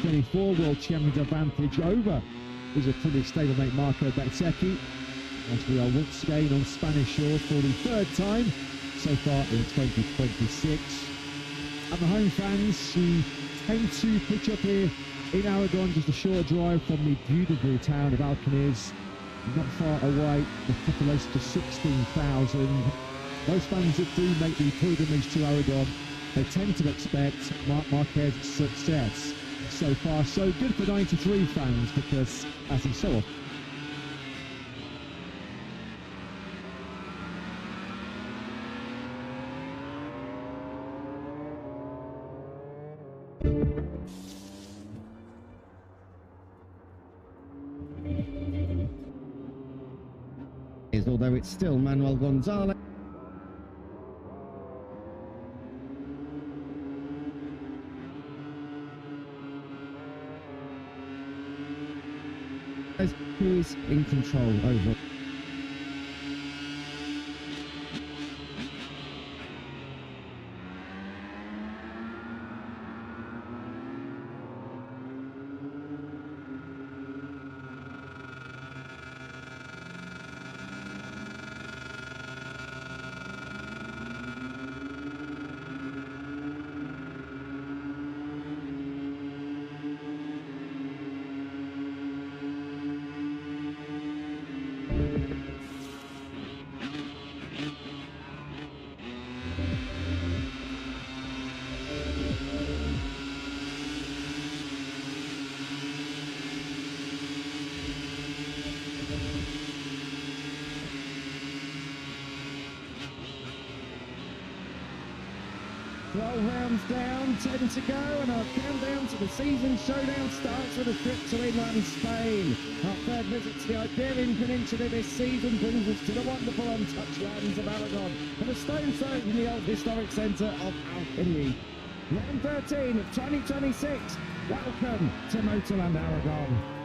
2024 World Champions advantage over is a pretty stablemate Marco Bezzecchi, as we are once again on Spanish shores for the third time so far in 2026. And the home fans who tend to pitch up here in Aragon, just a short drive from the beautiful town of Alcañiz, not far away, the population to 16,000. Those fans that do make the pilgrimage to Aragon, they tend to expect Marc Marquez's success. So far, so good for 93 fans, because as he so often although it's still Manuel Gonzalez. Who is in control over. Rounds down, 10 to go, and our countdown to the season showdown starts with a trip to inland Spain. Our third visit to the Iberian Peninsula this season brings us to the wonderful untouched lands of Aragon, and a stone's throw from the old historic centre of Alcañiz. Round 13 of 2026, welcome to Motorland Aragon.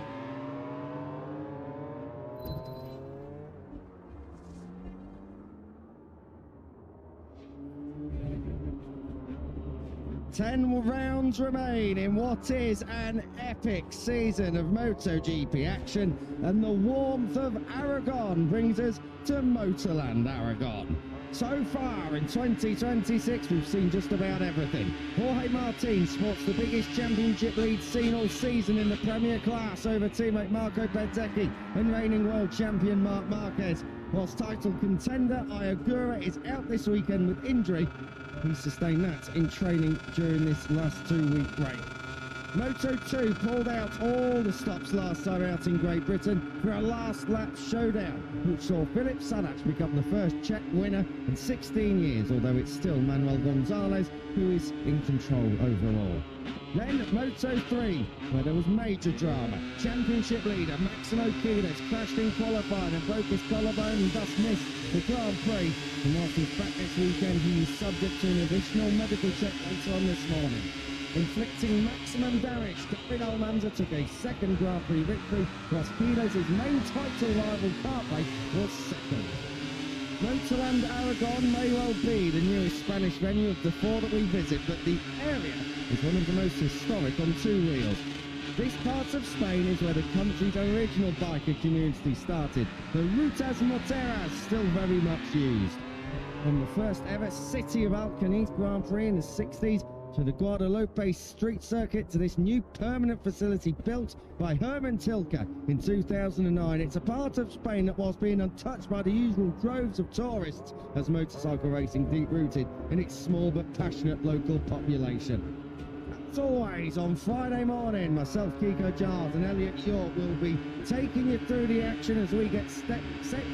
Ten rounds remain in what is an epic season of MotoGP action, and the warmth of Aragon brings us to Motorland Aragon. So far in 2026, we've seen just about everything. Jorge Martin sports the biggest championship lead seen all season in the Premier class over teammate Marco Bezzecchi and reigning world champion Marc Marquez, whilst title contender Ayagura is out this weekend with injury. He sustained that in training during this last 2-week break. Moto2 pulled out all the stops last time out in Great Britain for a last lap showdown, which saw Philip Sanac become the first Czech winner in 16 years, although it's still Manuel Gonzalez who is in control overall. Then at Moto3, where there was major drama. Championship leader Maximo Quiles crashed in qualifying and broke his collarbone and thus missed the Grand Prix. And whilst he's back this weekend, he is subject to an additional medical check later on this morning. Inflicting maximum damage, David Almanza took a second Grand Prix victory, whilst Quiles' main title rival Carpe was second. Motorland Aragon may well be the newest Spanish venue of the four that we visit, but the area is one of the most historic on two wheels. This part of Spain is where the country's original biker community started, the Rutas Moteras still very much used. From the first ever City of Alcañiz Grand Prix in the 60s, to the Guadalupe street circuit, to this new permanent facility built by Herman Tilke in 2009. It's a part of Spain that was being untouched by the usual droves of tourists, as motorcycle racing deep-rooted in its small but passionate local population. As always, on Friday morning, myself, Kiko Giles and Elliot York will be taking you through the action as we get set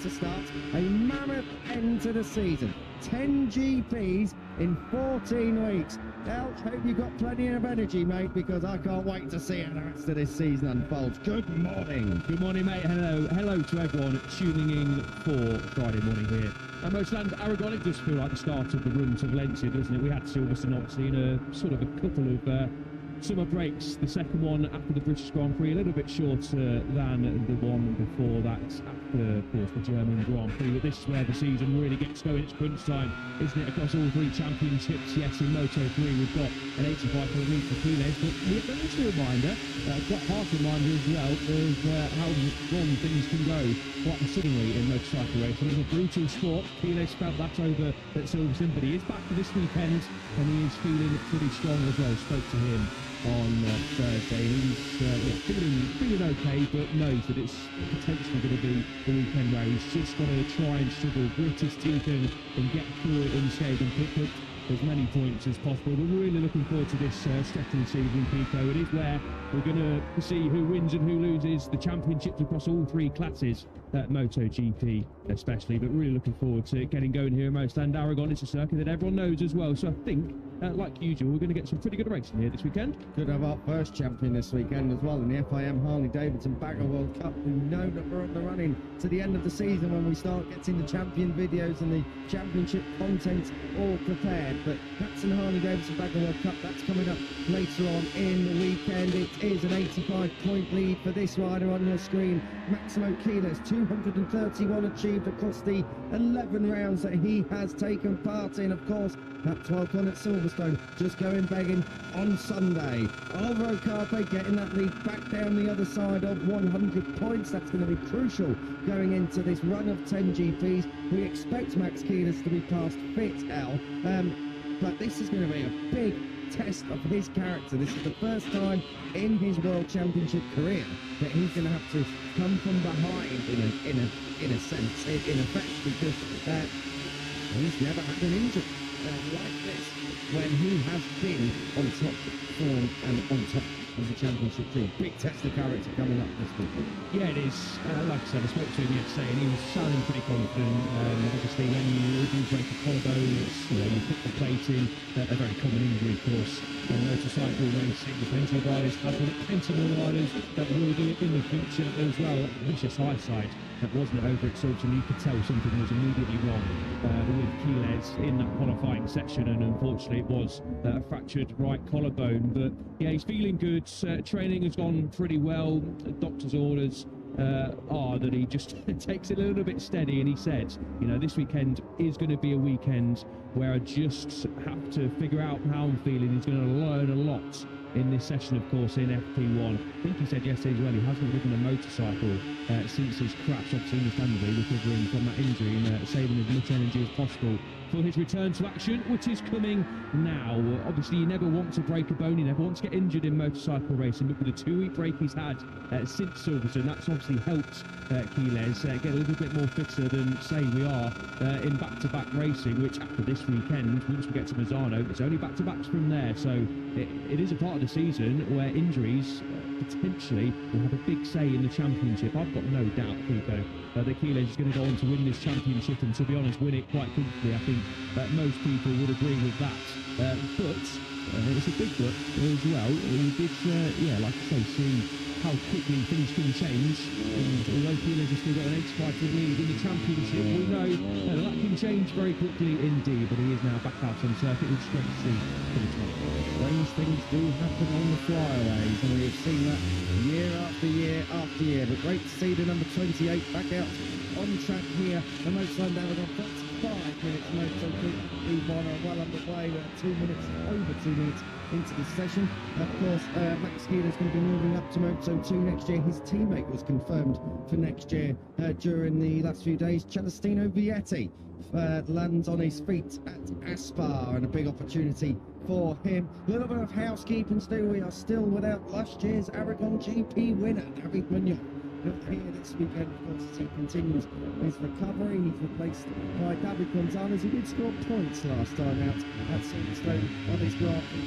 to start a mammoth end to the season. 10 GPs in 14 weeks. Well, hope you got plenty of energy, mate, because I can't wait to see how the rest of this season unfolds. Good morning. Good morning, mate. Hello to everyone tuning in for Friday morning here. And Motorland Aragon, it does feel like the start of the run to Valencia, doesn't it? We had Silverstone obviously in a sort of a couple of summer breaks. The second one after the British Grand Prix, a little bit shorter than the one before that after, of course, the German Grand Prix. But this is where the season really gets going. It's crunch time, isn't it, across all three championships? Yes, in Moto3 we've got an 85-point lead for Quiles, but it's a reminder, quite harsh reminder as well, of how wrong things can go quite suddenly in motorcycle racing. It's a brutal sport. Quiles felt that over at Silverstone, but he is back for this weekend and he is feeling pretty strong as well. Spoke to him on Thursday. He's feeling okay, but knows that it's potentially going to be the weekend where he's just got to try and struggle, grit his teeth and get through it unscathed and pick up as many points as possible. We're really looking forward to this stretch of the season, Pico. It is where we're going to see who wins and who loses the championships across all three classes at MotoGP especially, but really looking forward to getting going here in Motoland. Aragon is a circuit that everyone knows as well, so I think like usual we're going to get some pretty good racing here this weekend. Could have our first champion this weekend as well in the FIM Harley-Davidson Bagger World Cup. We know that we're on the running to the end of the season when we start getting the champion videos and the championship content all prepared, but that's in Harley-Davidson Bagger World Cup. That's coming up later on in the weekend. It is an 85-point lead for this rider on your screen, Maximo Quiles. 231 achieved across the 11 rounds that he has taken part in. Of course, that 12th one at Silverstone just going begging on Sunday. Alvaro Carpe getting that lead back down the other side of 100 points. That's going to be crucial going into this run of 10 GPs. We expect Max Quiles to be past fit hell, but this is going to be a big test of his character. This is the first time in his World Championship career that he's going to have to come from behind in a sense, in effect, because he's never had an injury like this when he has been on top form and on top of the championship team. Big test of character coming up this week. Yeah, it is. Like I said, I spoke to him yesterday and he was sounding pretty confident. Obviously, when you do break a collarbone, you put the plate in, a very common injury, of course. In motorcycle racing, plenty of riders have done it, plenty more riders that will do it in the future as well. Vicious eyesight. That wasn't over at Silverstone. You could tell something was immediately wrong with Quiles in that qualifying section, and unfortunately it was a fractured right collarbone. But yeah, he's feeling good. Training has gone pretty well. Doctor's orders are that he just takes it a little bit steady, and he said, you know, this weekend is going to be a weekend where I just have to figure out how I'm feeling. He's going to learn a lot in this session, of course, in FP1. I think he said yesterday as well he hasn't ridden a motorcycle since his crash, obviously understandably recovering from that injury and saving as much energy as possible for his return to action, which is coming now. Obviously, you never want to break a bone, you never want to get injured in motorcycle racing, but with the 2-week break he's had since Silverstone, that's obviously helped Quiles get a little bit more fitter than, say, we are in back-to-back racing, which after this weekend, once we get to Mazzano, it's only back-to-backs from there. So it is a part of the season where injuries potentially will have a big say in the championship. I've got no doubt, Pico, that Quiles is going to go on to win this championship, and to be honest, win it quite comfortably. I think most people would agree with that. But it's a big but as well. We did, like I say, see how quickly things can change. And although Quiles has still got an 85-point lead in the championship, we know that can change very quickly indeed. But he is now back out on circuit. It's great to see for the top. Strange things do happen on the flyaways, and we've seen that year after year after year. But great to see the number 28 back out on track here. The Motoland Aragon 5 minutes MotoGP one are well underway. We're 2 minutes, over 2 minutes into the session. Of course, Max Quiles is going to be moving up to Moto2 next year. His teammate was confirmed for next year during the last few days. Celestino Vietti lands on his feet at Aspar, and a big opportunity for him. A little bit of housekeeping still. We are still without last year's Aragon GP winner, David Munoz. Here this weekend, of course, as he continues his recovery. He's replaced by David Gonzalez, who did score points last time out at Silverstone on his Grand Prix.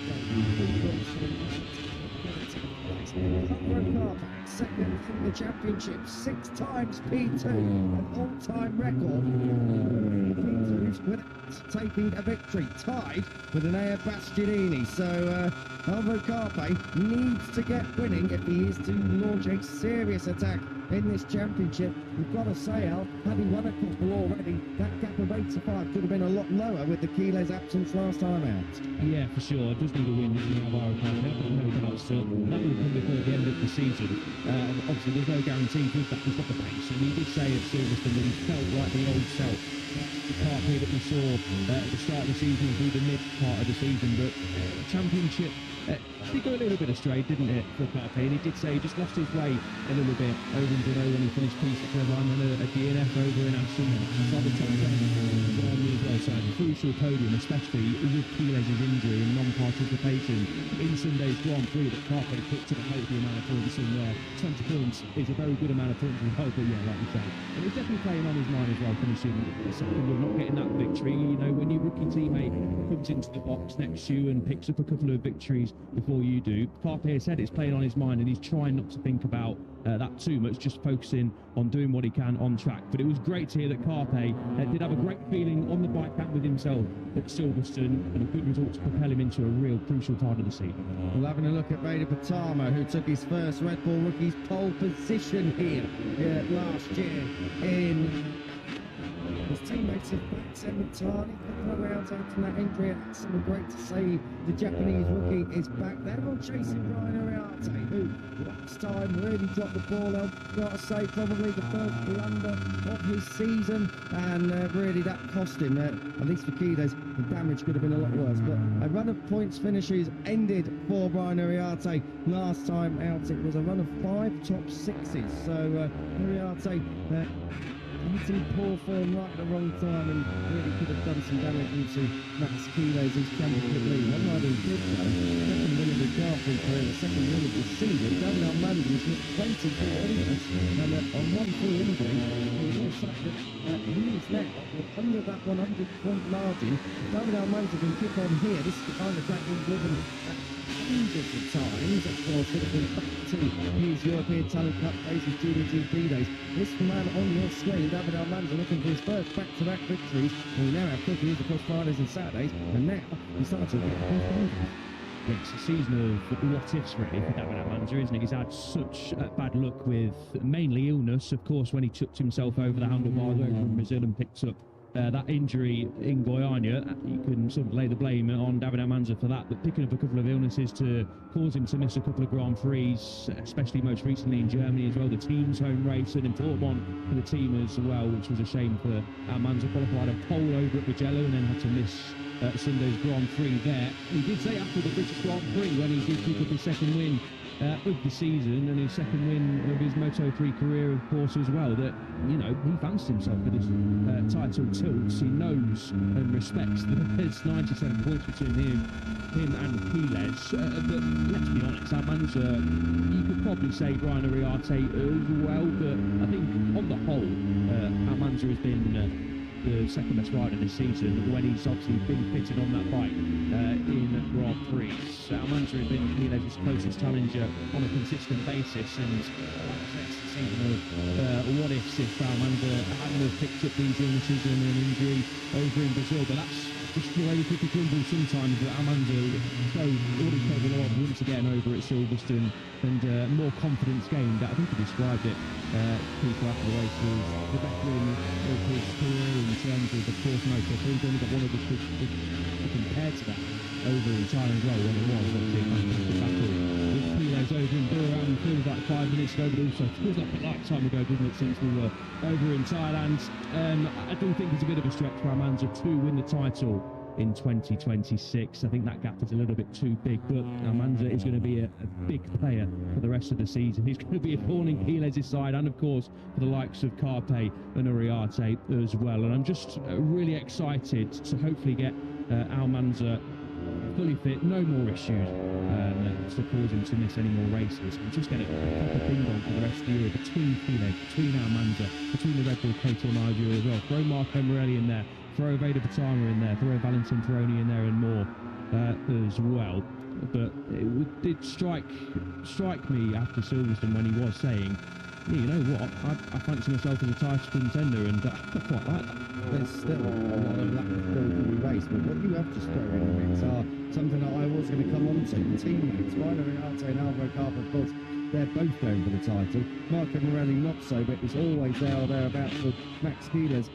Second in the championship, 6 times P2, an all-time record. P2 is winner. taking a victory, tied with an Air Bastianini. So Alvaro Carpe needs to get winning if he is to launch a serious attack in this championship. You've got to say, Al, had he won a couple already, that gap of 8 to 5 could have been a lot lower with the Quiles absence last time out. Yeah, for sure. Just need a win in Alvaro Carpe. I've got no doubts that that will come before the end of the season. Obviously, there's no guarantee with that. He's got the pace, and he did say at Silverstone that he felt like the old self. The Carpe that we saw at the start of the season through the mid part of the season, but championship did go a little bit astray, didn't it, for Carpe? And he did say he just lost his way a little bit over in Renault when he finished P6 and then a DNF over in Aston. So the top 10 as well, so a crucial podium, especially with Quiles' injury and non-participation in Sunday's Grand Prix that Carpe picked up a healthy amount of points in there. 20 points is a very good amount of points, we hope, but yeah, like you say. And it's definitely playing on his mind as well, finishing second of not getting that victory. You know, when your rookie teammate comes into the box next to you and picks up a couple of victories before you do, Carpe has said it's playing on his mind and he's trying not to think about that too much, just focusing on doing what he can on track. But it was great to hear that Carpe did have a great feeling on the bike and with himself at Silverstone, and a good result to propel him into a real crucial part of the season. Well, having a look at Veda Patamo, who took his first Red Bull Rookies pole position here last year in his teammates have backed him entirely. A couple of rounds out from that injury at Aston. Great to see the Japanese rookie is back. They're all chasing Brian Ariarte, who last time really dropped the ball. I've got to say, probably the first blunder of his season, and really that cost him. At least for Quiles, the damage could have been a lot worse. But a run of points finishes ended for Brian Ariarte last time out. It was a run of 5 top 6s. So Ariarte hitting poor form right at the wrong time and really could have done some damage into Max Quiles' championship lead. One riding good though, second win of the Grand Prix career, the second win of the season. David Almanza was just 24 winners, and on one full injury, it was all fact that he is now under that 100-point margin. David Almanza can kick on here. This is the kind of track he's driven hundreds of times. Of course, would have been back to his European Talent Cup days, his Junior GP days. This man on your screen, David Almanza, looking for his first back-to-back victories. We now have cookies across Fridays and Saturdays, and now he starts to get It's a season of what-ifs, really, for David Almanza, isn't it? He's had such bad luck with mainly illness, of course, when he chucked himself over the handlebars over in Brazil and picked up that injury in Goiânia. You can sort of lay the blame on David Almanza for that, but picking up a couple of illnesses to cause him to miss a couple of Grand Prix, especially most recently in Germany as well, the team's home race, and important one for the team as well, which was a shame for Almanza. Qualified a pole over at Mugello and then had to miss Sunday's Grand Prix there. He did say after the British Grand Prix, when he did pick up his second win of the season and his second win of his Moto3 career, of course, as well, that, you know, he fancied himself for this title tilts. He knows and respects that there's 97 points between him and Quiles. But let's be honest, Almanza, you could probably say Brian Ariarte as well, but I think on the whole, Almanza has been the second best rider this season when he's obviously been fitted on that bike in Grand Prix. Almanza has been Quiles' closest challenger on a consistent basis, and that's the season of what ifs if Almanza hadn't have picked up these illnesses and an injury over in Brazil. But that's just the way the cookie crumbles sometimes. But Almanza showed all his capable of once again over at Silverstone, and more confidence gained. I think he described it, people after the race, was the best win of his career in terms of course Moto3. He's only got one of the compared to that over in Thailand as well, when it was obviously a fantastic battle with Quiles over in Buriram. Feels like 5 minutes ago, but also feels like a lifetime ago, doesn't it, since we were over in Thailand. I do think it's a bit of a stretch for Almanza to win the title in 2026. I think that gap is a little bit too big, but Almanza is going to be a big player for the rest of the season. He's going to be a thorn in Quiles' side, and of course for the likes of Carpe and Ariarte as well. And I'm just really excited to hopefully get Almanza fully fit, no more issues to cause him to miss any more races, and just get a proper thing on for the rest of the year between Quiles, between Almanza, between the Red Bull Cato Maggio as well. Throw Marco Morelli in there, throw Veda Patamo in there, throw Valentin Peroni in there, and more as well. But it did strike me after Silverstone when he was saying yeah, you know what, I fancy myself as a title contender, and I quite like that. There's still a lot of lack of build to be raced, but what you have just thrown in the mix are something that I was going to come on to. The teammates, Mino Arte and Alvaro Carpa, of course, they're both going for the title. Marco Morelli not so, but it's always there or thereabouts with Max Kielers.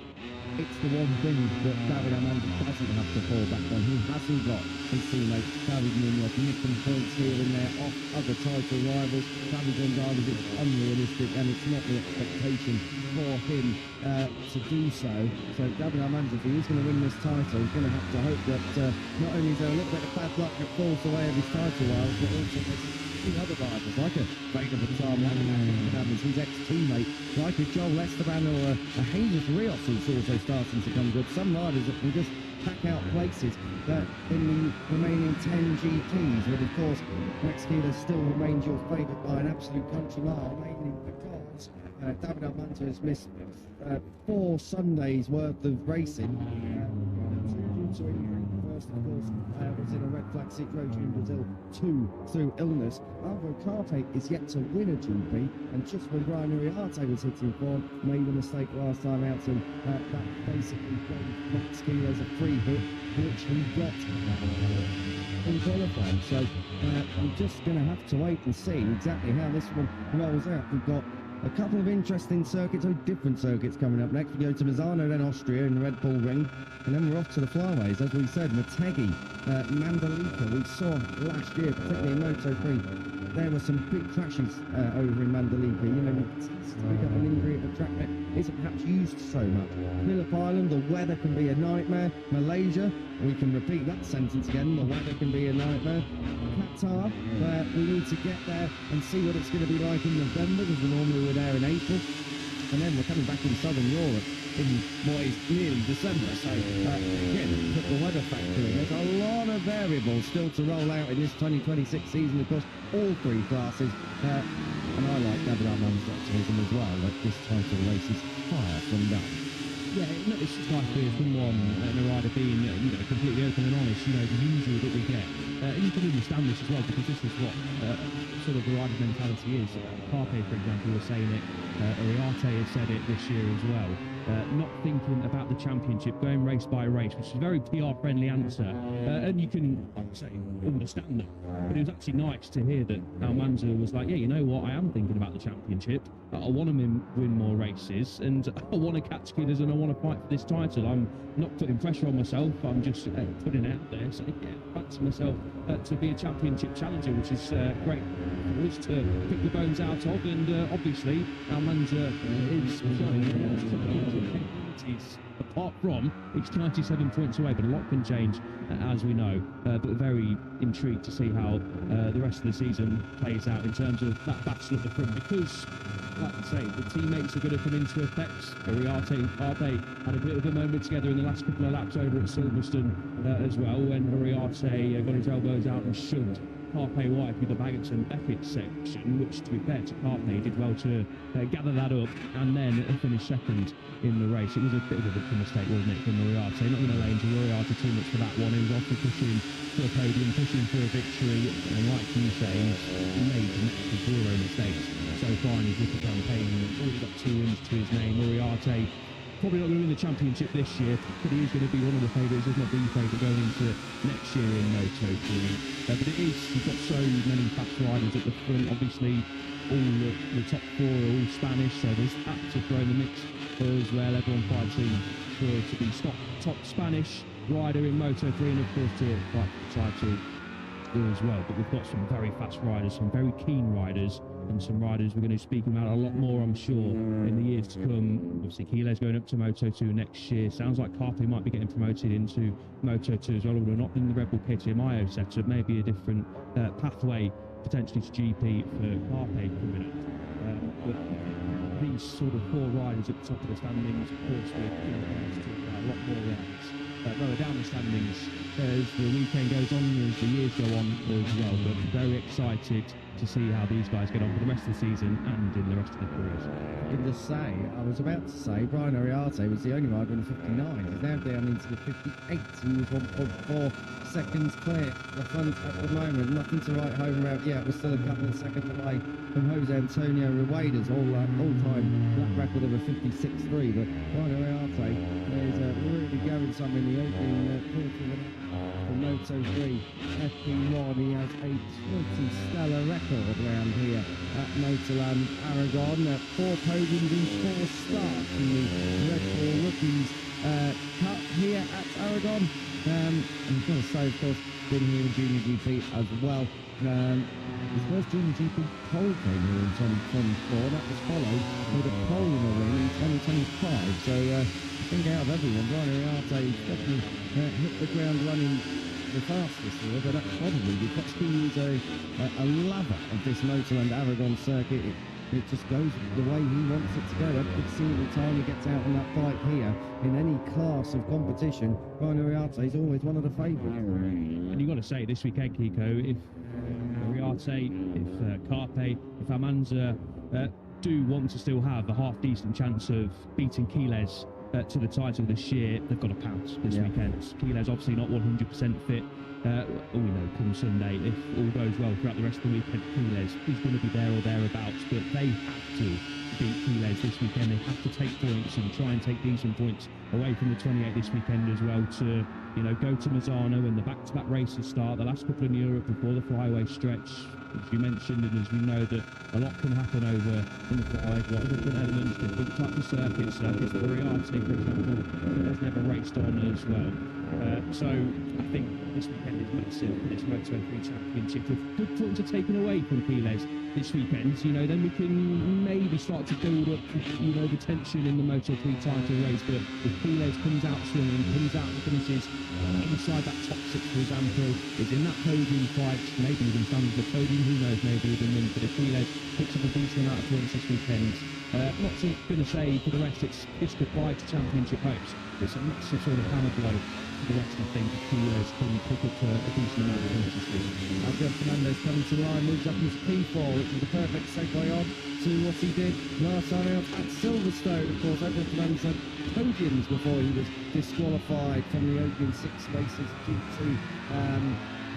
It's the one thing that David Armando doesn't have to fall back on. He hasn't got his teammate David Munoz nipping points here and there off other title rivals. David Gonzalez, it's unrealistic, and it's not the expectation for him to do so. So David Armando, if he is going to win this title, he's going to have to hope that not only is there a little bit of bad luck that falls away of his title while, but also there's other rivals like a Vega Batam, his ex-teammate, like a Joel Esteban or a Jesus Rios, who's also starting to come good. Some riders that can just pack out places that in the remaining 10 GPs, but of course Max Keeler still remains your favourite by an absolute country mile, mainly because David Armando has missed 4 Sundays worth of racing. First, of course, was in a red flag situation in Brazil, 2 through illness. Alvaro Carpe is yet to win a GP, and just when Brian Uriarte was hitting form, made a mistake last time out, and that basically gave Max Keeler's a free hit, which he got in qualifying. So we're just going to have to wait and see exactly how this one rolls out. We've got a couple of interesting circuits, different circuits coming up next. We go to Misano, then Austria in the Red Bull Ring, and then we're off to the flyways. As we said, Motegi, Mandalika, we saw last year, particularly in Moto3, there were some big crashes over in Mandalika. You know, to pick up an injury at a track that isn't perhaps used so much. Phillip Island, the weather can be a nightmare. Malaysia, we can repeat that sentence again, the weather can be a nightmare. Qatar, we need to get there and see what it's going to be like in November, because normally we're there in April. And then we're coming back in Southern Europe in what is nearly December. So, again, put the weather factor in. There's a lot of variables still to roll out in this 2026 season across all 3 classes. And I like David Armando's optimism as well, that this title race is far from done. Yeah, no, it's just nice to hear someone and a rider being, completely open and honest, the usual that we get. And you can understand this as well, because this is what sort of the rider mentality is. Carpe, for example, was saying it. Uriarte has said it this year as well. Not thinking about the championship, going race by race, which is a very PR-friendly answer. And you can, like I say, understand that. But it was actually nice to hear that Armando was like, yeah, you know what, I am thinking about the championship. I want to win more races, and I want to catch Kidders, and I want to fight for this title. I'm not putting pressure on myself, I'm just putting it out there. So, yeah, fancy myself to be a championship challenger, which is great for us to pick the bones out of. And obviously, Armando is showing apart from it's 97 points away, but a lot can change as we know, but very intrigued to see how the rest of the season plays out in terms of that battle at the front, because like I say, the teammates are going to come into effect. Uriarte and Carpe had a bit of a moment together in the last couple of laps over at Silverstone as well, when Uriarte got his elbows out and shoved Carpe wide through the Baggett and Beckett section, which, to be fair to Carpe, did well to gather that up and then finish second in the race. It was a bit of a victim mistake, wasn't it, from Uriarte? Not going to lay into Uriarte too much for that one. He was often pushing for a podium, pushing for a victory, and like you say, he's made 0 mistakes so far in his little campaign. He's already got 2 wins to his name. Uriarte probably not going to win the championship this year, but he is going to be one of the favourites, if not the favourite, going into next year in Moto3. But it is, you've got so many fast riders at the front. Obviously, all the top 4 are all Spanish, so there's that to throw in the mix as well. Everyone fighting to be top Spanish rider in Moto3, and of course to fight for the title as well. But we've got some very fast riders, some very keen riders, and some riders we're going to be speaking about a lot more, I'm sure, in the years to come. Obviously, Kiele's going up to Moto2 next year. Sounds like Carpe might be getting promoted into Moto2 as well, although not in the Red Bull KTM setup. Maybe a different pathway potentially to GP for Carpe coming up. But these sort of 4 riders at the top of the standings, of course, we're going to talk about a lot more riders lower down the standings as the weekend goes on, as the years go on as well. But very excited to see how these guys get on for the rest of the season and in the rest of their careers. I was about to say, Brian Ariarte was the only rider in the 59. He's now down into the 58. He was 1.4 seconds clear. The front at the moment, nothing to write home about yet. We're still a couple of seconds away from Jose Antonio Rueda's all-time lap record of a 56.3. But Brian Ariarte is really going some in the opening quarter for Moto3 FP1. He has a pretty stellar record around here at Motoland Aragon. 4 podiums in 4 starts in the Red Bull Rookies Cup here at Aragon. And I've got to say, of course, been here in Junior GP as well. His first Junior GP pole came here in 2024. That was followed with a pole win in 2025. So I think out of everyone, Brian Ariarte definitely hit the ground running the fastest here, but that's probably because he's a lover of this Motoland Aragon circuit. It just goes the way he wants it to go. Every single time he gets out on that bike here, in any class of competition, Brian Ariarte is always one of the favourites. And you've got to say, this weekend, Kiko, if Ariarte, if Carpe, if Amanza do want to still have a half-decent chance of beating Quiles to the title this year, they've got to pounce this weekend. Quiles obviously not 100% fit. All we know come Sunday, if all goes well throughout the rest of the weekend, Quiles is going to be there or thereabouts, but they have to beat Quiles this weekend. They have to take points and try and take decent points away from the 28 this weekend as well to, you know, go to Mazzano when the back-to-back races start, the last couple in Europe before the flyaway stretch. As you mentioned, and as we know, that a lot can happen over in the flyaway, a lot of different elements, different types of circuits. Circuits that Ariarte, for example, has never raced on as well. So I think this weekend is massive for this Moto3 Championship. If good points are taken away from Quiles this weekend, you know, then we can maybe start to build up, you know, the tension in the Moto3 title race. But if Quiles comes out swinging, comes out and finishes inside that top 6, for example, is in that podium fight, maybe even stands the podium, who knows, maybe even win. But if Quiles picks up a decent amount of points this weekend, not going to say for the rest it's goodbye to championship hopes. It's a massive sort of hammer blow for the rest. I think Quiles can pick up a decent amount of points this week. Adrian Fernandez coming to line, moves up his P4, which is the perfect segue on to what he did last time out at Silverstone. Of course, Adrian Fernandez had podiums before he was disqualified from the opening 6 races due to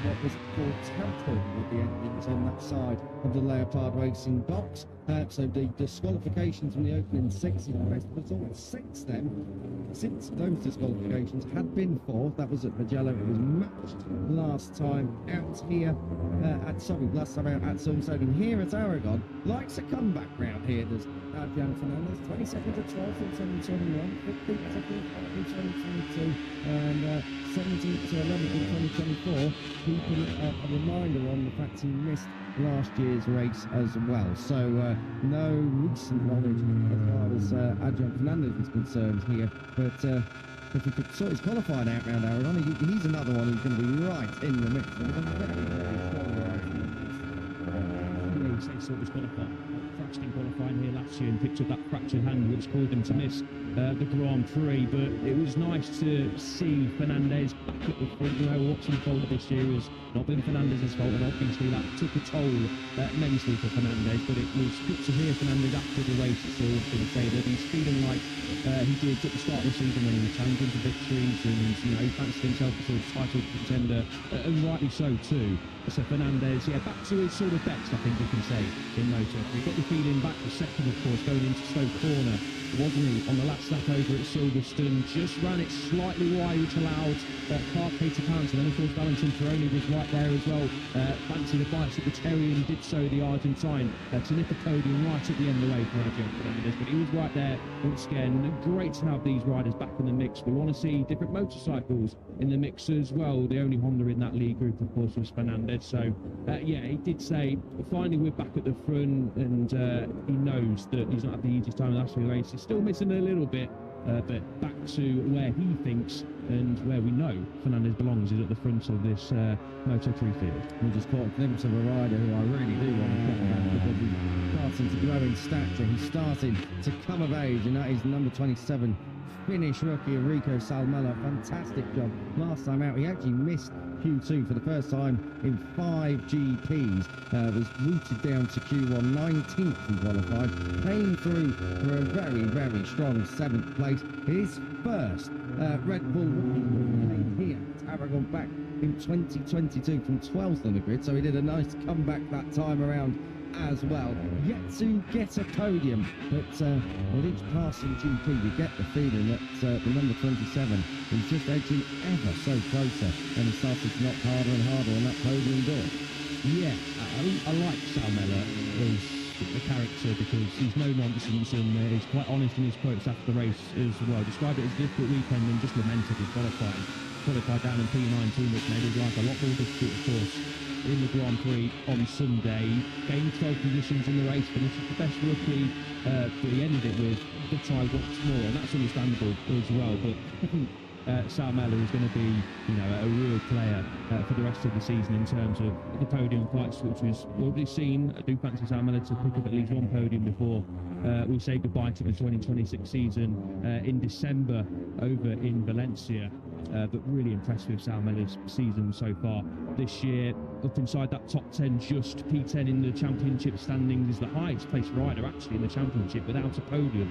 what was called tampering with the engines on that side of the Leopard Racing box. So the disqualifications from the opening 6 in the rest was all 6 then. Since those disqualifications had been 4, that was at Magello, it was matched last time out here last time out at Silverstone, and here at Aragon likes a comeback round here. There's Adrian Fernandez, 22nd to 12th in 2021, 15th to 15th in 2022, and 17th to 11th in 2024, keeping a reminder on the fact he missed last year's race as well. So no recent knowledge as far as Adrian Fernandez is concerned here, but if he could sort his qualifying out round Aragon, he's another one who's going to be right in the mix. Sort of fractured in qualifying here last year and picked up that fractured hand which caused him to miss the Grand Prix, but it was nice to see Fernandez back at the front. You know, what's unfolded this year has not been Fernandez's fault, and obviously that took a toll mentally for Fernandez, but it was good to hear Fernandez after the race itself and say that he's feeling like he did at the start of the season when he was challenging for victories, and you know, he fancied himself as a title contender, and rightly so too. So Fernandez, back to his sort of best, I think we can say, in Moto3. He got the feeling back the second, of course, going into Stoke Corner, wasn't he, on the last lap over at Silverstone, just ran it slightly wide, which allowed Carpe to pounce, and then of course Valentin Ferroni was right there as well, fancied the bites at the Terry, and did so, the Argentine, to nip a podium right at the end of the way for Adrian Fernandez, but he was right there once again. Great to have these riders back in the mix. We want to see different motorcycles in the mix as well. The only Honda in that lead group, of course, was Fernandez. So he did say finally we're back at the front, and he knows that he's not had the easiest time in the last few races, still missing a little bit, but back to where he thinks and where we know Fernandez belongs is at the front of this Moto3 field. We just caught a glimpse of a rider who I really do want to talk about, because he's starting to grow in stature, he's starting to come of age, and that is number 27 Finnish rookie Enrico Salmela. Fantastic job last time out. He actually missed Q2 for the first time in 5 GPs. Was rooted down to Q1, 19th in qualifying, came through for a very, very strong 7th place. His first Red Bull came here at Aragon back in 2022 from 12th on the grid, so he did a nice comeback that time around as well. Yet to get a podium, but with each passing GP you get the feeling that the number 27 is just edging ever so closer, and he started to knock harder and harder on that podium door. Yeah, I like Sal Mella as a character because he's no nonsense and he's quite honest in his quotes after the race as well. Described it as a difficult weekend and just lamented his qualifying. Qualified down in P19, which made his life a lot more difficult, of course, in the Grand Prix on Sunday. Gained 12 positions in the race, finished the best rookie, but he ended it with the try once more, and that's understandable as well. But I think Sal Mella is going to be, a real player for the rest of the season in terms of the podium fights, which we've already seen. I do fancy Sal Mella to pick up at least one podium before we say goodbye to the 2026 season in December over in Valencia. But really impressed with Sal Mella's season so far this year. Up inside that top 10, just P10 in the championship standings, is the highest placed rider actually in the championship without a podium.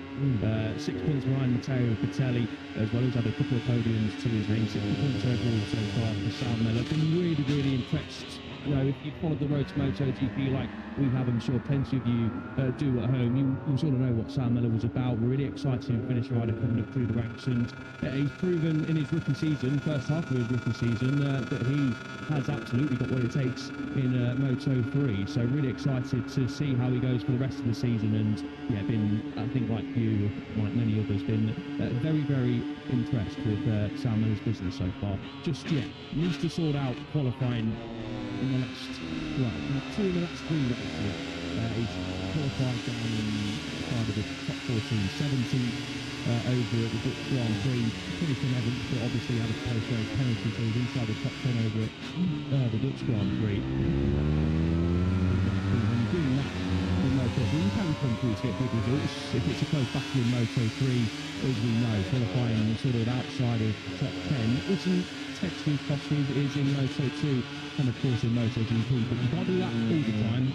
6 points behind Matteo Patelli, as well as had a couple of podiums to his name. 60 points overall so far for Sal Mella. Been really, really impressed. If you followed the road to MotoGP like we have, I'm sure plenty of you do at home, you sort of know what Sal Mella was about. We're really exciting finisher rider coming up through the ranks, and he's proven in his rookie season, first half of his rookie season, that he has absolutely got what it takes in Moto3. So really excited to see how he goes for the rest of the season, and been, I think like you, like many others, been very, very impressed with Sal Mella's business so far. Just needs to sort out qualifying in the last, two in the last 3 races. He's qualified down in kind of the top 14, 17th over at the Dutch Grand Prix, finished 11th, but obviously had a post-race penalty, so he's inside the top 10 over at the Dutch Grand Prix. When you're doing that in Moto3, you can come through to get good results. If it's a close battle in Moto3, as we know, qualifying sort of outside of the top 10 isn't technically costly as it is in Moto2 and of course in MotoGP, but you can't do that all the time.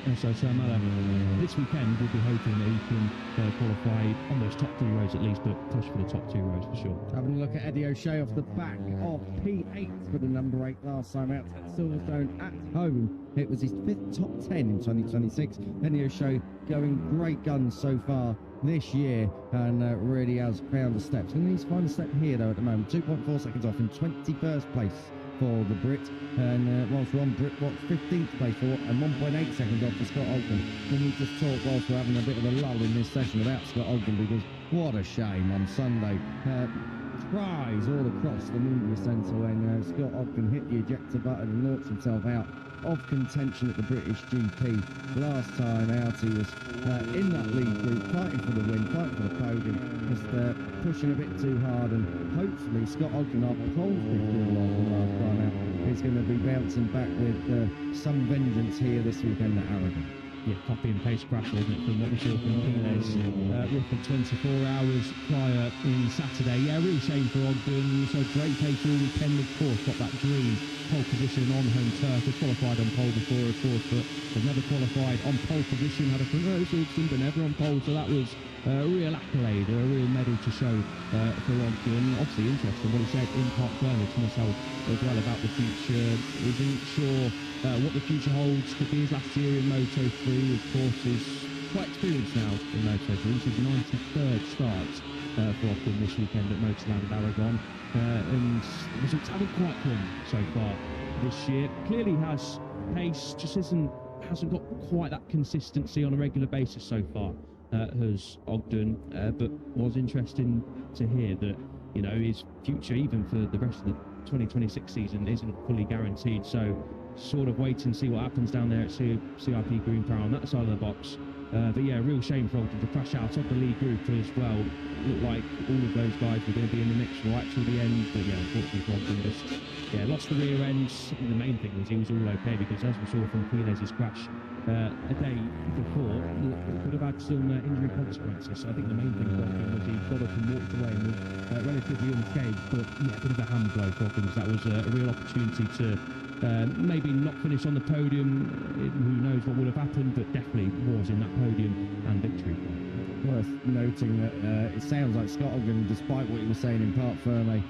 And so Sal Mella this weekend will be hoping that he can qualify on those top 3 rows at least, but push for the top 2 rows for sure. Having a look at Eddie O'Shea off the back of P8 for the number 8 last time out at Silverstone at home. It was his 5th top 10 in 2026. Eddie O'Shea going great guns so far this year, and really has found the steps. And he's found a step here though at the moment. 2.4 seconds off in 21st place for the Brit, and whilst Ron Britt watched 15th place for, and 1.8 seconds off for Scott Ogden. And we just talk whilst we're having a bit of a lull in this session about Scott Ogden, because what a shame on Sunday. Cries all across the media centre when Scott Ogden hit the ejector button and launched himself out of contention at the British GP. Last time out he was in that lead group, fighting for the win, fighting for the podium, just pushing a bit too hard, and hopefully Scott Ogden, our pole fifth from last time out, is going to be bouncing back with some vengeance here this weekend at Aragon. Yeah, copy and paste crash, wasn't it, from what we saw from Pines roughly 24 hours prior in Saturday. Yeah, real shame for Ogden. So great pace all weekend, of course, got that dream pole position on home turf. Had qualified on pole before, of course, but has never qualified on pole position. Had a front row Silverstone, but never on pole, so that was a real accolade, a real medal to show for Ogden. Obviously interesting what he said in Park Bernard to myself as well about the future. Isn't sure what the future holds. Could be his last year in Moto3. Of course, is quite experienced now in Moto3. This is his 93rd start for Ogden this weekend at Motorland at Aragon, and the results haven't quite come so far this year. Clearly has pace, just hasn't got quite that consistency on a regular basis so far. Has Ogden, but was interesting to hear that his future, even for the rest of the 2026 season, isn't fully guaranteed. So sort of wait and see what happens down there at CIP Green Power on that side of the box But yeah, real shame for Ogden to crash out of the lead group as well. Looked like all of those guys were going to be in the mix right till the end, but yeah, unfortunately for Ogden just lost the rear ends. The main thing was he was all okay, because as we saw from Quinez's crash a day before, it could have had some injury consequences. So I think the main thing for Ogden was he got up and walked away and was relatively unscathed, but yeah, a bit of a hand blow for Ogden, because that was a real opportunity to maybe not finish on the podium. Who knows what would have happened, but definitely was in that podium and victory. Worth noting that it sounds like Scott Ogden, despite what you were saying in Parc Ferme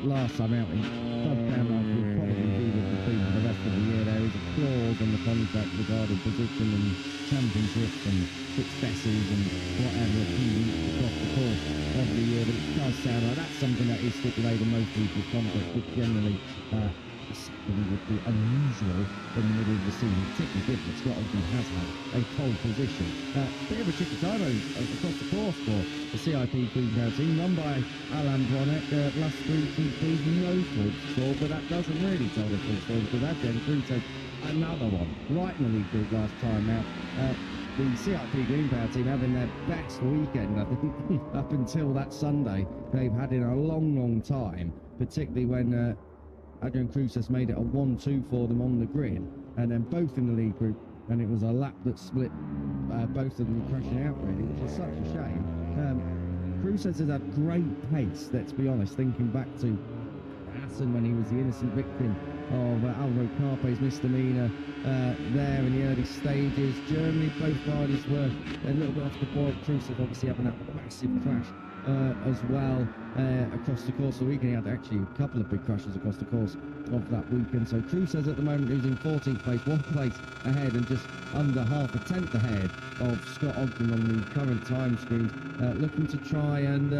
last time out, in down like will probably be with the team for the rest of the year. There is a clause in the contract regarding position and championships and successes and whatever a few weeks across the course of the year, but it does sound like that's something that is stipulated in most people's contracts, which generally would be unusual in the middle of the season, particularly given that Scott Ogden has had a pole position. Bit of a tricky time across the course for the CIP Queenstown team, run by Alain Bronek. Last 3 GPs, no full score, but that doesn't really tell the full story, because Adrian Cruto, another one, right in the lead group last time out. The CIP Greenpower team having their best weekend, I think, up until that Sunday they've had in a long time, particularly when Adrian Cruz has made it a 1-2 for them on the grid, and then both in the lead group, and it was a lap that split both of them crashing out, really, which is such a shame. Cruz has had great pace, let's be honest, thinking back to Assen when he was the innocent victim of Alvaro Carpe's misdemeanor there in the early stages. Germany, both riders were a little bit off the board. Cruz is obviously having that massive crash as well across the course of the weekend. He had actually a couple of big crashes across the course of that weekend. So Cruz at the moment is in 14th place, 1 place ahead and just under half a tenth ahead of Scott Ogden on the current time screen, looking to try and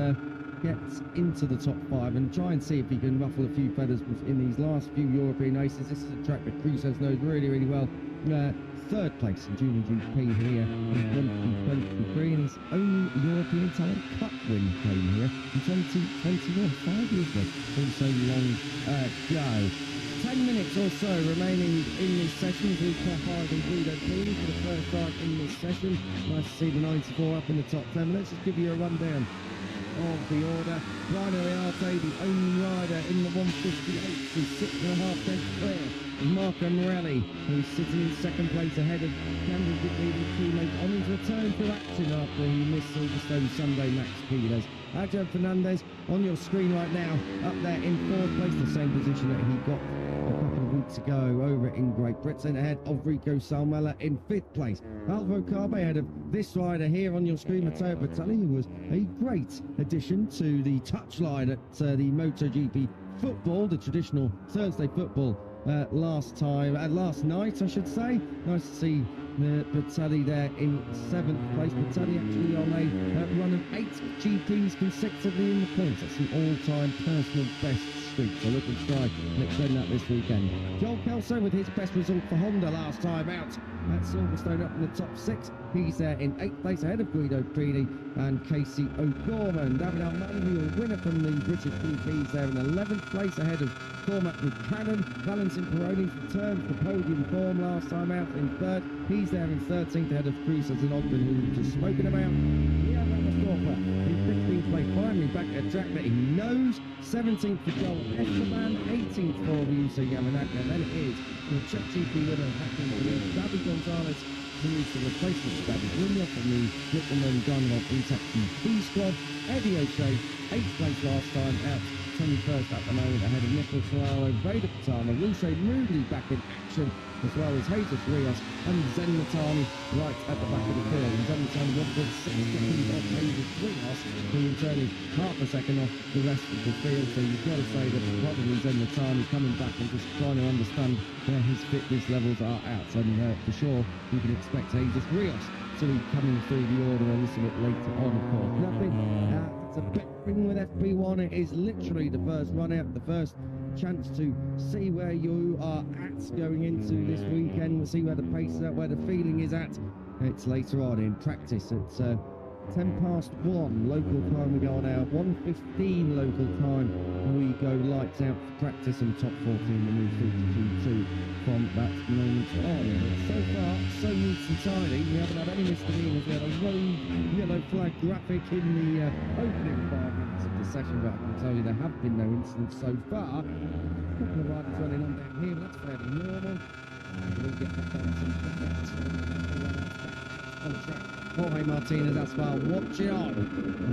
get into the top 5 and try and see if he can ruffle a few feathers in these last few European races. This is a track that Cruz knows really well. 3rd place in Junior GP here in 2023, and his only European Talent Cup win came here in 2021, 5 years ago. Also long go. 10 minutes or so remaining in this session. We've got Aragon Guido Pini for the first time in this session. Nice to see the 94 up in the top 10. Let's just give you a rundown of the order. Rino Iarte, the only rider in the 158, is 6.5 lengths clear. Marco Morelli, who's sitting in 2nd place ahead of Cameron leading teammate on his return to action after he missed Silverstone Sunday Max Piles. Adrian Fernandez on your screen right now, up there in 4th place, the same position that he got a couple of weeks ago over in Great Britain, ahead of Rico Salmela in 5th place. Alvaro Carpe ahead of this rider here on your screen, Matteo Bertelli, who was a great addition to the touchline at the MotoGP football, the traditional Thursday football last night, I should say. Nice to see Bertelli there in 7th place. Bertelli actually on a run of 8 GPs consecutively in the points. That's an all-time personal best streak, so looking to try and extend that this weekend. Joel Kelso with his best result for Honda last time out at Silverstone, up in the top 6. He's there in 8th place ahead of Guido Pini and Casey O'Gorman. David Almani, a winner from the British GPs, there in 11th place ahead of Cormac Buchanan. Valentin Peroni returned to podium form last time out in 3rd. He's there in 13th ahead of Cruz and Ogden, who we've just spoken about. Yeah, Stoffer in 15th place, finally back at a track that he knows. 17th for Joel Esteban, 18th for Ryusa Yamanaka, and then it is the Czech GP winner happening to be David Gonzalez, who is the replacement for David Williams from the Wittmann Dynamo Intact B squad. Eddie O'Shea, 8th place last time out, 21st at the moment ahead of Nicholas Ferraro, Vader Patana, Luce Moodley back in action, as well as Jesus Rios and Zen Matani right at the back of the field. And Zen Matani 1.6 seconds off Jesus Rios, who in turn is half a second off the rest of the field. So you've got to say that probably Zen Matani coming back and just trying to understand where his fitness levels are at. And for sure, you can expect Jesus Rios to be coming through the order a little bit later on, of course. Nothing. It's a big thing with FP1. It is literally the first run out, the first chance to see where you are at going into this weekend, see where the pace is at, where the feeling is at. It's later on in practice at 1 local time we go on air, 1:15 local time we go lights out for practice, and top 14 we move through to Q2 from that moment on. But so far, so neat and tidy. We haven't had any misdemeanors. We had a rogue yellow flag graphic in the opening 5 minutes of the session, but I can tell you there have been no incidents so far. A couple of riders running on down here, but that's fairly normal. We'll get back down to on track. Jorge Martinez Aspar watching on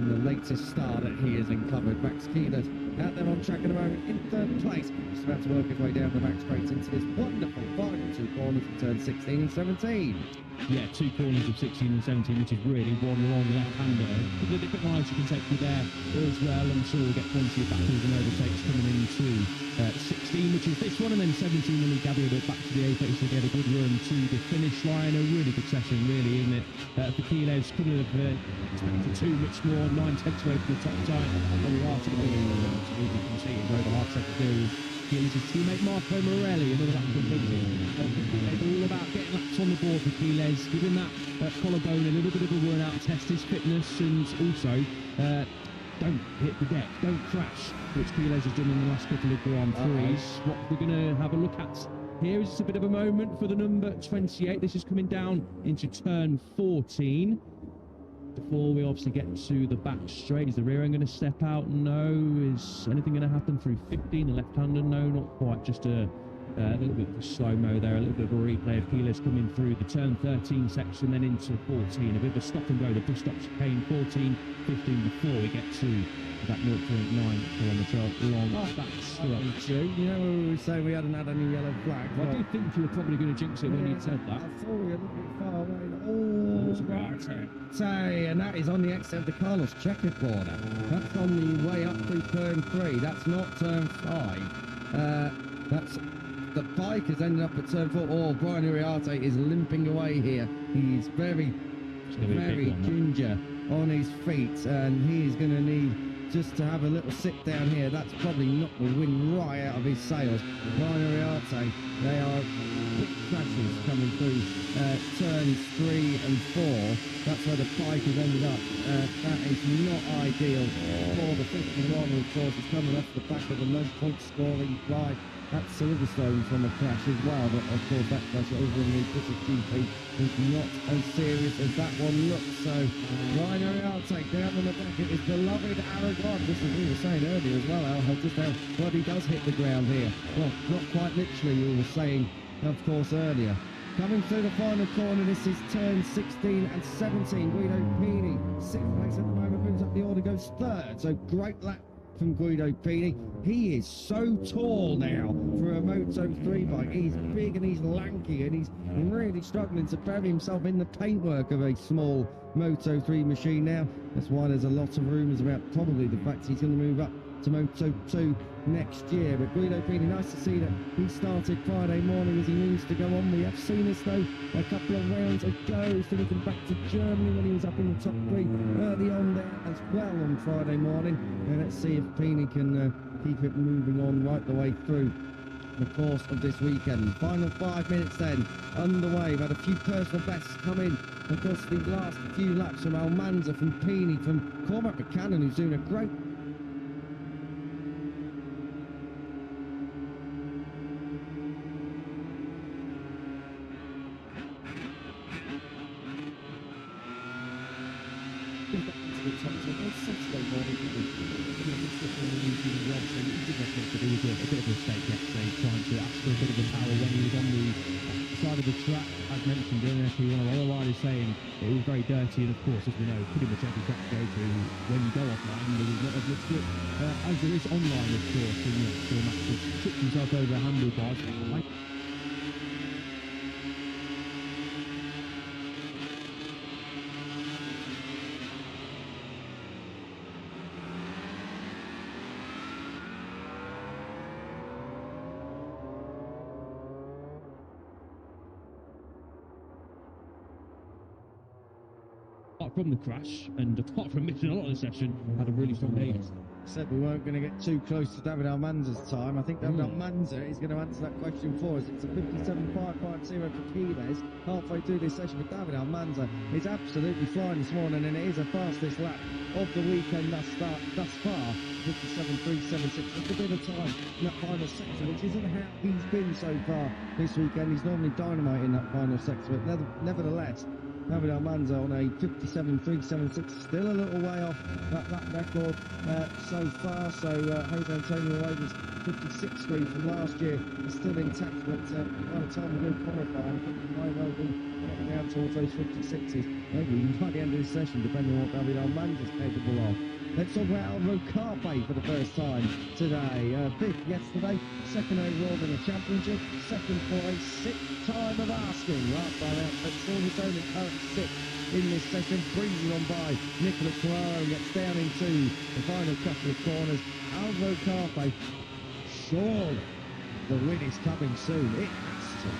the latest star that he has uncovered. Max Keeler's out there on track at the moment in 3rd place. Just about to work his way down the back straight into this wonderful final 2 corners of turn 16 and 17. Yeah, 2 corners of 16 and 17, which is really one long left-hander. A couple of different lines you can take you there as well. I'm sure we'll get plenty of battles and overtakes coming into 16, which is this one, and then 17 when he gathered it back to the apex to get a good run to the finish line. A really good session, really, isn't it? For Kilos, couldn't have expected too much more. 9/10 away from the top time. And we are to the beginning. You can see it over hard second there. His teammate Marco Morelli, another lap completed. All about getting laps on the board for Quiles, giving that collarbone a little bit of a run out, test his fitness, and also don't hit the deck, don't crash, which Quiles has done in the last couple of Grand Prix. What we're going to have a look at here is just a bit of a moment for the number 28. This is coming down into turn 14. Before we obviously get to the back straight, is the rear end going to step out? No. Is anything going to happen through 15? The left-hander? No, not quite. Just a little bit of a slow-mo there, a little bit of a replay of Keyless coming through the turn 13 section, then into 14. A bit of a stop and go, the push stop chicane 14, 15 before we get to that 0.9 kilometre long back structure. You know, we were saying we hadn't had any yellow flags. I did think you were probably going to jinx it when you said that. I thought we were a little bit far away. Say, and that is on the exit of the Carlos Checker corner. That's on the way up through turn 3. That's not turn 5. That's the bike has ended up at turn 4. Oh, Brian Uriarte is limping away here. He's very ginger on his feet, and he is going to need just to have a little sit down here. That's probably knocked the wind right out of his sails. Brian Uriarte, they are big crashes coming through turns 3 and 4. That's where the bike has ended up. That is not ideal for the 51, of course. It's coming off the back of a no-point scoring ride at Silverstone from a crash as well, but of course that crash over in the British GP is not as serious as that one looks. So Ryan Uriarte down on the back of his beloved Aragon. This is what we were saying earlier as well, Al, just how well he does hit the ground here. Well, not quite literally, we were saying, of course, earlier. Coming through the final corner, this is turn 16 and 17. Guido Pini, 6th place at the moment, moves up the order, goes 3rd. So great lap from Guido Pini. He is so tall now for a Moto3 bike. He's big and he's lanky, and he's really struggling to bury himself in the paintwork of a small Moto3 machine now. That's why there's a lot of rumours about probably the fact he's going to move up to Moto2 next year. But Guido Pini, nice to see that he started Friday morning as he moves to go on. We have seen this though a couple of rounds ago, finishing back to Germany when he was up in the top 3 early on there as well on Friday morning. And let's see if Pini can keep it moving on right the way through the course of this weekend. Final 5 minutes then underway. We've had a few personal bests come in across the last few laps from Almanza, from Pini, from Cormac Buchanan, who's doing a great trying to ask for a bit of a power when he was on the side of the track. As mentioned, actually one of our riders saying it was very dirty, and of course, as we know, pretty much every track you go to, when you go offline, there is not as much grip as there is online, of course. And Cormac just tripped himself over the handlebars. from the crash, and apart from missing a lot of the session, had a really strong day. Said we weren't going to get too close to David Almanza's time. I think David Almanza is going to answer that question for us. It's a 57.550 for Quiles halfway through this session, but David Almanza is absolutely flying this morning, and it is the fastest lap of the weekend thus far. 57.376. Just a bit of time in that final section, which isn't how he's been so far this weekend. He's normally dynamite in that final section, but nevertheless, David Almanza on a 57.376, still a little way off that record so far. So Jose Antonio Oliva's 56.3 from last year is still intact, but by the time we go qualifying, I think we might well be getting down towards those 56s, maybe by the end of this session, depending on what David Almanza is capable of. Let's talk about Alvaro Carpe for the first time today. Fifth yesterday, second overall in the championship, second for a sixth time of asking. Last time out, but still his own current sixth in this session, breezing on by Nicola Claro, gets down into the final couple of corners. Alvaro Carpe, surely the win is coming soon. It has to.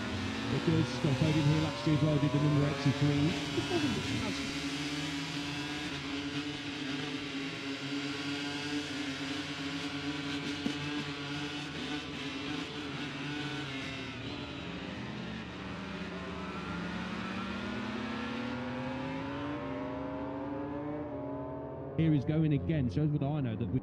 Because Scott Hogan here last year as well did the number 83. Here he's going again, shows what I know, that we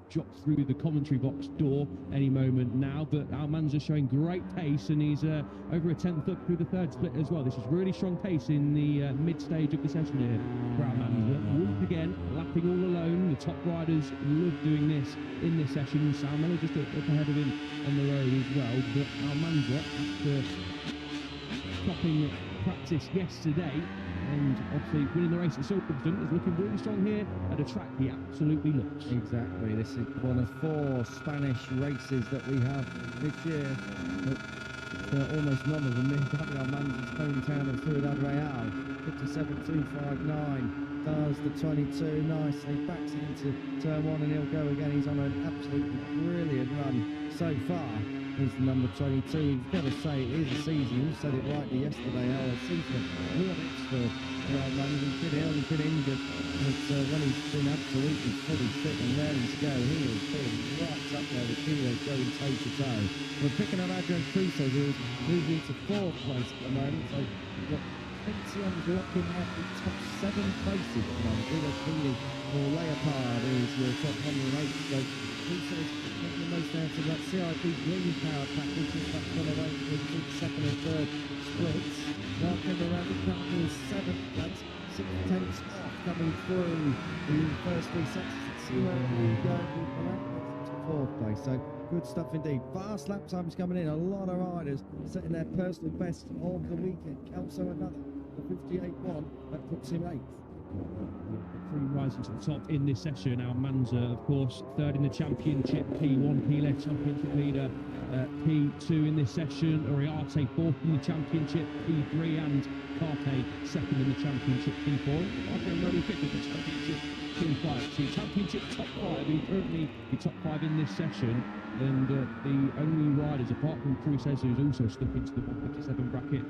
drop through the commentary box door any moment now, but Almanza showing great pace, and he's over a tenth up through the third split as well. This is really strong pace in the mid-stage of the session here for Almanza. Once again, lapping all alone. The top riders love doing this in this session. Sam Miller just up ahead of him on the road as well, but Almanza, after stopping practice yesterday and obviously winning the race at Silverstone, is looking really strong here at a track he absolutely loves. Exactly, this is one of 4 Spanish races that we have this year. Almost none of them in David Almanza's hometown of Ciudad Real. 57.259 does the 22 nicely, backs into turn 1, and he'll go again. He's on an absolutely brilliant run so far. He's the number 22. You've got to say it is a season. You said it rightly yesterday, how a season for Almanza. He's been ill, he's been injured, but when he's been absolutely fully fit and ready to go, he has been right up there with Quiles going toe to toe. We're picking up Aragon, who is moving to 4th place at the moment. So we've got Tissot blocking out the top 7 places at the moment. Quiles or Leopard is your top 108. So Tissot is making the most out of that CIP green power package. He's back on away with the second and third splits. Now coming around the company is 7th place, 6/10 off coming through the first 3 sections. Let's see where we go to 4th place. So good stuff indeed. Fast lap times coming in. A lot of riders setting their personal best of the weekend. Kelso another, the 58.1, that puts him 8th. Three rising to the top in this session. Almanza, of course, 3rd in the championship, P1, Quiles championship leader, P2 in this session, Uriarte 4th in the championship, P3, and Carpe 2nd in the championship, P4. I can really fit with the championship, P5. See, championship top 5, he currently the top 5 in this session, and the only riders, apart from Cruces, who's also stuck into the 157 bracket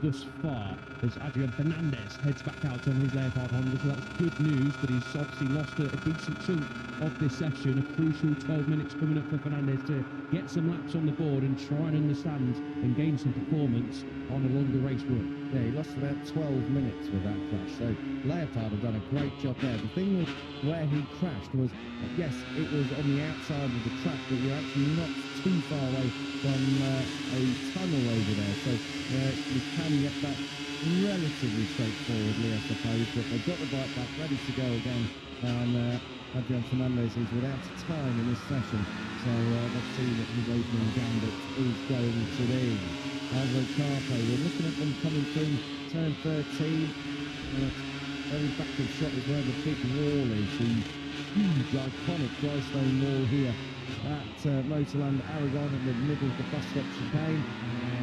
thus far, as Adrian Fernandez heads back out on his Leopard Honda, so that's good news, but he's obviously lost a decent chunk of this session. A crucial 12 minutes coming up for Fernandez to get some laps on the board and try and understand and gain some performance on a longer race run. Yeah, he lost about 12 minutes with that crash, so Leopard have done a great job there. The thing was, where he crashed was, yes, it was on the outside of the track, but you're actually not too far away from a tunnel over there, so you can get that relatively straightforwardly, I suppose, but they've got the bike back ready to go again, and Adrian Fernandez is without time in this session, so let's see what his opening gambit is going to be. Alvaro Carpe, we're looking at them coming through turn 13. Very backward shot is where the big wall is, the huge iconic dry stone wall here at Motorland Aragon in the middle of the bus stop chicane.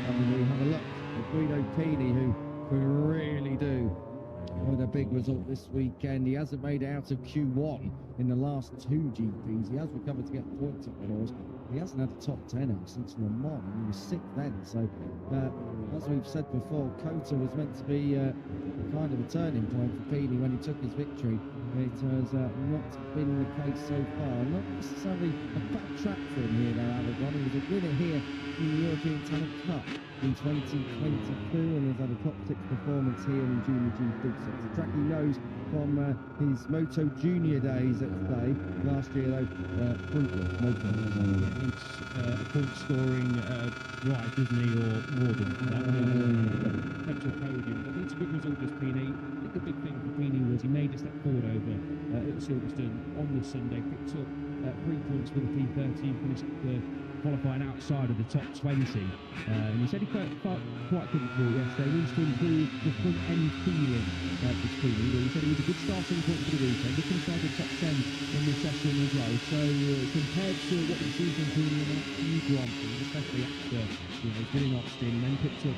And we have a look at Guido Pini, who can really do with a big result this weekend. He hasn't made it out of Q1 in the last 2 GPs. He has recovered to get points up the horse. He hasn't had a top 10 out since Le Mans, and he was sick then. So, as we've said before, Cota was meant to be kind of a turning point for Pini when he took his victory. It has not been the case so far. Not necessarily a bad track for him here, though, Aragon. He was a winner here in the European Talent Cup in 2022, and has had a top 6 performance here in Junior GP. So it's a track he knows from his Moto Junior days at play. Last year, though, brutal Moto. It's a point scoring right, isn't he, or more than that? Potential podium. But it's a good result as Pini. I think the big thing for Pini was he made a step forward over at Silverstone on the Sunday, picked up 3 points with a P13, finished the qualifying outside of the top 20. And he said he felt quite comfortable yesterday. He needs to improve the front end feeling for Pini. He said he was a good starting point for the weekend. He finished out the top 10 in this session as well. So compared to what we've seen from Pini in that few Grand Prix, especially after he's been in Austin, and then picked up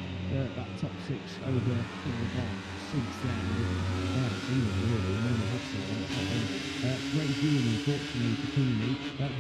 that top 6 over the bar since then. I haven't seen it really. I only have seen it. Great viewing, unfortunately, for Pini. But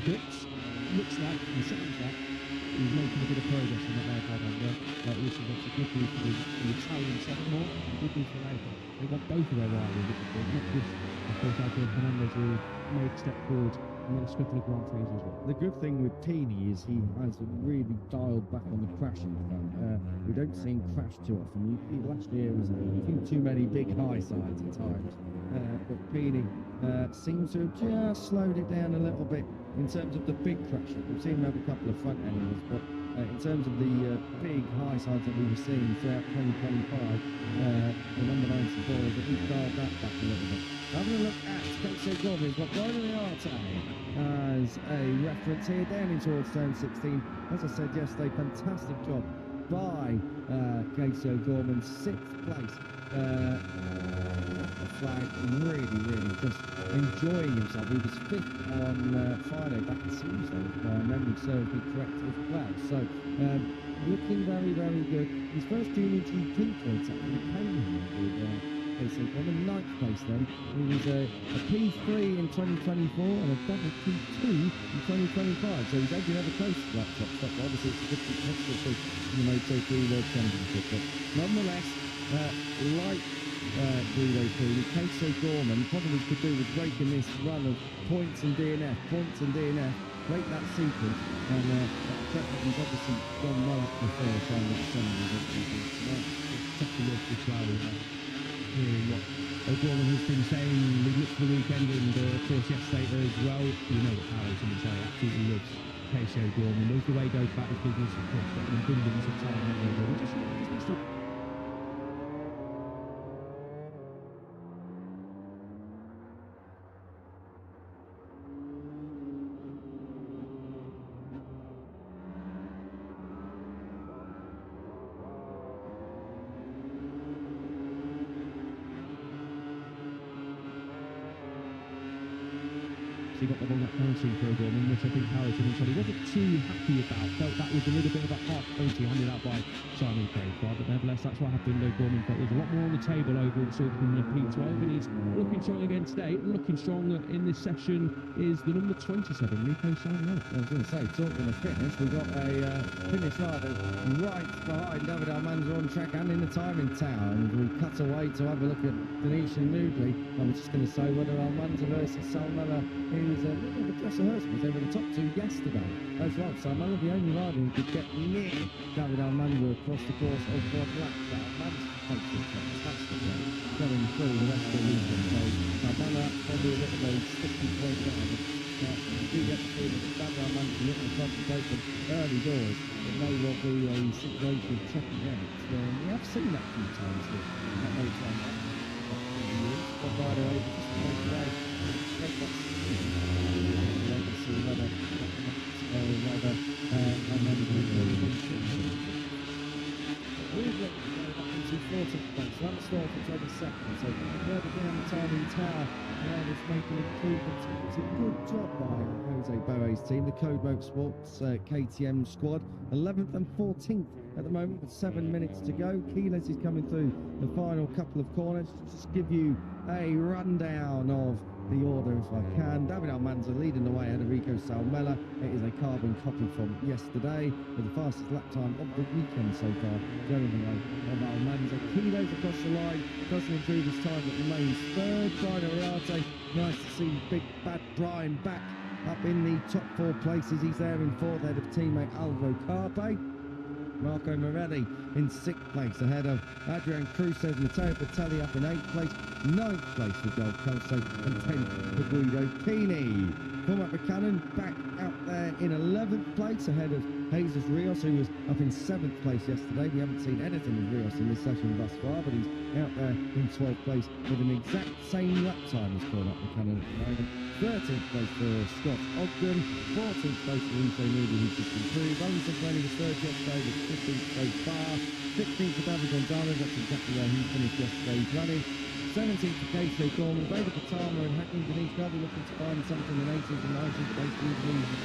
looks like and sounds like he's making a bit of progress in that airport under, which is obviously good news for the Italian sophomore, and good news for Labour. They want both of their rivals, not just, of course, Alberto Fernandez, who made a step forward in the last couple of Grand Prix as well. The good thing with Pini is he has really dialed back on the crashing front. We don't see him crash too often. Last year was a few too many big high sides at times. But Pini seems to have just slowed it down a little bit in terms of the big crashes. We've seen him have a couple of front enders, but in terms of the big high sides that we were seeing throughout 2025, the number 94 has at least dialed that back a little bit. Having a look at Tissot, he's got Roman Arte as a reference here down in towards turn 16. As I said yesterday, fantastic job by Tissot Gorman, 6th place. Flag, really just enjoying himself. He was 5th on Friday back in Tuesday, if my memory serves me correct as well. So looking very good. His first junior GP points actually came here with Tissot Gorman, 9th place then. He was a P3 in 2024 and a double P2 in 2025. So he's edging ever close to that top spot. Obviously it's a different competition in the Moto3 World Championship, but nonetheless, like Pini, Tissot Gorman probably could do with breaking this run of points and DNF, break that sequence, and that track that he's obviously gone well before trying to send Tough to look as well, hearing what O'Gorman has been saying leading up to the weekend, and of course yesterday as well. You know what Harrison would say, absolutely loves Tissot Gorman, knows the way he goes about his business, of course, got an abundance of talent over. We just needs to he got the one that penalty for O'Gorman, which I think Harrison said he wasn't too happy about. Felt that was a little bit of a half penalty handed out by Simon Crayford, but nevertheless that's what happened. O'Gorman felt there's a lot more on the table over at sort of in the P12, and he's looking strong again today. Looking strong in this session is the number 27, Rico Sanarelli. I was going to say, talking of fitness, we've got a finish rider right behind David Almanza on track and in the timing tower, and we cut away to have a look at Venetian Moodley. I was just going to say whether Almanza versus Salmella, he was a little bit of a dress rehearsal, was over the top 2 yesterday as well. Salmella, the only rider who could get near David Almanza across the course of 1 lap. That Almanza takes it fantastic going through the rest of the weekend. So Salmella probably a little bit of a sticky point there. You do get to see that David Almanza looking the front is open early doors. It may well be a situation of checking out. We have seen that a few times here. That may time one rider able to take it out. Store for 22nd, so further down the timing tower, and it's making improvements. It's a good job by Jose Boe's team, the Code Motorsports KTM squad, 11th and 14th at the moment with 7 minutes to go. Keyless is coming through the final couple of corners. Just give you a rundown of the order if I can. David Almanza leading the way ahead of Rico Salmela. It is a carbon copy from yesterday, with the fastest lap time of the weekend so far going the way of Almanza. Kilos across the line, doesn't improve his time, but remains third. Brian Ariarte, nice to see big bad Brian back up in the top 4 places. He's there in 4th ahead of teammate Alvaro Carpe. Marco Morelli in 6th place ahead of Adrian Cruces. Matteo Patelli up in 8th place. 9th place for Joel Kelso and 10th for Guido Pini. Cormac Buchanan back out there in 11th place ahead of Jesus Rios, who was up in 7th place yesterday. We haven't seen anything of Rios in this session thus far, but he's out there in 12th place with an exact same lap time as Cormac Buchanan at the moment. 13th place for Scott Ogden, 14th place for Rico Moody, who's just improved. Wellington Brennan was 3rd yesterday with 15th so far. 16th for David Gonzalez, that's exactly where he finished yesterday's running. 17th for Casey Gorman, David Patama and Hakim Denise Gubby looking to find something in 18th and 19th place for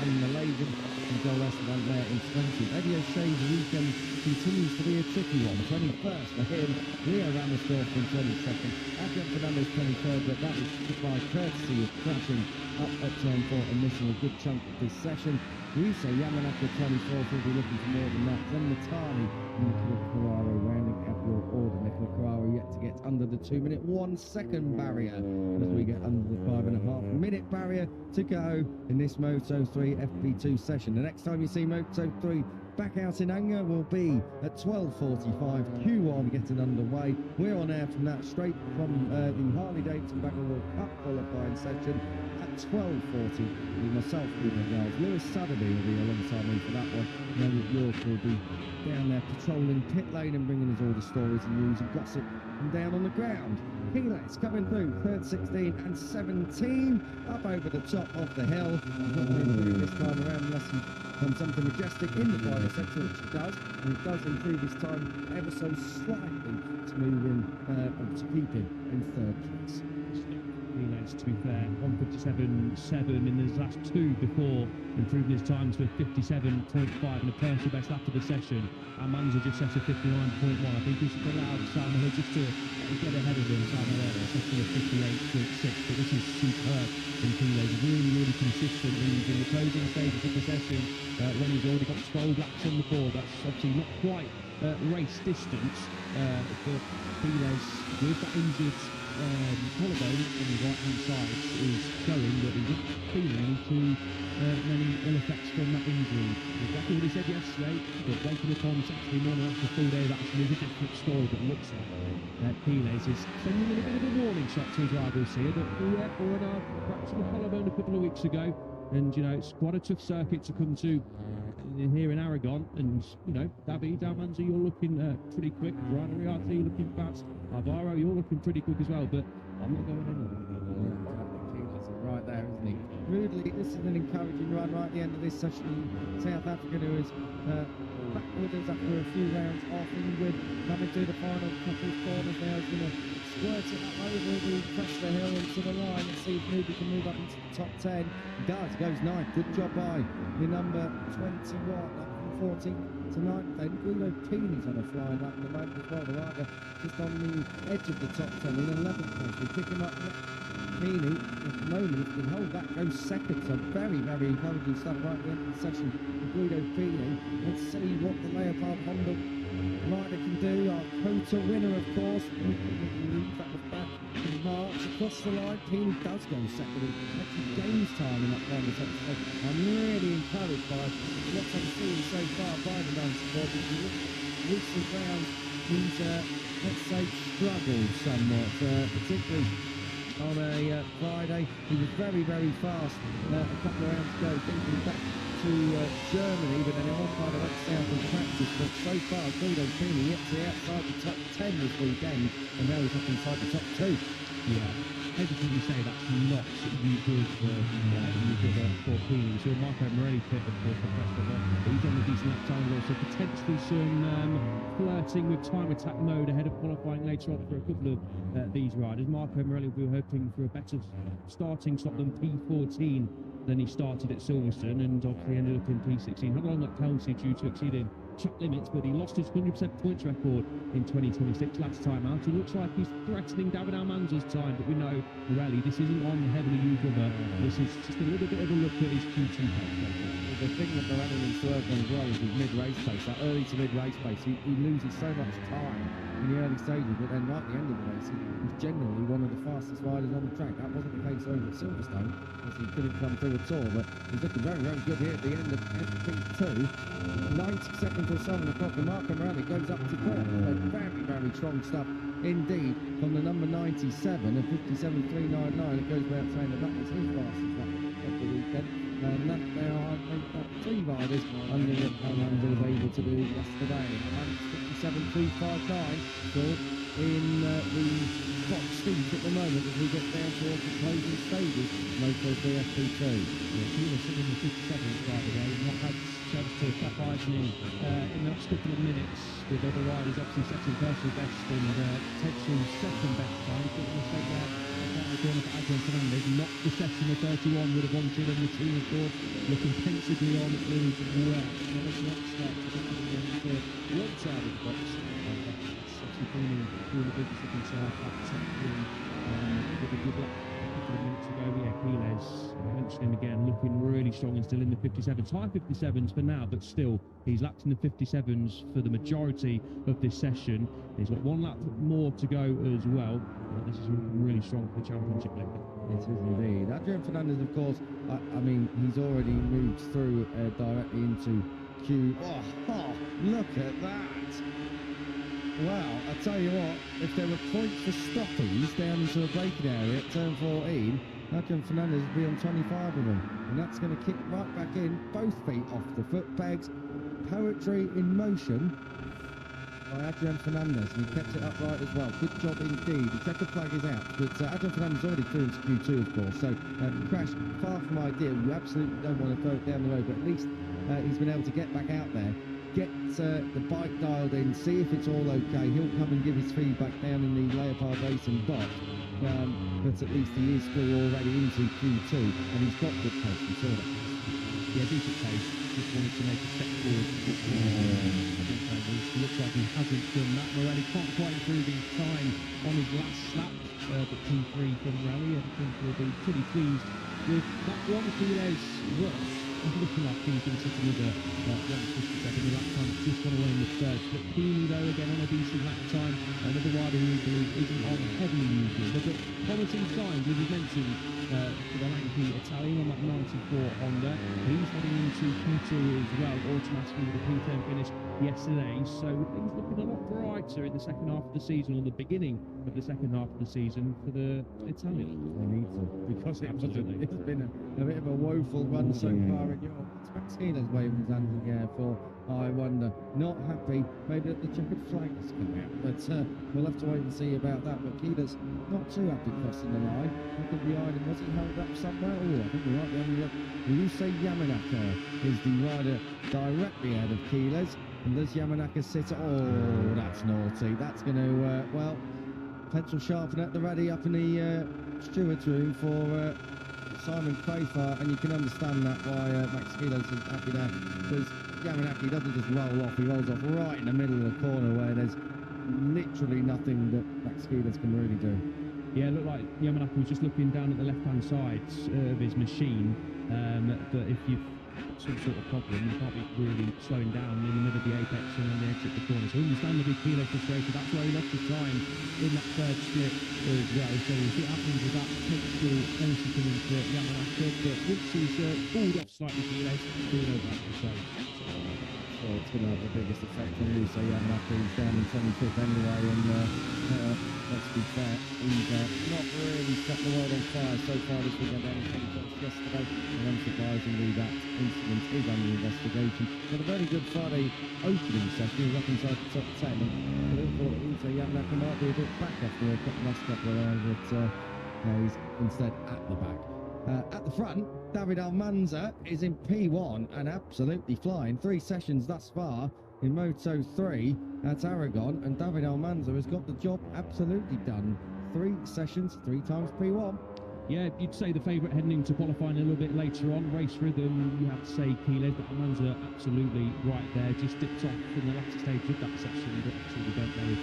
and Malaysian, and Joel Esteban there in 20th. Eddie O'Shea's weekend continues to be a tricky one. 21st for him, Leo Ramosdorff in 22nd, Adrian Fernandez 23rd, but that was by courtesy of crashing up at turn 4 and missing a good chunk of this session. Risa Yamanaka 24th will be looking for more than that. Then Matani and Nicola Carraro rounding out your order. Nicola Carraro yet to get under the 2-minute 1 second barrier as we get under the 5.5-minute barrier to go in this Moto3 FP2 session. The next time you see Moto3 back out in anger will be at 12:45. Q1 getting underway. We're on air from that straight from the Harley Davidson Bagger World Cup qualifying session at 12:40. With myself, Ruben Giles. Lewis Sotheby will be alongside me for that one. Elliot York will be down there patrolling pit lane and bringing us all the stories and news and gossip from down on the ground. Piles coming through, 3rd, 16 and 17 up over the top of the hill. Not going through this time around unless he done something majestic in the final sector, which he does, and he does improve his time ever so slightly to move in to keep him in 3rd place. Piles, to be fair, 1:57.7 in his last 2 before improving his time to a 57.5 and a personal best after the session. Almanza just set a 59.1. I think he's allowed Salmela just to get ahead of him. Salmela setting a 58.6, but this is superb. And Piles really consistent in the closing stages of the session when he's already got 12 laps on the board. That's obviously not quite race distance, but Piles, with that injured collarbone on the right hand side, is showing that he's not feeling too many ill effects from that injury. Exactly what he said yesterday, but waking up on Saturday morning after a full day of action is a different story, but looks like Piles is sending a bit of a warning shot to his rivals here that Owen fractured the collarbone a couple of weeks ago, and you know it's quite a tough circuit to come to here in Aragon, and you know David Almanza, you're looking pretty quick. Brian Ariarte, you're looking fast. Alvaro, you're looking pretty quick as well, but I'm not going anywhere. Right there, isn't he? Rudely, this is an encouraging run right at the end of this session. South Africa, who is back with us after a few rounds off. England coming through the final couple of corners now. He's going to squirt it up over the crest of the hill and to the line. Let's see if Moody can move up into the top 10. He does, goes 9th. Good job by the number 21, up from 14th to 9th. Then Guido Pini's on a flying lap at the moment as well. The rider just on the edge of the top 10 in 11th place. We pick him up Pini at the moment, if he can hold that, goes 2nd. So very encouraging stuff right at the end of the session for Guido Pini. Let's see what the Leopard Honda rider can do. Our Kota winner, of course. That was back in March. Across the line, Pini does go 2nd. Actually gains time in that final section. So I'm really encouraged by what I'm seeing so far by the 94. If you look at recent rounds, he's, let's say, struggled somewhat, particularly on a Friday. He was very fast a couple of rounds ago, thinking back to Germany, but then all kind of went south in practice. But so far, Guido Pini yet to be outside the top 10 this weekend, and now he's up inside the top 2. Yeah. Everything you say, that's not good for Pini. So Marco Morelli pit, of course, the press of it. He's on a decent lap time, also potentially some flirting with time attack mode ahead of qualifying later on for a couple of these riders. Marco Morelli will be hoping for a better starting stop than P14 than he started at Silverstone, and obviously ended up in P16. Had a long lap penalty due to exceeding track limits, but he lost his 100% points record in 2026 last time out. He looks like he's threatening David Almanza's time, but we know Morelli, this isn't on heavily used rubber. This is just a little bit of a look at his Q2 pace. The thing that Morelli needs to work on as well is his mid-race pace, that early to mid-race pace. He loses so much time in the early stages, but then right at the end of the race, he's generally one of the fastest riders on the track. That wasn't the case over at Silverstone, as he couldn't come through at all, but he's looking very, very good here at the end of FP2. 90 seconds or so on the clock, and Marco Morelli goes up to third. Very, very strong stuff indeed from the number 97 of 57.399. It goes without saying that that was his fastest lap of the weekend. And that there are, I think, 3 riders under what Almanza was able to do yesterday. And 57.259 still in the box seat at the moment as we get down towards the closing stages. Moto3 FP2. He was sitting in the 57th, by the way. Not had a chance to clap eyes in the last couple of minutes with other riders obviously setting personal best and potentially second best time. But the mistake there. The corner for Adrian Fernandez, not the session the 31 would have wanted, and the team, of course, looking pensively on as well. There's one start to the one side of the box. Obviously, doing a big second side, with a good luck a couple of minutes ago. Yeah, Quiles, I mentioned him again, looking really strong and still in the 57s. High 57s for now, but still, he's lapped in the 57s for the majority of this session. He's got 1 lap more to go as well. This is really strong for the championship league. It is indeed. Adrian Fernandez, of course, I mean, he's already moved through directly into Q. Oh, look at that! Wow, I tell you what, if there were points for stoppies down into a braking area at turn 14, Adrian Fernandez would be on 25 of them. And that's going to kick right back in, both feet off the foot pegs. Poetry in motion by Adrian Fernandez, and he kept it upright as well. Good job indeed. The checkered flag is out, but Adrian Fernandez already through into Q2, of course, so crash far from ideal. You absolutely don't want to throw it down the road, but at least he's been able to get back out there, get the bike dialed in, see if it's all okay. He'll come and give his feedback down in the Leopard Racing box, but at least he is through already into Q2, and he's got good pace. We saw that. Yeah, decent pace. Just wanted to make a step forward. Looks like he hasn't done that. Morelli can't quite improve his time on his last lap, but Q3 from Morelli. I think we'll be pretty pleased with that one. Quiles works. Looking like he's been sitting with a 157 in lap time, just gone away in the third. But Keely, though, again on a decent lap time. Another rider who we believe isn't on heavily used, but promising signs, as we mentioned, for the lanky Italian on that 94 Honda. He's heading into Q2 as well, automatically with a P10 finish yesterday. So things looking a lot brighter in the second half of the season, or the beginning of the second half of the season for the Italian. They need to, because it's been a bit of a woeful run so far in Europe. Max Keeler's waving his hands in the air for, I wonder, not happy, maybe that the checkered flag has come out, but we'll have to wait and see about that. But Keeler's not too happy crossing the line. I think behind him, was he held up somewhere? Oh, I think we might be having a look. Yusei Yamanaka is the rider directly ahead of Keeler's, and does Yamanaka sit? Oh, that's naughty. That's going to, well, pencil sharpen at the ready up in the steward's room for Simon Crayfart, and you can understand that why Max Keeler's happy there, because Yamanaki doesn't just roll off, he rolls off right in the middle of the corner where there's literally nothing that Max Keeler's can really do. Yeah, it looked like Yamanaki was just looking down at the left-hand side of his machine, but if you've some sort of problem, you can't be really slowing down in the middle of the apex and on the exit of the corner. So understandably, Keeler frustrated. That's where he lost his time in that third split as well. So we'll see what happens with that potential penalty coming for Yamanaka. But once he's pulled off slightly, Keeler, he'll know back to say. Well, it's going to have the biggest effect on you. So Yamanaka is down in 25th anyway, and let's be fair, he's not really set the world on fire so far this weekend. Down in 21st yesterday, and unsurprisingly, that incident is under investigation. But a very good Friday opening session. He was up inside the top 10, and I didn't thought Ito Yamanaka might be a bit back after the last couple of rounds, but he's instead at the back. At the front, David Almanza is in P1 and absolutely flying. 3 sessions thus far in Moto3 at Aragon, and David Almanza has got the job absolutely done. 3 sessions, 3 times P1. Yeah, you'd say the favourite heading into qualifying a little bit later on. Race rhythm, you have to say Keyleth, but Almanza absolutely right there. Just dipped off in the latter stage of that session, but obviously we don't know if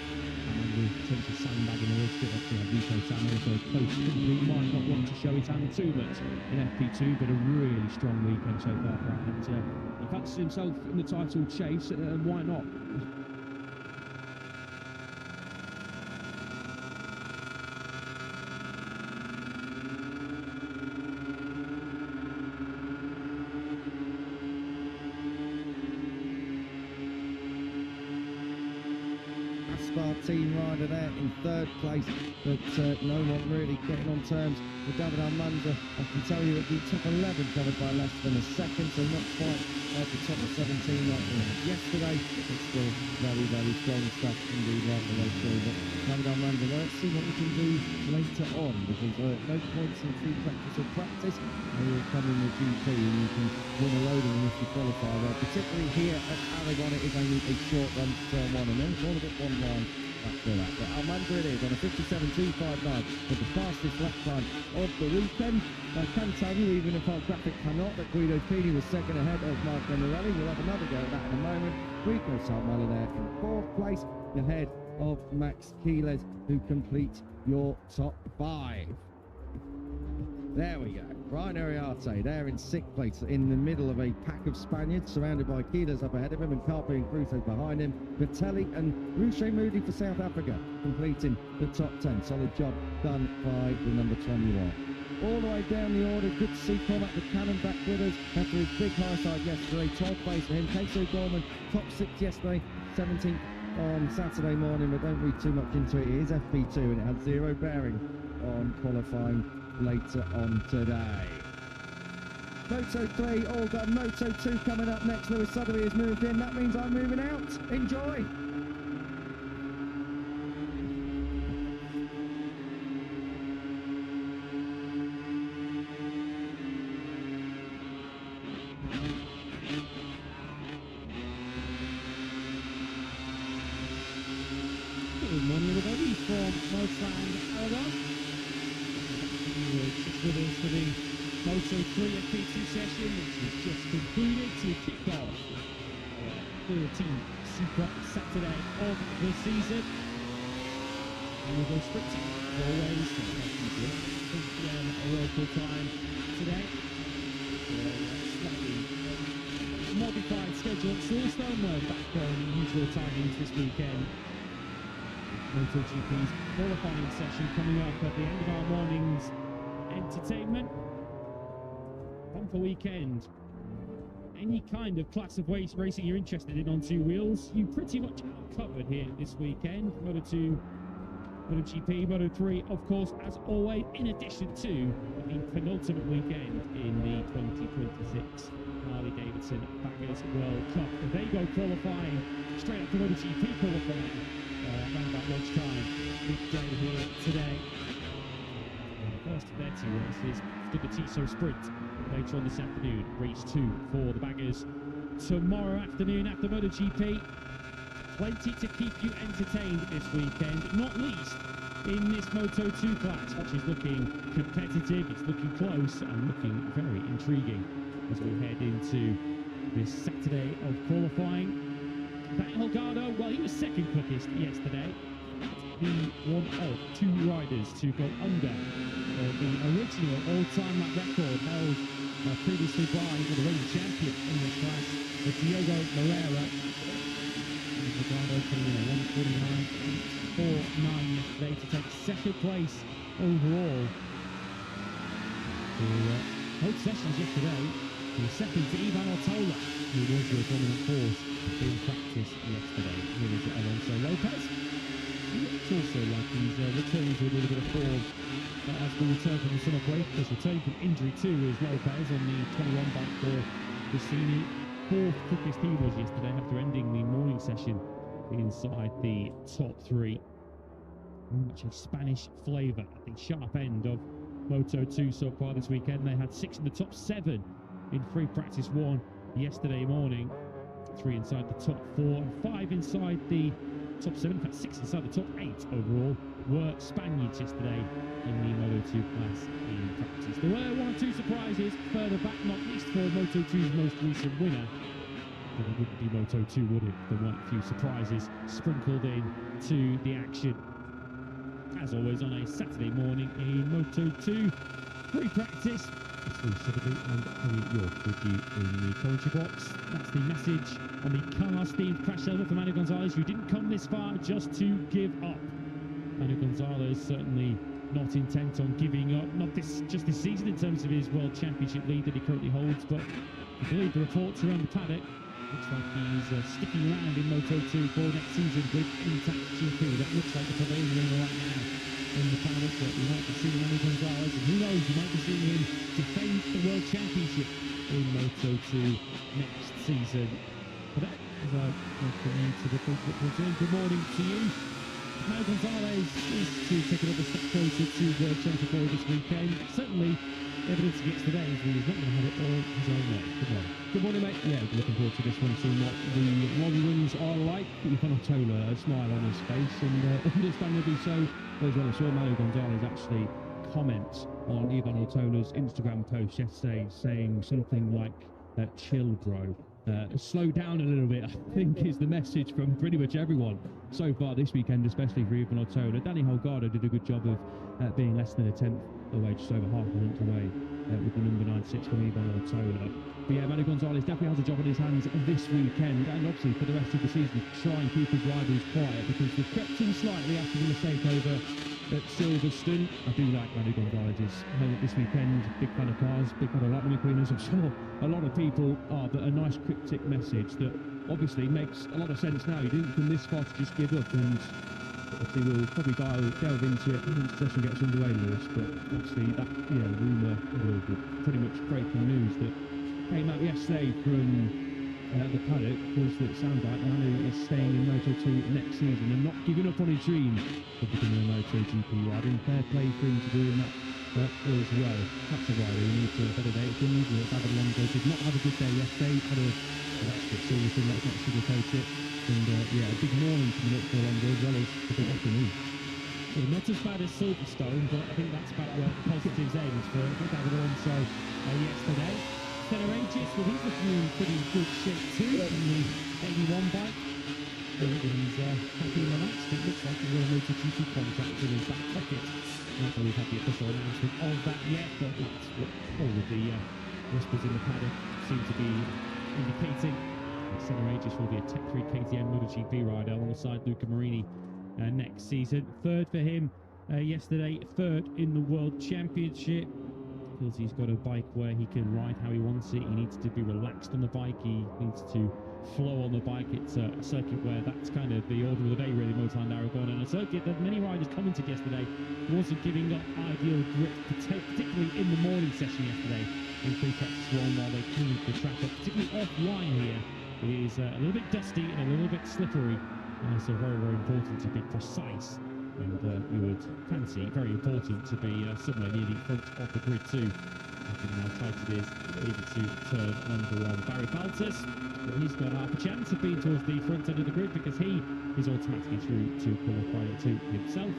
Almanza potentially sandbagging a little bit. Obviously have Rico Tam also close company, might not want to show his hand too much in FP2, but a really strong weekend so far for Almanza. He fancies himself in the title chase, and why not? Team rider there in third place, but no one really getting on terms with David Almanza. I can tell you that the top 11 covered by less than a second, so not quite at the top of 17 like we had yesterday. It's still very, very strong stuff indeed right the way through. But David Almanza, let's see what we can do later on, because no points in free practice or practice, and you'll come in the GP and you can win a load of them if you qualify well. Particularly here at Aragon, it is only a short run to turn one, and then it's all a bit one line after that. But Almanza it is on a 57.259 with the fastest lap time of the weekend. I can tell you, even if our graphic cannot, that Guido Pini was second ahead of Marco Morelli. We'll have another go at that in a moment. Rico Sarmali there in fourth place, ahead of Max Keyleth, who complete your top 5. There we go. Ryan Ariarte there in sixth place, in the middle of a pack of Spaniards, surrounded by Keyleth up ahead of him and Carpe and Crusoe behind him. Vitelli and Ruche Moody for South Africa completing the top 10. Solid job done by the number 21. All the way down the order, good to see Cormac the Cannon back with us after his big high side yesterday. 12th place for him. Tissot Gorman, top 6 yesterday, 17th on Saturday morning, but don't read too much into it. It is FP2 and it had zero bearing on qualifying later on today. Moto3 all done. Moto2 coming up next. Lewis Sotheby has moved in. That means I'm moving out. Enjoy. Good morning, everybody, from Motoland Aragon. Just with us for the Moto3 FP2 session, which has just concluded to kick off our 13th Super Saturday of the season. And we'll go straight to always, 8 p.m. local time today. Slightly modified schedule at Silverstone. We're back on usual timings this weekend. MotoGP's qualifying session coming up at the end of our morning's entertainment. Bumper weekend. Any kind of class of racing you're interested in on two wheels, you pretty much are covered here this weekend. Moto2, MotoGP, Moto3, of course, as always, in addition to the penultimate weekend in the 2026 Harley Davidson Baggers World Cup. They go qualifying straight up to MotoGP qualifying around about lunchtime, big day here today. First of their 2 races after the Tissot Sprint later on this afternoon. Race 2 for the Baggers tomorrow afternoon after MotoGP. Plenty to keep you entertained this weekend, not least in this Moto2 class, which is looking competitive, it's looking close and looking very intriguing as we head into this Saturday of qualifying. Daniel Holgado, well, he was second quickest yesterday. The one of 2 riders to go under the original all-time lap record held previously by the reigning champion in this class, Diogo Moreira. Holgado putting in a 1:49.49 yesterday to take second place overall. The both sessions yesterday. The second to Ivan Ortola, who was your dominant force in practice yesterday. Here is Alonso Lopez. He looks also like he's returning to a little bit of form as we return from the summer break. Because returning from injury too is Lopez on the 21 bike for Bassini. 4th quickest he was yesterday after ending the morning session inside the top 3. Very much a Spanish flavour at the sharp end of Moto2 so far this weekend. They had 6 in the top 7 in free practice 1 yesterday morning. 3 inside the top 4 and 5 inside the top 7. In fact, 6 inside the top 8 overall were Spaniards yesterday in the Moto2 class in practice. There were one or two surprises further back, not least for Moto2's most recent winner. But it wouldn't be Moto2, would it? There weren't a few surprises sprinkled in to the action. As always, on a Saturday morning in Moto2 pre-practice. It's Lee Sutherland and Elliot York with you in the commentary box. That's the message on the cars-themed crash helmet for Manu Gonzalez, who didn't come this far just to give up. Manu Gonzalez certainly not intent on giving up, not just this season in terms of his World Championship lead that he currently holds, but I believe the reports around the paddock, looks like he's sticking around in Moto2 for next season with Intact GP. That looks like the prevailing rumour right now in the paddock, that we might be seeing Manu Gonzalez, and who knows, we might be seeing him defend the World Championship in Moto2 next season. But that is a welcome you to the Full Football Team. Good morning to you. Manu Gonzalez is to take another step closer to World Championship glory this weekend. Certainly, evidence against today is he's not going to have it all his own way. Good morning. Good morning, mate. Yeah, looking forward to this one, seeing what the long wins are like. Ivan Otola, a smile on his face, and understandably so as well. I saw Manu Gonzalez actually comment on Ivan Otola's Instagram post yesterday, saying something like, chill, bro. Slow down a little bit, I think, is the message from pretty much everyone so far this weekend, especially for Ivan Otola. Danny Holgado did a good job of being less than a tenth away, just over half a length away, with the number 96 from Ivan Otola. But yeah, Manu Gonzalez definitely has a job on his hands this weekend, and obviously for the rest of the season, try and keep his rivals quiet, because they've crept in slightly after the mistake over at Silverstone. I do like Manu Gonzalez's helmet this weekend. Big fan of cars, big fan of Lightning McQueen, as I'm sure a lot of people are, but a nice cryptic message that obviously makes a lot of sense now. He didn't come this far to just give up, and obviously we'll probably delve into it once the session gets underway, Lewis, but obviously that, rumour, pretty much breaking news that came out yesterday from the paddock was that it sounds like Manu is staying in Moto2 next season and not giving up on his dream of becoming a MotoGP rider. And fair play for him to doing that as well. That's a rider who needs to validate things. David Alonso did not have a good day yesterday. Had a Silverstone, let's not sugarcoat it. And a big morning coming up for Alonso as well as a big afternoon. Yeah, not as bad as Silverstone, but I think that's about where the positives end for David Alonso yesterday. Ages, well, he's looking in pretty good shape too on the 81 bike. He's happy and relaxed. It looks like he's got a MotoGP contract in his back pocket. Not that we've had the official announcement of that yet, but that's what all of the whispers in the paddock seem to be indicating. Ages will be a Tech 3 KTM MotoGP rider alongside Luca Marini next season. Third for him yesterday, third in the World Championship. Feels he's got a bike where he can ride how he wants it. He needs to be relaxed on the bike. He needs to flow on the bike. It's a circuit where that's kind of the order of the day, really, Motoland Aragon, and a circuit that many riders commented yesterday wasn't giving up ideal grip, particularly in the morning session yesterday in pre-practice one while they cleaned the track up, particularly offline here. It is a little bit dusty and a little bit slippery, so very, very important to be precise. And we would fancy, very important to be somewhere near the front of the grid too. I think how tight it is, able to turn number one Barry Baltus, but he's got half a chance of being towards the front end of the grid because he is automatically through to qualify two himself.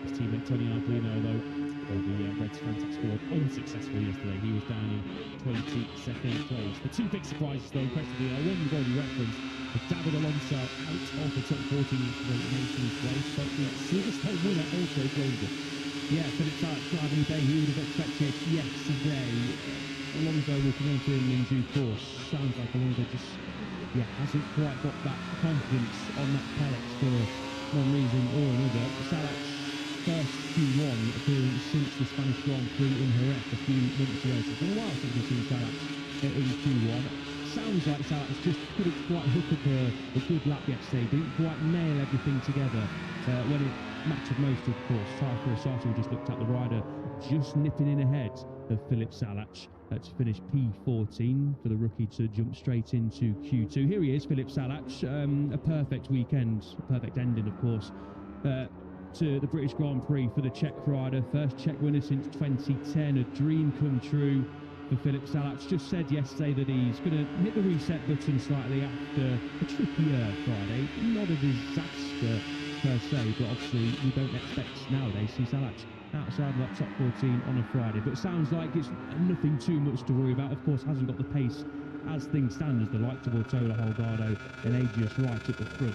His teammate Tony Arbolino, though, for the Reds Fantastic squad, unsuccessful yesterday. He was down in 22nd place. The two big surprises, though, unquestionably, are one you've already referenced, with David Alonso out of the top 14 yesterday in 18th place, but the Silverstone winner also joined it. Yeah, Philip Sainz not having a day he would have expected yesterday. Alonso will come on to him in due course. Sounds like Alonso just hasn't quite got that confidence on that paddock for one reason or another. Salah's first Q1 appearance since the Spanish Grand Prix in Jerez a few months ago. So it's been a while since we've seen Salah in Q1. Sounds like Salah just couldn't quite hook up a good lap yesterday, didn't quite nail everything together. When it mattered most, of course, Taika Asatu just looked at the rider just nipping in ahead of Philip Salach to finish P14 for the rookie to jump straight into Q2. Here he is, Philip Salach, a perfect weekend, perfect ending, of course, to the British Grand Prix for the Czech rider. First Czech winner since 2010, a dream come true for Philip Salach. Just said yesterday that he's going to hit the reset button slightly after a trickier Friday. Not a disaster per se, but obviously you don't expect nowadays to see Salah outside of that top 14 on a Friday. But it sounds like it's nothing too much to worry about. Of course, hasn't got the pace as things stand as the likes of Ortola, Holgado and Agius right at the front.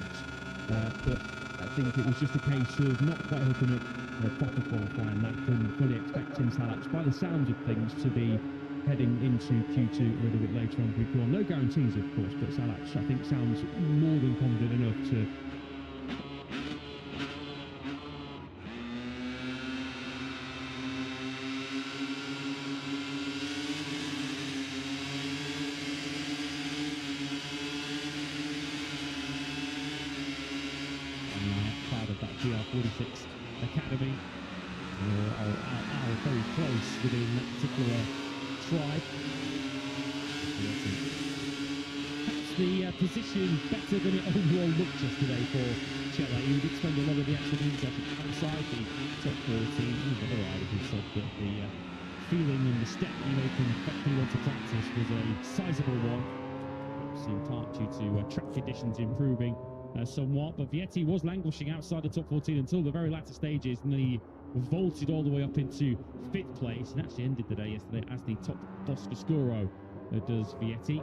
But I think it was just a case of not quite hooking up proper qualifying that and fully expecting Salah, by the sounds of things, to be heading into Q2 a little bit later on Q1. No guarantees, of course, but Salah, I think, sounds more than confident enough to part of that GR46 Academy, are very close within that particular tribe. Perhaps the position better than it overall looked yesterday for Chile. He did spend a lot of the actual session outside the top 14. Other riders who said that the feeling and the step he made from effectively to practice was a sizable one. Obviously in part due to track conditions improving somewhat, but Vietti was languishing outside the top 14 until the very latter stages, and then he vaulted all the way up into 5th place and actually ended the day yesterday as the top Boscoscuro does Vietti,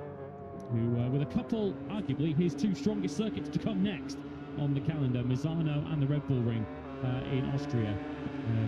who with a couple, arguably his two strongest circuits to come next on the calendar, Misano and the Red Bull Ring in Austria.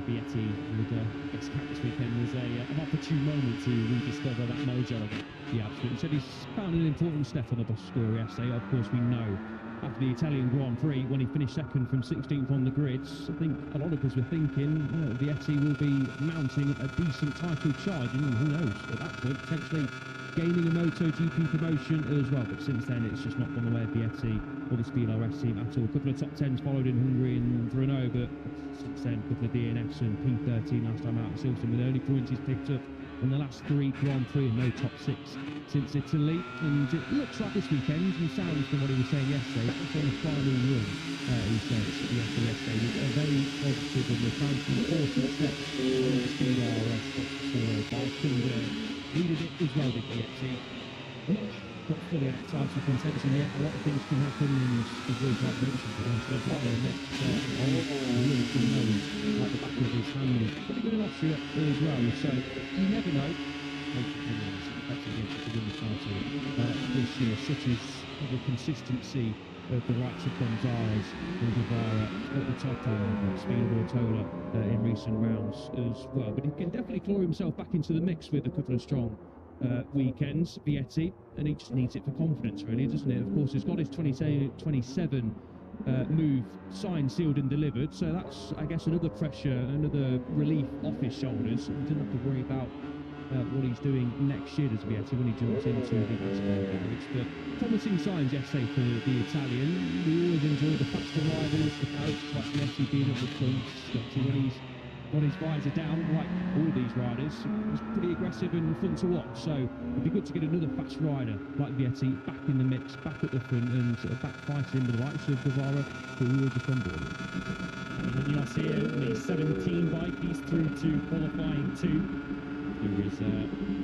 Vietti would get capped this weekend was an opportune moment to rediscover that mojo again. Yeah, absolutely. So he's found an important step on the Boscoscuro yesterday. Of course, we know after the Italian Grand Prix, when he finished second from 16th on the grids, I think a lot of us were thinking Vietti will be mounting a decent title charge, and who knows, at that point, potentially gaining a MotoGP promotion as well. But since then, it's just not gone the way of Vietti or the Speed RS team at all. A couple of top 10s followed in Hungary and Brno, but since then, a couple of DNFs and P13 last time out at Silverstone, with only points he's picked up in the last 3 Grand Prix and no top 6 since Italy. And it looks like this weekend, and sounds from what he was saying yesterday, it's on the final run, he says yesterday, was a very positive and we found some important steps on the Speed RS bike, and needed it as well, did Vietti. Not fully outside of contention yet. A lot of things can happen, and as we've like mentioned, there's a lot of next really good nose at the back of his hand. Pretty good in Austria as well, so you never know. This year, such as the consistency of the likes of Gonzalez and Guevara at the top of Speed Ortola in recent rounds as well. But he can definitely claw himself back into the mix with a couple of strong weekends, Vietti, and he just needs it for confidence, really, doesn't it? Of course, he's got his 27 move signed, sealed and delivered, so that's, I guess, another pressure, another relief off his shoulders. He doesn't have to worry about what he's doing next year as Vietti when he jumps into the Aspen garage. But promising signs yesterday for the Italian. We always enjoy the faster riders, the characters like Vietti being at the front, especially when he's got his visor down, like all these riders. It's pretty aggressive and fun to watch, so it'd be good to get another fast rider like Vietti back in the mix, back at the front, and sort of back fighting with the likes of Guevara, who we were just on board. And you see the 17 bike, he's through to qualifying 2. There was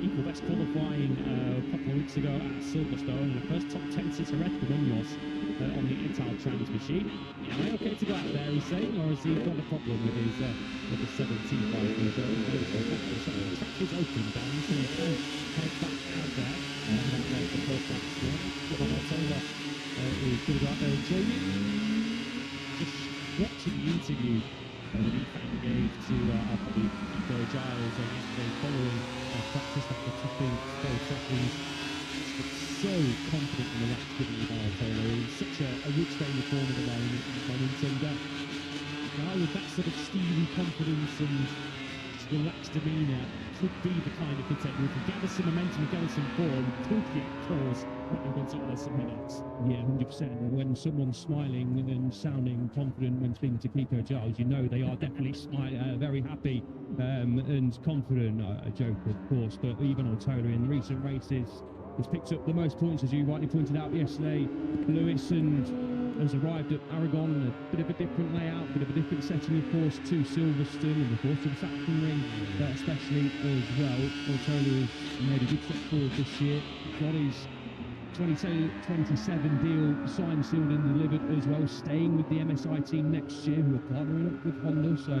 equal best qualifying a couple of weeks ago at Silverstone, and the first top 10 sitter Red Munoz on the Untitled Chapter machine. Am I okay to go out there, he's saying, or has he got a problem with his with the 17 bike? The track is open down, so you can head back out there and then the first lap score. Ortola is going to go out there and join you. Just watching the interview that he gave to our colleague Nico Giles yesterday following practice after topping both sessions. So confident in the last given by Ortola. He's such a rich vein of form at the moment, and guy with that sort of steely confidence and relaxed demeanour could be the kind of contender who can gather some momentum, gather some form, could get cause Gonzalez some minutes. Yeah, 100%. When someone's smiling and sounding confident when speaking to Kiko Giles, you know they are definitely very happy and confident. A joke, of course, but even Ortola in recent races has picked up the most points, as you rightly pointed out yesterday, Lewis, and has arrived at Aragon, a bit of a different layout, a bit of a different setting, of course, to Silverstone and of course to the Saxon Ring, especially as well. Ortola has made a good step forward this year, got his 2027 deal signed, sealed and delivered as well, staying with the MSI team next year, who are partnering up with Honda, so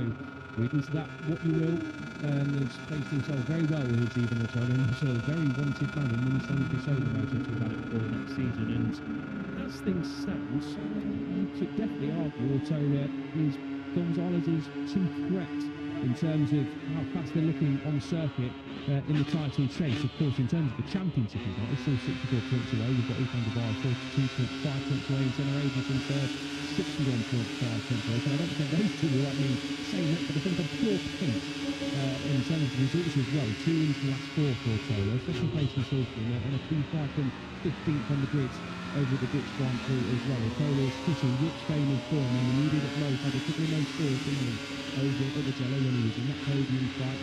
read into that what you will. Has placed himself very well with his even Otolo, and also a very wanted man in Minnesota Tissot Moto2 about it for next season. And as things stand, you could definitely argue Otolo is Gonzalez's chief threat in terms of how fast they're looking on circuit in the title chase. Of course, in terms of the championship, he's still 64 points away. We've got Ethan Guevara 42.5 points away, and Senna Ages in third, 61.5 points away. So I don't think those two will like me saying that, but I think on pure pace in terms of results as well. 2 wins in the last 4 for Otolo, second place in Salford, and a P5 from 15th on the grid over the Dutch Grand Prix as well. Otolo is pushing rich vein of form, and he needed at most, had a couple of no scores, didn't he, over at the Jello when he was in that podium fight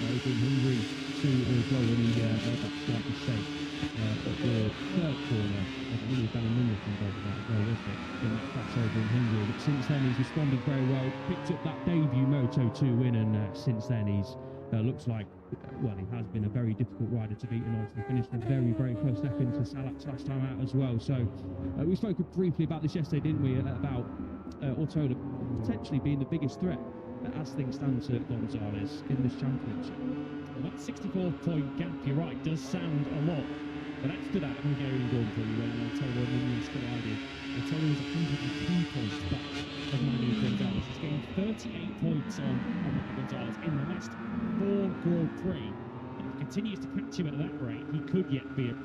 over in Hungary too as well, when he made that slight mistake at the third corner. I think he was down a minute from over that as well, wasn't it, in that crash over in Hungary. But since then he's responded very well, picked up that debut Moto2 win, and since then he's looks like, well, he has been a very difficult rider to beat, and obviously finished a very, very close second to Salak's last time out as well. So we spoke briefly about this yesterday, didn't we, about Otolo potentially being the biggest threat as things stand to Gonzalez in this championship. Well, that 64-point gap, you're right, does sound a lot. But after that Hungarian Grand Prix, when Otolo and Williams collided, Otolo was 102 points back of Manu Gonzalez. He's gained 38 points on Manu Gonzalez in the last 4 Grand Prix. And if he continues to catch him at that rate, he could yet be a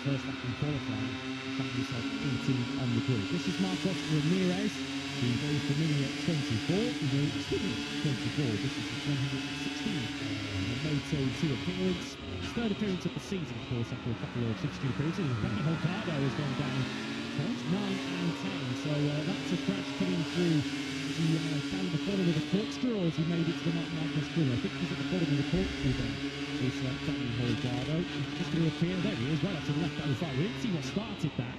first lap in qualifying, found himself 18 on the grid. This is Marcos Ramirez, who's very familiar at 24, he's very experienced at 24. This is his 116th Moto2 appearance. His third appearance of the season, of course, after a couple of substitute appearances. Danny Holgado has gone down first, 9 and 10, so that's a crash coming through down the bottom of the corkscrew, or has he made it to the Marcos Grill? I think he's at the bottom of the corkscrew then. Is Danny Holgado. He's just going to appear. There he is, right up to the left-hand side. We didn't see what started that.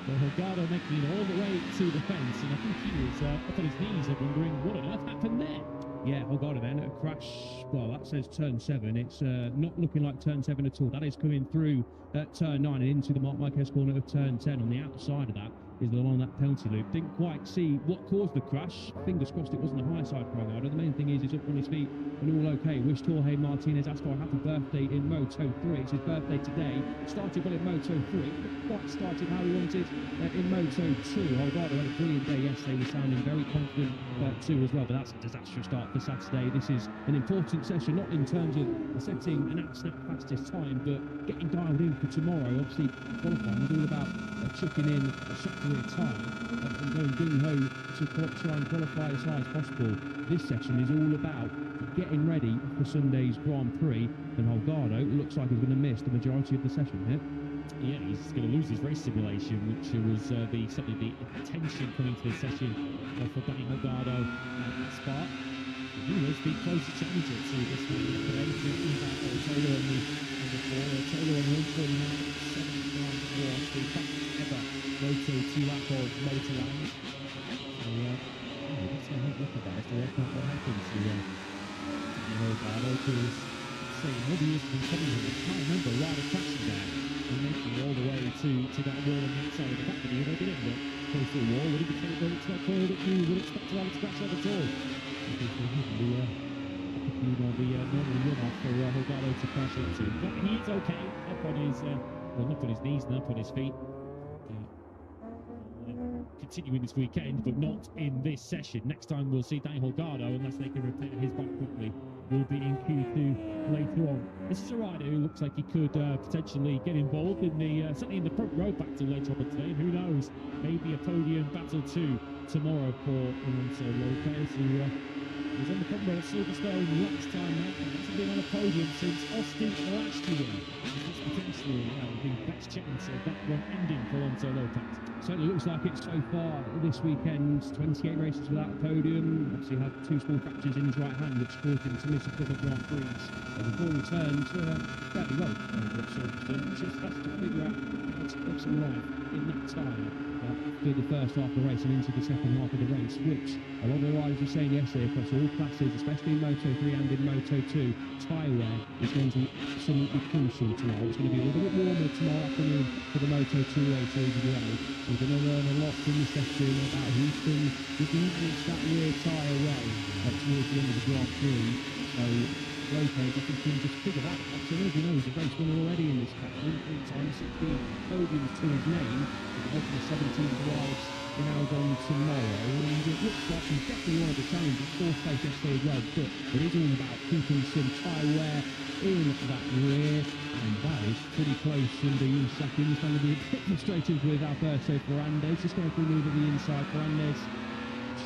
But Holgado making it all the way to the fence, and I think he was up on his knees and wondering what on earth happened there. Yeah, Holgado then, a crash, well, that says turn 7. It's not looking like turn 7 at all. That is coming through at turn 9 and into the Marc Marquez corner of turn 10. On the outside of that is along that penalty loop. Didn't quite see what caused the crash. Fingers crossed it wasn't a high side for Holgado. The main thing is he's up on his feet and all okay. Wish Jorge Martinez Astor a happy birthday in Moto3. It's his birthday today. Started well in Moto3, but quite started how he wanted in Moto2. Holgado had a brilliant day yesterday. Was sounding very confident too as well, but that's a disastrous start for Saturday. This is an important session, not in terms of setting an absolute fastest time, but getting dialed in for tomorrow. Obviously, qualifying is all about chucking in a shot career time and going gung-ho to try and qualify as high as possible. This session is all about getting ready for Sunday's Grand Prix, and Holgado looks like he's going to miss the majority of the session here. Yeah, he's going to lose his race simulation, which was certainly the attention coming to this session for Danny Holgado at Spa. He was the closest challenger to this one today, to Otolo on the floor. Otolo on 149.791, the fastest ever Moto2 lap of Motorland. So, let's have a look at that as to what happened to Danny Holgado, because saying what he is from coming here, I can't remember right crashing there and making it all the way to that wall on the outside of the back video. They did end up close to the wall. Would it be capable of that corner that you would expect to have it crash over at all? I think the normal run-off for Holgado to crash into. But he's okay, up on his, well, not on his knees and up on his feet. Continuing this weekend, but not in this session. Next time we'll see Danny Holgado, unless they can repair his back quickly, will be in Q2 later on. This is a rider who looks like he could potentially get involved in the certainly in the front row battle later on today, and who knows, maybe a podium battle too tomorrow for Alonso Lopez, who He was on the front row at Silverstone last time out, and hasn't been on a podium since Austin last year. This potentially the best chance of that one ending for Alonso Lopez. Certainly looks like it so far this weekend. 28 races without a podium. Obviously had 2 small fractures in his right hand, which caused him to miss a couple of Grand Prix. Before he returned fairly well over at Silverstone. Just has to figure out how to put some life in that tyre through the first half of the race and into the second half of the race, which a lot of the riders were saying yesterday across all classes, especially in Moto3 and in Moto2, tyre wear is going to be absolutely crucial tomorrow. It's going to be a little bit warmer tomorrow afternoon for the Moto2 races as well. We're going to learn a lot in this session about who can reach that rear tyre well towards the end of the Grand Prix. So Lopez, I think, can just figure that out. So nobody knows, he's a race winner already in this class. 3 times, 16 podiums to his name. He's the 17th rides in Aragon tomorrow. And it looks like he's definitely one of the challenges. 4th place yesterday as well. But it is all about keeping some tyre wear in that rear. And that is pretty close. And the second is going to be a bit frustrated with Alberto Ferrandez. Just going to move at the inside. Ferrandez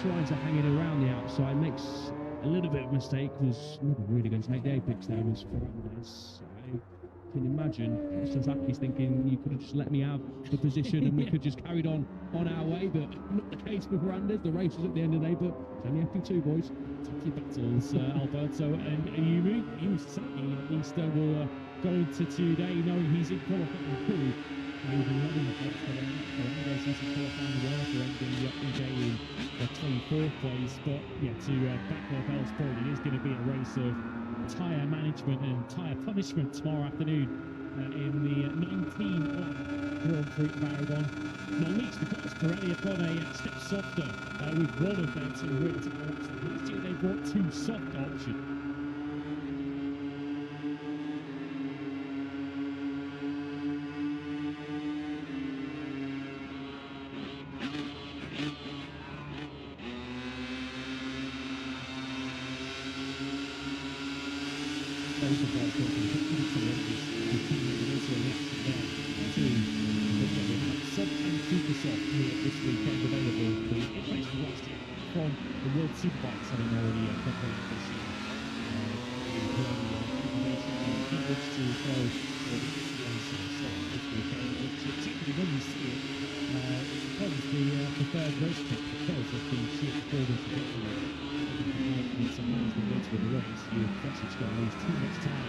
trying to hang it around the outside. Makes a little bit of a mistake, was not really going to make the apex there, was Ferrandez. I can imagine Suzuki's thinking, you could have just let me have the position and we could just carried on our way, but not the case with Ferrandez. The race was at the end of the day, but it's only FP2, boys. Tricky battles, Alberto and Ayumu. You certainly at least will go into today knowing he's in qualifying crew. With 11 points for them. Ferrandez is qualifying well for ending up the day in the 24th place, but yeah, to back up Elsport, it is going to be a race of tyre management and tyre punishment tomorrow afternoon in the 19 Grand Prix of Aragon. Not least because Pirelli have gone a step softer with one of their 2 wins. Last year they brought 2 soft options. This weekend available for the information last year from the World Superbikes having already prepared this year. He wants to go for the this weekend, which particularly when you see it, becomes the preferred race pick because of the sheer performance of it. Some man's been waiting for the race, you've actually got to lose too much time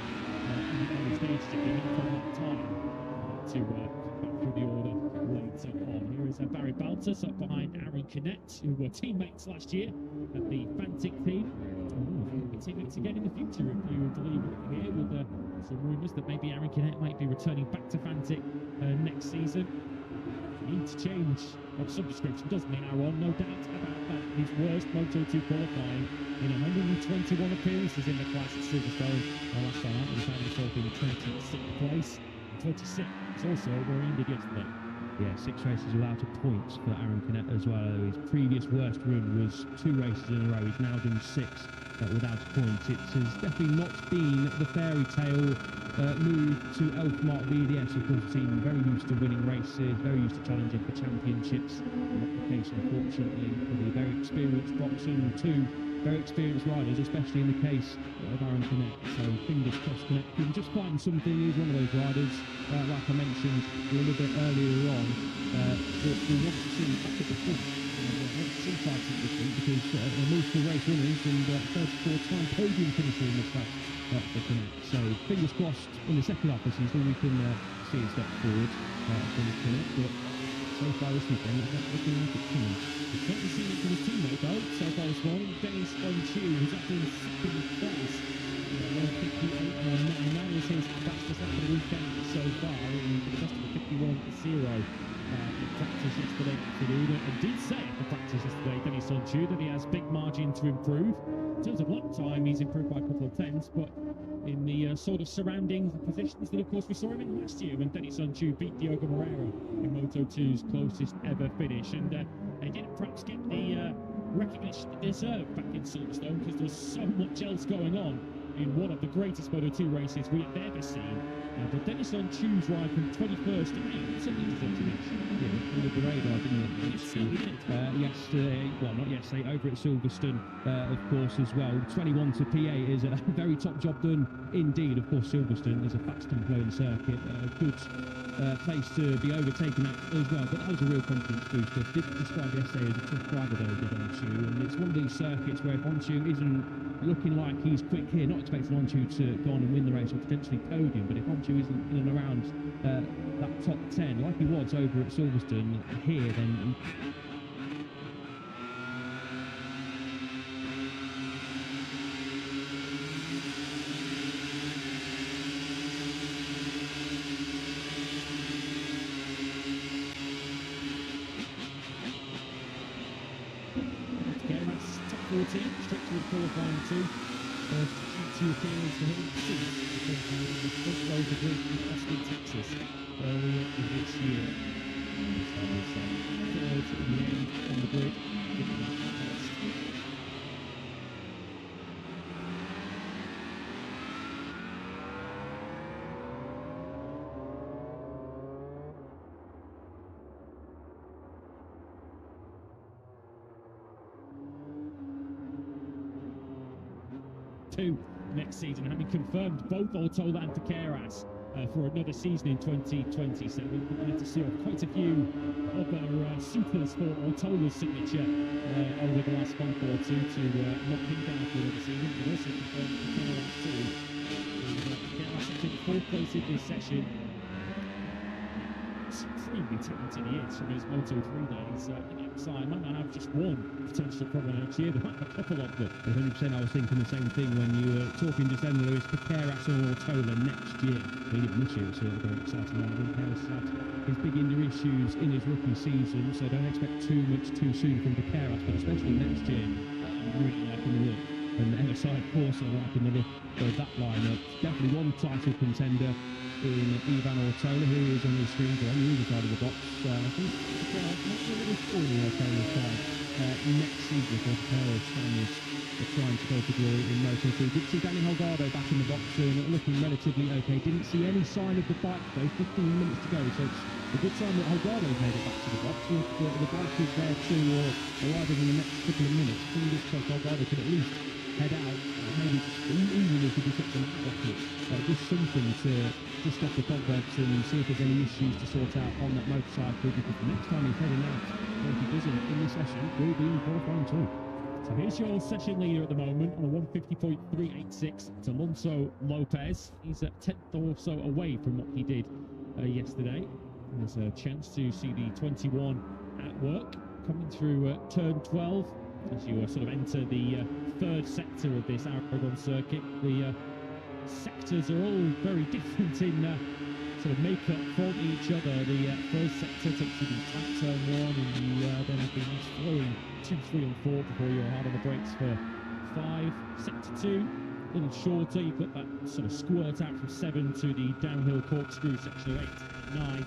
in the early stages to get in from that time to back through the order later on. Here is Barry Baltus up behind Aaron Canet, who were teammates last year at the Fantic team. Teammates again in the future, if you believe what you hear, with some rumours that maybe Aaron Canet might be returning back to Fantic next season. Need to change of some description, doesn't he, Aaron? No doubt about that. His worst Moto2 qualifying in 121 appearances in the class at Silverstone. Last time out, he found himself in 26th place. 26th is also where he ended yesterday. Yeah, 6 races without a point for Aaron Canet as well. His previous worst run was 2 races in a row. He's now done 6 without a point. It has definitely not been the fairy tale move to Elfmark VDS. Of course, a team very used to winning races, very used to challenging for championships. Not the case, unfortunately, for the very experienced boxer and 2 very experienced riders, especially in the case of Aaron Canet. So fingers crossed Canet can just find something. He's one of those riders, like I mentioned a little bit earlier on, that we want to see back at the front. We want to see fighting this week because multiple race winners and 34-time podium finisher in this class for Canet. So fingers crossed in the second half of the season we can see a step forward from Canet. But so far this weekend, it's not looking like it's coming. We've certainly seen it from his teammate though, so far this morning. Dennis Onchu, who's up in 2nd place. 158.9. That is his fastest lap of the weekend so far. He just a 51.0 in practice yesterday afternoon. And did say at the practice yesterday, Dennis Onchu, that he has big margin to improve. In terms of lap time, he's improved by a couple of tenths, but in the sort of surrounding positions that, of course, we saw him in last year when Dennis Onchu beat Diogo Moreira in Moto2's closest ever finish. And they didn't perhaps get the recognition they deserved back in Silverstone because there was so much else going on in one of the greatest Moto2 races we have ever seen. But Dennis Untitled ride from 21st to 8th, something to mention. Yeah, under the radar, didn't it? Yesterday, well, not yesterday, over at Silverstone, of course, as well. 21 to P8 is a very top job done indeed. Of course, Silverstone is a fast and flowing circuit, a good place to be overtaken at as well. But that was a real confidence booster. Did describe yesterday as a tough rider, though, did Untitled. And it's one of these circuits where if Untitled isn't looking like he's quick here, not expecting Untitled to go on and win the race or potentially podium, but if Untitled isn't in and around that top 10 like he was over at Silverstone here, then Top 14, straight to the qualifying two. First G2 appearance for him since the front row of the grid in Austin, Texas, earlier this year. Third in the end on the grid, giving him first. Next season, having confirmed both Ortola and Takeras for another season in 2020. So we're going to see quite a few other suitors for Ortola's signature over the last month or two to lock him down for another season. But also confirmed Takeras too. Takeras, I think, fourth place in this session. Extremely talented he is from his Moto3 days. I might not have just one potential problem next year, there might be a couple of them. 100%. I was thinking the same thing when you were talking just then, Lewis. Takeras or Ortola next year. I mean, even this year it's a very exciting one. Takeras had his big injury issues in his rookie season, so don't expect too much too soon from Takeras, but especially next year, I'm really liking the look. And MSI, of course, are liking the look of that lineup. Definitely one title contender in Ivan Ortola, who is on the screen on the other side of the box. I think not really full Ortola's side next season for the pair of Spaniards are trying to go for glory in Moto3. Did see Danny Holgado back in the box and looking relatively okay. Didn't see any sign of the bike though. 15 minutes to go, so it's a good sign that Holgado's made it back to the box. If the bike is there too, or arriving in the next couple of minutes, it looks like Holgado could at least head out, maybe even if he just some pocket, just something to stop the cobwebs and see if there's any issues to sort out on that motorcycle, because the next time he's heading out, or if he doesn't in this session, will be in qualifying too. So here's your session leader at the moment on a 150.386. It's Alonso Lopez. He's a tenth or so away from what he did yesterday. There's a chance to see the 21 at work coming through turn 12 as you sort of enter the third sector of this Aragon circuit. The sectors are all very different in sort of makeup from each other. The first sector takes you to flat turn 1, and you then have been flowing 2, 3 and 4 before you're hard on the brakes for 5. Sector 2, a little shorter. You've got that sort of squirt out from 7 to the downhill corkscrew section of 8 and 9.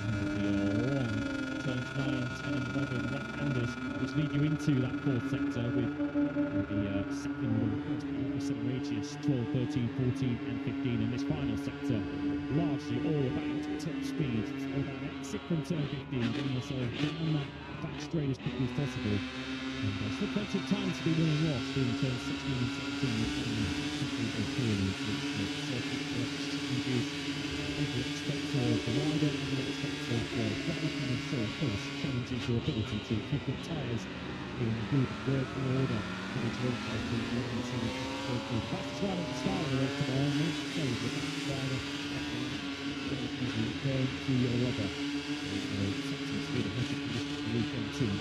And turns 9, 10 and 11 left-handers, which lead you into that fourth sector with the second radius 12, 13, 14 and 15, and this final sector largely all about top speed. It's all about exit from turn 15, getting yourself down that back straight as quickly as possible. And there's still plenty of time to be won and lost in turn 16 and 17, and clearly which the circuit changes. People expect the rider, people expect the driver, and so of course challenges your ability to keep your tyres in good working order. The fastest rider at the start of the race tomorrow, make sure the fastest rider return to your rubber.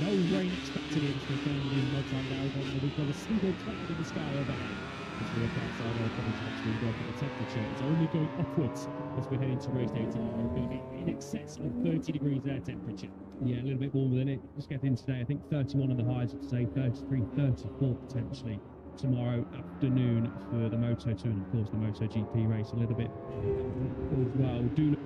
No rain expected in for in Moto3 Aragon, but we've got a single cloud in the sky overhead. As we look outside our comments actually go for the temperature, it's only going upwards as we head into race day tomorrow. We're going to be in excess of 30 degrees air temperature. Yeah, a little bit warmer than it. Just getting today, I think 31 on the highs of today, 33, 34 potentially tomorrow afternoon for the Moto2 and of course the MotoGP race a little bit as well. Do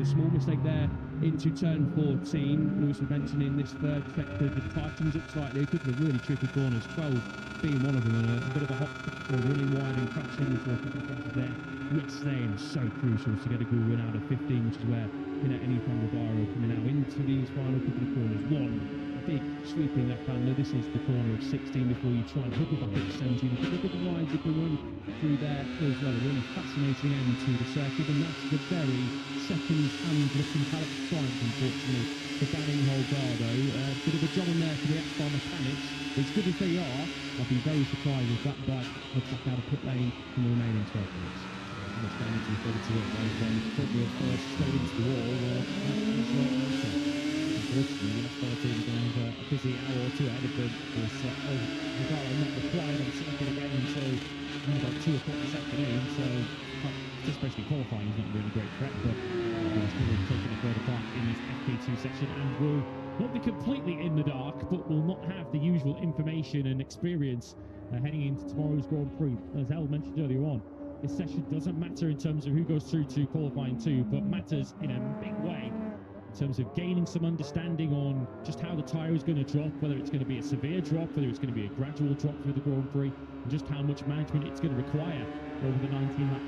So a small mistake there into turn 14. Lewis was mentioning this third sector just tightens up slightly. A couple of really tricky corners, 12 being one of them, and a bit of a hot running wide and crashing before a couple of crashes there yesterday, and so crucial to get a good run out of 15, which is where any from Navarro coming out into these final couple of corners. One big sweeping left-hander. This is the corner of 16 before you try and hook it back at 17. A couple of lines you can run through there as well. A really fascinating end to the circuit, and that's the very second-hand looking paddock triumph, unfortunately, for Danny Holgado. Bit of a job on there for the F1 mechanics. As good as they are, I'd be very surprised if that bike had back out of pit lane in the remaining 12 minutes. Much damage we've got to it, then probably at first straight into the wall. Unfortunately, the F13 is going to have a busy hour or two ahead of them. Navarro not required on the circuit again until about 2 o'clock this afternoon, so just basically qualifying is not really a great threat, but we're still taking a further part in this FP2 section, and will not be completely in the dark, but will not have the usual information and experience heading into tomorrow's Grand Prix. As Al mentioned earlier on, this session doesn't matter in terms of who goes through to qualifying 2, but matters in a big way in terms of gaining some understanding on just how the tyre is going to drop, whether it's going to be a severe drop, whether it's going to be a gradual drop through the Grand Prix, and just how much management it's going to require over the 19 laps.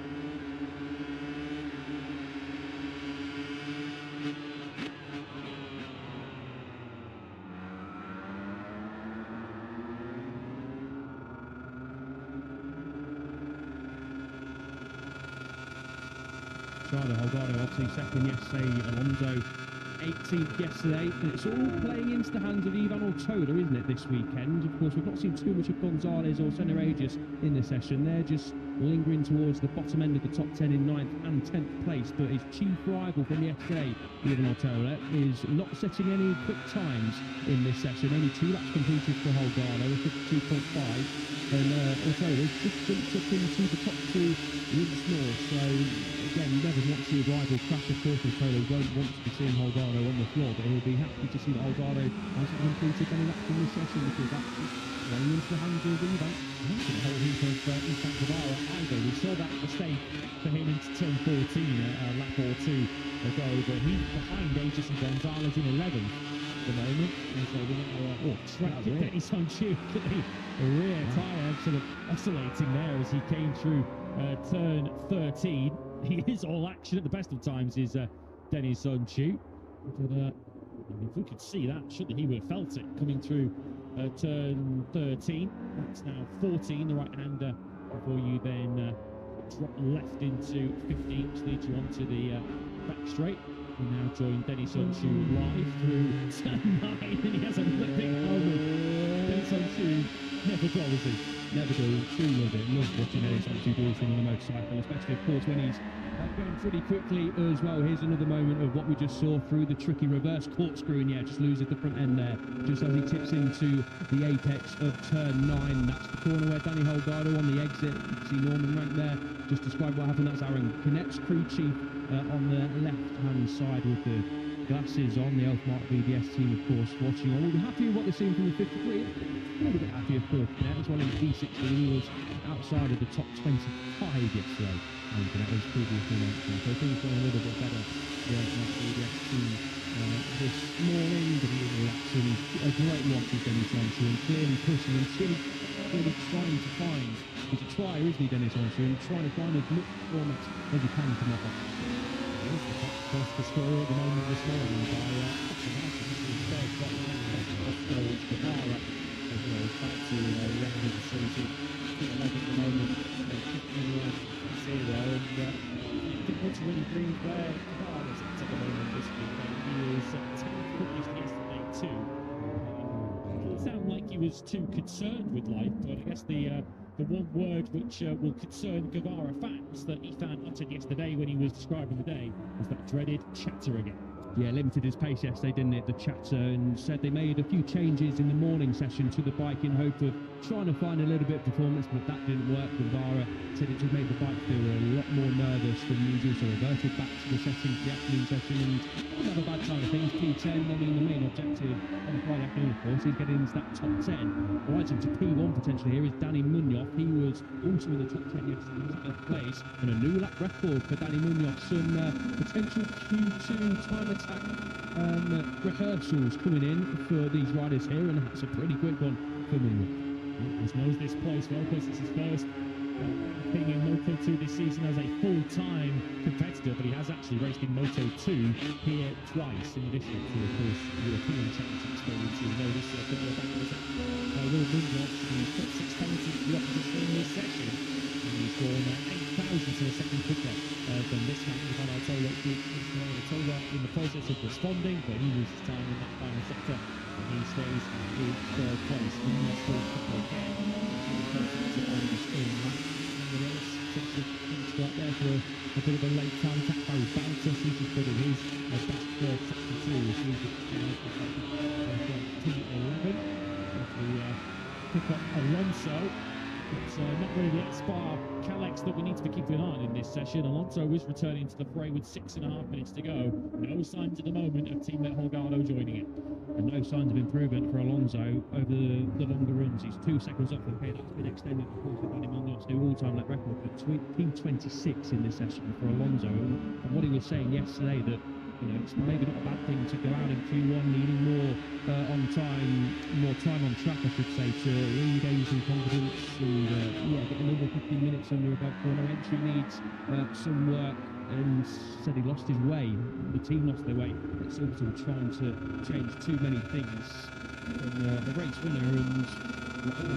Holgado obviously second yesterday, Alonso 18th yesterday, and it's all playing into the hands of Ivan Ortola, isn't it, this weekend? Of course, we've not seen too much of Gonzalez or Senna Regis in this session. They're just lingering towards the bottom end of the top 10 in 9th and 10th place, but his chief rival from yesterday, Ivan Ortola, is not setting any quick times in this session. Only 2 laps completed for Holgado, 52.5, and Ortola's just jumped up into the top 2 once more, so again, you never want to see a rival crash. Of course, Ortola won't want to be seeing Holgado on the floor, but he'll be happy to see that Holgado hasn't completed any laps in this session, because that's running into the hands of Ivan. The whole heap of Ethan Guevara either. We saw that mistake for him into turn 14 a lap or 2 ago, but he's behind Regis and Gonzalez in 11th at the moment, and so we're now trapped at Dennis on Tube. The rear tyre sort of oscillating there as he came through turn 13. He is all action at the best of times, is Dennis on Tube. But if we could see that, surely he would have felt it coming through turn 13. That's now 14, the right-hander, before you then drop left into 15, which leads you onto the back straight. We now join Dennis Onchu live through turn 9, and he has a big moment. Dennis Onchu never dull, is he? Never dull. Truly love it. Love watching Dennis Onchu do his thing on the motorcycle, especially, of course, when he's going pretty quickly as well. Here's another moment of what we just saw through the tricky reverse corkscrew, and yeah, just loses the front end there, just as he tips into the apex of turn 9. That's the corner where Danny Holgado on the exit. You can see Norman Rank there just describe what happened. That's Aaron Connect's crew chief on the left-hand side with the glasses on. The Elfmark VDS team, of course, watching on. We'll be happy with what they're seeing from the 53. A little bit happier for Connect as well in P16. He was outside of the top 25 yesterday. And that was previously mentioned. So things went a little bit better for the Elfmark VDS team this morning. But he relaxing. A great watch with Dennis Onchu, and clearly pushing and still really trying to find. He's a trier, isn't he, Dennis Onchu? And trying to find as much performance as he can from that one. He is the top cost per scorer at the moment this morning by third spot Oscar Guevara. As well as back to record the season. 11 at the moment. 0, and didn't want to really bring where Guevara is at the moment this week. He was 10th published yesterday too. It didn't sound like he was too concerned with life, but I guess the one word which will concern Guevara fans that Ethan uttered yesterday when he was describing the day was that dreaded chatter again. Yeah, limited his pace yesterday, didn't it, the chapter, and said they made a few changes in the morning session to the bike in hope of trying to find a little bit of performance, but that didn't work. Guevara said it just made the bike feel a lot more nervous than usual, so reverted back to the settings for the afternoon session, and didn't have a bad time of things. P10, I mean, the main objective on a Friday afternoon, of course, is getting into that top 10. Rides him to P1 potentially here is Danny Munoz. He was also in the top 10 yesterday, he was in 8th place, and a new lap record for Danny Munoz. Some potential Q2 time attack rehearsals coming in for these riders here, and that's a pretty quick one for Munoz. He knows this place well because it's his first thing in Moto2 this season as a full-time competitor, but he has actually raced in Moto2 here twice, in addition to, of course, European Championship experience. You know this football back was Will Munoz, who's got 6 penalties for the opposition in this session, and he's drawn 8,000 to the second quicker than this man. We've had Artola in the process of responding, but he loses time in that final sector, and he stays in 3rd place. Munoz will quickly again. Right there for a bit of a late time attack. Barry Bantus, he's just put in his best 62, which is P11. We pick up Alonso. It's not really the X-Bar Calex that we need to be keeping an eye on in this session. Alonso is returning to the fray with 6.5 minutes to go. No signs at the moment of teammate Holgado joining it. And no signs of improvement for Alonso over the longer runs. He's 2 seconds off, and that's been extended, of course, with Danny Munoz's new all-time lap record for P26 in this session for Alonso. And what he was saying yesterday, that it's maybe not a bad thing to go out in Q1 needing more more time on track, I should say, to regain some confidence and get another 15 minutes under a belt. Corner entry needs some work, and said he lost his way. The team lost their way. It's also trying to change too many things. And the race winner and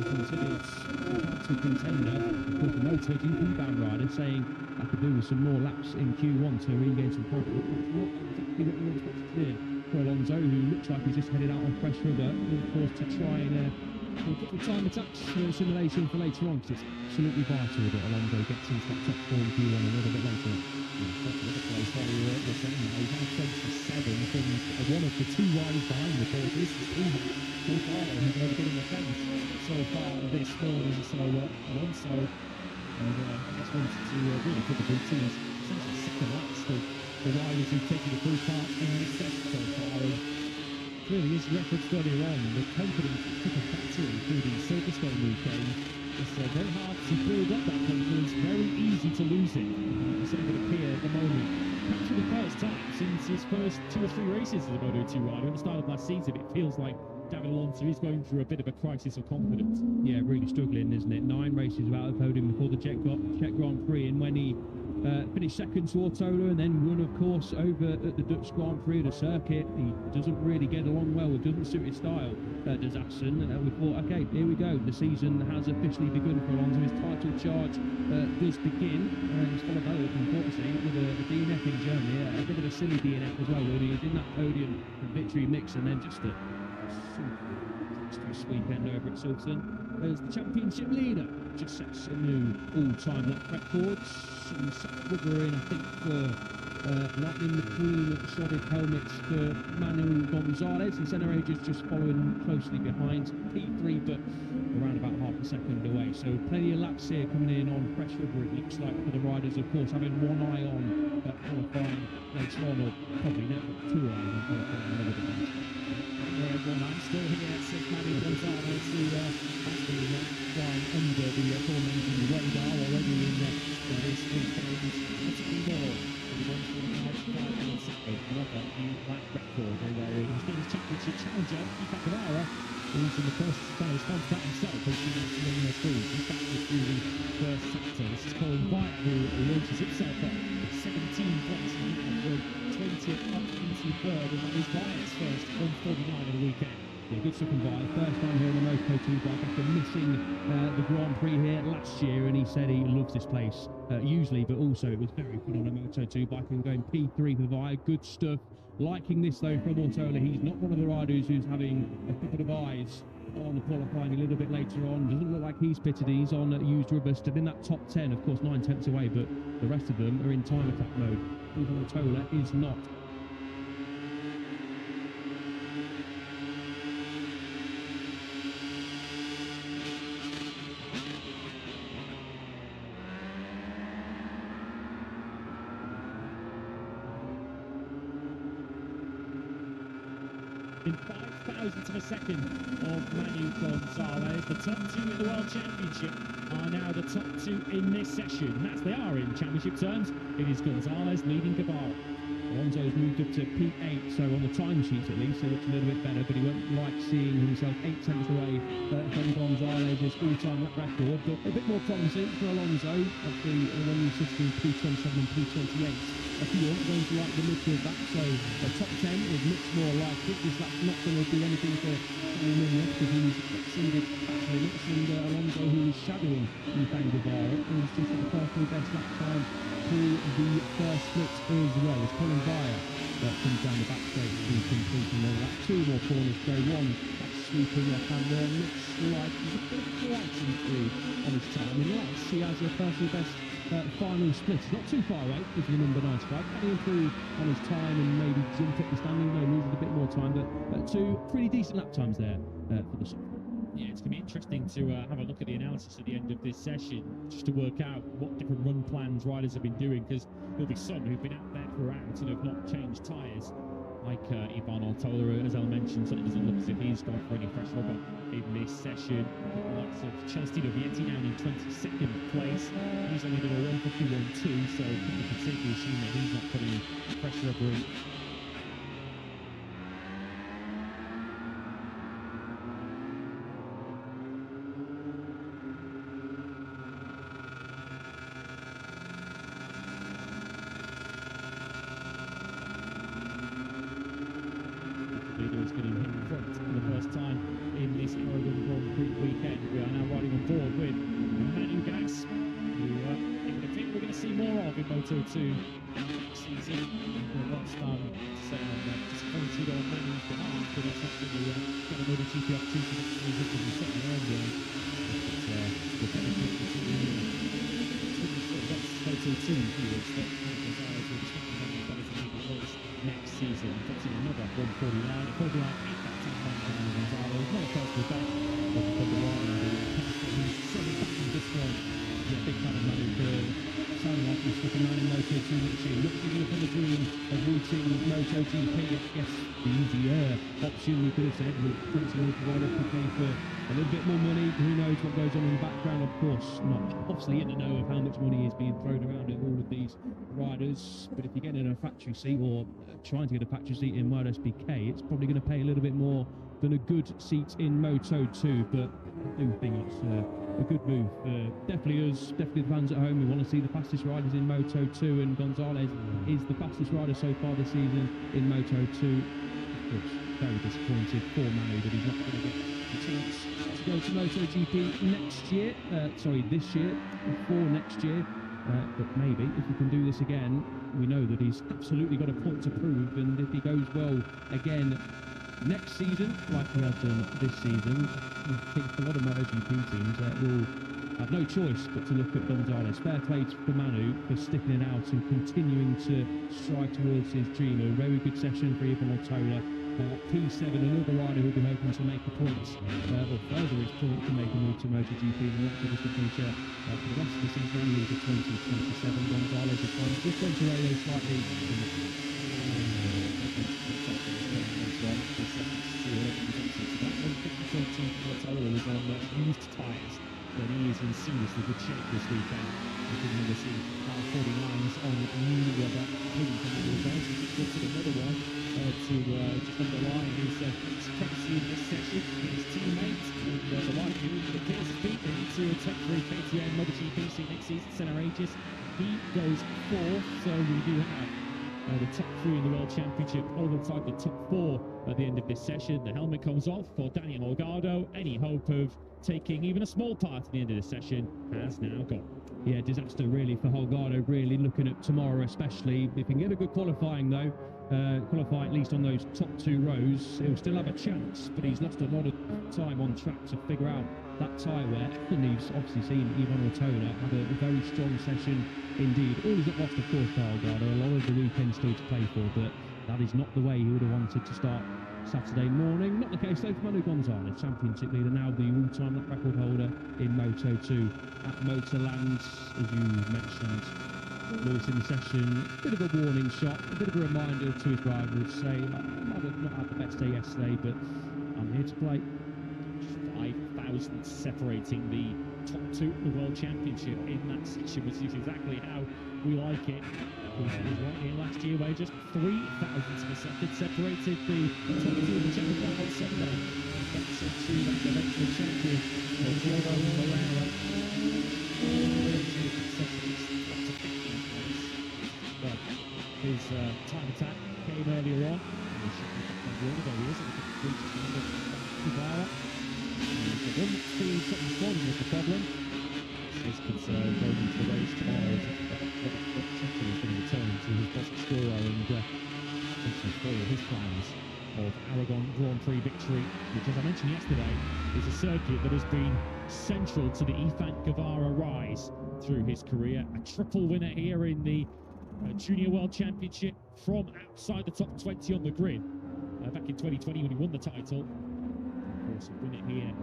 considered to contender, of course, the MotoGP bound rider, saying I could do with some more laps in Q1 to regain some confidence. Not exactly what we expected to do for Alonso, who looks like he's just headed out on fresh rubber, of course, to try and get the time attacks simulation for later on, because it's absolutely vital that Alonso gets into that top form Q1 a little bit later. That's another place where we were saying now. He's now 27 from one of the 2 riders behind the course. This is Holgado, who's going to get in the fence so far this morning. So Alonso, and I just wanted to really put the routines, essentially second last of the riders who've taken the full part in this session so far. And clearly his record's earlier on, the confidence took a battery through the Silverstone weekend. It's very hard to build up that confidence, very easy to lose it. So it would appear at the moment, perhaps for the first time since his first 2 or 3 races as a Moto2 rider at the start of last season, it feels like David Alonso is going through a bit of a crisis of confidence. Yeah, really struggling, isn't it? 9 races without a podium before the Czech Grand Prix, and when he finished second to Ortola and then won, of course, over at the Dutch Grand Prix, the circuit, he doesn't really get along well. It doesn't suit his style, does Aston. We thought, okay, here we go. The season has officially begun for Alonso. His title charge does begin, and he's followed that up, unfortunately, with a DNF in Germany. A bit of a silly DNF as well, really. He's in that podium victory mix, and then just a weekend over at Silverstone as the championship leader just sets a new all-time lap record. Some recovering, I think, for Lightning McQueen at the solid helmets for Manuel Gonzalez, and Senna is just following closely behind P3, but around about half a second away. So plenty of laps here coming in on fresh rubber, it looks like, for the riders, of course, having one eye on qualifying later on, or probably never 2 eyes on qualifying a little bit later. I'm still here, says Manuel Gonzalez, who has been flying under the aforementioned radar already in this weekend. Let's be more. He went for the next 5 minutes. Another new lap record. He's been his championship challenger, Iker Guevara, who's in the first respond to that himself, as he was running the through. He's back through the first sector. This is Colin White, who launches himself up 17 points and 20th up into 3rd, and that is Wyatt's first 149 of the weekend. Yeah, good stuff from Wyatt. First time here on the Moto2 bike after missing the Grand Prix here last year, and he said he loves this place usually, but also it was very good on a Moto2 bike, and going P3 for Wyatt. Good stuff. Liking this though from Ortola. He's not one of the riders who's having a couple of eyes on the qualifying a little bit later on. Doesn't look like he's pitted. He's on used rubber, still in that top 10, of course, 9 tenths away, but the rest of them are in time attack mode. Ortola is not. within 5,000ths of a second of Manu Gonzalez. The top two in the World Championship are now the top two in this session. And as they are in championship terms, it is Gonzalez leading Guevara. Alonso's moved up to P8, so on the timesheets at least, it looks a little bit better, but he won't like seeing himself 8 tenths away from Gonzalez's all-time lap record, but a bit more promising for Alonso, obviously when he's sitting in P27 and P28. If you aren't going to like the look of that, so a top 10 is much more likely. This lap's not going to do anything for Minion because he's exceeded back limits, and Alonso, who is shadowing Usain Guevara, is just at the personal best lap time through the first split as well, as Colin Dyer comes down the back straight to completing the lap. 2 more corners go, one that's sweeping up, and looks like he's a bit frightened through on his time. Unless he has a personal best final split. It's not too far away, is the number 95. Can he improve on his time and maybe jump up the standing? No, needs a bit more time, but 2 pretty decent lap times there for the sophomore. Yeah, it's going to be interesting to have a look at the analysis at the end of this session, just to work out what different run plans riders have been doing, because there'll be some who've been out there throughout and have not changed tyres, like Ivan Altola, as Ella mentioned. Certainly doesn't look as if he's gone for any fresh rubber in this session. The likes of Celestino Vietti down in 22nd place. He's only done a 151.2, so you can safely assume that he's not putting fresh rubber in. Leader is getting hit in front for the first time in this Aragon Grand Prix weekend. We are now riding on board with Manu Gas, who I think we're going to see more of in Moto2 next season. We've got to say I'm disappointed on Manu's behalf, but it's not going to get a MotoGP opportunity next season because he's certainly earned one. But the benefit is Moto2 viewers that Gonzalez will be speaking about that as a legal voice next season. Got to another 149. It probably like 8 that time on Gonzalez. Not a personal best, but the Gonzalez he's certainly back in this one. Yeah, big fan of Manu for sounding like he's sticking around in Moto2 next year. Not giving up on the dream of reaching MotoGP. I guess the easier option we could have said with Prince and Provider could be for a little bit more money. Who knows what goes on in the background? Of course, not obviously in the know of how much money is being thrown around at all of these riders. But if you're getting a factory seat or trying to get a factory seat in MotoGP, it's probably going to pay a little bit more than a good seat in Moto2. But I do think it's a good move. Definitely us, definitely the fans at home. We want to see the fastest riders in Moto2, and Gonzalez is the fastest rider so far this season in Moto2. Of course, very disappointed for Manu that he's not going to get the chance to go to MotoGP next year. This year, before next year. But maybe if he can do this again, we know that he's absolutely got a point to prove, and if he goes well again next season, like he has done this season, I think a lot of MotoGP teams will have no choice but to look at Gonzalez. Fair play for Manu for sticking it out and continuing to stride towards his dream. A very good session for Ivan Altola. P7, another rider who'll be hoping to make a point, or further his point to make a move to MotoGP, and that's obviously future for the rest of the season, only to 2027. Gonzalez is trying to differentiate slightly. Was on used tyres, but he is in seriously good shape this weekend. We can never see 49s on new rubber, including from the results. He just looks at another one to just underline his supremacy in this session with his teammates, and the rider who appears to beat him to a top 3 KTM MotoGP seat next season, Senna Aegis. He goes 4th, so we do have the top 3 in the World Championship alongside the top 4 at the end of this session. The helmet comes off for Daniel Holgado. Any hope of taking even a small part at the end of this session has now gone. Yeah, disaster really for Holgado, really looking at tomorrow especially. If he can get a good qualifying though, qualify at least on those top 2 rows, he'll still have a chance, but he's lost a lot of time on track to figure out that tyre wear, and he's obviously seen Ivan Altola have a very strong session indeed. All is not lost, of course, for Holgado. A lot of the weekend still to play for, but that is not the way he would have wanted to start Saturday morning. Not the case though for Manu Gonzalez, championship leader, now the all-time lap record holder in Moto2 at Motorland, as you mentioned. Lewis in the session, a bit of a warning shot, a bit of a reminder to his rival to say, I might have not had the best day yesterday, but I'm here to play. 5,000 separating the top two of the World Championship in that section, which is exactly how we like it. It was right here last year where just 3,000 per second separated the top two of the championship on Sunday. That's to that eventual champion, Diego Moreira. But his time attack came earlier on. There he is. The one speed this morning was the problem. His concern going into the race tomorrow is that Tissot is going to return to his bottom scorer and essentially foil his plans of Aragon Grand Prix victory, which, as I mentioned yesterday, is a circuit that has been central to the Ifan Guevara rise through his career. A triple winner here in the Junior World Championship from outside the top 20 on the grid back in 2020 when he won the title. Of course, a winner here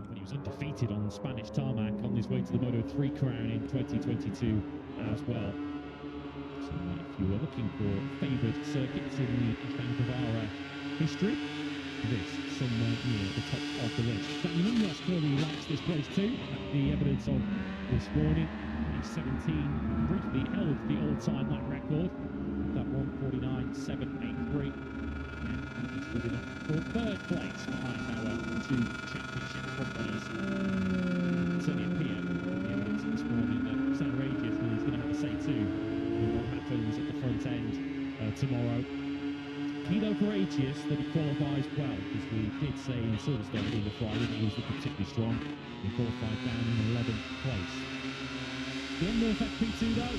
when he was undefeated on Spanish tarmac on his way to the Moto3 crown in 2022 as well. So if you were looking for favoured circuits in the Ifan Guevara history, this somewhere near the top of the list. Danny Munoz clearly likes this place too. The evidence of this morning, 2017 briefly held the all-time lap record, that 1:49.783. He's good enough for third place behind our two championship frontrunners. Certainly appear the evidence this morning that Aragon is going to have a say too in what happens at the front end tomorrow. Key though for Agius that he qualifies well, because we did say in Silverstone being the Friday that he was looking particularly strong. He qualified down in 11th place. The end of FP2 though,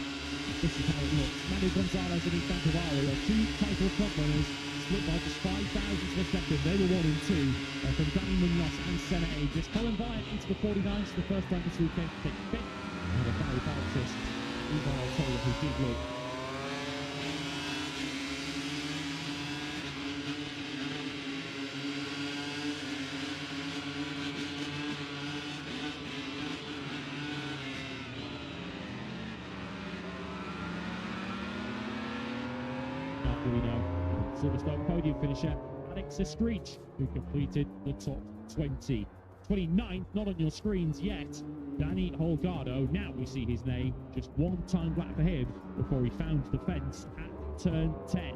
this is how it looks. Manu Gonzalez and Ifan Guevara are two title frontrunners, split by just 5,000 per second. They were 1 and 2 from Danny Munoz and Senna Agius. Colin Wyatt into the 49s for the first time this weekend to take fifth. And a Barry Baltist, Ivan Altola, who did look Silverstone podium finisher Alexa Screech, who completed the top 20. 29th, not on your screens yet, Danny Holgado. Now we see his name, just one time lap for him before he found the fence at turn 10.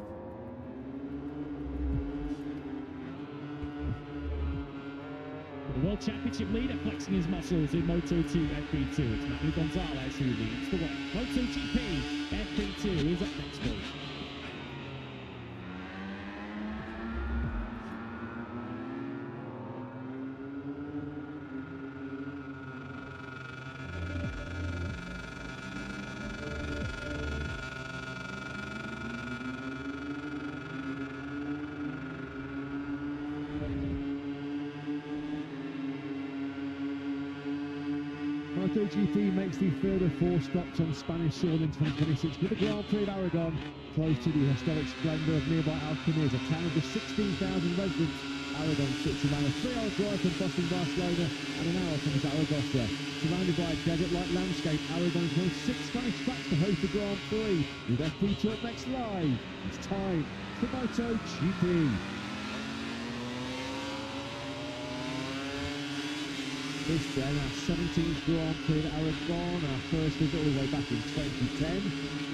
The World Championship leader flexing his muscles in Moto2 FP2. It's Manu Gonzalez who leads the way. MotoGP FP2 is up next week. MotoGP makes the third of 4 stops on Spanish soil in 2026 with the Grand Prix of Aragon, close to the historic splendour of nearby Alcaniz, a town of just 16,000 residents. Aragon sits around a 3-hour drive from Boston, Barcelona, and an hour from Zaragoza. Surrounded by a desert-like landscape, Aragon is one of 6 Spanish tracks to host the Grand Prix. With FP2 up next live, it's time for MotoGP. This then our 17th Grand Prix at Aragon, our first visit all the way back in 2010.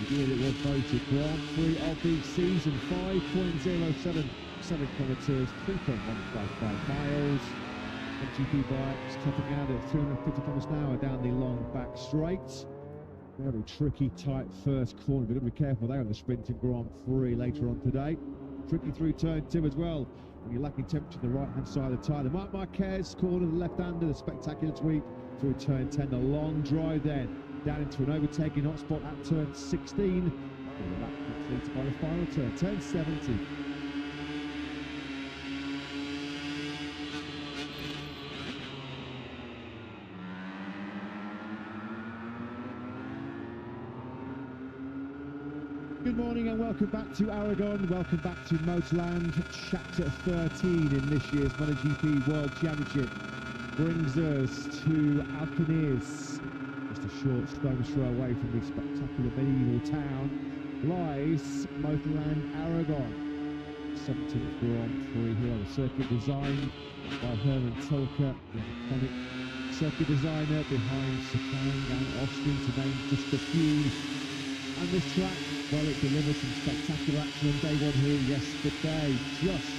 The year it was voted Grand Prix of the season, 5.077 kilometres, 3.155 miles. MotoGP bikes topping out at 250 kilometres an hour down the long back straight. Very tricky, tight first corner. We've got to be careful there on the Sprinting Grand Prix later on today. Tricky through turn 2 as well. When you're lacking temperature on the right-hand side of the tyre. Marc Marquez corner, the left-hander, the spectacular sweep through turn 10. The long drive then down into an overtaking hotspot at turn 16. And the lap completed by the final turn, turn 70. Good morning and welcome back to Aragon, welcome back to Motorland, Chapter 13 in this year's MotoGP World Championship. Brings us to Alcaniz, just Just a short stone's throw away from the spectacular medieval town lies Motoland Aragon. 17th Grand Prix here on the circuit, designed by Herman Tilke, the iconic circuit designer behind Sepang and Austin, to name just a few. And this track, well, it delivered some spectacular action on day one here yesterday. Just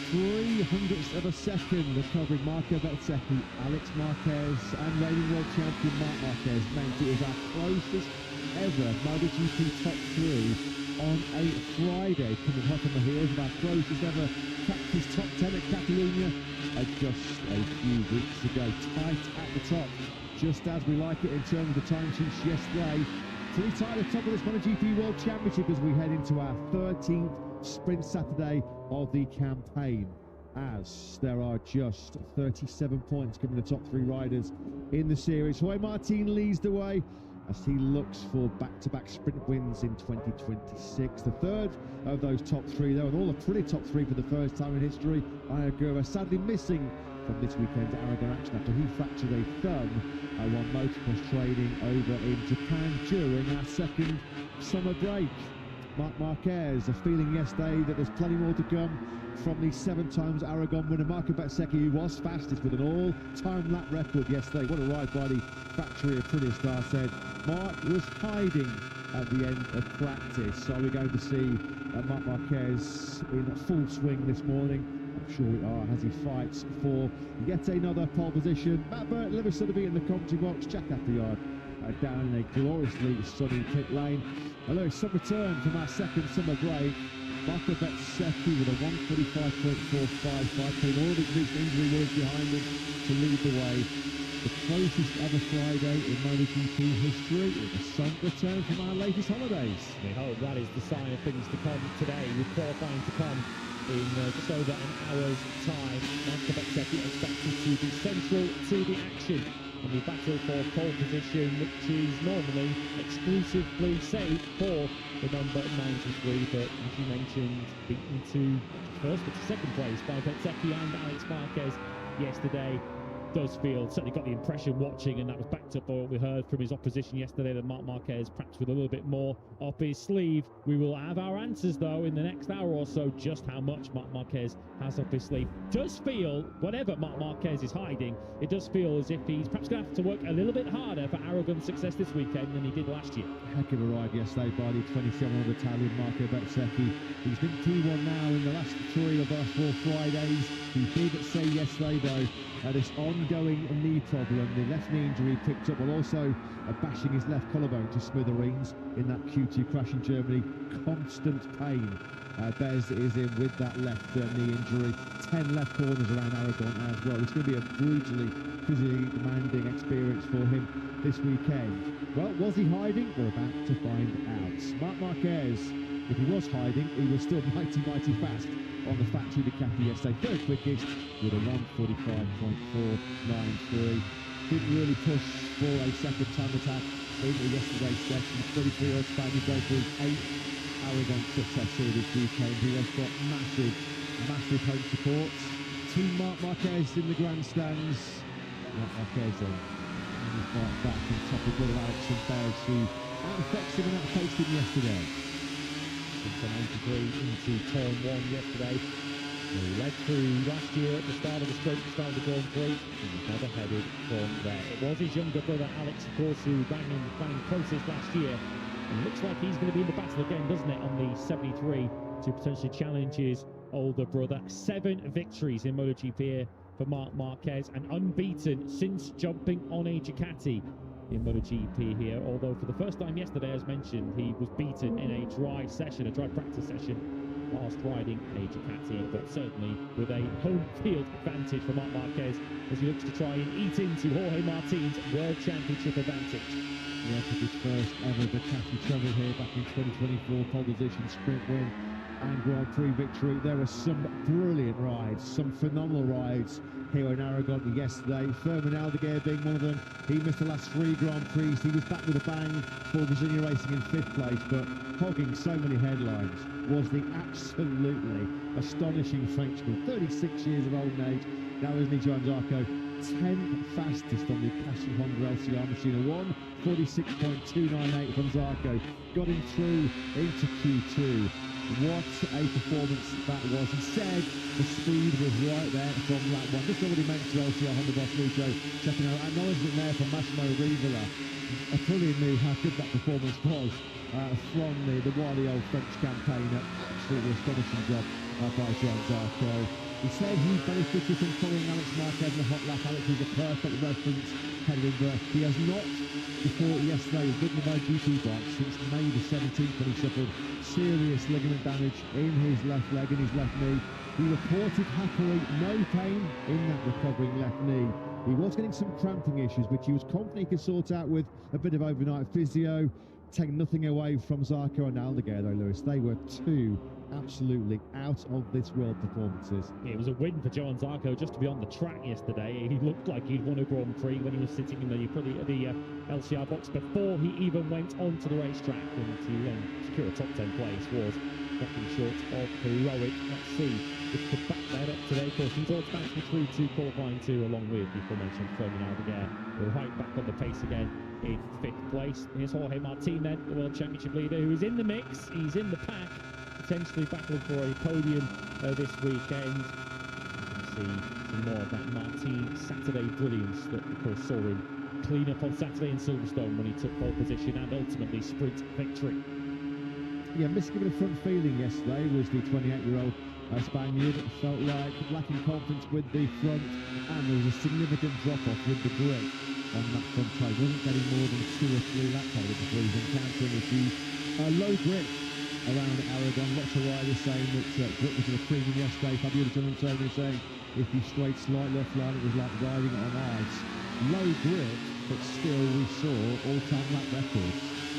300ths of a second covering Marco Bezzecchi, Alex Marquez and reigning world champion Marc Marquez meant it was our closest ever MotoGP top 3 on a Friday, coming hot on the heels of our closest ever practice top 10 at Catalunya just a few weeks ago. Tight at the top, just as we like it in terms of the timesheets yesterday. Pretty tight at the top of this MotoGP World Championship as we head into our 13th Sprint Saturday of the campaign, as there are just 37 points giving the top 3 riders in the series. Jorge Martin leads the way as he looks for back-to-back sprint wins in 2026. The third of those top 3, though, and all a pretty top 3 for the first time in history. Ayagura sadly missing from this weekend's Aragon action after he fractured a thumb while motocross training over in Japan during our second summer break. Marc Marquez, a feeling yesterday that there's plenty more to come from the 7 times Aragon winner Marco Bezzecchi, who was fastest with an all-time lap record yesterday. What a ride by the factory of Pretty Star said. Marc was hiding at the end of practice. So we're going to see Marc Marquez in full swing this morning. I'm sure we are, as he fights for yet another pole position. Matt Burt, Livingston in the commentary box. Jack Appleyard down in a gloriously sunny pit lane. Hello, some return from our second summer break. Marco Bezzecchi with a 145.455, putting all of his recent injury wounds behind him to lead the way. The closest ever Friday in MotoGP history with a sun return from our latest holidays. We hope that is the sign of things to come today, with qualifying to come in just over an hour's time. Marco Bezzecchi expected to be central to the action and the battle for pole position, which is normally exclusively saved for the number 93, but as you mentioned, beaten to first but to second place by Bezzecchi and Alex Marquez yesterday. Does feel, certainly got the impression watching, and that was backed up by what we heard from his opposition yesterday, that Marc Marquez perhaps with a little bit more up his sleeve. We will have our answers though in the next hour or so, just how much Marc Marquez has up his sleeve. Does feel, whatever Marc Marquez is hiding, it does feel as if he's perhaps going to have to work a little bit harder for Aragon's success this weekend than he did last year. Heck of a ride yesterday by the 27-year-old Italian Marco Bezzecchi. He's been P1 now in the last 3 of our 4 Fridays. He did say yesterday though, this ongoing knee problem, the left knee injury picked up while also bashing his left collarbone to smithereens in that Q2 crash in Germany. Constant pain. Bez is in with that left knee injury. 10 left corners around Aragon as well. It's going to be a brutally physically demanding experience for him this weekend. Well, was he hiding? We're about to find out. Marc Marquez, if he was hiding, he was still mighty fast on the factory Ducati yesterday. Third quickest with a 145.493. Didn't really push for a second time attack in yesterday's session. 33-year-old Spaniard going for his 8th Aragon success here this weekend. He has got massive home support. Team Marc Marquez in the grandstands. Marc Marquez then fight back on top of good of Alex and Bez, who out-affects him and out-faced him yesterday. 93 into turn 1 yesterday. He led through last year at the start of the straight, start of the Grand Prix, and he's never headed from there. It was his younger brother Alex, of course, who banged closest last year, and it looks like he's going to be in the battle again, doesn't it, on the 73 to potentially challenge his older brother. 7 victories in MotoGP here for Marc Marquez, and unbeaten since jumping on a Ducati in MotoGP here, although for the first time yesterday, as mentioned, he was beaten in a dry practice session whilst riding a Ducati, but certainly with a home field advantage for Marc Marquez as he looks to try and eat into Jorge Martin's World Championship advantage. Yeah, for his first ever Ducati treble here back in 2024, pole position, sprint win and Grand Prix victory. There were some brilliant rides, some phenomenal rides here in Aragon yesterday. Fermin Aldeguer being one of them. He missed the last 3 Grand Prix. He was back with a bang for Virginia Racing in 5th place, but hogging so many headlines was the absolutely astonishing Frenchman, 36 years of old age. Now, isn't he, Joan Zarco? 10th fastest on the Castle Honda LCR machine. A 1:46.298 from Zarco. Got him through into Q2. What a performance that was. He said the speed was right there from lap 1. Just already mentioned LCR Honda boss Lucho checking out. Acknowledgement there from Massimo Rivola. I fully knew how good that performance was from the wily old French campaigner. Absolutely astonishing job by Joan Zarco. He said he benefited from following Alex Marquez in the hot lap. Alex was a perfect reference heading there. He has not, before yesterday, ridden the MotoGP bike since May the 17th when he suffered serious ligament damage in his left leg and his left knee. He reported happily no pain in that recovering left knee. He was getting some cramping issues, which he was confident he could sort out with a bit of overnight physio. Take nothing away from Zarco and Aldeguer, Lewis. They were two absolutely out of this world performances. Yeah, it was a win for Joan Zarco just to be on the track yesterday. He looked like he'd won a Grand Prix when he was sitting in the LCR box before he even went onto the racetrack, and to secure a top 10 place was nothing short of heroic. Let's see if he could back that up today. Of course, he's automatically through to qualifying 2 along with the aforementioned Fermin Aldeguer. We're right back on the pace again in 5th place. Here's Jorge Martin then, the World Championship leader, who is in the mix. He's in the pack, potentially battling for a podium this weekend. You can see some more of that Martin Saturday brilliance that, of course, saw him clean up on Saturday in Silverstone when he took pole position and ultimately sprint victory. Yeah, misgiving front feeling yesterday was the 28-year-old Spaniard. Felt like lacking confidence with the front, and there was a significant drop-off with the grip on that front tire. Wasn't getting more than 2 or 3 lap times before he was encountering issues. Low grip around Aragon. Lots of riders saying that grip was a premium yesterday. Fabio Di Giannantonio saying if you strayed slightly offline, it was like riding on ice. Low grip, but still we saw all-time lap records.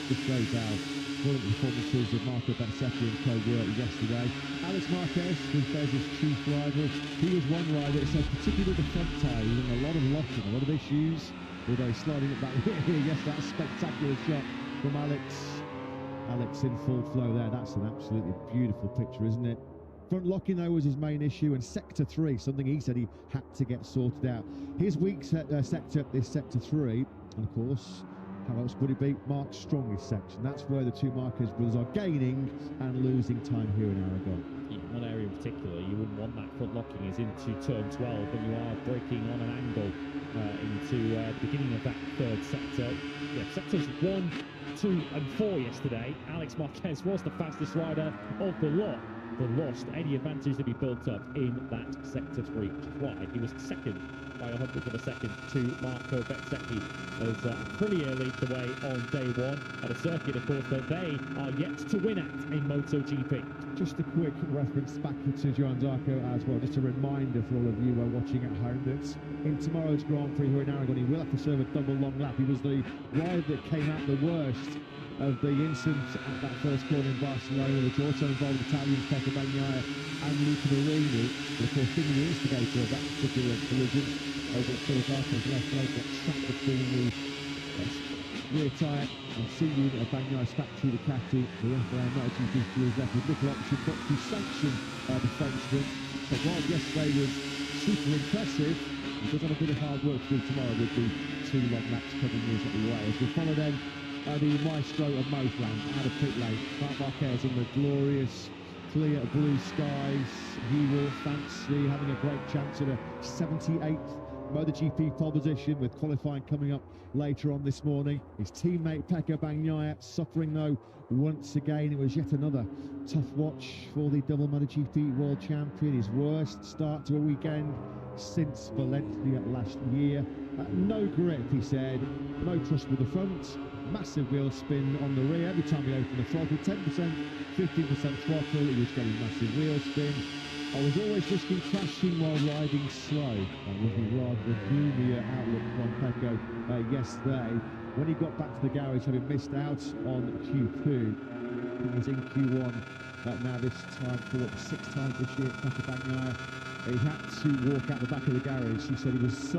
This shows how brilliant performances of Marco Bezzecchi and co-work yesterday. Alex Marquez was Bez's chief rival. He was one rider that said, particularly with the front tyre, he was in a lot of locking, a lot of issues. Although sliding it back here, yes, that spectacular shot from Alex. Alex in full flow there. That's an absolutely beautiful picture, isn't it? Front locking, though, was his main issue, and Sector 3, something he said he had to get sorted out. His weak sector is Sector 3, and of course, how else would it be? Mark's strongest section. That's where the two Marquez brothers are gaining and losing time here in Aragon. One area in particular you wouldn't want that front locking is into turn 12 when you are braking on an angle into the beginning of that 3rd sector. Yeah, sectors 1, 2 and 4 yesterday. Alex Marquez was the fastest rider of the lot, but lost any advantage that he built up in that sector 3, which is why he was second by 100th of a second to Marco Bezzecchi as Aprilia lead the way on day 1 at a circuit, of course, that they are yet to win at in MotoGP. Just a quick reference back to Joan Zarco as well, just a reminder for all of you watching at home that in tomorrow's Grand Prix here in Aragon he will have to serve a double long lap. He was the rider that came out the worst of the incident at that first corner in Barcelona, which also involved Italians Pecco Bagnaia and Luca Marini. But of course, being the instigator of that particular collision, over at Zarco's left leg got trapped between the rear tyre and seat unit of Bagnaia's factory Ducati. The FIA MotoGP was left with little option but to sanction the Frenchman. So while yesterday was super impressive, he does have a bit of hard work to do tomorrow with the 2 long laps coming his way. As we follow then the maestro of Motoland out of pit lane, Marc Marquez in the glorious clear blue skies. He will fancy having a great chance at a 78th MotoGP pole position, with qualifying coming up later on this morning. His teammate Pecco Bagnaia suffering though once again. It was yet another tough watch for the double MotoGP world champion. His worst start to a weekend since Valencia last year. No grip, he said, no trust with the front, massive wheel spin on the rear. Every time he opened the throttle, 10%, 15% throttle, he was getting massive wheel spin. I was always risking crashing while riding slow. That was a rather gloomy outlook from Pecco yesterday. When he got back to the garage, having missed out on Q2, he was in Q1 now this time for the 6th time this year. Pecco Bagnaia, he had to walk out the back of the garage. He said he was so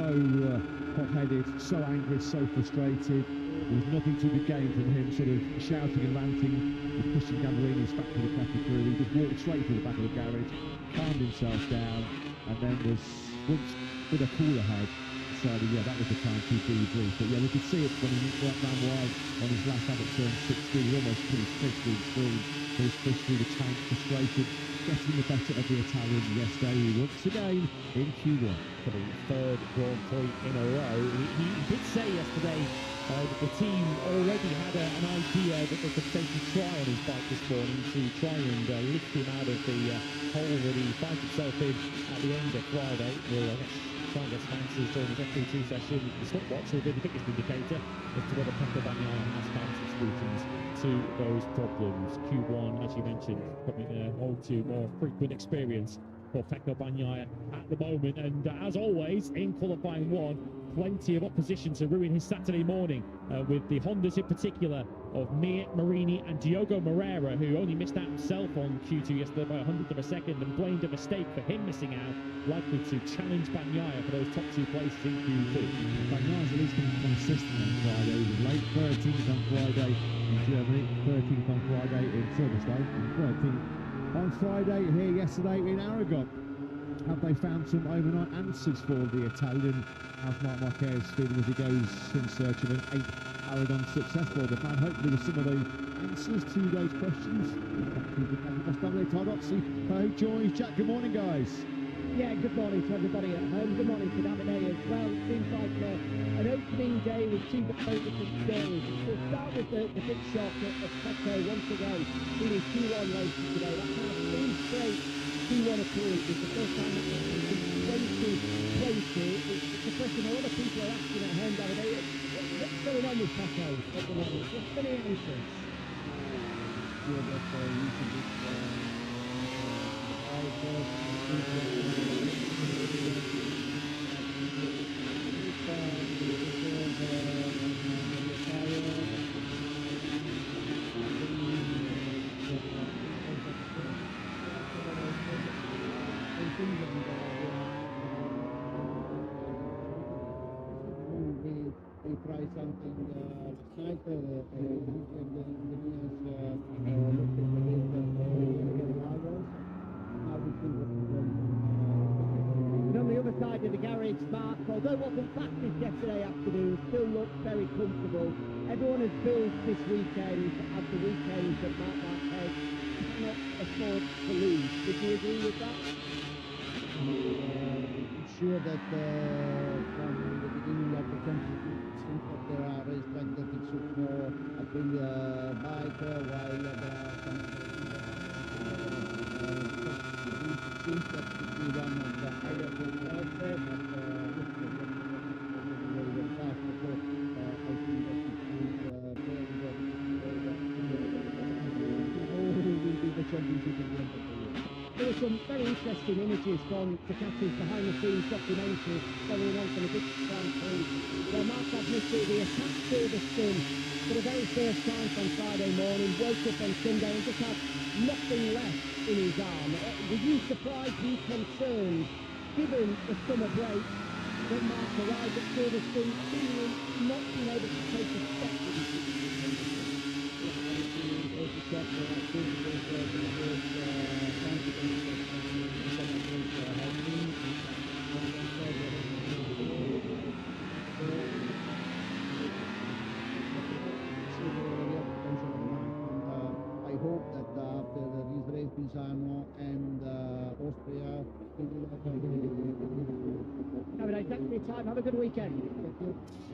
hot-headed, so angry, so frustrated. There was nothing to be gained from him sort of shouting and ranting, pushing Gambarini's back to the cracking crew. He just walked straight through the back of the garage, calmed himself down, and then was once with a cooler head decided, yeah, that was the time to debrief. But yeah, we could see it when he ran wide on his last lap at turn 16. He almost put his fist through the screen, put his fist through the tank, frustrated, getting the better of the Italian yesterday, once again in Q1. For the third Grand Prix in a row. He did say yesterday that the team already had an idea that they could potentially try on his bike this morning to try and lift him out of the hole that he finds himself in at the end of Friday. We'll, I guess, try and get some answers during his FP2 session. The stopwatch will be the biggest indicator as to whether Pecco Bagnaia has found some solutions to those problems. Q1, as you mentioned, coming on to more frequent experience for Pecco Bagnaia at the moment, and as always in qualifying one, plenty of opposition to ruin his Saturday morning, with the Hondas in particular of Mir, Marini and Diogo Moreira, who only missed out himself on Q2 yesterday by 100th of a second and blamed a mistake for him missing out, likely to challenge Bagnaia for those top 2 places in Q2. Bagnaia's at least been consistent on Friday. He was late 13th on Friday in Germany, 13th on Friday in Silverstone, and 13th on Friday here yesterday in Aragon. Have they found some overnight answers for the Italian? How's Marc Marquez feeling as he goes in search of an 8th Aragon success for the man? Hopefully with some of the answers to those questions. Joins Jack. Good morning, guys. Yeah, good morning to everybody at home. Good morning to Davide as well. Seems like an opening day with 2 very different stories. We'll start with the big shot of Pecco once again in his Q1 races today. That kind of 3 straight Q1 appearances. The first time that in 2020. It's a question a lot of people are asking at home, Davide. What's going on with Pecco at the moment? What's been the answers? Sure that you should just we try something last night, And on the other side of the garage, Mark, although wasn't fastest yesterday afternoon, still looked very comfortable. Everyone has built this weekend as the weekend that Marc Marquez cannot afford to lose. Would you agree with that? It's sure that from the beginning of the competition, it seems that there are racetracks that it should more uphill bike, while there are some it seems that it could be one of the higher races out there, but very, very fast. So I think that it is very, will be the championship at the end of the year. There were some very interesting images from Ducati's behind-the-scenes documentary going on for the big Grand Prix, where Marc admitted he attacked Silverstone for the very first time on Friday morning, woke up on Sunday and just had nothing left in his arm. Were you surprised and concerned, given the summer break, that Marc arrived at Silverstone feeling not being able to take a step with his I hope that after this race, Pisano and Austria, Davide, thanks for your time. Have a good weekend.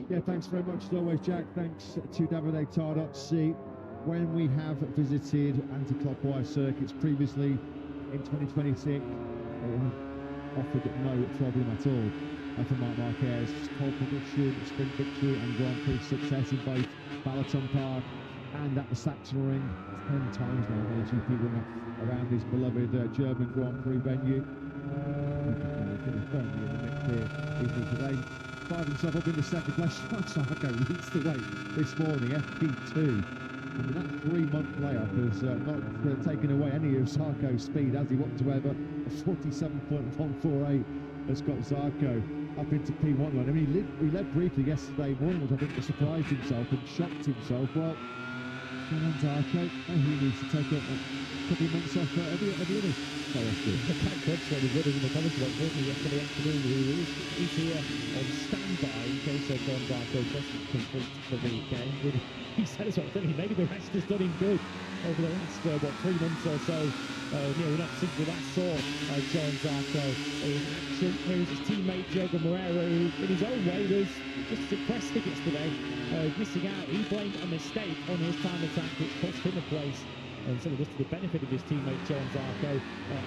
Yeah, thanks very much as always, Jack. Thanks to Davide Tardozzi. When we have visited anti-clockwise circuits previously in 2026, offered no problem at all for Marc Marquez. Pole production, sprint victory and Grand Prix success in both Balaton Park and at the Sachsenring. 10 times now MotoGP winner around his beloved German Grand Prix venue. Firmly in the mix here today. Fired himself up into second place. Sarko leads the way this morning, FP2. And that 3-month layoff has not taken away any of Sarko's speed, has he whatsoever? A 47.148 has got Zarco up into P1 line. I mean, he led briefly yesterday morning, which I think surprised himself and shocked himself. Well, Zarco, he needs to take a couple of months off every other so often. The Cat Clutch one is in the comments about talking yesterday afternoon. He's here on standby in case John Zarco doesn't complete the weekend. He said as well, didn't he? Maybe the rest has done him good over the last, 3 months or so. Not since we last saw John Zarco in action. Here's his teammate Diogo Moreira, who in his own way was just as impressive yesterday, missing out. He blamed a mistake on his time attack, which cost him a place. And so just to the benefit of his teammate John Zarco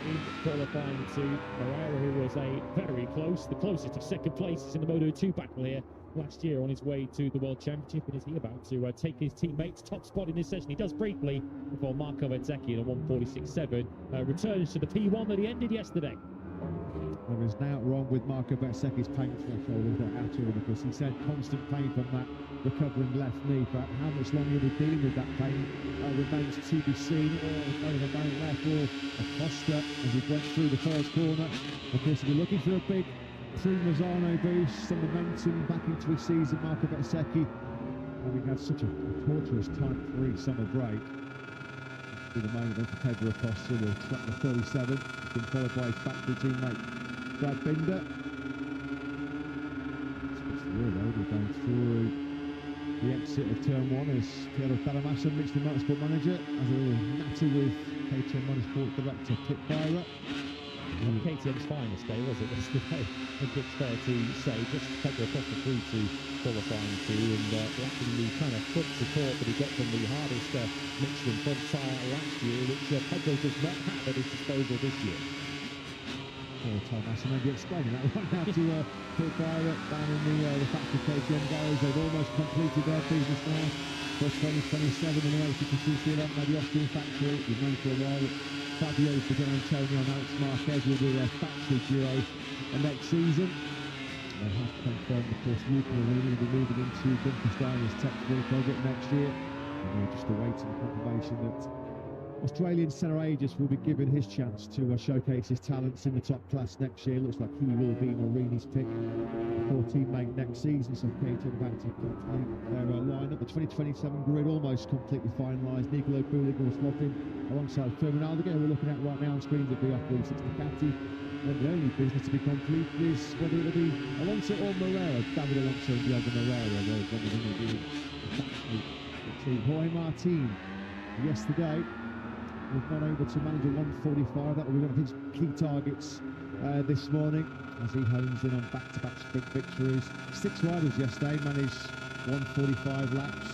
in qualifying to Moreira, who was the closest of second places in the Moto2 battle here last year on his way to the World Championship, and is he about to take his teammate's top spot in this session? He does briefly before Marco Bezzecchi in a 1:46.7 returns to the P1 that he ended yesterday. There is now wrong with Marco Bezzecchi's pain threshold is that outer, because he said constant pain from that recovering left knee. But how much longer he'll be dealing with that pain remains to be seen. Or over the moment left for Acosta as he went through the first corner. Of course, he'll be looking for a big Mazzano boost, some momentum back into his season. Marco Bezzecchi, having had such a torturous Type 3 summer break. In the moment for Pedro Acosta will track the 37. He's been followed by his factory teammate Brad Binder. We're going through the exit of turn 1 as Piero Talamassa, Michelin Motorsport manager, has a little natter with KTM Motorsport director Pit Byra. KTM's finest day, was it, yesterday? I think it's fair to say, just Pedro Acosta through to qualifying too, and lacking the kind of front support that he got from the hardest Michelin front tyre last year, which Pedro does not have at his disposal this year. Talamassa maybe explaining that right now to Pit Byra down in the factory KTM garage. They've almost completed their business now for 2027 in the ACC event by the Austrian factory. We've known for a while that Fabio Di Antonio and Alex Marquez will be their factory duo next season. They have confirmed, of course, Luca Marini will be moving into Gunter Steiner's technical project next year. And we're just awaiting confirmation that Australian Senna Aegis will be given his chance to showcase his talents in the top class next year. Looks like he will be Marini's pick for teammate next season. So KTM about to complete their lineup. The 2027 grid almost completely finalised. Nicolo Bulig will slot in alongside Firmin Aldeguer, we're looking at right now on screens at VR46 Ducati. And the only business to be completed is whether it'll be Alonso or Moreira. David Alonso and Diogo Moreira. They're going to be the Jorge Martin yesterday was not able to manage a 1:45. That will be one of his key targets this morning as he hones in on back-to-back sprint victories. 6 riders yesterday managed 1:45 laps.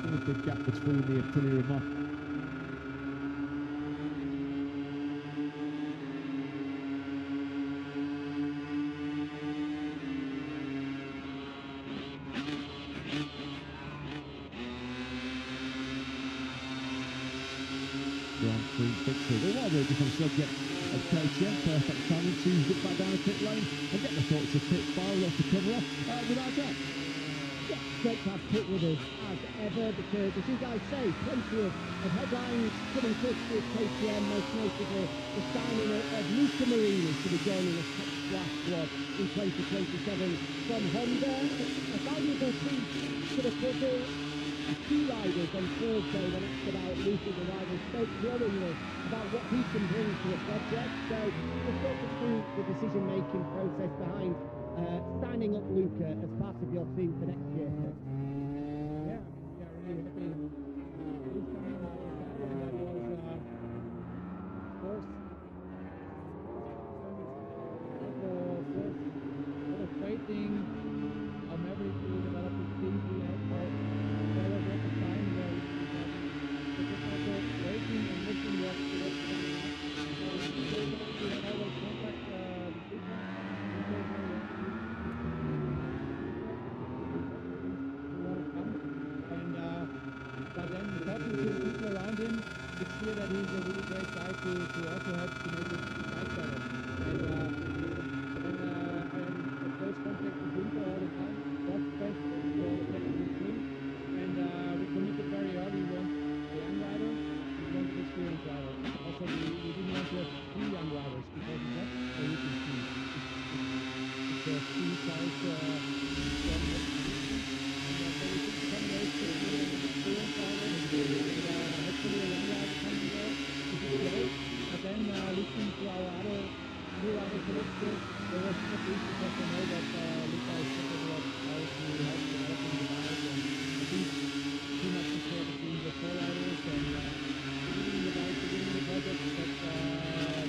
A big gap between the Aprilia and Mark. Victory. Well, while we're just on the subject of KTM, perfect timing to get back down the pit lane and get the thoughts of Pit Byra off the cover off without that. Yeah, great to have Pit with us as ever, because as you guys say, plenty of headlines coming quick with KTM, most notably the signing of Luca Marini to be joining the top class squad in 2027 from Honda. A valuable piece to the puzzle. Two riders on Thursday when asked about Luca's arrival spoke glowingly about what he can bring to a project. So we'll talk us through the decision-making process behind signing up Luca as part of your team for next year. Yeah, really happy. This coming that was first waiting on every to develop the team we had. There was at the time where we just had waiting and looking what we had always contact the people. But then talking to the people around him, it's clear that he's a really great guy to also help to make it nice better. And I am in close contact with Winter all the time. What's best for the technical team. And we committed very early. We want a young rider, we want an experienced rider. Also, we didn't want to have 3 young riders because that's a rookie team. It's a speed size hopefully a young rider coming there, which is great. But then listening to our other new rider selectors, they were super pleased because they know that Luca is capable of how to help developing the bike, and I think too much support between the four riders and leading the bike, leading the project, that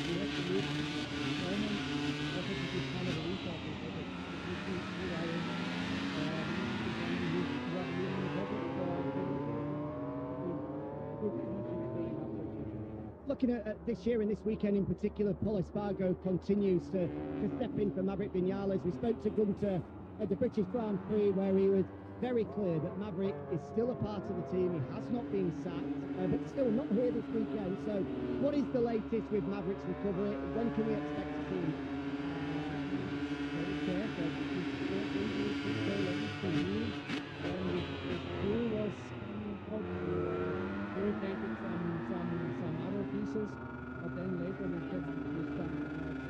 we have to use this moment also to give kind of a restart to the project. With these two riders, Looking at this year and this weekend in particular, Paul Espargaro continues to step in for Maverick Vinales. We spoke to Gunter at the British Grand Prix, where he was very clear that Maverick is still a part of the team. He has not been sacked, but still not here this weekend. So what is the latest with Maverick's recovery? When can we expect to see him? Irritated some other pieces, but then later we checked with some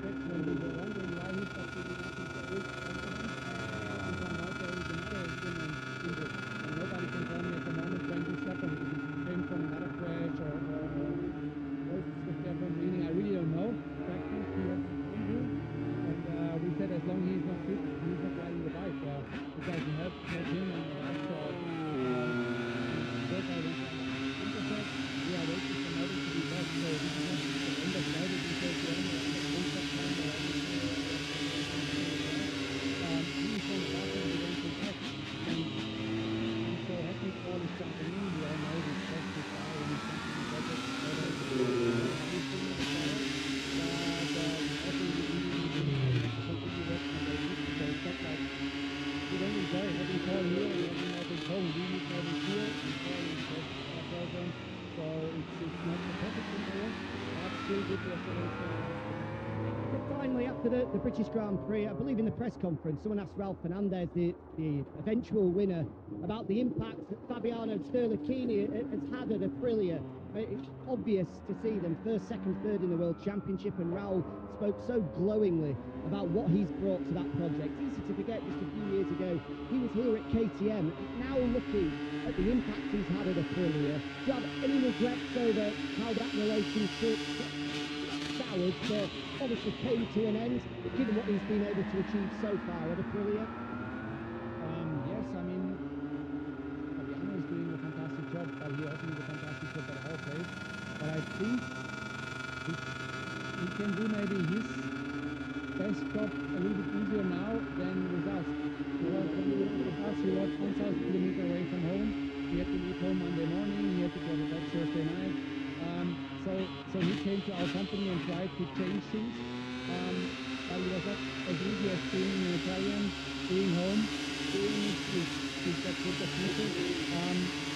specs when we were wondering why he stopped doing nothing for weeks. We found out there is another instrument injured, and nobody can tell me at the moment when this happened. If it came from another crash or was different meaning, I really don't know. Practice he has injured, and we said as long as he's not fit, he's not riding the bike. It doesn't help him and the bike, so we are waiting for Maverick to be back, so this is not the end of Maverick because we only have one step time. He is on the back and we don't protect, and I'm so happy Paul is jumping in. We all know this best is far when he's jumping in project, everything is fine, but also we really need to continue working on those issues, so it's not like we don't enjoy having Paul here and having Maverick home. We need Maverick here and Paul is our program. So it's not the perfect thing, but still good yesterday. But finally, after the British Grand Prix, I believe in the press conference, someone asked Ralph Fernandez, the eventual winner, about the impact that Fabiano Sterlachini has had at Aprilia. It's obvious to see them first, second, third in the World Championship, and Raul spoke so glowingly about what he's brought to that project. Easy to forget, just a few years ago, he was here at KTM. Now looking at the impact he's had at Aprilia, do you have any regrets over how that relationship soured, but obviously came to an end, given what he's been able to achieve so far at Aprilia? Yes, I mean, Fabiano is doing a fantastic job, but he also did a fantastic job at our place. But I think he can do maybe his best job a little bit easier now than with us. With us, he was 1,000 kilometers away from home. He had to leave home Monday morning. He had to go to bed Thursday night. So he came to our company and tried to change things. But it was not as easy as being an Italian, being home, doing it with that group of people.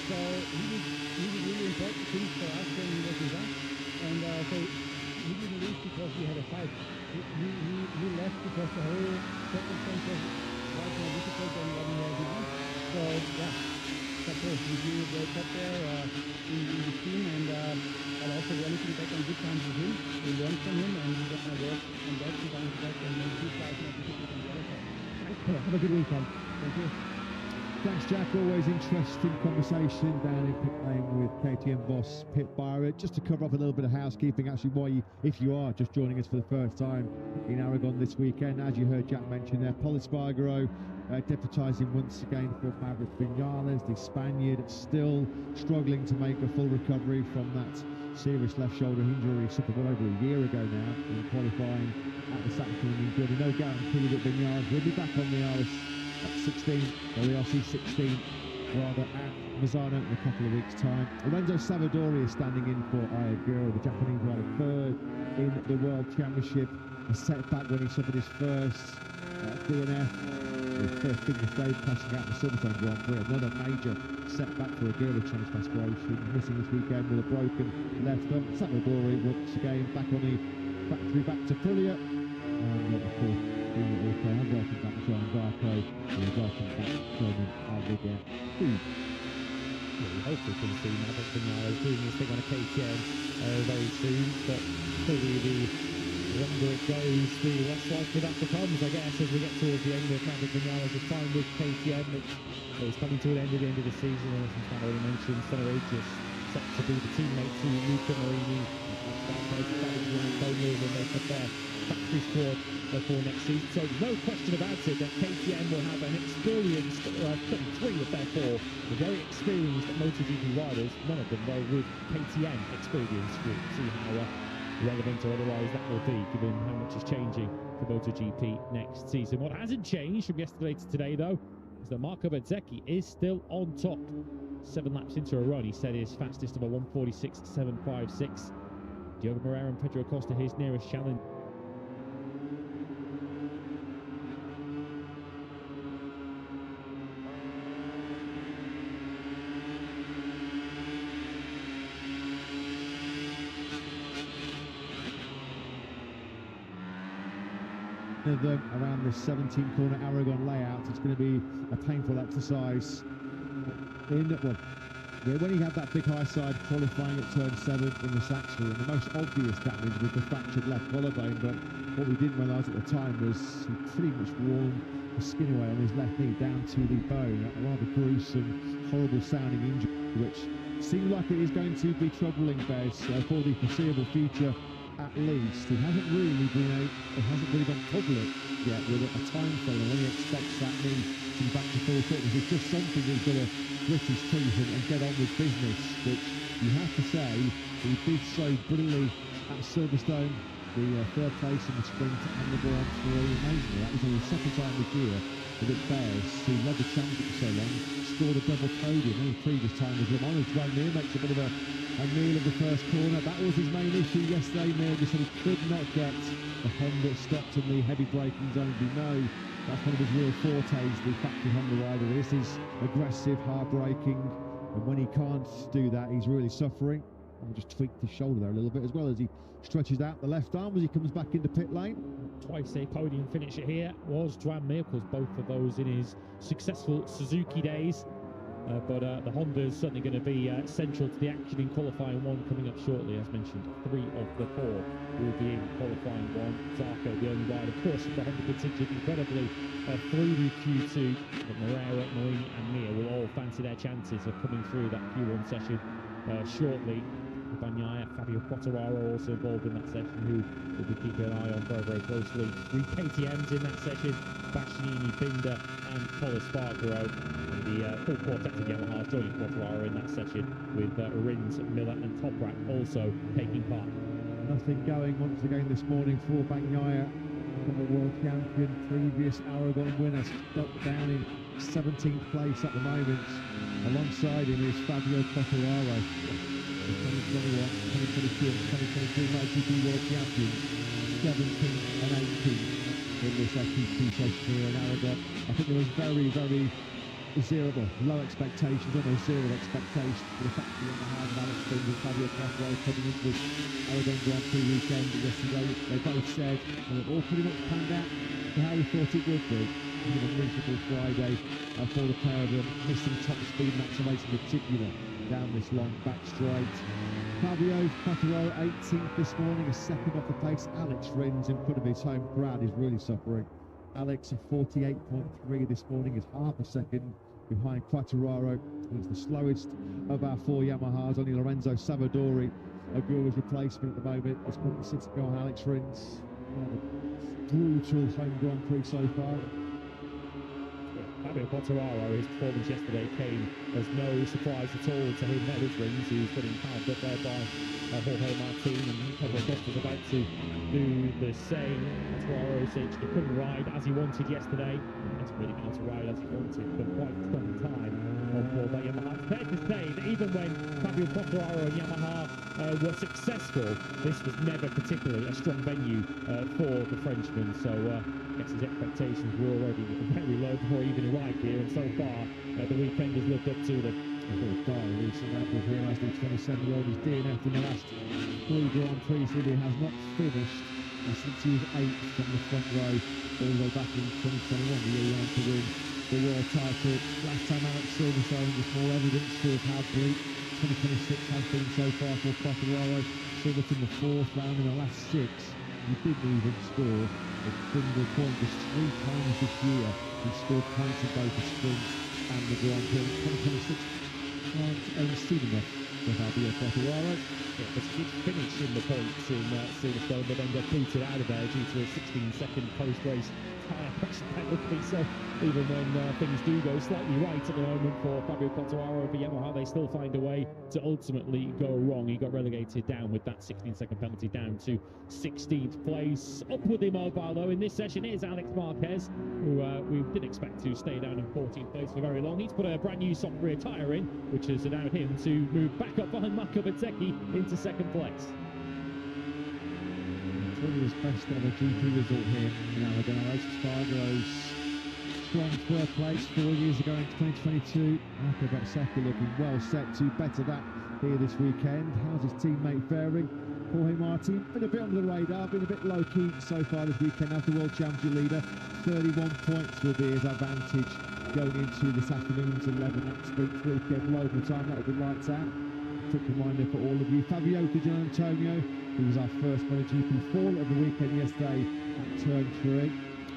So he did really important things for us when he was with us. And so he didn't leave because we had a fight. He left because the whole circumstances was more difficult than what he has now. So yeah, that's all. We do a great job there in the team, and but also we are looking back on good times with him. We learned from him, and we're going to work on that to bounce back and make these guys more difficult on the other side. Have a good weekend. Thank you. Thanks, Jack. Always interesting conversation down in pit lane with KTM boss Pit Byra. Just to cover up a little bit of housekeeping, actually, if you are just joining us for the first time in Aragon this weekend, as you heard Jack mention there, Paul Espargaro deputising once again for Maverick Vinales, the Spaniard, still struggling to make a full recovery from that serious left shoulder injury suffered well over a year ago now in qualifying at the Saxon in Good. No guarantee that Vinales will be back on the RC16 rather at Misano in a couple of weeks' time. Lorenzo Savadori is standing in for Ayagura, the Japanese rider, third in the World Championship. A setback when he suffered his first DNF, his first big mistake passing out the Silverstone Grand Prix. Another major setback for Agura with Chinese aspiration, missing this weekend with a broken left thumb. Savadori once again back on the factory back to Aprilia. And of course, and welcome back John Garco, and welcome back Roman Alviga. We hope we can see Maverick Vinales doing his thing on a KTM very soon, but clearly the longer it goes, the less likely that becomes, I guess, as we get towards the end of Maverick Vinales' time with KTM, which is coming to an end at the end of the season, and as Stan already mentioned, Federacious set to be the teammate to Luca Marini, when they put their factory squad for next season. So there's no question about it that KTM will have an experienced, 3 of their 4 very experienced MotoGP riders, none of them though with KTM experience. We'll see how relevant or otherwise that will be, given how much is changing for MotoGP next season. What hasn't changed from yesterday to today though is that Marco Bezzecchi is still on top. 7 laps into a run, he set his fastest of a 1:46.756. Diogo Moreira and Pedro Costa his nearest challenge. Of them around this 17-corner Aragon layout. It's going to be a painful exercise. When he had that big high side qualifying at turn 7 in the Saxon, the most obvious damage was the fractured left collarbone, but what we didn't realise at the time was he pretty much worn the skin away on his left knee down to the bone. A rather gruesome, horrible sounding injury, which seemed like it is going to be troubling Bez for the foreseeable future. At least he hasn't really gone public yet with a time frame and when he expects that knee to be back to full fitness. It's just something he's got to grit his teeth and get on with business, which you have to say he did so brilliantly at Silverstone, the 3rd place in the sprint and the Grand Prix. Amazingly, that was only the 2nd time this year that it Bears, who led the championship for so long, scored a double podium. The previous time was Le Mans. Mir makes a bit of a meal of the first corner. That was his main issue yesterday. Mir just said he could not get the Honda stopped in the heavy braking zone. We know that's one of his real fortes, the factory Honda rider. This is aggressive, hard braking, and when he can't do that, he's really suffering. I just tweaked his shoulder there a little bit, as well as he stretches out the left arm as he comes back into pit lane. Twice a podium finisher here was Joan Mir, of course, both of those in his successful Suzuki days. But the Honda is certainly going to be central to the action in qualifying 1 coming up shortly. As mentioned, 3 of the 4 will be in qualifying 1. Zarco, the only ride, of course, the Honda contingent incredibly through the Q2. But Moreira, Marini and Mir will all fancy their chances of coming through that Q1 session shortly. Bagnaia, Fabio Quartararo also involved in that session, who will be keeping an eye on very, very closely. 3 KTMs in that session, Bastianini, Binder and Cole Spargaro. And the full quartet of Yamahas joining Quartararo in that session, with Rins, Miller and Toprak also taking part. Nothing going once again this morning for Bagnaia, former world champion, previous Aragon winner, stuck down in 17th place at the moment. Alongside him is Fabio Quartararo, the 2021, 2022 and 2023 MotoGP world champions, 17th and 18th in this FP2 session here in Aragon. I think there was very, very low expectations, almost zero expectations for the factory on the hard of Alex Rins and Fabio Quartararo coming into this Aragon Grand Prix weekend yesterday. They both said, and it all pretty much panned out to how we thought it would be. It was a miserable Friday for the pair of them, missing top speed and acceleration in particular down this long back straight. Fabio Quartararo 18th this morning, a second off the pace. Alex Rins in front of his home crowd is really suffering. Alex at 48.3 this morning is half a second behind Quartararo, and it's the slowest of our 4 Yamahas. Only Lorenzo Savadori, Agura's replacement at the moment, is currently sitting behind Alex Rins. Brutal home Grand Prix so far. Fabio Quartararo, his performance yesterday came as no surprise at all to him. Alex Rins, who's getting halved up there by Jorge Martin, and Pedro Costa's about to do the same. Quartararo said he couldn't ride as he wanted yesterday. He hasn't really been able to ride as he wanted for quite some time on board that Yamaha. It's fair to say that even when Fabio Quartararo and Yamaha were successful, this was never particularly a strong venue for the Frenchman. So I guess his expectations were already very low before he even arrived here, and so far the weekend has lived up to them. Recent record here as the 27-year-old is DNF in the last 3 Grand Prix. He has not finished since he was 8th from the front row all the way back in 2021, the year he went to win the world title. Last time out at Silverstone, there's more evidence of how bleak 2026 has been so far for Quartararo. Silverstone the 4th round in the last 6. He didn't even score a single point. Just 3 times this year he scored points in both the sprints and the Grand Prix. 2026 can't seem enough for Fabio Quartararo. Yeah, but he did finish in the points in Silverstone, but then got booted out of there due to a 16-second post-race tyre pressure penalty. So even when things do go slightly right at the moment for Fabio Quartararo for Yamaha, they still find a way to ultimately go wrong. He got relegated down with that 16-second penalty down to 16th place. Upwardly mobile though in this session is Alex Marquez, who we did expect to stay down in 14th place for very long. He's put a brand new soft rear tyre in, which has allowed him to move back up behind Marco Bezzecchi into second place. It's really his best ever GP result here in Aragon. Spargo's strong third place 4 years ago in 2022. Marco Bezzecchi looking well set to better that here this weekend. How's his teammate faring? Jorge Martin, been a bit under the radar, been a bit low-key so far this weekend as the World Championship leader. 31 points will be his advantage going into this afternoon's 11-lap sprint weekend. Local time, that will be lights out. Quick reminder for all of you, Fabio Di Gianantonio, who was our first MotoGP fall of the weekend yesterday at turn 3.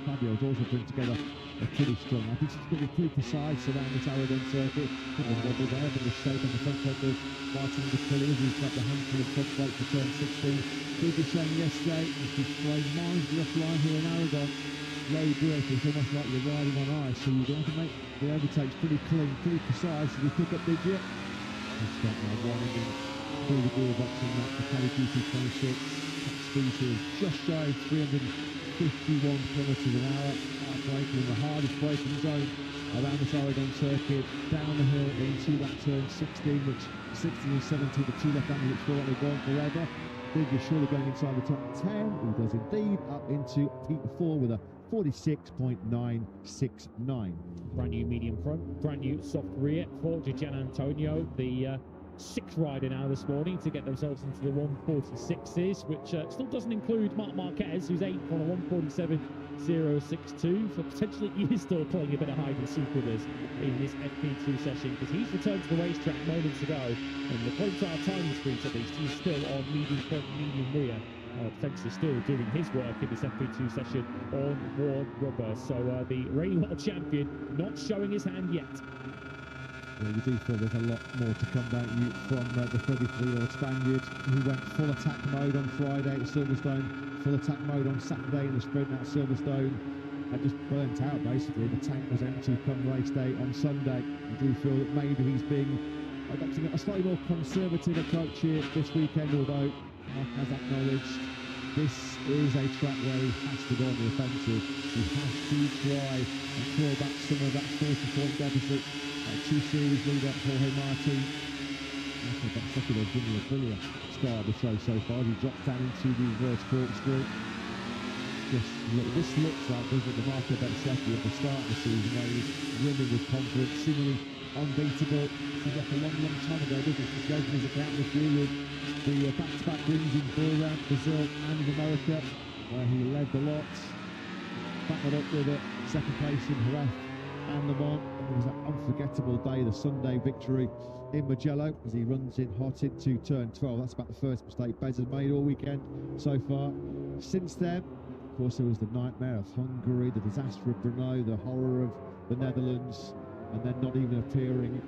Fabio's also putting together a pretty strong. I think she's going to be pretty precise around this Aragon circuit. Put a wobble there, but the shape on the front end of Martin Gutierrez, who's got the handful of front plate for turn 16. Did the showing yesterday, and she's thrown miles left line here in Aragon. Low grip, it's almost like you're riding on ice, so you're going to make the overtakes pretty clean, pretty precise. If you pick up digit, it's got now winding through the gearbox in that Ducati GP26. Top speed here is just shy of 351 kilometers an hour. Braking in the hardest braking zone around this Aragon circuit, down the hill into that turn 16, which 16 and 17, the two left-handers which feel like they're going forever. You're surely going inside the top 10. He does indeed, up into P4 with a 46.969. Brand new medium front, brand new soft rear for Di Gianantonio, the sixth rider now this morning to get themselves into the 146s, which still doesn't include Marc Marquez, who's 8th on a 147.062. So potentially he is still playing a bit of hide and seek with us in this FP2 session, because he's returned to the racetrack moments ago, and according to our time screens at least, he's still on medium front, medium rear. Potentially still doing his work in this FP2 session on worn rubber. So the reigning world champion not showing his hand yet. Well, we do feel there's a lot more to come, don't you, from the 33-year-old Spaniard who went full attack mode on Friday at Silverstone, full attack mode on Saturday in the sprint at Silverstone, and just burnt out basically. The tank was empty come race day on Sunday. We do feel that maybe he's been adopting a slightly more conservative approach here this weekend, although Mark has acknowledged this is a track where he has to go on the offensive. He has to try and claw back some of that 40-point deficit. Two series leader Jorge Martin. Marco Bezzecchi has given a brilliant start of the show so far. He dropped down into the reverse corkscrew. This looks like the Marco Bezzecchi at the start of the season, where he was brimming with confidence, seemingly unbeatable. Seems like a long time ago, doesn't it? Just open his account this year with the back-to-back wins in Bahrain, Brazil and in America, where he led the lot. Backed it up with a second place in Jerez and Le Mans. It was an unforgettable day, the Sunday victory in Mugello, as he runs in hot into turn 12. That's about the first mistake Bez has made all weekend so far. Since then, of course, there was the nightmare of Hungary, the disaster of Brno, the horror of the Netherlands, and then not even appearing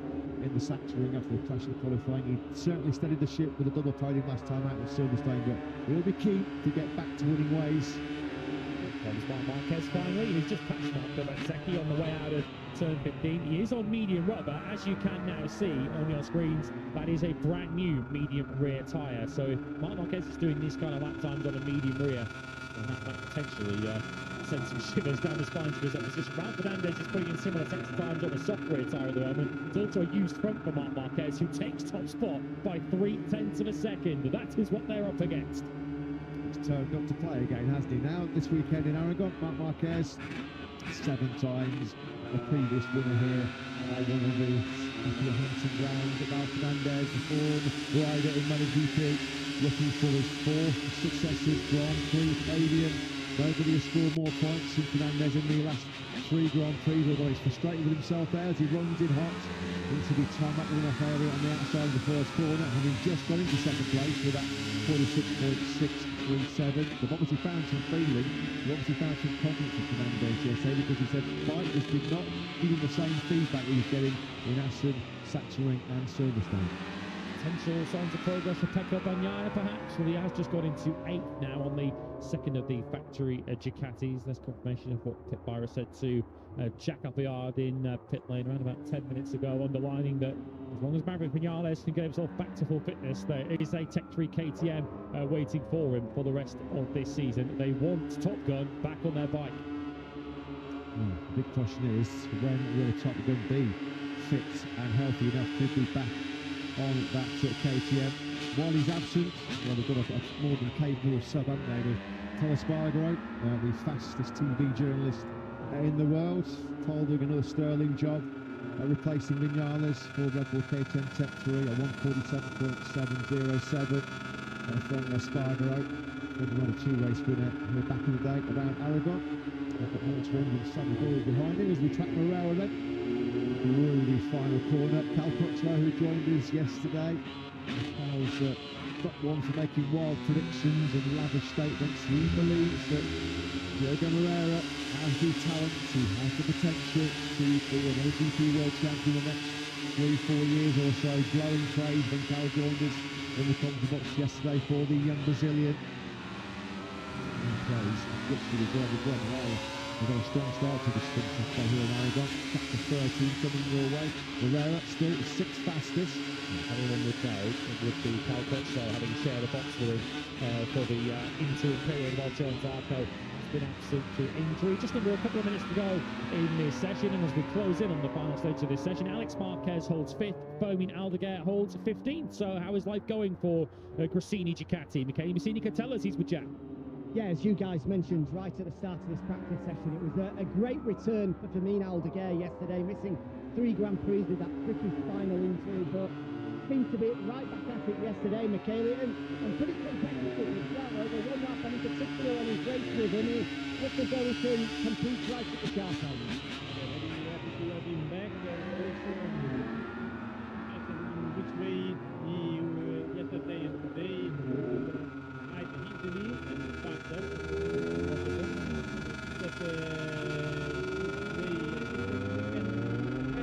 in the Sachsenring after the crash in qualifying. He certainly steadied the ship with a double podium last time out at Silverstone, but he'll be key to get back to winning ways. Comes by Marquez finally. He's just passed Marco Bezzecchi on the way out of turn 15. He is on medium rubber, as you can now see on your screens. That is a brand new medium rear tyre. So if Marc Marquez is doing these kind of lap times on a medium rear, then that might potentially send some shivers down the spines of his opposition. Ralph Fernandez is putting in similar sets of times on a soft rear tyre at the moment. It's also a used front for Marc Marquez, who takes top spot by 0.3 of a second. That is what they're up against. He's turned up to play again, hasn't he? Now, this weekend in Aragon, Marc Marquez, 7 times. The previous winner here, one of the hunting grounds at Ralph Fernandez, the form rider in MotoGP, looking for his 4th successive Grand Prix podium. Nobody has scored more points than Fernandez in the last 3 Grand Prix, although he's frustrated with himself there as he runs in hot into the tarmac with enough area on the outside of the first corner, having just got into second place with that 46.6 1:43.7. They've obviously found some feeling, they've obviously found some confidence in Fernandez yesterday, because he said bikers did not give him the same feedback he was getting in Assen, Sachsenring and Silverstone. Potential signs of progress for Pecco Bagnaia, perhaps. Well, he has just got into 8th now on the second of the factory Ducatis. That's confirmation of what Pit Byra said to Jack Appleyard in pit lane around about 10 minutes ago, underlining that as long as Maverick Vinales can get himself back to full fitness, there is a Tech 3 KTM waiting for him for the rest of this season. They want Top Gun back on their bike. The big question is, when will Top Gun be fit and healthy enough to be back on that KTM? While he's absent, well, they've got a more than capable sub, haven't they, with Thomas Bargaro, the fastest TV journalist in the world, holding another sterling job, replacing Vinales for Red Bull KTM Tech 3 at 1:47.707 from Spargaro. Another 2-race winner here back in the day around Aragon. Got 107 goals behind him as we track Morera then. Through the final corner, Cal Crutchlow, who joined us yesterday. Cal's got one for making wild predictions and lavish statements. He believes that Diego Morera has the talent, he has the potential to be an MotoGP World Champion in the next 3-4 years or so. Glowing praise when Cal joined us in the commentary box yesterday for the young Brazilian. Praise, literally deserved as well. We've got a strong start to the sprint by here in Aragon. Chapter 13 coming your way. Morera still 6th fastest. Having one with now would be Cal Crutchlow, having shared a box with him for the interim period while John Zarco has been absent to injury. Just under a couple of minutes to go in this session, and as we close in on the final stage of this session, Alex Marquez holds 5th, Fomin Aldeguer holds 15th. So how is life going for Grassini Ducati? Michele Messini can tell us. He's with Jack. Yeah, as you guys mentioned right at the start of this practice session, it was a great return for Fomin Aldeguer yesterday, missing 3 Grand Prix with that tricky spinal injury, but seemed to be right back at it yesterday, Michele, and pretty competitive as well. Over one lap, and in particular on his race with him, he looks as though he can compete right at the sharp end. Very happy to have him back. Also, in which way he yesterday and today might easily and faster that they can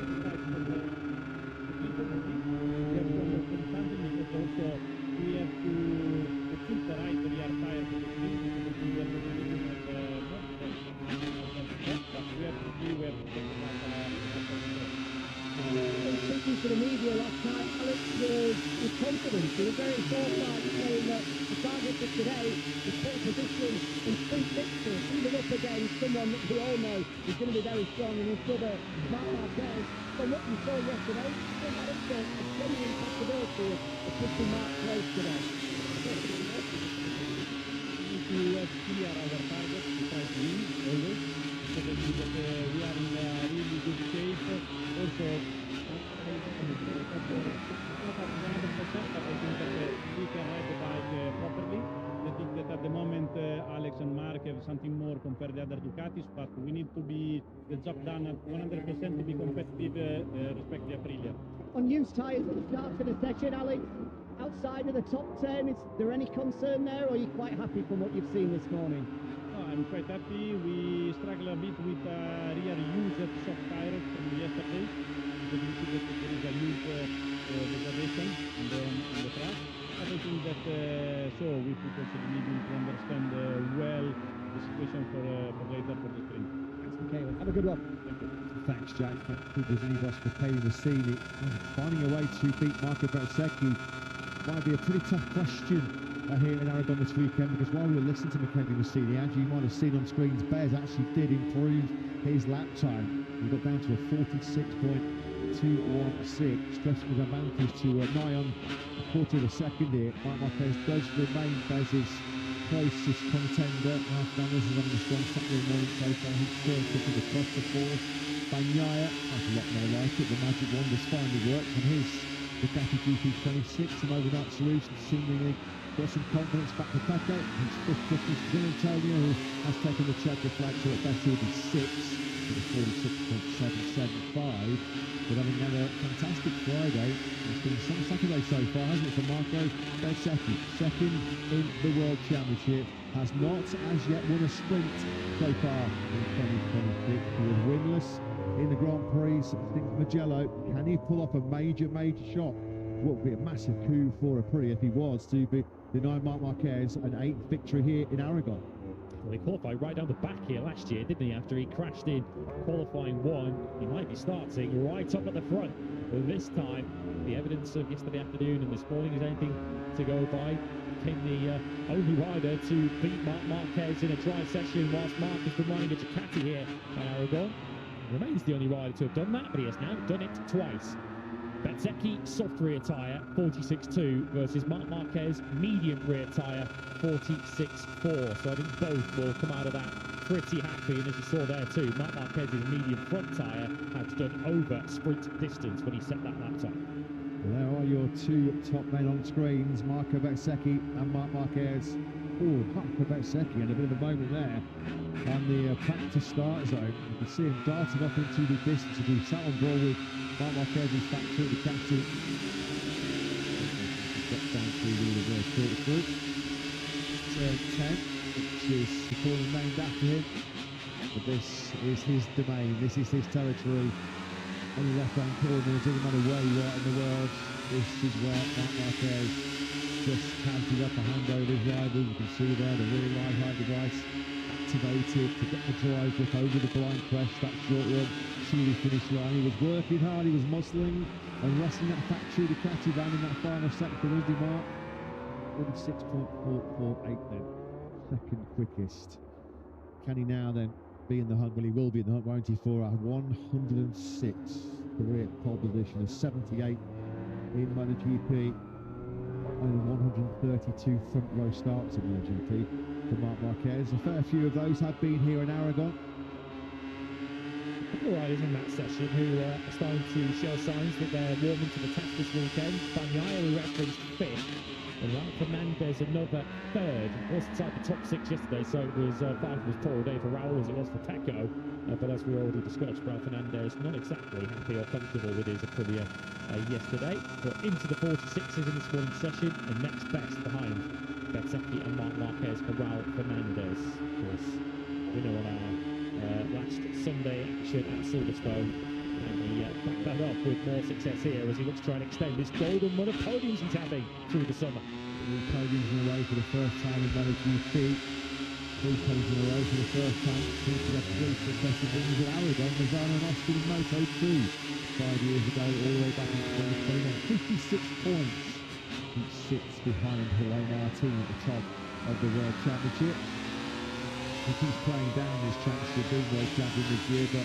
exercise from the we have to understand something, because also we have to keep the right rear tire for the sprint, because we have to be at the but we have to see where to take the Speaking to the media last night, Alex was confident. He was very forthright, saying that the target for today is pole position in sprint victory, even up against someone that we all know is going to be very strong in his brother, Marc Marquez. From what we saw yesterday, there had a genuine possibility of pushing Marc close today. We need to clear our target to try to win always, so that we are in a really good shape. Also, not at 100%, but I think that we can ride the bike properly. I think that at the moment Alex and Mark have something more compared to the other Ducatis, but we need to be the job done at 100% to be competitive respect to Aprilia. On used tyres at the start of the session, Alex, outside of the top 10, is there any concern there, or are you quite happy from what you've seen this morning? No, I'm quite happy. We struggle a bit with rear used soft tires from yesterday, because we see that there is a huge degradation on the track. But I think that so we put also the medium to understand well the situation for later for the sprint. Thanks, Michele. Have a good one. Thank you. Thanks, Jack. Thank you, boss, for Michele Messini. Finding a way to beat Marco Bezzecchi might be a pretty tough question here in Aragon this weekend, because while we were listening to Michele Messini, as you might have seen on screens, Bez actually did improve his lap time. He got down to a 46.216, stretching his advantage to nigh on a quarter of a second here. Marc Marquez does remain Bez's closest contender. Marc Marquez is having a strong Saturday morning so far. He's still kicking across the fourth. Bagnaia, that's a lot more like it. The magic wonders finally worked on his Ducati GP26, and overnight solution seemingly got some confidence back to Pecco. His fifth quickest is Antonio, who has taken the chapter flag, so at best he'll be sixth with a 46.775. But having had a fantastic Friday, it's been some Saturday so far, hasn't it, for Marco Bezzecchi, second in the World Championship, has not as yet won a sprint so far in 2026. He was winless in the Grand Prix since Mugello. Can he pull off a major shot? What would be a massive coup for Aprilia if he was to be deny Marc Marquez an 8th victory here in Aragon. Well, he qualified right down the back here last year, didn't he? After he crashed in qualifying 1, he might be starting right up at the front. But this time, the evidence of yesterday afternoon and this morning is anything to go by. Became the only rider to beat Marc Marquez in a dry session, whilst Marc has been running a Ducati here at Aragon. Remains the only rider to have done that, but he has now done it twice. Bezzecchi soft rear tyre 46.2 versus Marc Marquez medium rear tyre 46.4. So I think both will come out of that pretty happy. And as you saw there too, Marc Marquez's medium front tyre had done over sprint distance when he set that lap time. There are your two top men on screens, Marco Bezzecchi and Marc Marquez. Oh, Marco Bezzecchi in a bit of a moment there on the practice start zone. You can see him darting up into the distance as he sat on board with Marc Marquez's factory, the captain. Drops down through the reverse quarter group. Turn 10, which is the corner named after him. But this is his domain, this is his territory. On the left-hand corner, it doesn't matter where you are in the world, this is where Marc Marquez just counted up a hand over his rival. You can see there the rear ride height device activated to get the drive look over the blind crest, that short run to the finish line. He was working hard, he was muscling and wrestling that factory Ducati van in that final sector, wasn't he, Mark? 46.448 then, second quickest. Can he now then be in the hunt? Well, he will be in the hunt, won't he, for a 106 career pole position, a 78 in MotoGP, only 132 front row starts in MotoGP for Marc Marquez. A fair few of those have been here in Aragon. A couple of riders in that session who are starting to show signs that they're warming to the task this weekend. Bagnaia, we referenced 5th. And Raul Fernandez, another 3rd. He was inside the top 6 yesterday, so it was 5 was poor day for Raul as it was for Pecco. But as we already discussed, Raul Fernandez not exactly happy or comfortable with his Aprilia yesterday. But into the 46s in this morning's session, and next best behind Bezzecchi and Marc Marquez for Raul Fernandez. Of course, we know on our last Sunday action at Silverstone. And he backed that up with more success here as he looks to try and extend this golden run of podiums he's having through the summer. 3 podiums in a row for the first time in MotoGP. 3 podiums in a row for the first time since he had 3 successive wins at Aragon, Misano and Austin in Moto2 5 years ago, all the way back in 2021. 56 points. He sits behind Jorge Martin at the top of the World Championship. He keeps playing down his chance to be World Champion this year, but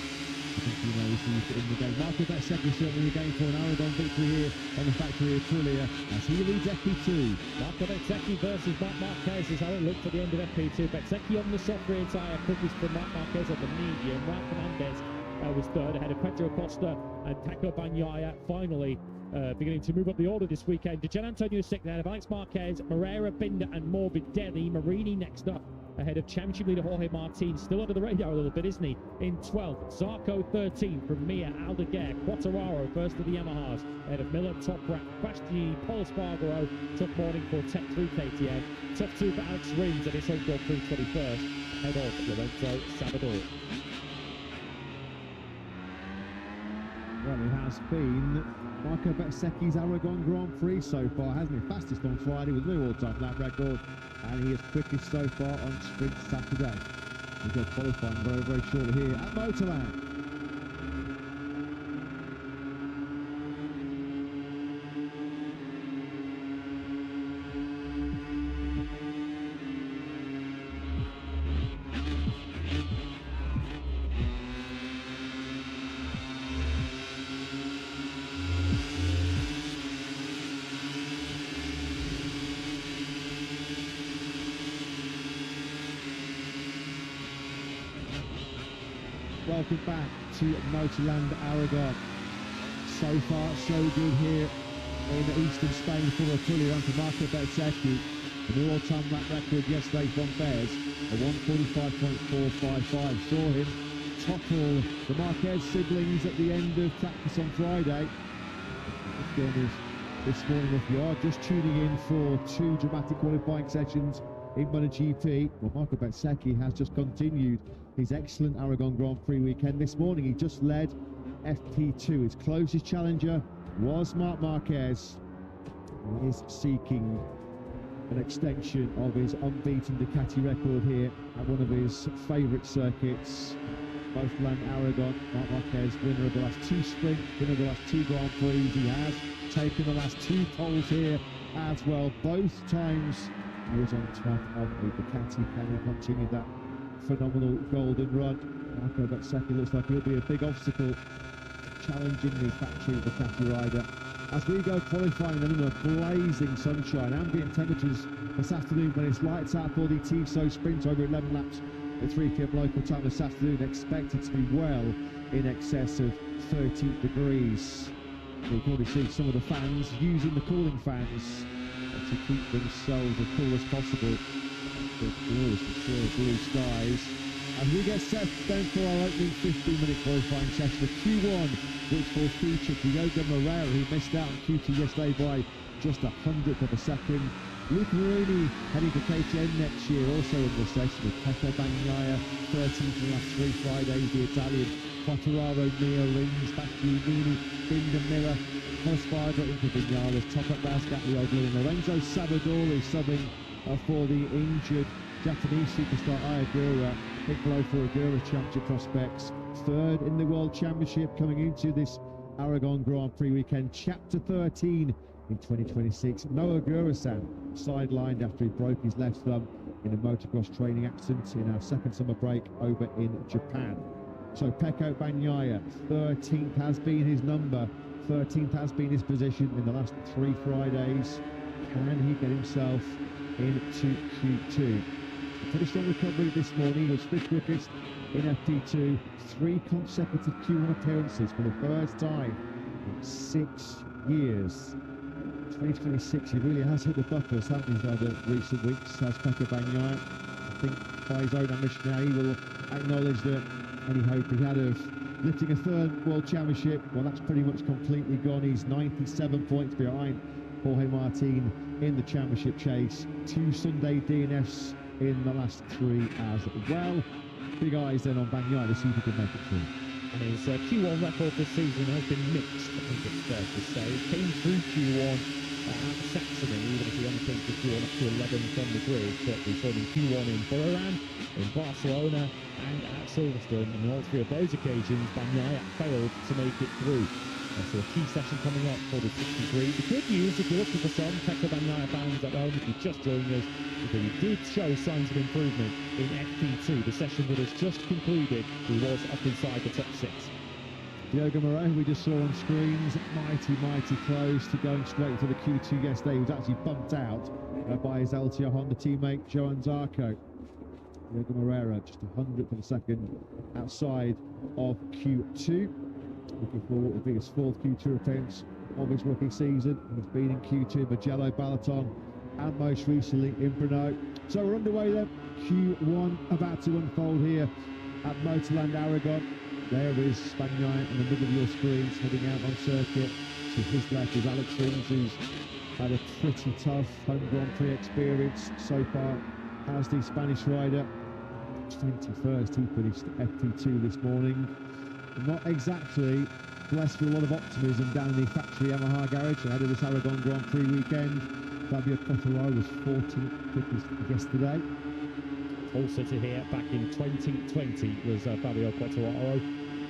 I think he knows he's in the game. Marco Bezzecchi certainly in the game for an Aragon victory here on the factory Aprilia as he leads FP2. Marco Bezzecchi versus Marc Marquez is how it looked at the end of FP2. Bezzecchi on the soft rear tyre, quickest for Marc Marquez on the medium. Raul Fernandez was 3rd ahead of Pedro Acosta and Pecco Bagnaia. Finally, beginning to move up the order this weekend. Gian Antonio 6th ahead of Alex Marquez, Moreira, Binder and Morbidelli. Marini next up ahead of Championship leader Jorge Martin, still under the radar a little bit, isn't he? In 12th, Zarco 13th from Mir, Aldeguer, Quattararo first of the Yamahas, ahead of Miller, Toprak, Bastianini, Paul Spargaro. Tough morning for Tech 3 KTM. Tough 2 for Alex Rins at his home Grand Prix 21st, ahead of Lorenzo Salvador. Well, it has been Marco Bezzecchi's Aragon Grand Prix so far, hasn't he? Fastest on Friday with no all-time lap record, and he is quickest so far on sprint Saturday. We'll go qualifying very shortly here at Motorland. Welcome back to Motorland Aragon. So far, so good here in eastern Spain for Aprilia and for Marco Bezzecchi. The new all-time lap record yesterday from Bears, a 1:45.455, saw him topple the Marquez siblings at the end of practice on Friday. This morning, if you are just tuning in for two dramatic qualifying sessions in MotoGP, well, Marco Bezzecchi has just continued his excellent Aragon Grand Prix weekend. This morning, he just led FP2. His closest challenger was Marc Marquez. He is seeking an extension of his unbeaten Ducati record here at one of his favourite circuits, Motoland Aragon. Marc Marquez, winner of the last two sprint, winner of the last two Grand Prix. He has taken the last two poles here as well. Both times he was on top of the Ducati. Can he continue that phenomenal golden run? Marco Bezzecchi looks like he'll be a big obstacle challenging the factory Ducati rider. As we go qualifying under blazing sunshine, ambient temperatures this afternoon when it's lights out for the Tissot sprint over 11 laps at 3 p.m. local time this afternoon, expected to be well in excess of 30 degrees. You can already see some of the fans using the cooling fans to keep themselves as cool as possible. Glorious blue skies. And we get set then for our opening 15-minute qualifying session of Q1, which will feature Diogo Moreira, who missed out on Q2 yesterday by just 100th of a second. Luca Marini heading to KTM next year, also in the session with Pecco Bagnaia, 13th in the last 3 Fridays, the Italian Quartararo, Mia Rings, Bastianini, Binder Miller, Cospardo into Vinales, top at Rasgatlioglu, and Lorenzo Savadori subbing for the injured Japanese superstar Ayagura. Big blow for Agura Championship prospects. Third in the World Championship coming into this Aragon Grand Prix weekend. Chapter 13 in 2026. Noah Agura-san sidelined after he broke his left thumb in a motocross training accident in our second summer break over in Japan. So Pecco Bagnaia, 13th has been his number. 13th has been his position in the last 3 Fridays. Can he get himself into Q2? Pretty strong recovery this morning. He was 5th quickest in FP2. 3 consecutive Q1 appearances for the first time in 6 years. 2026, he really has hit the buffers, hasn't he, over recent weeks, as Pecco Bagnaia. I think by his own admission now, he will acknowledge that any hope he had of lifting a 3rd World Championship, well, that's pretty much completely gone. He's 97 points behind Jorge Martin in the championship chase. 2 Sunday DNFs in the last 3 as well. Big eyes then on Bagnaia to see if he can make it through. And his Q1 record this season has been mixed, I think it's fair to say. It came through Q1 at Saxony, even if he only came through Q1 up to 11 from the grid. But we saw him in Q1 in Buriram, in Barcelona, and at Silverstone. And on all 3 of those occasions, Bagnaia failed to make it through. So a key session coming up for the 63. The good news, if you're looking for some Pecco Bagnaia fans at home, if you're just joining us, is that he did show signs of improvement in FP2, the session that has just concluded. He was up inside the top 6. Diogo Moreira, who we just saw on screens, mighty close to going straight to the Q2 yesterday. He was actually bumped out by his LTR Honda teammate, Johan Zarco. Diogo Moreira, just 100th of a second outside of Q2. Looking for what will be his 4th Q2 appearance of his rookie season. He's been in Q2, Mugello, Balaton, and most recently in Brno. So we're underway then. Q1 about to unfold here at Motoland Aragon. There is Bagnaia in the middle of your screens, heading out on circuit. To his left is Alex Rins, who's had a pretty tough home Grand Prix experience so far as the Spanish rider. 21st, he finished FP2 this morning. Not exactly blessed with a lot of optimism down in the factory Yamaha garage ahead of this Aragon Grand Prix weekend. Fabio Quartararo was 14th quickest yesterday. Also to here, back in 2020 was Fabio Quartararo.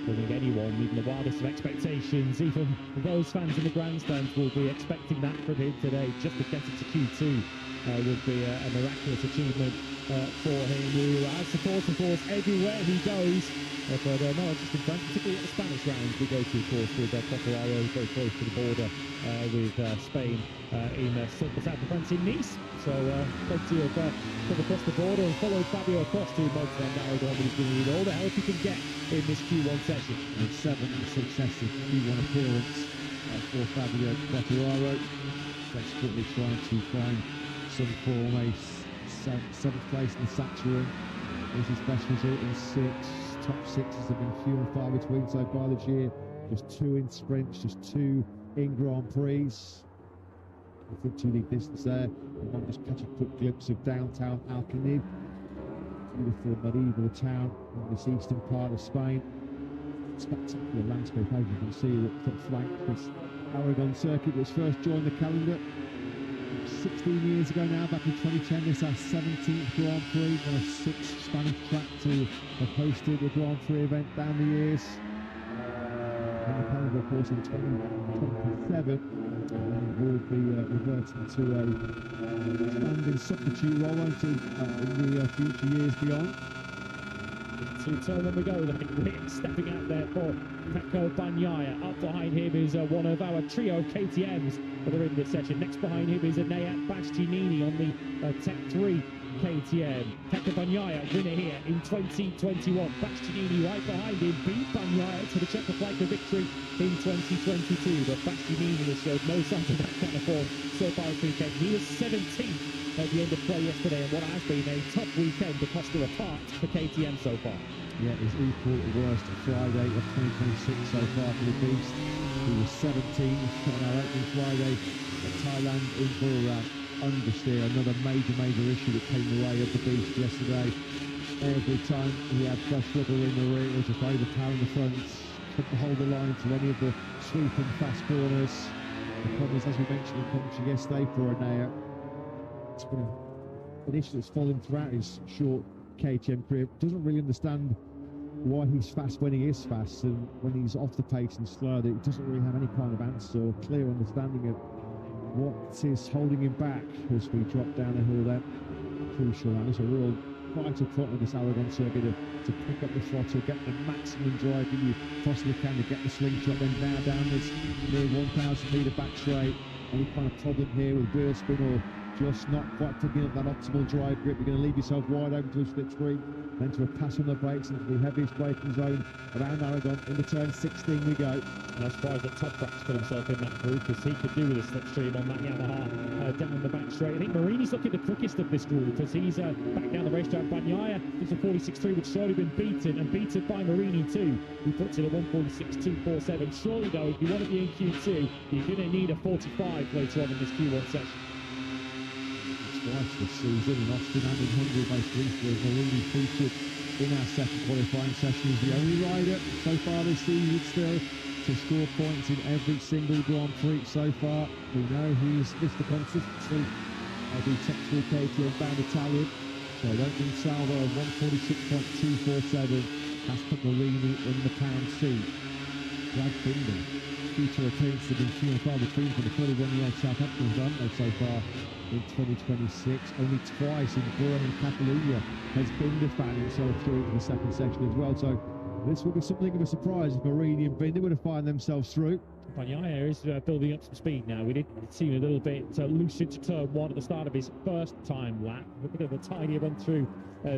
I think anyone, even the wildest of expectations, even those fans in the grandstands will be expecting that from him today. Just to get it to Q2 would be a miraculous achievement for him, who has support, of course, everywhere he goes. But no, interesting fans, particularly at the Spanish rounds we go to, of course, with Quartararo very close to the border with Spain in South of France in Nice. So plenty of come across the border and followed Fabio across to Motoland Aragon. He's going to need all the help he can get in this Q1 session. And 7th successive Q1 appearance for Fabio Quartararo. Desperately trying to find some form, a seventh place in the Saturn is his best result in 6. Top 6s have been few and far between so far this year. Just 2 in sprints, just 2 in Grand Prix. I think 2 league distance there. And one just catch a quick glimpse of downtown Alcanib, beautiful medieval town in this eastern part of Spain. Spectacular landscape, as you can see, that flanks this Aragon circuit was first joined the calendar 16 years ago now, back in 2010. This is our 17th Grand Prix, one of 6 Spanish track to have hosted the Grand Prix event down the years. And the calendar, of course, in 2027, will be reverting to a standing substitute role in the future years beyond. To turn when we go, then stepping out there for Pecco Bagnaia. Up behind him is one of our trio of KTMs that are in this session. Next behind him is Anea Bastianini on the Tech 3 KTM. Pecco Bagnaia, winner here in 2021. Bastianini right behind him, beat Bagnaia to the checkered flag for victory in 2022. But Bastianini has showed no signs of that kind of form so far this weekend. He was 17th at the end of play yesterday, and what has been a tough weekend to Costa apart for KTM so far. Yeah, his equal worst Friday of 2026 so far for the Beast. He was 17 on our opening Friday at Thailand in Buriram. Understeer, another major issue that came the way of the Beast yesterday. Every time he had fresh rubber in the rear, it was just overpowering the front, couldn't hold the line to any of the sweeping fast corners. The problem is, as we mentioned in commentary yesterday for Anea, it's been an issue that's fallen throughout his short KTM career. Doesn't really understand why he's fast when he is fast, and when he's off the pace and slow, that he doesn't really have any kind of answer or clear understanding of what is holding him back as we drop down the hill there. Crucial, and it's a real vital point of this Aragon circuit to pick up the throttle, get the maximum drive that you possibly can to get the slingshot, then down this near 1,000 metre back straight. Any kind of problem here with wheel spin or just not quite picking up that optimal drive grip, you're going to leave yourself wide open to a slipstream, then to a pass on the brakes into the heaviest braking zone around Aragon. Into turn 16 we go. No surprise that Top Track's put himself in that group, as he could do with a slipstream on that Yamaha down the back straight. I think Marini's looking the quickest of this group, as he's back down the racetrack. Bagnaia is a 46.3, which surely been beaten, and beaten by Marini too, who puts it at 146.247. Surely though, if you want to be in Q2, you're going to need a 45 later on in this Q1 session. Twice this season in Austin and in Hungary, most recently Marini featured in our second qualifying session. He's the only rider so far this season still to score points in every single Grand Prix so far. We know he's missed the consistency of the Tech 3 KTM bound Italian, so opening salvo of 146.247 has put Marini in the pound C. Brad Binder, future appearances have been few and far between for the 41-year-old Southampton's run so far in 2026. Only twice in Buriram and Catalunya has Binder found himself through into the second section as well. So this will be something of a surprise if Marini and Binder were to find themselves through. Bagnaia is building up some speed now. We did see him a little bit loose into turn 1 at the start of his first time lap. A bit of a tidier run through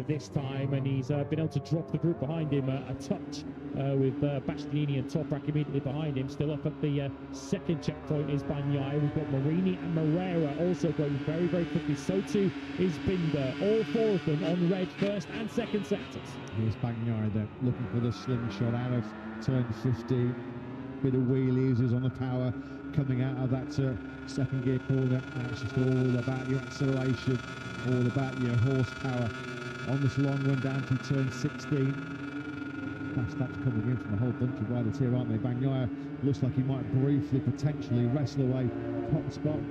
this time, and he's been able to drop the group behind him a touch with Bastianini and Toprak immediately behind him. Still up at the second checkpoint is Bagnaia. We've got Marini and Moreira also going very quickly. So too is Binder. All 4 of them on red first and second sectors. Here's Bagnaia there, looking for the slingshot out of turn 15. Bit of wheelies on the power coming out of that second gear corner, and it's just all about your acceleration, all about your horsepower on this long run down to turn 16. Fast laps coming in from a whole bunch of riders here, aren't they? Bagnaia looks like he might briefly, potentially wrestle away top spot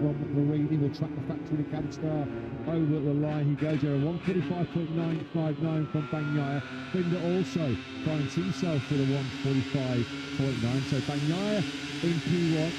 from Marini. Will track the factory cam star over the line. He goes there, 145.959 from Bagnaia. Binder also finds himself with a 145.9. So Bagnaia in P1.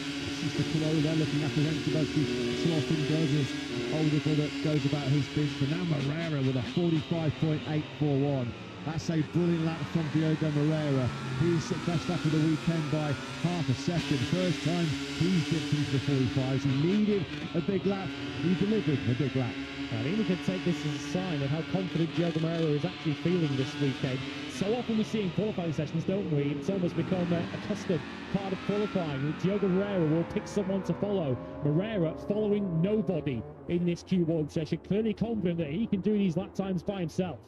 This is the Colo there looking apprehensive as the Slotting does his older brother goes about his business. And now Moreira with a 45.841. That's a brilliant lap from Diogo Moreira. He's best lap of the weekend by half a second. First time he's dipped into the 45s. He needed a big lap. He delivered a big lap. I think we can take this as a sign of how confident Diogo Moreira is actually feeling this weekend. So often we see in qualifying sessions, don't we? It's almost become a custom part of qualifying. Diogo Moreira will pick someone to follow. Moreira following nobody in this Q1 session. Clearly confident that he can do these lap times by himself.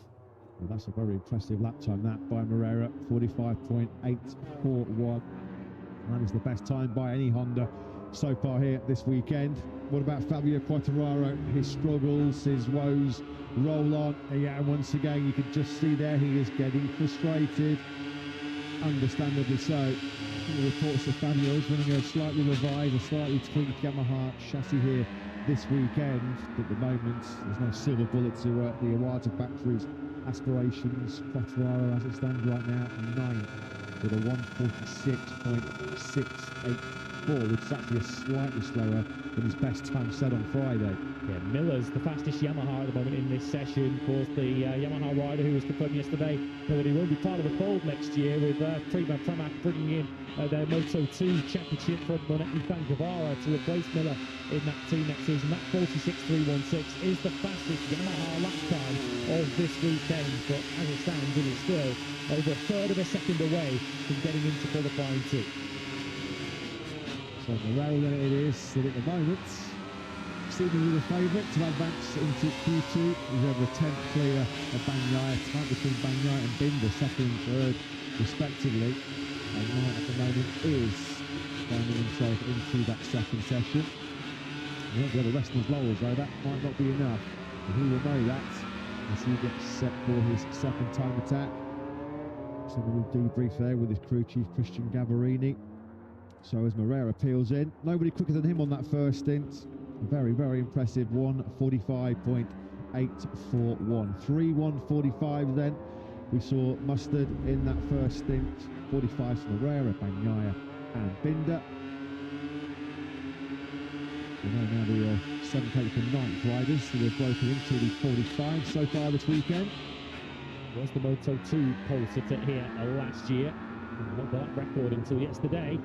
Well, that's a very impressive lap time, that, by Moreira, 45.841. That is the best time by any Honda so far here this weekend. What about Fabio Quartararo? His struggles, his woes roll on. Yeah, and once again, you can just see there he is getting frustrated. Understandably so. The reports that Fabio is running a slightly revised, a slightly tweaked Yamaha chassis here this weekend. But at the moment, there's no silver bullet to the Iwata factory's aspirations. Quattraro, as it stands right now, 9th with a 146.684, which is actually slightly slower than his best time set on Friday. Yeah, Miller's the fastest Yamaha at the moment in this session. Of course, the Yamaha rider who was confirmed yesterday that he won't be part of the fold next year, with Prima Pramac bringing in their Moto2 championship from Ethan Guevara to replace Miller in that team next season. That 46.316 is the fastest Yamaha lap time of this weekend, but as it stands, it is still over a third of a second away from getting into qualifying too. So Moreira then it is that at the moment, seemingly the favourite to advance into Q2. He's over a 10th clear of Bagnaia, tight between Bagnaia and Binder, second and third respectively. And Knight at the moment is finding himself into that second session. He won't be able to rest on his laurels though, that might not be enough. And he will know that as he gets set for his second time attack. So a little debrief there with his crew chief Christian Gavarini. So as Moreira peels in, nobody quicker than him on that first stint. Very, very impressive, 1:45.841. 3:1:45 then. We saw Mustard in that first stint, 45 for Moreira, Bagnaia and Binder. We know now the 7th, 8th and 9th riders who have broken into the 45 so far this weekend. Was the Moto2 pole sitter here last year. Not that record until yesterday.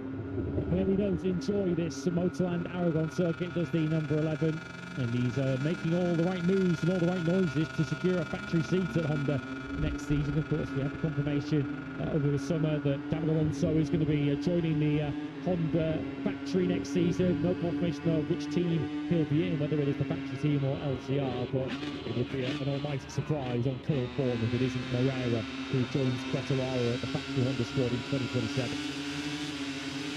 Clearly don't enjoy this Motoland Aragon circuit, does the number 11, and he's making all the right moves and all the right noises to secure a factory seat at Honda next season. Of course, we have the confirmation over the summer that David Alonso is going to be joining the Honda factory next season. No confirmation of which team he'll be in, whether it is the factory team or LCR, but it would be an almighty surprise on curl form if it isn't Moreira who joins Quattararo at the factory Honda squad in 2027.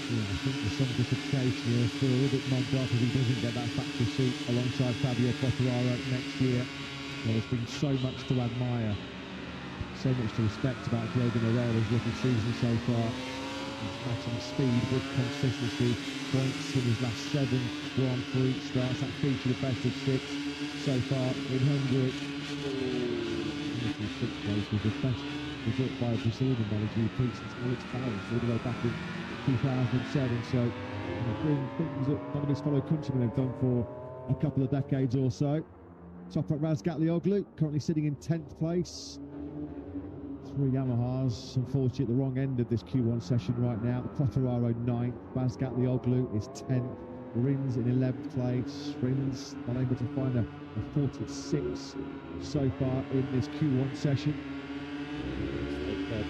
Yeah, I think there's some disappointation here, still a little bit non-dark if he doesn't get that factory seat alongside Fabio Quartararo next year. There's been so much to admire, so much to respect about Diogo Moreira's rookie season so far. He's matching speed with consistency, points in his last 7 Grand Prix starts. That featured the best of 6 so far in Hungary. Sixth place was the best result by a Brazilian MotoGP since Alex Paris all the way back in 2007, so doing things that none of his fellow countrymen have done for a couple of decades or so. Top at Razgatlioglu, currently sitting in 10th place. 3 Yamahas, unfortunately at the wrong end of this Q1 session right now. Quattararo 9th, Razgatlioglu is 10th, Rins in 11th place. Rins unable to find a 46 so far in this Q1 session.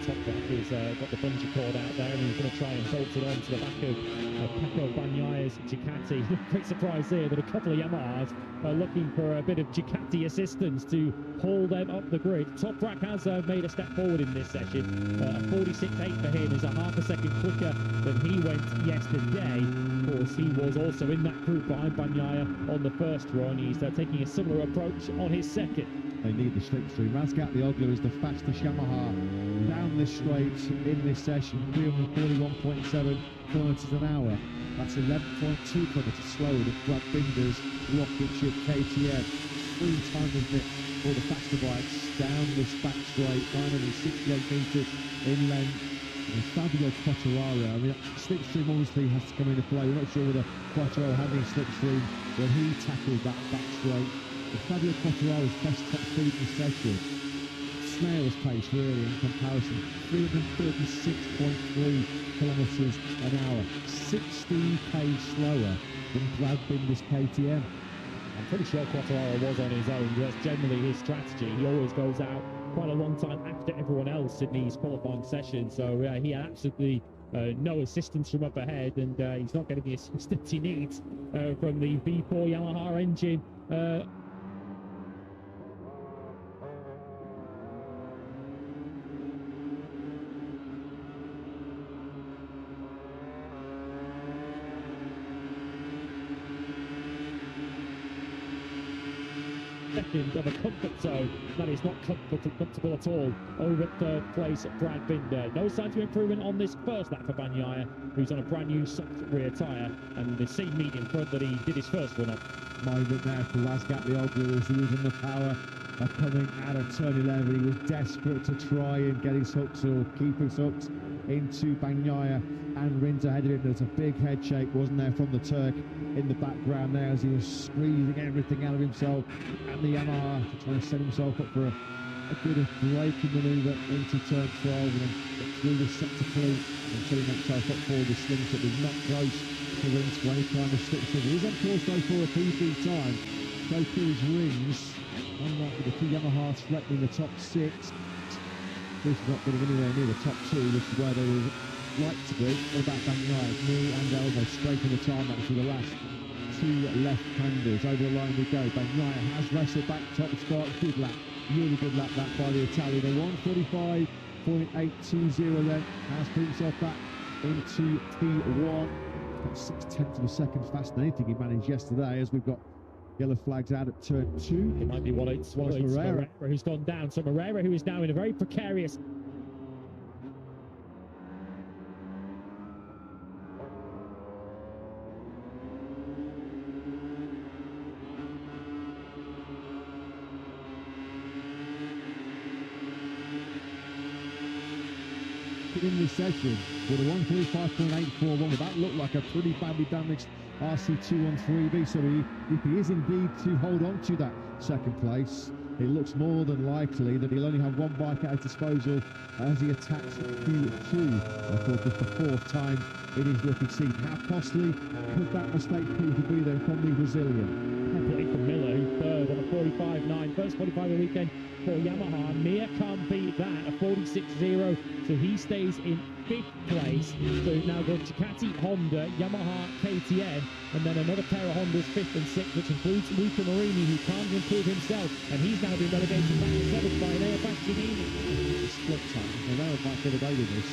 Top Rock has got the bungee cord out there and he's going to try and bolt it onto the back of Paco Bagnaia's Ducati. Great surprise there that a couple of Yamahas are looking for a bit of Ducati assistance to haul them up the grid. Top Rack has made a step forward in this session. 46.8 for him is a half a second quicker than he went yesterday. Of course, he was also in that group behind Bagnaia on the first run. He's taking a similar approach on his second. They need the slipstream. Razgatlioglu is the fastest Yamaha down this straight in this session, 341.7 kilometres an hour. That's 11.2 kilometres slower than Brad Binder's rocket ship KTM. 3 times as bit for the faster bikes down this back straight, 968 metres in length. And Fabio Quattararo, I mean, slipstream obviously has to come into play. We're not sure whether Quattararo had any slipstream when he tackled that back straight. Fabio Quattararo's best top speed in the session, snail's pace really in comparison. 336.3 kilometres an hour, 16 k's slower than Brad Binder's KTM. I'm pretty sure Quartararo was on his own. That's generally his strategy. He always goes out quite a long time after everyone else in these qualifying sessions. So he had absolutely no assistance from up ahead, and he's not getting the assistance he needs from the V4 Yamaha engine. Second of a comfort zone that is not comfortable at all. Over third place, Brad Binder. No signs of improvement on this first lap for Bagnaia, who's on a brand new soft rear tyre and the same medium front that he did his first run on. Moment now for Razgat the Ogre as he was on the power coming out of turn 11. He was desperate to try and get his hooks or keep his hooks into Bagnaia and Rins ahead of him. There's a big head shake, wasn't there, from the Turk in the background there as he was squeezing everything out of himself and the Yamaha to try and set himself up for a good braking manoeuvre into turn 12 and then get through the sector fleet and setting himself up for the slingshot. He's not close to Rins for any kind of slipstream. He's on course though for a PB time. Go through his rings, unlike with the two Yamahas threatening the top 6. This is not getting anywhere near the top 2, which is where they would like to be. What about Bagnaia? Knee and elbow straight on the tarmac for the last two left-handers. Over the line we go. Bagnaia has wrestled back top start. Good lap. Really good lap that by the Italian. A 1:45.820 then has put himself back into P1. About 6/10 of a second faster than anything he managed yesterday, as we've got yellow flags out at turn 2. It might be Wallace Moreira who's gone down. So Moreira, who is now in a very precarious in this session with a 1:45.841. That looked like a pretty badly damaged RC213B. So if he is indeed to hold on to that second place, it looks more than likely that he'll only have one bike at his disposal as he attacks Q2. Of course, it's the 4th time in his rookie season. How costly could that mistake prove to be then from the Brazilian? Happily for Miller, who third on a 45.9. First 45 of the weekend for Yamaha. Mir can't beat that, a 46.0. So he stays in 5th place. So we've now got Ducati, Honda, Yamaha, KTM, and then another pair of Hondas 5th and 6th, which includes Luca Marini, who can't improve himself, and he's now been relegated back to 7th by Leo Bastianini. Split time. Well, they might get away with this.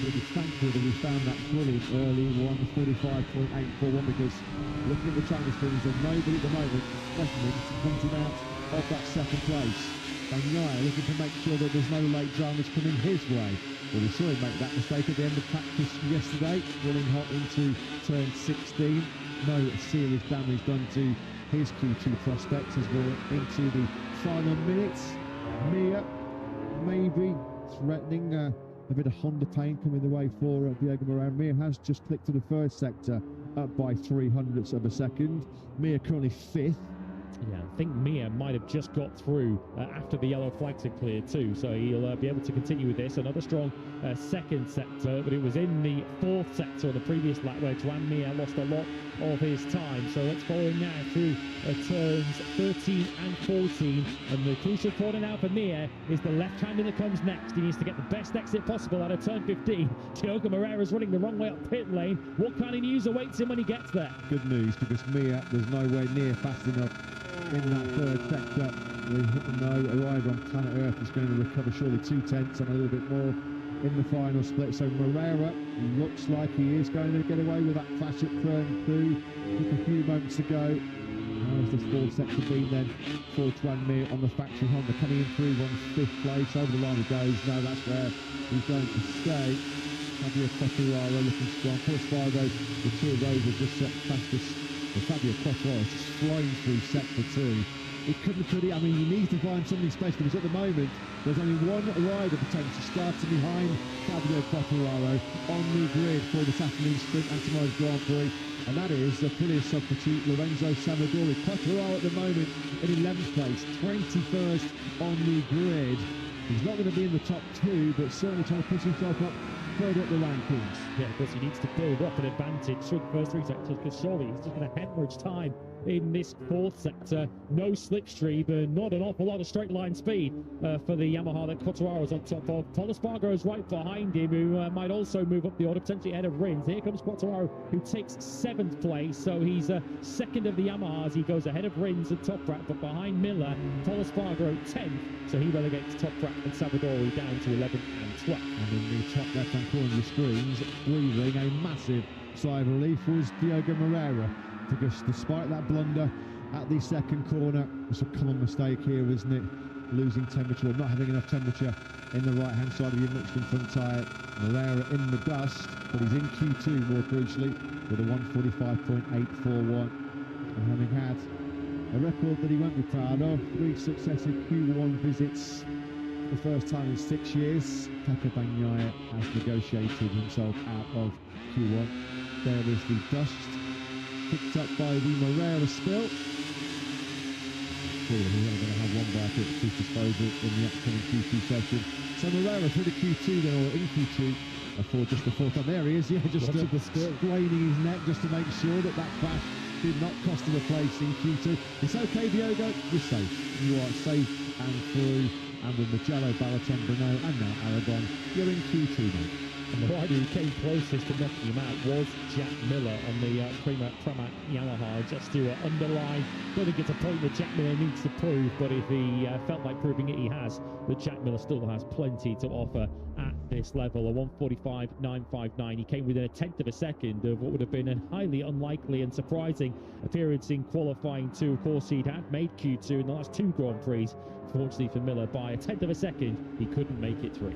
We'll be thankful that we found that brilliant early 1:45.841, because looking at the challenge screens, there's nobody at the moment threatening to point him out of that second place. Bagnaia looking to make sure that there's no late dramas coming his way. Well, we saw him make that mistake at the end of practice yesterday, running hot into turn 16. No serious damage done to his Q2 prospects as we're into the final minutes. Mir maybe threatening a bit of Honda pain coming the way for Diego Moreira. Mir has just clicked to the first sector, up by 0.03 of a second. Mir currently 5th. Yeah, I think Mir might have just got through after the yellow flags had cleared too, so he'll be able to continue with this. Another strong second sector, but it was in the 4th sector on the previous lap where Joan Mir lost a lot of his time. So let's follow him now through turns 13 and 14, and the crucial corner now for Mir is the left-hander that comes next. He needs to get the best exit possible out of turn 15. Diogo Moreira's running the wrong way up pit lane. What kind of news awaits him when he gets there? Good news, because Mir was nowhere near fast enough in that 3rd sector. We know Aragon on planet Earth is going to recover surely 2/10 and a little bit more in the final split. So Moreira looks like he is going to get away with that flash at turn 2 just a few moments ago. How's this 4th sector been then for Joan Mir on the factory Honda? Can he improve on 5th place? Over the line he goes. No, that's where he's going to stay. Fabio Quartararo looking strong. Course by those, the two of those are just set fastest. Well, Fabio Quartararo is just flying through sector 2. It couldn't put it. I mean, you need to find something special, because at the moment there's only one rider potentially starting behind Fabio Quartararo on the grid for this afternoon's sprint and tomorrow's Grand Prix, and that is the Aprilia substitute Lorenzo Samadori. Quartararo at the moment in 11th place, 21st on the grid. He's not going to be in the top 2, but certainly trying to push himself up further up the rankings. Yeah, of course, he needs to build up an advantage through the first 3 sectors, because surely he's just going to hemorrhage time in this 4th sector. No slipstream, and not an awful lot of straight line speed for the Yamaha that Quartararo's on top of. Paul Espargaro's right behind him, who might also move up the order, potentially ahead of Rins. Here comes Quartararo, who takes 7th place, so he's second of the Yamahas. He goes ahead of Rins and Toprak, but behind Miller, Paul Espargaro 10th, so he relegates Toprak and Salvadori down to 11th and 12th. And in the top left-hand corner of the screens, breathing a massive sigh of relief was Diogo Moreira, because despite that blunder at the second corner, it's a common mistake here, isn't it? Losing temperature, or not having enough temperature in the right-hand side of your Michelin front tyre. Moreira in the dust, but he's in Q2 more crucially with a 145.841, and having had a record that he won't be proud of, 3 successive Q1 visits, the first time in 6 years. Pecco Bagnaia has negotiated himself out of Q1. There is the dust picked up by the Moreira spill. He's only going to have one bike at his disposal in the upcoming Q2 session. So Moreira through the Q2 then, or in Q2, for just the 4th time. There he is, yeah, just straining his neck just to make sure that that crash did not cost him a place in Q2. It's okay, Diogo, you're safe. You are safe and through. And with Mugello, Balaton, Brno, and now Aragon, you're in Q2, mate. And the rider who came closest to knocking him out was Jack Miller on the Pramac Yamaha. Just to underline, I don't think it's a point that Jack Miller needs to prove, but if he felt like proving it, he has. But Jack Miller still has plenty to offer at this level. A 145.959. He came within a 10th of a second of what would have been a highly unlikely and surprising appearance in qualifying 2. Of course, he'd had made Q2 in the last 2 Grand Prix. Fortunately for Miller, by a 10th of a second, he couldn't make it through.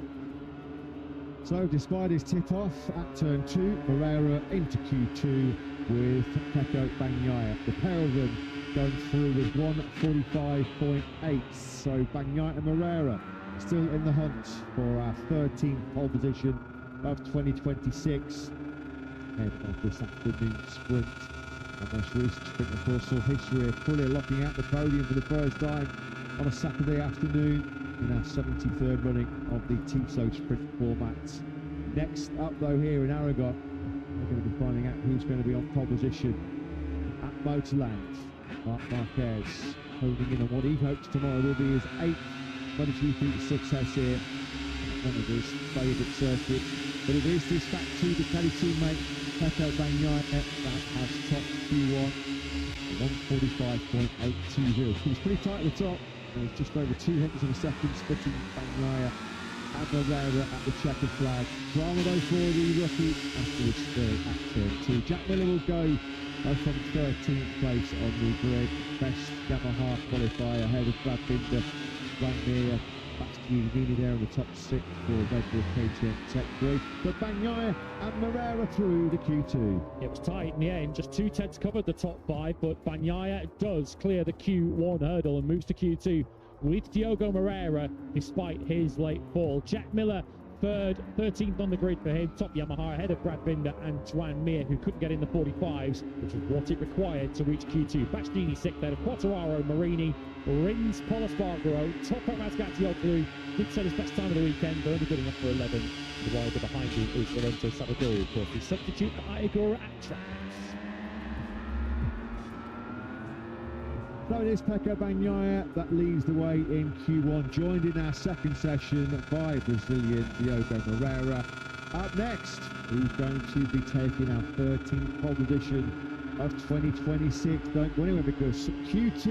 So, despite his tip-off at turn 2, Moreira into Q2 with Pecco Bagnaia. The pair of them going through with 145.8. So, Bagnaia and Moreira still in the hunt for our 13th pole position of 2026. Ahead of this afternoon sprint. And most recent sprint, of course, saw history of Puglia locking out the podium for the first time on a Saturday afternoon in our 73rd running of the Tissot sprint format. Next up, though, here in Aragon, we're going to be finding out who's going to be on pole position at Motorland. Marc Marquez holding in on what he hopes tomorrow will be his 8th MotoGP success here, one of his favourite circuits. But it is this fact to the Ducati teammate Pecco Bagnaia that has top Q1 145.820. He's pretty tight at the top. There's just over 2 tenths of a second splitting Bagnaia and Moreira at the checkered flag. Drama though for the rookie afterwards still at turn 2. Jack Miller will go from 13th place on the grid. Best Yamaha qualifier ahead of Brad Binder, Bagnaia, Bastianini there in the top 6 for Red Bull KTM Tech 3. But Bagnaia and Moreira through the Q2. It was tight in the end, just 2 tenths covered the top 5, but Bagnaia does clear the Q1 hurdle and moves to Q2 with Diogo Moreira despite his late fall. Jack Miller third, 13th on the grid for him, top Yamaha ahead of Brad Binder and Joan Mir, who couldn't get in the 45s, which was what it required to reach Q2. Bastianini 6th there of Quartararo, Marini, Rins, Paul Espargaro, Toprak Razgatlioglu, did set his best time of the weekend, but only good enough for 11. The rider behind him is Lorenzo Salvadori, of course, the substitute for Iagora at tracks. So it is Pecco Bagnaia that leads the way in Q1, joined in our second session by Brazilian Diogo Moreira. Up next, who's going to be taking our 13th pole position of 2026. Don't go anywhere because Q2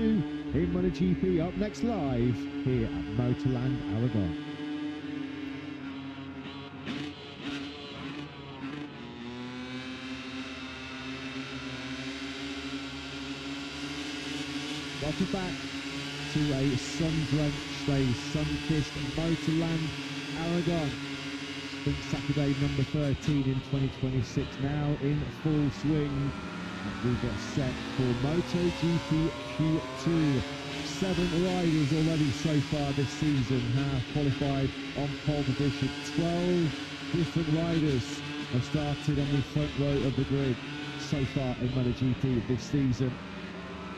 in MotoGP up next live here at Motorland Aragon. Welcome back to a sun-drenched, a sun-kissed Motorland Aragon. Sprint Saturday number 13 in 2026 now in full swing. And we got set for MotoGP Q2. 7 riders already so far this season have qualified on pole position. 12 different riders have started on the front row of the grid so far in MotoGP this season.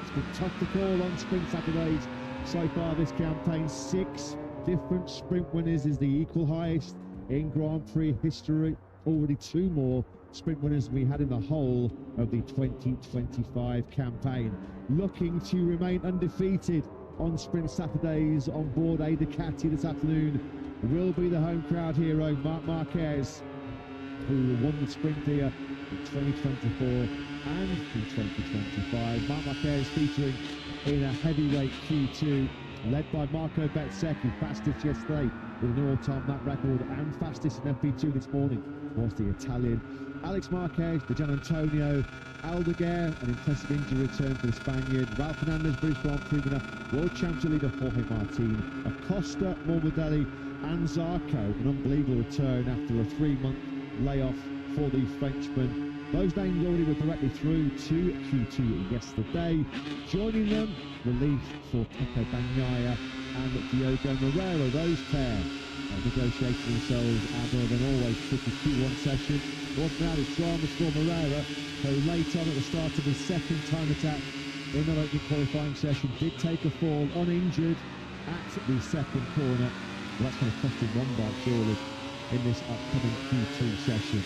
It's been tough to call on Sprint Saturdays so far this campaign. 6 different sprint winners is the equal highest in Grand Prix history. Already 2 more sprint winners we had in the whole of the 2025 campaign. Looking to remain undefeated on Sprint Saturdays on board a Ducati this afternoon will be the home crowd hero Marc Marquez, who won the sprint here in 2024 and in 2025. Marc Marquez featuring in a heavyweight Q2 led by Marco Bezzecchi, fastest yesterday with an all-time lap record, and fastest in FP2 this morning was the Italian. Alex Marquez, the Gian Antonio, Aldeguer, an impressive injury return for the Spaniard, Ralph Fernandez, British Grand Prix winner, World Championship leader Jorge Martin, Acosta, Morbidelli and Zarco, an unbelievable return after a 3-month layoff for the Frenchman. Those names already were directly through to Q2 yesterday. Joining them, relief for Pecco Bagnaia and Diogo Moreira. Those pair negotiating themselves out of an always tricky Q1 session. What's now is dramas for Moreira, who late on at the start of his second time attack in the local qualifying session did take a fall uninjured at the second corner. Well, that's going to cost him 1 bike surely in this upcoming Q2 session.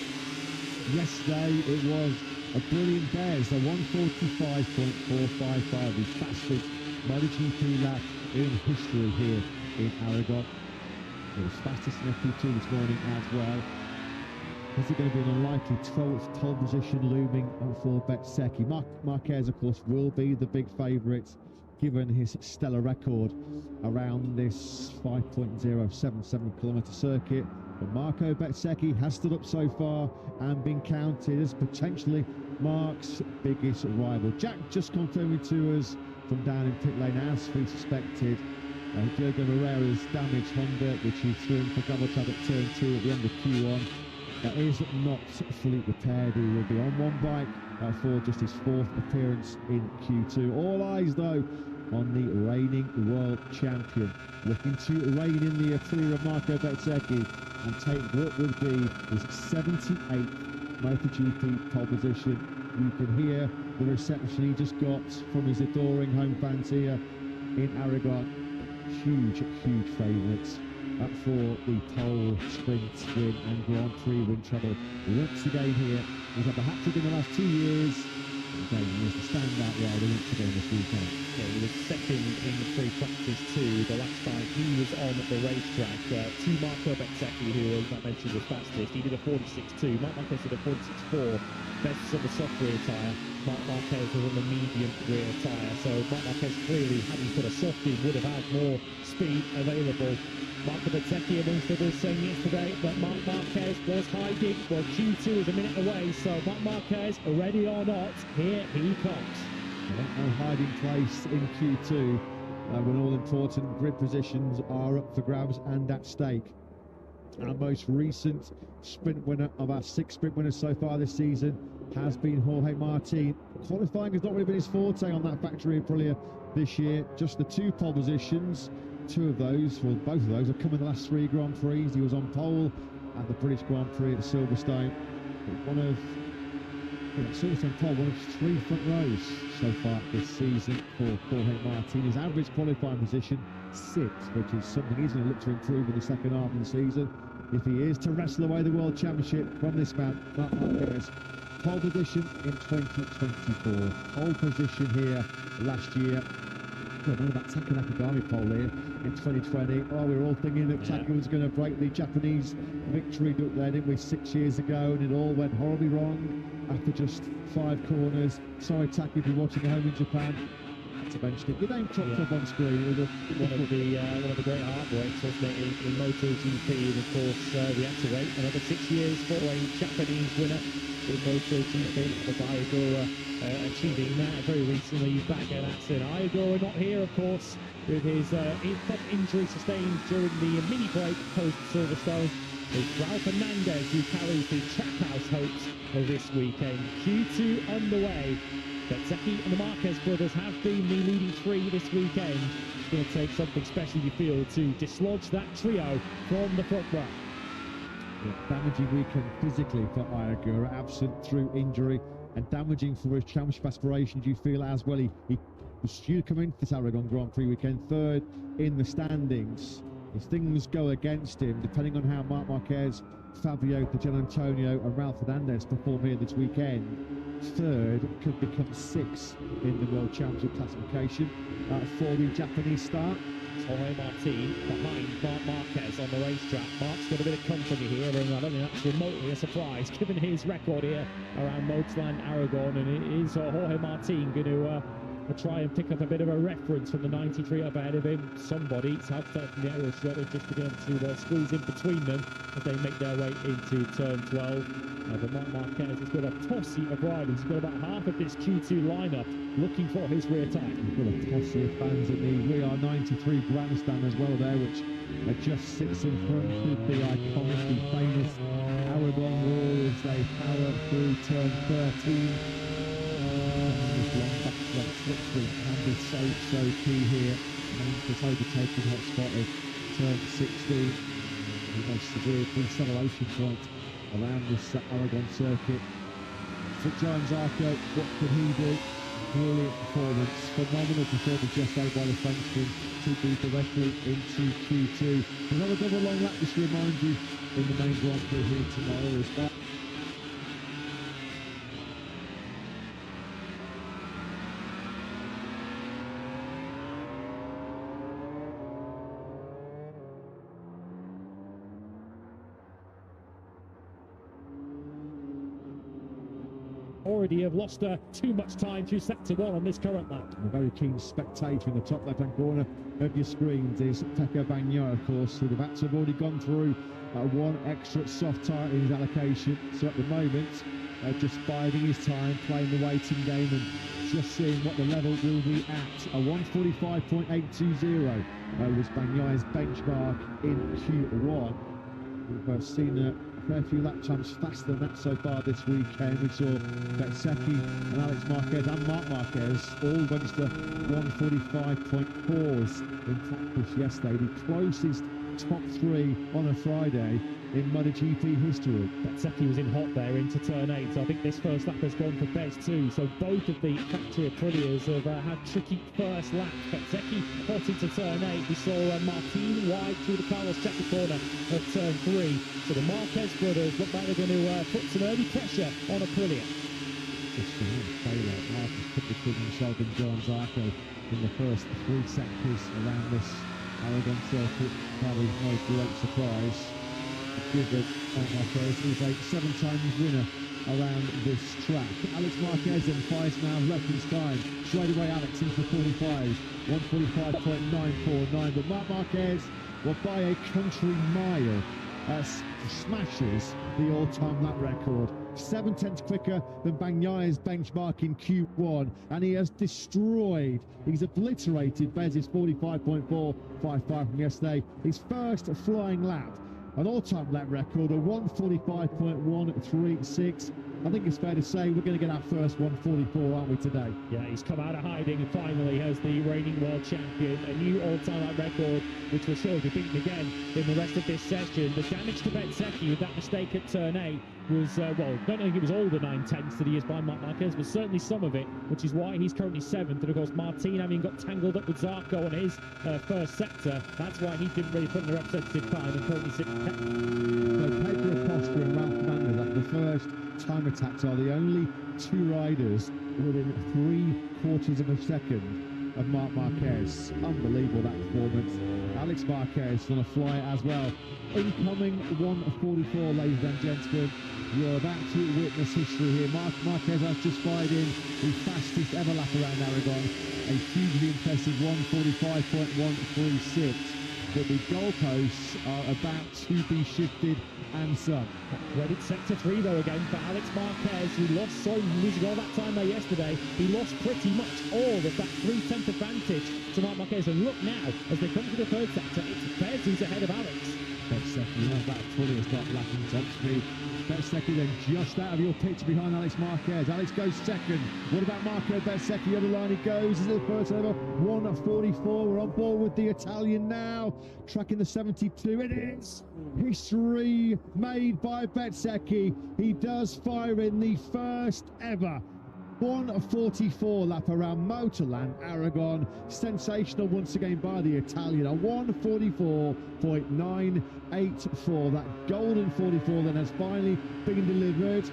Yesterday it was a brilliant Bears, a 145.455, the fastest MotoGP lap in history here in Aragon. It was fastest in FP2 this morning as well. Is it going to be an unlikely 12th pole position looming for Bezzecchi? Marquez, of course, will be the big favourite given his stellar record around this 5.077 kilometre circuit. But Marco Bezzecchi has stood up so far and been counted as potentially Marc's biggest rival. Jack just confirming to us from down in pit lane, as we suspected, Diogo Moreira's damaged Honda, which he threw in for double trap at turn 2 at the end of Q1, is not fully repaired. He will be on 1 bike for just his 4th appearance in Q2. All eyes, though, on the reigning world champion, looking to reign in the Aprilia of Marco Bezzecchi and take what would be his 78th MotoGP pole position. You can hear the reception he just got from his adoring home fans here in Aragon. Huge favourites for the pole, sprint win and Grand Prix win treble once again here. He's had the hat-trick in the last 2 years. Again, he was the standout rider once again this weekend. Yeah, he was second in the free practice too. The last time he was on the racetrack, to Marco Bezzecchi, who, as I mentioned, was fastest. He did a 46.2. Marc Marquez did a 46.4. Best on the soft rear tyre. Marc Marquez was on the medium rear tyre. So Marc Marquez clearly, had he put a soft in, would have had more speed available. Marco Bezzecchi, amongst others, saying yesterday that Marc Marquez was hiding. Well, Q2 is a minute away, so Marc Marquez, ready or not, here he comes. No hiding place in Q2 when all important grid positions are up for grabs and at stake. Our most recent sprint winner of our 6 sprint winners so far this season has been Jorge Martin. Qualifying has not really been his forte on that factory Aprilia this year. Just the 2 pole positions. 2 of those, well, both of those have come in the last 3 Grand Prix. He was on pole at the British Grand Prix at Silverstone. One of Silverstone pole, one of 3 front rows so far this season for Jorge Martin. His average qualifying position 6th, which is something he's going to look to improve in the second half of the season if he is to wrestle away the World Championship from this man, Marc Marquez. Pole position in 2024, pole position here last year. Remember that Taka Nakagami pole here in 2020. Oh, we were all thinking that Taka was going to break the Japanese victory up there, didn't we, 6 years ago, and it all went horribly wrong after just 5 corners. Sorry, Taka, if you're watching at home in Japan. To mention it, your name cropped up on screen. One of the great heartbreaks, wasn't it, in MotoGP, and of course we had to wait another 6 years for a Japanese winner in MotoGP. But Ayagura achieving that very recently back at Assen. Ayagura not here, of course, with his injury sustained during the mini break post Silverstone. It's Ralph Fernandez who carries the Trackhouse hopes of this weekend. Q2 underway. Bezzecchi and the Marquez brothers have been the leading 3 this weekend. It's going to take something special, you feel, to dislodge that trio from the front row. Damaging weekend physically for Ayagura, absent through injury, and damaging for his championship aspirations, you feel, as well. He was due to come into this Aragon Grand Prix weekend 3rd in the standings. If things go against him, depending on how Marc Marquez, Fabio Antonio and Ralph Fernandez perform here this weekend, third could become sixth in the World Championship classification for the Japanese start. Jorge Martin behind Marc Marquez on the racetrack. Marc's got a bit of company here, and I don't think that's remotely a surprise given his record here around Motoland Aragon. And it is Jorge Martin going to try and pick up a bit of a reference from the 93 up ahead of him. Somebody, it's hard to tell from the aerial shot, just begun to squeeze in between them as they make their way into turn 12. But Marc Marquez has got a posse of riders. He's got about half of this Q2 lineup looking for his rear tyre. We've got a posse of fans in the We Are 93 grandstand as well there, which just sits in front of the iconic, the famous Aragon wall as they power through turn 13. This long back slipstream can be so key here. And this overtaking hotspot of turn 16. The most severe deceleration point around this Aragon circuit. For Giant Zarco, what could he do? Brilliant performance, phenomenal performance yesterday by the Frenchman to be directly into Q2. Another double long lap, just to remind you, in the main Grand Prix here tomorrow as well. Already have lost too much time through sector 1 on this current lap. A very keen spectator in the top left-hand corner of your screens is Pecco Bagnaia, of course, who'd have had to have already gone through one extra soft tyre in his allocation. So at the moment, just biding his time, playing the waiting game and just seeing what the level will be at. A 1:45.820 was Bagnaia's benchmark in Q1. We've seen a fair few lap times faster than that so far this weekend. We saw Bezzecchi and Alex Marquez and Marc Marquez all register 1:45.4s in practice yesterday. The closest top three on a Friday in MotoGP history. Bezzecchi was in hot there into turn 8, so I think this first lap has gone for Bez too. So both of the factory Aprilias have had tricky first laps. Bezzecchi hot into turn 8. We saw Martin wide through the Carlos Chapter corner of turn 3. So the Marquez brothers look like they're going to put some early pressure on Aprilia. Just for him, Taylor, Marcus put between himself and John Zarco in the first 3 sectors around this Aragon circuit. Probably no great surprise, given Marquez is a 7-time winner around this track. Alex Marquez then fires now reference time. Straight away Alex into the 45s, 1:45.949. But Marc Marquez, well, by a country mile, smashes the all-time lap record. 7/10 quicker than Bagnaia's benchmark in Q1, and he has destroyed, he's obliterated Bez's 45.455 from yesterday. His first flying lap, an all-time lap record of 1:45.136. I think it's fair to say we're going to get our first 1:44, aren't we, today? Yeah, he's come out of hiding and finally as the reigning world champion, a new all-time lap record, which will surely be beaten again in the rest of this session. The damage to Bezzecchi with that mistake at turn 8 was, well, I don't think it was all the 9/10ths that he is by Marc Marquez, but certainly some of it, which is why he's currently 7th. And of course, Martin, having got tangled up with Zarco on his first sector, that's why he didn't really put in a representative time and currently sits. So Pedro Acosta and Ralph Fernandez, after the first time attacks, are the only 2 riders within 3/4 of a second of Marc Marquez. Unbelievable, that performance. Alex Marquez on a fly as well. Incoming 1:44, ladies and gentlemen. You're about to witness history here. Marc Marquez has just fired in the fastest ever lap around Aragon, a hugely impressive 1:45.136. But the goalposts are about to be shifted and some. Dreaded sector 3 though again for Alex Marquez, who lost losing all that time there yesterday. He lost pretty much all of that 3/10 advantage to Marc Marquez. And look now, as they come to the 3rd sector, it's Bez who's ahead of Alex. Bezzecchi has that fully start lapping top speed. Bezzecchi then just out of your picture behind Alex Marquez. Alex goes 2nd. What about Marco Bezzecchi? Over the line he goes. Is it the first ever 1:44? We're on board with the Italian now. Tracking the 72. It is history made by Bezzecchi. He does fire in the first ever 1:44 lap around Motorland Aragon. Sensational once again by the Italian. A 1:44.984. That golden 44 then has finally been delivered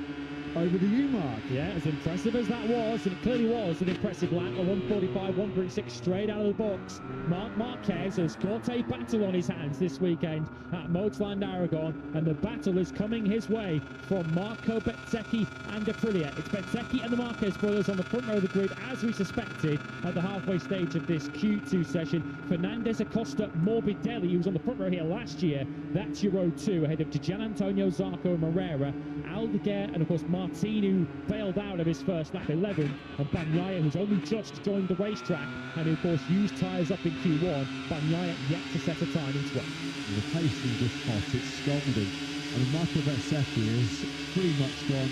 over the U-mark. Yeah, as impressive as that was, and it clearly was an impressive lap, a 1:45, 1.6 straight out of the box. Marc Marquez has got a battle on his hands this weekend at Motorland Aragon, and the battle is coming his way from Marco Bezzecchi and Aprilia. It's Bezzecchi and the Marquez brothers on the front row of the grid, as we suspected at the halfway stage of this Q2 session. Fernandez Acosta Morbidelli, who was on the front row here last year, that's your row 2, ahead of Gian Antonio Zarco and Morera, Aldeguer, and of course Martin, who bailed out of his first lap 11, and Bagnaia, who's only just joined the racetrack and who of course used tyres up in Q1. Bagnaia yet to set a time in 12. The pace is just hot, it's scalding. I mean, Marco Bezzecchi has pretty much gone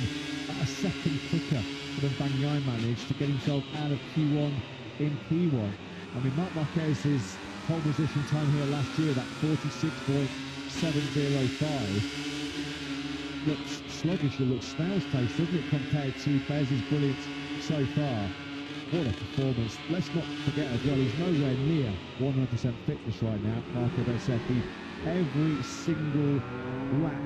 a second quicker than Bagnaia managed to get himself out of Q1 in P1. I mean, Marc Marquez's pole position time here last year, that 46.705, looks sluggish, it looks snail's pace, doesn't it, compared to Bez's brilliance so far. What a performance. Let's not forget as well, he's nowhere near 100% fitness right now, Marco Bezzecchi. Every single lap,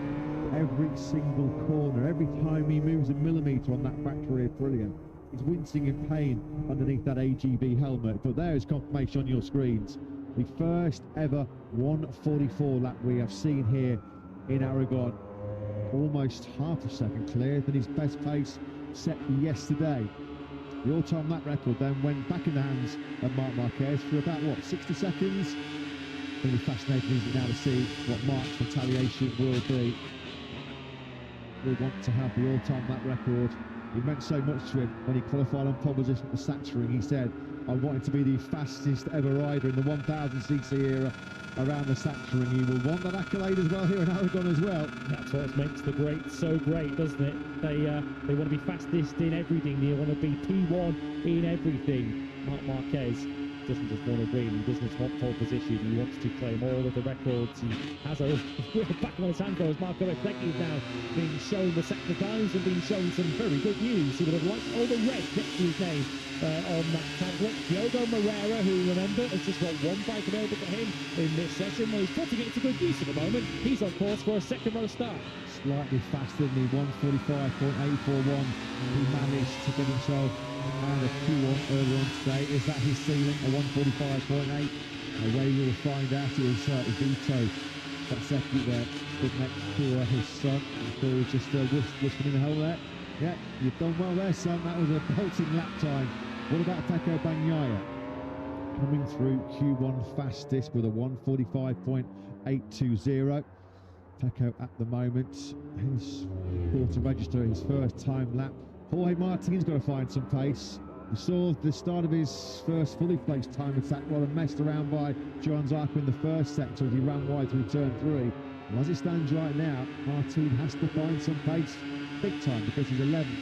every single corner, every time he moves a millimetre on that factory Aprilia, he's wincing in pain underneath that AGB helmet. But there is confirmation on your screens. The first ever 1:44 lap we have seen here in Aragon. Almost half a second clearer than his best pace set yesterday. The all-time lap record then went back in the hands of Marc Marquez for about, what, 60 seconds? Really fascinating, isn't it, now to see what Marc's retaliation will be. We want to have the all-time lap record. It meant so much to him when he qualified on pole position at the Sachsenring. He said, I wanted to be the fastest ever rider in the 1000cc era around the Sachsenring. He will want that accolade as well here in Aragon as well. That's what makes the great so great, doesn't it? They want to be fastest in everything. They want to be P1 in everything. Marc Marquez doesn't just want to win, he doesn't just want pole position, he wants to claim all of the records. He has a back on his hand though, as Marco Bezzecchi is now being shown the sector times and being shown some very good news. He would have liked all the red next to his name on that tablet. Diogo Morera, who, remember, has just got one bike available to him in this session. Well, he's putting it to good use at the moment. He's on course for a second row start. Slightly faster than the 1:45.841 he managed to get himself out of Q1 earlier on today. Is that his ceiling, a 1:45.8? Away we'll find out. It was Vito Bezzecchi there, stood next to his son. He was just whispering in the hole there. Yeah, you've done well there, son. That was a bolting lap time. What about Pecco Bagnaia? Coming through Q1 fastest with a 1:45.820. Pecco at the moment, his quarter register, his first time lap. Jorge Martin's got to find some pace. We saw the start of his first fully placed time attack rather messed around by Johan Zarco in the first sector as he ran wide through turn 3. And as it stands right now, Martin has to find some pace big time because he's 11.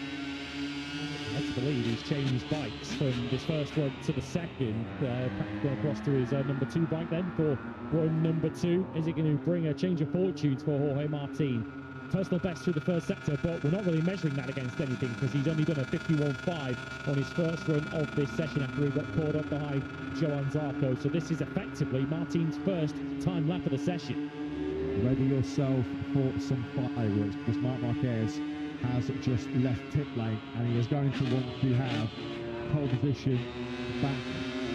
Let's believe he's changed bikes from this first run to the second, practically across to his number 2 bike then for run number 2. Is it going to bring a change of fortunes for Jorge Martin? Personal best through the first sector, but we're not really measuring that against anything because he's only done a 51.5 on his first run of this session after he got caught up behind Johan Zarco. So this is effectively Martin's first time lap of the session. Ready yourself for some fireworks because Marc Marquez has just left pit lane and he is going to want to have pole position back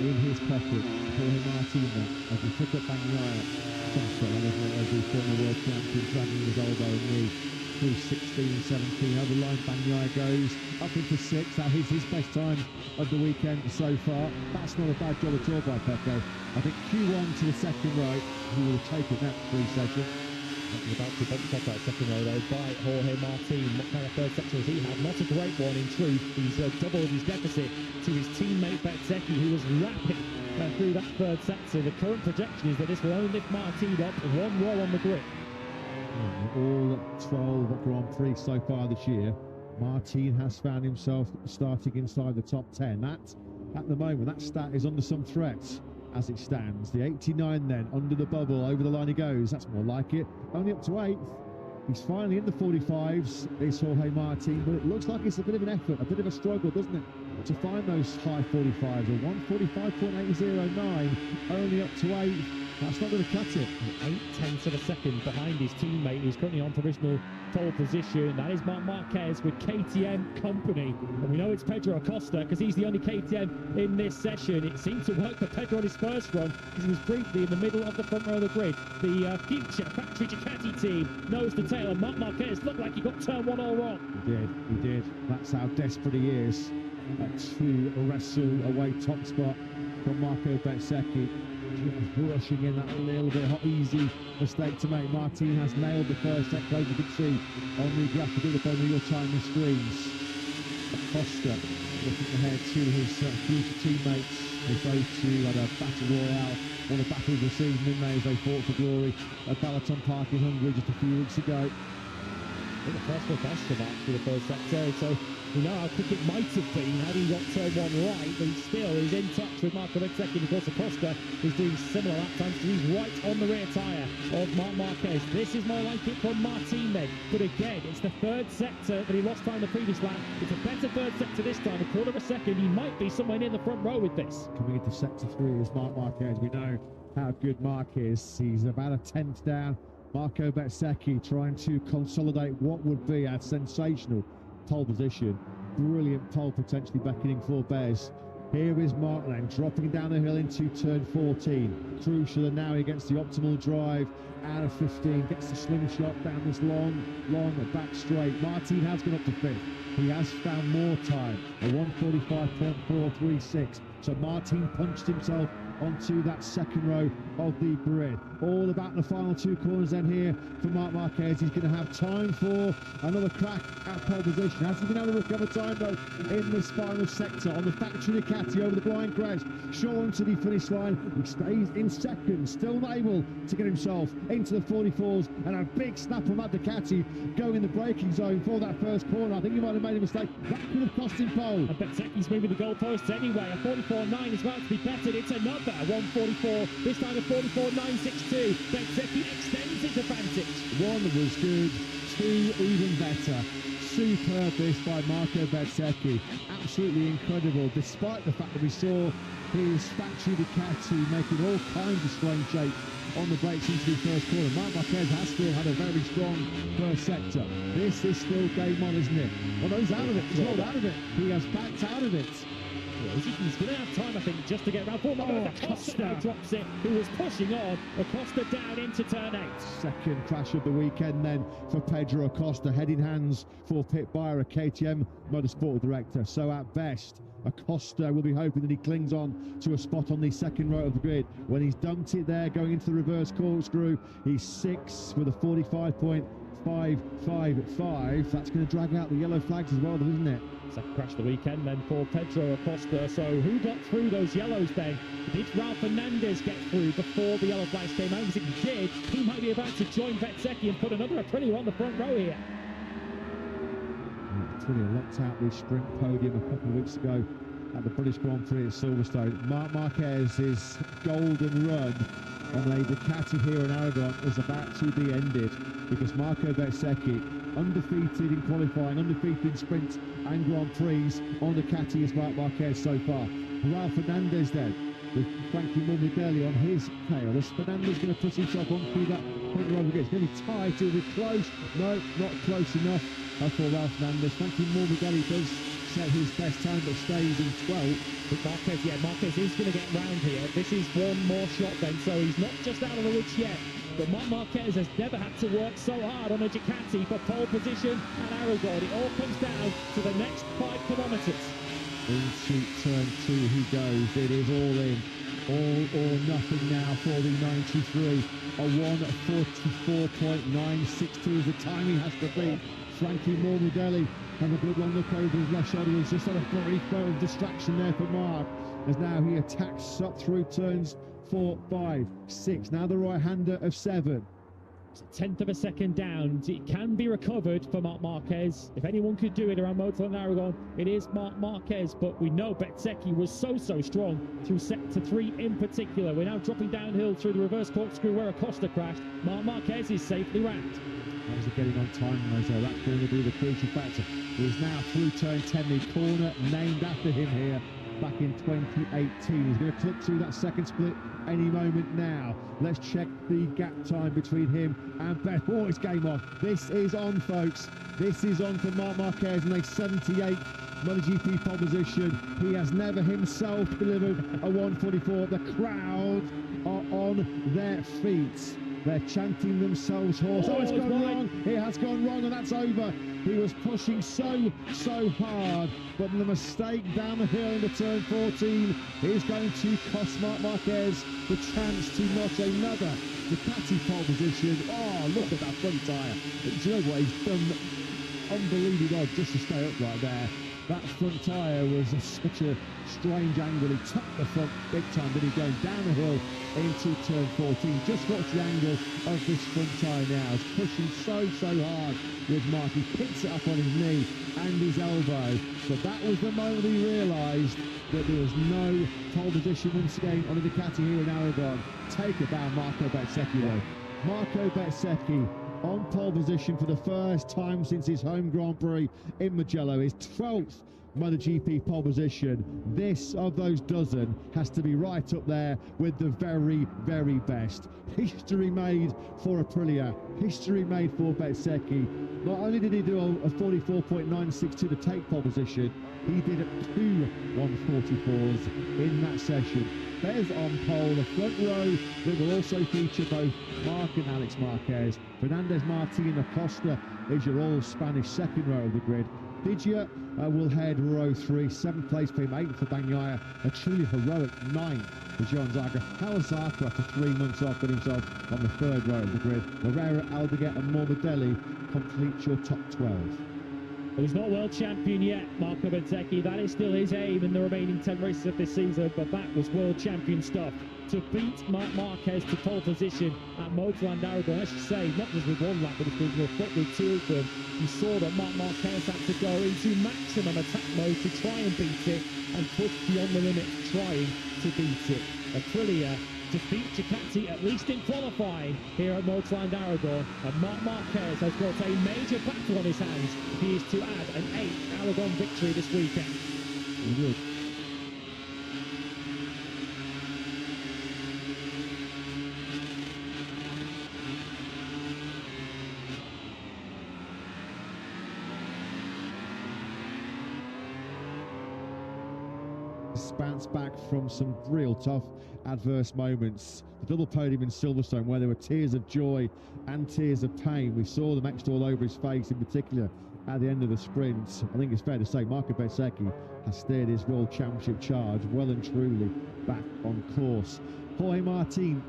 in his pocket. Jorge Martin as he took up Bagnaia. Some fella, wasn't it, as the former world champion, dragging his elbow and knee through 16, 17. Over the line, Bagnaia goes up into 6. That is his best time of the weekend so far. That's not a bad job at all by Pecco. I think Q1 to the second row, he will have taken that 3 session. About to bump off that second row though by Jorge Martin. What kind of third sector has he had? Not a great one in truth. He's doubled his deficit to his teammate Bezzecchi, who was rapid through that third sector. The current projection is that this will only lift Martin up 1 row on the grid. All 12 Grand Prix so far this year, Martin has found himself starting inside the top 10. That, at the moment, that stat is under some threat as it stands. The 89 then, under the bubble, over the line he goes. That's more like it. Only up to 8th. He's finally in the 45s, it's Jorge Martin, but it looks like it's a bit of an effort, a bit of a struggle, doesn't it, to find those high 45s. A 1:45.809, only up to 8. That's not going to cut it. 8/10 of a second behind his teammate, who's currently on provisional pole position. That is Marc Marquez with KTM company. And we know it's Pedro Acosta because he's the only KTM in this session. It seemed to work for Pedro on his first run because he was briefly in the middle of the front row of the grid. The future factory Ducati team nose to tail, and Marc Marquez looked like he got turn one all wrong. He did. That's how desperate he is to wrestle away top spot from Marco Bezzecchi. Just rushing in, that little bit easy mistake to make. Martin has nailed the first set close, you can see on the graph to do up on the real-time screens. Acosta looking ahead to his future teammates. They both two had a battle royale, one of the battles of the season, didn't they, as they fought for glory at Balaton Park in Hungary just a few weeks ago. I think the first for Acosta match for the first sector, so we know how quick it might have been had he got turn one right, but he still is in touch with Marco Bezzecchi. Of course, Acosta is doing similar lap times because he's right on the rear tyre of Marc Marquez. This is more like it from Martin then, but again, it's the third sector that he lost time the previous lap. It's a better third sector this time, a quarter of a second. He might be somewhere near the front row with this. Coming into sector 3 is Marc Marquez. We know how good Marc is. He's about a 10th down. Marco Bezzecchi trying to consolidate what would be a sensational pole position. Brilliant pole potentially beckoning for Bez. Here is Marc then dropping down the hill into turn 14. Crucial, and now he gets the optimal drive out of 15, gets the slingshot down this long back straight. Martin has gone up to 5th. He has found more time, a 1:45.436. So Martin punched himself onto that second row of the grid. All about the final two corners then here for Marc Marquez. He's going to have time for another crack at pole position. Hasn't been able to recover time though in this final sector on the factory Ducati over the blind crest. Sean to the finish line. He stays in second, still not able to get himself into the 44s, and a big snap on that Ducati going in the braking zone for that first corner. I think he might have made a mistake. That could have cost him pole. And Bezzecchi's moving the goalposts anyway. A 44.9 is about to be bettered. It's another 1:44, this time a 44.962. Bezzecchi extends his advantage. 1 was good, 2 even better. Superb this by Marco Bezzecchi. Absolutely incredible, despite the fact that we saw his factory Ducati making all kinds of strange shapes on the brakes into the first corner. Marc Marquez has still had a very strong first sector. This is still game on, isn't it? Well, no, he's out of it. He's rolled out of it. He has backed out of it. He's going to have time, I think, just to get around. Acosta drops it, who was pushing on. Acosta down into turn 8. Second crash of the weekend then for Pedro Acosta. Head in hands for Pit Buyer, a KTM Motorsport director. So at best, Acosta will be hoping that he clings on to a spot on the second row of the grid. When he's dumped it there, going into the reverse corkscrew, he's 6th with a 45.555. That's going to drag out the yellow flags as well, isn't it? Second crash of the weekend then for Pedro Acosta. So who got through those yellows, Ben? Did Ralph Fernandez get through before the yellow flags came out? Because if he did, he might be about to join Bezzecchi and put another Aprilia on the front row here. Aprilia locked out the sprint podium a couple of weeks ago at the British Grand Prix at Silverstone. Marc Marquez's golden run on a Ducati here in Aragon is about to be ended, because Marco Bezzecchi, undefeated in qualifying, undefeated in sprints and Grand Prix on Ducati is Marc Marquez so far. Ralph Fernandez then, with Frankie Morbidelli on his tail. Is Fernandez going to push himself onto that front row again? It's going to be tight, it'll be close. No, not close enough for Ralph Fernandez. Frankie Morbidelli does set his best time but stays in 12th. But Marquez is going to get round here. This is one more shot then, so he's not just out of the woods yet. But Marc Marquez has never had to work so hard on a Ducati for pole position at Aragon. It all comes down to the next 5 kilometres. Into turn 2 he goes. It is all in. All or nothing now for the 93. A 1:44.962 is the time he has to beat. Frankie Morbidelli have a good one look over his left shoulder. He's just had a brief moment of distraction there for Marc, as now he attacks up through turns 4, 5, 6. Now the right-hander of 7. It's a 10th of a second down. It can be recovered for Marc Marquez. If anyone could do it around Moto and Aragon, it is Marc Marquez. But we know Bezzecchi was so strong through sector 3 in particular. We're now dropping downhill through the reverse corkscrew where Acosta crashed. Marc Marquez is safely round. How's he getting on time-wise though? That's going to be the crucial factor. He's now through turn 10, the corner named after him here back in 2018. He's going to clip through that second split any moment now. Let's check the gap time between him and Beth. Oh, it's game on. This is on, folks. This is on for Marc Marquez in a 78 MotoGP pole position. He has never himself delivered a 144. The crowd are on their feet. They're chanting themselves hoarse. Oh, it's gone wrong. It has gone wrong, and that's over. He was pushing so hard, but the mistake down the hill into turn 14 is going to cost Marc Marquez the chance to notch another Ducati pole position. Oh, look at that front tyre. Do you know what? He's done unbelievable odd just to stay upright there. That front tyre was such a strange angle. He tucked the front big time, but he's going down the hill into turn 14. Just watch the angle of this front tyre now. He's pushing so hard with Mark. He picks it up on his knee and his elbow. But that was the moment he realised that there was no pole position once again on the Ducati here in Aragon. Take it down, Marco Bezzecchi though. Marco Bezzecchi on pole position for the first time since his home Grand Prix in Mugello, his 12th MotoGP pole position. This of those dozen has to be right up there with the very best. History made for Aprilia, history made for Bezzecchi. Not only did he do a 44.962 to take pole position, he did 2 144s in that session. There's on pole, the front row that will also feature both Marc and Alex Marquez. Fernandez, Martin, Acosta is your all-Spanish second row of the grid. Didier will head row 3, 7th place for him, 8th for Bagnaia, a truly heroic 9th for Joan Zarco. Kawasaki, after 3 months off, got himself on the 3rd row of the grid. Herrera, Aldeguer and Morbidelli complete your top 12. Well, he's not world champion yet, Marco Bezzecchi. That is still his aim in the remaining 10 races of this season, but that was world champion stuff. To beat Marc Marquez to pole position at Motoland Aragon, I should say, not just with one lap, but with 2 of them. You saw that Marc Marquez had to go into maximum attack mode to try and beat it, and push beyond the limit trying to beat it. Aprilia defeat Ducati, at least in qualifying, here at Motoland Aragon, and Marc Marquez has got a major battle on his hands if he is to add an 8th Aragon victory this weekend. Good. Bounce back from some real tough adverse moments. The double podium in Silverstone, where there were tears of joy and tears of pain. We saw them etched all over his face, in particular at the end of the sprint. I think it's fair to say Marco Bezzecchi has steered his World Championship charge well and truly back on course. Jorge Martin,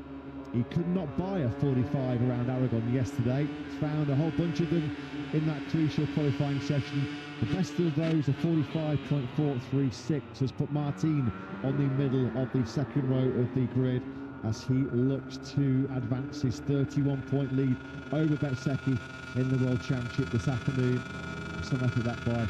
he could not buy a 45 around Aragon yesterday. Found a whole bunch of them in that crucial qualifying session. The best of those, a 45.436, has put Martin on the middle of the second row of the grid as he looks to advance his 31-point lead over Bezzecchi in the World Championship this afternoon. Some effort that by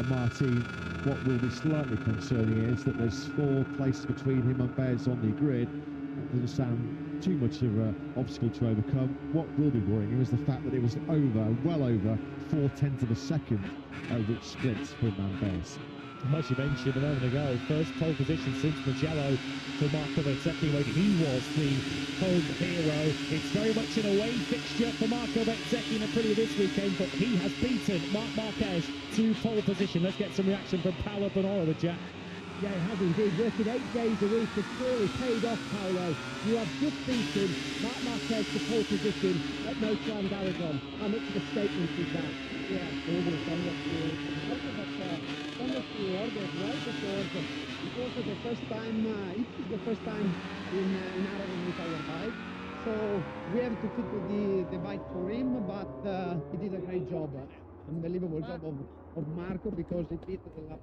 Martin. What will be slightly concerning is that there's 4 places between him and Bez on the grid. That doesn't sound too much of an obstacle to overcome. What will be worrying him is the fact that it was well over 4/10 of a second which splits for Bez. As you mentioned a moment ago, first pole position since Mugello for Marco Bezzecchi when he was the home hero. It's very much an away fixture for Marco Bezzecchi in Aprilia this weekend, but he has beaten Marc Marquez to pole position. Let's get some reaction from Paolo Bonora, the Jack. Yeah, it has indeed. Working 8 days a week has clearly paid off, Paolo. You have just beaten Marc Marquez to pole position at Motoland Aragon. How much of a statement is that? Yeah, it was done with the order as well, because it was the first time, in Aragon with our bike. So we have to fit the bike for him, but he did a great job. Unbelievable job of Marco, because he beat the lap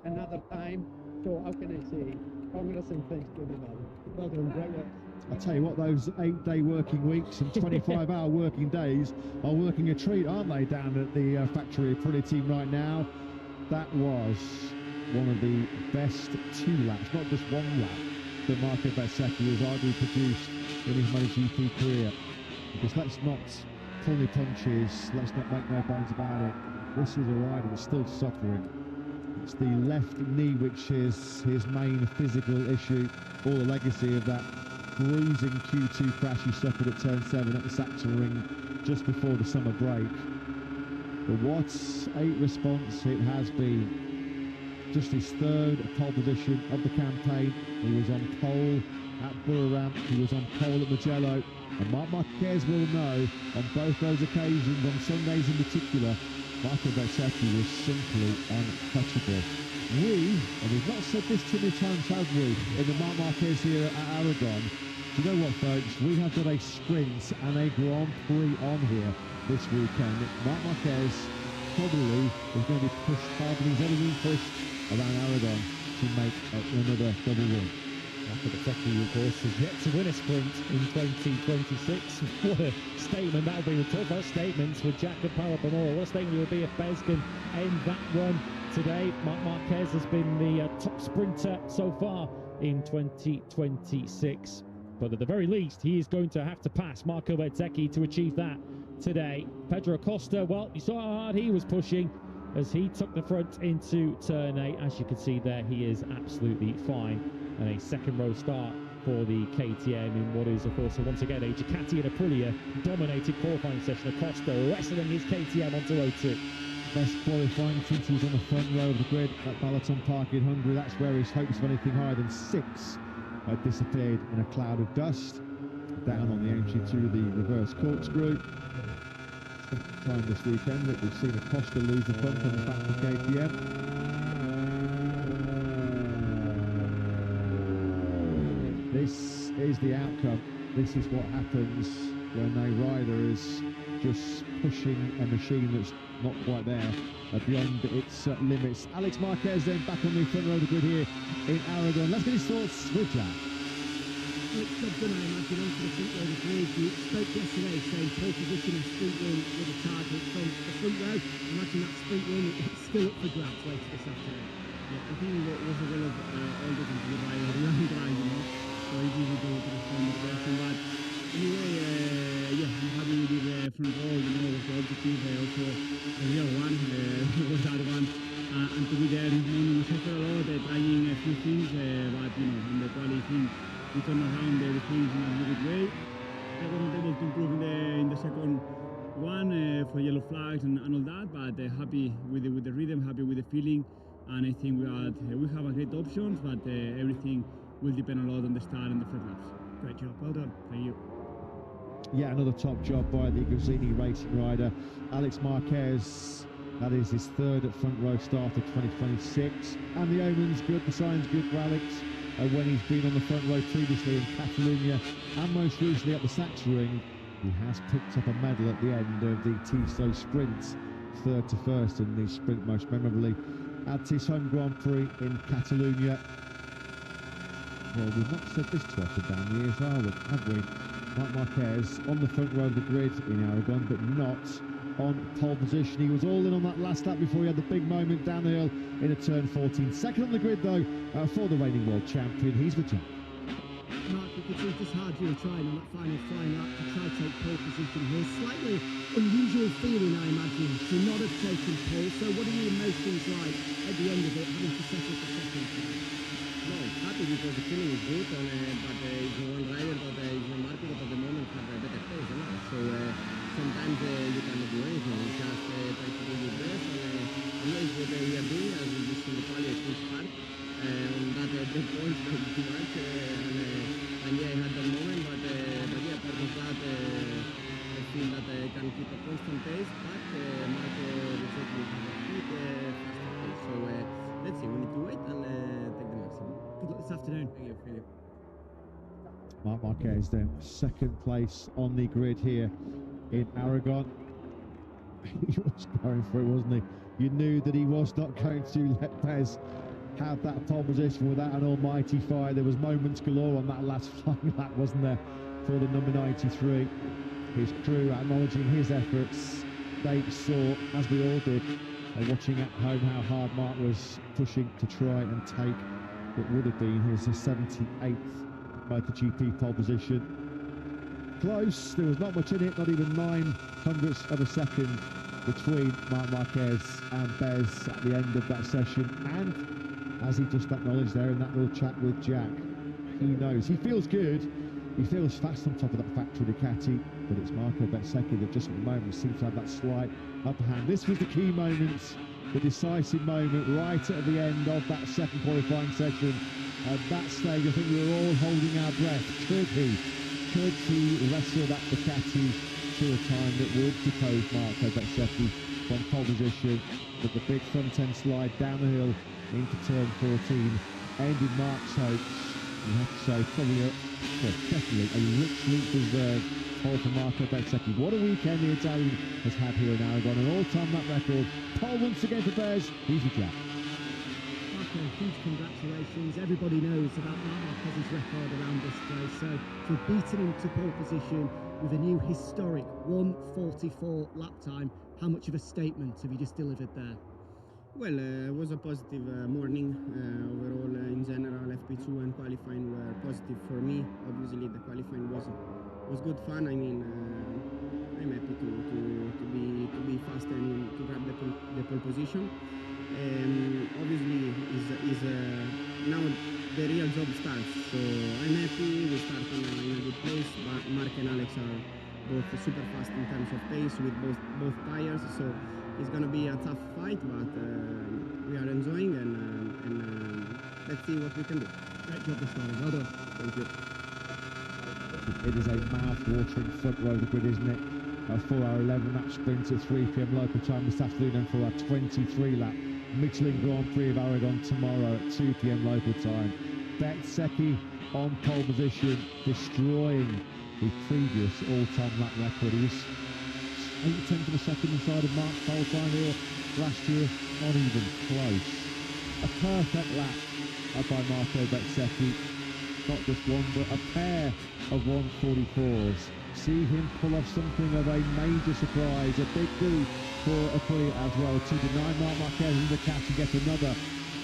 another time. So how can I say? Congrats and thanks to everybody. Well done, great work. I tell you what, those 8-day working weeks and 25-hour working days are working a treat, aren't they, down at the factory Aprilia team right now? That was one of the best 2 laps, not just 1 lap, that Marco Bezzecchi has arguably produced in his MotoGP career. Because let's not pull any punches. Let's not make no bones about it. This is a rider that's still suffering. It's the left knee which is his main physical issue, or the legacy of that bruising Q2 crash he suffered at turn 7 at the Sachsenring just before the summer break. But what a response it has been. Just his third pole position of the campaign. He was on pole at Buriram, he was on pole at Mugello, and Marc Marquez will know on both those occasions, on Sundays in particular, Michael Bezzecchi was simply untouchable. And we've not said this too many times, have we, in the Marc Marquez here at Aragon. Do you know what, folks? We have got a sprint and a Grand Prix on here this weekend. Marc Marquez probably is going to be pushed harder than he's ever been pushed around Aragon to make another double win. Michael Bezzecchi, of course, has yet to win a sprint in 2026. What a statement that would be. We'll talk about statements with Jack and Parapamora. What a statement it would be if Bez can end that run today. Marc Marquez has been the top sprinter so far in 2026. But at the very least, he is going to have to pass Marco Bezzecchi to achieve that today. Pedro Acosta, well, you saw how hard he was pushing as he took the front into turn 8. As you can see there, he is absolutely fine. And a second row start for the KTM in what is, of course, once again, a Ducati and Aprilia dominated qualifying session. Acosta wrestling his KTM onto O2. Best qualifying since he was on the front row of the grid at Balaton Park in Hungary. That's where his hopes of anything higher than 6 disappeared in a cloud of dust. Down on the entry to the reverse corkscrew. Second time this weekend that we've seen Acosta lose the front on the back of KTM. This is the outcome. This is what happens when a rider is just pushing a machine that's not quite there beyond its limits. Alex Marquez then back on the front row of the grid here in Aragon. Let's get his thoughts with Jack. Alex Dobson, I imagine, onto the front row of the grid. You spoke yesterday saying pole position and sprint win with a target from the front row. I imagine that sprint win is still up for grabs later this afternoon. Yeah, I think it was a goal of all the things we buy around drive, you know. So it's easy to respond to the question. But anyway, yeah, I'm happy with the front row, you know, was the objective. Also, the real one was that one. And to be there this morning, we suffered a lot, trying a few things, but you know, in the quality thing, we turned around the things in a really good way. I was not able to improve in the second one for yellow flags and all that, but happy with the rhythm, happy with the feeling, and I think we have a great options, but everything will depend a lot on the start and the first laps. Great job, well done. Thank you. Yeah, another top job by the Gresini racing rider, Alex Marquez. That is his third front row start of 2026. And the omen's good, the sign's good for Alex when he's been on the front row previously in Catalonia and most recently at the Sachsenring. He has picked up a medal at the end of the Tissot sprint, third to first in the sprint, most memorably at his home Grand Prix in Catalonia. Well, we've not said this twice a damn years, have we? Marc Marquez on the front row of the grid in Aragon, but not on pole position. He was all in on that last lap before he had the big moment down the hill in a turn 14. Second on the grid, though, for the reigning world champion. He's with Jack. Mark, you could see just hard you were trying on that final flying lap to try to take pole position here. Slightly unusual feeling, I imagine, to not have taken pole. So what are your emotions like at the end of it, having to settle for second? No, happy because the feeling is good, and but it's one rider that is no market at the moment have a better pace, you know? So sometimes you cannot do anything. You just try to do your best, and it's what we are doing, as we used in the quali at Queen's Park, on that break points pretty much, and yeah, I had that moment, but yeah, apart from that, I feel that I can keep a constant pace, but Marco Bezzecchi will have a bit faster pace. So let's see, we need to wait and take the maximum. Good luck this afternoon. Thank you, Philip. Marc Marquez then second place on the grid here in Aragon. He was going for it, wasn't he? You knew that he was not going to let Bez have that pole position without an almighty fire. There was moments galore on that last flying lap, wasn't there, for the number 93. His crew acknowledging his efforts. They saw, as we all did, watching at home, how hard Marc was pushing to try and take what would have been his 78th MotoGP pole position. close. There was not much in it, not even 0.09 of a second between Marc Marquez and Bez at the end of that session. And as he just acknowledged there in that little chat with Jack, he knows, he feels good, he feels fast on top of that factory Ducati, but it's Marco Bezzecchi that just at the moment seems to have that slight upper hand. This was the key moment, the decisive moment right at the end of that second qualifying session. At that stage, I think we were all holding our breath. Could he wrestle that Ducati to a time that would depose Marco Bezzecchi from pole position? But the big front end slide down the hill into turn 14 ended Mark's hopes. You have to say, probably definitely a richly deserved pole for Marco Bezzecchi. What a weekend the Italian has had here in Aragon, an all-time lap record. Pole once again for Bez. Easy Jack. Marco, huge congratulations. Everybody knows about Marc Marquez's record around this place, so to have beaten him to pole position with a new historic 1:44 lap time, how much of a statement have you just delivered there? Well, it was a positive morning. Overall, in general, FP2 and qualifying were positive for me. Obviously, the qualifying was good fun. I mean, I'm happy to be fast and to grab the pole position. Obviously, is now the real job starts. So I'm happy. We start in a good place. But Mark and Alex are both super fast in terms of pace with both tires. So it's going to be a tough fight, but we are enjoying and let's see what we can do. Great job this morning, well done. Thank you. It is a mouth-watering front row of the grid, isn't it? A 4-hour 11-lap sprint at 3 p.m. local time this afternoon, and for our 23-lap Michelin Grand Prix of Aragon tomorrow at 2 p.m. local time. Bezzecchi on pole position, destroying his previous all-time lap record. He was 8/10 of a second inside of Mark's pole time here last year, not even close. A perfect lap by Marco Bezzecchi, not just one but a pair of 144s. See him pull off something of a major surprise, a big coup for Aprilia as well, to deny Marc Marquez and the catch and get another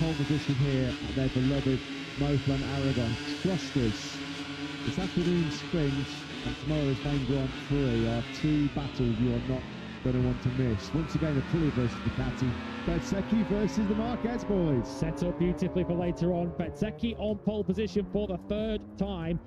pole position here at their beloved Moto3 Aragon. Trust us, this afternoon's sprint and tomorrow's main Grand Prix are two battles you are not going to want to miss. Once again, Aprilia versus Ducati, Bezzecchi versus the Marquez boys. Set up beautifully for later on. Bezzecchi on pole position for the third time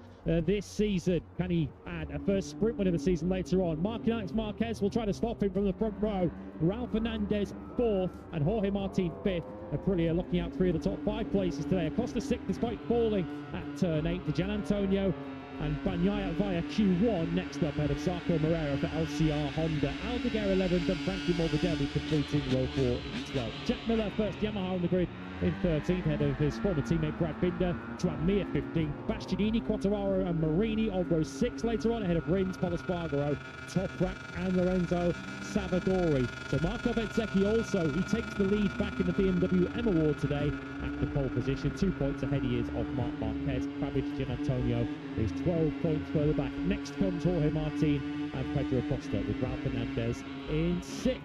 this season. Can he add a first sprint win of the season later on? Mark and Alex Marquez will try to stop him from the front row. Raul Fernandez fourth and Jorge Martin fifth. Aprilia looking out three of the top 5 places today. Acosta sixth despite falling at turn 8 to Gian Antonio and Bagnaia via Q1 next up ahead of Sarko Moreira for LCR Honda. Aldeguer 11th and Frankie Morbidelli completing row 4 12th. Jack Miller first, Yamaha on the grid in 13th ahead of his former teammate Brad Binder. Joan Mir 15th. Bastianini, Quattararo and Marini on row 6 later on ahead of Rins, Polispargaro, Toprak and Lorenzo Savadori. So Marco Bezzecchi also, he takes the lead back in the BMW M Award today at the pole position. 2 points ahead he is of Marc Marquez. Fabic Gianantonio is 12 points further back. Next comes Jorge Martin and Pedro Acosta with Raul Fernandez in 6th.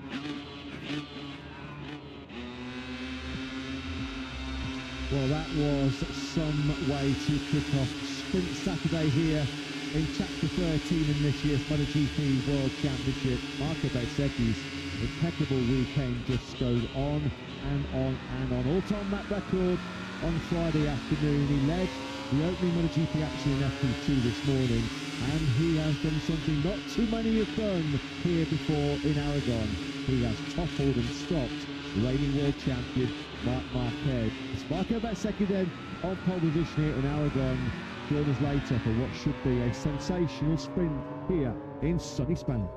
Well, that was some way to kick off Sprint Saturday here in Chapter 13 in this year's MotoGP World Championship. Marco Bezzecchi's impeccable weekend just goes on and on and on. All-time lap record on Friday afternoon. He led the opening MotoGP action in FP2 this morning, and he has done something not too many have done here before in Aragon. He has toppled and stopped reigning world champion Marc Marquez. It's Marco Bezzecchi then on pole position here in Aragon. Join us later for what should be a sensational sprint here in sunny Spain.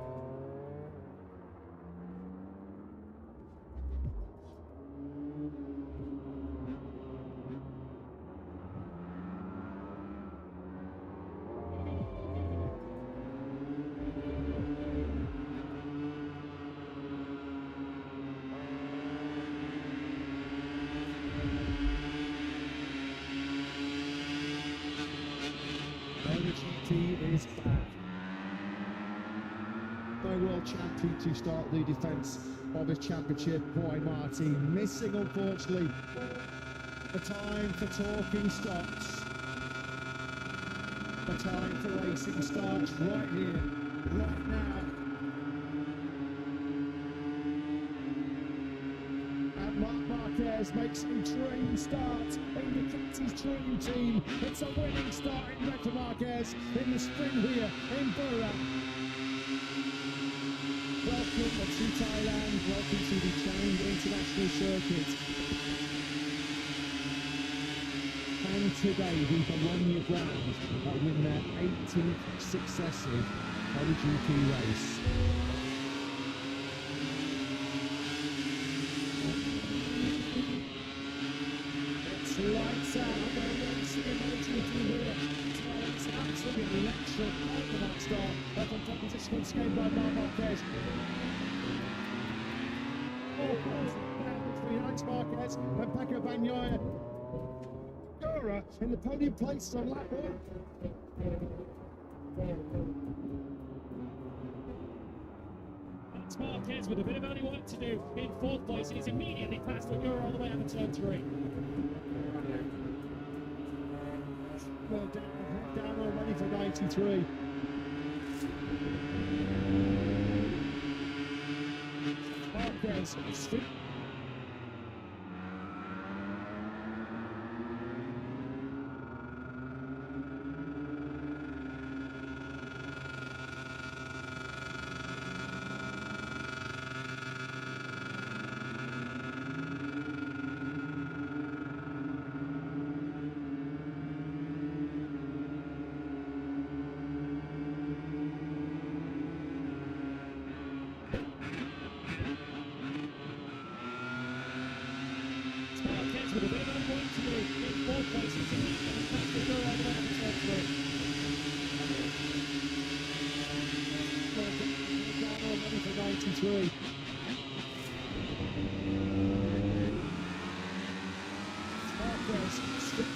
MotoGP is back. No world champion to start the defence of his championship. Jorge Martin missing, unfortunately. The time for talking stops. The time for racing starts right here, right now. And Marc Marquez makes a dream start in the Catty's dream team. It's a winning start in red for Marquez in the sprint here in Bura. Welcome to Thailand, welcome to the Chang International Circuit. And today the Bologna Browns win their 18th successive MotoGP race. It's lights out, they're racing in MotoGP here. It's absolutely electric, on the back start. Up on top position on skate by Marc Marquez. All comes down between Alex Marquez and Pecco Bagnaia. In the podium place on lap 1. That's Marquez with a bit of early work to do in 4th place. He's immediately passed Ogura all the way out of turn 3. Well, down already for 93. Marquez still. With a bit of early work to do in 4th place. He's immediately passed Ogura all the way out of turn 3. Down already for 93. Marquez still.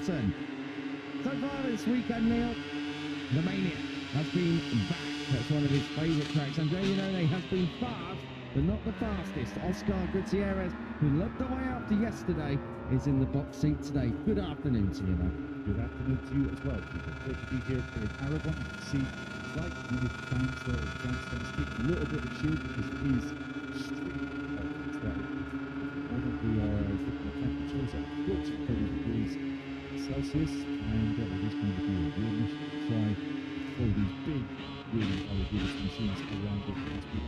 Anderson. So far this weekend, Neil, the Mania has been back. That's one of his favourite tracks. Andrea Iannone has been fast, but not the fastest. Oscar Gutierrez, who led the way after yesterday, is in the box seat today. Good afternoon to you, man. Good afternoon to you as well. Great to be here in Aragon. You can see slight unit times there. Grandstands take a little bit of shade because it is straight up there. Although we are looking at temperatures at approaching 30 degrees Celsius, and it is going to be a real mission to try all these big, really outrageous machines around the country.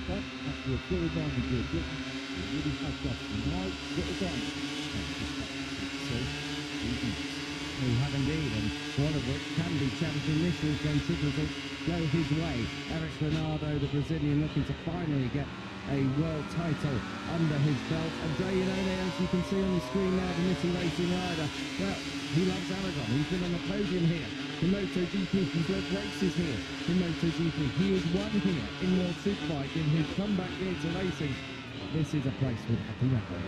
But after a full round of good Britain, we really have got a nice little time. So, We have indeed, and one of which can be champion this weekend should results go his way. Eric Renardo, the Brazilian, looking to finally get a world title under his belt. Andrea Iannone, as you can see on the screen now, the Mitty Racing rider, well, he loves Aragon. He's been on the podium here in MotoGP. He's led races here in MotoGP. He has won here in World Superbike in his comeback here to racing. This is a place with happy record.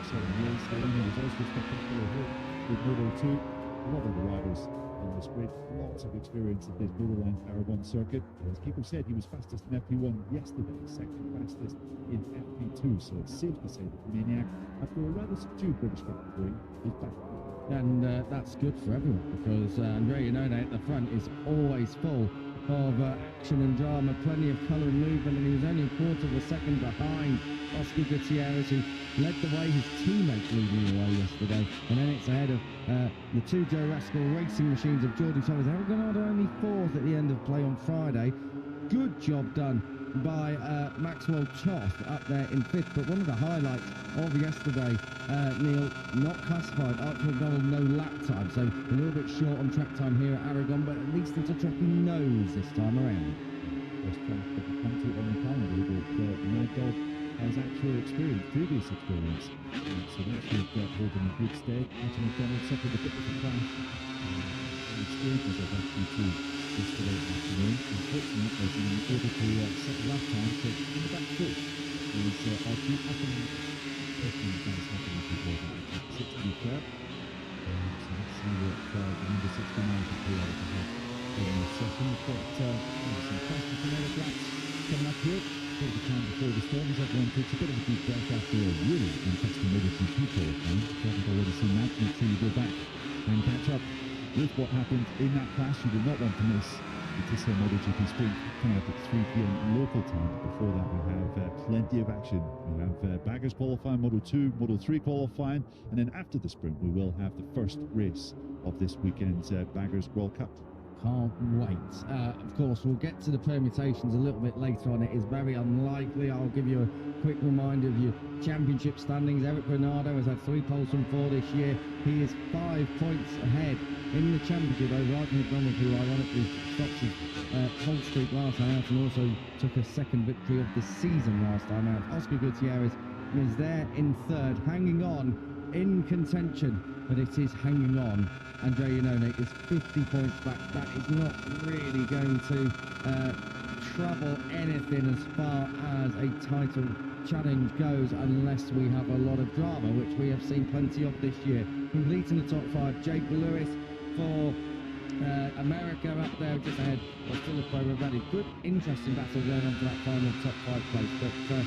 So he was also spectacular here with Moto2. A lot of the riders on this grid, lots of experience at this borderline Aragon circuit. As Keeper said, he was fastest in FP1 yesterday, second fastest in FP2. So it's safe to say that the Maniac, after a rather subdued British Grand Prix, is back. And that's good for everyone, because Andrea Iannone at the front is always full of action and drama, plenty of colour and movement, and he was only a quarter of a second behind Oscar Gutierrez, who led the way, his teammates leading the way yesterday. And then it's ahead of the two Joe Rascal racing machines of Jordi Thomas. Aragon only fourth at the end of play on Friday. Good job done by Maxwell Toth up there in fifth, but one of the highlights of yesterday, Neil, not classified. Archie McDonald, no lap time, so a little bit short on track time here at Aragon, but at least it's a track he knows this time around. First track that we come to on the calendar, but Mad Dog has actual experience, previous experience, so that should hold him in good stead. Archie McDonald suffered a bit of a crash on the stages of FP2 yesterday afternoon. Unfortunately, was unable to set the lap time, so in the back foot is Archie. I think things happen as we go back at 6 to be fair. So let's see what the number 69 can pull out of the head in this session. We've got some fast kinetic laps coming up here. Take the time before the storms. Everyone takes a bit of a deep breath after a really interesting MotoGP qualifying. If you haven't already seen that, make sure you go back and catch up with what happened in that crash. You will not want to miss the Tissot MotoGP Sprint coming up at 3 p.m. local time. Before that, we have plenty of action. We have Baggers Qualifying, Moto2, Moto3 Qualifying, and then after the sprint, we will have the first race of this weekend's Baggers World Cup. Can't wait. Of course, we'll get to the permutations a little bit later on. It is very unlikely. I'll give you a quick reminder of your championship standings. Eric Renardo has had 3 poles from 4 this year. He is 5 points ahead in the championship over Archie McDonald, who ironically stopped his pole streak last time out and also took a second victory of the season last time out. Oscar Gutierrez is there in third, hanging on in contention, but it is hanging on. Andrea Iannone is 50 points back. That is not really going to trouble anything as far as a title challenge goes, unless we have a lot of drama, which we have seen plenty of this year. Completing the top 5, Jake Lewis for America up there just ahead of Filippo Ravelli. Good, interesting battle going on for that final top 5 place, but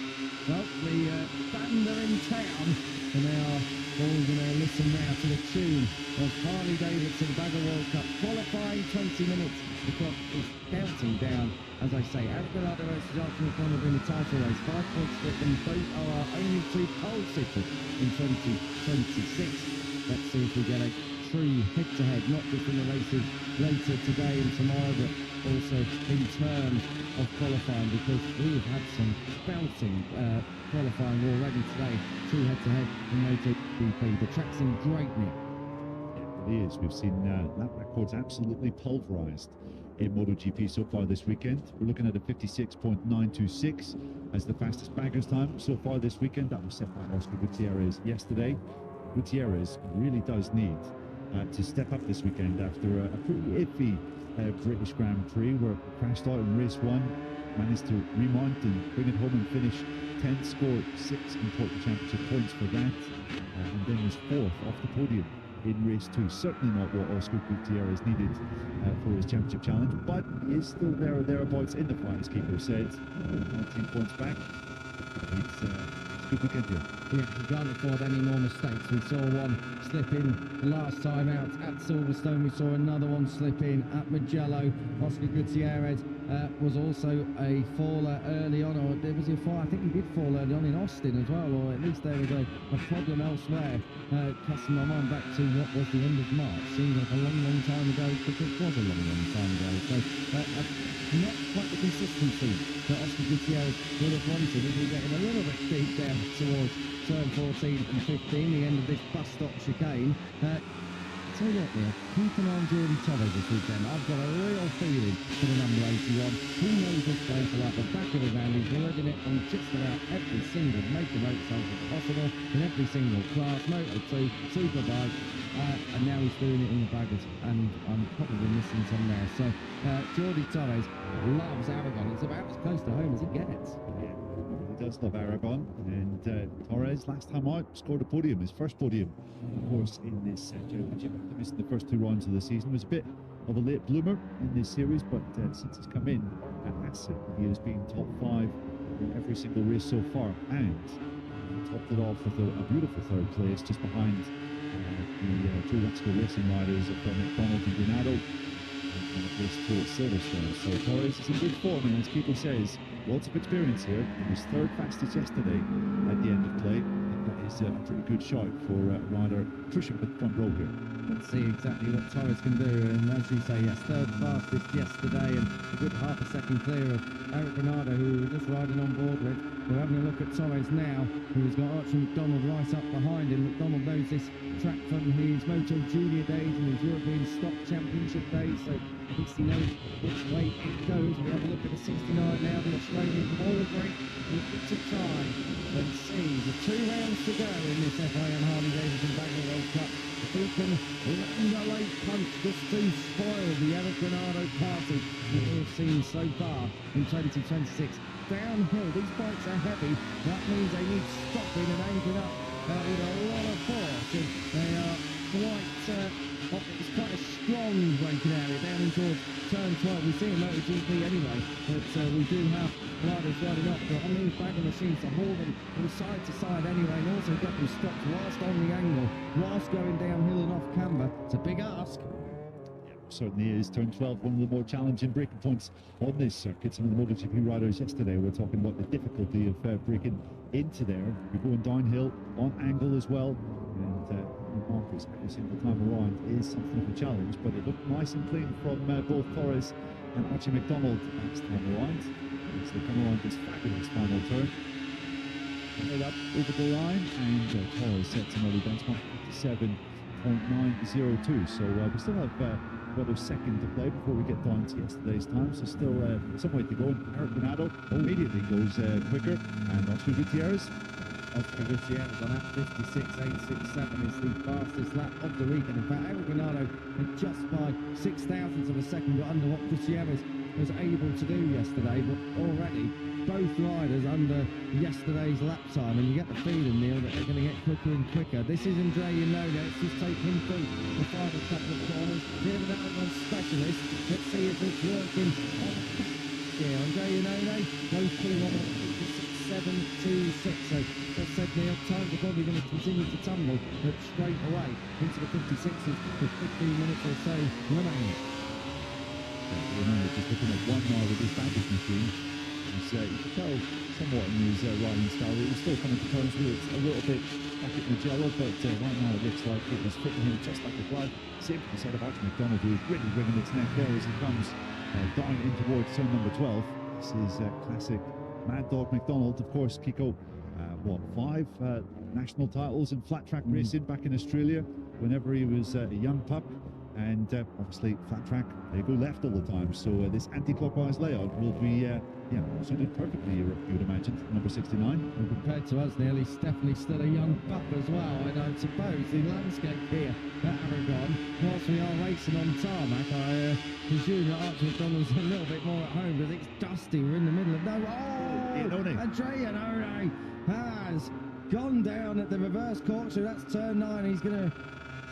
well, the band are in town, and they are all going to listen now to the tune of Harley Davidson Bagger World Cup qualifying. 20 minutes, the clock is counting down. As I say, Aragon versus Archie McDonald in the title race, 5 points split, and both are our only 2 pole sitters in 2026. Let's see if we get a true head-to-head, not just in the races later today and tomorrow, but also in terms of qualifying, because we've had some bouncing qualifying already today, 2 head-to-head in MotoGP. The track's in great nick. It is. We've seen lap records absolutely pulverised in MotoGP so far this weekend. We're looking at a 56.926 as the fastest baggers time so far this weekend. That was set by Oscar Gutierrez yesterday. Gutierrez really does need to step up this weekend after a pretty iffy British Grand Prix, where it crashed out in race 1, managed to remount and bring it home and finish 10th, scored 6 important championship points for that, and then was 4th off the podium in race 2. Certainly not what Oscar Gutierrez needed for his championship challenge, but he is still there or thereabouts in the fight, as Kiko said. 19 points back. It's a good weekend here. Yeah, he can't afford any more mistakes. We saw one slip in last time out at Silverstone. We saw another one slip in at Mugello. Oscar Gutierrez was also a faller early on, or there was a fall. I think he did fall early on in Austin as well, or at least there was a problem elsewhere. Casting my mind back to what was the end of March. Seems like a long time ago, but it was a long time ago. So not quite the consistency that Oscar Gutierrez would have wanted if we're getting a little bit deep down towards turn 14 and 15, the end of this bus stop chicane. Tell you what, Neil, keep an eye on Jordi Torres this weekend. I've got a real feeling for the number 81. He knows this place like the back of his hand. He's riding it on just about every single major motorcycle possible, in every single class, Moto2, Superbike, and now he's doing it in the baggers, and I'm probably missing some there. So, Jordi Torres loves Aragon. It's about as close to home as it gets. Yeah, he does love Aragon, and Torres, last time out, scored a podium, his first podium, of course, in this championship. After missing the first 2 rounds of the season, was a bit of a late bloomer in this series, but since he's come in at Assen, he has been top 5 in every single race so far, and topped it off with a beautiful 3rd place, just behind the two Mexico racing riders from McDonald and Granado, and at race 2 at Silverstone. So Torres is in good form, and as Kiko says, lots of experience here. He was 3rd fastest yesterday at the end of play. That is a pretty good shot for rider pushing the front row here. Let's see exactly what Torres can do, and as you say, yes, 3rd fastest yesterday, and a good half a second clear of Eric Granado, who was just riding on board with. We're having a look at Torres now, who's got Archie McDonald right up behind him. McDonald knows this track from his Moto Junior days and his European Stock Championship days, so at least he knows which way it goes. We have a look at the 69 now, the Australian Aldrich, looking to try and see the 2 rounds to go in this FIM Harley Davidson Bagger World Cup. If he can land a late punch just to spoil the Eric Granado party that we have seen so far in 2026. Downhill, these bikes are heavy. That means they need stopping and anchoring up with a lot of force. And they are it's quite a strong braking area down in towards turn 12. We see in MotoGP anyway, but we do have riders riding up on these bagger machines to haul them from side to side anyway, and also get them stopped whilst on the angle, whilst going downhill and off camber. It's a big ask. Certainly is. Turn 12, one of the more challenging braking points on this circuit. Some of the MotoGP riders yesterday were talking about the difficulty of braking into there. You're going downhill, on angle as well, and markers every single time around is something of a challenge, but it looked nice and clean from both Torres and Archie McDonald last time around. As they come around this fabulous final turn. Head up over the line, and Torres sets an early benchmark 57.902. So we still have about a second to play before we get down to yesterday's time, so still some way to go. And Eric Granado immediately goes quicker, and Oscar Gutierrez. Oscar Gutierrez on at 56.867 is the fastest lap of the weekend. In fact, Eric Granado just by 0.006 of a second got under what Gutierrez was able to do yesterday, but already both riders under yesterday's lap time, and you get the feeling, Neil, that they're going to get quicker and quicker. This is Andrea Ioannone. Let's just take him through the final couple of corners. Here with Aragon specialist. Let's see if it's working. Yeah, Andrea Ioannone goes through on 57.26. So, as said, Neil, times are probably going to continue to tumble, but straight away into the 56s with 15 minutes or so remaining. Just looking at one now with his baggage machine. You can tell somewhat in his riding style. He was still coming to terms with it a little bit back at Mugello, but right now it looks like it was fitting him just like a glove. Same for the set of Archie McDonald, who is really wringing its neck there as he comes down in towards turn number 12. This is classic Mad Dog McDonald, of course. Kiko, 5 national titles in flat track racing back in Australia whenever he was a young pup. And obviously, flat track, they go left all the time. So this anti-clockwise layout will be, suited perfectly, you would imagine, number 69. And compared to us, Neil, he's definitely still a young pup as well. And I suppose the landscape here at Aragon, whilst we are racing on tarmac, I presume that Archie McDonald's a little bit more at home, because it's dusty. We're in the middle of Andrea Ioannone has gone down at the reverse corkscrew. That's turn 9. He's going to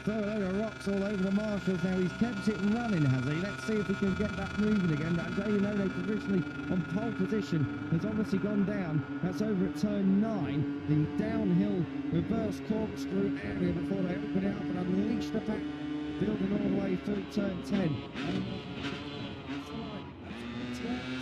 throw a load of rocks all over the marshals. Now he's kept it running, has he? Let's see if he can get that moving again. That Andrea provisionally on pole position has obviously gone down. That's over at turn 9, the downhill reverse corkscrew area before they open it up and unleash the pack, building all the way through turn 10.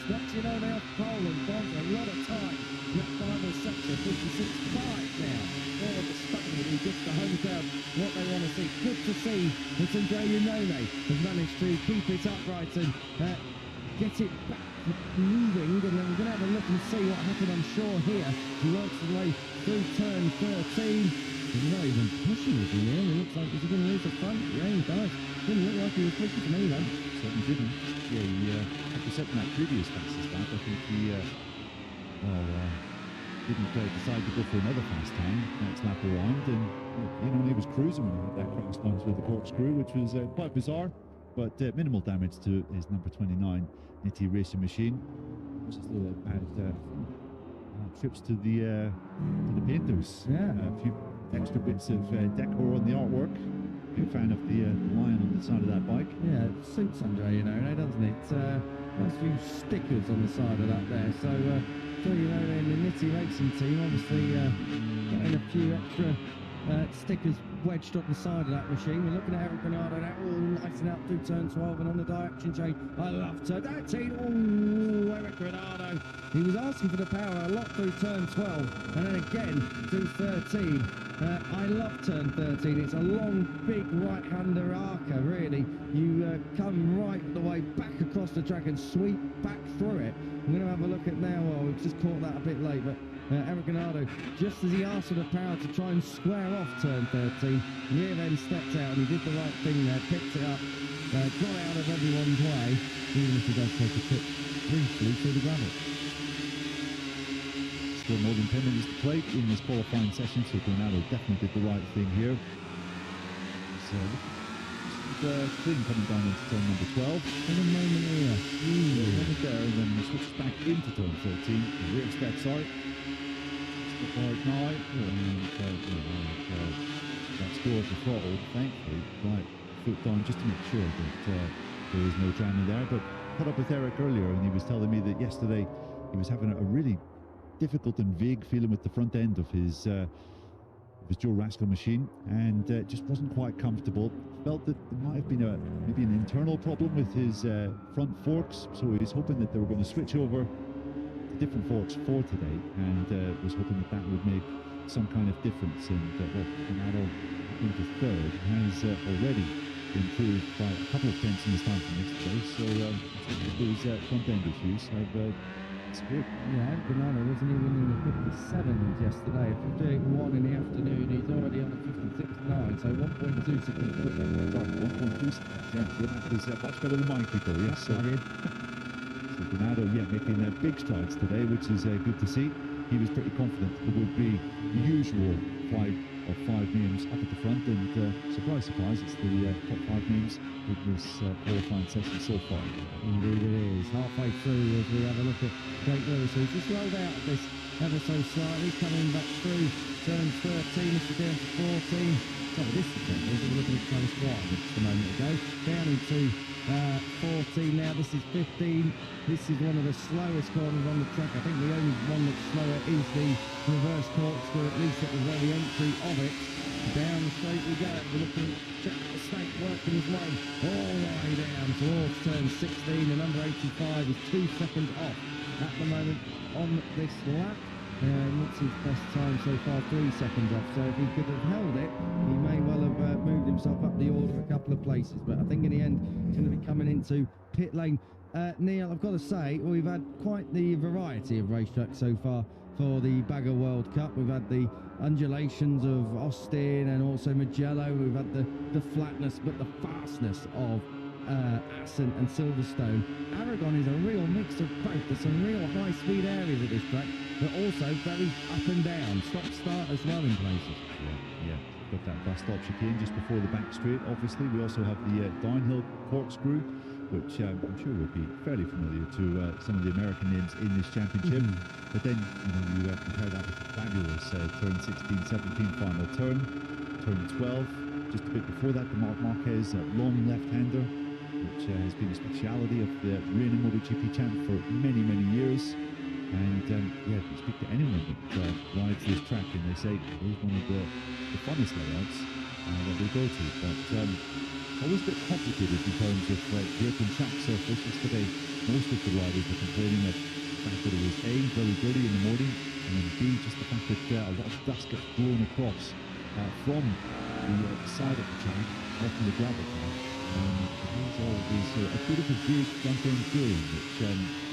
What you know now, Poland bonds a lot of time in that final section, 56.5 now for the Spaniard who gets the home crowd what they want to see. Good to see that Andrea has managed to keep it upright and get it back moving, and then we're going to have a look and see what happened, I'm sure, here. He works his way through turn 13. He's not even pushing it in here. It looks like he's going to lose the front. Yeah, he does. Didn't look like he was pushing to me, though. Certainly didn't. Yeah, after setting that previous fastest lap, I think he didn't decide to go for another fast time next lap around, and he was cruising when he hit that cross launch with the corkscrew, which was quite bizarre, but minimal damage to his number 29 Nitty racing machine. Just a little bad trips to the painters. Yeah. A few extra bits of decor on the artwork. Big fan of the lion on the side of that bike. Yeah, it suits Andrea, doesn't it? Nice few stickers on the side of that there. So, in the Nitty racing team, obviously getting a few extra stickers wedged up the side of that machine. We're looking at Eric Bernardo now, all nicing out through turn 12 and on the direction change. I love turn 13. Oh, Eric Bernardo. He was asking for the power a lot through turn 12 and then again through 13. I love turn 13. It's a long, big right-hander archer, really. You come right the way back across the track and sweep back through it. I'm going to have a look at now. Well, we've just caught that a bit late, but Eric Bernardo, just as he asked for the power to try and square off turn 13, rear end stepped out and he did the right thing there, picked it up, got out of everyone's way, even if he does take a trip briefly through the gravel. Still more than 10 minutes to play in this qualifying session, so Bernardo definitely did the right thing here. So, clean coming down into turn number 12. In a moment here. There, and then he switches back into turn 13. The rear steps out. Right now, and that's towards the throttle, thankfully. Right foot down just to make sure that there was no jamming there. But caught up with Eric earlier, and he was telling me that yesterday he was having a really difficult and vague feeling with the front end of his Joe Rascal machine, and just wasn't quite comfortable. Felt that there might have been maybe an internal problem with his front forks, so he's hoping that they were going to switch over to different forks for today, and was hoping that would make some kind of difference. And Bernardo into third has already improved by a couple of tenths in his time from yesterday, so those front end issues have good. Yeah, Bernardo wasn't even in the 57s yesterday. 58.1 in the afternoon. He's already on the 56.9, so 1.2 seconds. Sorry, 1.2 seconds. Yeah, that was much better than mine, people. Yes, so Bernardo, making big strides today, which is good to see. He was pretty confident there would be the usual 5 names up at the front, and surprise, surprise, it's the top 5 names in this qualifying session so far. Indeed it is. Halfway through as we have a look at Jake Lewis, who's just rolled out of this ever so slightly, coming back through turns 13, this is down to 14. So this is it. We're looking at close wide just a moment ago. Down into 14 now, this is 15. This is one of the slowest corners on the track. I think the only one that's slower is the reverse corkscrew, at least at the very entry of it. Down the straight we go. We're looking at Jack the Snake working his way all the way down towards turn 16. The number 85 is 2 seconds off at the moment on this lap. What's his best time so far? 3 seconds off. So if he could have held it, he may well have moved himself up the order a couple of places. But I think in the end, he's going to be coming into pit lane. Neil, I've got to say, we've had quite the variety of racetracks so far for the Bagger World Cup. We've had the undulations of Austin and also Mugello. We've had the flatness but the fastness of Assen and Silverstone. Aragon is a real mix of both. There's some real high-speed areas at this track, but also very up and down, stop-start as well in places. Yeah. Got that bus stop chicane just before the back straight. Obviously, we also have the downhill corkscrew, which I'm sure will be fairly familiar to some of the American names in this championship. But then, you compare that with the fabulous turn 16, 17 final turn 12, just a bit before that, the Marc Marquez long left-hander, which has been a speciality of the reigning MotoGP champ for many, many years. And yeah, if you speak to anyone that rides this track, and they say it is one of the funnest layouts that we go to. But it's always a bit complicated in terms of the open track surface. Yesterday, most of the riders were complaining of the fact that it was A, very dirty in the morning, and then B, just the fact that a lot of dust gets blown across from the side of the track, off from the gravel track. There's always a bit of a big front-end feeling, which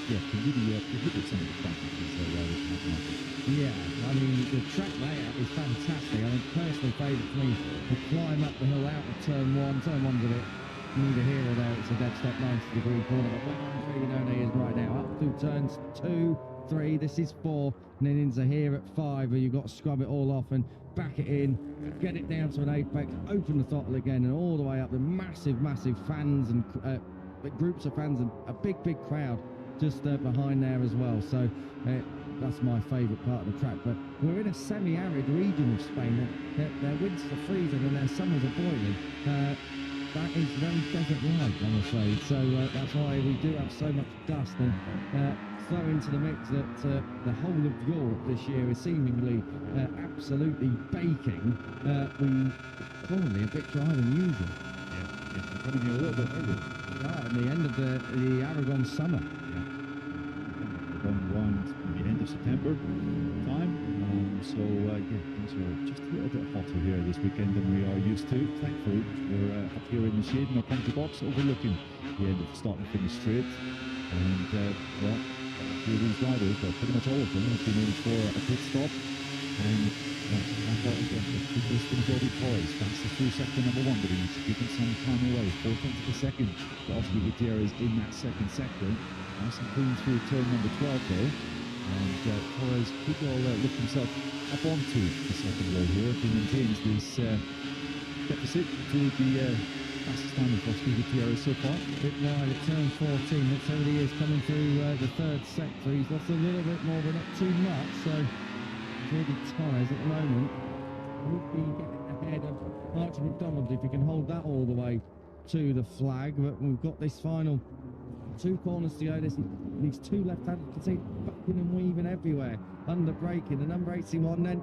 yeah, can really prohibit some of the practices that riders have now. Yeah, I mean, the track layout is fantastic. I mean, personally favourite to me, the climb up the hill out of turn one. Turn one's a bit neither here or there. It's a dead stop 90-degree corner. But where Aragon is right now, up through turns 2, 3, this is 4, and then into here at 5, where you've got to scrub it all off and back it in, get it down to an apex, open the throttle again, and all the way up. The massive fans and groups of fans and a big crowd just behind there as well. So that's my favourite part of the track. But we're in a semi-arid region of Spain. Their winters are freezing and their summers are boiling. That is very desert-like, I'm afraid. So that's why we do have so much dust. And throw into the mix that the whole of Europe this year is seemingly absolutely baking. We probably a bit drier than usual. Yeah, coming here a little bit early. Right, at the end of the Aragon summer. Around the end of September time. So yeah, things are just a little bit hotter here this weekend than we are used to. Thankfully, we're up here in the shade in our comfy box, overlooking the end of the start and finish straight. And well, a few of these riders, well, pretty much all of them, have been in for a pit stop. And I thought it's going to go with Torres, fastest through sector number 1, but he's given some time away. 4/10 of a second. Oscar Gutierrez in that second sector. Nice and clean through turn number 12 though. And Torres could all lift himself up onto the second row here if he maintains this deficit to the fastest time of Oscar Gutierrez so far. Bit wide at turn 14. Looks over the years coming through the third sector. He's lost a little bit more, but not too much. So really Torres at the moment would be getting ahead of Archie McDonald if he can hold that all the way to the flag. But we've got this final 2 corners to go. These 2 left-handed, you can see bucking and weaving everywhere, under braking. The number 81 then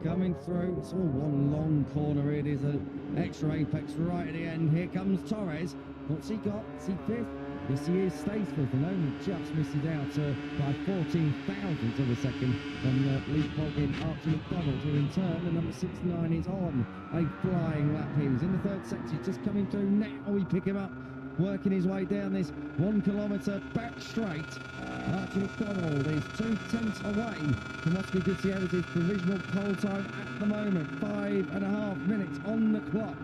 coming through. It's all one long corner. It is an extra apex right at the end. Here comes Torres. What's he got? Is he 5th? Yes, he is. Stays 5th and only just misses out by 14 thousandths of a second from leapfrogging Archie McDonald, who in turn, the number 69 is on a flying lap here. He's in the third sector. He's just coming through now. We pick him up, working his way down this 1 kilometre back straight. Archie McDonald is 2/10 away from Oscar Gutierrez's provisional pole time at the moment. 5.5 minutes on the clock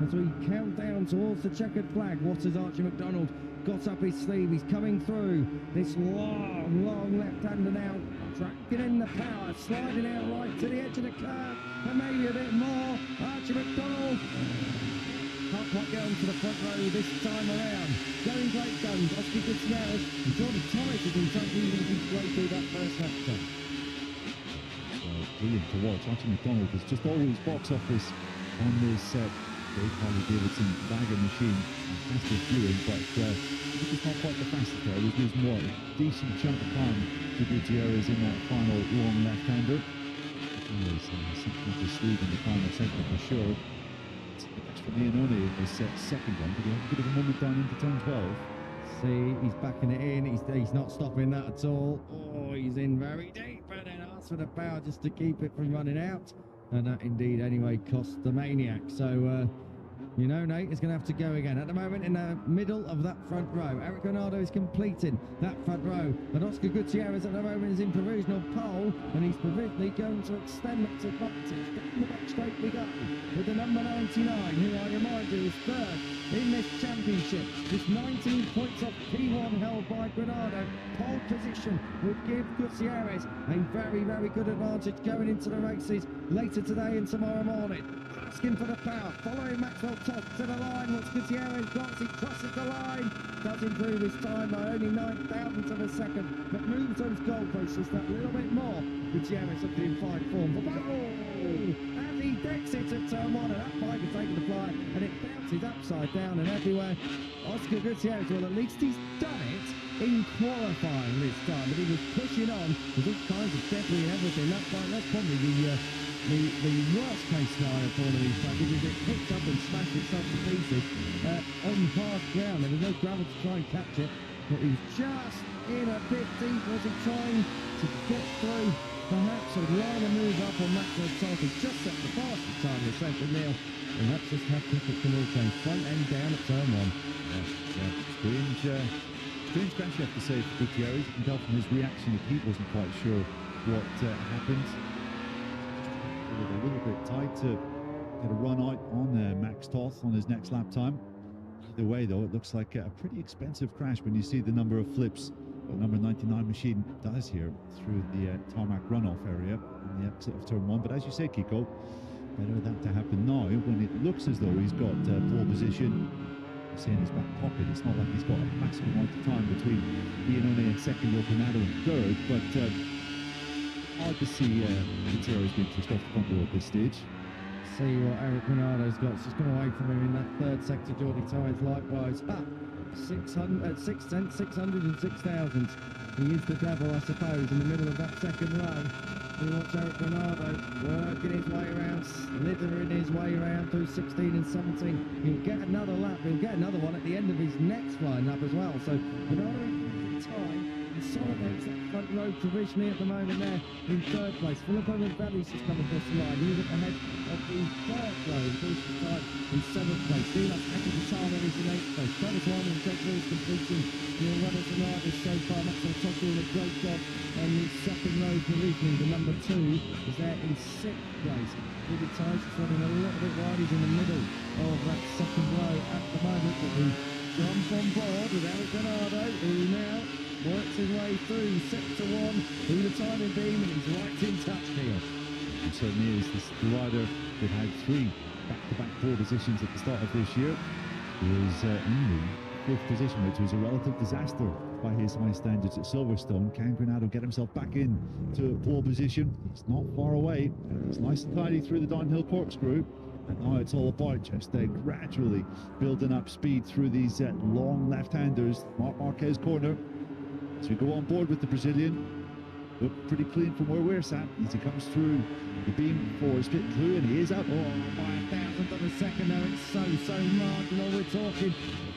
as we count down towards the checkered flag. What has Archie McDonald got up his sleeve? He's coming through this long left-hander now, tracking in the power, sliding out right to the edge of the curve, and maybe a bit more. Archie McDonald can't quite get onto the front row this time around. Going great guns, Oscar Gutierrez and Jordan Torres has been trying to even blow through that first sector. So brilliant to watch. Archie McDonald is just always box office on this big Harley-Davidson wagon machine. Fantastic viewing, but it's not quite the fastest there. He was losing what, a decent chunk of time to Gutierrez in that final long left-hander. Always something up his sleeve in the final sector for sure. For Leonone in this second one, but he had a bit of a moment down into turn 12. See, he's backing it in. He's not stopping that at all. Oh, he's in very deep, and then asks for the power just to keep it from running out. And that indeed, anyway, cost the Maniac. So, you know, Nate is going to have to go again. At the moment, in the middle of that front row, Eric Bernardo is completing that front row. And Oscar Gutierrez at the moment is in provisional pole, and he's provisionally going to extend that advantage. Down the back straight we go with the number 99, who I remind you is 3rd in this championship. With 19 points off P1 held by Bernardo. Pole position would give Gutierrez a very good advantage going into the races later today and tomorrow morning. Asking for the power, following Maxwell top to the line. What's Gutierrez got? He crosses the line. Does improve his time by only 9,000ths of a second, but moves those goalposts just that little bit more. Gutierrez looking in fine form. As he decks it at turn one, and that bike is taking the fly, and it bounces upside down and everywhere. Oscar Gutierrez, well, at least he's done it in qualifying this time, but he was pushing on with all kinds of debris and everything. That's probably the worst case scenario for one of these tracks, because it picked up and smashed itself to pieces on hard ground. There was no gravel to try and catch it, but he was just in a bit deep. Was he trying to get through? Perhaps a line and move up on Max Verstappen, just set the fastest time in the second Neil. And that's just how quick it can all change. Front end down at turn one. Yeah. Strange crash, you have to say, for Gutierrez. You can tell from his reaction that he wasn't quite sure what happened. A little bit tight to get a run out on Max Toth on his next lap time. Either way, though, it looks like a pretty expensive crash when you see the number of flips that number 99 machine does here through the tarmac runoff area on the exit of turn one. But as you say, Kiko, better that to happen now when it looks as though he's got pole position. See in his back pocket. It's not like he's got a massive amount of time between Iannone in second or Granado in third, but hard to see Gutierrez being pushed off the front row at this stage. See what Eric Granado's got. She's gone away from him in that third sector. Jordi Tyres likewise. 606 thousandths. He is the devil, I suppose, in the middle of that second row. We watch Eric Granado working his way around, slithering his way around through 16 and 17. He'll get another lap. He'll get another one at the end of his next flying lap as well. So Granado in time consolidates that front row provisionally at the moment there in third place. Filippo Morelli's just come across the line. He was at the head of the third row, increasing time in seventh place. Dilas Akitano is in eighth place. Travis Wyman and Greg Lewis completing the runners and riders so far. Max Verstappen doing a great job on the second row provisioning. The number 2 is there in sixth place. Jordi Tyres is running a little bit wide. He's in the middle of that second row at the moment, but we jump on board with Eric Granado, who now works his way through sector 1 through the timing beam, and he's right in touch here. It certainly is. This rider that had 3 back-to-back pole positions at the start of this year was in the 5th position, which was a relative disaster by his high standards at Silverstone. Can Granado get himself back in to pole position? He's not far away. It's nice and tidy through the downhill corkscrew. And now it's all about just gradually building up speed through these long left-handers. Marc Marquez corner. As we go on board with the Brazilian, look pretty clean from where we're sat as he comes through the beam for split clue, and he is up. By 1,000th of a second now. It's so marginal. We're talking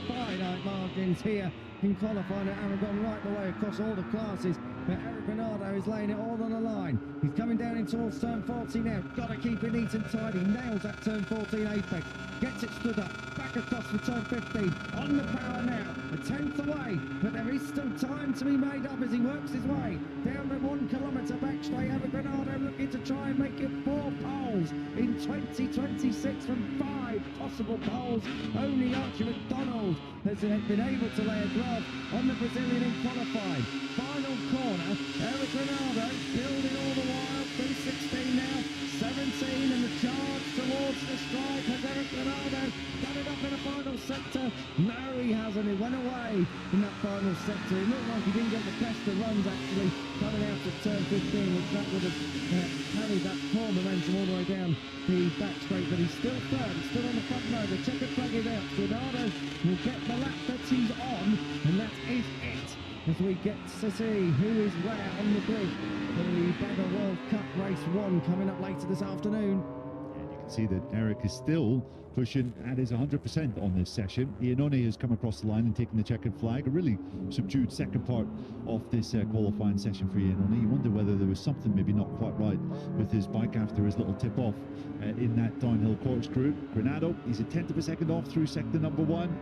finite margins here in qualifying at Aragon right the way across all the classes. But Eric Granado is laying it all on the line. He's coming down in towards turn 40 now. Got to keep it neat and tidy. Nails that turn 14 apex. Gets it stood up. Back across for turn 15. On the power now. A 10th away. But there is still time to be made up as he works his way down the 1 kilometre back straight. Eric Granado looking to try and make it 4 poles in 2026 from 5 possible poles. Only Archie McDonald has been able to lay a glove on the Brazilian in qualifying. Final corner, Eric Granado building all the while through 16 now, 17, and the charge towards the strike. Has Eric Granado got it up in the final sector? No, he hasn't. He went away in that final sector. It looked like he didn't get the best of runs actually coming out to turn 15, which that would have carried that poor momentum all the way down the back straight, but he's still third. He's still on the front row. The checkered flag is out. Granado will get the lap that he's on, and that is it. As we get to see who is where on the grid for the Bagger World Cup Race 1 coming up later this afternoon. And you can see that Eric is still pushing at his 100% on this session. Iannone has come across the line and taken the checkered flag. A really subdued second part of this qualifying session for Iannone. You wonder whether there was something maybe not quite right with his bike after his little tip-off in that downhill corkscrew. Granado, he's a 10th of a second off through sector number 1.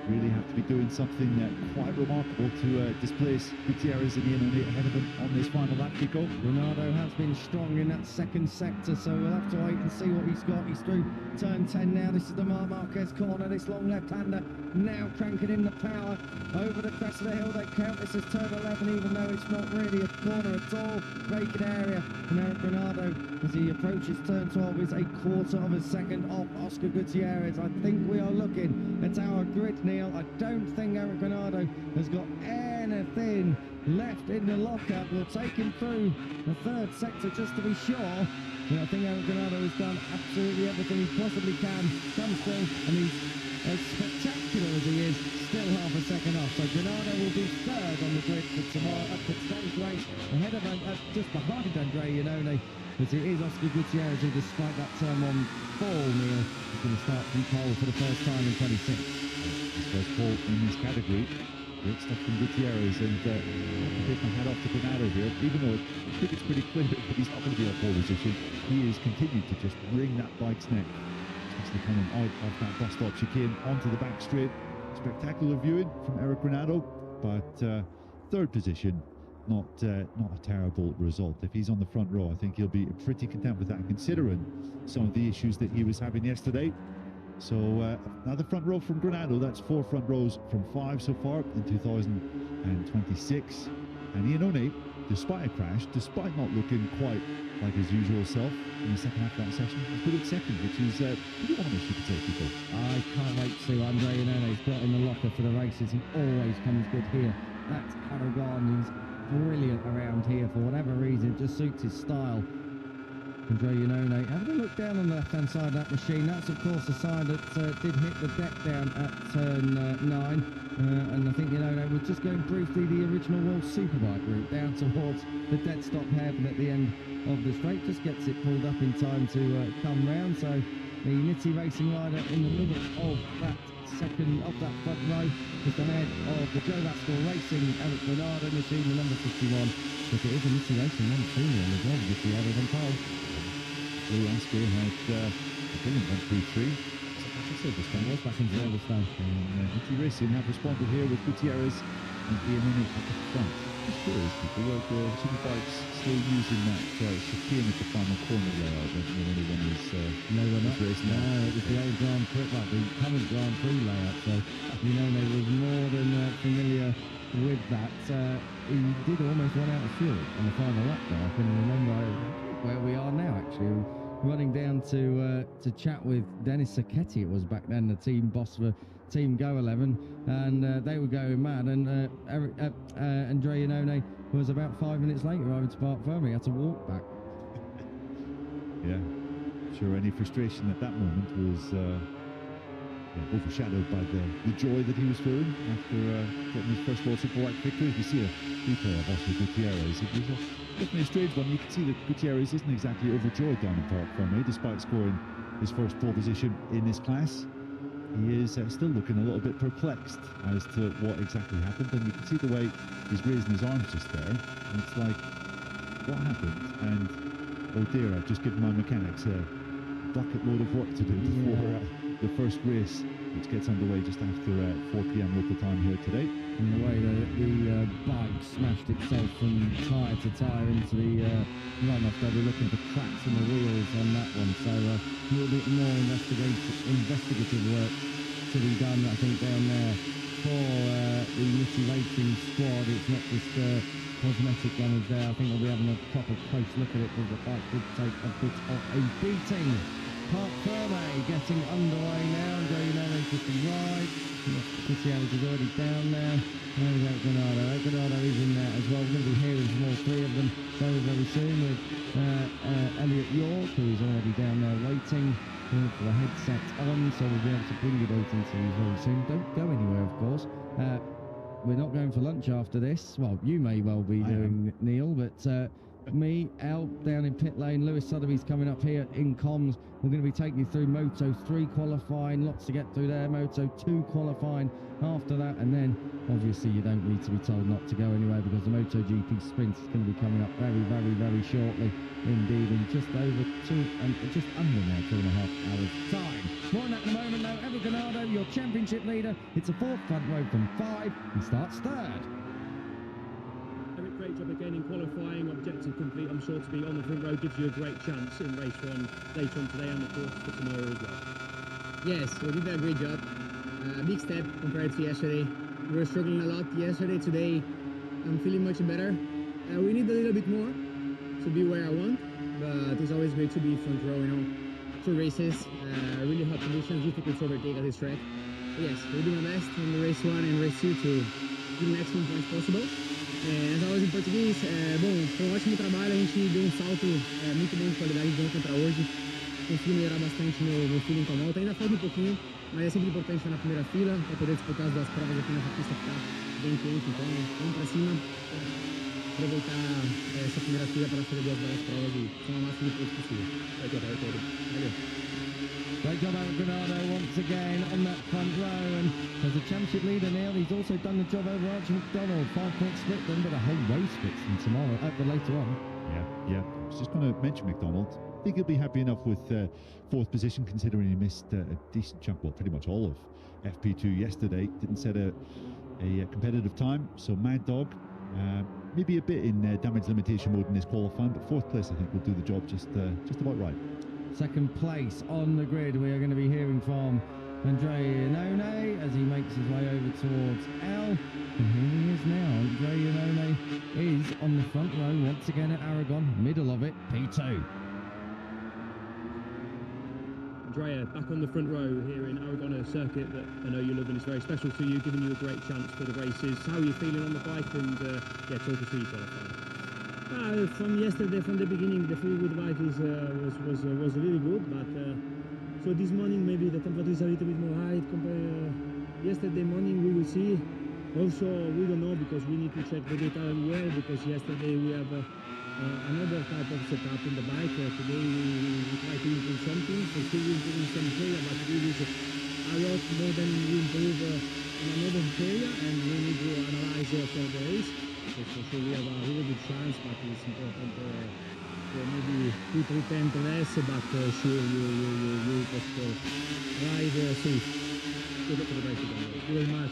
really have to be doing something quite remarkable to displace Gutierrez and Ian O'Neill ahead of him on this final lap, Kiko. Ronaldo has been strong in that second sector, so we'll have to wait and see what he's got. He's through turn 10 now. This is the Marc Marquez corner. This long left-hander now cranking in the power over the crest of the hill. They count this as turn 11, even though it's not really a corner at all. Braking area. And Eric Ronaldo, as he approaches turn 12, is a quarter of a second off Oscar Gutierrez. I think we are looking at our grid, Neil. I don't think Eric Ronaldo has got anything left in the lockup. We'll take him through the third sector just to be sure. But I think Eric Ronaldo has done absolutely everything he possibly can. Comes through, and he's as spectacular as he is, still half a second off. So Granado will be third on the grid for tomorrow for today's race, ahead of just behind Andre Iannone. But it is Oscar Gutierrez who, despite that turn 1 fall, Neil, is going to start from pole for the first time in 26. His first pole in this category. Great stuff from Gutierrez, and I have to take my hat off to Granado here. Even though I think it's pretty clear that he's not going to be on pole position, he has continued to just wring that bike's neck, especially coming out of that bus stop chicane onto the back straight. Spectacular viewing from Eric Granado, but third position, not a terrible result. If he's on the front row, I think he'll be pretty content with that, considering some of the issues that he was having yesterday. So another front row from Granado. That's 4 front rows from 5 so far in 2026. And Iannone, despite a crash, despite not looking quite like his usual self in the second half of that session, he's put it second, which is pretty honest, you could say, people. I can't wait to see what Andre Iannone's got in the locker for the races. He always comes good here. That's Aragon. He's brilliant around here for whatever reason. It just suits his style. Andre Iannone, having a look down on the left-hand side of that machine, that's of course a sign that did hit the deck down at turn 9, and I think Iannone was just going briefly the original World Superbike route down towards the dead stop hairpin at the end of the straight, just gets it pulled up in time to come round. So the Nitty Racing rider in the middle of that front row, just ahead of the Joe Rascal Racing Eric Bernardo machine, the number 51. But it is a Nitty Racing one senior as well, with the other than pole. Blue Asco had a brilliant 1-2-3. Silverstone was back in Silverstone. And Nitty Racing have responded here with Gutierrez and Iannone at the front. Just curious, people, were the Superbikes still using that chicane at the final corner layout when anyone was No, we're not. racing? No, it was the old Grand Prix, like the current Grand Prix layout. So Iannone was more than familiar with that. He did almost run out of fuel on the final lap though. I can remember where we are now, actually, running down to chat with Dennis Sacchetti. It was back then, the team boss for Team Go 11, and they were going mad. And Andre Iannone was about 5 minutes late arriving to Parc Fermé. He had to walk back. Yeah, I'm sure any frustration at that moment was overshadowed by the joy that he was feeling after getting his first World Superbike victory. You see a replay of Oscar Gutierrez. It was definitely a strange one. You can see that Gutierrez isn't exactly overjoyed down in Parc Fermé, despite scoring his first pole position in this class. He is still looking a little bit perplexed as to what exactly happened, and you can see the way he's raising his arms just there. And it's like, what happened? And oh dear, I've just given my mechanics a bucket load of work to do before the first race, which gets underway just after 4 p.m. local time here today. And the way the bike smashed itself from tyre to tyre into the runoff, they'll be looking for cracks in the wheels on that one. So a little bit more investigative work to be done, I think, down there for the Nitty Racing squad. It's not just cosmetic runners there. I think they'll be having a proper close look at it, because the bike did take a bit of a beating. Parc Fermé getting underway now. Andre Iannone to the right. Gutierrez is already down there. There's Eric Bernardo. Eric Bernardo is in there as well. We're going to be hearing from all 3 of them very, very soon, with Elliot York, who is already down there waiting for the headset on, so we'll be able to bring you those interviews very soon. Don't go anywhere, of course. We're not going for lunch after this. Well, you may well be doing, Neil, but me, El, down in pit lane. Lewis Sotheby's coming up here in comms. We're going to be taking you through Moto3 qualifying, lots to get through there. Moto2 qualifying after that, and then obviously you don't need to be told not to go anywhere, because the MotoGP sprint is going to be coming up very, very, very shortly indeed, in just over just under now 2.5 hours time. More on that in a moment though. Aragon, your championship leader. It's a fourth front row from 5. He starts third. Great job again in qualifying, objective complete. I'm sure to be on the front row gives you a great chance in race 1 later on today and of course for tomorrow as well. Yes, we did a great job. Big step compared to yesterday. We were struggling a lot yesterday. Today I'm feeling much better. We need a little bit more to be where I want, but it's always great to be front row, you know. 2 races, really hot conditions, difficult to overtake at this track. But yes, we'll do my best in the race 1 and race 2 to do the maximum points possible. As always em português, bom, foi um ótimo trabalho, a gente deu um salto muito bom de qualidade de ontem para hoje. Consegui melhorar bastante meu feeling com a moto, ainda falta um pouquinho, mas é sempre importante estar na primeira fila para poder disputar as 2 provas aqui nessa pista que está bem quente, então vamos para cima, aproveitar essa primeira fila para fazer 2 belas provas e somar o máximo de pontos possível. Valeu. Great job, Aragon, once again on that front row, and as a championship leader now, he's also done the job over Archie McDonald. 5-point split then, but a whole race splits from tomorrow, later on. Yeah. I was just going to mention McDonald. I think he'll be happy enough with 4th position, considering he missed a decent chunk, well, pretty much all of FP2 yesterday. Didn't set a competitive time, so Mad Dog, maybe a bit in damage limitation mode in his qualifying, but 4th place I think will do the job just about right. Second place on the grid, we are going to be hearing from Andrea Iannone as he makes his way over towards L. And here he is now. Andrea Iannone is on the front row once again at Aragon, middle of it, P2. Andrea, back on the front row here in Aragon, a circuit that I know you love and is very special to you, giving you a great chance for the races. How are you feeling on the bike, and talk us through your qualifying? From yesterday, from the beginning, the feel with the bike was really good, but so this morning maybe the temperature is a little bit more high compared yesterday morning. We will see. Also, we don't know because we need to check the data well, because yesterday we have another type of setup in the bike. Today we try to improve something, so still we improve some area, but we use a lot more than we improve in another area, and we need to analyze for the race. So we have a really good chance, but it's important maybe 2-3 tenths less, but sure you just ride safe. Good luck for the race again. Thank you very much.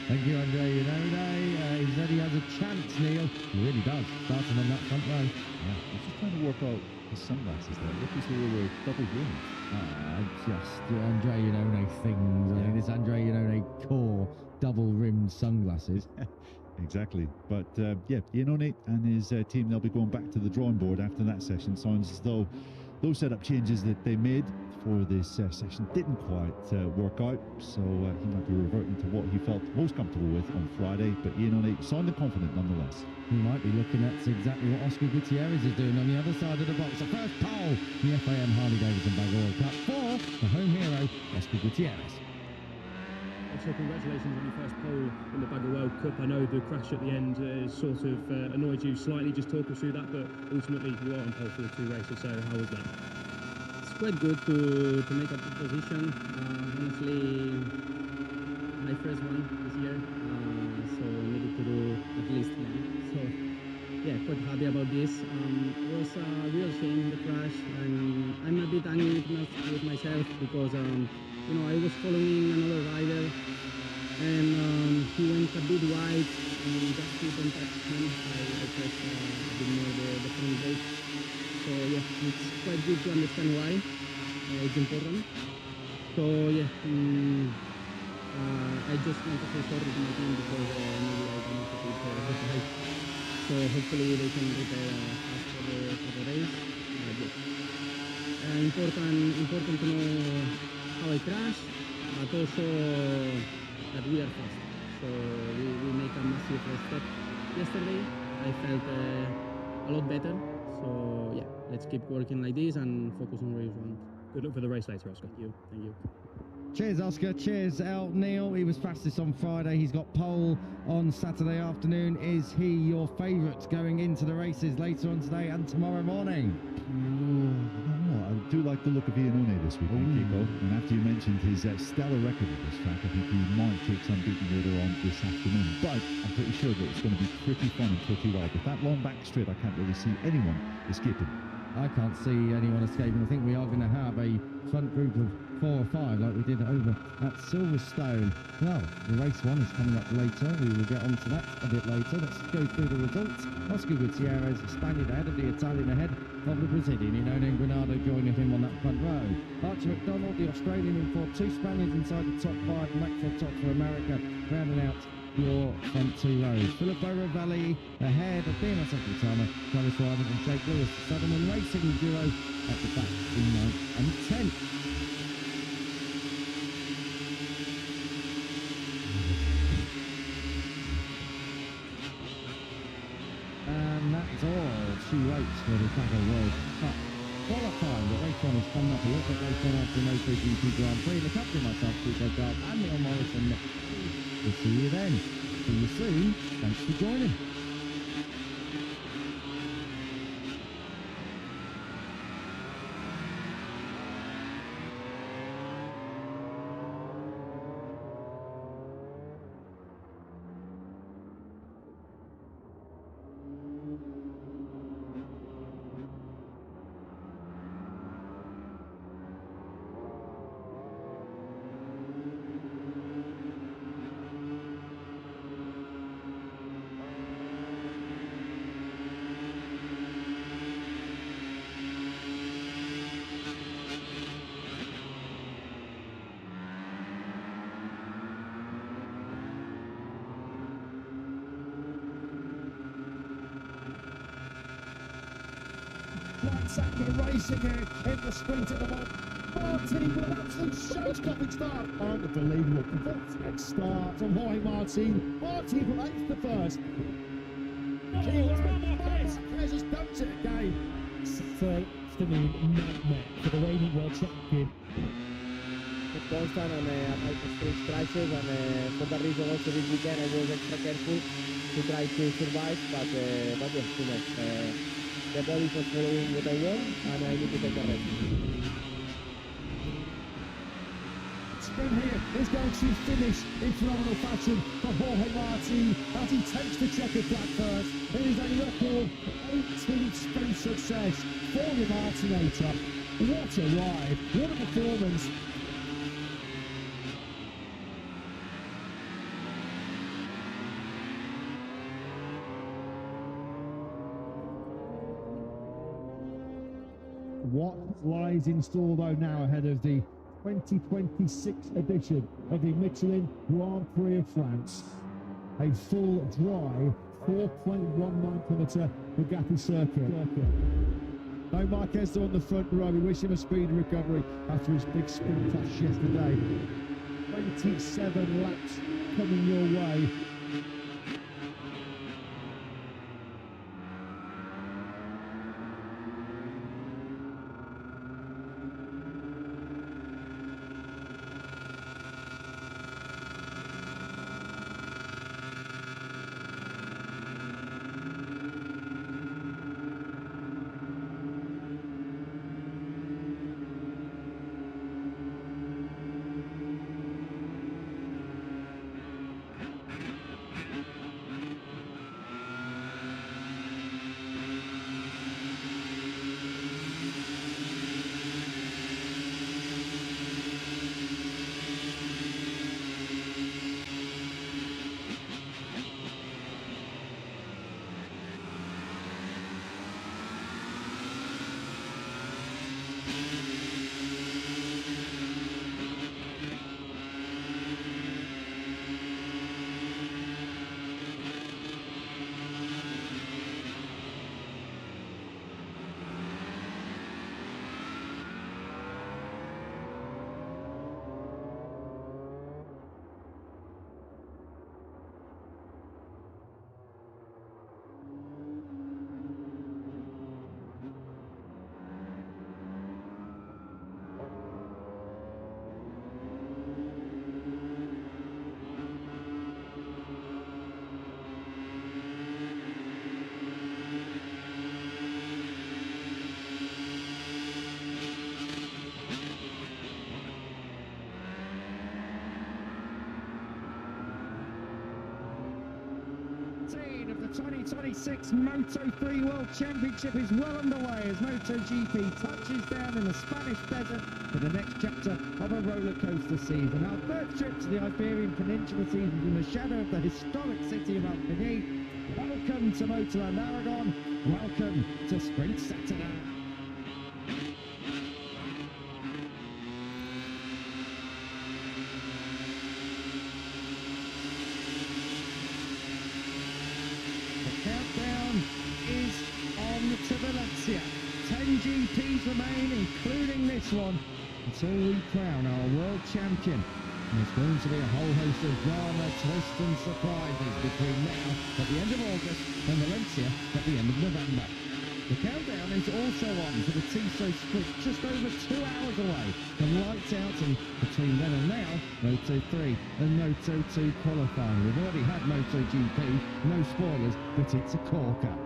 Thank you, Andrea Iannone. He said he has a chance, Neil. He really does, starting on that front row. Yeah, I was just trying to work out his sunglasses there. Look as though they were double rimmed. Just Andrea Iannone things. I mean, it's Andrea Iannone core double-rimmed sunglasses. Exactly. But Iannone and his team, they'll be going back to the drawing board after that session. Sounds as though those setup changes that they made for this session didn't quite work out, so he might be reverting to what he felt most comfortable with on Friday. But Iannone sounded confident nonetheless. He might be looking at exactly what Oscar Gutierrez is doing on the other side of the box. The first pole, the FAM Harley-Davidson Bag World Cup for the home hero, Oscar Gutierrez. So congratulations on your first pole in the Bagger World Cup. I know the crash at the end sort of annoyed you slightly. Just talk us through that, but ultimately you are on pole for the 2 races, so how was that? It's quite good to make a good position. Honestly, my first one this year, so I needed to do at least 1. So yeah, quite happy about this. It was a real shame, the crash, and I'm a bit angry with myself because you know, I was following another rider and he went a bit wide and just couldn't touch him. I pressed a bit more the front brake. So yeah, it's quite good to understand why. It's important. So yeah, I just want to say sorry to my team because maybe I cannot compete for the bike. So hopefully they can repair us for the race. Important to know how I crashed, but also that we are fast. So we make a massive step yesterday. I felt a lot better. So yeah, let's keep working like this and focus on race 1. Good luck for the race later, Oscar. Thank you. Cheers, Oscar. Cheers, El Neil. He was fastest on Friday. He's got pole on Saturday afternoon. Is he your favourite going into the races later on today and tomorrow morning? I do like the look of Ian Une this weekend, Kiko. And after you mentioned his stellar record at this track, I think he might take some beating later on this afternoon. But I'm pretty sure that it's going to be pretty fun and pretty wild. With that long back straight, I can't really see anyone escaping. I can't see anyone escaping. I think we are going to have a front group of 4 or 5 like we did over at Silverstone. Well, the race one is coming up later. We will get onto that a bit later. Let's go through the results. Oscar Gutierrez, the Spaniard ahead of the Italian ahead of the Brazilian. Inone and Granado joining him on that front row. Archer McDonald, the Australian in 4, 2 Spaniards inside the top 5. Maxwell top for America, rounding out your front 2 rows. Filippo Ravelli ahead of Dino Sekitama, Travis Wyman and Jake Lewis. The Sutherland Racing duo at the back in 9th and 10th. And that's all she waits for the Tackle World Cup qualifying. The race one has come up a little bit later on after the MotoGP Grand Prix. The captain, myself, Tissot, and Neil Morrison. We'll see you then. See you soon. Thanks for joining. Second racing here in the sprint at the moment. Martin with an absolute show-stopping start. Unbelievable. Fantastic start from Jorge Martin. Martin from 8th to 1st. Marquez has dumped it again. First afternoon nightmare for the reigning world champion. Constant on about straight scratches, and for that reason also this weekend I was extra careful to try to survive, but yeah, you know, the body was following what I want, and I need to take a rest. Sprint here is going to finish in phenomenal fashion for Jorge Martin as he takes the checkered flag first. It is a record 18th sprint success for the Martinator. What a ride, what a performance. What lies in store though now ahead of the 2026 edition of the Michelin Grand Prix of France? A full dry 4.19 kilometre Bugatti circuit. No Marquez on the front row. We wish him a speedy recovery after his big spin crash yesterday. 27 laps coming your way. 2026 Moto3 World Championship is well underway as MotoGP touches down in the Spanish desert for the next chapter of a roller coaster season. Our third trip to the Iberian Peninsula season in the shadow of the historic city of Alpini. Welcome to Motoland Aragon. Welcome to Sprint Saturday. Countdown is on to Valencia. 10 GPs remain, including this one, until we crown our world champion. And there's going to be a whole host of drama, twists and surprises between now at the end of August and Valencia at the end of November. The countdown is also on to the Tissot sprint, just over 2 hours away from lights out, and between then and now, Moto3 and Moto2 Qualifying. We've already had MotoGP, no spoilers, but it's a corker.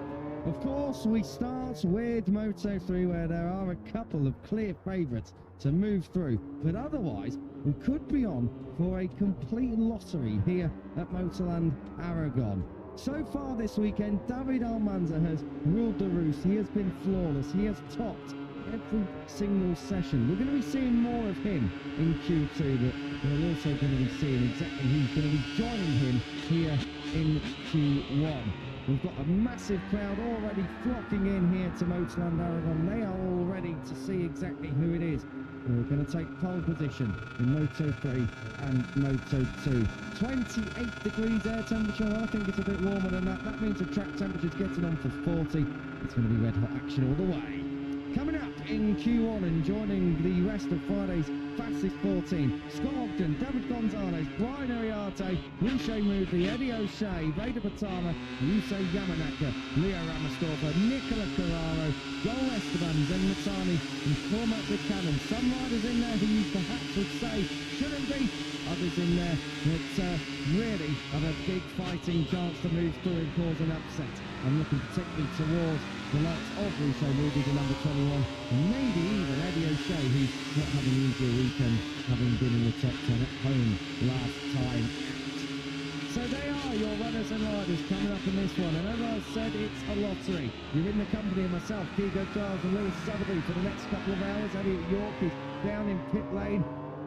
Of course, we start with Moto3, where there are a couple of clear favourites to move through, but otherwise, we could be on for a complete lottery here at Motoland Aragon. So far this weekend, David Almanza has ruled the roost. He has been flawless. He has topped every single session. We're going to be seeing more of him in Q2, but we're also going to be seeing exactly who's going to be joining him here in Q1. We've got a massive crowd already flocking in here to Motoland Aragon. They are all ready to see exactly who it is. We're going to take pole position in Moto3 and Moto2. 28 degrees air temperature. I think it's a bit warmer than that. That means the track temperature's getting on for 40. It's going to be red hot action all the way. Coming up in Q1 and joining the rest of Friday's fastest 14, Scott Ogden, David Gonzalez, Brian Uriarte, Riche Moodley, Eddie O'Shea, Vader Patama, Yusei Yamanaka, Leo Ramastorfa, Nicola Carraro, Joel Esteban, Zen Matani, and Cormac Buchanan. Some riders in there who you perhaps would say shouldn't be, others in there that really have a big fighting chance to move through and cause an upset. I'm looking particularly towards the likes of Riche Moodley, the number 21, and maybe even Eddie O'Shea, who's not having an easier weekend, having been in the top 10 at home last time. So they are your runners and riders coming up in this one, and as I said, it's a lottery. You're in the company of myself, Kigo Giles and Lewis Sotheby for the next couple of hours. Elliot York is down in pit lane.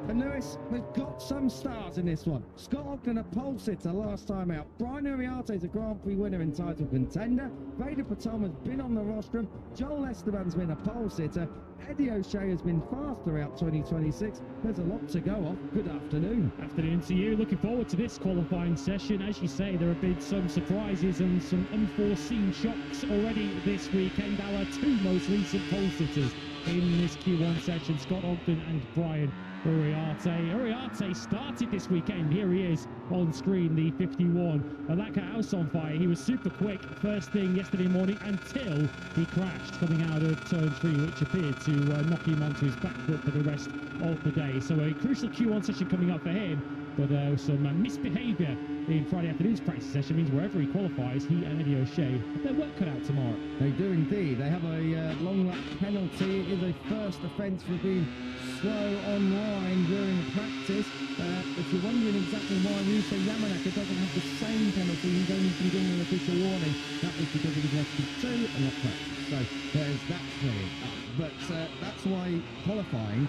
And Lewis, we've got some stars in this one. Scott Ogden, a pole sitter last time out. Brian Uriarte is a Grand Prix winner and title contender. Vader Patama's been on the rostrum. Joel Esteban's been a pole sitter. Eddie O'Shea has been fast throughout 2026. There's a lot to go off. Good afternoon. Afternoon to you. Looking forward to this qualifying session. As you say, there have been some surprises and some unforeseen shocks already this weekend. Our two most recent pole sitters in this Q1 session, Scott Ogden and Brian Uriarte. Uriarte started this weekend. Here he is on screen, the 51. That got house on fire. He was super quick first thing yesterday morning until he crashed coming out of turn 3, which appeared to knock him onto his back foot for the rest of the day. So a crucial Q1 session coming up for him, but some misbehaviour in Friday afternoon's practice session means wherever he qualifies, he and Eddie O'Shea have their work cut out tomorrow. They do indeed. They have a long lap penalty. It is a first offence for being slow online during practice. If you're wondering exactly why Yusei Yamanaka doesn't have the same penalty, he's only been given an official warning. That was because he was left with 2 and not practice. So there's that cleared up. But that's why qualifying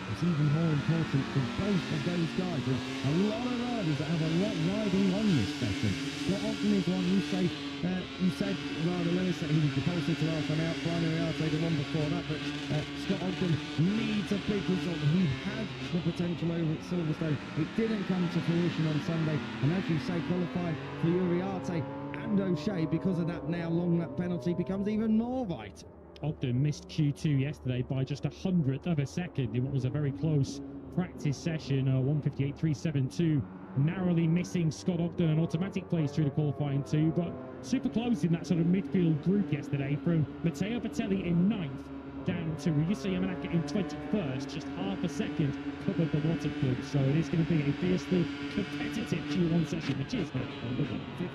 is even more important for both of those guys. There's a lot of riders that have a lot riding on this session. Scott Ogden is one. You said rather Lewis that he was the pole sitter last time out. Brian Uriarte the one before that, but Scott Ogden needs a big result. He had the potential over at Silverstone. It didn't come to fruition on Sunday, and as you say, qualified for Uriarte and O'Shea because of that now long lap penalty becomes even more vital. Ogden missed Q2 yesterday by just 100th of a second in what was a very close practice session. 158.372, narrowly missing Scott Ogden, an automatic place through the qualifying 2, but super close in that sort of midfield group yesterday, from Matteo Bertelli in 9th down to Ryusa Yamanaka in 21st, just half a second covered the water club. So it is going to be a fiercely competitive Q1 session, which is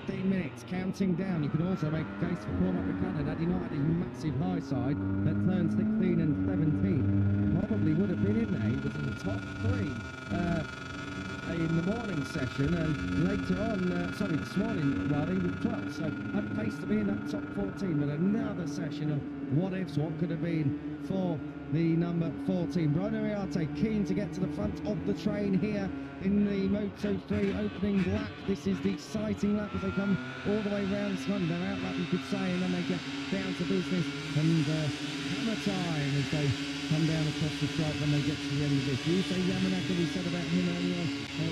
15 minutes counting down. You can also make a case for Cormac Buchanan had he not had his massive high side at turn 16 and 17. Probably would have been in there. He was in the top 3 in the morning session, and later on, sorry, this morning, rather, he was 12th, so had pace to be in that top 14, but another session of what ifs, what could have been for the number 14. Brian Uriarte keen to get to the front of the train here in the Moto3 opening lap. This is the exciting lap as they come all the way round. It's kind of their out lap, you could say, and then they get down to business and hammer time as they come down across the stripe when they get to the end of this. You say Yamanaka, we said about him earlier on,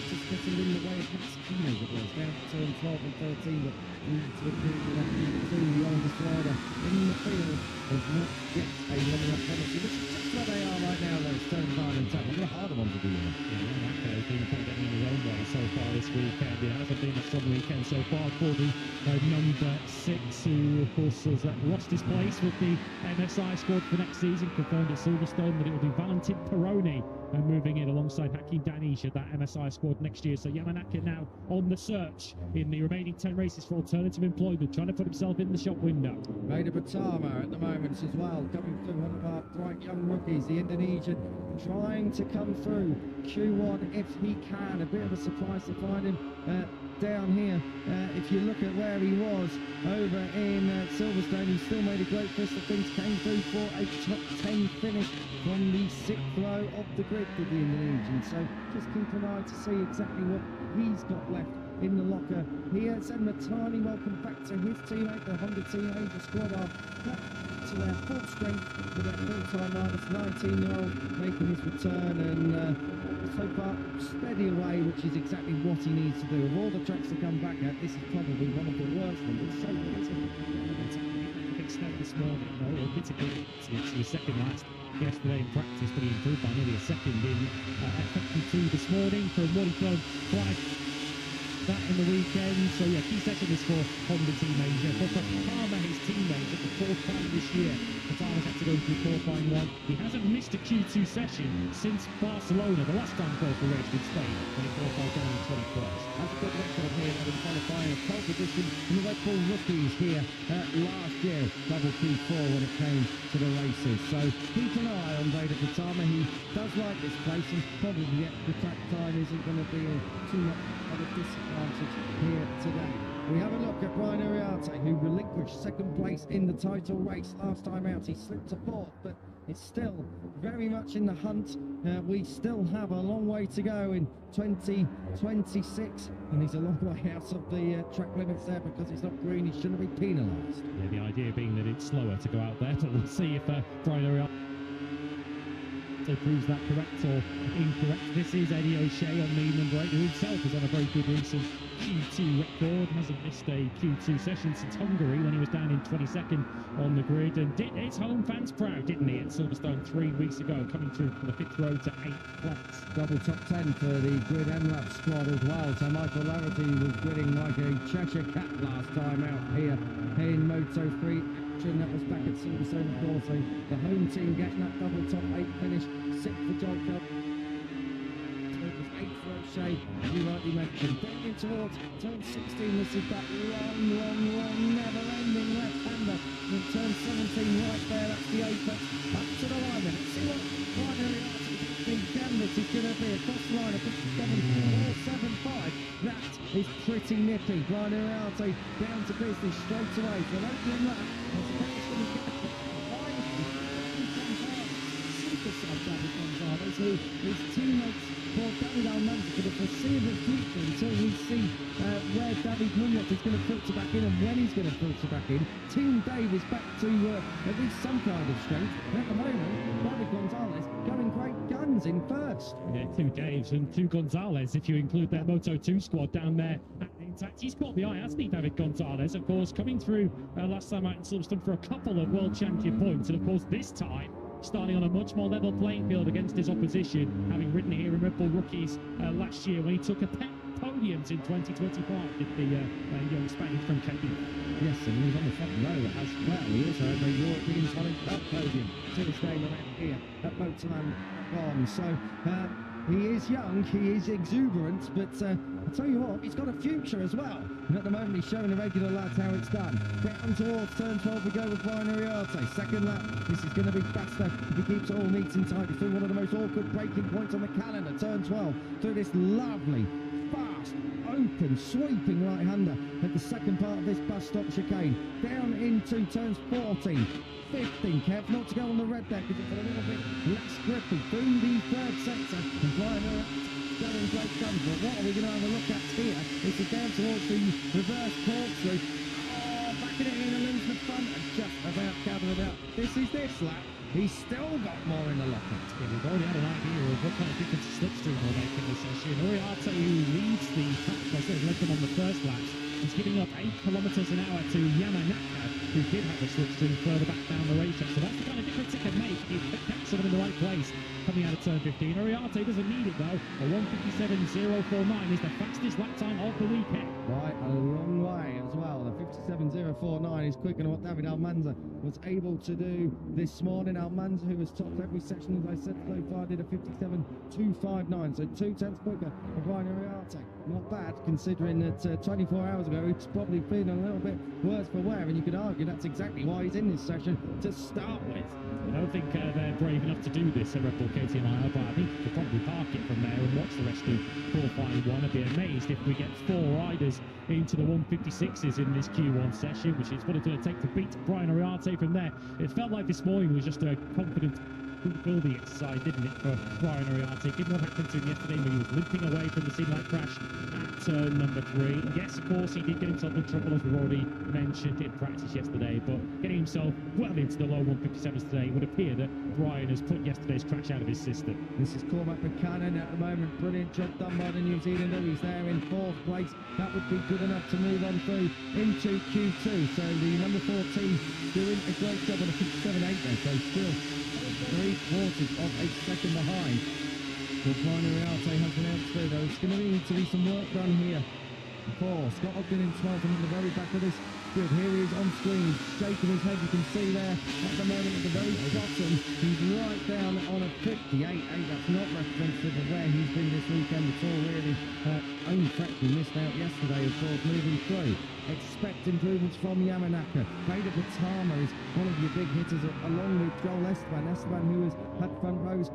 just getting in the way of Max Kinos, it was down to turn 12 and 13, but into the period of that the oldest rider in the field has not yet a long enough penalty, which is just where they are right now, though. Turn 5 and 7. What a harder one to do. Yamanaka has been kind of getting in his own way so far this weekend. It hasn't been a strong weekend so far for the number 6, who of course has lost his place with the MSI squad for next season, confirmed at Silverstone that it will be Valentin Peroni moving in alongside Hakim Danish at that MSI squad next year. So Yamanaka now on the search in the remaining 10 races for alternative employment, trying to put himself in the shop window. Reda Batama at the moment as well, coming through, one of our bright young rookies, the Indonesian, trying to come through Q1 if he can. A bit of a surprise to find him down here. If you look at where he was over in Silverstone, he still made a great fist of things, came through for a top 10 finish from the 6th row of the grid with the Indonesian. So just keep an eye to see exactly what he's got left in the locker here. Sen Matani, welcome back to his teammate, the Honda teenager squad are back to their full strength with their full-time minus 19-year-old making his return, and so far steady away, which is exactly what he needs to do. Of all the tracks to come back at, this is probably one of the worst ones. It's so A big step this morning, though, admittedly to the second last yesterday in practice, but he improved by nearly a second in FP2 this morning from what he done quite that in the weekend. So yeah, key session is for Honda teammate. For Palmer, his teammate, at the 4th time this year, Palmer's had to go through qualifying 1. He hasn't missed a Q2 session since Barcelona, the last time Gulf raced in Spain, when he qualified down in 21st. That's a good record here in qualifying, a pole position in the Red Bull rookies here last year, double Q4 when it came to the races. So keep an eye on Reda Batama. He does like this place, and probably the track time isn't going to be too much of a disadvantage here today. We have a look at Brian Uriarte, who relinquished second place in the title race last time out. He slipped to 4th, but it's still very much in the hunt. We still have a long way to go in 2026, and he's a long way out of the track limits there because it's not green. He shouldn't be penalised. Yeah, the idea being that it's slower to go out there, but we'll see if Brian Uriarte proves that correct or incorrect. This is Eddie O'Shea on the number 8, who himself is on a very good recent Q2 record, hasn't missed a Q2 session since Hungary when he was down in 22nd on the grid, and did his home fans proud, didn't he, at Silverstone 3 weeks ago, coming through from the 5th row to 8th place. Double top 10 for the grid M-Lab squad as well. So Michael Laverty was gridding like a Cheshire cat last time out here in Moto3. That was back at Silverstone, of course. So the home team getting that double top 8 finish. 6th for Joel Kelly. So it was 8th for O'Shea, as you rightly mentioned. Getting towards turn 16, this is that long, never-ending left-hander. In turn 17 right there, that's the apex. Up to the line then. See what Brian Uriarte's canvas is going to be across the line. 57.475. That is pretty nippy. Brian Uriarte down to business straight away. So an opening lap. His teammates for David Almanza for the foreseeable future until we see where David Munoz is going to filter back in and when he's going to filter back in. Team Dave is back to at least some kind of strength. And at the moment, David Gonzalez going great guns in first. Yeah, 2 Daves and 2 Gonzalez, if you include their Moto2 squad down there. He's caught the eye, hasn't he, David Gonzalez? Of course, coming through last time out in Silverstone for a couple of world champion points, and of course this time starting on a much more level playing field against his opposition, having ridden here in Red Bull Rookies last year when he took a podiums in 2025 with the young Spaniard from Kenya. Yes, and he was on the front row as well. He also had the European Talent Cup podium to his name on here at Motoland Aragon. So he is young, he is exuberant, but I tell you what, he's got a future as well. And at the moment, he's showing the regular lads how it's done. Down towards turn 12 we go with Brian Ariarte. Second lap, this is going to be faster if he keeps it all neat and tidy through one of the most awkward braking points on the calendar. Turn 12 through this lovely, fast, open, sweeping right-hander at the second part of this bus stop chicane. Down into turns 14, 15. Careful not to go on the red there because it's a little bit less grippy. Through the third sector, and Brian Ariarte going great guns. But what are we going to have a look at here? This is down towards the reverse corkscrew. Oh, backing it in and losing the front and just about counted it out. This is this lap. He's still got more in the locker. Yeah, we've already had an idea of what kind of difference slipstream will make in this session. Ariarte, who leads the pack, I said, led them on the first lap, is giving up 8 kilometres an hour to Yamanaka, who did have the slipstream further back down the racetrack. So that's the kind of difference it can make if it gets them in the right place coming out of turn 15. Ariarte doesn't need it though. A 1:57.049 is the fastest lap time of the weekend. Right, a long way as well. The 57.049 is quicker than what David Almanza was able to do this morning. Almanza, who has topped every session, as I said so far, did a 57.259, so 2 tenths quicker than Brian Ariarte. Not bad, considering that 24 hours ago he was probably feeling a little bit worse for wear, and you could argue that's exactly why he's in this session to start with. I don't think they're brave enough to do this at Red Bull KTM, but I think you could probably park it from there and watch the rest of qualifying one. I'd be amazed if we get 4 riders into the 156s in this Q1 session, which is what it's going to take to beat Brian Ariarte from there. It felt like this morning was just a confident building exercise, didn't it, for Brian Ariarte, given what happened to him yesterday when he was limping away from the scene light crash at turn number 3. Yes, of course, he did get himself in trouble, as we've already mentioned in practice yesterday, but getting himself well into the low 157s today would appear that Brian has put yesterday's crash out of his system. This is Cormac Buchanan at the moment. Brilliant job done by the New Zealander. He's there in 4th place. That would be good enough to move on through into Q2. So the number 14 doing a great job on a 57.8 there, so still 3/4 of a second behind. But Brian Ariarte has been out through, though. It's going to need to be some work done here for Scott Ogden in 12th and at the very back of this grid. Here he is on screen, he's shaking his head. You can see there at the moment at the very bottom, he's right down on a 58.8. That's not representative of where he's been this weekend at all, really. Only track he missed out yesterday, of course, moving through. Expect improvements from Yamanaka. Vader Batama is one of your big hitters, along with Joel Esteban. Esteban, who has had front rows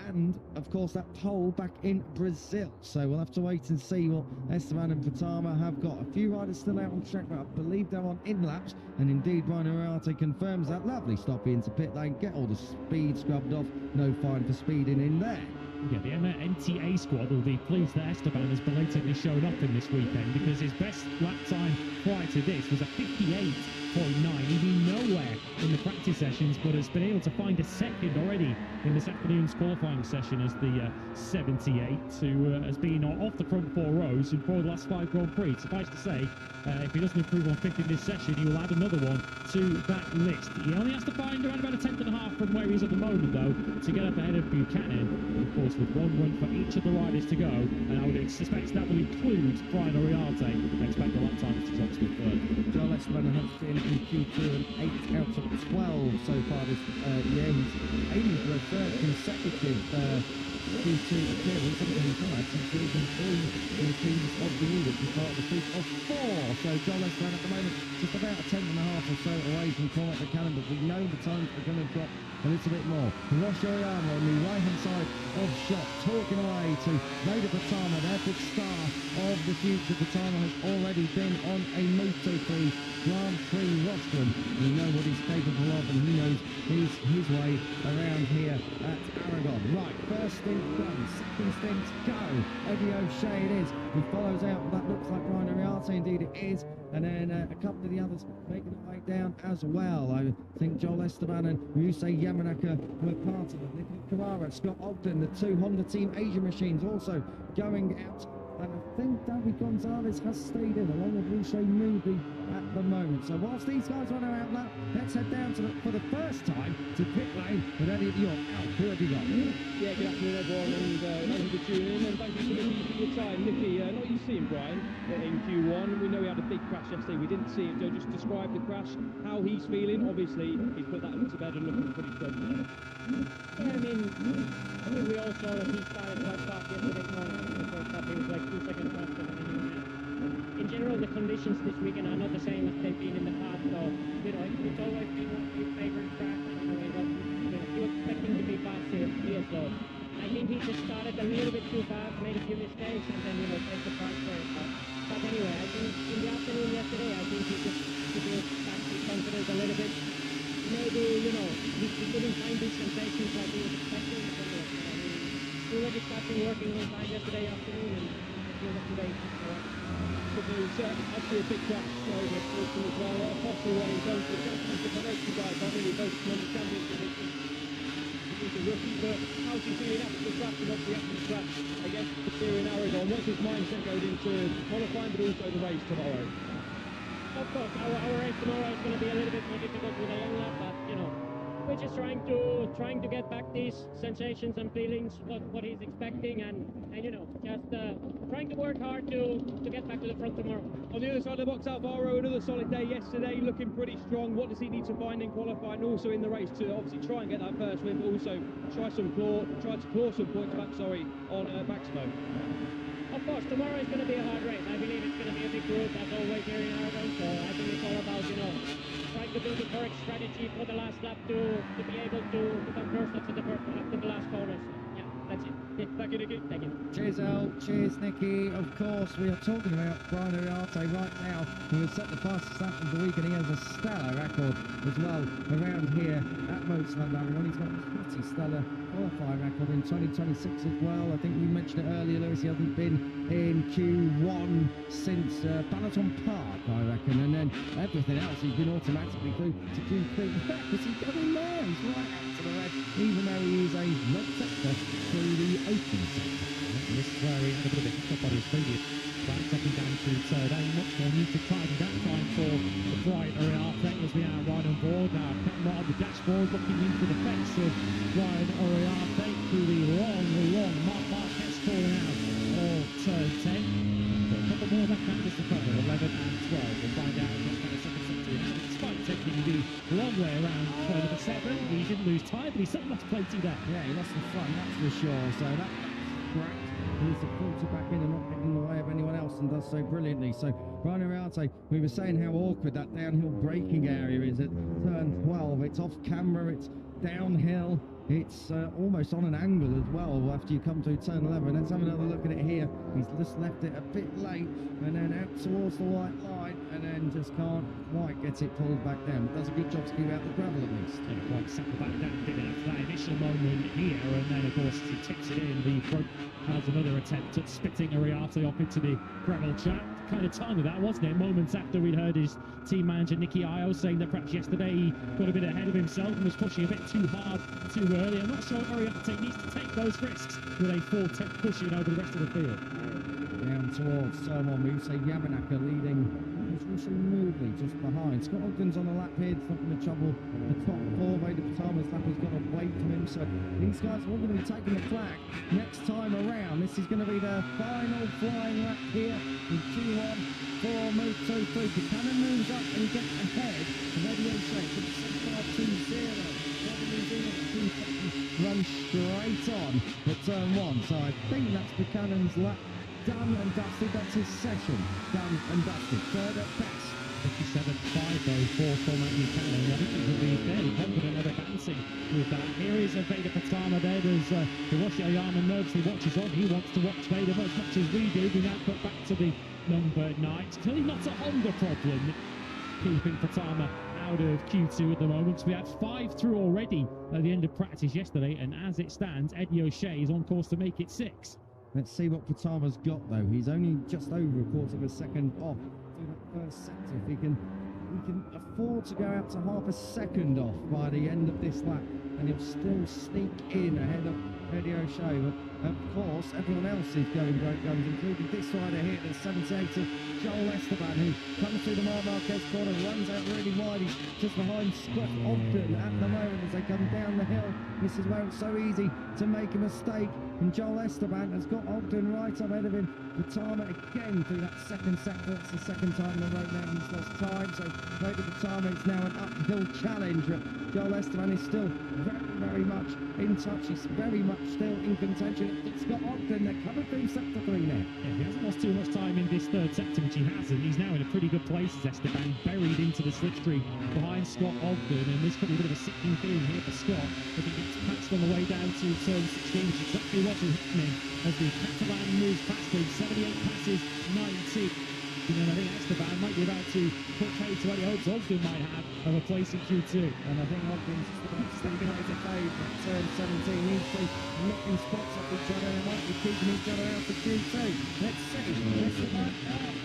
and of course that pole back in Brazil. So we'll have to wait and see what Esteban and Batama have got. A few riders still out on track, but I believe they're on in-laps, and indeed Brian Ariarte confirms that. Lovely stop into pit lane, get all the speed scrubbed off, no fine for speeding in there. Yeah, the NTA squad will be pleased that Esteban has belatedly shown up in this weekend, because his best lap time prior to this was a 58.9. He'd been nowhere in the practice sessions, but has been able to find a second already in this afternoon's qualifying session as the 78, who has been off the front 4 rows in 4 of the last 5 Grand Prix. Suffice to say, if he doesn't improve on 5th in this session, he will add another one to that list. He only has to find around about a 10.5 from where he is at the moment, though, to get up ahead of Buchanan. Of course, with 1 run for each of the riders to go, and I would suspect that will include Brian Ariarte. I expect the lap time to drop to 3rd. Joel Esteban has been in Q2 and 8 out of 12 so far this year. He's aiming for a 3rd consecutive Q2 appearance, something he's not had since season 3 in the teams of the year, which is part of the fleet of 4. So Joel Esteban at the moment just about a 10.5 or so away from Cormac Buchanan, but we know the times are going to drop a little bit more. Rosh Oyama on the right-hand side of shot, talking away to Vader Batama, their big star of the future. Batama has already been on a Moto3 Grand Prix rostrum. We know what he's capable of, and he knows his way around here at Aragon. Right, first stint done, second stint go. Eddie O'Shea it is, who follows out. That looks like Brian Ariarte, indeed it is. And then a couple of the others making their way down as well. I think Joel Esteban and Ryusei Yamanaka were part of it. Nicky Carrara, Scott Ogden, the 2 Honda Team Asia machines also going out. And I think David Gonzalez has stayed in, along with Riche Moody at the moment. So whilst these guys run around lap, let's head down to for the first time to pit lane with Elliot York. Al, who have you got? Yeah, good afternoon everyone, and thank you for tuning in, and thank you for your time. Nicky, not you seeing Brian in Q1. We know he had a big crash yesterday, we didn't see it. Joe, just describe the crash, how he's feeling. Obviously, he's put that to bed and looking pretty good. Yeah, I think we all saw that he started quite fast yesterday morning. He was like 2 seconds faster than anyone else. In general, the conditions this weekend are not the same as they've been in the past, so, you know, it's always been one of his favorite tracks, and, you know, he was expecting to be faster here, so I think he just started a little bit too fast, made a few mistakes, and then, you know, paid the price for it. But anyway, I think in the afternoon yesterday, I think he just built back his confidence a little bit. Maybe, you know, he couldn't find these sensations like he was expecting, but anyway, he already started working on time yesterday afternoon, and he was today. Good news, actually a big crash over at Wilson as well. A possible one in terms of the championship. I know you guys aren't really focusing on the championship. He's a rookie, but how's he feeling after the crash and obviously after the crash against the here in Aragon? What's his mindset going into qualifying, but also the race tomorrow? Of course, our race tomorrow is going to be a little bit more difficult with a long lap, but, you know, we're just trying to get back these sensations and feelings, what he's expecting, and you know, just trying to work hard to get back to the front tomorrow. On the other side of the box, Alvaro, another solid day yesterday, looking pretty strong. What does he need to find in qualifying, also in the race to obviously try and get that first win, but also try to claw some points back, on Maximo? Of course, tomorrow is going to be a hard race. I believe it's going to be a big group, as always, here in Aragon, so I think it's all about, you know, trying to do the correct strategy for the last lap to be able to come first after the last corner. So, yeah, that's it. Thank you, Nicky. Thank you. Cheers, El. Cheers, Nicky. Of course, we are talking about Brian Ariarte right now, who has set the fastest lap of the week, and he has a stellar record as well around here at Moto3 Qualifying. He's got a pretty stellar qualifying record in 2026 as well. I think you mentioned it earlier, Lewis. He hasn't been in Q1 since Balaton Park, I reckon, and then everything else he's been automatically through to Q3. Where is he going there? He's right out to the red, even though he is a red sector through the open sector. This is where he had a bit of a hiccup on his previous track, dropping down to third. Much more need to tidy that time for Brian Ariarte as we are right on board. Now, camera on the dashboard looking into the face of Brian Ariarte through the long Mark Marquez calling out all turn 10. A couple more left handers to cover, 11 and 12. We'll find out what's kind of second sector. Despite taking the long way around turn number 7, he didn't lose time, but he certainly lost plenty there. Yeah, he lost the front, that's for sure. So that's great. He's the quarterback in and not getting in the way of anyone else, and does so brilliantly. So Brian Ariarte, we were saying how awkward that downhill braking area is at turn 12. It's off camera, it's downhill, it's almost on an angle as well after you come to turn 11. Let's have another look at it here. He's just left it a bit late and then out towards the white line, and then just can't quite get it pulled back down. But does a good job to keep out the gravel at least. Didn't quite settle back down, did it, after that initial moment here, and then of course he tips it in. The front has another attempt at spitting Ariarte off into the gravel trap. Kind of timely that, wasn't it? Moments after we'd heard his team manager Nicky Io saying that perhaps yesterday he got a bit ahead of himself and was pushing a bit too hard too early. I'm not sure Ariarte needs to take those risks with a full tech pushing over the rest of the field. Down towards turn 1, we say Yamanaka leading smoothly just behind. Scott Ogden's on the lap here, it's not going to trouble the top 4. Vader Patama's lap has got to wait for him, so these guys are all going to be taking the flag next time around. This is going to be the final flying lap here in Q1 for Moto3. Buchanan moves up and gets ahead of Eddie O'Shea for the 6520. Run straight on at turn 1, so I think that's Buchanan's lap done and dusted. That's his session done and dusted. Third at best. 57.5 though for Matt Buchanan. I think he could be fairly confident of advancing with that. Here is Vader Patama there. There's Hiroshi Oyama nervously watches on. He wants to watch Vader as much as we do. We now put back to the number 9. It's clearly not a Honda problem keeping Patama out of Q2 at the moment. So we had 5 through already at the end of practice yesterday, and as it stands, Eddie O'Shea is on course to make it 6. Let's see what Patama's got though. He's only just over a quarter of a second off through that first sector. If he can afford to go out to half a second off by the end of this lap, and he'll still sneak in ahead of Eddie O'Shea. But of course, everyone else is going great guns, including this rider here, the 78 of Joel Esteban, who comes through the Marc Marquez corner, runs out really wide. He's just behind Scott Ogden at the moment as they come down the hill. This is where it's so easy to make a mistake. and Joel Esteban has got Ogden right up ahead of him. Batama again through that second sector. That's the second time in a row now he's lost time, so maybe Batama is now an uphill challenge. Joel Esteban is still very much in touch. He's very much still in contention. It's got Ogden. They're coming through sector 3 now. Yeah, he hasn't lost too much time in this third sector, which he hasn't. He's now in a pretty good place as Esteban, buried into the slipstream behind Scott Ogden, and this could be a bit of a sickening feeling here for Scott if he gets patched on the way down to turn 16, which is exactly what's happening as the Catalan moves past him. 78 passes, 90. And I think Esteban might be about to put paid to any hopes Ogden might have of a place in Q2. And I think Ogden's stepping out to fade at turn 17. He's knocking spots off each other. They might be keeping each other out for Q2. Let's see. Esteban out.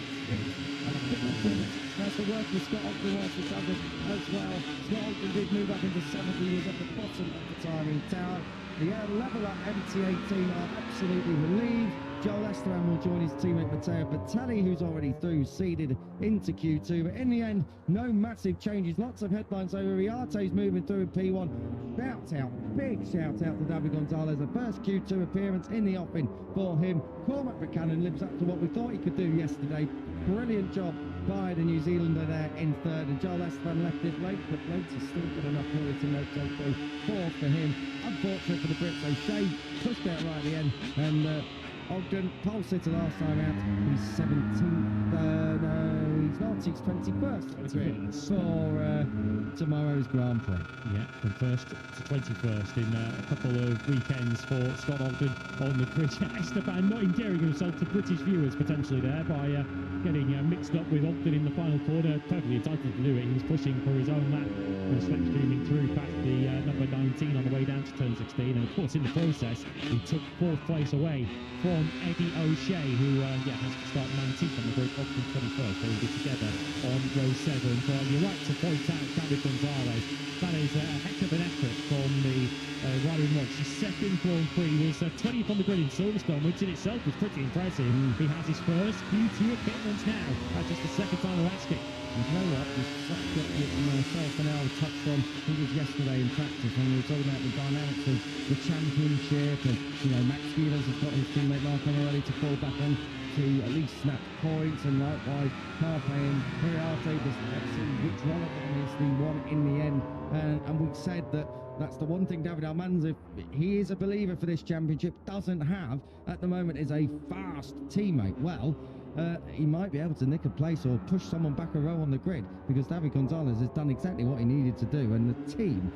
That's the work with Scott Ogden whilst he does it as well. Scott Ogden did move up into 7th. He was at the bottom of the timing tower. The level up MT18 are absolutely relieved. Joel Esteban will join his teammate Matteo Bertelli, who's already through, seeded into Q2. But in the end, no massive changes. Lots of headlines over. Riarte's moving through in P1. Shout out, big shout out to David Gonzalez. The first Q2 appearance in the offing for him. Cormac Buchanan lives up to what we thought he could do yesterday. Brilliant job by the New Zealander there in third, and Joel Esteban left it late, but late is still good enough for it to Moto3. Fourth for him. Unfortunate for the Brits, so Shea pushed out right at the end, and Ogden, pole sitter last time out. He's 17th. No, he's not. He's 21st for tomorrow's Grand Prix. Yeah, from first to 21st in a couple of weekends for Scott Ogden on the grid. Esteban not endearing himself to British viewers potentially there by getting mixed up with Ogden in the final corner. Perfectly entitled to do it. He was pushing for his own lap and slipstreaming through past the number 19 on the way down to turn 16. And of course, in the process, he took 4th place away from Eddie O'Shea, who has to start 19th on the grid, Ogden 21st. They will be together on row 7. But you're right to point out David Gonzalez. That is a heck of an effort from the rider in watch. His second Grand Prix was 20th on the grid in Silverstone, which in itself was pretty impressive. He has his first Q2 appearance now. That's just the second time of asking. You know what? There's such a myself and Al touched on, I think it was yesterday in practice when we were talking about the dynamics of the championship, and Max Gielers has got his teammate Marco Morelli to fall back on to at least snap points, and likewise Carpe and Riarte, let's see which one of them is the one in the end. And we said that that's the one thing David Almanza, he is a believer for this championship, doesn't have at the moment is a fast teammate. Well, he might be able to nick a place or push someone back a row on the grid, because David Gonzalez has done exactly what he needed to do, and the team,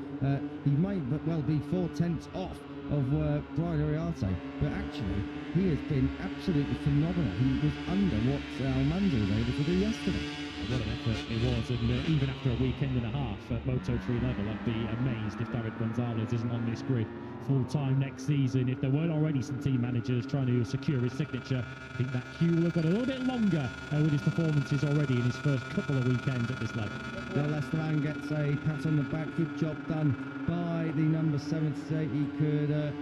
he might well be 4/10 off of Brian Riarte, but actually he has been absolutely phenomenal. He was under what Almanza was able to do yesterday. What an effort it was, and even after a weekend and a half at Moto3 level, I'd be amazed if David Gonzalez isn't on this grid full-time next season. If there weren't already some team managers trying to secure his signature, I think that queue will have got a little bit longer with his performances already in his first couple of weekends at this level. Well, Esteban gets a pat on the back. Good job done by the number 78. He could have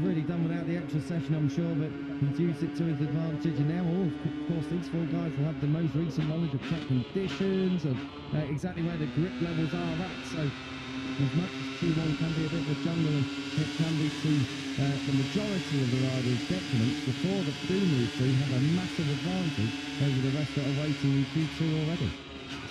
really done without the extra session, I'm sure, but he's used it to his advantage. And now, of course, these 4 guys will have the most recent knowledge of track conditions and exactly where the grip levels are at. So, as much as Q1 can be a bit of a jungle, and it can be to the majority of the riders' detriments, before the do move through have a massive advantage over the rest that are waiting in Q2 already.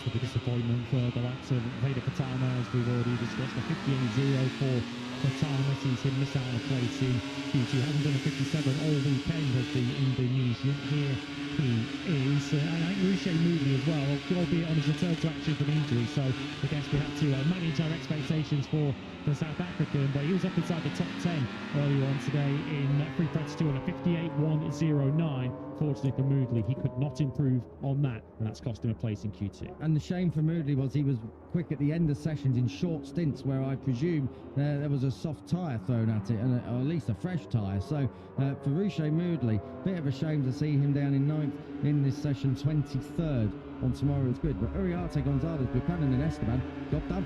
It's a disappointment for the likes of Veda Patama, as we've already discussed. A 58-0 for Patama sees him miss out on a place in Q2. Hasn't done a 57 all weekend as the news here. He is, and I think Riche Moody as well, albeit on his return to action from injury, so I guess we have to manage our expectations for the South African, but he was up inside the top 10 earlier on today in free practice 2 on a 58.109. Fortunately for Moodley, he could not improve on that, and that's cost him a place in Q2. And the shame for Moodley was he was quick at the end of sessions in short stints where I presume there was a soft tyre thrown at it, or at least a fresh tyre. So for Riche Moodley, bit of a shame to see him down in 9th in this session, 23rd on tomorrow's grid. But Uriarte, Gonzalez, Buchanan and Esteban, job done.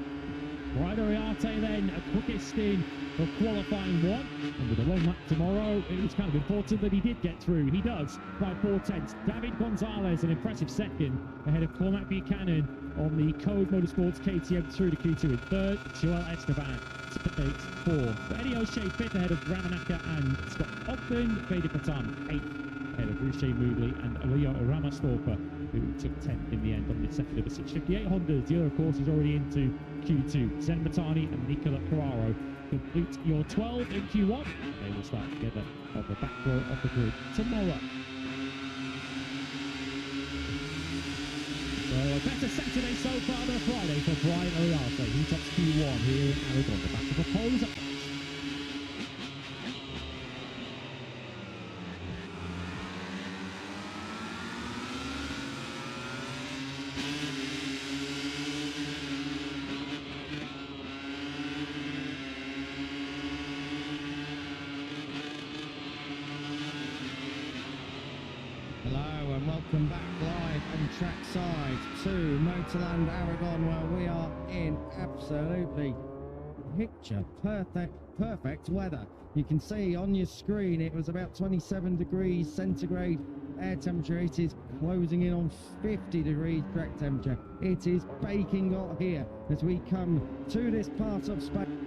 Brian Ariarte then quickest in for qualifying 1. And with a long lap tomorrow, it was kind of important that he did get through. He does by 4/10. David Gonzalez, an impressive second, ahead of Cormac Buchanan on the Code Motorsports KTM through to Q2 in 3rd. Joel Esteban takes 4th. Eddie O'Shea 5th ahead of Ramanaka and Scott Ogden. Vader Patan 8th ahead of Rushe Moogly and Leo Ramastorper, who took 10th in the end on the second of the 658 Hondas. The other, of course, is already into Q2. Zen Matani and Nicola Carraro complete your 12 in Q1. They will start together on the back row of the grid tomorrow. So a better Saturday so far than Friday for Brian Ariarte. He tops Q1 here in Aragon, the back of the poles. Hello and welcome back live on trackside to Motorland Aragon, where we are in absolutely picture perfect weather. You can see on your screen it was about 27 degrees centigrade air temperature. It is closing in on 50 degrees correct temperature. It is baking hot here as we come to this part of Spain.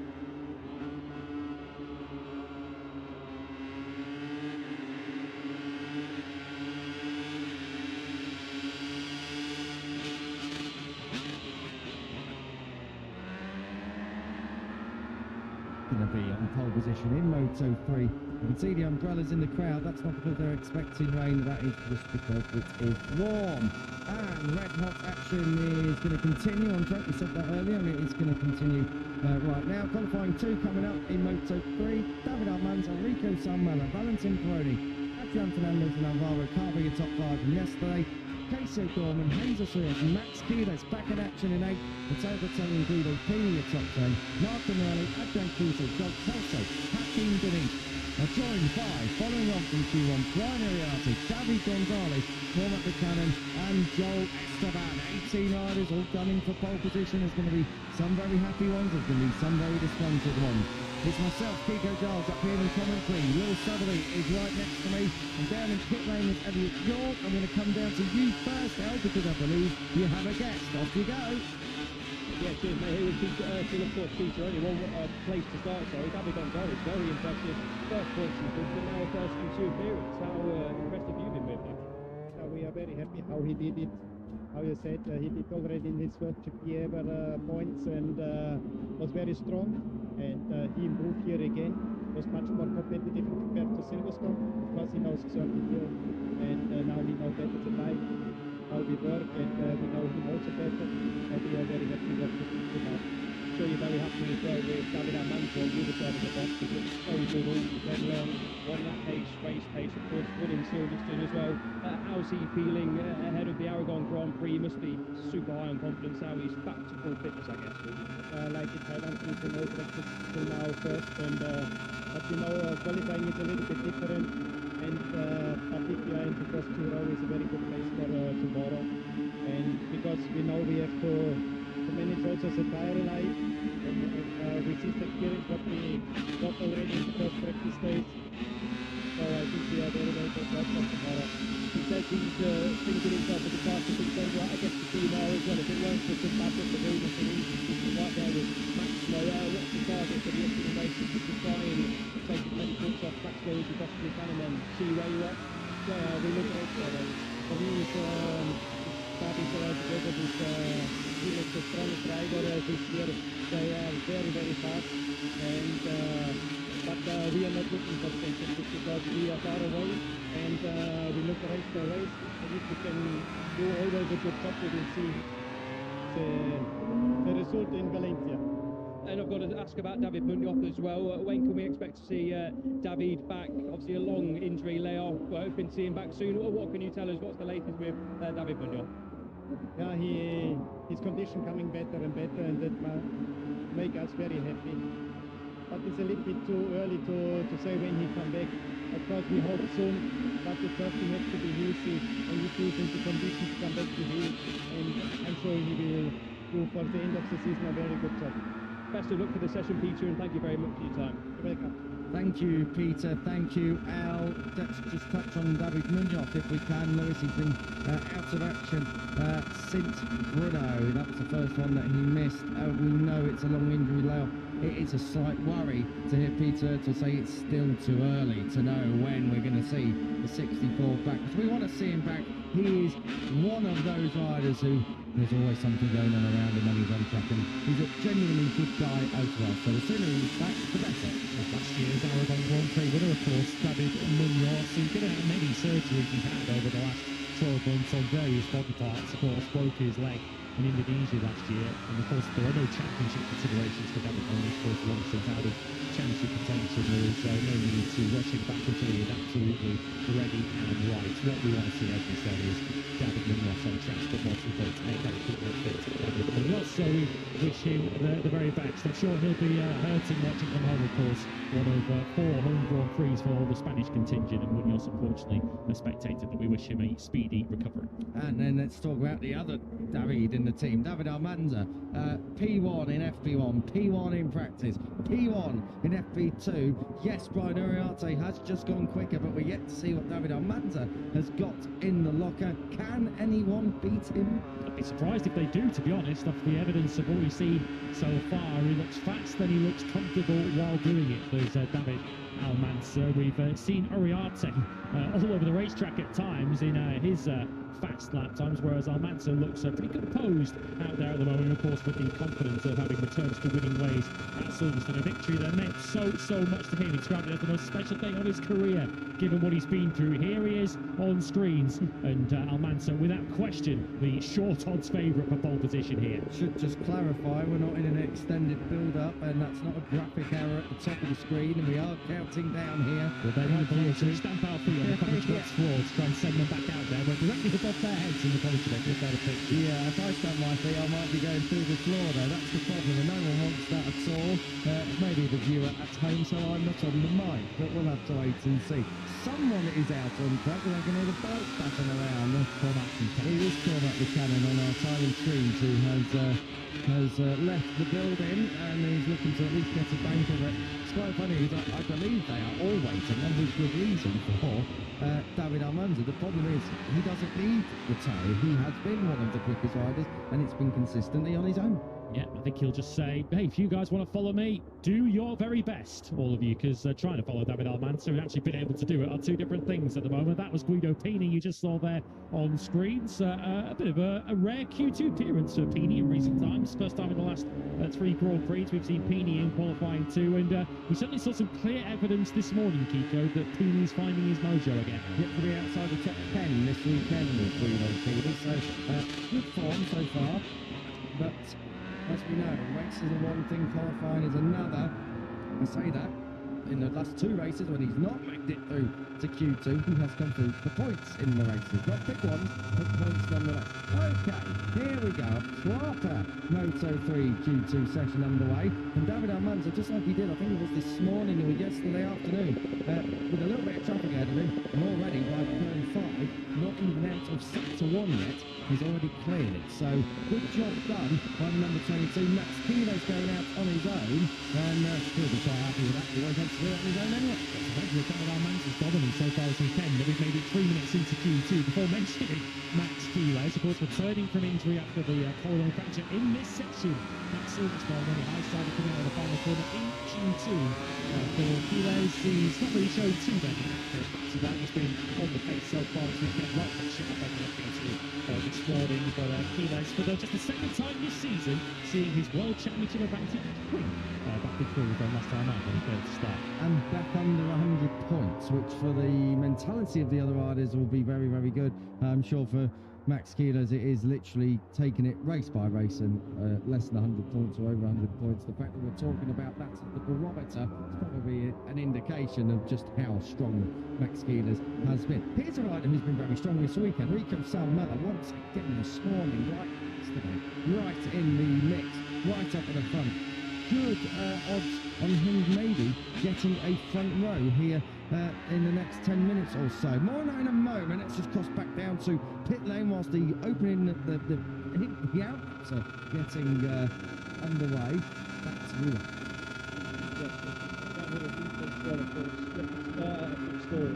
Going to be on pole position in Moto3. You can see the umbrellas in the crowd. That's not because they're expecting rain, that is just because it is warm. And red hot action is going to continue on track. We said that earlier, and it is going to continue right now. Qualifying 2 coming up in Moto3. David Almanza, Rico Salmela, Valentin Peroni, Adrian Fernandez and Alvaro Carving a top 5 from yesterday. Casey Gorman, Hazel Sears, Max Kiedis back in action in 8th. Matteo Bertelli and Guido Pini at top 10. Mark Early, Adrian Kuto, Doug Kelso, Hakeem Denise. Are joined by, following on from Q1, Brian Ariarte, David Gonzalez, Cormac Buchanan and Joel Esteban. 18 riders all gunning for pole position. There's going to be some very happy ones, there's going to be some very disgruntled ones. It's myself, Kiko Giles, up here in commentary. Will Southerly is right next to me. And down in pit lane is Elliot York. I'm going to come down to you first, El, because I believe you have a guest. Off you go. Yeah, cheers, mate. Here with Peter Urkel, of course, Peter. Only one place to start, sorry. David Gonzalez, very impressive. First points in but now a first Q2 appearance. How impressed have you been with that? We are very happy how he did it. How you said, he did already in his first GP ever points and was very strong. And he improved here again. Was much more competitive compared to Silverstone. Of course, he knows circuit here, and now we know better the bike, how we work, and we know him also better. And we are very happy what we do now. Sure, you're very happy as well with David Almanza on the other side of the box. He looks so good all weekend long. Won that pace, race pace, of course, winning Silverstone as well. How's he feeling ahead of the Aragon Grand Prix? He must be super high on confidence now. He's back to full fitness, I guess. Like it, I don't think no practice till now first, and but you know, qualifying is a little bit different, and particularly in the first 2 rows is a very good place for tomorrow, and because we know we have to manage also the tire life, and with this experience what we got already in the first practice days, so I think we are very well prepared for tomorrow. He says he's thinking himself at the fastest extent. I guess the team are as well. If it weren't for some bad luck, the Williams and he's right there with Maximo. What's the target for the upcoming races? Just to try and take as many points off track slow as you possibly can and then see where you are? Yeah, we look at for me it's starting together with he is the strongest rider this year. They are very, very fast, and but we are not looking for championships because we are far away, and we look race by race, and if we can do always a good job, we will see the result in Valencia. And I've got to ask about David Munoz as well. When can we expect to see David back? Obviously a long injury layoff, but hoping to see him back soon. What can you tell us? What's the latest with David Munoz? Yeah, his condition coming better and better, and that make us very happy. But it's a little bit too early to say when he come back. Of course, we hope soon, but the first thing has to be healthy, and if he's in the condition to come back to heal, and I'm sure he will do for the end of the season a very good job. Best of luck for the session, Peter, and thank you very much for your time. Thank you, Peter. Thank you, Al. Let's just touch on David Munoz if we can. Lewis, he's been out of action since Bruno. That was the first one that he missed. We know it's a long injury layoff. It is a slight worry to hear Peter to say it's still too early to know when we're going to see the 64 back. Because we want to see him back. He is one of those riders who there's always something going on around him when he's on track, and he's a genuinely good guy as well. So the sooner he's back, the better. Last year's Aragon Grand Prix winner, of course, David Munoz, who's been out many surgeries he's had over the last 12 months on various body parts. Of course, broke his leg in Indonesia last year, and of course there are no championship considerations for David Munoz. Of course, once he's out of championship contention, there is no need to rush him back until he is absolutely ready and right. What we want to see, as we said, is David Munoz on track, but more important, make that equipment fit David Munoz. So we wish him the very best. I'm sure he'll be hurting watching from home, of course. One of 4 home Grand Prix for the Spanish contingent, and Munoz, unfortunately, a spectator, but we wish him a speedy recovery. And then let's talk about the other David in the team, David Almanza. P1 in FP1, P1 in practice, P1 in FP2. Yes, Brian Uriarte has just gone quicker, but we're yet to see what David Almanza has got in the locker. Can anyone beat him? I'd be surprised if they do, to be honest. After the evidence of what we see so far, he looks fast and he looks comfortable while doing it. There's David Almanza. We've seen Uriarte all over the racetrack at times in his fast lap times, whereas Almanza looks pretty composed out there at the moment, of course, with the confidence of having returned to winning ways at Silverstone. A victory that meant so much to him. He described it as the most special day of his career, given what he's been through. Here he is on screens, and Almanza, without question, the short odds favourite for pole position here. Should just clarify, we're not in an extended build-up, and that's not a graphic error at the top of the screen, and we are counting down here. Well, they're right here, so we stamp our feet on the commentary box floor to try and send them back out there. We're directly above their heads in the commentary box, just out of pitch. Yeah, if I stamp my feet, I might be going through the floor, though. That's the problem, and no one wants that at all. Maybe the viewer at home, so I'm not on the mic, but we'll have to wait and see. Someone is out on track, and I can hear the bike batting around. It is Cormac Buchanan on our tiny screen, who has left the building, and he's looking to at least get a bank of it. It's quite funny, because I believe they are all waiting, and with good reason, for David Almanza. The problem is, he doesn't need the tow. He has been one of the quickest riders, and it's been consistently on his own. Yeah, I think he'll just say, hey, if you guys want to follow me, do your very best, all of you, because trying to follow David Almanza, who's actually been able to do it, are two different things at the moment. That was Guido Pini you just saw there on screens. A bit of a rare Q2 appearance for Pini in recent times. First time in the last 3 Grand Prix we've seen Pini in qualifying too, and we certainly saw some clear evidence this morning, Kiko, that Pini's finding his mojo again. Yet to be outside the top 10 this weekend with Guido Pini, so good form so far, but as we know, races are one thing, qualifying is another. I say that in the last 2 races when he's not made it through to Q2, he has come through the points in the races. Not big ones, but points nonetheless. Okay, here we go. Proper Moto3 Q2 session underway. And David Almanza, just like he did, I think it was this morning or yesterday afternoon, with a little bit of traffic ahead of him, and already by turn 5, not even out of sector 1 yet, he's already cleared it. So good job done by the number 22. Max Kilo's going out on his own, and he'll be quite happy with that. He won't have to do it on his own anyway. With David Almanza's dominance so far this weekend, that we've made it 3 minutes into Q2 before mentioning Max Kilos, of course, returning from injury after the collarbone fracture in this section at Silverstone, on the high side of coming out of the final corner in Q2 for Kilos. He's not really shown too many actions, so that has been on the pace so far this weekend. Right, that should have been looking to this morning, but Kilos, for just the second time this season, seeing his World Championship advantage win back in Silverstone last time out when he failed to start. And back under 100 points, which for the mentality of the other riders will be very, very good. I'm sure for Max Kilos, it is literally taking it race by race, and less than 100 points or over 100 points. The fact that we're talking about that at the barometer is probably an indication of just how strong Max Kilos has been. Here's a rider who's been very strong this weekend, Rico Salmella, once again this morning, right in the mix, right up at the front. Good odds on him maybe getting a front row here in the next 10 minutes or so. More on that in a moment. Let's just cross back down to pit lane whilst the opening, the outlets are getting underway. Absolutely. That would have been as well, of course. A good story,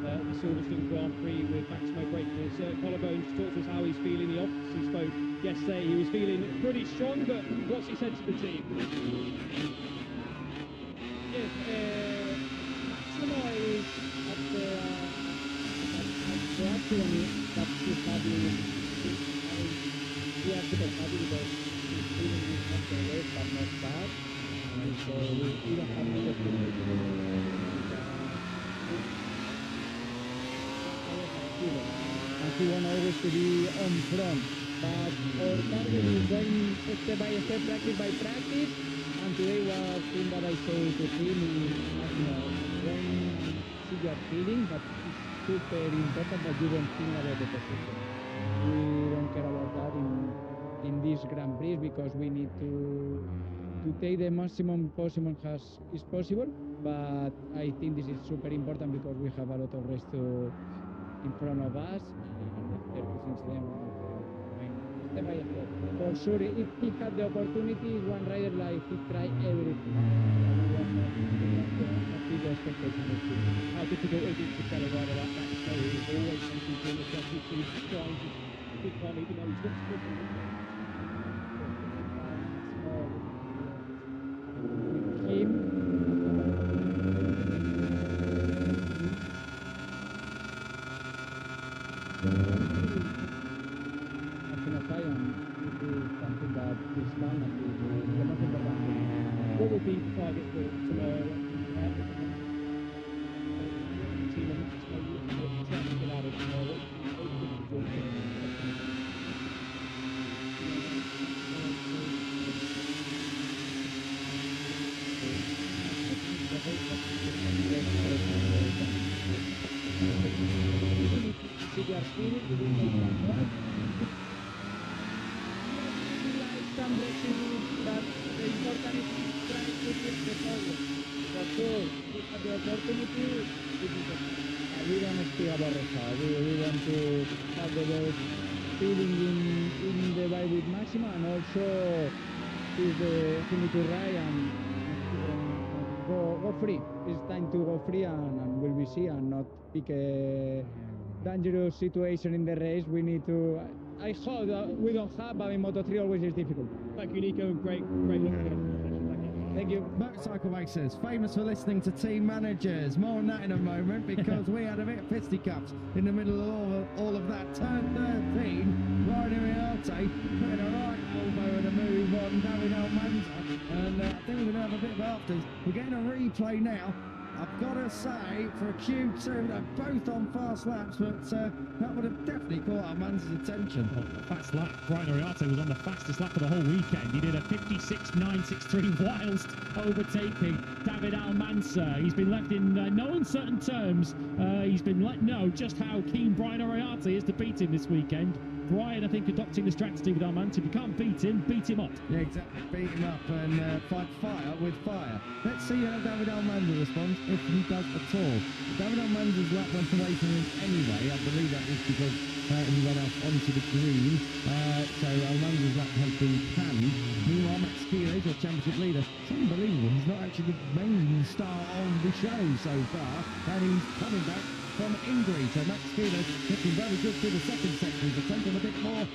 the Silverstone Grand Prix with Maximo breaking his collarbone. Just talked to us how he's feeling. He obviously spoke yesterday. He was feeling pretty strong, but what's he said to the team? Yes, Maximo is at the accident that he's having. He has to be happy because he's feeling not the left, but not bad. So we don't have much of and he wants always to be on front. But our target is going step by step, practice by practice. And today was thing that I say to him is, when see your feeling, but it's super important that you don't think about the position. We don't care about that in this Grand Prix because we need to take the maximum possible is possible, but I think this is super important because we have a lot of race in front of us. Step by step. For sure, if he had the opportunity, one rider like he try everything. How difficult is it to tell a rider like that? So he's always something to himself, he's trying to pick on, even though he's got to what would be the target for tomorrow? Team and Max, trying to get out of tomorrow. We don't speak about result. We want to have the best feeling in the bike with Maxima, and also he need to ride and go free. It's time to go free and will be see and not pick a dangerous situation in the race. We need to. I hope that we don't have, but in Moto3 always is difficult. Thank you, Nico. Great look. Thank you. Motorcycle racers, famous for listening to team managers. More on that in a moment because we had a bit of fisticuffs in the middle of all of that. Turn 13, Ryan Iriarte putting a right elbow and a move on David Almanza. And I think we're going to have a bit of afters. We're getting a replay now. I've got to say, for a Q2, they're both on fast laps, but that would have definitely caught Almanza's attention. Fast lap. Brian Iriarte was on the fastest lap of the whole weekend. He did a 56.963 whilst overtaking David Almanza. He's been left in no uncertain terms. He's been let know just how keen Brian Iriarte is to beat him this weekend. Brian, I think, adopting the strategy with Almanza. If you can't beat him up. Yeah, exactly. Beat him up and fight fire with fire. Let's see how David Almanza responds, if he does at all. David Almanza's lap went away from him anyway. I believe that was because he went off onto the green. So Almanza's lap has been canned. Meanwhile, Max Kiele, your championship leader, it's unbelievable. He's not actually the main star on the show so far, and he's coming back from injury. So Max Kiele looking very good through the second section. He's attempting a bit more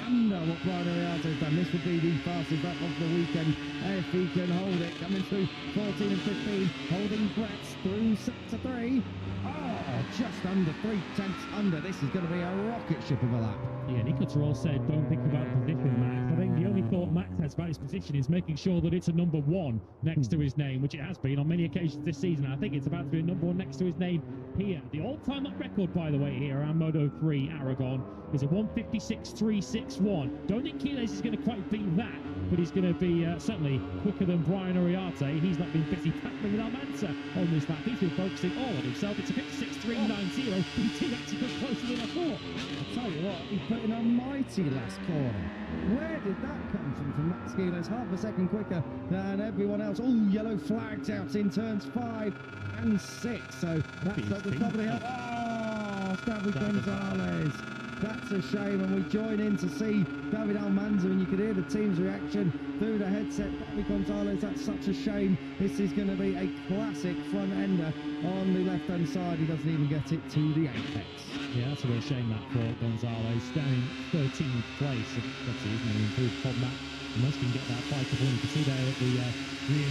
under what Brian Iriarte has done. This would be the fastest lap of the weekend if he can hold it. Coming through 14 and 15, holding breaths through sector 3. Oh, just under 3/10 under. This is going to be a rocket ship of a lap. Yeah, Nico Terrell said, don't think about position, Max. I think the only thought Max has about his position is making sure that it's a number 1 next to his name, which it has been on many occasions this season. I think it's about to be a number 1 next to his name here. The all-time lap record, by the way, here around Moto3 Aragon is a 1:56.361. Don't think Kiles is going to quite beat that, but he's going to be certainly quicker than Brian Iriarte. He's not been busy tackling with Almanza on this lap. He's been focusing all on himself. It's a 56.390. He did actually go closer than I thought. I'll tell you what, he put in a mighty last corner. Where did that come from Max Kiele? Half a second quicker than everyone else. Oh, yellow flags out in turns 5 and 6. So that's at the top of the hill. Oh, Stavry Gonzalez. That's a shame, and we join in to see David Almanza, and you could hear the team's reaction through the headset. David Gonzalez, that's such a shame. This is going to be a classic front ender on the left-hand side. He doesn't even get it to the apex. Yeah, that's a real shame that for Gonzalez. Down in 13th place. Obviously, isn't an improved from that. Unless you can get that fight up, you can see there that the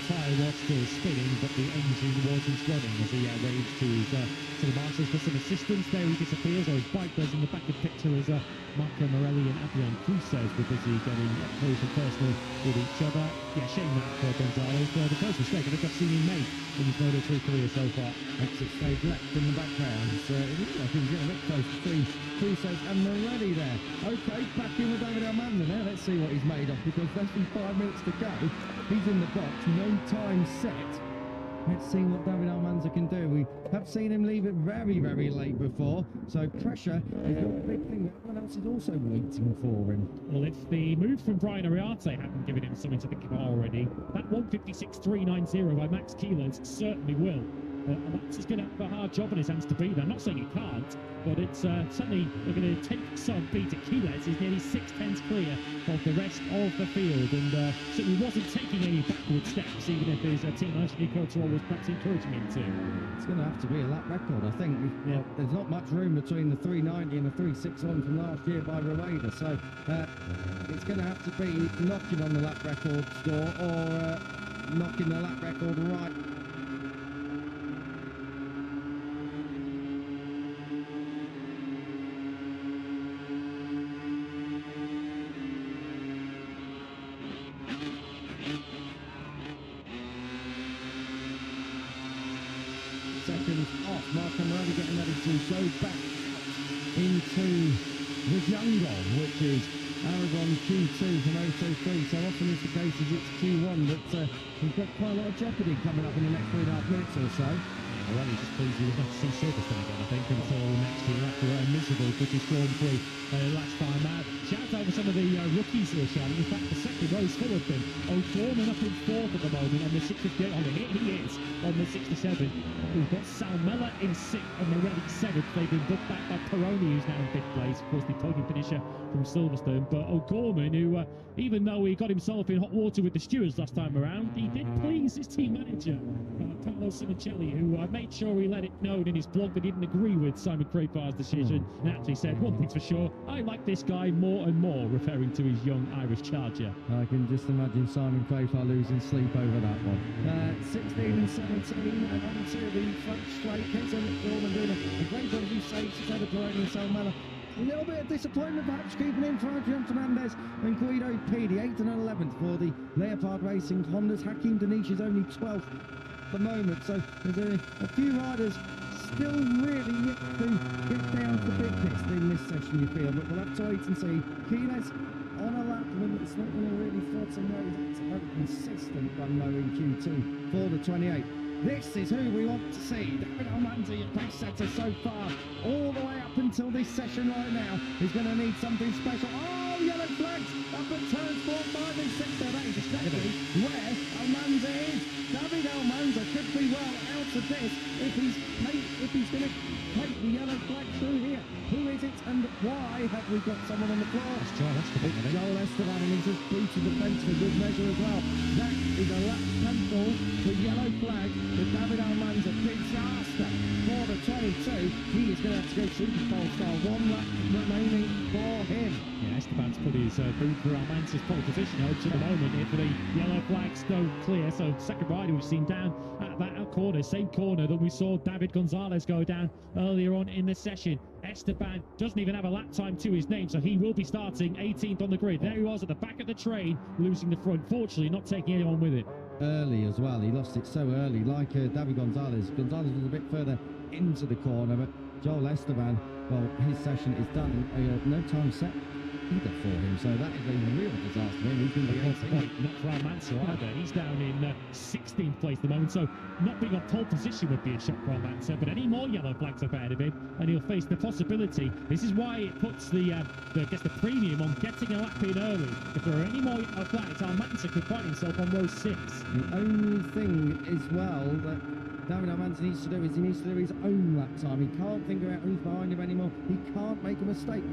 tyre was still spinning, but the engine wasn't running as he waves to the marshals for some assistance. There he disappears, or his bike does in the back of the picture as Marco Morelli and Adrian Cruces were busy getting up close and personal with each other. Yeah, shame that for Gonzalez. The first mistake I think I've seen him make in his Moto3 career so far. Exit stage left in the background. It looks like he's getting a bit close between Cruces and Morelli there. Okay, back in with David Almanza now. Let's see what he's made of, because less than 5 minutes to go. He's in the box, no time set. Let's see what David Almanza can do. We have seen him leave it very, very late before, so pressure is not a big thing. Everyone else is also waiting for him. Well, if the move from Brian Ariarte hadn't given him something to think about already, that 156.390 by Max Keeler certainly will. Max is going to have a hard job on his hands to beat that. I'm not saying he can't, but it's certainly going to take some beat at Keeler. He's nearly 6/10 clear of the rest of the field, and certainly wasn't taking any backward steps, even if his teammate Nico Toro was perhaps encouraging him to. It's going to have to be a lap record, I think. Yeah. There's not much room between the 390 and the 361 from last year by Rueda, so it's going to have to be knocking on the lap record score, or knocking the lap record right. Seconds off. Marco Morelli getting ready to go back into the jungle, which is Aragon Q2 from Moto3. So often it's the case as it's Q1, but we've got quite a lot of jeopardy coming up in the next 3.5 minutes or so. Morelli just pleased he was not to see Silverstone again, I think, until next year after a miserable British Grand Prix last time out. Shout out to some of the rookies who are shouting. In fact, the second row's full of them. O'Gorman up in fourth at the moment on the 68. Oh, he is on the 67. We've got Salmella in sixth and Morelli seventh. They've been booked back by Peroni, who's now in fifth place. Of course, the podium finisher from Silverstone. But O'Gorman, who, even though he got himself in hot water with the stewards last time around, he did please his team manager, Paolo Sinicelli, who made sure he let it known in his blog that he didn't agree with Simon Crayfar's decision, and actually said, one thing's for sure, I like this guy more and more, referring to his young Irish charger. I can just imagine Simon Crayfar losing sleep over that one. 16 and 17 and onto the front straight. Kenzo O'Gorman doing a great job, as you say, to Trevor Peroni and Salmella. A little bit of disappointment perhaps keeping in for Adrian Fernandez and Guido P, the 8th and 11th for the Leopard Racing Hondas. Hakim Danish is only 12th at the moment, so there's a few riders still really yet to get down to bigness in this session, you feel, but we'll have to wait and see. Keeles on a lap limit, it's not going to really flood some ways. It's a very consistent run though in Q2 for the 28. This is who we want to see. David Almanza, your pace setter so far, all the way up until this session right now, is going to need something special. Oh, yellow flags up at turns 4, 5 and 6. There, that is exactly where Almanza is. David Almanza could be well out of this if he's going to take the yellow flag through here. Who is it and why have we got someone on the floor? It's Joel Esteban, I think. Joel Esteban, and he's just booted the fence for good measure as well. That is a lap cancel, the yellow flag with David Almanza. Disaster for the 22. He is going to have to go Super Bowl style. 1 lap remaining for him. Yeah, Esteban's put his boot for Almanza's pole position out at the moment. If the yellow flags don't clear, so second rider we've seen down at that corner, same corner that we saw David Gonzalez go down earlier on in the session. Esteban doesn't even have a lap time to his name, so he will be starting 18th on the grid. There he was at the back of the train, losing the front, fortunately not taking anyone with it. Early as well, he lost it so early, like David Gonzalez. Gonzalez was a bit further into the corner, but Joel Esteban, well, his session is done. No time set either for him, so that is a real disaster for him. He's going to be 18th. Not for Almanza either. He's down in 16th place at the moment, so not being on pole position would be a shock for Almanza, but any more yellow flags up ahead of him, and he'll face the possibility. This is why it puts the premium on getting a lap in early. If there are any more yellow flags, Almanza could find himself on row 6. The only thing as well that David Almanza needs to do is he needs to do his own lap time. He can't figure out who's behind him anymore. He can't make a mistake.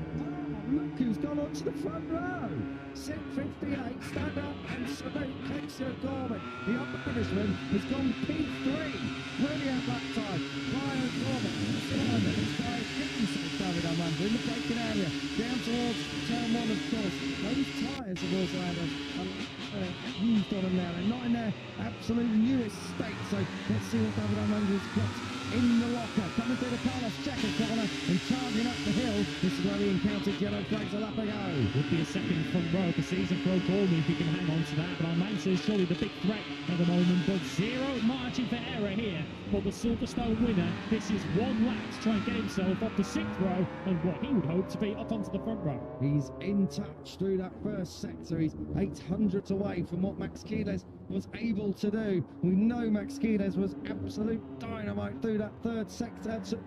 look who's gone onto the front row. 6:58, stand up and salute Casey O'Gorman. The Irishman has gone P3. Brilliant lap time. Brian Gorman, this guy is getting himself David Armando in the braking area. Down towards turn 1, of course. Those tyres have also had used on them now. They're not in their absolute newest state. So let's see what David Armando's got in the locker. Coming through the Carlos Checker corner and charging up the hill. This is where he encountered yellow flags a lap ago. Would be a second front row of the season for O'Gorman if he can hang on to that. But Armando is surely the big threat at the moment. But zero margin for error here for the Silverstone winner. This is one lap to try and get himself off the 6th row and what he would hope to be up onto the front row. He's in touch through that first sector. He's 800 away from what Max Quiles was able to do. We know Max Quiles was absolute dynamite through that third sector, to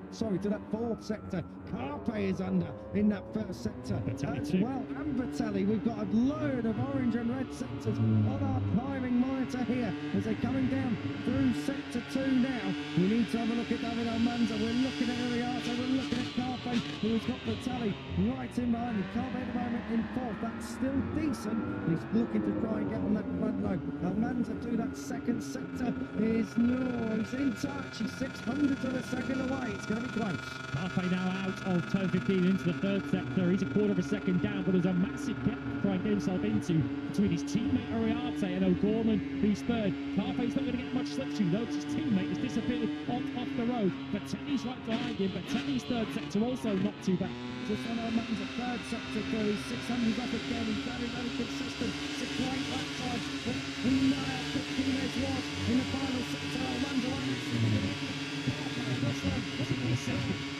that fourth sector. Carpe is under in that first sector as well, and Vitelli. We've got a load of orange and red sectors on our timing monitor here as they're coming down through sector 2 now. We need to have a look at David Almanza. We're looking at Uriarte, we're looking at Carpe, who's got Vitelli right in behind him. Carpe at the moment in 4th. That's still decent. He's looking to try and get on that front row. Almanza through that second sector is he's in touch. He's 600 of a second away. It's going to be close. Carpe now out of turn 15 into the third sector. He's a quarter of a second down, but there's a massive gap to try and get himself into between his teammate Uriarte and O'Gorman, who's third. Carpe's not going to get much slipstream though, because his teammate has disappeared off the road. But Tenny's right behind him, but Tenny's third sector also not too bad. Just on Almanza, third sector through. He's 600 up again. He's very, very consistent. It's a great lap time. But we know how quick Quiles was in the final sector. Almanza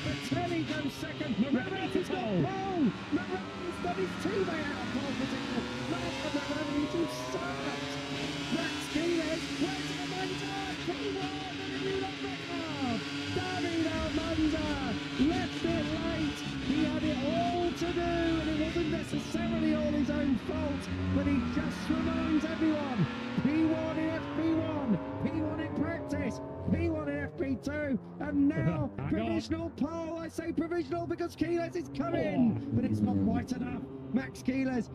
Vitelli goes second. Morelli's got pole. Morelli's got his teammate out of pole position. Morelli's usurped. Max Quiles, where's Almanza? He won and a new lap record. David Almanza left it late. He had it all to do, and it wasn't necessarily all his own fault, but he just reminds everyone, P1 in FP1, P1 in practice, P1 in FP2, and now provisional pole. I say provisional because Quiles is coming, but it's not quite enough. Max Quiles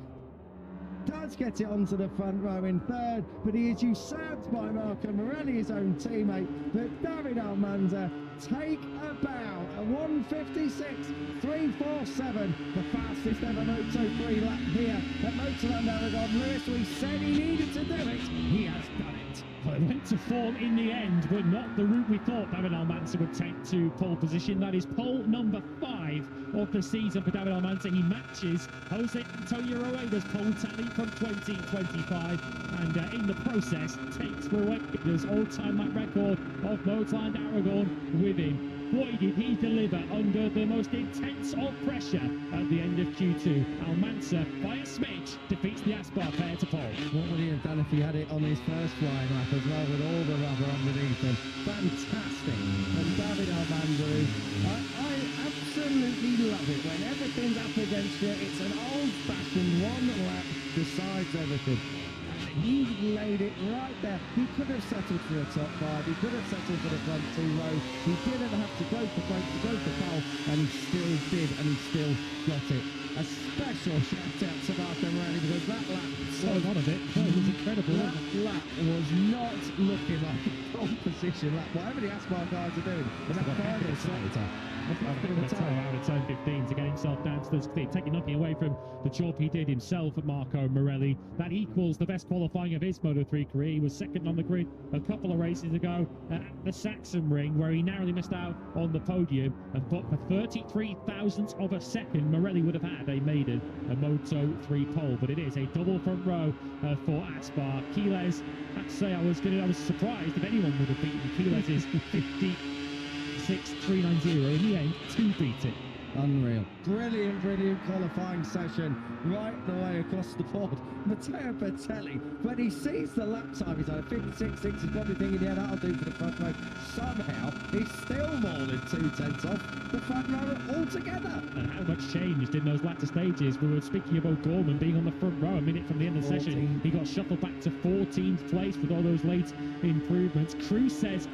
does get it onto the front row in third, but he is usurped by Marco Morelli, his own teammate. But David Almanza take a bow, a 1:56.347, the fastest ever Moto3 lap here at Motorland Aragon. Lewis, we said he needed to do it, he has done it. Well, it went to form in the end, but not the route we thought David Almanza would take to pole position. That is pole number 5 of the season for David Almanza. He matches Jose Antonio Rueda's pole tally from 2025, and in the process takes Rueda's all-time lap record of Motorland Aragon with him. Boy, did he deliver under the most intense of pressure at the end of Q2. Almanza, by a smidge, defeats the Aspar pair to pole. What would he have done if he had it on his first flying lap as well, with all the rubber underneath him? Fantastic. And David Almanza, I absolutely love it. When everything's up against you, it's an old-fashioned one lap decides everything. He laid it right there. He could have settled for a top 5. He could have settled for the front 2 rows. He didn't have to go for break, to go for pole, and he still did, and he still got it. A special shout out to Marco Morelli, because that lap, It was incredible. that lap was not looking like a pole position lap. Whatever the Aspar guys are doing, and that final sector. Out of turn 15 to get himself down to the speed, taking nothing away from the job he did himself at Marco Morelli. That equals the best qualifying of his Moto3 career. He was second on the grid a couple of races ago at the Saxon Ring, where he narrowly missed out on the podium, but for 33 thousandths of a second, Morelli would have had a maiden, a Moto3 pole. But it is a double front row for Aspar. Quiles, I have to say, I was surprised if anyone would have beaten Quiles' 56.390 in the end to beat it. Unreal. Brilliant qualifying session right the way across the board. Matteo Bertelli, when he sees the lap time, he's on 56.6, he's probably thinking, yeah, that'll do for the front row. Somehow, he's still more than 2/10 off the front row altogether. And how much changed in those latter stages. We were speaking of O'Gorman being on the front row a minute from the end of the session. He got shuffled back to 14th place with all those late improvements. Cruz says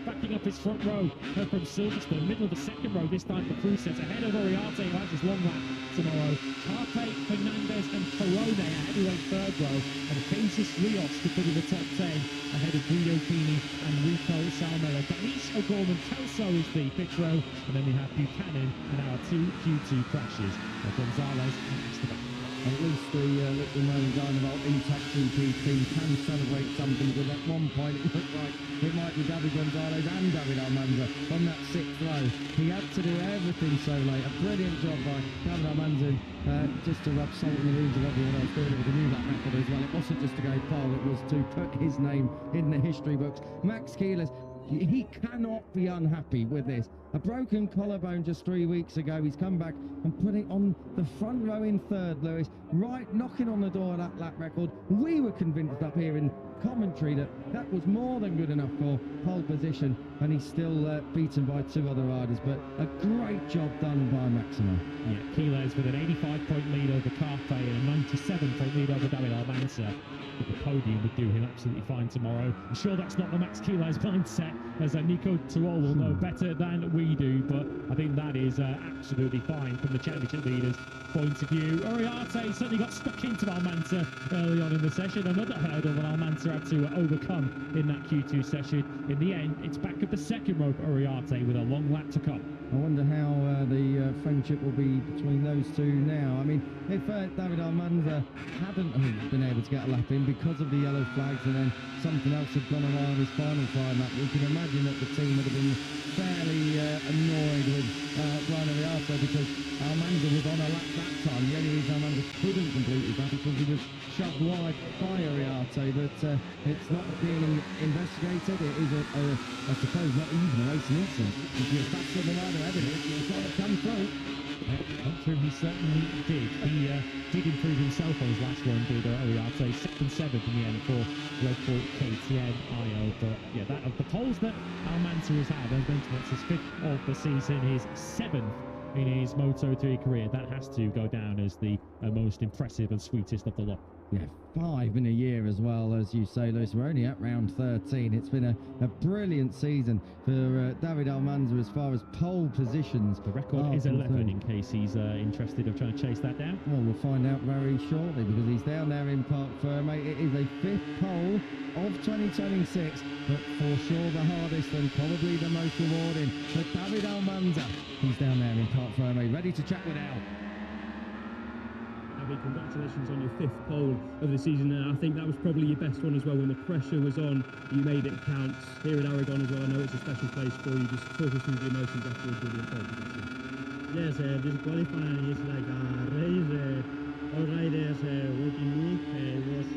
backing up his front row from Silverstone, middle of the second row this time for Cruz says ahead ahead of Oriate, who has his long lap tomorrow. Carpe, Fernandez and Perone are heavyweight third row, and Jesus Rios to put in the top 10 ahead of Guido Pini and Rico Salmela. Danish O'Gorman Kelso is the fifth row, and then we have Buchanan and our two Q2 crashes, Gonzalez and Esteban. At least the little known Dynamo Intact GP team can celebrate something, because at one point it looked like it might be David Gonzalez and David Almanza on that sixth row. He had to do everything so late. A brilliant job by David Almanza, just to rub salt in the wounds of everyone else doing it with a new lap record as well. It wasn't just to go pole, it was to put his name in the history books. Max Keeler's, he cannot be unhappy with this. A broken collarbone just 3 weeks ago. He's come back and put it on the front row in third, Lewis. Right, knocking on the door of that lap record. We were convinced up here in commentary that that was more than good enough for pole position, and he's still beaten by two other riders. But a great job done by Maximo. Yeah, Quiles with an 85-point lead over Carpe and a 97-point lead over David Almanza. The podium would do him absolutely fine tomorrow. I'm sure that's not the Max Quiles mindset, as Nico Tirol will know better than we do, but I think that is absolutely fine from the championship leaders' point of view. Oriate certainly got stuck into Almanza early on in the session. Another hurdle that Almanza had to overcome in that Q2 session. In the end, it's back at the second row for Oriate with a long lap to come. I wonder how the friendship will be between those two now. I mean, if David Almanza hadn't been able to get a lap in because of the yellow flags, and then something else had gone on his final time lap, you can imagine that the team would have been fairly annoyed with Brian Oriate, because Almanza was on a lap that time. The only reason Almanza couldn't complete his lap because he was shoved wide by Oriate, but it's not being investigated. It is, I suppose, not even a racing incident. If you're faster than either evidence, you've got to come through. He certainly did. He did improve himself on his last one, did Oriate. 6th and 7th in the end for Red Bull KTM IO. But yeah, that of the poles that Almanza has had, as mentioned, that's his 5th of the season, his 7th in his Moto3 career. That has to go down as the most impressive and sweetest of the lot. Yeah, 5 in a year as well, as you say, Lewis. We're only at round 13. It's been a brilliant season for David Almanza as far as pole positions. The record is 11, in case he's interested of trying to chase that down. Well, we'll find out very shortly, because he's down there in Parc Ferme. It is a 5th pole of 2026, but for sure the hardest and probably the most rewarding for David Almanza. He's down there in Parc Ferme, ready to chat with Al. Congratulations on your 5th pole of the season, and I think that was probably your best one as well. When the pressure was on, you made it count. Here at Aragon as well, I know it's a special place for you. Just talk us through the emotions after a brilliant pole position. Yes, this qualifying is like a race. All riders working me. It was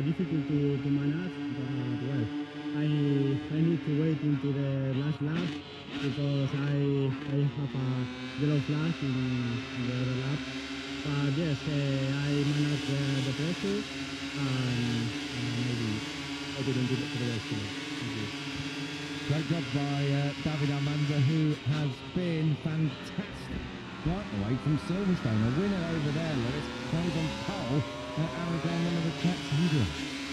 difficult to manage, but well, I need to wait into the last lap, because I have a yellow flag in the other lap. But yes, I managed the pressure, and maybe I didn't do it for the race today. Thank you. Great job by David Almanza, who has been fantastic right away from Silverstone. A winner over there, Lewis. Now he's on pole at Aragon, one of the tracks he did.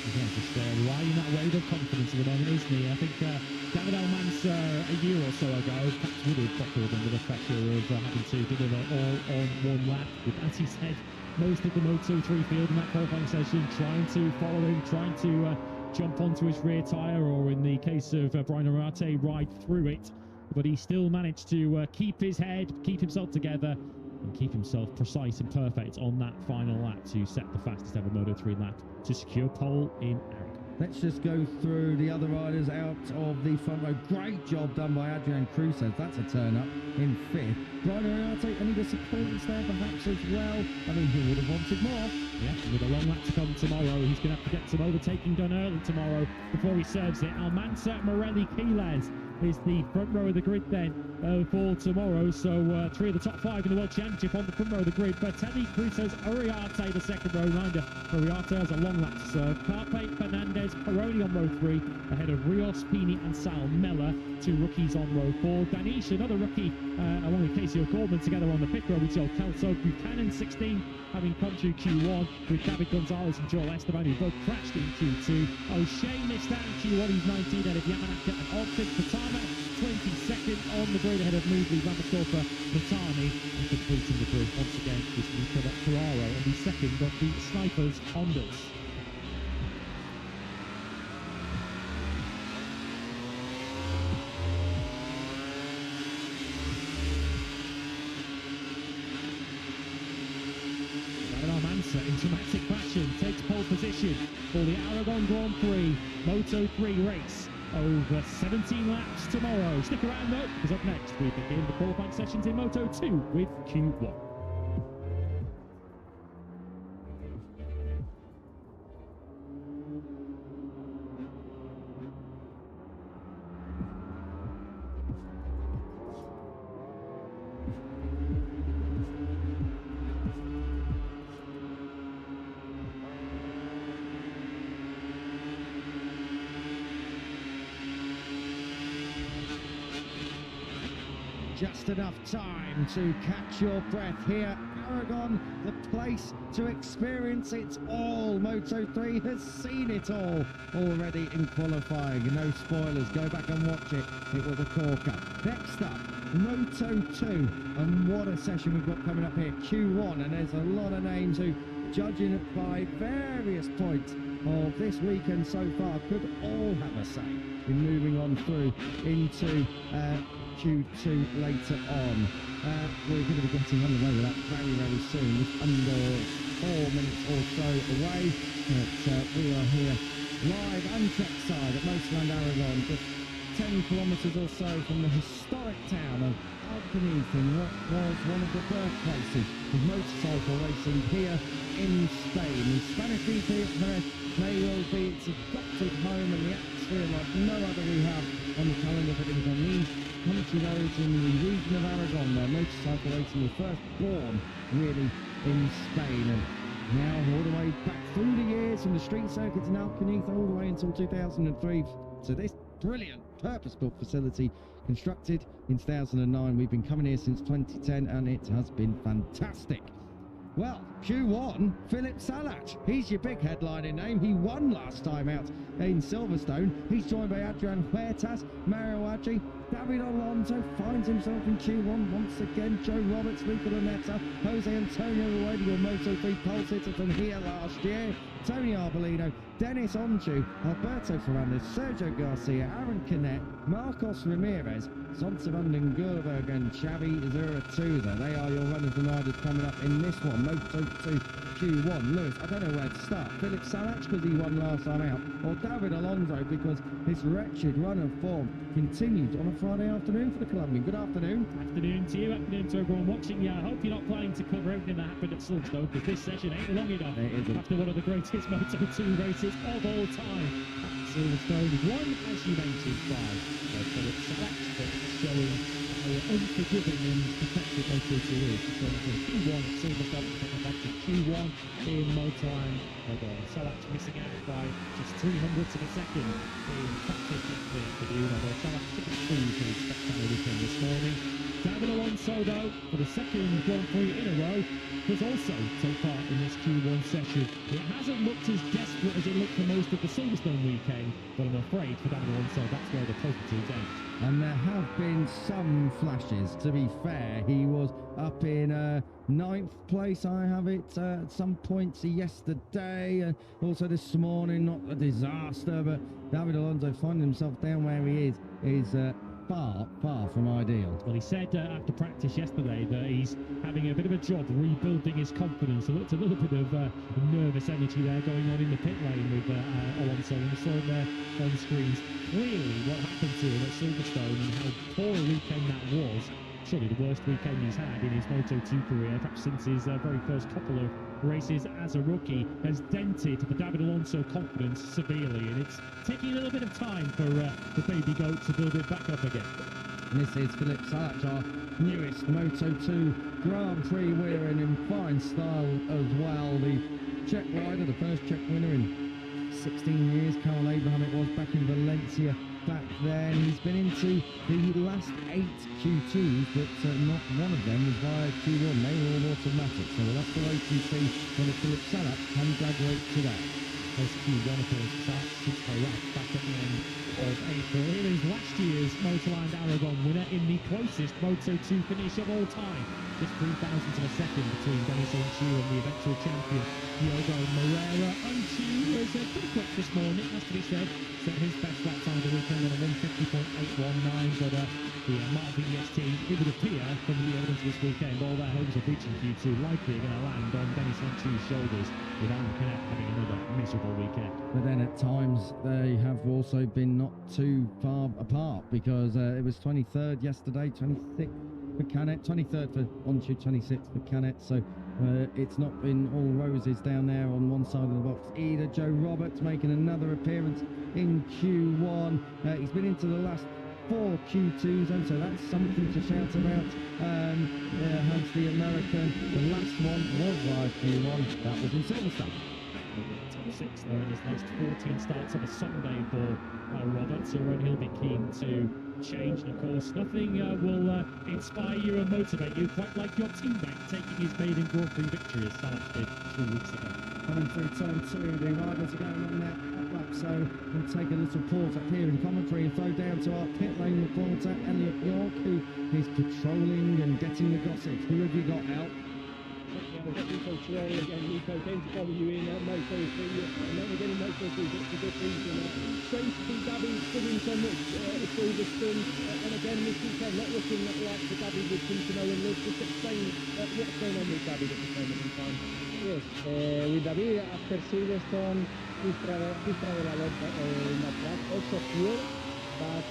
He's just riding that wave of confidence at the moment, isn't he? I think David Almanza a year or so ago perhaps would have buckled under the pressure of having to deliver all on one lap. But as he said, most of the Moto3 field in that qualifying session trying to follow him, trying to jump onto his rear tyre, or in the case of Brian Oriate, ride through it. But he still managed to keep his head, keep himself together, and keep himself precise and perfect on that final lap to set the fastest ever Moto3 lap to secure pole in Aragon. Let's just go through the other riders out of the front row. Great job done by Adrian Cruces. That's a turn up in 5th. Brian Oriate, any disappointments there perhaps as well? I mean, he would have wanted more. Yeah, with a long lap to come tomorrow, he's going to have to get some overtaking done early tomorrow before he serves it. Almanza, Morelli, Quiles is the front row of the grid then for tomorrow. So 3 of the top 5 in the World Championship on the front row of the grid. Bertelli, Cruces, Oriate, the second row. Reminder, Oriate has a long lap to serve. Carpe, Fernandez, Peroni on row 3, ahead of Rios, Pini and Salmela, 2 rookies on row 4. Danish, another rookie, along with Casey O'Gorman together on the 5th row with Joel Kelso. Buchanan, 16, having come through Q1 with David Gonzalez and Joel Esteban, who both crashed in Q2. O'Shea missed out in Q1, he's 19, ahead of Yamanaka and Ogden. Samet 22nd on the grid ahead of Moodley, Ramastorpa, Matani, and completing the grid once again is Luca Ferraro on the second of the Snipers Hondas. In dramatic fashion, takes pole position for the Aragon Grand Prix Moto3 race over 17 laps tomorrow. Stick around though, because up next we begin the qualifying sessions in Moto2 with Q1. Just enough time to catch your breath here. Aragon, the place to experience it all. Moto3 has seen it all already in qualifying. No spoilers, go back and watch it. It was a corker. Next up, Moto2. And what a session we've got coming up here. Q1, and there's a lot of names who, judging it by various points of this weekend so far, could all have a say in moving on through into Q2 later on. We're going to be getting underway with that very, very soon. Just under 4 minutes or so away. But we are here live and trackside at Motoland Aragon, just 10 kilometres or so from the historic town of Alcañiz, in what was one of the birthplaces of motorcycle racing here in Spain. The Spanish VP at Jerez may well be its adopted home, and the atmosphere like no other we have on the calendar for things on these country roads in the region of Aragon, where motorcycle racing was first born really in Spain, and now all the way back through the years from the street circuits in Alcañiz all the way until 2003 to this brilliant purpose-built facility constructed in 2009. We've been coming here since 2010 and it has been fantastic. Well, Q1, Philip Salat. He's your big headlining name. He won last time out in Silverstone. He's joined by Adrian Huertas, Mario Aggi. David Alonso finds himself in Q1 once again. Joe Roberts, Luca Lunetta, Jose Antonio, already your Moto3 pole sitter from here last year. Tony Arbolino, Dennis Onju, Alberto Ferrandis, Sergio Garcia, Aaron Canet, Marcos Ramirez, Zonta van den Gurberg and Xavi Zuratuza. They are your runners and riders coming up in this one, Moto2 Q1. Lewis, I don't know where to start. Philip Salat because he won last time out, or David Alonso because his wretched run of form continued on a Friday afternoon for the Colombian. Good afternoon. Afternoon to you, afternoon to everyone watching. Yeah, I hope you're not planning to cover everything that happened at Silverstone, because this session ain't long enough. It isn't. After one of the greatest Moto2 races of all time at Silverstone, won, as you mentioned, by Philip Salat, showing how unforgiving and protected Moto2 is. So Q1 at Silverstone, coming back to Q1 in Motoland. Salat missing out by just 300ths of a second in practice yesterday. Although Salat took it through for his spectacular weekend this morning. David Alonso, though, for the second Grand Prix in a row, has also taken part in this Q1 session. It hasn't looked as desperate as it looked for most of the Silverstone weekend, but I'm afraid for David Alonso, that's where the positives end. And there have been some flashes, to be fair. He was up in 9th place, I have it, at some points yesterday, and also this morning. Not a disaster, but David Alonso finding himself down where he is far, far from ideal. Well, he said after practice yesterday that he's having a bit of a job rebuilding his confidence. It looked a little bit of nervous energy there going on in the pit lane with Alonso, and we saw him there on screens. Clearly what happened to him at Silverstone and how poor a weekend that was, surely the worst weekend he's had in his Moto2 career, perhaps since his very first couple of races as a rookie, has dented the David Alonso confidence severely, and it's taking a little bit of time for the baby goat to build it back up again. And this is Philip Salat, our newest Moto2 Grand Prix winner, and in fine style as well. The Czech rider, the first Czech winner in 16 years. Karel Abraham it was back in Valencia back then. He's been into the last 8 Q2s, but not one of them was via Q1. They were all automatic, so we'll have to wait and see whether Philip Salat can graduate to that. as Q1 of course starts since the lap back at the end of April. Here is last year's Motorland Aragon winner in the closest Moto2 finish of all time. Just 3,000ths of a second between Dennis Untitled and the eventual champion Diogo Moreira. Untitled was pretty quick this morning, has to be said. Set his best lap time of the weekend on a 150.819, but the Martin VST, it would appear from the evidence this weekend, all their hopes of reaching Q2 likely are going to land on Dennis Untitled's shoulders, with Aaron Canet having another miserable weekend. But then at times they have also been not too far apart, because it was 23rd yesterday, 26th for Canet, 23rd for Untitled, 26th for Canet, so it's not been all roses down there on one side of the box either. Joe Roberts making another appearance in Q1. He's been into the last 4 Q2s, and so that's something to shout about. Has the American. The last one was live Q1, that was in Silverstone. Top 6 though in his last 14 starts on a Sunday for Roberts, or he'll be keen to change, and of course nothing will inspire you and motivate you quite like your teammate taking his maiden Grand Prix victory as Salah did 3 weeks ago. Coming through turn 2, the riders are going on that lap, so we'll take a little pause up here in commentary and throw down to our pit lane reporter Elliot York, who is patrolling and getting the gossip. Who have you got out? Yeah, we've got Nico Ferrari again. Nico came to follow you in Moto3, and then again in Moto3, it's a good reason. Strange to see Davi struggling so much at Silverstone, and again this weekend not looking like the Davi with Tissot and Liv. Just explain what's going on with Davi at this moment in time. Yes, with David after Silverstone, he's traveled a lot in the track, also here, but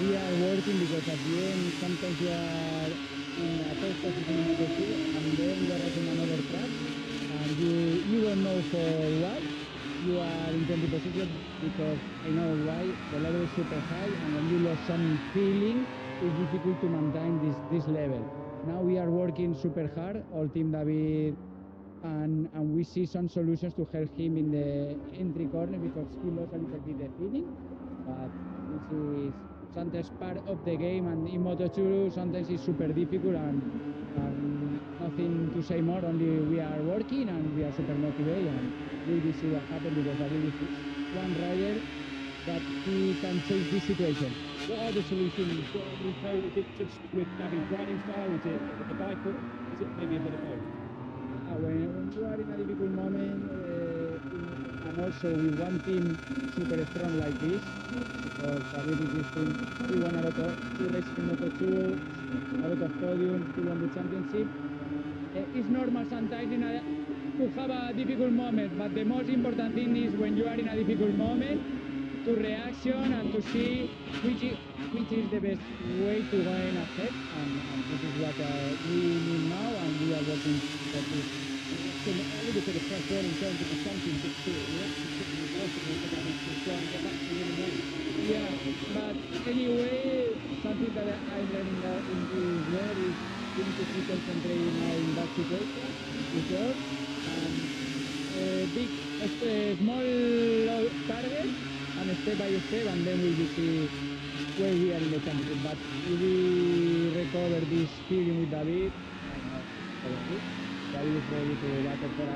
we are working because at the end sometimes you are in a first position in the field and then you are in another track and you don't know for why you are in 20 position, because I know why the level is super high, and when you lose some feeling it's difficult to maintain this level. Now we are working super hard, all team David, and we see some solutions to help him in the entry corner because he lost a little bit the feeling, but this is sometimes part of the game, and in Moto2 sometimes it's super difficult, and nothing to say more, only we are working and we are super motivated, and we will see what happens, because I believe it's one rider that he can change this situation. What are the solutions, Nico? Is it just with Davi's riding style? Is it with the bike? Is it maybe a bit of both? When you are in a difficult moment, and also with one team super strong like this, because David is this team, he won a lot of races in Moto2, a lot of podiums, he won the championship. It's normal sometimes to have a difficult moment, but the most important thing is when you are in a difficult moment, to reaction and to see which is the best way to go ahead, and this is what we need now, and we are working for this. A little bit of pressure in terms of the championship too. Yeah, but anyway, something that I learned in this year is we need to keep concentrating now in that situation, because small target and step by step, and then we will see where we are in the championship. But if we recover this feeling with David, David is ready to battle for a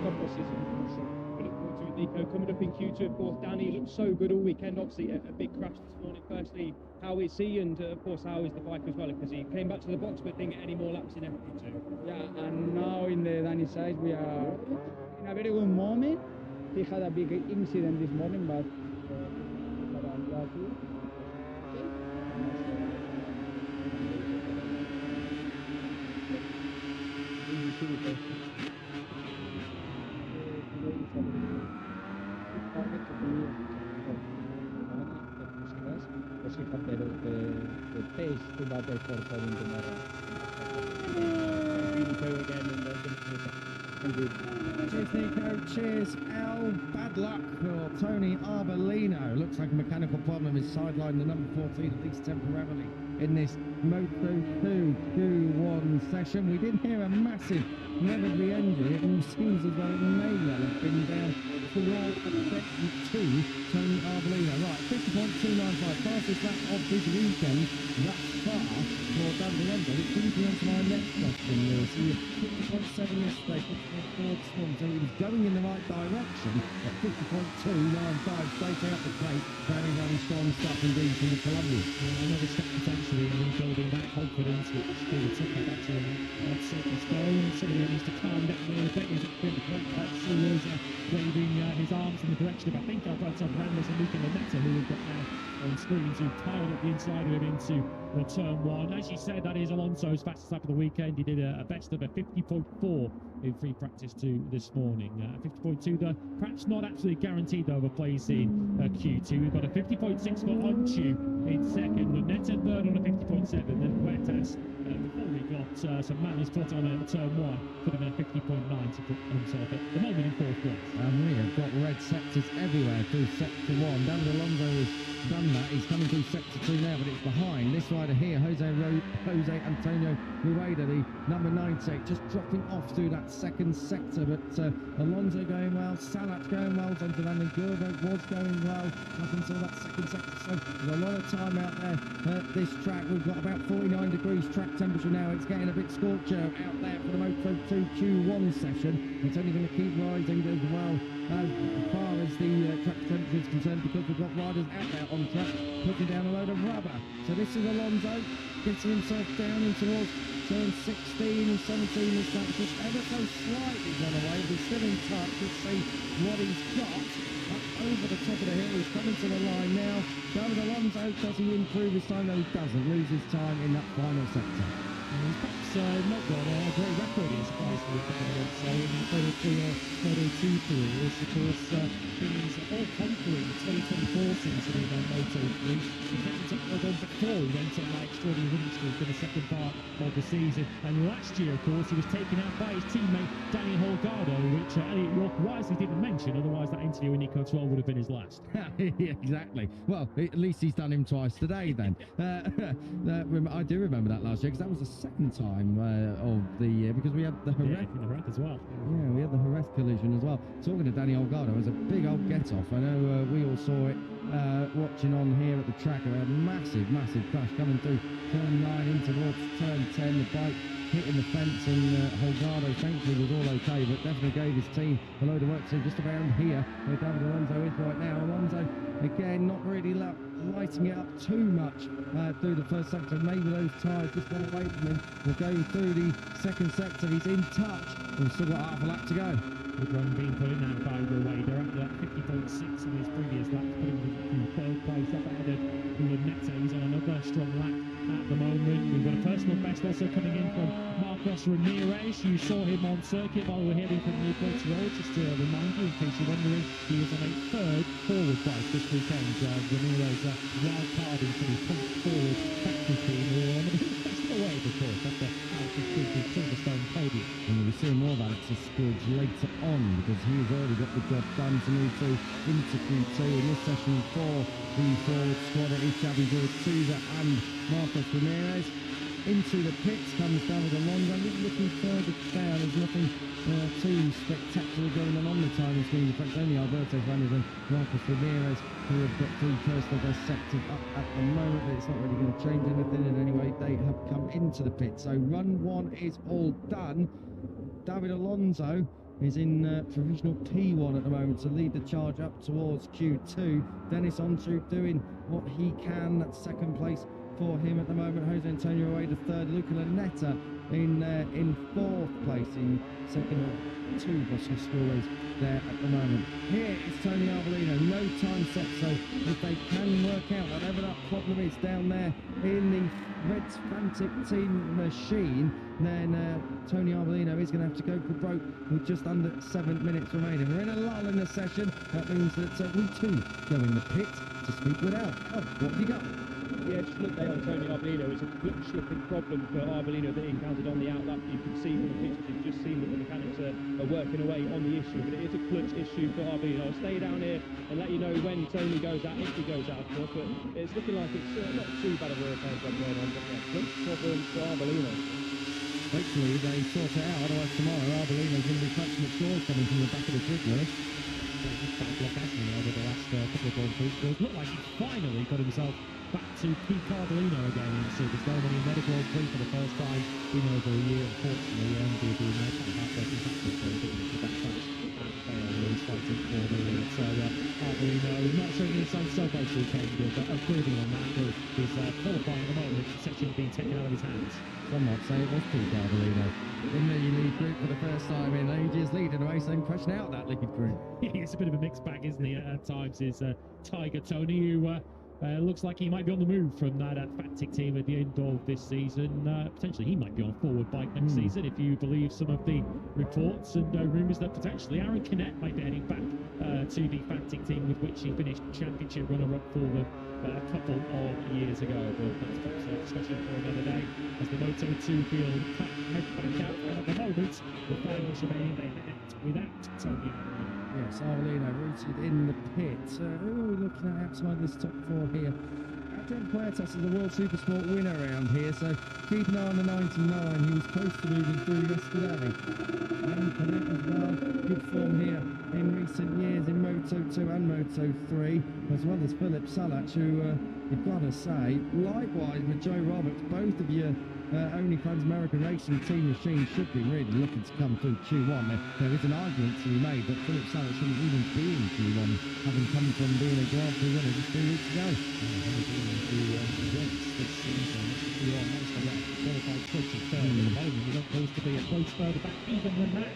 top position for sure. We look forward to it, Nico. Coming up in Q2, of course, Danny looked so good all weekend. Obviously, a big crash this morning. Firstly, how is he, and of course, how is the bike as well? Because he came back to the box but didn't get any more laps in FP2. Yeah, and now in the Danny side, we are in a very good moment. He had a big incident this morning, but I'm lucky. Because he had the pace to battle for podium tomorrow. Cheers, Nico. Cheers, Al. Bad luck for Tony Arbolino. Looks like a mechanical problem is sidelined the number 14, at least temporarily, in this Moto2 Q1 session. We did hear a massive rev of the engine. It seems as though it may well have been down throughout section 2. Tony Arbolino. Right, 50.295, fastest lap of this weekend thus far for David Alonso. Which brings me on to my next question, Lewis. He was 50.7 yesterday, 50.4 this morning, so he was going in the right direction at 50.295 straight out the plate. Very, very strong stuff indeed from the Colombian. Another step potentially in rebuilding that confidence, which they were talking about to Silverstone. Somebody that needs to calm down a little bit. He's a bit complex. He was waving his arms in the direction of, I think, Alberto Brandes and Luca Lametta, who we've got now on screen, to piled up the inside of him into the turn one. As you said, that is Alonso's fastest lap of the weekend. He did a best of a 50.4 in free practice 2 this morning. 50.2 though, perhaps not absolutely guaranteed though of a place in Q2. We've got a 50.6 for Onchu in second, Lametta third on a 50.7, then Huertas before we got some malice put on a turn one, put him in a 50.9 to put himself at the moment in 4th place. And we have got red sectors everywhere through sector 1. David Alonso has done that. He's coming through sector 2 now, but it's behind this rider here, Jose Antonio Rueda, the number 9 tech, just dropping off through that second sector. But Alonso going well, Salat's going well, Zonta van den Gurbo was going well up until that second sector. So there's a lot of time out there at this track. We've got about 49 degrees track temperature now. It's getting a bit scorcher out there for the Moto2 Q1 session. It's only going to keep rising as well as far as the track temperature is concerned, because we've got riders out there on track putting down a load of rubber. So this is Alonso getting himself down in towards turn 16 and 17. This lap just ever so slightly gone away, but he's still in touch. Let's see what he's got up over the top of the hill. He's coming to the line now. David Alonso, does he improve his time? No, he doesn't. Lose his time in that final sector. He's perhaps not got a great record here, surprisingly, for Alonso in the Moto3 or Moto2 careers. Of course, he's all-conquering 2024 season in Moto3. He came to Aragon before he went on that extraordinary winning streak in the second part of the season. And last year, of course, he was taken out by his teammate Daniel Holgado, which Elliot York wisely didn't mention, otherwise that interview with Nico 12 would have been his last. Yeah, exactly. Well, at least he's done him twice today then. I do remember that last year, because that was the second time of the year, because we had the Jerez as well. Yeah, we had the Jerez collision as well. Talking to Danny Holgado, it was a big old get-off. I know we all saw it watching on here at the track. A massive, massive crash coming through turn 9 in towards turn 10. The bike hitting the fence, and Holgado thankfully was all okay, but definitely gave his team a load of work. So just around here where David Alonso is right now. Alonso again not really lighting it up too much through the first sector. Maybe those tyres just got away from him. We're going through the second sector. He's in touch. We've still got half a lap to go. Good run being put in now by Rueda after that 50.6 in his previous lap, putting him in 3rd place up ahead of Lametta. He's on another strong lap at the moment. We've got a personal best also coming in from Marcos Ramirez. You saw him on circuit while we were hearing from Newport Road. Just to remind you, in case you're wondering, he was on a 3rd forward bike this weekend. Ramirez wild card into the front forward factory team, who are on the best of the way, of course, after the Silverstone podium. And we'll be seeing more about Alexis Spurge later on, because he's already got the job done to move into Q2 in this session for the forward squad. It is Xavi Zurituza and Marcos Ramirez. Into the pits comes David Alonso. Looking further down, there's nothing too spectacular going on the timing screen. In fact, only Alberto Brandes and Marcos Ramirez, who have got 3 personal best sectors up at the moment, but it's not really going to change anything in any way. They have come into the pit. So run 1 is all done. David Alonso is in provisional P1 at the moment to lead the charge up towards Q2. Dennis Onchu doing what he can. That's 2nd place for him at the moment. Jose Antonio Rueda 3rd. Luca Lametta in 4th place, in 2nd or 2 Boston scorers there at the moment. Here is Tony Arbolino, no time set, so if they can work out whatever that problem is down there in the Red Frantic Team machine, then Tony Arbolino is going to have to go for broke with just under 7 minutes remaining. We're in a lull in the session. That means that we too go in the pit to speak with Al. What have you got? Yeah, just look there on Tony Arbolino. It's a clutch slipping problem for Arbolino that he encountered on the outlap. You can see from the pictures, you've just seen that the mechanics are working away on the issue, but it is a clutch issue for Arbolino. I'll stay down here and let you know when Tony goes out, if he goes out, of course, but it's looking like it's not too bad of a repair job going on, but yeah, clutch problem for Arbolino. Hopefully they sort it out, otherwise tomorrow Arbolino's going to be clutching at scores coming from the back of the grid, Lewis. Bad luck, hasn't he, over the last couple of Grand Prix scores. Looked like he finally got himself back to Pete Cardellino again in Silverstone when he led a Grand Prix for the first time in over a year. Unfortunately, ended in a heartbreaking factor for him, didn't he? That crash and fail when he's fighting for the lead. So Cardellino not showing his own so close weekend, but upgrading on that with his qualifying at the moment, essentially being taken out of his hands. Some might say it was Pete Cardellino in the lead group for the first time in ages, leading the race, then crashing out that lead group. It's a bit of a mixed bag, isn't he? At times, is Tiger Tony, who looks like he might be on the move from that Factic team at the end of this season. Potentially, he might be on forward bike next season, if you believe some of the reports and rumours that potentially Aaron Canet might be heading back to the Factic team with which he finished championship runner-up for them a couple of years ago. But that's perhaps a discussion for another day, as the Moto2 field head back out. And at the moment, the finals remaining, they head without Tony Aragon. Yes, Arbolino rooted in the pit. Who are we looking at outside this top four here? Adrian Puertas is a World Supersport winner around here, so keep an eye on the 99. He was close to moving through yesterday. And Canet as well, good form here in recent years in Moto2 and Moto3, as well as Philip Salach, who you've got to say, likewise with Joe Roberts, both of you OnlyFans American Racing Team Machine should be really looking to come through Q1. There is an argument to be made that Philip Salach shouldn't even be in Q1, having come from being a Grand Prix winner just 2 weeks ago. This season, you are managed to get qualified 23rd at the moment. You don't supposed to be a close further back even than that.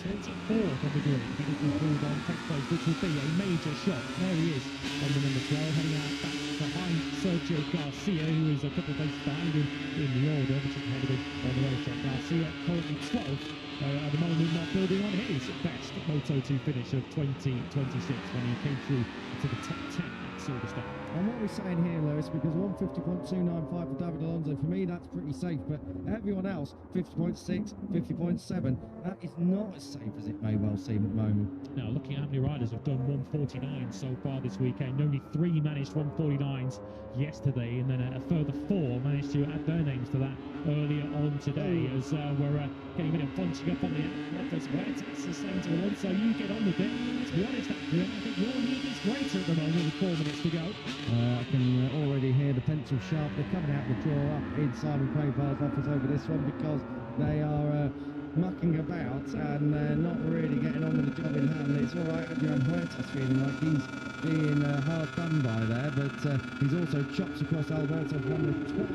24th on the grid. He didn't improve on 10th place, which will be a major shot. There he is on the number 12, heading out back behind Sergio Garcia, who is a couple of places behind him in the order, which is ahead of him on the racetrack. Garcia currently 12th. At the moment, not building on his best Moto2 finish of 2026 when he came through to the top 10 at Silverstone. And what we're saying here, Lewis, because 150.295 for David Alonso, for me that's pretty safe, but everyone else, 50.6, 50.7, that is not as safe as it may well seem at the moment. Now, looking at how many riders have done 149 so far this weekend, only 3 managed 149s yesterday, and then a further 4 managed to add their names to that earlier on today, as we're getting a bit of bunching up on the offers. Huertas is saying to Alonso, you get on with it. To be honest, Adrian, I think your lead is greater at the moment with 4 minutes to go. I can already hear the pencil sharply coming out the draw up in Simon Crowbar's office over this one, because they are mucking about and not really getting on with the job in hand. It's all right, Adrian Huertas feeling like he's being hard done by there, but he's also chopped across Alberto Fernandez twice.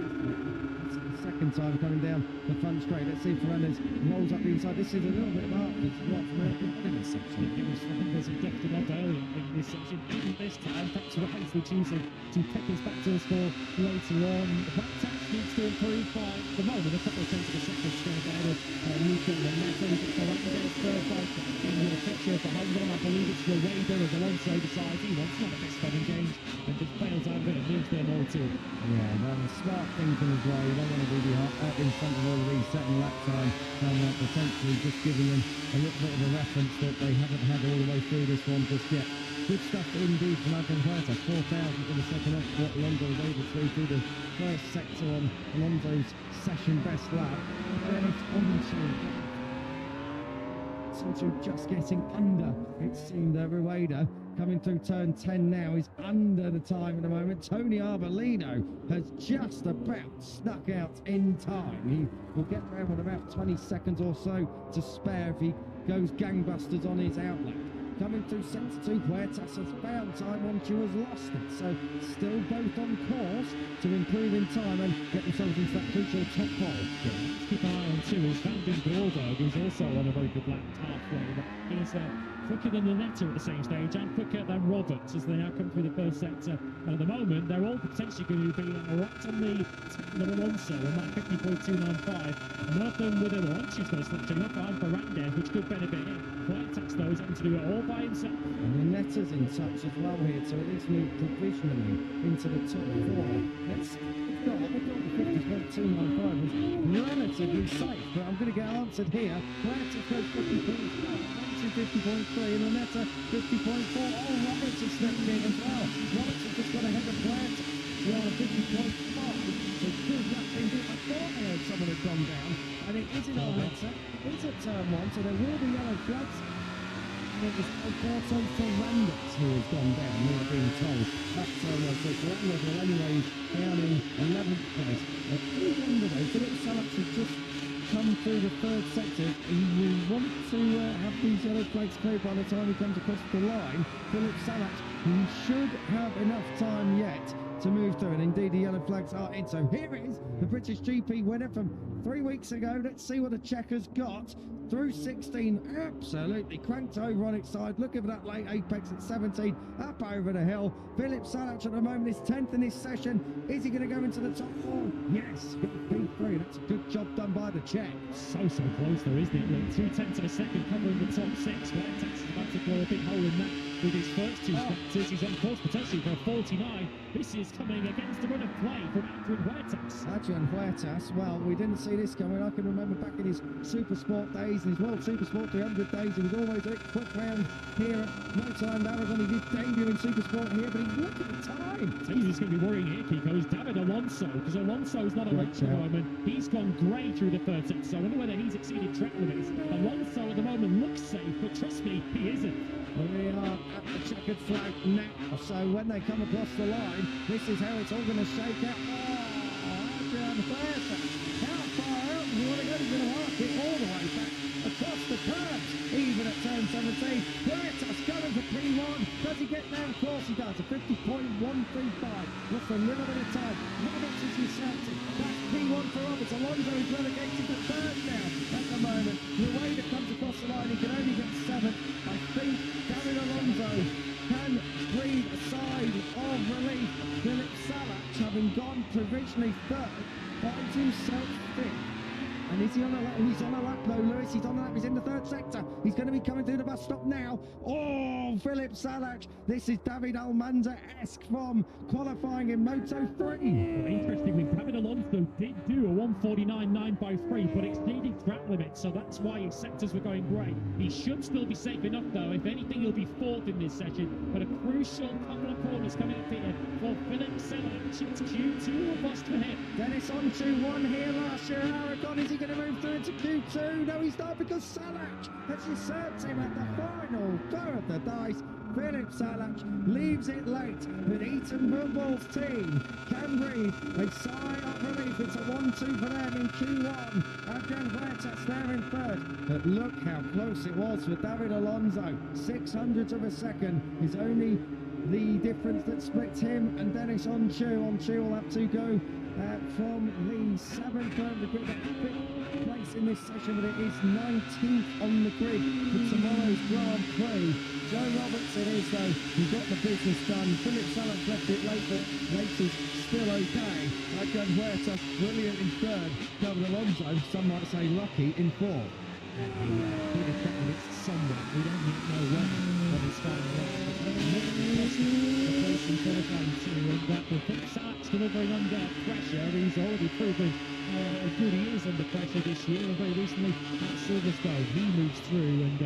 Second time coming down the front straight. Let's see if Fernandez rolls up the inside. This is a little bit marked as what American in this section. It was Fernandez who left him up earlier in this section. Didn't this time. Perhaps wisely choosing to pick his back to the score later on. Huertas needs to improve by the moment a couple of tenths of a second straight ahead of Luca and Neto. He's got Fernandez third bike in the picture behind them. I believe it's Rueda as Alonso decides he wants not a best fun engage and just bails out of it and moves their more to. Yeah, well, smart thinking as well. You don't want to be in front of all of these second lap time and potentially just giving them a little bit of a reference that they haven't had all the way through this one just yet. Good stuff indeed from Adrian Puertas. 4,000 in the second off what Alonso was able to do through the first sector on Alonso's session best lap. Then it's onto just getting under, it seemed, Rueda. Coming through turn 10 now, he's under the time at the moment. Tony Arbolino has just about snuck out in time. He will get around with about 20 seconds or so to spare if he goes gangbusters on his outlet. Coming through sector 2, Huertas has found time, Onchu has lost it. So still both on course to improve in time and get themselves into that crucial top 4. Let's keep an eye on 2 is Vanden Borberg, who's also on a very good lap halfway. He's quicker than Lunetta at the same stage and quicker than Roberts as they now come through the first sector. And at the moment, they're all potentially going to be right on the Alonso on that 50.295. Nothing with him. Onchu's going to slip through up behind Fernandez, which could benefit him. Huertas, though, is having to do it all by himself. And Lunetta's in touch as well here to at least move provisionally into the top 4. Let's go. I thought the 50.295 was relatively safe, but I'm going to get answered here. Huertas goes 50.5. 50.3 and Lunetta 50.4. Oh, Roberts has stepped in as well. Roberts has just got ahead of Huertas. We are 50.5. So good luck indeed. I thought I heard someone had gone down, and it is in Arletta. It's at turn 1, so there will be yellow flags. And it was Alberto Ferrandis who has gone down, we are being told. That's so Ferrandis will anyway down in 11th place. I wonder though, Philip Salax has just come through the third sector. He will want to have these yellow flags cleared by the time he comes across the line. Philip Salax, he should have enough time yet to move through, and indeed the yellow flags are in. So here is the British GP winner from 3 weeks ago. Let's see what the checkers got. Through 16, absolutely cranked over on its side. Looking for that late apex at 17, up over the hill. Philip Salax at the moment is 10th in this session. Is he going to go into the top 4? Yes, P3. That's a good job done by the Czech. So close though, isn't it? Look, 2/10 of a second covering the top 6. Huertas is about to blow a big hole in that with his first 2 sectors. He's on course potentially for a 49. This is coming against the run of play from Adrian Huertas. Adrian Huertas, well, we didn't see this coming. I can remember back in his Super Sport days, in his World Super Sport 300 days, he was always a bit quick round here at Motoland Aragon. He did debut in Super Sport here, but he's looking at time. I think he's going to be worrying here, Kiko, is David Alonso, because Alonso's not a race at the moment. He's gone grey through the third sector, so I wonder whether he's exceeded track limits. Alonso at the moment looks safe, but trust me, he isn't. We are at the checkered flag now, so when they come across the line, this is how it's all going to shake out. Oh, Adrian Huertas, how far out do you want to go? He's going to arc it all the way back across the curbs, even at turn 17. Huertas going for P1. Does he get down course? He does, a 50.135. Just for a little bit of time. Roberts is inserted. That's P1 for Roberts. Alonso is relegated to third now at the moment. The way that comes across the line, he can only get 7th. I think David Alonso can breathe a sigh of relief. Philip Salax, having gone provisionally third, finds himself fifth. And is he on a lap? He's on a lap though, Lewis. He's on a lap. He's in the third sector. He's going to be coming through the bus stop now. Oh, Philip Salax. This is David Almanza-esque from qualifying in Moto3. Well, interestingly, David Alonso did do a 149.9 by 3, but exceeded track limits, so that's why his sectors were going grey. He should still be safe enough, though. If anything, he'll be 4th in this session, but a crucial couple of corners coming up here for Philip Salax. It's Q2 or bust for him. Dennis on 2-1 here last year. Aragon, is he going to move through into Q2? No, he's not, because Salax has usurped him at the final throw of the dice. Philip Salax leaves it late, but Eaton Football's team can breathe a sigh of relief. It's a 1-2 for them in Q1. Adrian Huertas there in third. But look how close it was for David Alonso. 600ths of a second is only the difference that splits him and Dennis Onchu. Onchu will have to go from the 7th round of the grid, 5th place in this session, but it is 19th on the grid for tomorrow's Grand Prix. Joe Roberts it is though, he got the business done. Philip Salax left it late, but late is still okay. Adrian Huertas brilliant in third. David Alonso, some might say lucky, in fourth. And he did track limits somewhere. We don't yet know when on his final lap. The place in qualifying too, and that will put Salax delivering under pressure. He's already proven how good he is under pressure this year, and very recently at Silverstone he moves through, and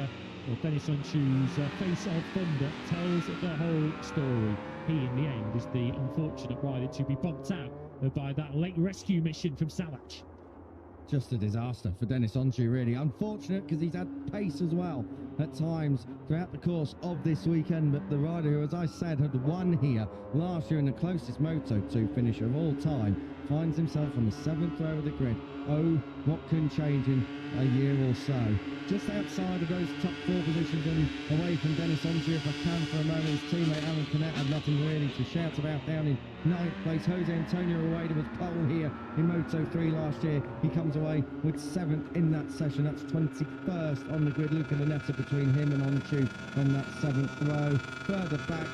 well, Dennis Onchu's face of thunder tells the whole story. He, in the end, is the unfortunate rider to be bumped out by that late rescue mission from Salax. Just a disaster for Dennis Onchu, really. Unfortunate, because he's had pace as well at times throughout the course of this weekend. But the rider who, as I said, had won here last year in the closest Moto2 finisher of all time, finds himself on the 7th row of the grid. Oh, what can change in a year or so. Just outside of those top 4 positions and away from Dennis Onchu, if I can for a moment. His teammate Alan Canet had nothing really to shout about. Down in 9th place, Jose Antonio Rueda was pole here in Moto3 last year. He comes away with 7th in that session. That's 21st on the grid. Luca Lunetta between him and Onchu on that 7th row. Further back,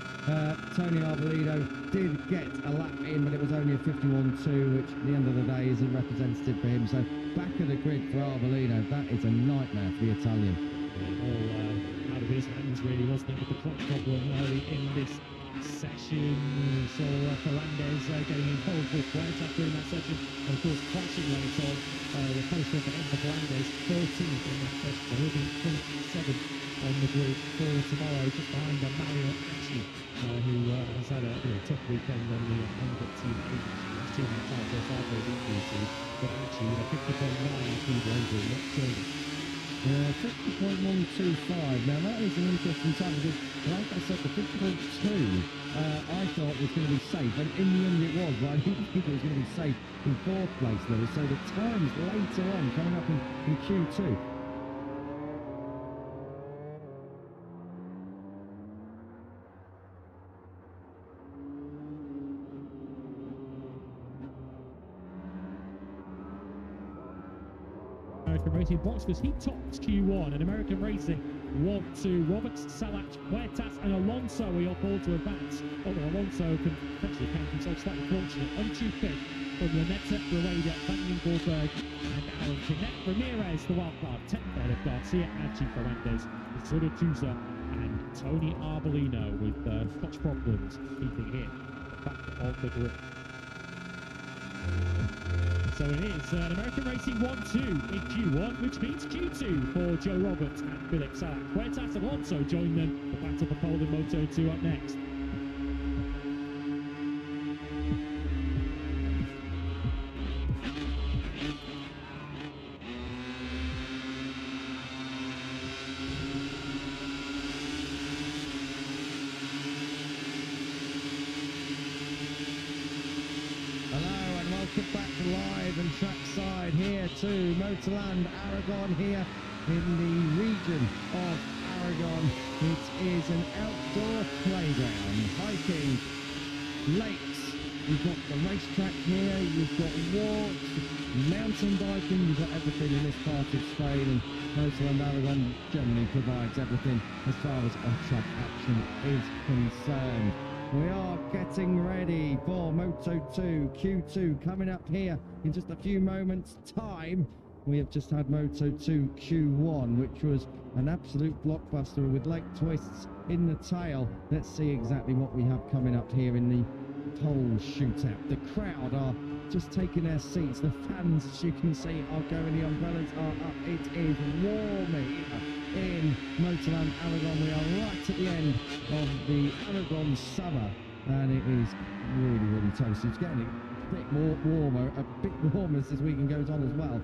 Tony Arbolino did get a lap in, but it was only a 51.2, which at the end of the day isn't representative for him. So back of the grid for Arbolino. That is a nightmare for the Italian. All out of his hands, really, wasn't it, with the clock problem early in this session. We saw Ferrandis getting involved with Huertas during that session, and of course crashing later on. The post of Ferrandis 13th in that session, so he'll be 27th on the grid for tomorrow, just behind Mario Ashley, who has had a tough weekend on the Honda team agency. That's 2 minutes after a sideways injury, but actually with a 50.9 speed over, not joining. 50.125. Now that is an interesting time because, like I said, the 50.2 I thought was going to be safe, and in the end it was. But I didn't think it was going to be safe in fourth place, Lewis. So the times later on coming up in Q2. American Racing box because he tops Q1 and American Racing 1-2. Roberts, Salach, Huertas and Alonso are all four to advance. Although Alonso can potentially count himself slightly fortunate. Untrue pick from Lanetta, Rueda, Van Ingolberg and Aaron Kinnett. Ramirez, the wild card, 10th ahead of Garcia, Archie Fernandez, Tusa and Tony Arbolino with clutch problems keeping him back of the grid. So it is an American Racing 1-2 in Q1, which means Q2 for Joe Roberts and Philip Salach. Huertas and Alonso join them. The battle for pole in Moto2 up next. Welcome back live and trackside here to Motorland Aragon here in the region of Aragon. It is an outdoor playground, hiking, lakes, you've got the racetrack here, you've got walks, mountain biking, you've got everything in this part of Spain, and Motorland Aragon generally provides everything as far as on-track action is concerned. We are getting ready for Moto2 Q2 coming up here in just a few moments' time. We have just had Moto2 Q1, which was an absolute blockbuster with lake twists in the tail. Let's see exactly what we have coming up here in the pole shootout. The crowd are just taking their seats. The fans, as you can see, are going. The umbrellas are up. It is warm in Motorland Aragon. We are right at the end of the Aragon summer, and it is really toasty. It's getting a bit more warmer, a bit warmer as this weekend goes on as well.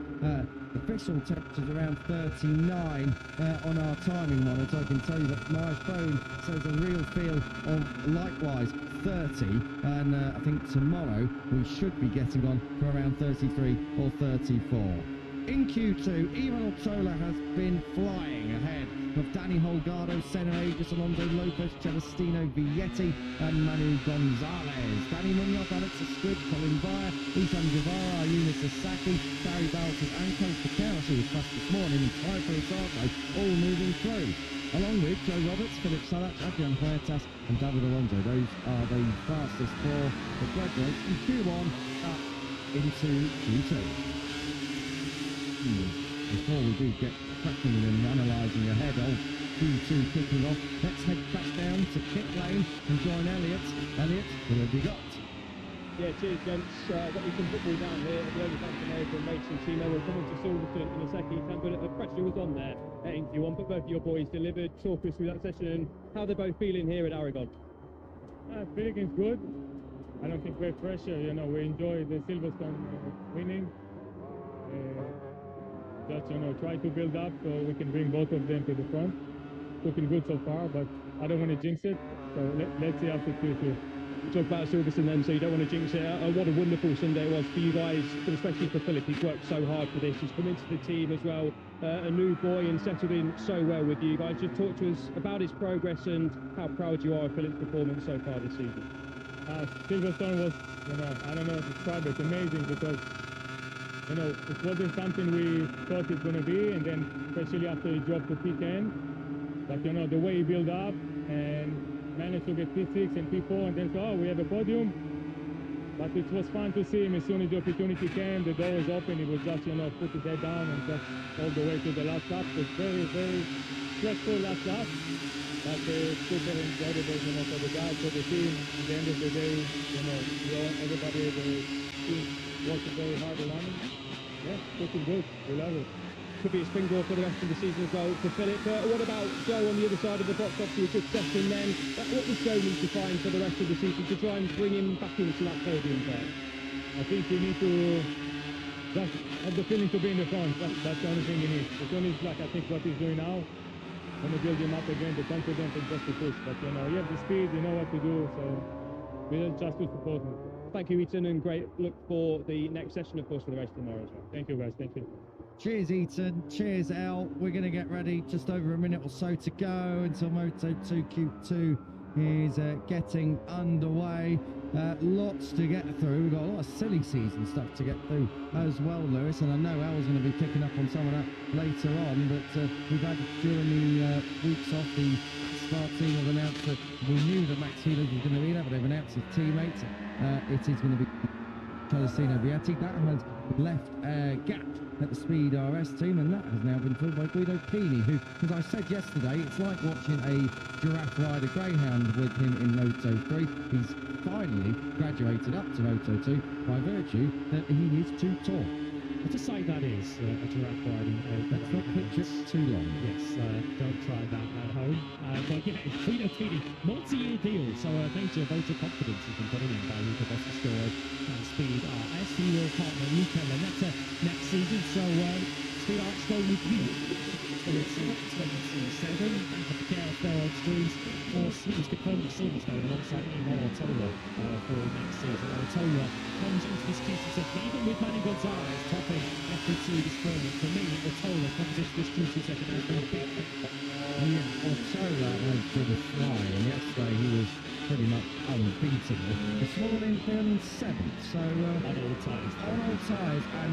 Official temperatures around 39 on our timing monitor. I can tell you that my phone says a real feel of likewise 30, and I think tomorrow we should be getting on for around 33 or 34. In Q2, Ivan Ortola has been flying ahead of Danny Holgado, Senna Aegis, Alonso Lopez, Celestino Vietti and Manu Gonzalez. Danny Munoz, Alex Esquid, Colin Vire, Ethan Guevara, Yunus Sasaki, Barry Baltas and Costa Carras, who was fast this morning, and Ty Furtado, all moving through. Along with Joe Roberts, Philip Salach, Adrian Huertas and David Alonso. Those are the fastest for the bread race from Q1 up into Q2. Before we do get cracking and analysing ahead of Q2 kicking off, let's head back down to pit lane and join Elliot. Elliot, what have you got? Yeah, cheers, gents. Got me some football down here at the Only American Racing team. They were coming to Silverstone in a second time, but the pressure was on there in Q1. But both of your boys delivered. Talk us through that session and how they're both feeling here at Aragon. Feeling is good. I don't think we have pressure. You know, we enjoy the Silverstone winning. Just, you know, try to build up so we can bring both of them to the front. Looking good so far, but I don't want to jinx it. So let's see after Q2. Talk about Silverstone then, so you don't want to jinx it. What a wonderful Sunday it was for you guys, but especially for Philip. He's worked so hard for this. He's come into the team as well, a new boy, and settled in so well with you guys. Just talk to us about his progress and how proud you are of Philip's performance so far this season. Silverstone was, you know, I don't know how to describe it, amazing, because, you know, it wasn't something we thought it was going to be, and then especially after he dropped to P10, but, you know, the way he built up and managed to get P6 and P4, and then so, oh, we have a podium. But it was fun to see him as soon as the opportunity came, the door was open, he would just, you know, put his head down and just all the way to the last lap. It was very stressful last lap, but super enjoyable, you know, for the guys, for the team. At the end of the day, you know, everybody, the team working very hard around him. Yeah, looking good, we love it. Could be a springboard for the rest of the season as well for Philip. What about Joe on the other side of the box? Obviously a good session then. What does Joe need to find for the rest of the season to try and bring him back into that podium part? I think we need to Just have the feeling to be in the front. That's the only thing he needs. As soon as, like, I think what he's doing now, gonna build him up again, the confidence and just to push. But you know, you have the speed, you know what to do, so we'll just to support him. Thank you, Ethan, and great look for the next session, of course, for the race tomorrow as well. Thank you, guys. Thank you. Cheers, Eaton. Cheers, El. We're going to get ready. Just over a minute or so to go until Moto2 Q2 is getting underway. Lots to get through. We've got a lot of silly season stuff to get through as well, Lewis. And I know El's going to be picking up on some of that later on. But we've had, during the weeks off, the Asphalt team have announced that we knew that Max Heelan was going to be there, but they've announced his teammates. It is going to be Celestino Vietti. That has left a gap at the Speed RS team, and that has now been filled by Guido Pini, who, as I said yesterday, it's like watching a giraffe ride a greyhound with him in Moto3. He's finally graduated up to Moto2 by virtue that he is too tall. What a sight that is, a giraffe riding. Let's not picture too long. Yes, don't try that at home. But yeah, Guido Pini, multi-year deal, so a major vote of confidence has been put in by Luca Boscastoro and Speed RS. He will partner Luca Lanetta next season, so Speed RS going with you. So it's 2027, and the chaos there on screens. He was confirmed with Silverstone alongside Ivan Ortola for next season. Ortola comes into this GT7, even with Manny Gonzalez topping FP2 this morning. For me, Ortola comes into this GT7 as being big. Yeah, Ortola has been flying. Yesterday he was pretty much unbeatable. This morning feeling seventh, so On all ties. on all ties, and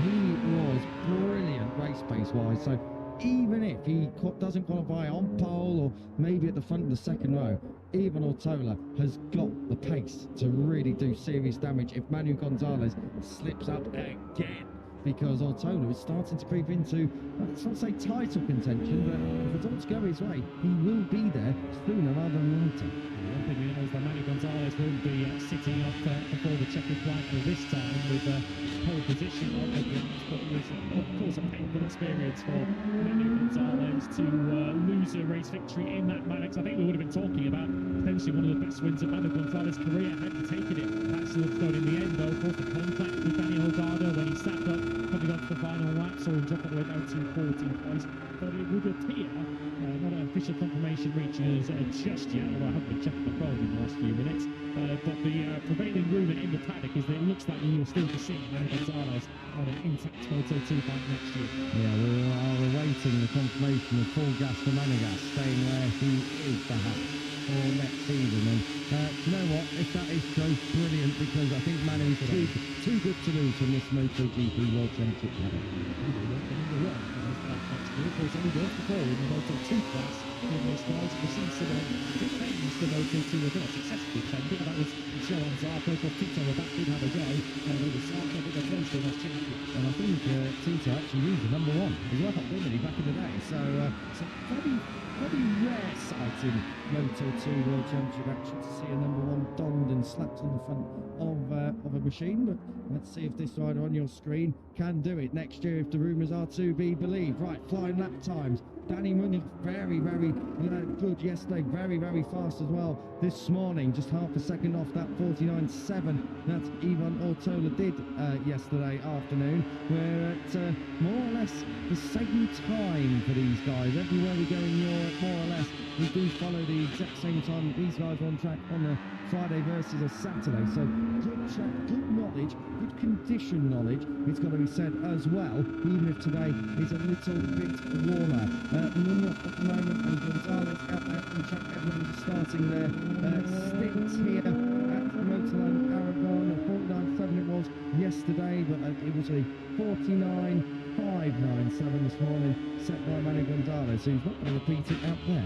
he was brilliant race pace wise. So even if he doesn't qualify on pole or maybe at the front of the second row, Ivan Ortola has got the pace to really do serious damage if Manu Gonzalez slips up again. Because Ortola is starting to creep into, let's not say title contention, but if it's all to go his way, he will be there sooner rather than later. One thing we know is that Manny Gonzalez won't be sitting up before the checkered flag this time with pole position on the ground, but it was, of course, a painful experience for Manny Gonzalez to lose a race victory in that manner. I think we would have been talking about potentially one of the best wins of Manny Gonzalez's career had he taken it. That's Silverstone in the end, though. Of course, the contact with Daniel Garda when he sat up, coming on to the final lap, saw him drop all the way down to 14th place. But it would appear, not an official confirmation reaches just yet, although I haven't been checking my phone in the last few minutes. But the prevailing rumour in the paddock is that it looks like we will still be seeing Manny Gonzalez on an intact Moto2 bike next year. Yeah, we are awaiting the confirmation of full gas for Manegas, staying where he is perhaps for next season. And do you know what? If that is so brilliant, because I think Manu is too good to lose from this MotoGP World Championship paddock. Of course, only the before in the Moto2 class in this race. We see some defends the Moto2 as well, successfully defended. That was Johan Zarco, of Tito back did have a go, and it was Zarco with the first in last champion. And I think Tito actually used the number one as well, didn't he, back in the day? So it's a very rare sight in Moto2 World Championship action to see a number one donned and slapped on the front of a machine. But let's see if this rider on your screen can do it next year if the rumours are to be believed. Right, flying lap times. Danny Munich, very good yesterday, very fast as well this morning, just half a second off that 49.7 that Ivan Ortola did yesterday afternoon. We're at more or less the same time for these guys. Everywhere we go in Europe, more or less, we do follow the exact same time. These guys are on track on the Friday versus a Saturday, so good track, good knowledge, good condition knowledge, it's got to be said as well, even if today is a little bit warmer. Munoz at the moment and Gonzalez out there on the track. Everyone just starting their stints here at Motoland Aragon. 49.7 it was yesterday, but it was a 49.597 this morning, set by Manny Gonzalez, who's not going to repeat it out there.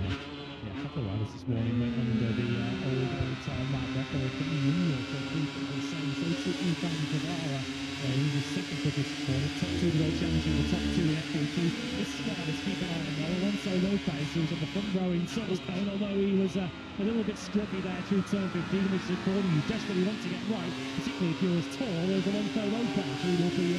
Yeah, a couple of riders this morning went under the old-time lap record for New York, the same. So took Ivan Guevara. He was second for this morning, top two of the World Championship, the top two in FP2. This squad is keeping an eye on Alonso Lopez, who was on the front row in Silverstone, although he was a little bit scruffy there through turn 15, which is a corner you desperately want to get right, particularly if you're as tall as Alonso Lopez, who will be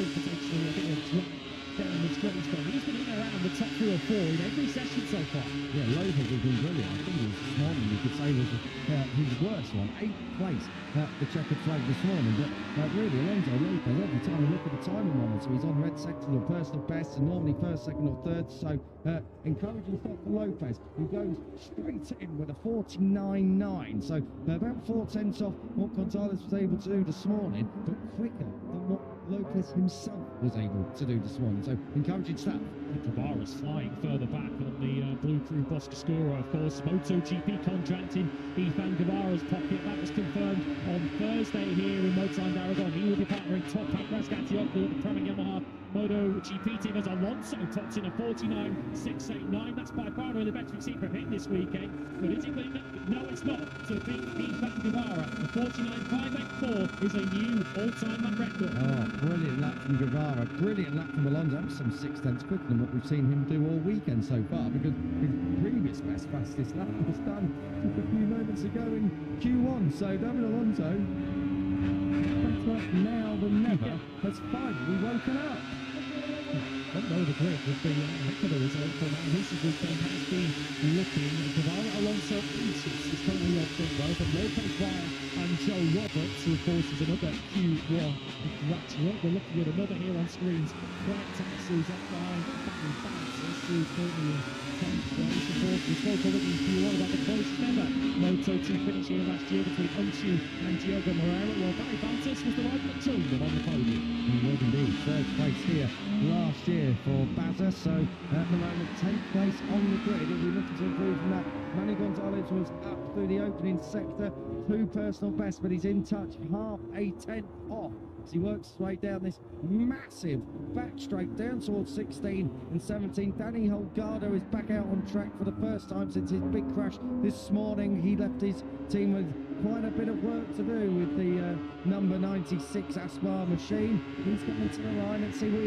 potentially a bit of a drop down in the straight spot. He's been in and around the top 3 or 4 in every session so far. Yeah, Lopez has been brilliant. I think it was this morning you could say say was his worst one, 8th place at the checkered flag this morning. But really, Alonso Lopez, every time I look at the timing monitor, he's on red sector or personal best, and normally first, second or third. So encouraging stuff for Lopez, who goes straight in with a 49.9. So about 4/10 off what Gonzalez was able to do this morning, but quicker than what Lopez himself was able to do this morning. So encouraging stuff. Guevara's flying further back on the Blue Crew Boscoscuro, of course. MotoGP contract in Ethan Guevara's pocket. That was confirmed on Thursday here in Moto3 Aragon. He will be partnering top at Rascatiocco at the Premier Yamaha MotoGP team as Alonso tops in a 49.689. That's by far the best we've seen from him this weekend. But is it going to? No, it's not. To beat Ethan Guevara, the 49.584 is a new all-time lap record. Oh, brilliant lap from Guevara, brilliant lap from Alonso. That was some 6/10 quicker than what we've seen him do all weekend so far, because his previous fastest lap was done just a few moments ago in Q1. So David Alonso, better now than never, has finally woken up. Under the grid with the heck of a result from this weekend has been looking. Guevara, Alonso, is currently on front row, but Lopez, Ryan and Joe Roberts, who of course is another Q1 congratulate. We're looking at another here on screens. Bright Taxis up behind Barry Bouncers, who's currently in 10th place. Of course, we spoke already in Q1 about the closest ever Moto2 finish here last year between Untitled and Diogo Moreira. Well, Barry Bouncers was the rider that joined them on the podium. He was indeed 3rd place here last year for Baza, so at the moment 10th place on the grid. He'll be looking to improve from that. Manny Gonzalez was up through the opening sector, 2 personal bests, but he's in touch, half a tenth off as he works his way down this massive back straight down towards 16 and 17. Danny Holgado is back out on track for the first time since his big crash this morning. He left his team with quite a bit of work to do with the number 96 Aspar machine. He's coming to the line. Let's see what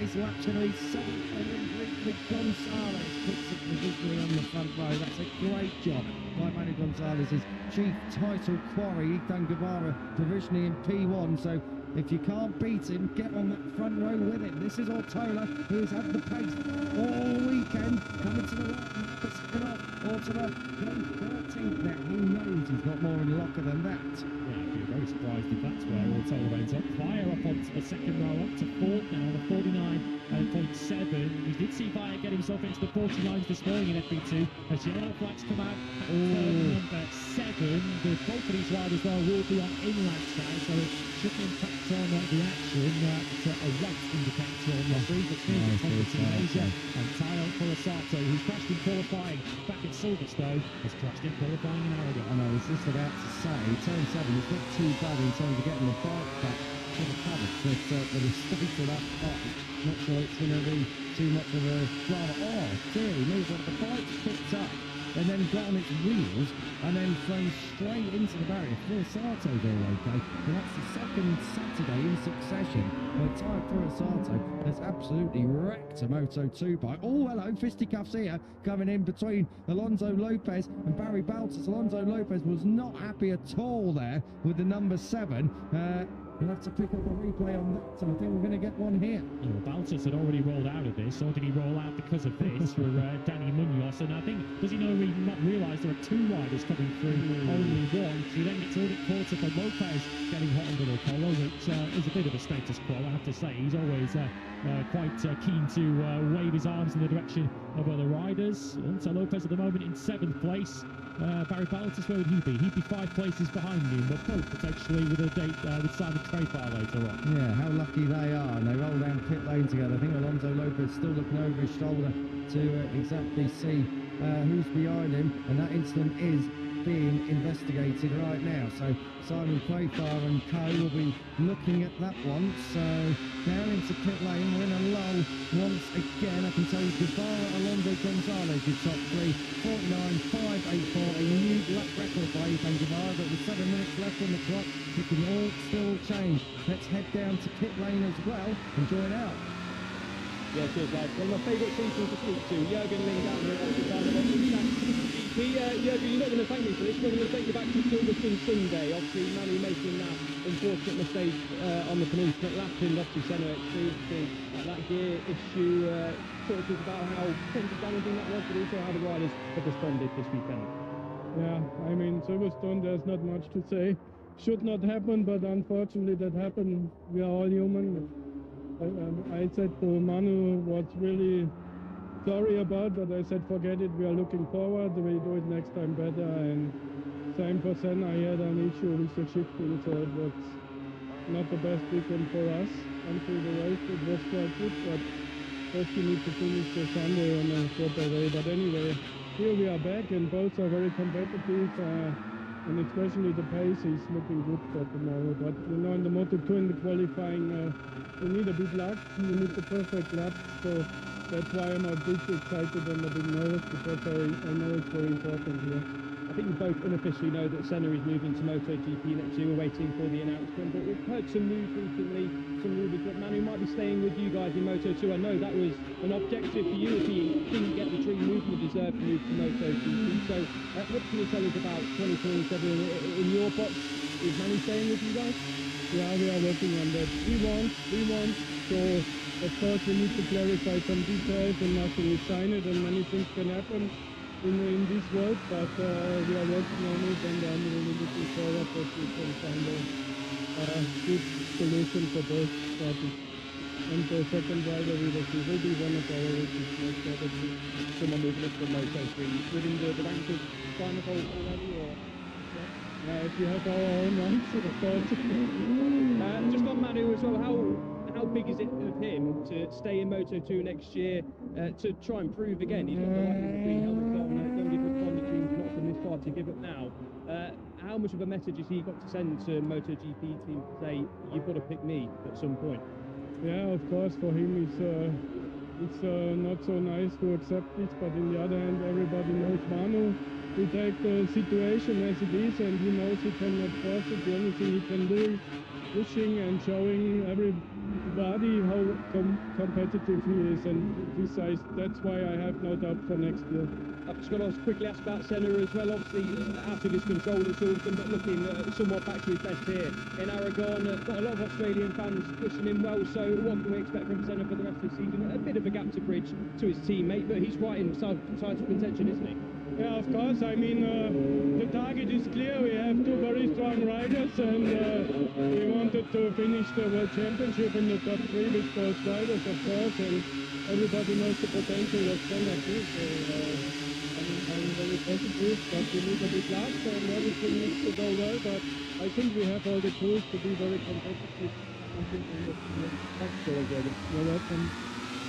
his lap to be. 7th with Gonzalez puts it provisionally on the front row. That's a great job by Manny Gonzalez's chief title quarry, Ethan Guevara, provisionally in P1. So if you can't beat him, get on that front row with him. This is Ortola, who's had the pace all weekend, coming to the right, second off. Ortola, 13th now. He knows he's got more in the locker than that. Yeah, I'd be very surprised if that's where Ortola ends up. Fire up onto the second row, up to 4th now, the 49.7. We did see Fire get himself into the 49s this morning in FP2 as yellow flags come out at turn number 7. Both of these riders though will be on inland side, so it shouldn't impact on the action. A white indicator on the screen, which means it's Thomas in Asia, and Tayo Colasato, who's crashed in qualifying back at Silverstone, has crashed in qualifying in Aragon. And I was just about to say, turn 7 is not too bad in terms of getting the bike back to the paddock, but the mistake to that bike, not sure it's going to be too much of a drama. Oh, dearie me, but the bike's picked up and then got on its wheels and then thrown straight into the barrier. Furusato all okay, but that's the second Saturday in succession where Tayo Furusato has absolutely wrecked a Moto2 bike. Oh, hello, fisticuffs here coming in between Alonso Lopez and Barry Baltas. Alonso Lopez was not happy at all there with the number 7. We'll have to pick up a replay on that, so I think we're going to get one here. Well, Baltas had already rolled out of this, or did he roll out because of this for Danny Munoz? And I think, does he not realise there are 2 riders coming through, only one? So he then gets all it caught up on Lopez getting hot under the collar, which is a bit of a status quo, I have to say. He's always quite keen to wave his arms in the direction of other riders. So Lopez at the moment in 7th place. Barry Baltas, where would he be? He'd be 5 places behind him, but both potentially with a date with Simon Trayfar later on. Yeah, how lucky they are. And they roll down pit lane together. I think Alonso Lopez still looking over his shoulder to exactly see who's behind him, and that incident is being investigated right now. So Simon Trayfar and co will be looking at that one. So down into pit lane, we're in a lull once again. I can tell you Guevara, Alonso Gonzalez, your top 3, 49.584, a new lap record by Ethan Guevara, but with 7 minutes left on the clock, it can all still change. Let's head down to pit lane as well and join out. Yeah, cheers, guys. One of my favourite people to speak to, Jürgen Lindau here at the time of GP. Jürgen, you're not going to thank me for this. We're going to take you back to Silverstone Sunday. Obviously, Manny making that unfortunate mistake on the penultimate lap, and obviously Senna experiencing that gear issue. Talk to us about how potentially damaging that was, but also how the riders have responded this weekend. Yeah, I mean, Silverstone, there's not much to say. Should not happen, but unfortunately that happened. We are all human. I said to Manu what's really sorry about, but I said forget it, we are looking forward, we do it next time better. And same for Senna, I had an issue with the shifting, so it was not the best weekend for us until the race. It was quite good, but first you need to finish the Sunday on a proper way. But anyway, here we are back and both are very competitive. And especially the pace is looking good for tomorrow. But you know, in the Moto2 and the qualifying, you need a bit luck, you need the perfect lap. So that's why I'm a bit excited and a bit nervous, because I know it's very important here. I think we both unofficially know that Senna is moving to MotoGP next year. We're waiting for the announcement, but we've heard some news recently, some rumours that Manu might be staying with you guys in Moto2. I know that was an objective for you if he didn't get the dream move and the deserved move to MotoGP. So what can you tell us about 2027 in your box? Is Manu staying with you guys? Yeah, we are working on that. We want. So of course we need to clarify some details and nothing is signed and many things can happen in this world, but we are working on it, and I'm really looking forward that we can find a good solution for both parties. And the second rider will be one of our rookies, most probably. Someone moving up from Moto3 within the rank of final already, or? If you have our own ranks, of course. Just on Manu as well, how big is it of him to stay in Moto2 next year, to try and prove again he's got the lightning between helmets on, don't give up on the dreams, not from this far to give up now. How much of a message has he got to send to MotoGP team to say, you've got to pick me at some point? Yeah, of course, for him it's not so nice to accept this, but on the other hand, everybody knows Manu. He takes the situation as it is, and he knows he cannot force it. The only thing he can do is pushing and showing everybody how competitive he is, and that's why I have no doubt for next year. I've just got to quickly ask about Senna as well. Obviously, out of his control and Silverstone, but looking somewhat back to his best here in Aragon. Got a lot of Australian fans pushing him well, so what can we expect from Senna for the rest of the season? A bit of a gap to bridge to his teammate, but he's right in title contention, isn't he? Yeah, of course. I mean, the target is clear. We have two very strong riders, and we wanted to finish the World Championship in the top 3 with both riders, of course, and everybody knows the potential of Senna too. So I'm very positive, but we need a bit luck, and everything needs to go well. But I think we have all the tools to be very competitive. You're welcome.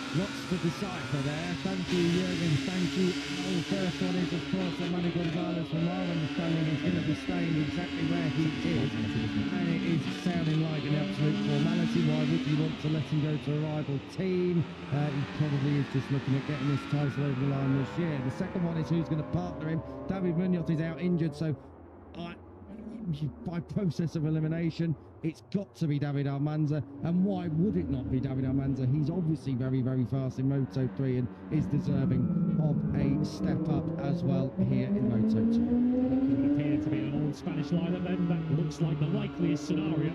Lots to decipher there. Thank you, Jürgen. Thank you. The first one is, of course, that Manny Gonzalez, from our understanding, is going to be staying exactly where he is. And it is sounding like an absolute formality. Why would you want to let him go to a rival team? He probably is just looking at getting this title over the line this year. The second one is who's going to partner him. David Munoz is out injured, so by process of elimination, it's got to be David Almanza. And why would it not be David Almanza? He's obviously very, very fast in Moto3 and is deserving of a step up as well here in Moto2. It would appear to be an old Spanish lineup then. That looks like the likeliest scenario.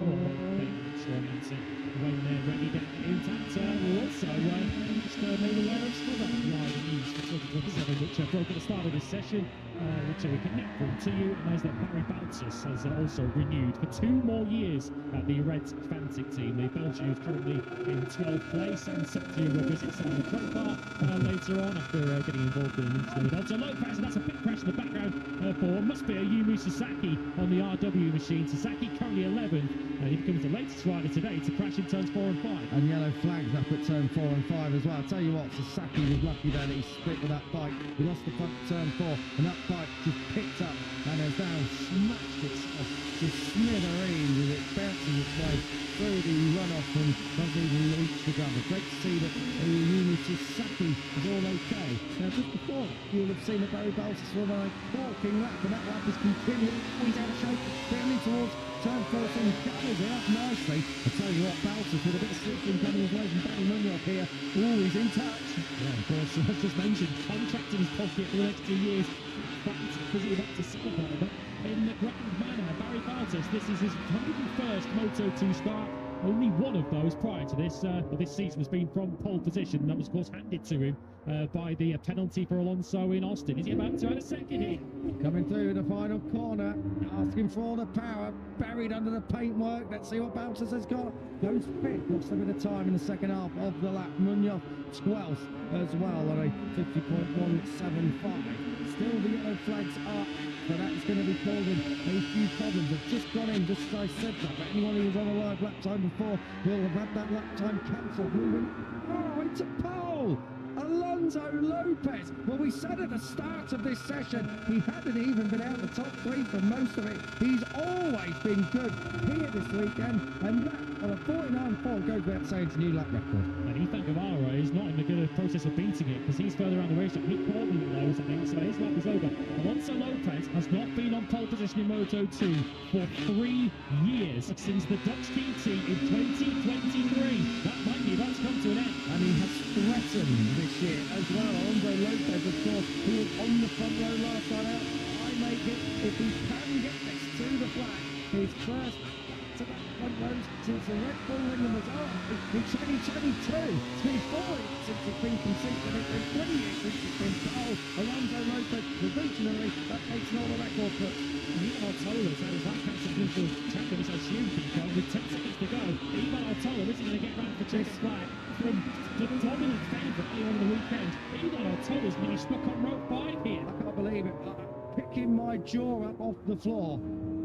Strong answer when they're ready to intact. We'll also just made aware of some other live news for 2027, which broke at the start of this session, which we can now bring to you. And there's that Barry Baltus has also renewed for 2 more years at the Red Fantic team. The Belgian is currently in 12th place and set to visit Simon Crowbar later on after getting involved in an incident with Otto Lopez. And that's a big crash in the background for must be a Yumu Sasaki on the RW machine. Sasaki currently 11th, and he becomes the latest rider today to crash in turns 4 and 5. And yellow flags up at turn 4 and 5 as well. I'll tell you what, Sasaki was lucky there that he split with that bike. He lost the front turn 4, and that bike just picked up and has now smashed itself to smithereens as it bounces its way through the runoff and doesn't even reach the cover. Great to see that Yumu Sasaki is all okay. Now, just before, you'll have seen that Barry Baltus from a corking lap, and that lap is continuing. He's out of shape, down towards turn 14, gathers it up nicely. I tell you what, Baltus with a bit of slipstream coming his way from Danny Munoz here. Oh, he's in touch. Yeah, of course, as just mentioned, contract in his pocket for the next 2 years. Because he's about to celebrate, but in the grand manner. Barry Baltus, this is his 101st Moto2 start. only one of those prior to this season has been from pole position. That was, of course, handed to him by the penalty for Alonso in Austin. Is he about to add a second here? Coming through the final corner, asking for all the power, buried under the paintwork. Let's see what Bouncers has got. Goes fifth, lost a bit of time in the second half of the lap. Munoz 12th as well on a 50.175. Still the yellow flags are, but that's going to be causing a few problems. They've just gone in, just as I said that, but anyone who was on a live lap time before will have had that lap time cancelled. Moving into pole, Alonso Lopez. Well, we said at the start of this session he hadn't even been out of the top three for most of it. He's always been good here this weekend, and that on a 49.4 goes without saying it's a new lap record. And Ethan Guevara is not in the good process of beating it because he's further around the racetrack. He caught me those, I think, so his lap is over. Alonso Lopez has not been on pole position in Moto2 for 3 years since the Dutch TT in 2023. That might be about to come to an end. And he has threatened this year as well. Alonso Lopez, of course, who was on the front row last time out. I make it, if he can get this to the flag, his first to that front row since the Red Bull Ringham was on in 2022. It's been 4 years since it's been conceded, it's been 20 years since it's been pole. Alonso Lopez, provisionally, that makes an all record put. Ivan Artola said his last constitutional champion is assumed with 10 seconds to go. Ivan Artola isn't going to get round for checkered flag from the dominant favourite early on the weekend. Ivan Artola's nearly stuck on row 5 here. I can't believe it. Picking my jaw up off the floor.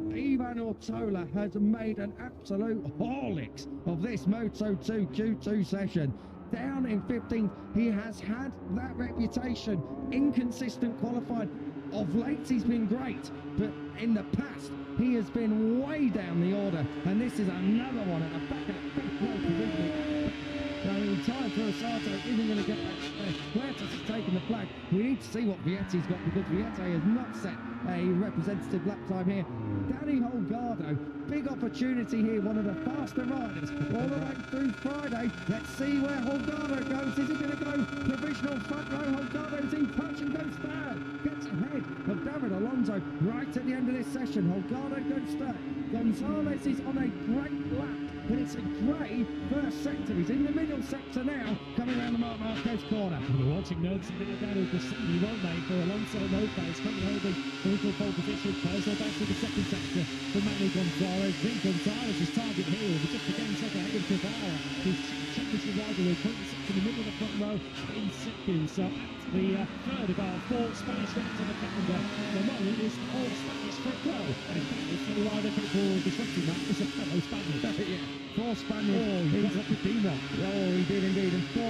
Ivan Ortola has made an absolute horlicks of this Moto2 Q2 session. Down in 15th, he has had that reputation. Inconsistent qualifying. Of late, he's been great, but in the past, he has been way down the order. And this is another one at the back of the big row provisionally. I mean, time for Sato isn't going to get that space. Huertas has taken the flag. We need to see what Vietti's got because Vietti has not set a representative lap time here. Danny Holgado, big opportunity here, one of the faster riders all the way through Friday. Let's see where Holgado goes. Is he going to go provisional front row? Holgado's in touch and goes third. Gets ahead of David Alonso right at the end of this session. Holgado goes third. Gonzalez is on a great lap. But it's a grey first sector. He's in the middle sector now, coming around the Marc Marquez corner. We're watching notes a bit of Daniel Grassini, won't they, for Alonso Lopez coming over the equal pole position. Personal best in the second sector for Manny Gonzalez. Vin Gonzalez's target here will be just a game second ahead of Guevara. His championship rival with 26 in the middle of the front row in second. So at the third of our 4 Spanish rounds on the calendar, the moment is all Spanish for a goal. And in fact, it's the rider capable of disrupting that is a fellow Spaniard. Yeah. 4 Spanish. Oh, he got up to do that. Oh, he did indeed. And 4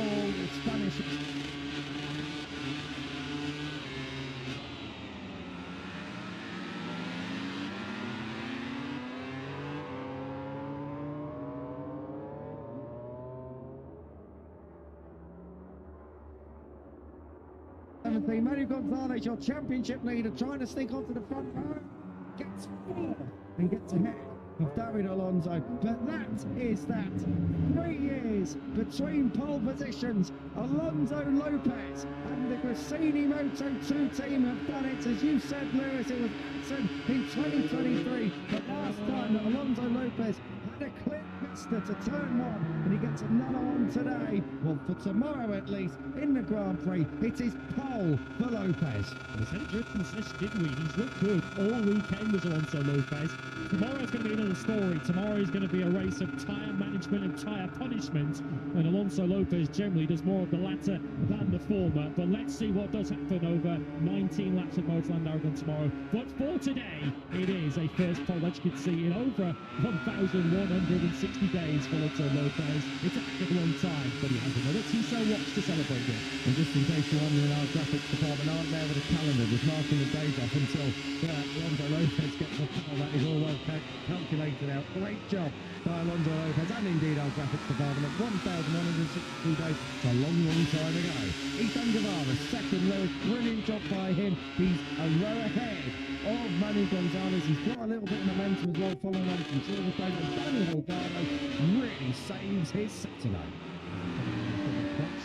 Spanish. Mario Gonzalez, your championship leader, trying to sneak onto the front row. Gets 4 and gets ahead of David Alonso, but that is that. 3 years between pole positions. Alonso Lopez and the Grassini Moto2 team have done it. As you said, Lewis, it was Axon in 2023, the last time that Alonso Lopez had a clear pista to turn 1, and he gets another one today. Well, for tomorrow at least, in the Grand Prix, it is pole for Lopez. He's had a driven session, didn't we? He's looked good all weekend was Alonso Lopez. Tomorrow's going to be another story. Tomorrow is going to be a race of tyre management and tyre punishment, and Alonso Lopez generally does more of the latter than the former. But let's see what does happen over 19 laps at Motoland Aragon tomorrow. But for today, it is a first pole, as you can see, in over 1,160 days for Alonso Lopez. It's a heck of a long time, but he has another Tissot watch to celebrate with. And just in case you're wondering, our graphics department aren't there with a calendar, just marking the days off until Alonso Lopez gets the pole. That is all well calculated out. Great job by Alonso Lopez and indeed our graphics department at 1,162 days. It's a long, long time ago. Ethan Guevara, second Lewis, brilliant job by him. He's a row ahead of Manny Gonzalez. He's got a little bit of momentum as well, following on from Silverstone, and Daniel Holgado really saves his Saturday.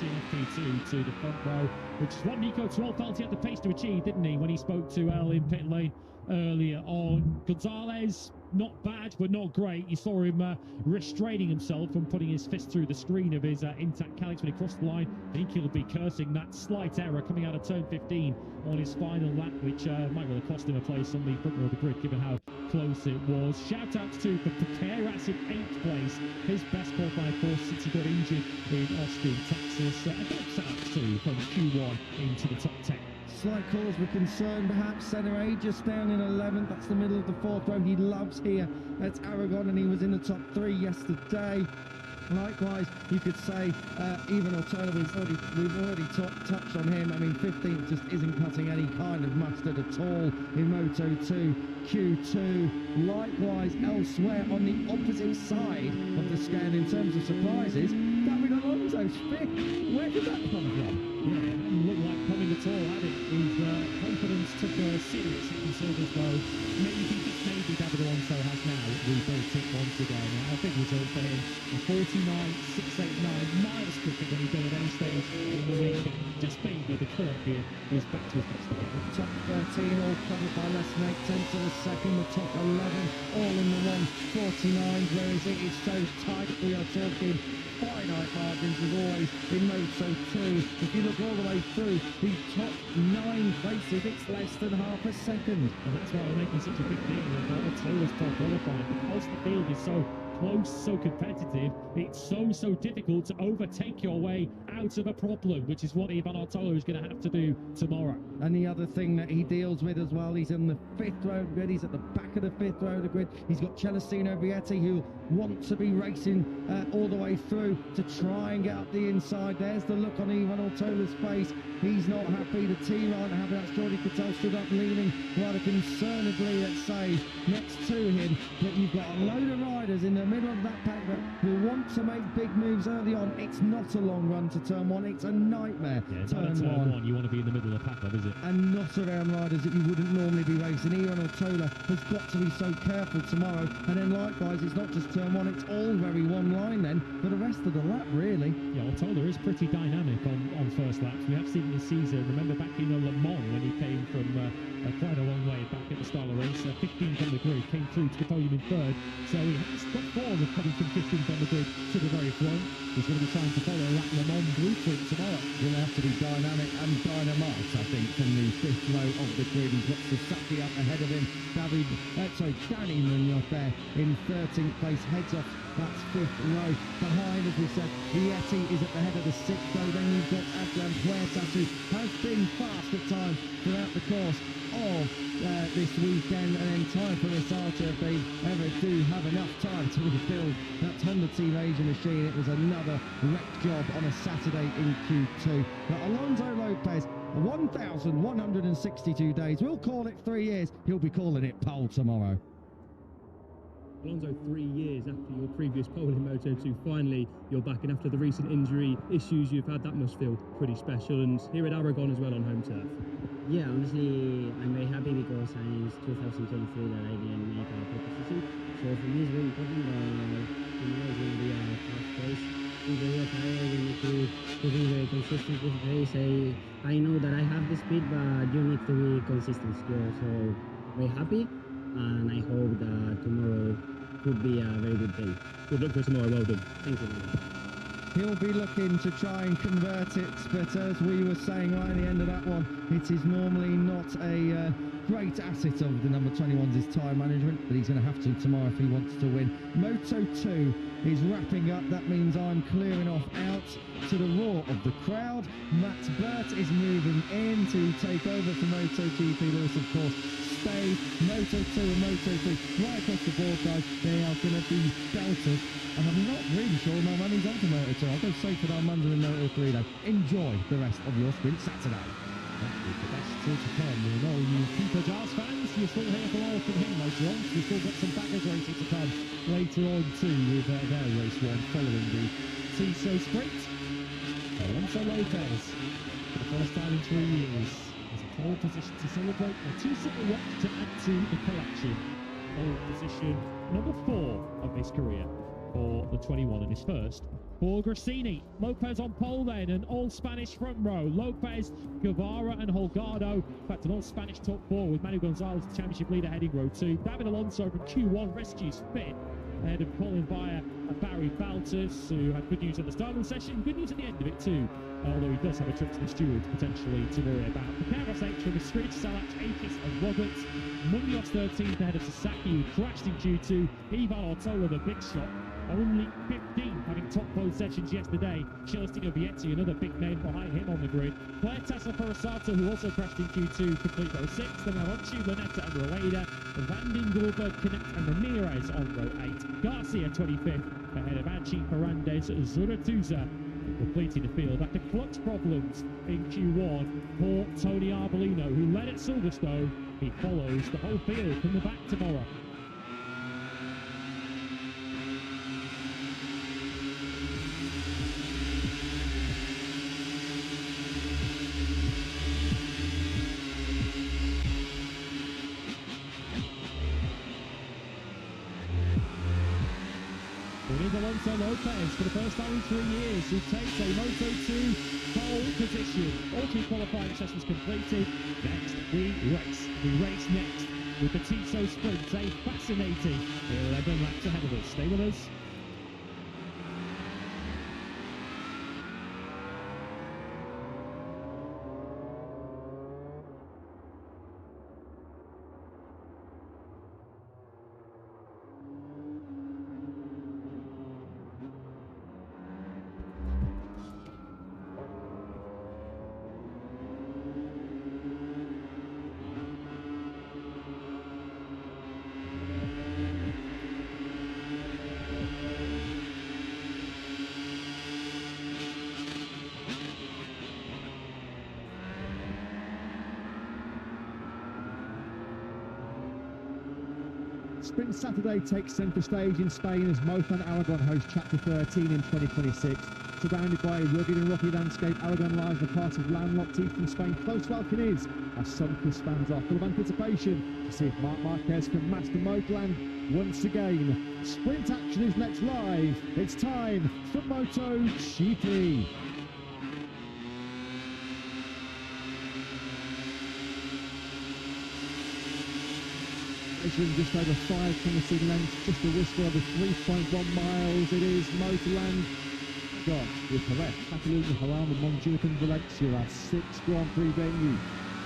FP2 to the front row, which is what Nico Troll felt he had the pace to achieve, didn't he, when he spoke to Al in pit lane earlier on. Gonzalez, not bad, but not great. You saw him restraining himself from putting his fist through the screen of his intact calyx when he crossed the line. I think he'll be cursing that slight error coming out of turn 15 on his final lap, which might well have cost him a place on the front row of the grid, given how close it was. Shout outs to Pequeiras in 8th place, his best qualifying, of course, since he got injured in Austin, Texas. A bit of shout too from Q1 into the top 10. Slight cause for concern, perhaps. Senna just down in 11th. That's the middle of the 4th row. He loves here at Aragon, and he was in the top 3 yesterday. Likewise, you could say even Ortona, we've already touched on him. I mean, 15th just isn't cutting any kind of mustard at all in Moto2 Q2. Likewise, elsewhere on the opposite side of the scale in terms of surprises, David Alonso's 5th. Where did that come from? Yeah, it didn't look like coming at all, had it? His confidence took a serious hit, and so as though maybe David Alonso has now rebuilt it once again. A big result for him. 49.689 miles quicker than he'd done at any stage in the weekend. Just maybe the curve here is back to his best again. Top 13 all covered by less than 8 tenths of a second. The top 11 all in the 149, whereas it is so tight. We are talking finite margins as always in Moto2. If you look all the way through the top 9 places, it's less than half a second. And that's why we're making such a big deal of Moto2's top qualifying, because the field is so close, so competitive. It's so difficult to overtake your way out of a problem, which is what Ivan Ortolo is going to have to do tomorrow. And the other thing that he deals with as well, he's in the 5th row of the grid, he's at the back of the 5th row of the grid. He's got Celestino Vietti, who wants to be racing all the way through to try and get up the inside. There's the look on Ivan Ortolo's face. He's not happy, the team aren't happy. That's Jordi Cattell stood up leaning rather concernedly, let's say, next to him. But you've got a load of riders in the middle of that pack that will want to make big moves early on. It's not a long run to turn 1, it's a nightmare. Yeah, turn turn 1 you want to be in the middle of the pack of, is it? And not around riders that you wouldn't normally be racing. Ivan Ortolo has got to be so careful tomorrow. And then likewise, it's not just turn 1, it's all very one line then for the rest of the lap, really. Yeah, Ortolo is pretty dynamic on first laps. We have seen this season. Remember back in Le Mans when he came from quite a long way back at the start of the race, 15th on the grid, came through to the podium in 3rd. So he has got form of coming from 15th on the grid to the very front. He's going to be trying to follow that Le Mans blueprint tomorrow. Going to have to be dynamic and dynamite, I think, from the 5th row of the grid. He's got Sasaki up ahead of him. Danny Munoz there in 13th place, heads off. That's 5th row. Behind, as we said, Vietti is at the head of the 6th row. Then you've got Adrian Puertas, who has been fast at times throughout the course of this weekend, and then time for Risato if they ever do have enough time to rebuild that Honda Team Asia machine. It was another wreck job on a Saturday in Q2. But Alonso Lopez, 1,162 days. We'll call it 3 years. He'll be calling it pole tomorrow. Alonso, 3 years after your previous pole in Moto2, finally you're back, and after the recent injury issues you've had, that must feel pretty special. And here at Aragon as well on home turf. Yeah, honestly, I'm very happy because since 2023 that I didn't make a pole position. So for me it's very important that tomorrow is going to be a tough race. It's very tired, we need to be very consistent with the race. I know that I have the speed, but you need to be consistent here. So very happy, and I hope that tomorrow could be a very good day. Good luck for tomorrow, well done. Thank you. He'll be looking to try and convert it, but as we were saying right at the end of that one, it is normally not a great asset of the number 21's is time management, but he's going to have to tomorrow if he wants to win. Moto2 is wrapping up. That means I'm clearing off out to the roar of the crowd. Matt Burt is moving in to take over for MotoGP. Lewis, of course, stay. Moto2 and Moto3 right across the board, guys. They are going to be belters, and I'm not really sure my money's on for Moto2. I'll go straight for Almanza in Moto3 though. Enjoy the rest of your sprint Saturday. The best still to come. And all you Cooper Jars fans, you're still here for more from him later on. We've still got some baggers racing to come later on too, with their race 1 following the Tissot sprint. Alonso Lopez, for the first time in 3 years, has a pole position to celebrate, a 2-city watch to add to the collection. Pole position number 4 of his career for the 21, and his first For Grassini, Lopez on pole then, an all-Spanish front row. Lopez, Guevara and Holgado. In fact, an all-Spanish top four with Manu Gonzalez, the championship leader, heading row 2. David Alonso from Q1 rescues 5th, ahead of Colin Via and Barry Baltus, who had good news at the start of the session, good news at the end of it too, although he does have a trip to the stewards potentially to worry about. Piqueras 8th from Istrid, Salac 8th and Roberts. Munoz 13th ahead of Sasaki, who crashed in Q2. Ivan Ortola, the big shot, only 15, having top pole sessions yesterday. Celestino Vietti, another big name behind him on the grid. Claire Tesla Parasato, who also crashed in Q2, complete row 6. Then Laronchi, Lanetta and Rueda. Vandin, Goldberg, Connect and Ramirez on row 8. Garcia 25th, ahead of Anchi, Ferrandez, Zuratuza, completing the field after clutch problems in Q1. Poor Tony Arbolino, who led at Silverstone. He follows the whole field from the back tomorrow. Alonso Lopez, for the first time in 3 years, who takes a Moto2 pole position. All 3 qualifying sessions completed. Next, we race. We race next with the Tissot sprint, a fascinating 11 laps ahead of us. Stay with us. Sprint Saturday takes centre stage in Spain as Moto3 Aragon hosts Chapter 13 in 2026. Surrounded by a rugged and rocky landscape, Aragon lies in a part of landlocked eastern Spain close to Alcaniz, as Sunquist stands off full of anticipation to see if Marc Marquez can master Motoland once again. Sprint action is next live. It's time for MotoGP. Measuring just over 5 finishing lengths, just a whisper over 3.1 miles. It is Motoland. Got with Jerez, Catalunya, Haram and Montjuic and Valencia, our 6th Grand Prix venue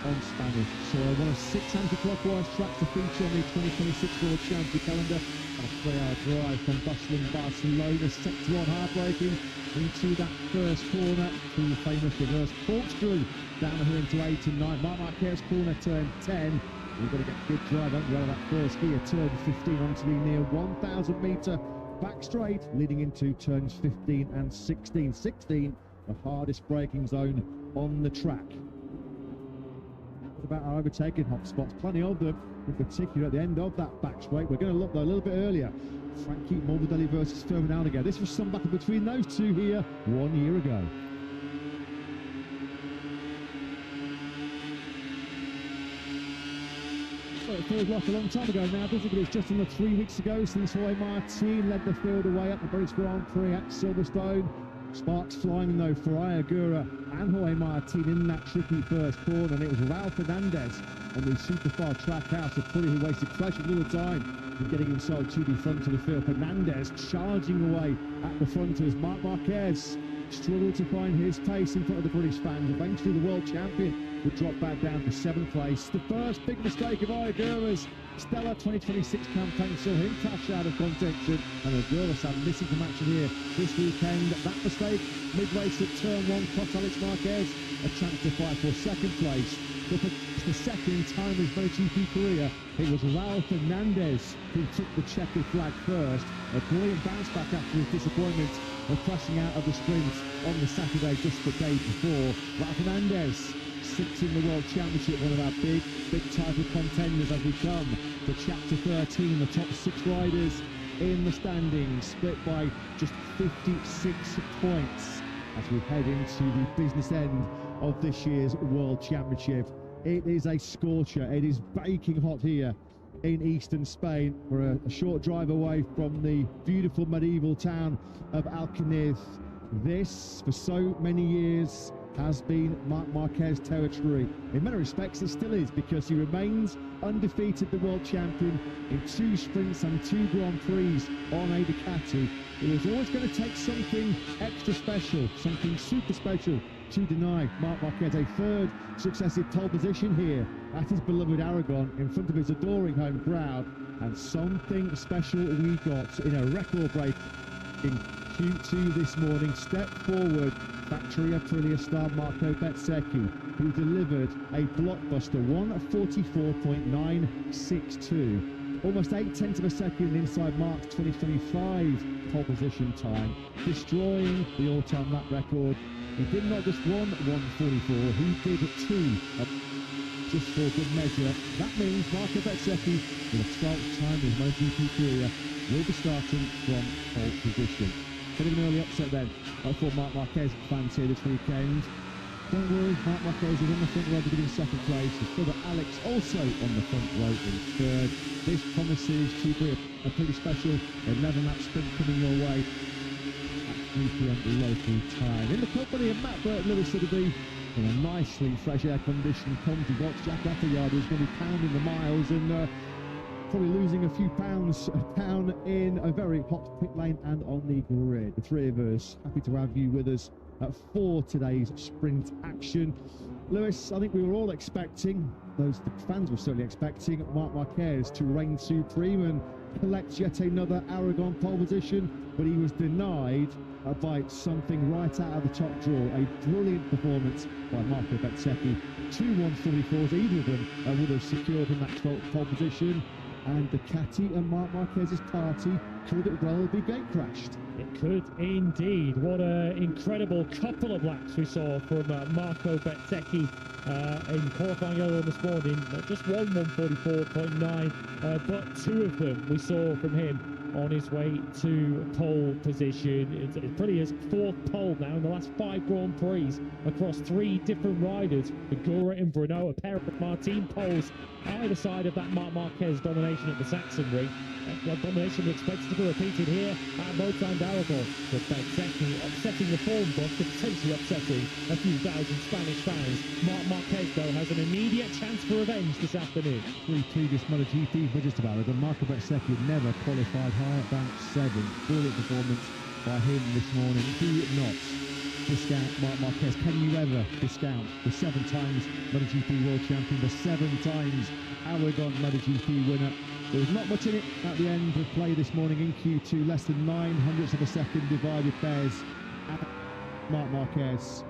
on Spanish soil. One of 6 anti-clockwise tracks to feature on the 2026 World Championship calendar. And a 3-hour drive from Barcelona, set to on hard-braking into that first corner through the famous reverse corkscrew down the hill into 8 and 9. Marc Marquez corner turn 10. You've got to get a good drive out of that first gear, turn 15 onto the near 1,000 metre back straight, leading into turns 15 and 16. 16, the hardest braking zone on the track. What about our overtaking hotspots? Plenty of them, in particular at the end of that back straight. We're going to look though a little bit earlier. Frankie Morbidelli versus Fernandez. This was some battle between those two here 1 year ago. Well, it feels like a long time ago now, doesn't it? But it's just under 3 weeks ago since Jorge Martin led the field away at the British Grand Prix at Silverstone. Sparks flying though for Ayagura and Jorge Martin in that tricky first corner, and it was Raul Fernandez on the superfar track house of Pully who wasted precious little time in getting himself to the front of the field. Fernandez charging away at the front as Marc Marquez struggled to find his pace in front of the British fans. Eventually the world champion would drop back down to 7th place. The first big mistake of Ayagura's stellar 2026 campaign saw him cash out of contention, and Ayagura missing from action here this weekend. That mistake mid-race at turn 1 cost Alex Marquez a chance to fight for 2nd place. But for the second time in his MotoGP career, it was Raul Fernandez who took the checkered flag first. A brilliant bounce back after his disappointment of crashing out of the sprint on the Saturday just the day before. Raul Fernandez, 6th in the World Championship, one of our big title contenders as we come to Chapter 13, the top 6 riders in the standings, split by just 56 points as we head into the business end of this year's World Championship. It is a scorcher. It is baking hot here in eastern Spain. We're a short drive away from the beautiful medieval town of Alcaniz. This, for so many years, has been Marc Marquez territory. In many respects, it still is, because he remains undefeated, the world champion in 2 sprints and 2 Grand Prix on a Ducati. It was always going to take something extra special, something super special, to deny Marc Marquez a 3rd successive pole position here at his beloved Aragon in front of his adoring home crowd. And something special we got in a record-breaking Q2 this morning. Step forward, factory Aprilia star Marco Bezzecchi, who delivered a blockbuster 1:44.962, almost 0.8 of a second inside Marc's 2025 pole position time, destroying the all-time lap record. He did not just 1:44, he did 2, just for good measure. That means Marco Bezzecchi, for the 12th time in his MotoGP career, will be starting from pole position. Bit of an early upset then for Marc Marquez fans here this weekend. Don't worry, Marc Marquez is on the front row beginning second place. His brother Alex also on the front row in 3rd. This promises to be a pretty special 11-lap sprint coming your way at 3 p.m. local time. In the company of Matt Burt Lewis to be in a nicely fresh air-conditioned comfy box. Jack Appleyard is going to be pounding the miles and probably losing a few pounds down in a very hot pit lane and on the grid. The 3 of us happy to have you with us for today's sprint action. Lewis, I think we were all expecting, those fans were certainly expecting, Marc Marquez to reign supreme and collect yet another Aragon pole position, but he was denied by something right out of the top draw. A brilliant performance by Marco Bezzecchi. 2 1:44s, either of them would have secured him that 12th pole position. And Ducati and Marc Marquez's party could well be gate crashed. It could indeed. What an incredible couple of laps we saw from Marco Bezzecchi in qualifying earlier this morning. Not just 1:44.9, but 2 of them we saw from him on his way to pole position. It's pretty his 4th pole now in the last 5 Grand Prix across 3 different riders. Agura and Bruno, a pair of Martin poles either side of that Marc Marquez domination at the Saxonry. That domination we expected to be repeated here at Moto3 Aragon. But Bezzecchi upsetting the form book, potentially upsetting a few thousand Spanish fans. Marc Marquez, though, has an immediate chance for revenge this afternoon. 3 previous MotoGP visits of Aragon. Marco Bezzecchi never qualified higher than 7th. Brilliant performance by him this morning. Do not discount Marc Marquez. Can you ever discount the 7 times MotoGP world champion, the 7 times Aragon MotoGP winner? There was not much in it at the end of play this morning in Q2. Less than 900ths of a second divided Bez and Marc Marquez.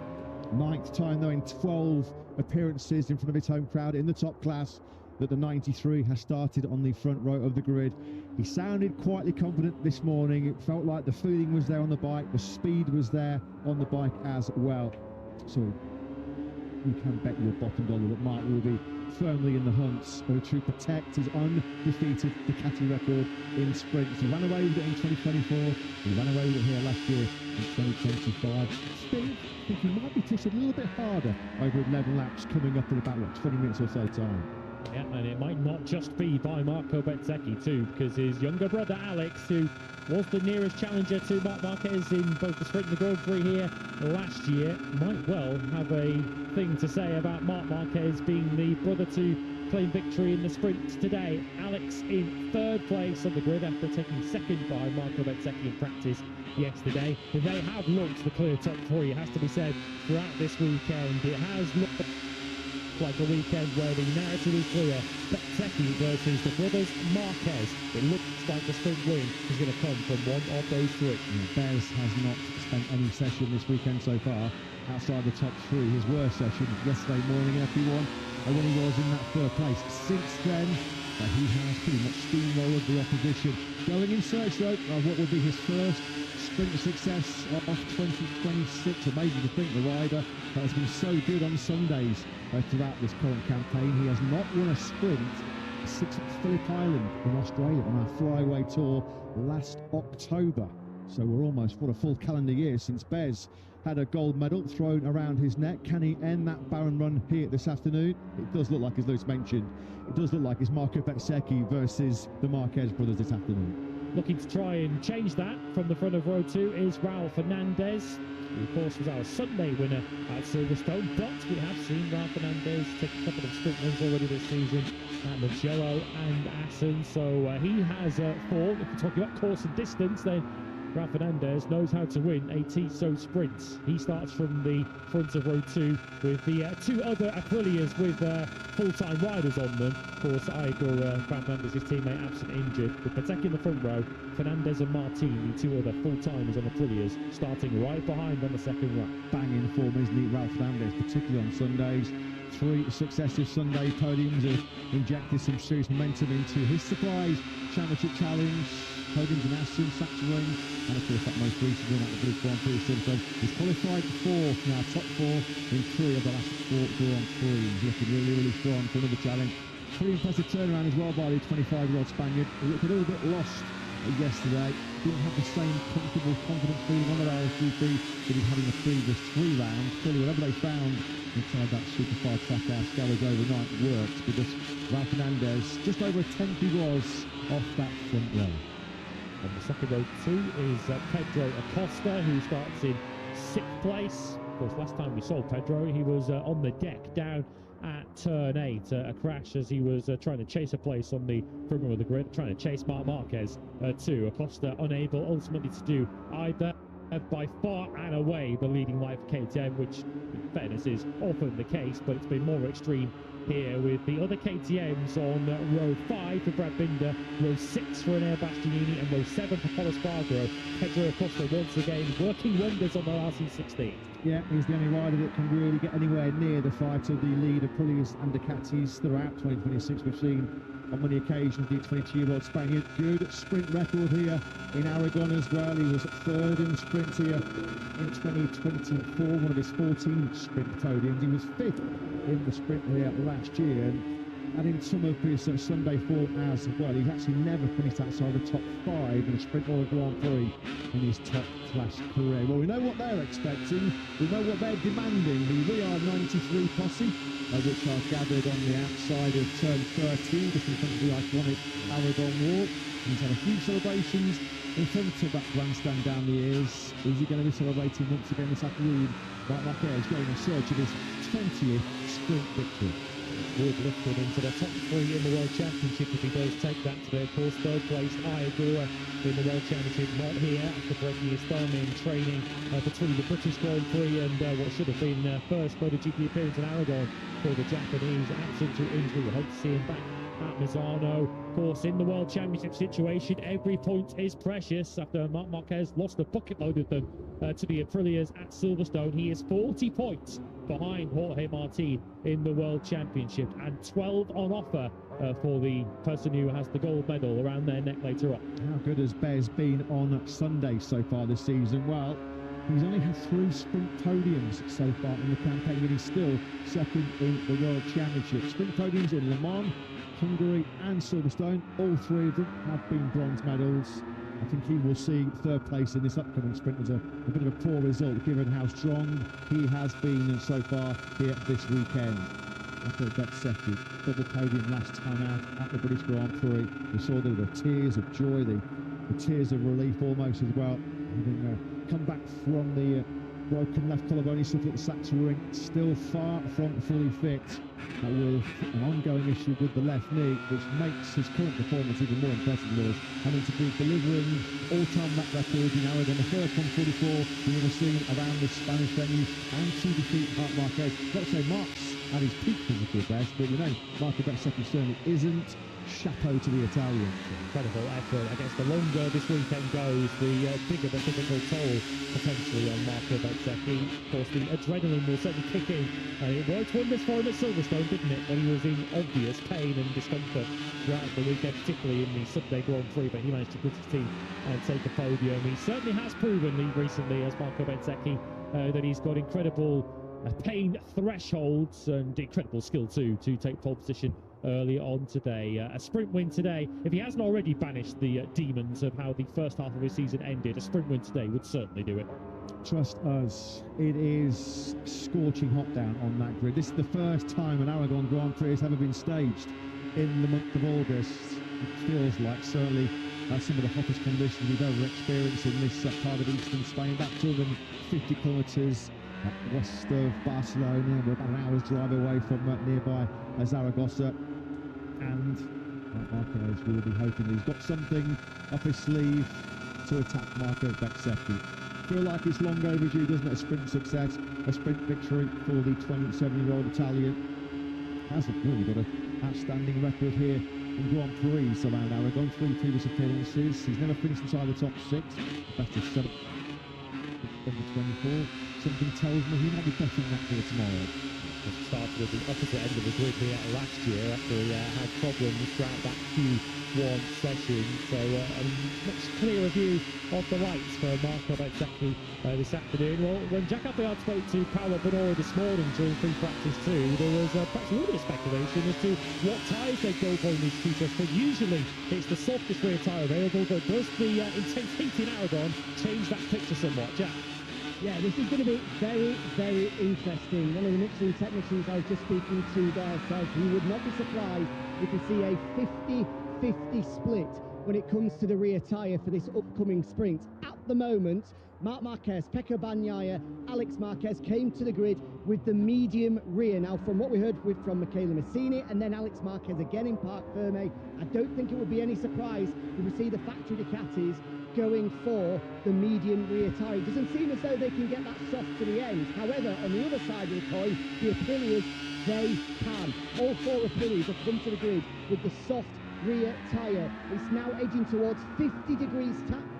9th time though in 12 appearances in front of his home crowd in the top class that the 93 has started on the front row of the grid. He sounded quietly confident this morning. It felt like the feeling was there on the bike, the speed was there on the bike as well. So you can bet your bottom dollar that Marc will be firmly in the hunts to protect his undefeated Ducati record in sprints. He ran away with it in 2024, he ran away with it here last year in 2025. Still, I think he might be pushed a little bit harder over 11 laps coming up in about, 20 minutes or so time. Yeah, and it might not just be by Marco Bezzecchi too, because his younger brother Alex, who was the nearest challenger to Marc Marquez in both the sprint and the Grand Prix here last year, might well have a thing to say about Marc Marquez being the brother to claim victory in the sprint today. Alex in 3rd place on the grid after taking 2nd by Marco Bezzecchi in practice yesterday. They have looked the clear top 3, it has to be said, throughout this weekend. It has looked like a weekend where the narrative is clear. Bezzecchi versus the brothers Marquez. It looks like the sprint win is going to come from one of those 3. Bez has not spent any session this weekend so far outside the top 3. His worst session yesterday morning in FP1 when he was in that 3rd place. Since then, he has pretty much steamrolled the opposition. Going in search though of what would be his first sprint success of 2026. Amazing to think the rider that has been so good on Sundays throughout this current campaign. He has not won a sprint since Phillip Island in Australia on our flyaway tour last October. So we're almost, what, a full calendar year since Bez had a gold medal thrown around his neck. Can he end that barren run here this afternoon? It does look like, as Lewis mentioned, it does look like it's Marco Bezzecchi versus the Marquez brothers this afternoon. Looking to try and change that from the front of row 2 is Raul Fernandez, who of course was our Sunday winner at Silverstone, but we have seen Raul Fernandez take a couple of sprint wins already this season at Mugello and Assen, so he has 4. If we're talking about course and distance, then Raul Fernandez knows how to win a Tissot sprint. He starts from the front of row 2 with the 2 other Aprilias with full-time riders on them. Of course, Igor Fernandez's teammate absent injured. With Bezzecchi in the front row, Fernandez and Martin, the 2 other full-timers on Aprilias, starting right behind on the second row. Banging form, isn't he, Raul Fernandez, particularly on Sundays. 3 successive Sunday podiums have injected some serious momentum into his surprise championship challenge. Podiums in Assen, Sachsenring, and of course that most recent win at the British Grand Prix Silverstone. He's qualified 4th now, top 4 in 3 of the last 4 Grand Prix. He's looking really, really strong for another challenge. Pretty impressive turnaround as well by the 25-year-old Spaniard. He looked a little bit lost yesterday. Didn't have the same comfortable, confident feeling on the RSGP that he'd had in the previous 3 rounds. Clearly, whatever they found inside that Super 5 trackhouse garage overnight worked, because Raul Fernandez, just over a tenth he was off that front row. On the second row 2 is Pedro Acosta, who starts in 6th place. Of course, last time we saw Pedro, he was on the deck down at turn 8, a crash as he was trying to chase a place on the perimeter of the grid, trying to chase Marc Marquez too. Acosta unable ultimately to do either. By far and away the leading light for KTM, which in fairness is often the case, but it's been more extreme here with the other KTMs on row 5 for Brad Binder, row 6 for Enea Bastianini, and row 7 for Pol Espargaro. Pedro Acosta once again working wonders on the RC16. Yeah, he's the only rider that can really get anywhere near the fight of the lead Aprilias and Ducatis throughout 2026. We've seen on many occasions the 22-year-old Spaniard. Good sprint record here in Aragon as well. He was 3rd in sprint here in 2024, one of his 14 sprint podiums. He was 5th in the sprint here last year, and in some of his Sunday form as well. He's actually never finished outside the top 5 in a sprint or a Grand Prix in his top-class career. Well, we know what they're expecting, we know what they're demanding. The VR93 posse, which are gathered on the outside of turn 13, just in front of the iconic Aragon walk. He's had a few celebrations in front of that grandstand down the ears. Is he going to be celebrating once again this afternoon? Marc Marquez going in search of his 20th sprint victory. Wood lifted into the top 3 in the World Championship if he does take that today. Of course, 3rd place Igor in the World Championship, not here after breaking his thumb in training between the British Grand Prix and what should have been first MotoGP appearance in Aragon for the Japanese. Absent to injury, we hope to see him back at Misano. Of course, in the World Championship situation, every point is precious. After Marc Marquez lost a bucket load of them to the Aprilias at Silverstone, he is 40 points behind Jorge Martin in the World Championship, and 12 on offer for the person who has the gold medal around their neck later on. How good has Bez been on Sunday so far this season? Well, he's only had 3 sprint podiums so far in the campaign, and he's still 2nd in the World Championship. Sprint podiums in Le Mans, Hungary and Silverstone, all 3 of them have been bronze medals. I think he will see 3rd place in this upcoming sprint as a bit of a poor result, given how strong he has been so far here this weekend. After Bezzecchi, double podium last time out at the British Grand Prix. We saw the tears of joy, the tears of relief almost as well. Having come back from the broken left collarbone, he's looking at the Sachsenring, still far from fully fit, with an ongoing issue with the left knee, which makes his current performance even more impressive, Lewis. Having to be delivering all-time lap records in Aragon, the first 144 we've ever seen around this Spanish venue, and to defeat Marc Marquez. Not to say Marc's at his peak physical best, but we know Marco Bezzecchi certainly isn't. Chapeau to the Italian. Incredible effort. I guess the longer this weekend goes, the bigger the physical toll potentially on Marco Bezzecchi. Of course, the adrenaline will certainly kick in. It worked wonders for him at Silverstone, didn't it? When he was in obvious pain and discomfort throughout the weekend, particularly in the Sunday Grand Prix, but he managed to put his team and take a podium. He certainly has proven recently, as Marco Bezzecchi, that he's got incredible pain thresholds and incredible skill too to take pole position early on today. A sprint win today, if he hasn't already banished the demons of how the first half of his season ended, a sprint win today would certainly do it. Trust us, it is scorching hot down on that grid. This is the first time an Aragon Grand Prix has ever been staged in the month of August. It feels like certainly some of the hottest conditions we've ever experienced in this part of eastern Spain. About 250 kilometres west of Barcelona. We're about an hour's drive away from nearby Zaragoza. And Marquez will be hoping he's got something up his sleeve to attack Marco Bezzecchi. Feel like it's long overdue, doesn't it? A sprint success, a sprint victory for the 27-year-old Italian. Has really got an outstanding record here in Grand Prix around Aragon. 3 previous appearances. He's never finished inside the top 6. Best of 7 over 24. Something tells me he might be better than that here tomorrow. Started at the opposite end of the grid here last year after he had problems throughout that Q1 session. So a much clearer view of the lights for Marco Bezzecchi this afternoon. Well, when Jack Appleyard spoke to Paolo Bonora this morning during free practice 2, there was perhaps a little bit of speculation as to what tyres they'd go for in these Tissot. But usually it's the softest rear tyre available, but does the intense heat in Aragon change that picture somewhat? Jack? Yeah, this is going to be very, very interesting. One of the Michelin technicians I was just speaking to there says he would not be surprised if we see a 50-50 split when it comes to the rear tyre for this upcoming sprint. At the moment, Marc Marquez, Pecco Bagnaia, Alex Marquez came to the grid with the medium rear. Now, from what we heard from Michele Massini and then Alex Marquez again in Parc Ferme, I don't think it would be any surprise if we see the factory Ducatis going for the medium rear tyre. It doesn't seem as though they can get that soft to the end. However, on the other side of the coin, the Aprilias, they can. All 4 Aprilias have come to the grid with the soft rear tyre. It's now edging towards 50 degrees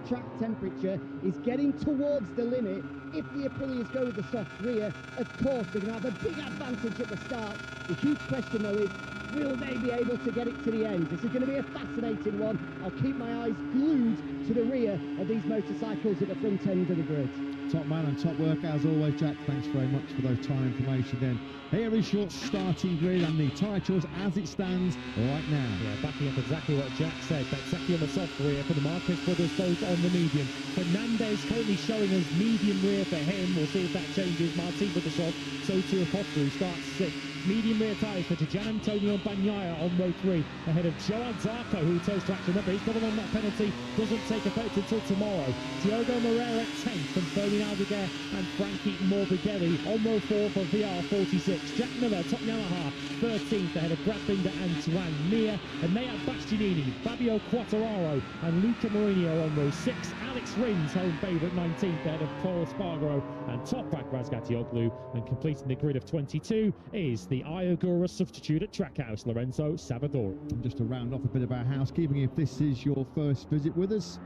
track temperature. It's getting towards the limit. If the Aprilias go with the soft rear, of course they're going to have a big advantage at the start. The huge question though is, will they be able to get it to the end? This is going to be a fascinating one. I'll keep my eyes glued to the rear of these motorcycles at the front end of the grid. Top man and top work as always, Jack. Thanks very much for those tyre information then. Here is your starting grid and the tyre choice as it stands right now. Yeah, backing up exactly what Jack said. Bezzecchi on the soft rear for the Marquez brothers, both on the medium. Fernandez currently showing us medium rear for him. We'll see if that changes. Martin with the soft. So too Apostol starts 6th. Medium rear tyres for Gian Antonio Bagnaia on row 3 ahead of Joao Zarco, who returns to action. Remember, he's got on that penalty, doesn't take effect until tomorrow. Diogo Moreira 10th from Fermin Aldeguer and Frankie Morbidelli on row 4 for VR46. Jack Miller, top Yamaha, 13th ahead of Brad Binder and Tuan Mir. And Nayat Bastianini, Fabio Quartararo and Luca Marinho on row 6. Alex Rins, home favourite, 19th ahead of Paul Spargaro and Toprak Razgatioglu. And completing the grid of 22 is the Iogura substitute at Trackhouse, Lorenzo Savador. And just to round off a bit of our housekeeping, if this is your first visit with us,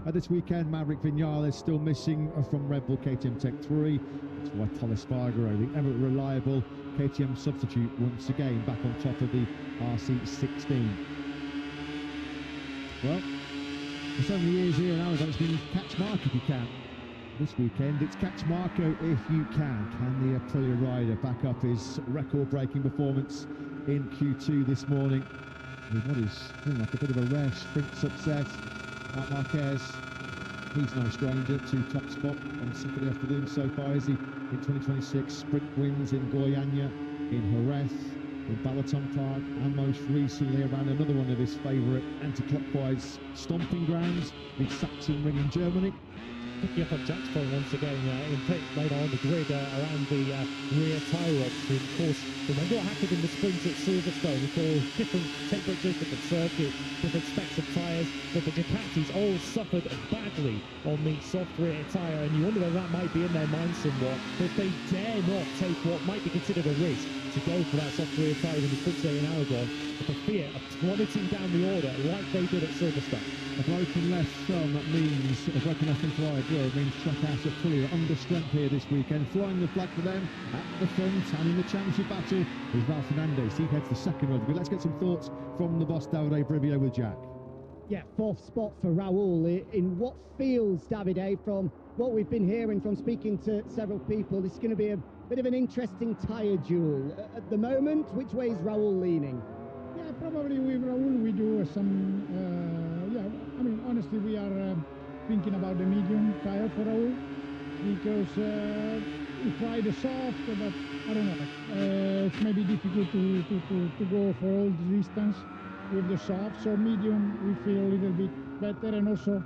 this weekend Maverick Viñales still missing from Red Bull KTM Tech 3. That's why Paul Spargaro, the ever reliable KTM substitute, once again back on top of the RC16. Well, for so many years here in Aragon, it's been catch Mark if you can. This weekend, it's catch Marco if you can. Can the Aprilia rider back up his record-breaking performance in Q2 this morning with what is feeling like a bit of a rare sprint success? Marc Marquez, he's no stranger to top spot on Saturday afternoon so far, is he? In 2026, sprint wins in Goiânia, in Jerez, in Balaton Park, and most recently around another one of his favourite anti-clockwise stomping grounds, the Sachsenring in Germany. Picking up on Jack's point once again in pit later on the grid around the rear tyre option. Of course, remember what happened in the sprint at Silverstone? We saw different temperatures, different circuit, different specs of tyres, but the Ducatis all suffered badly on the soft rear tyre, and you wonder whether that might be in their mind somewhat, but they dare not take what might be considered a risk to go for that soft rear tyre in the sprint day in Aragon, for fear of plummeting down the order like they did at Silverstone. A broken left thumb means, a broken left and right word means Trackhouse Aprilia under strength here this weekend, flying the flag for them at the front, and in the championship battle is Raul Fernandez. He heads the second row. Let's get some thoughts from the boss Davide Brivio with Jack. Yeah, 4th spot for Raul in what feels, Davide, from what we've been hearing from speaking to several people, this is going to be a bit of an interesting tyre duel. At the moment, which way is Raul leaning? Yeah, probably with Raul we do some, yeah, I mean, honestly, we are thinking about the medium tire for Raul, because we tried the soft, but I don't know, it's maybe difficult to go for all the distance with the soft, so medium we feel a little bit better, and also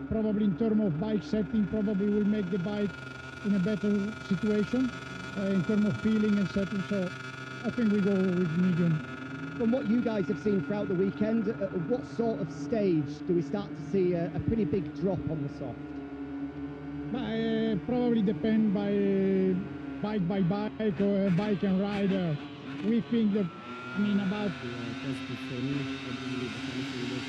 probably in terms of bike setting, probably will make the bike in a better situation in terms of feeling and setting, so I think we go with medium. From what you guys have seen throughout the weekend, at what sort of stage do we start to see a pretty big drop on the soft? Probably depend by bike or bike and rider. We think that, I mean, about Positive for me, obviously the qualifying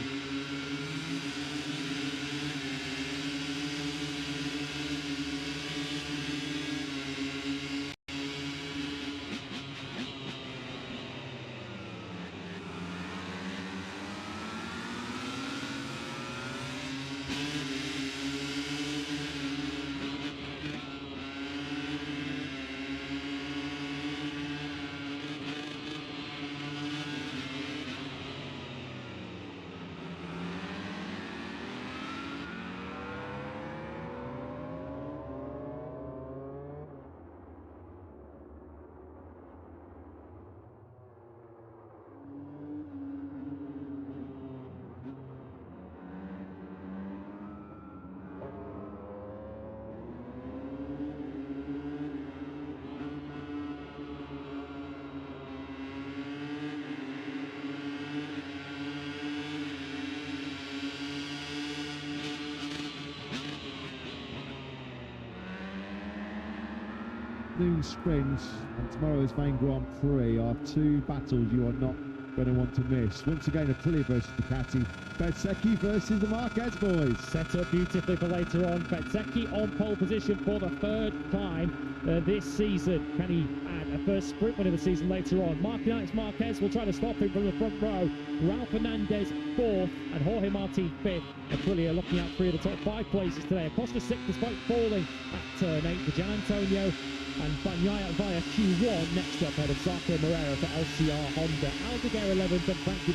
Noon sprint and tomorrow's main Grand Prix are two battles you are not going to want to miss. Once again, Aprilia versus Ducati, Bezzecchi versus the Marquez boys. Set up beautifully for later on. Bezzecchi on pole position for the third time this season. Can he add a first sprint win of the season later on? Marquez will try to stop him from the front row. Raul Fernandez fourth and Jorge Martin fifth. Aprilia looking out three of the top five places today. Acosta sixth despite falling at turn 8 for Gian Antonio. And Bagnaia via Q1 next up ahead of Zarco Moreira for LCR Honda. Aldeguer 11th and Frankie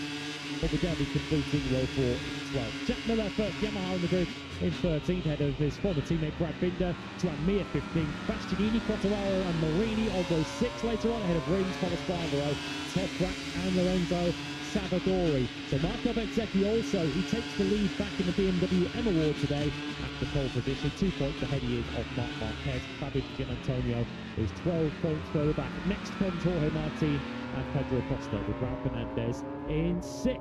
Morbidelli completing row 4 12th. Jack Miller first, Yamaha on the grid in 13th ahead of his former teammate Brad Binder. Tuan Mir 15th. Bastianini, Quartararo and Marini all go 6 later on ahead of Rins, Paul Espargaro, Toprak and Lorenzo Savadori. So Marco Bezzecchi also, he takes the lead back in the BMW M Award today at the pole position. 2 points ahead he is of Marc Marquez. Fabio Gian Antonio is 12 points further back. Next comes Jorge Martin and Pedro Acosta with Raul Fernandez in 6th.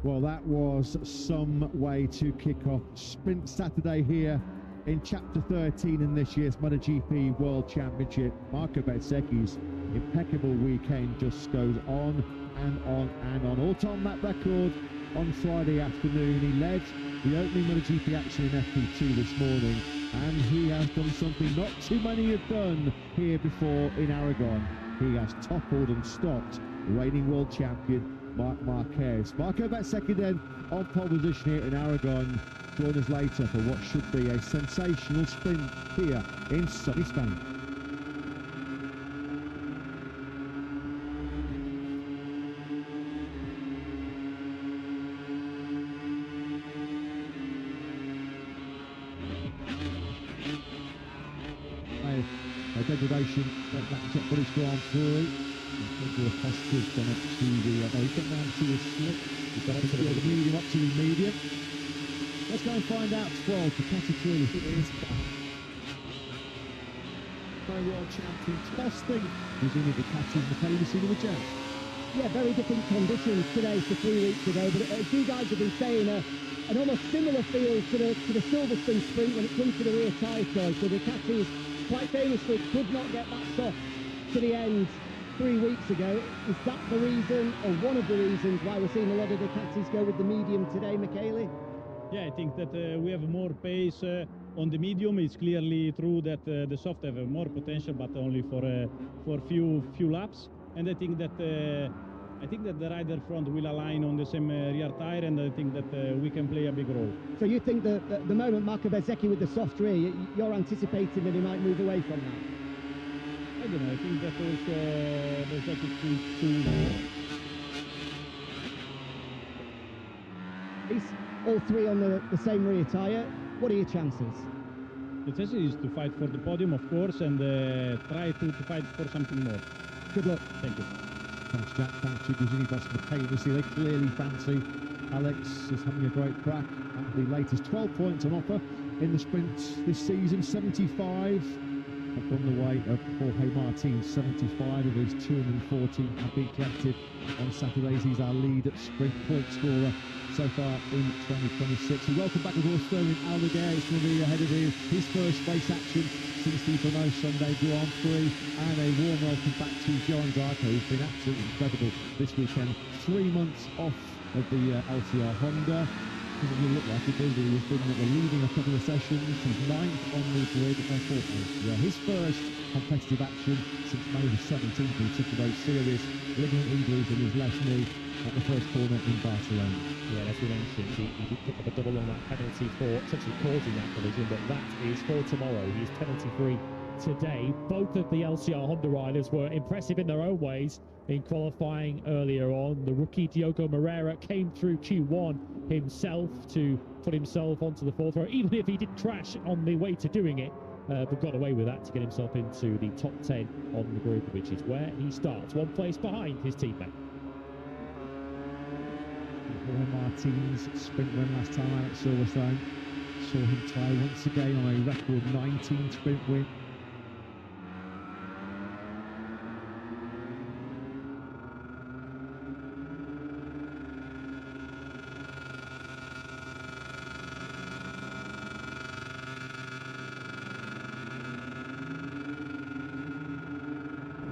Well, that was some way to kick off Sprint Saturday here in Chapter 13 in this year's MotoGP World Championship. Marco Bezzecchi's impeccable weekend just goes on and on and on. All time that record on Friday afternoon. He led the opening MotoGP action in FP2 this morning, and he has done something not too many have done here before in Aragon. He has toppled and stopped reigning world champion Marc Marquez. Marco Bezzecchi then on pole position here in Aragon. Join us later for what should be a sensational sprint here in sunny Spain. A degradation at that Czech British Grand Prix. Pedro Acosta's gone up to the, he's got down to the slip. He's got up to the medium, up to the medium. Let's go and find out 12. Ducati clearly is world champion testing. Presumably Ducati's Michele Messina with Jack. Yeah, very different conditions today to 3 weeks ago, but as you guys have been saying, an almost similar feel to the Silverstone sprint when it comes to the rear tyre choice. So Ducati quite famously could not get that soft to the end 3 weeks ago. Is that the reason, or one of the reasons, why we're seeing a lot of Ducatis go with the medium today, Michele? Yeah, I think that we have more pace on the medium. It's clearly true that the soft have more potential, but only for few laps. And I think that I think that the rider front will align on the same rear tire, and I think that we can play a big role. So you think that the moment Marco Bezzecchi with the soft rear, you're anticipating that he might move away from that? I don't know, I think that also Bezzecchi could all three on the same rear tyre. What are your chances? The chance is to fight for the podium, of course, and try to fight for something more. Good luck. Thank you. Thanks, Jack. Thanks to Guzini, Boss McCain. You see, they clearly fancy Alex is having a great crack at the latest 12 points on offer in the sprint this season. 75 up on the way of Jorge Martin. 75 of his 240 have been collected on Saturdays. He's our lead sprint point scorer so far in 2026. We welcome back, of course, Sterling Aldeguer. It's going to be ahead of his first race action since the Brno Sunday Grand Prix, and a warm welcome back to Johan Zarco, who's been absolutely incredible this weekend. 3 months off of the LCR Honda. Doesn't really look like it, does he? He's been leading a couple of sessions. He's 9th on the grid for his first competitive action since May the 17th. He took a very serious ligament injuries in his left knee at the first corner in Barcelona. Yeah, as we mentioned, he did pick up a double on that penalty for essentially causing that collision, but that is for tomorrow. He's penalty-free today. Both of the LCR Honda riders were impressive in their own ways in qualifying earlier on. The rookie Diogo Moreira came through Q1 himself to put himself onto the fourth row, even if he did crash on the way to doing it, but got away with that to get himself into the top 10 on the grid, which is where he starts, one place behind his teammate. Jorge Martin's sprint win last time out at Silverstone saw him tie once again on a record 19 sprint win.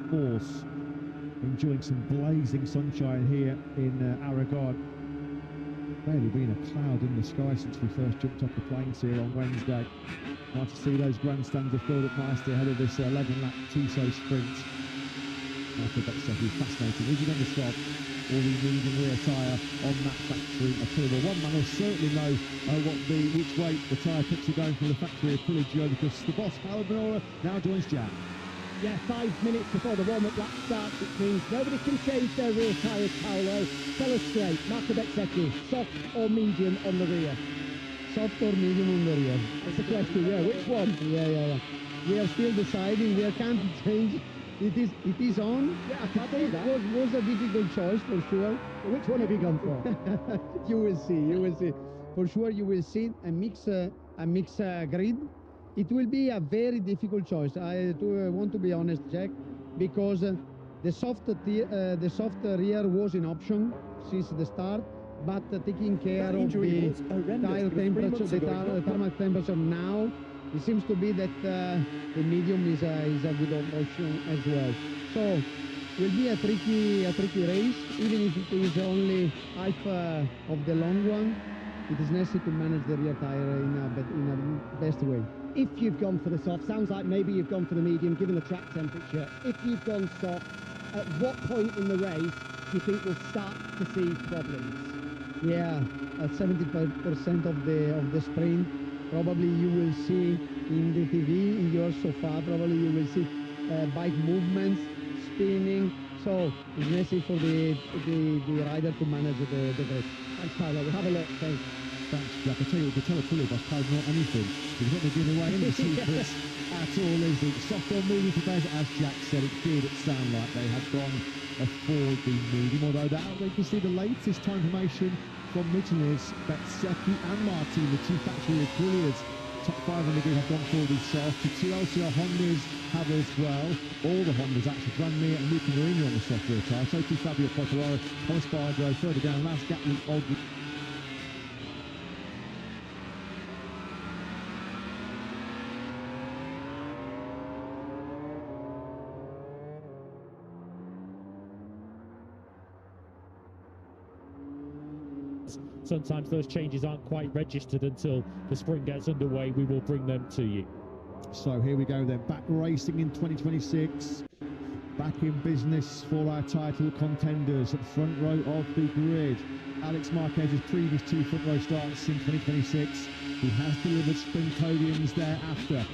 Of course, enjoying some blazing sunshine here in Aragon. Barely been a cloud in the sky since we first jumped off the planes here on Wednesday. Nice to see those grandstands have filled up nicely ahead of this 11-lap Tissot sprint. Marco Bezzecchi, fascinating. Is he going to stop, or the medium rear tyre on that factory Aprilia? One man will certainly know which way the tyre picks are going from the factory Aprilia, because the boss, Paolo Bonora, now joins Jack. Yeah, 5 minutes before the warm-up lap starts, it means nobody can change their rear tyres, Paolo. Tell us straight, Marco Bezzecchi, soft or medium on the rear? Soft or medium on the rear? That's the question, yeah, which one? Yeah. We are still deciding, we can't change. It is on. Yeah, I can see that. It was a difficult choice for sure. Which one have you gone for? You will see. For sure you will see a mix grid. It will be a very difficult choice. I want to be honest, Jack, because the soft rear was an option since the start, but taking care of the tire temperature, the tarmac temperature now, it seems to be that the medium is a good option as well. So will be a tricky race, even if it is only half of the long one. It is necessary to manage the rear tire in a best way. If you've gone for the soft, sounds like maybe you've gone for the medium, given the track temperature. If you've gone soft, at what point in the race do you think we'll start to see problems? Yeah, at 75% of the sprint, probably you will see in the TV, in your sofa, probably you will see bike movements, spinning. So it's necessary for the rider to manage the grip. Thanks, Paolo. We'll have a look. Thanks. Thanks, Jack. I tell you what, the Telepulley boss Paolo, not anything. He's not going to give away any secrets at all, is it? Soft or medium for Bez, as Jack said, it did sound like they had gone for the medium, although that we can see the latest time information from Mutineers, Bezzecchi and Martin, the two factory Aprilias. Top 5 on the grid have gone for the soft. The two LCR Hondas have as well. All the Hondas actually, Grandmere and Luca Marini on the soft rear tyre. So too Fabio Quartararo, Thomas Bardo, further down, last Gatling, Aldridge. Sometimes those changes aren't quite registered until the sprint gets underway. We will bring them to you. So here we go then, back racing in 2026. back in business for our title contenders at front row of the grid. Alex Marquez's previous 2 front row starts in 2026. He has delivered sprint podiums thereafter.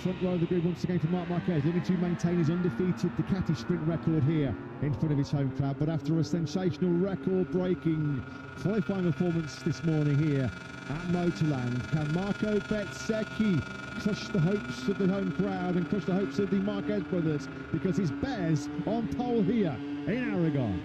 Front row of the grid once again for Marc Marquez, looking to maintain his undefeated Ducati sprint record here in front of his home crowd. But after a sensational record-breaking qualifying performance this morning here at Motorland, can Marco Bezzecchi crush the hopes of the home crowd and crush the hopes of the Marquez brothers, because it's Bez on pole here in Aragon.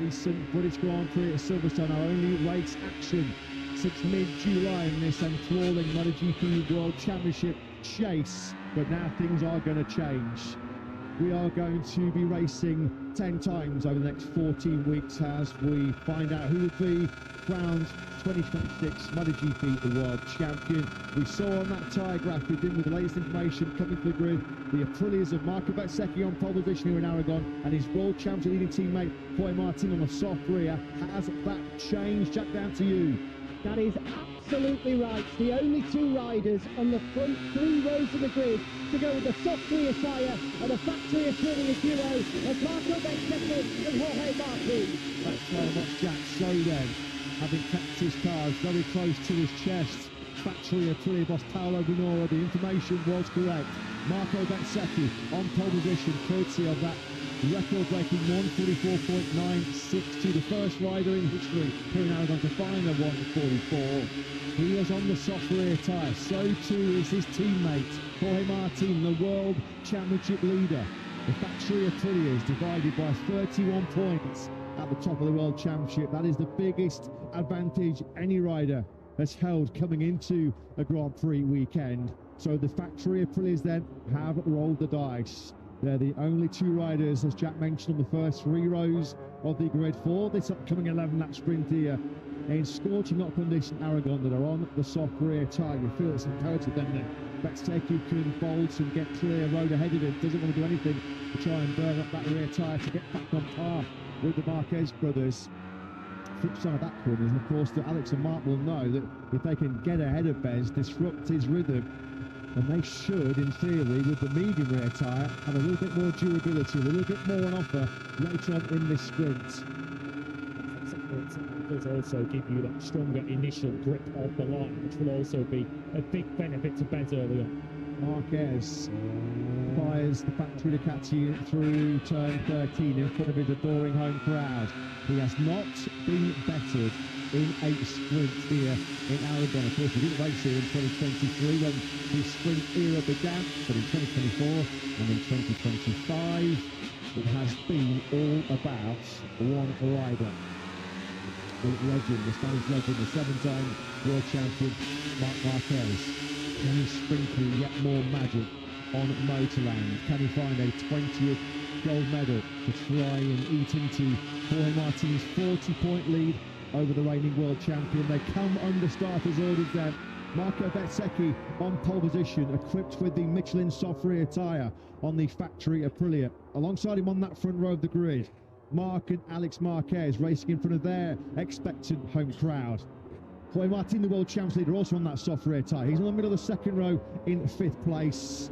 Recent British Grand Prix at Silverstone, our only race action since mid-July in this enthralling MotoGP World Championship chase. But now things are going to change. We are going to be racing 10 times over the next 14 weeks as we find out who will be crowned 2026 MotoGP World Champion. We saw on that tyre graph with the latest information coming to the grid, the Aprilias of Marco Bezzecchi on pole position here in Aragon, and his World Championship leading teammate Jorge Martin on a soft rear. Has that changed? Jack, down to you. That is absolutely right. The only 2 riders on the front 3 rows of the grid to go with the soft rear tyre and the factory Aprilia duo of Marco Bezzecchi and Jorge Martin. That's very much Jack. So then, having kept his cars very close to his chest, factory Aprilia boss Paolo Bonora, the information was correct. Marco Bezzecchi on pole position, courtesy of that record-breaking 144.96 to the first rider in history here in Aragon to find a 144. He is on the soft rear tyre, so too is his teammate Jorge Martin, the World Championship leader. The factory Aprilia is divided by 31 points at the top of the World Championship. That is the biggest advantage any rider has held coming into a Grand Prix weekend. So the factory Aprilias then have rolled the dice. They're the only 2 riders, as Jack mentioned, on the first 3 rows of the grid for this upcoming 11-lap sprint here in scorching hot condition Aragon that are on the soft rear tyre. You feel it's imperative then that Bezzecchi can bolt and get clear road ahead of him. Doesn't want to do anything to try and burn up that rear tyre to get back on par with the Marquez brothers. Flip side of that coin is, of course, that Alex and Mark will know that if they can get ahead of Bez, disrupt his rhythm, and they should, in theory, with the medium rear tyre, have a little bit more durability, a little bit more on offer later on in this sprint. It does also give you that stronger initial grip of the line, which will also be a big benefit to Bez early on. Marquez fires the factory Ducati through turn 13 in front of his adoring home crowd. He has not been bettered in a sprint here in Aragon. Of course, he didn't race here in 2023 when his sprint era began, but in 2024 and in 2025, it has been all about one rider. The legend, the Spanish legend, the 7-time world champion, Marc Marquez. Can he sprinkle yet more magic on Motorland? Can he find a 20th gold medal to try and eat into Jorge Martin's 40-point lead over the reigning world champion? They come under starters orders then. Marco Bezzecchi on pole position, equipped with the Michelin soft rear tyre on the factory Aprilia. Alongside him on that front row of the grid, Marc and Alex Marquez racing in front of their expectant home crowd. Jorge Martin, the world champs leader, also on that soft rear tyre. He's in the middle of the second row in 5th place.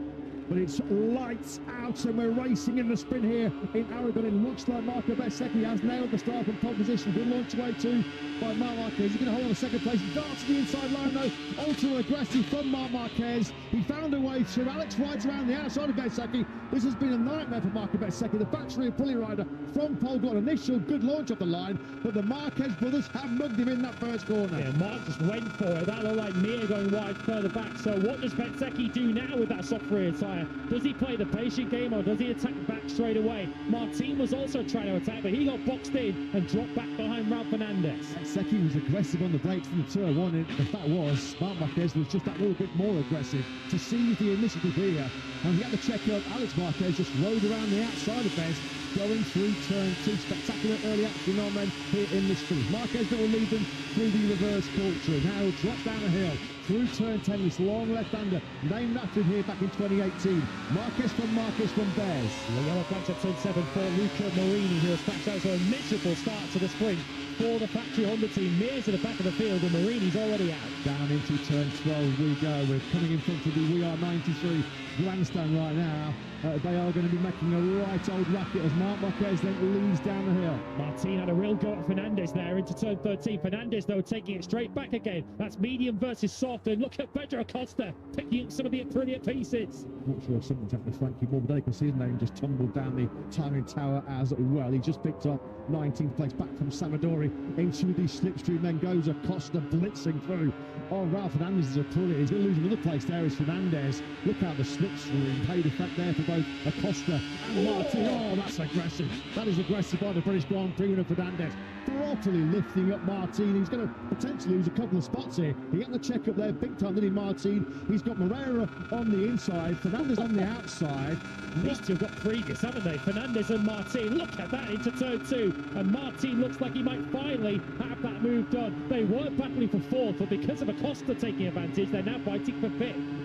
but it's lights out, and we're racing in the sprint here in Aragon. It looks like Marco Bezzecchi has nailed the start from pole position. Good launch away too by Marc Marquez. He's going to hold on to second place. Darts to the inside line though. Ultra aggressive from Marc Marquez. He found a way through. Alex rides around the outside of Bezzecchi. This has been a nightmare for Marco Bezzecchi. The factory pulley rider from pole got an initial good launch off the line, but the Marquez brothers have mugged him in that first corner. Yeah, Mark just went for it. That looked like Mir going wide further back. So what does Bezzecchi do now with that soft rear tyre? Does he play the patient game or does he attack back straight away? Martin was also trying to attack, but he got boxed in and dropped back behind Ralph Fernandez. Bezzecchi was aggressive on the brakes from the turn one, and the fact was Marc Marquez was just that little bit more aggressive to seize the initiative here. And we had to check up. Alex Marquez just rode around the outside of Bez, going through turn two. Spectacular early action on them here in this sprint. Marquez that will lead them through the reverse culture. Now he'll drop down the hill through turn 10, this long left-hander, named after him here back in 2018. Marquez from Bez. The yellow flags at turn 7 for Luca Marini, who has cracked out to a miserable start to the sprint for the factory Honda team. Mears at the back of the field, and Marini's already out. Down into turn 12 we go. We're coming in front of the WR93 grandstand right now. They are going to be making a right old racket as Marc Marquez then leads down the hill. Martin had a real go at Fernandez there into turn 13. Fernandez, though, taking it straight back again. That's medium versus soft, and look at Pedro Acosta picking up some of the brilliant pieces. Not sure if something's happened to Frankie Moore, but they can see his name just tumbled down the timing tower as well. He just picked up 19th place back from Samadori into the slipstream, then goes Acosta blitzing through. Oh, Ralph Fernandez is a brilliant. He's going to lose another place there is Fernandez. Look out the slipstream. Paid effect there for both Acosta and Martin. Oh, that's aggressive. That is aggressive by the British Grand Prix winner Fernandez. Properly lifting up Martin. He's going to potentially lose a couple of spots here. He had the check up there big time, didn't he, Martin? He's got Moreira on the inside, Fernandez on the outside. These two have got previous, haven't they? Fernandez and Martin. Look at that into turn 2. And Martin looks like he might finally have that move done. They were battling for 4th, but because of Acosta taking advantage, they're now fighting for 5th.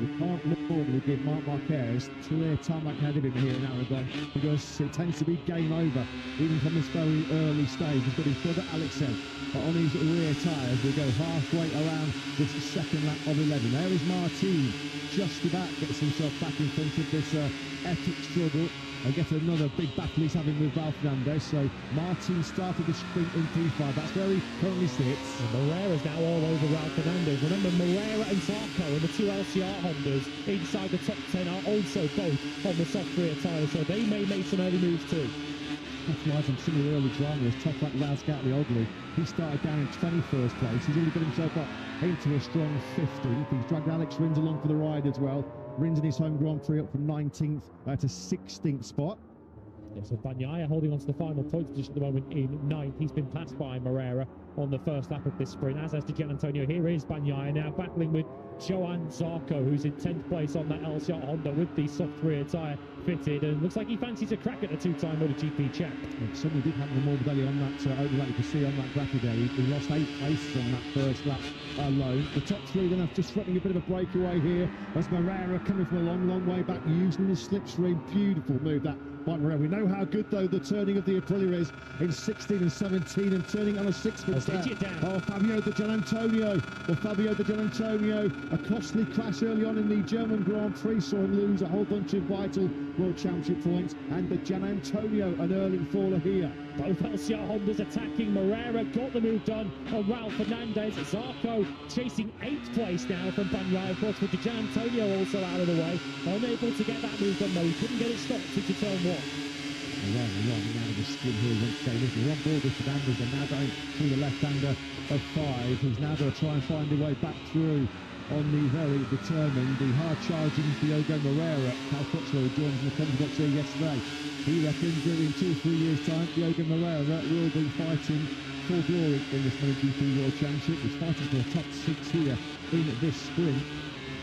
We can't normally give Marc Marquez clear tarmac heading here in Aragon because it tends to be game over, even from this very early stage. He's got his brother Alex on his rear tyres. We go halfway around this second lap of 11. There is Martin, just about gets himself back in front of this epic struggle and get another big battle he's having with Ralph Fernandez. So Martin started the sprint in P5. That's where he currently sits. And Moreira's now all over Ralph Fernandez. Remember, Moreira and Zarco and the two LCR Hondas inside the top 10 are also both on the soft rear tyres, so they may make some early moves too. Capitalised on some of the early drivers. Top like Razgatli Oddly. He started down in 21st place. He's already got himself up into a strong 15th. He's dragged Alex Rins along for the ride as well. Rins in his home Grand Prix up from 19th to 16th spot. Yeah, so Bagnaia holding on to the final point position at the moment in 9th. He's been passed by Moreira on the first lap of this sprint, as has Di Gianantonio. Here is Bagnaia now battling with Johan Zarco, who's in 10th place on that LCR Honda with the soft rear tyre fitted, and looks like he fancies a crack at the two-time MotoGP champ. It certainly did happen to Morbidelli on that open lap. You can see on that graphic there, he lost 8 places on that first lap alone. The top 3 then are just threatening a bit of a breakaway here as Moreira coming from a long way back using the slipstream. Beautiful move that by Moreira. We know how good though the turning of the Aprilia is in 16 and 17 and turning on a 6-foot there. Oh, Fabio Di Gianantonio. Well, Fabio Di Gianantonio, a costly crash early on in the German Grand Prix saw him lose a whole bunch of vital World Championship points, and Di Gianantonio an early faller here. Both LCR Hondas attacking. Moreira got the move done on Ralph Fernandez. Zarco chasing 8th place now from Bagnaia, of course, with Di Gianantonio also out of the way. Unable to get that move done though. He couldn't get it stopped into turn 1. Running out of the skin here once again. This is on board with Fernandez and now going through the left-hander of 5. He's now going to try and find a way back through on the very determined, the hard-charging Diogo Moreira. Cal Crutchlow joined in the comms box here yesterday. He reckons that in 2 or 3 years' time, Diogo Moreira will be fighting for glory in this MotoGP World Championship. He's fighting for the top 6 here in this sprint.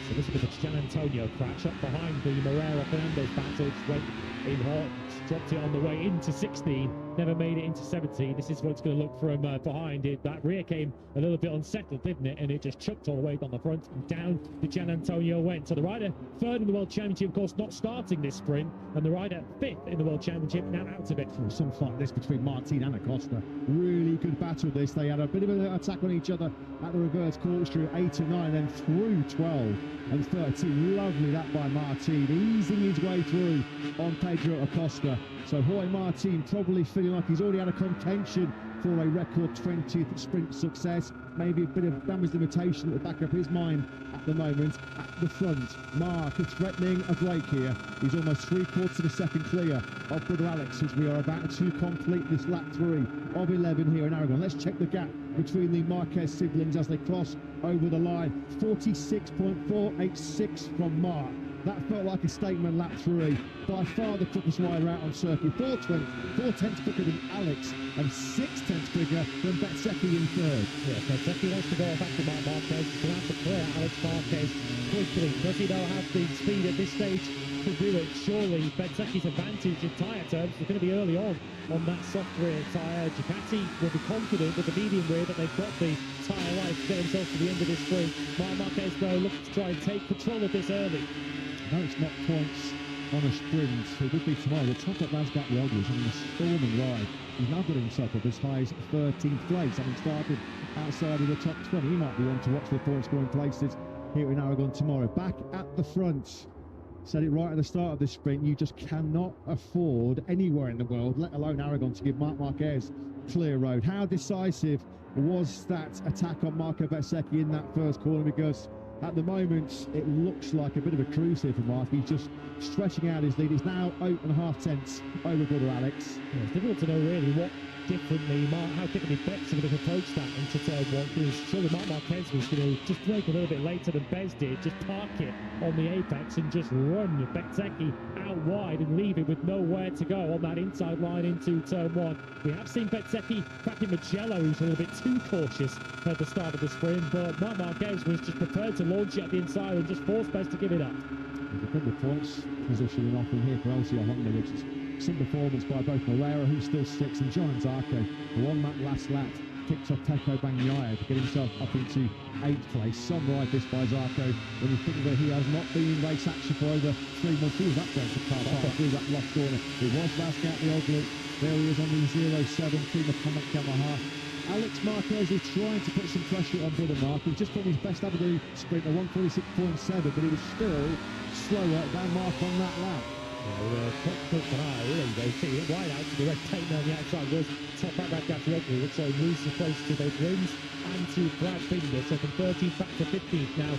So this is the Gian Antonio crash up behind the Moreira-Fernandez battle. Just went in hot, dropped it on the way into 16. never made it into 17. This is what it's going to look from behind it. That rear came a little bit unsettled, didn't it? And it just chucked all the way down the front and down to Gian Antonio went. So the rider third in the World Championship, of course, not starting this sprint, and the rider fifth in the World Championship, now out of it. Some fight this between Martin and Acosta. Really good battle this. They had a bit of an attack on each other at the reverse corkscrew, 8 and 9, then through 12 and 13. Lovely that by Martin, easing his way through on Pedro Acosta. So Jorge Martin probably feeling like he's already had a contention for a record 20th sprint success. Maybe a bit of damage limitation at the back of his mind at the moment. At the front, Mark is threatening a break here. He's almost 3/4 of a second clear of brother Alex as we are about to complete this lap 3 of 11 here in Aragon. Let's check the gap between the Marquez siblings as they cross over the line. 46.486 from Mark. That felt like a statement lap 3. By far the quickest rider out on circuit. 4/10 quicker than Alex and 6/10 quicker than Bezzecchi in third. Yeah, Bezzecchi wants to go back to Marc Marquez. He's going to have to clear Alex Marquez quickly. Does he now have the speed at this stage to do it? Surely Bezzecchi's advantage in tyre terms is going to be early on that soft rear tyre. Ducati will be confident with the medium rear that they've got the tyre life to get themselves to the end of this sprint. Marc Marquez, though, looking to try and take control of this early. No, it's not points on a sprint. It would be tomorrow. The top of Razgat Rodgers is on a storming ride. He's now got himself up as high as 13th place, having started outside of the top 20. He might be one to watch for the point scoring places here in Aragon tomorrow. Back at the front. Said it right at the start of this sprint, you just cannot afford anywhere in the world, let alone Aragon, to give Marc Marquez clear road. How decisive was that attack on Marco Bezzecchi in that first corner? Because at the moment, it looks like a bit of a cruise here for Mark. He's just stretching out his lead. He's now 8.5 tenths over brother Alex. Yeah, it's difficult to know really how differently Bex would have approached that into turn 1, because surely Marc Marquez was going to just break a little bit later than Bez did, just park it on the apex and just run Bezzecchi out wide and leave it with nowhere to go on that inside line into turn 1. We have seen Bezzecchi cracking Mugello, who's a little bit too cautious at the start of the sprint, but Marc Marquez was just prepared to launch it at the inside and just force Bez to give it up. There's a couple of points positioning off in here for LCR Honda, which is some performance by both Moreira, who's still 6th, and John Zarco, who on that last lap picked off Pecco Bagnaia to get himself up into 8th place. Some ride this by Zarco when you think that he has not been in race action for over 3 months. He was up there to car park through that last corner. It was Vasquez the old loop. There he is on the 07 Team Atomic Yamaha. Alex Marquez is trying to put some pressure on brother Mark. He's just put his best ever sprint at 146.7, but he was still slower than Mark on that lap. There you go, see it wide out to the red tape on the outside was top back after Edgley, which so moves close to both rims and to Brad Binder. So from 13th back to 15th now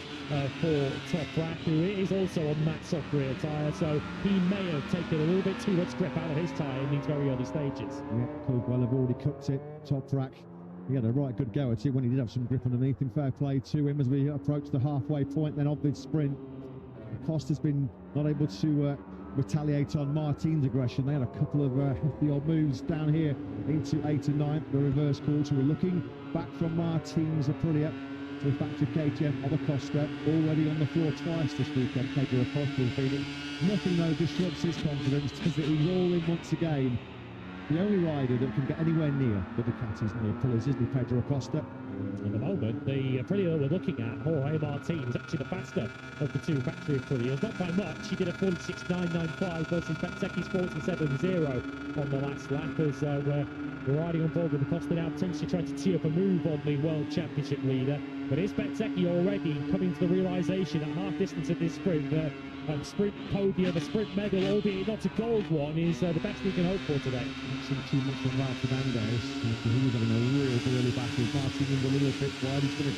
for Toprak, who is also on that soft rear tyre, so he may have taken a little bit too much grip out of his tyre in these very early stages. Yeah, could well have already cooked it. Toprak, he had a right good go at it when he did have some grip underneath him. Fair play to him as we approach the halfway point then of this sprint. Costa's been not able to retaliate on Martin's aggression. They had a couple of hefty old moves down here into 8 and 9, the reverse quarter. We're looking back from Martin's Aprilia to the factory KTM of Acosta, already on the floor twice this weekend. Pedro Acosta has been in. Nothing though disrupts his confidence, does it? He's all in once again. The only rider that can get anywhere near the Ducatis near Pillars is Pedro Acosta. At the moment, the Aprilia we're looking at, Jorge Martin, is actually the faster of the two factory Aprilias. Not by much. He did a 46.995 versus Bezzecchi's 47.70 on the last lap, as we're riding on board with Acosta now, potentially trying to tee up a move on the World Championship leader. But is Bezzecchi already coming to the realisation at half distance of this sprint that sprint podium, a sprint medal, albeit not a gold one, is the best we can hope for today? Not too much from Ralph Fernandez. He was having a real early battle. Martin in a little bit wide. He's going to,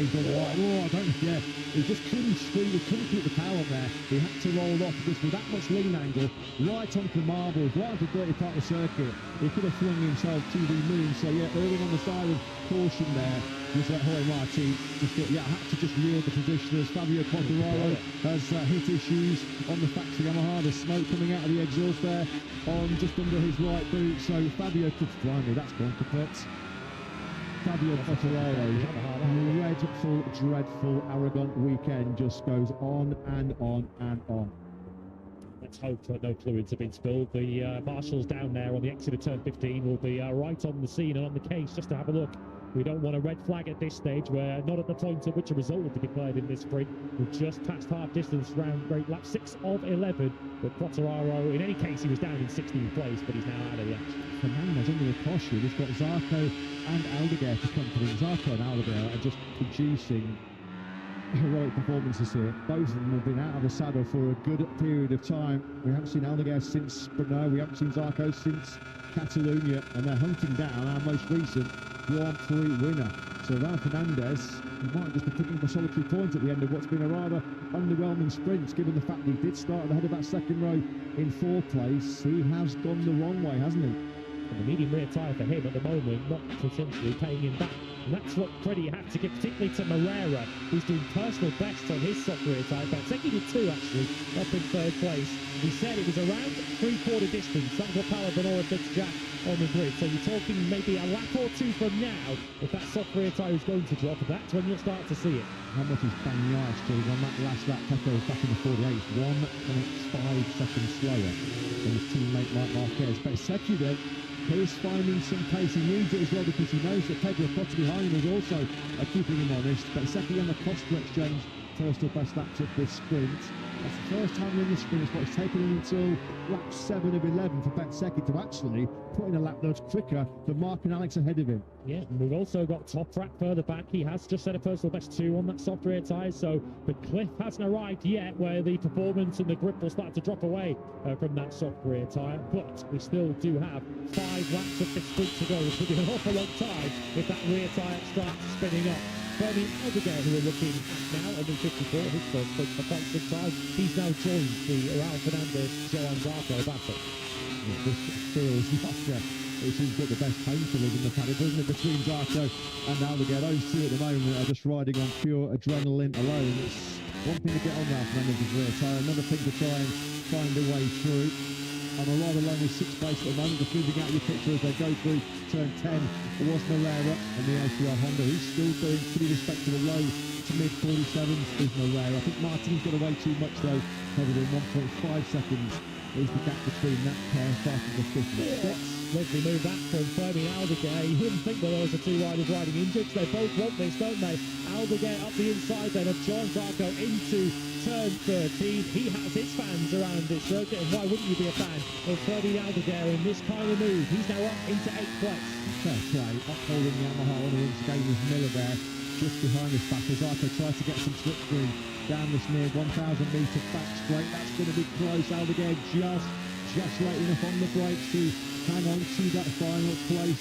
he's gone wide. Oh, I don't know. Yeah, he just couldn't scream. He couldn't keep the power on there. He had to roll off because with that much lean angle, right onto the marbles, right onto the dirty part of the circuit, he could have flung himself to the moon. So yeah, erring on the side of caution there was Jorge Martin. Just thought, I had to just yield the position as Fabio Quartararo has hit issues on the factory Yamaha. There's smoke coming out of the exhaust there on just under his right boot. So Fabio could finally, that's gone kaput. Fabio Quartararo, dreadful Aragon weekend just goes on and on and on. Let's hope that no fluids have been spilled. The marshals down there on the exit of turn 15 will be right on the scene and on the case just to have a look. We don't want a red flag at this stage. We're not at the point at which a result will be declared in this sprint. We've just passed half distance round break lap 6 of 11. But Quartararo, in any case, he was down in 16th place, but he's now out of the action. Fernandez under the caution. He's got Zarco and Aldeguer to company. Zarco and Aldeguer are just producing heroic performances here. Both of them have been out of the saddle for a good period of time. We haven't seen Aldeguer since Brno. We haven't seen Zarco since Catalunya, and they're hunting down our most recent Grand Prix winner. So Raul Fernandez, he might just be picking up a solitary point at the end of what's been a rather underwhelming sprint, given the fact that he did start at the head of that second row in 4th place. He has gone the wrong way, hasn't he? And the medium rear tyre for him at the moment, not potentially paying him back. And that's what credit you have to give, particularly to Moreira, who's doing personal best on his soft rear tyre. He did 2 actually, up in 3rd place. He said it was around 3/4 distance. That's what Paolo Bonora said to Jack on the grid. So you're talking maybe a lap or 2 from now. If that soft rear tyre is going to drop, that's when you'll start to see it. How much is Bagnaia doing on that last lap? Pecco was back in the 48th, 1.5 seconds slower than his teammate Marc Marquez. But Secchi then, he's finding some pace. He needs it as well because he knows that Pedro Cotta behind him is also keeping him honest. But Secchi on the Costa exchange, personal best laps of this sprint. That's the first time in this sprint. It's what it's taken him until lap 7 of 11 for Bezzecchi to actually put in a lap that's quicker than Mark and Alex ahead of him. Yeah, and we've also got Toprak further back. He has just set a personal best 2 on that soft rear tyre, so the cliff hasn't arrived yet where the performance and the grip will start to drop away from that soft rear tyre. But we still do have 5 laps of this sprint to go, which will be an awful long time if that rear tyre starts spinning up. Bernie Aldeguer, who we're looking at now, under 54, his first sprint for quite some time. He's now joined the Raul Fernandez, Joan Zarco battle. This feels like it seems to get the best painkillers in the paddock, doesn't it, between Zarco and Aldeguer. Those two at the moment are just riding on pure adrenaline alone. It's one thing to get on Raul Fernandez's rear tyre, another thing to try and find a way through. On a rather lonely 6th place at the moment, just moving out of your picture as they go through turn 10. It was Moreira and the LCR Honda. He's still doing pretty respectable low to mid 47s is Moreira. I think Martin's got away too much though, covered in 1.5 seconds is the gap between that pair starting the 5th and 6th. Lovely move that from Bernie Aldeguer. You wouldn't think that those are 2 riders riding injured. They both want this, don't they? Aldeguer up the inside then of Joan Zarco into turn 13. He has his fans around this circuit, and why wouldn't you be a fan of Bernie Aldeguer in this kind of move? He's now up into 8th place. Fair play, upholding Yamaha on the wins game with Miller there, just behind this battle. Zarco tries to get some slipstream down this near 1,000 metre back straight. That's going to be close. Aldeguer just late enough on the brakes to hang on to that final place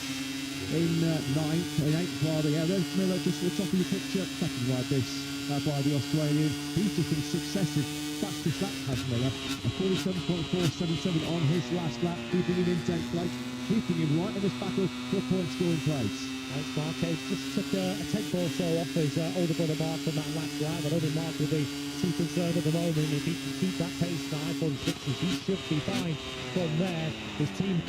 in 8th rather. Yeah, there's Miller just at the top of the picture. Second ride this by the Australian. He's just in successive fastest lap has Miller. A 47.477 on his last lap, keeping him in 10th place, keeping him right in this battle for a point scoring place. Alex Marquez just took a tenth or so off his older brother Mark on that last lap. I don't think Mark will be too concerned at the moment. If he can keep that pace high for the 60s, he should be fine from there. His team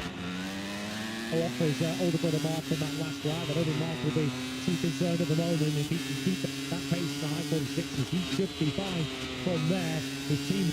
off his older brother Mark on that last lap. I don't think Mark will be too concerned at the moment. If he can keep that pace high for the 60s, he should be fine from there. His team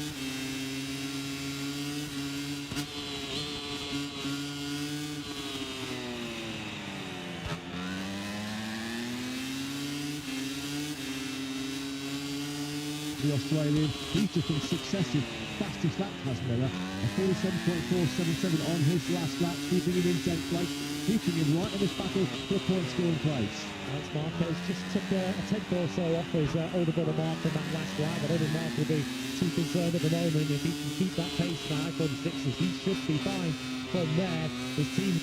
the Australian, he's just in successive fastest lap has Miller. A 47.477 on his last lap, keeping him in 10th place, keeping him right in this battle for a point scoring place. Alex Marquez just took a tenth or so off his older brother Mark on that last lap. I don't think Mark will be too concerned at the moment. If he can keep that pace high for the 60s, he should be fine from there. His team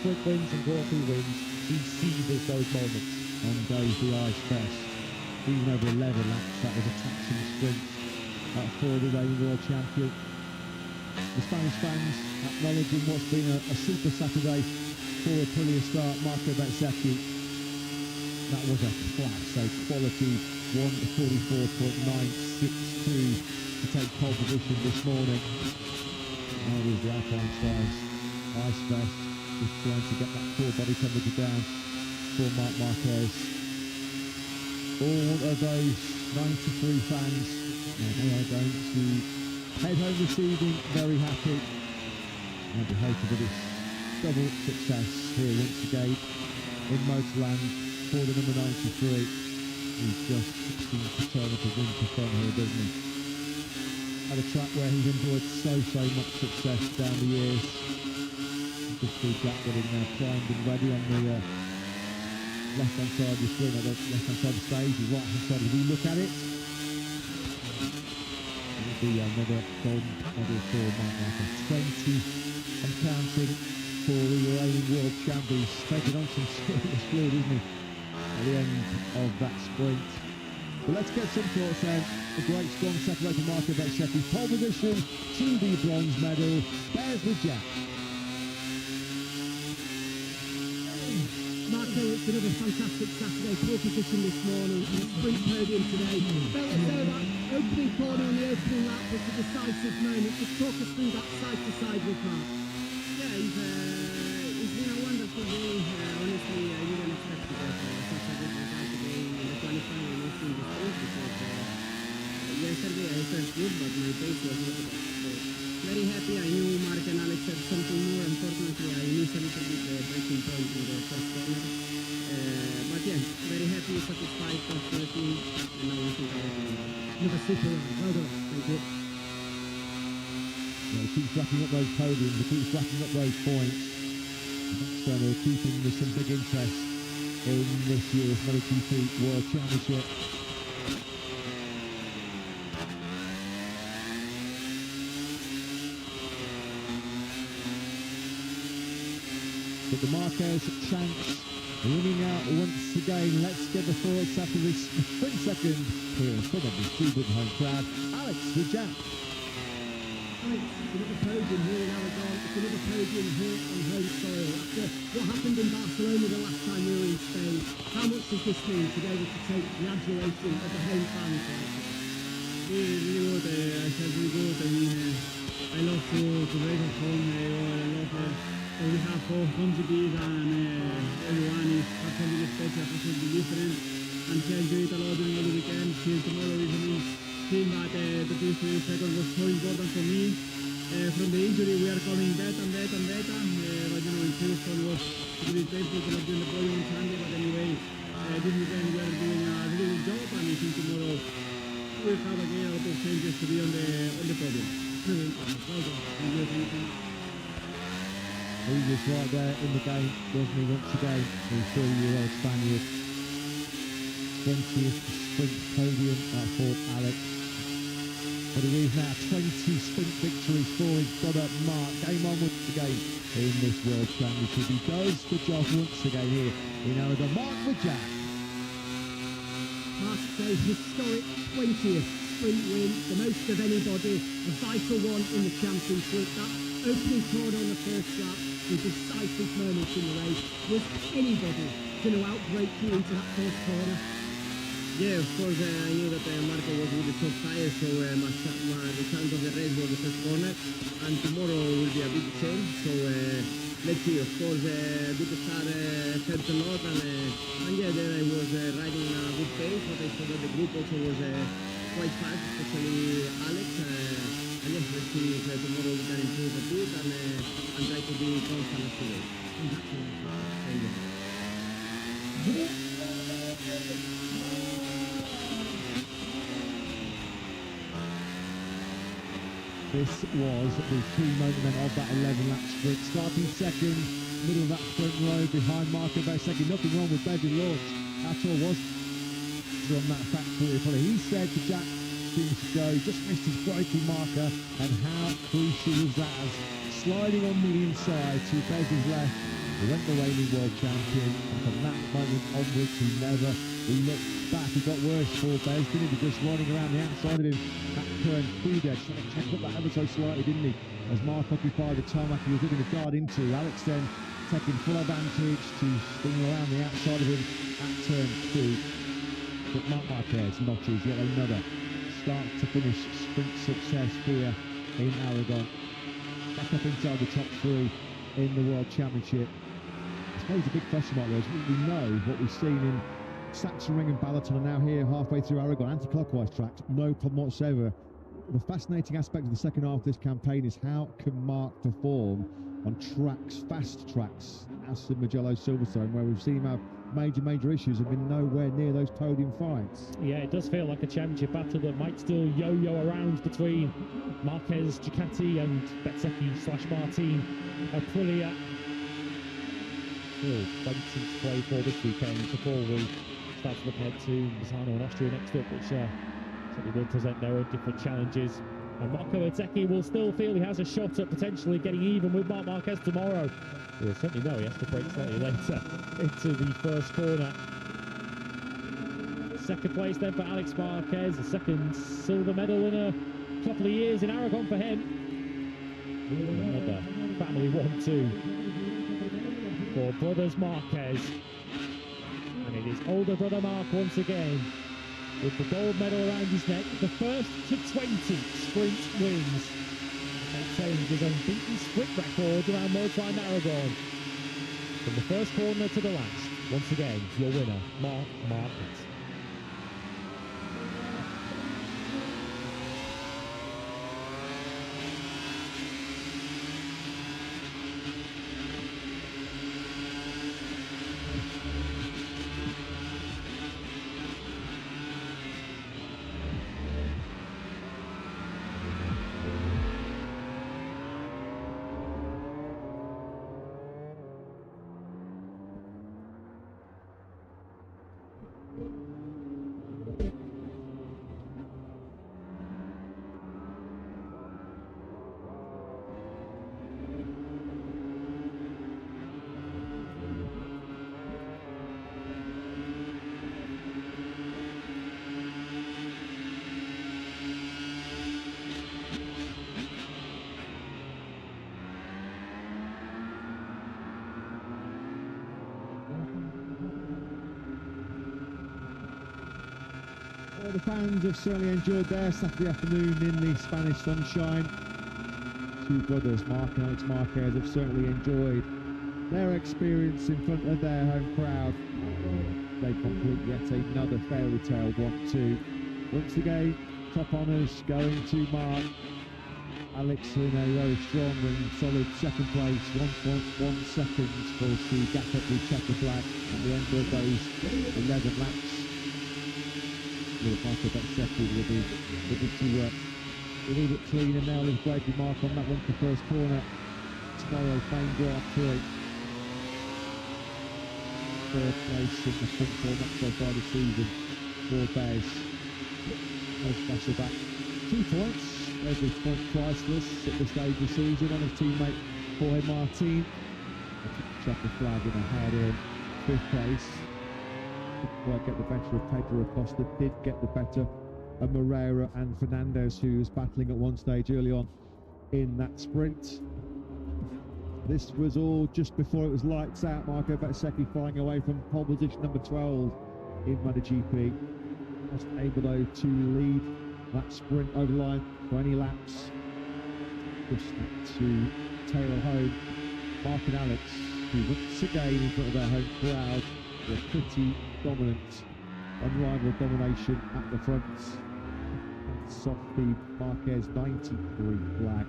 sprint wins and Grand Prix wins, he seizes those moments. On goes the Ice Fest. Even over 11 laps, that was a taxing sprint for the reigning world champion. The Spanish fans acknowledging what's been a super Saturday for Aprilia star Marco Bezzecchi. That was a class, so quality 1:44.962 to take pole position this morning. Now there's the Alpine stars. Ice Fest just trying to get that core body temperature down for Marc Marquez. All of those 93 fans, they are going to head home this evening very happy, and we hope for this double success here once again in Motorland for the number 93. He just seems determined to win for fun here, doesn't he? At a track where he's enjoyed so much success down the years. Just see Jack getting primed and ready on the left-hand side of the screen, or the left-hand side of the stage, the right-hand side. If we look at it, it'll be another gold medal for Marc Marquez. 20 and counting for the reigning world champion. He's taking on some serious fluid, isn't he, at the end of that sprint. But let's get some thoughts then. A great strong Saturday for Marco Bezzecchi. Pole position to the bronze medal. There's the Jack. Marco, it's another fantastic Saturday. Pole position this morning and a sprint podium today. Felt as though that opening corner on the opening lap was the decisive moment. Just talk us through that side to side with Mark. Yeah, it's been a wonderful day. Honestly, I didn't expect to get such a good result today in the qualifying and also in the sprint, because yesterday I felt good, but my pace was not the best. So very happy. I knew Mark and Alex had something more. Unfortunately, I missed a little bit the breaking point in the first corner. But yeah, very happy, satisfied of the team, and now we think about it. Another super round. Well done. Thank you. He keeps racking up those podiums, he keeps racking up those points. And that's keeping with some big interest in this year's MotoGP World Championship. But the Marquez chance winning out once again. Let's get the thoughts after this sprint second here in front of the Stupid home crowd. Alex, the Jack. It's another podium here in Aragon. It's another podium here on home soil. After what happened in Barcelona the last time we were in Spain, how much does this mean to be able to take the adulation of the home fans? Really good. I felt really good. I mean, I love to race at home. I love what we have for MotoGP, and everyone is absolutely special, absolutely different. And I enjoyed it a lot during the weekend. Till tomorrow is a team, but the Tissot second was so important for me. From the injury, we are coming better and better and better. But you know, in Houston was really painful to not do the podium on Sunday. But anyway, this weekend we are doing a really good job, and I think tomorrow we'll have again a lot of changes to be on the podium. Brilliant. Well done. Thank you. He was right there in the game, wasn't he, once again, the 30-year-old Spaniard. 20th sprint podium for Alex. But it is now 20 sprint victories for his brother Mark. Game on once again in this World Championship. He does the job once again here in Aragon. Mark the Jack. Mark's a historic 20th sprint win, the most of anybody, a vital one in the championship. That opening corner on the first lap, the decisive moments in the race. Was anybody going to outbreak you into that first corner? Yeah, of course, I knew that Marco was with the top tire, so the chance of the race was the first corner, and tomorrow will be a big change, so let's see. Of course, good start helped a lot, and yeah, then I was riding in a good pace, but I saw that the group also was quite fast, especially Alex, and yes, let's see if tomorrow we can improve a bit and try to be constant as today. Thank you. This was the key moment of that 11-lap sprint. Starting second, middle of that sprint row behind Marco Bezzecchi. Nothing wrong with Bezzecchi's launch at all, was on that factory. He said to Jack seems to go, just missed his braking marker, and how crucial was that as sliding on the inside to Bezz's left He went the reigning world champion, and from that moment onwards, he looked back. He got worse for Bez, didn't he? Just running around the outside of him at turn 3 there, trying to check up that ever so slightly, didn't he? As Mark occupied the tarmac he was looking to guard into. Alex then taking full advantage to spin around the outside of him at turn 2. But Marc Marquez notches yet another start to finish sprint success here in Aragon. Back up inside the top 3 in the World Championship. I suppose the big question mark there is we know what we've seen in Sachsenring and Balaton are now here halfway through Aragon, anti-clockwise tracks, no problem whatsoever. The fascinating aspect of the second half of this campaign is how can Mark perform on tracks, fast tracks, as in Mugello Silverstone, where we've seen him have major issues and been nowhere near those podium fights. Yeah, it does feel like a championship battle that might still yo-yo around between Marquez, Ducati and Bezzecchi/Martin Aprilia. Still plenty to play for this weekend before we start to look ahead to Misano and Austria next up, which certainly will present their own different challenges. And Marco Bezzecchi will still feel he has a shot at potentially getting even with Marc Marquez tomorrow. We'll certainly know he has to brake slightly later into the first corner. Second place then for Alex Marquez, a second silver medal in a couple of years in Aragon for him. Another family 1-2 for brothers Marquez. And it is older brother Mark once again with the gold medal around his neck, the first to 20 sprint wins. Maintains his unbeaten sprint record around Moto3 and Aragon. From the first corner to the last, once again, your winner, Marc Marquez. The fans have certainly enjoyed their Saturday afternoon in the Spanish sunshine. Two brothers, Marc and Alex Marquez, have certainly enjoyed their experience in front of their home crowd. They complete yet another fairy tale 1-2. Once again, top honours going to Marc. Alex in a very strong and solid second place, 1.1 seconds for the gap up the checker flag at the end of those 11 laps. Marco Bezzecchi will be looking to leave it clean and now leave braking Mark on that one for first corner. Tomorrow, main Grand Prix. Third place in the front format so far this season for Bez. No special back. 2 points. Every point priceless at this stage of the season on his teammate Jorge Martin. Check the flag in a head in 5th place. Didn't quite get the better of Pedro Acosta, did get the better of Moreira and Fernandez, who was battling at one stage early on in that sprint. This was all just before it was lights out. Marco Bezzecchi flying away from pole position number 12 in MotoGP. Wasn't able though to lead that sprint over the line for any laps. Just to tail home Mark and Alex, who once again in front of their home crowd were pretty dominant, unrivaled domination at the front. And soft the Marquez 93 flag.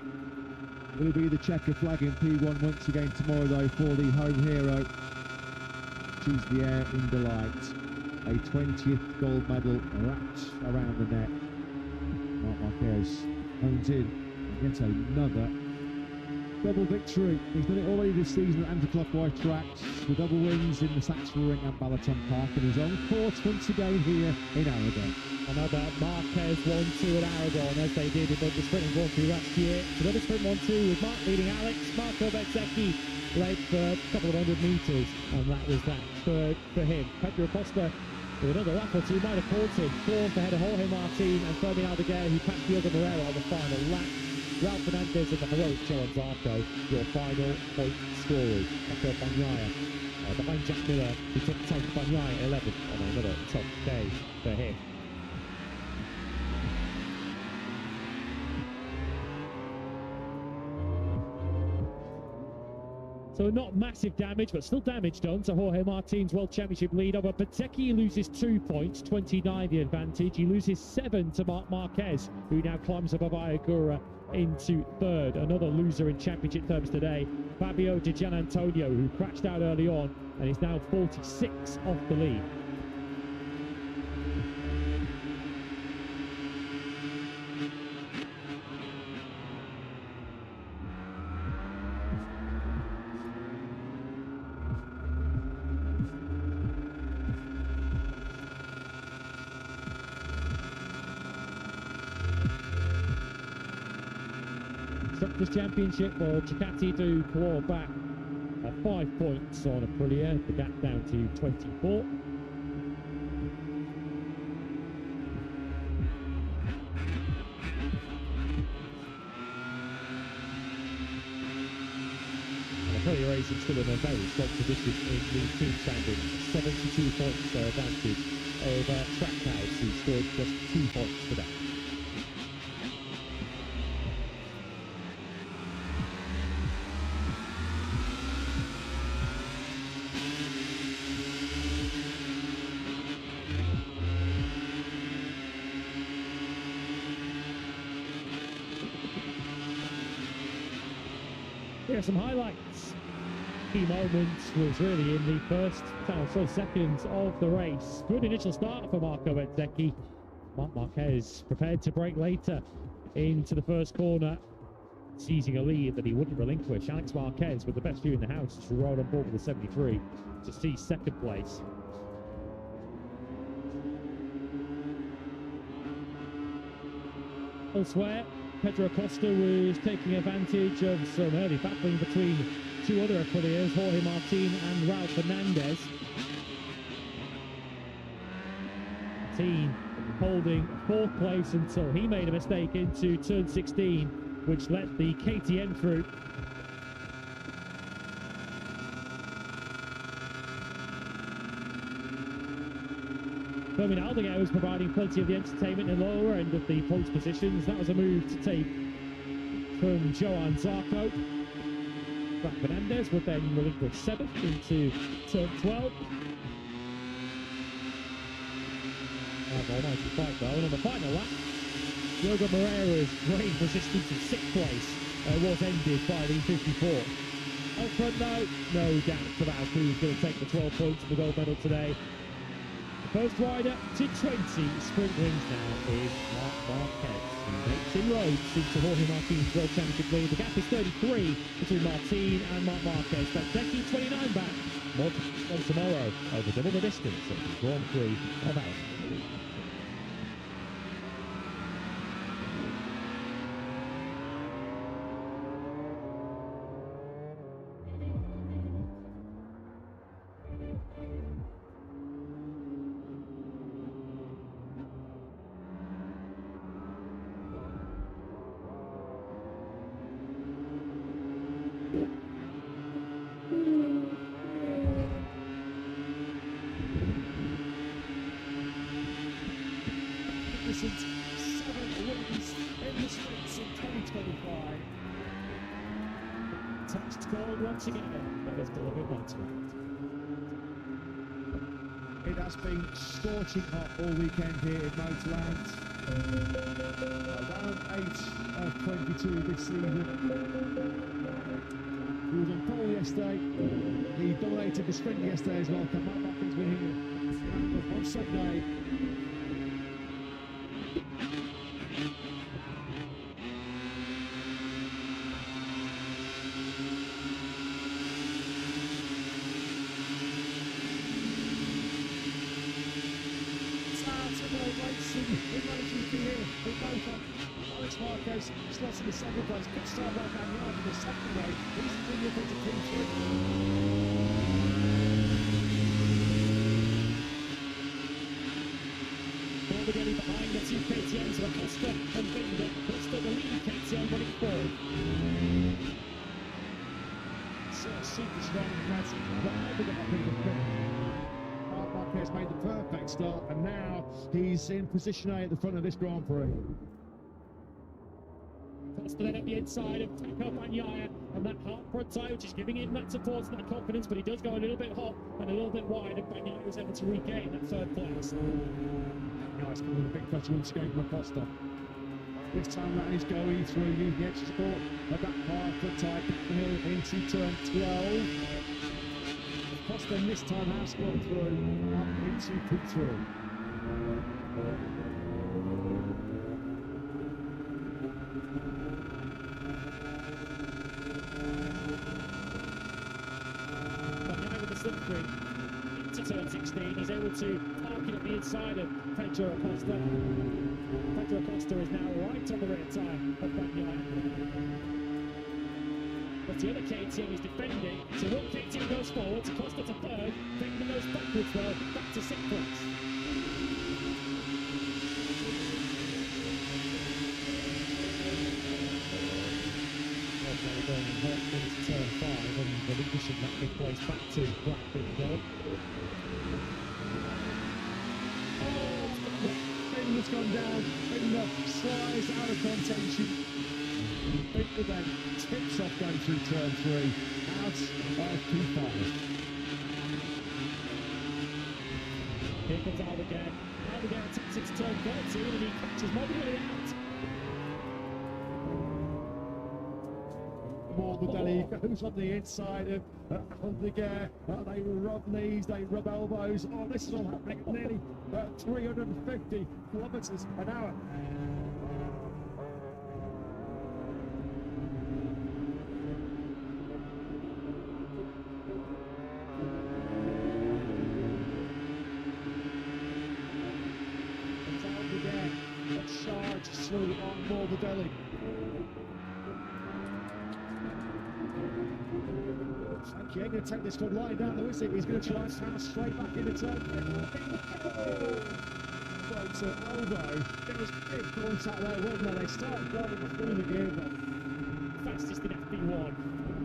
Will be the checker flag in P1 once again tomorrow though for the home hero. Choose the air in delight. A 20th gold medal wrapped around the neck. Marc Marquez hones in yet another double victory. He's done it already this season at anti-clockwise tracks, with double wins in the Saxon Ring and Balaton Park, and his own course once again here in Aragon. Another Marquez 1-2 at Aragon, as they did in the sprint 1-2 last year. Another sprint 1-2 with Mark leading Alex. Marco Bezzecchi led for a couple of 100 metres, and that was that for him. Pedro Acosta with another lap or two might have caught him. Fourth ahead of Jorge Martin and Fermin Aldeguer, who passed Diogo Moreira on the final lap. Ralph Fernandez and the heroic Joan Zarco, your final point scorers. Paco Bagnaia behind Jack Miller, who took Tank Bagnaia 11th on another top day for him. So not massive damage, but still damage done to Jorge Martin's World Championship lead over. Bezzecchi loses 2 points, 29 the advantage. He loses 7 to Marc Marquez, who now climbs above Ayagura into third. Another loser in championship terms today, Fabio Di Gianantonio, who crashed out early on and is now 46 off the lead. Constructors' Championship, well, Ducati do claw back 5 points on Aprilia, the gap down to 24. And Aprilia Racing still in a very strong position in the team standings, 72 points their advantage over Trackhouse, who scored just 2 points today. Here are some highlights. Key moment was really in the first seconds of the race. Good initial start for Marco Bezzecchi. Marc Marquez prepared to brake later into the first corner, seizing a lead that he wouldn't relinquish. Alex Marquez, with the best view in the house, to ride on board with the 73 to see second place. Elsewhere, Pedro Acosta was taking advantage of some early battling between two other Aprilias, Jorge Martin and Ralph Fernandez. Martin holding fourth place until he made a mistake into turn 16, which let the KTM through. Fermin Aldeguer was providing plenty of the entertainment in the lower end of the points positions. That was a move to take from Joan Zarco. Ralph Fernandez would then relinquish 7th into turn 12. Almighty fight though, and on the final lap, Diogo Moreira's brave resistance in 6th place was ended by the 54. Up front though, no doubt about who's going to take the 12 points for the gold medal today. First rider to 20 sprint wins now is Marc Marquez, who makes inroads into Jorge Martin's World Championship lead. The gap is 33 between Martin and Marc Marquez. Bezzecchi 29 back. More on tomorrow over double the distance at the Grand Prix of Aragon. Magnificent 7 wins in the streets in 2025. Touched gold once again, but has delivered once more. It has been scorching hot all weekend here in Motorland. Round 8 of 22 this season. He was on pole yesterday. He dominated the sprint yesterday as well. Marc Marquez been here on Sunday. racing in MotoGP here with Moto. Alex Marquez slots in the second place. Good start by Bagnaia in the second race. He's in the into P3. Morbidelli behind the two KTMs, Acosta and Binder. Acosta the leading KTM running forward. Super strong classic. Marquez made the perfect start, and now he's in position A at the front of this Grand Prix. Costa then at the inside of Tissot Bagnaia, and that hard front tyre, which is giving him that support and that confidence, but he does go a little bit hot and a little bit wide, and Bagnaia was able to regain that third place. Nice, with a big pressure on Skate from Acosta. This time that is going through, using the extra support of that hard front tyre down the hill into turn 12. Acosta this time has gone through up into P3. Into turn 16, he's able to park it at the inside of Pedro Acosta. Pedro Acosta is now right on the rear tyre of Bagnaia. But the other KTM is defending, so one KTM goes forward, Acosta to third, Binder goes backwards though, back to sixth place. Going right into turn 5 and relinquishing that big place back to Black Binder. Binder's gone down, Binder slides out of contention. Binder then tips off going through turn 3, out of P5. Here comes Aragon. Aragon takes it to turn 13 and he catches Morbidelli out. Morbidelli goes on the inside of the gear. They rub knees, they rub elbows. Oh, this is all happening at nearly 350 kilometres an hour. It's out again. A charge through on Morbidelli. He ain't going to take this one lying down though, is he? He's going to try and stand straight back into turn. Breaks an elbow. There was big contact there, wasn't there? They started going through the gear, but Fastest in FP1,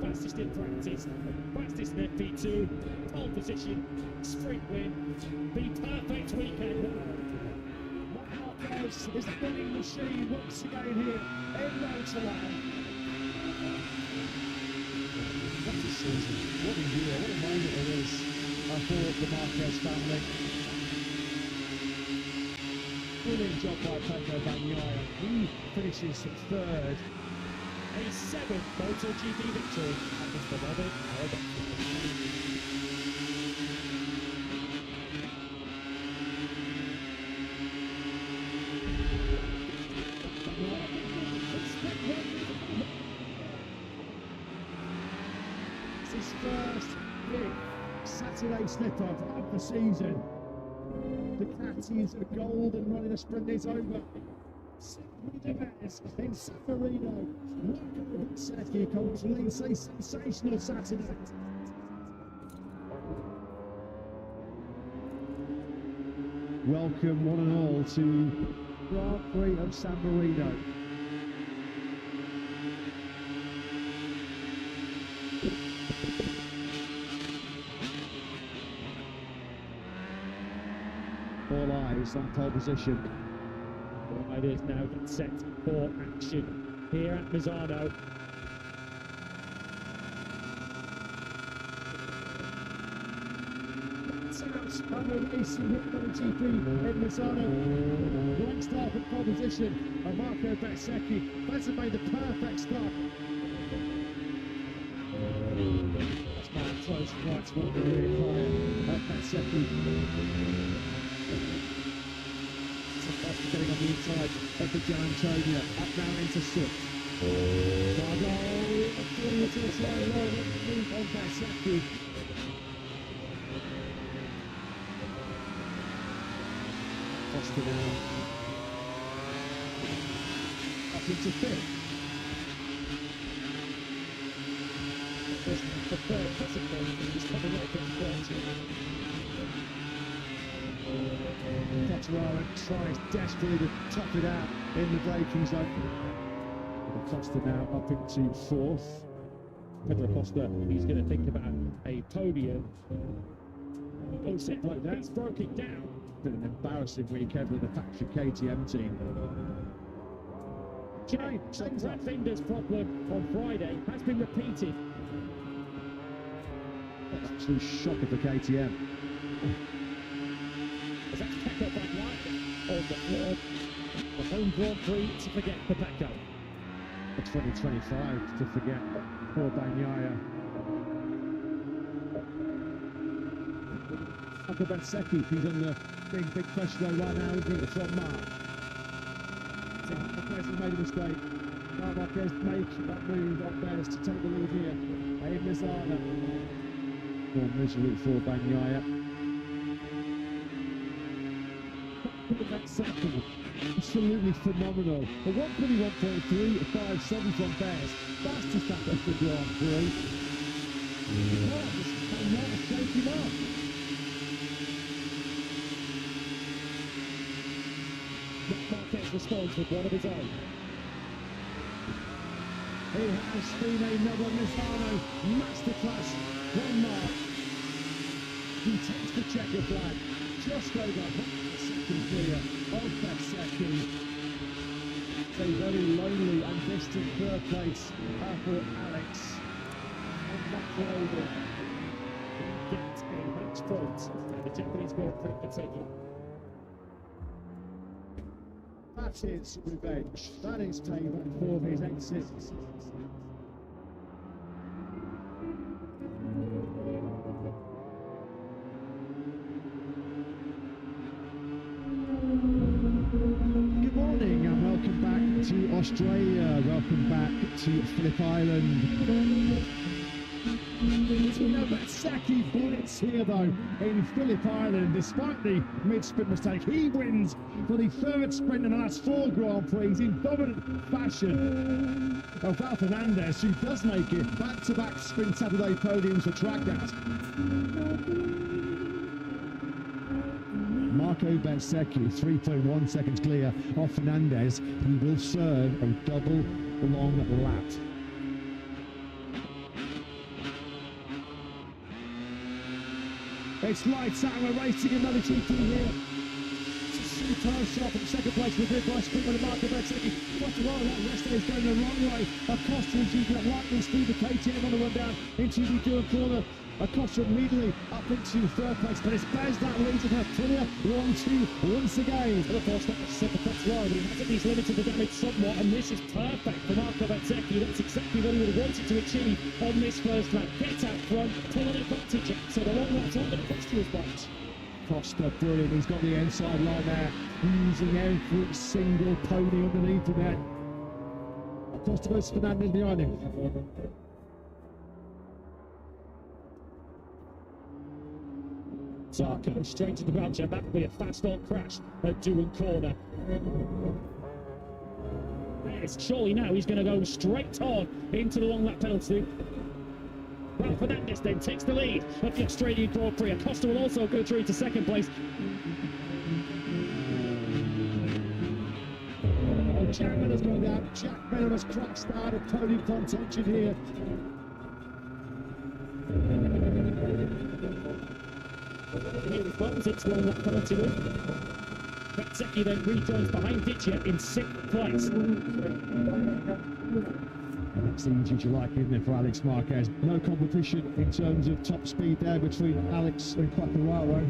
fastest in practice, fastest in FP2, pole position, sprint win, the perfect weekend. Marquez is the winning machine once again here in Motoland. What a season, what a year, what a moment it is for the Marquez family. Brilliant job by Pedro Bagnaia. He finishes third. A seventh MotoGP victory at his beloved Aragon. It's his first big Saturday slip-up of the season. Ducati's gold and running a sprint is over. In San Marino, Secchi completes a sensational Saturday. Welcome one and all to Grand Prix of San Marino. All eyes on pole position. All riders now get set for action here at Misano. Under racing with MotoGP in Misano. Blank start for pole position. Marco Bezzecchi hasn't made the perfect start. That's my close right to the rear tyre. Bezzecchi. Getting on the inside of the Gian Antonio, up now into sixth. Margot, through to the side road, move on Bezzecchi. Costa now into fifth. The third discipline is coming up in front. Quartararo tries desperately to top it out in the braking zone. Costa now up into fourth. Pedro Costa, he's going to think about a podium. It's like that. He's broke it down. Been an embarrassing weekend with the factory KTM team. James Ratfinder's problem on Friday has been repeated. Absolute shocker for KTM. As that's Pecco Bagnaia on the floor. The home Grand Prix to forget for Pecco. For 2025 to forget poor Bagnaia. Marco Bezzecchi, he's on the big pressure though right now, looking at the front mark. Marquez has made a mistake. Now Marquez make that move on Bez to take the lead here. Aid Lozano. More misery for Bagnaia. Bezzecchi, absolutely phenomenal. A 1:21.357 from Bez. Fastest lap of the Grand Prix. Bagnaia shake him up. Marquez responds with one of his own. It has been another Lozano masterclass from Mark. He takes the checker flag just over the second clear of Bezzecchi. It's a very lonely and distant third place for Alex. And that over gets a match point. And the Japanese Grand Prix are taking. That is revenge. That is payback for his exit. Good morning and welcome back to Australia. Welcome back to Phillip Island. We know Bezzecchi blitz here though in Phillip Island. Despite the mid-sprint mistake, he wins for the third sprint in the last 4 Grand Prix in dominant fashion. Val Fernandez, who does make it back-to-back Sprint Saturday podiums for Trackhouse. Marco Bezzecchi, 3.1 seconds clear of Fernandez. He will serve a double long lap. It's lights out, we're racing in MotoGP here. It's a superb shot from second place with a by sprint with Marco Bezzecchi. Quartararo yesterday is going the wrong way. Acosta is using that lightning speed, the KTM on the run down into the Dura corner. Acosta immediately up into third place, but it's Bez that leads in her clear 1-2 once again. And of course, that's set for Quartararo, but he has at least limited the damage somewhat, and this is perfect for Marco Bezzecchi. That's exactly what he would have wanted to achieve on this first lap. Get out front, pull an advantage, so the long lap's on the Costa's bite. Costa, brilliant, he's got the inside line there, using every single pony underneath him there. Costa versus Fernandez behind him. Zarco straight to the bouncer. That would be a fast-on crash at Doohan corner. Yes, surely now he's going to go straight on into the long lap penalty. Well, Fernandez then takes the lead of the Australian Grand Prix. Acosta will also go through to second place. Jack Miller's gone down. Jack Miller has crashed out of podium contention here. Here he comes, it's long lap penalty. Bezzecchi then rejoins behind Ditcher in 6th place. That's the easy you like, isn't it, for Alex Marquez? No competition in terms of top speed there between Alex and Quartararo.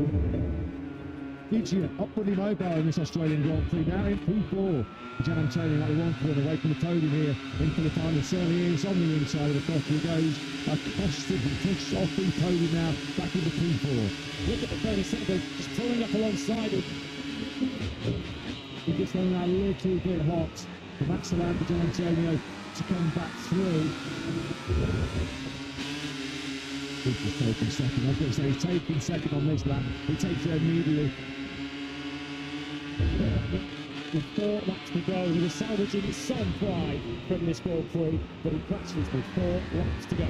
Ditcher upwardly mobile in this Australian Grand Prix now in P4. Gian Antonio like one corner away from the podium here in Phillip Island. Certainly is on the inside of the course. He goes Acosta and pushed off the podium now back into P4. Look at the 32nd, just pulling up alongside him. He gets on a little bit hot. And that's allowed for Gian Antonio to come back through. He's taking second. I was going to say he's taking second on this lap. He takes it immediately. with 4 laps to go. He was salvaging some pride from this Grand Prix, but he crashes with 4 laps to go.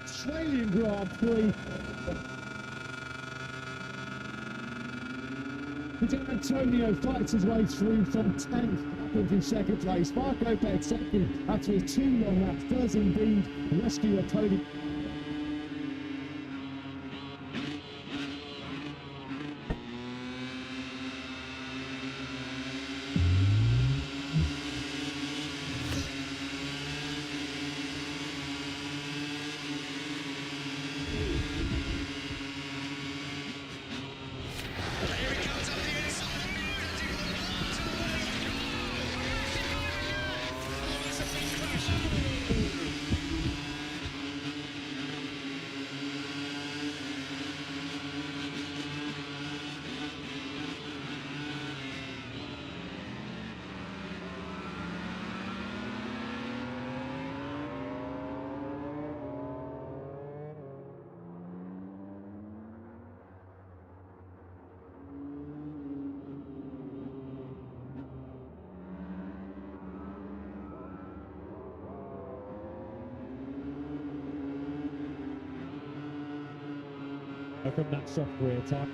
Australian Grand Prix. Antonio fights his way through from 10th up into second place. Marco Bezzecchi, after his 2 long laps, does indeed rescue a podium. From that soft rear tyre.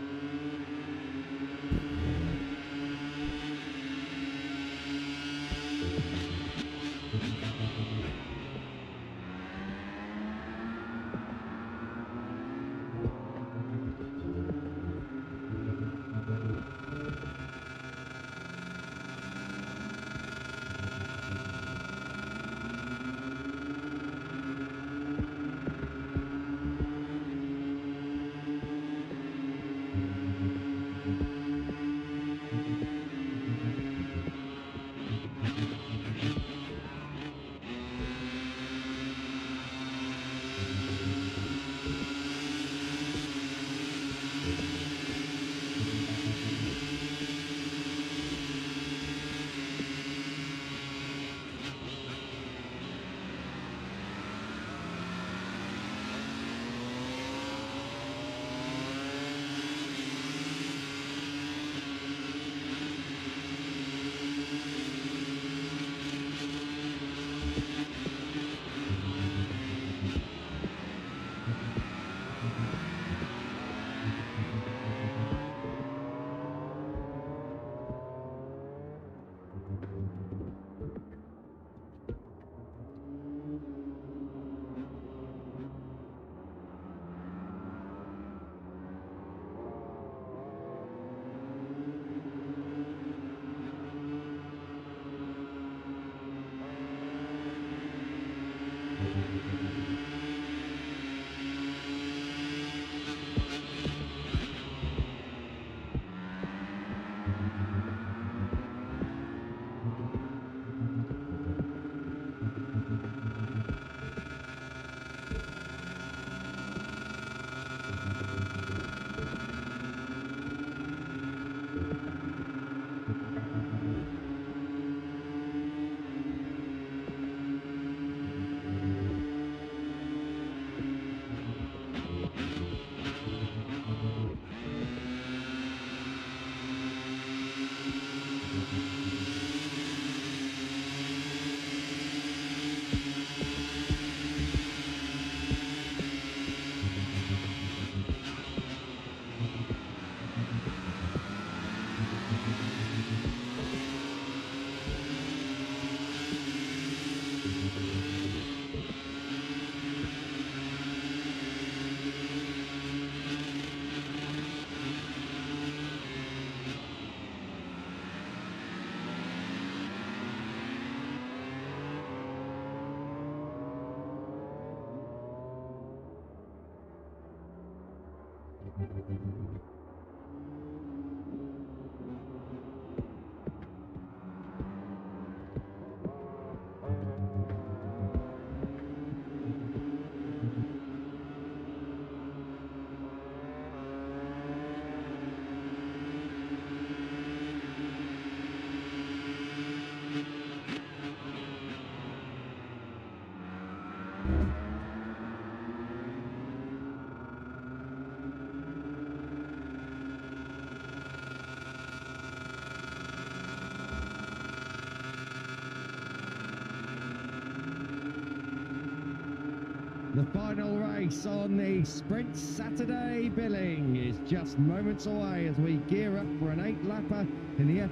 The final race on the Sprint Saturday billing is just moments away as we gear up for an 8-lapper in the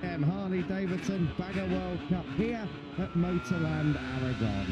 FIM Harley-Davidson Bagger World Cup here at Motorland Aragon.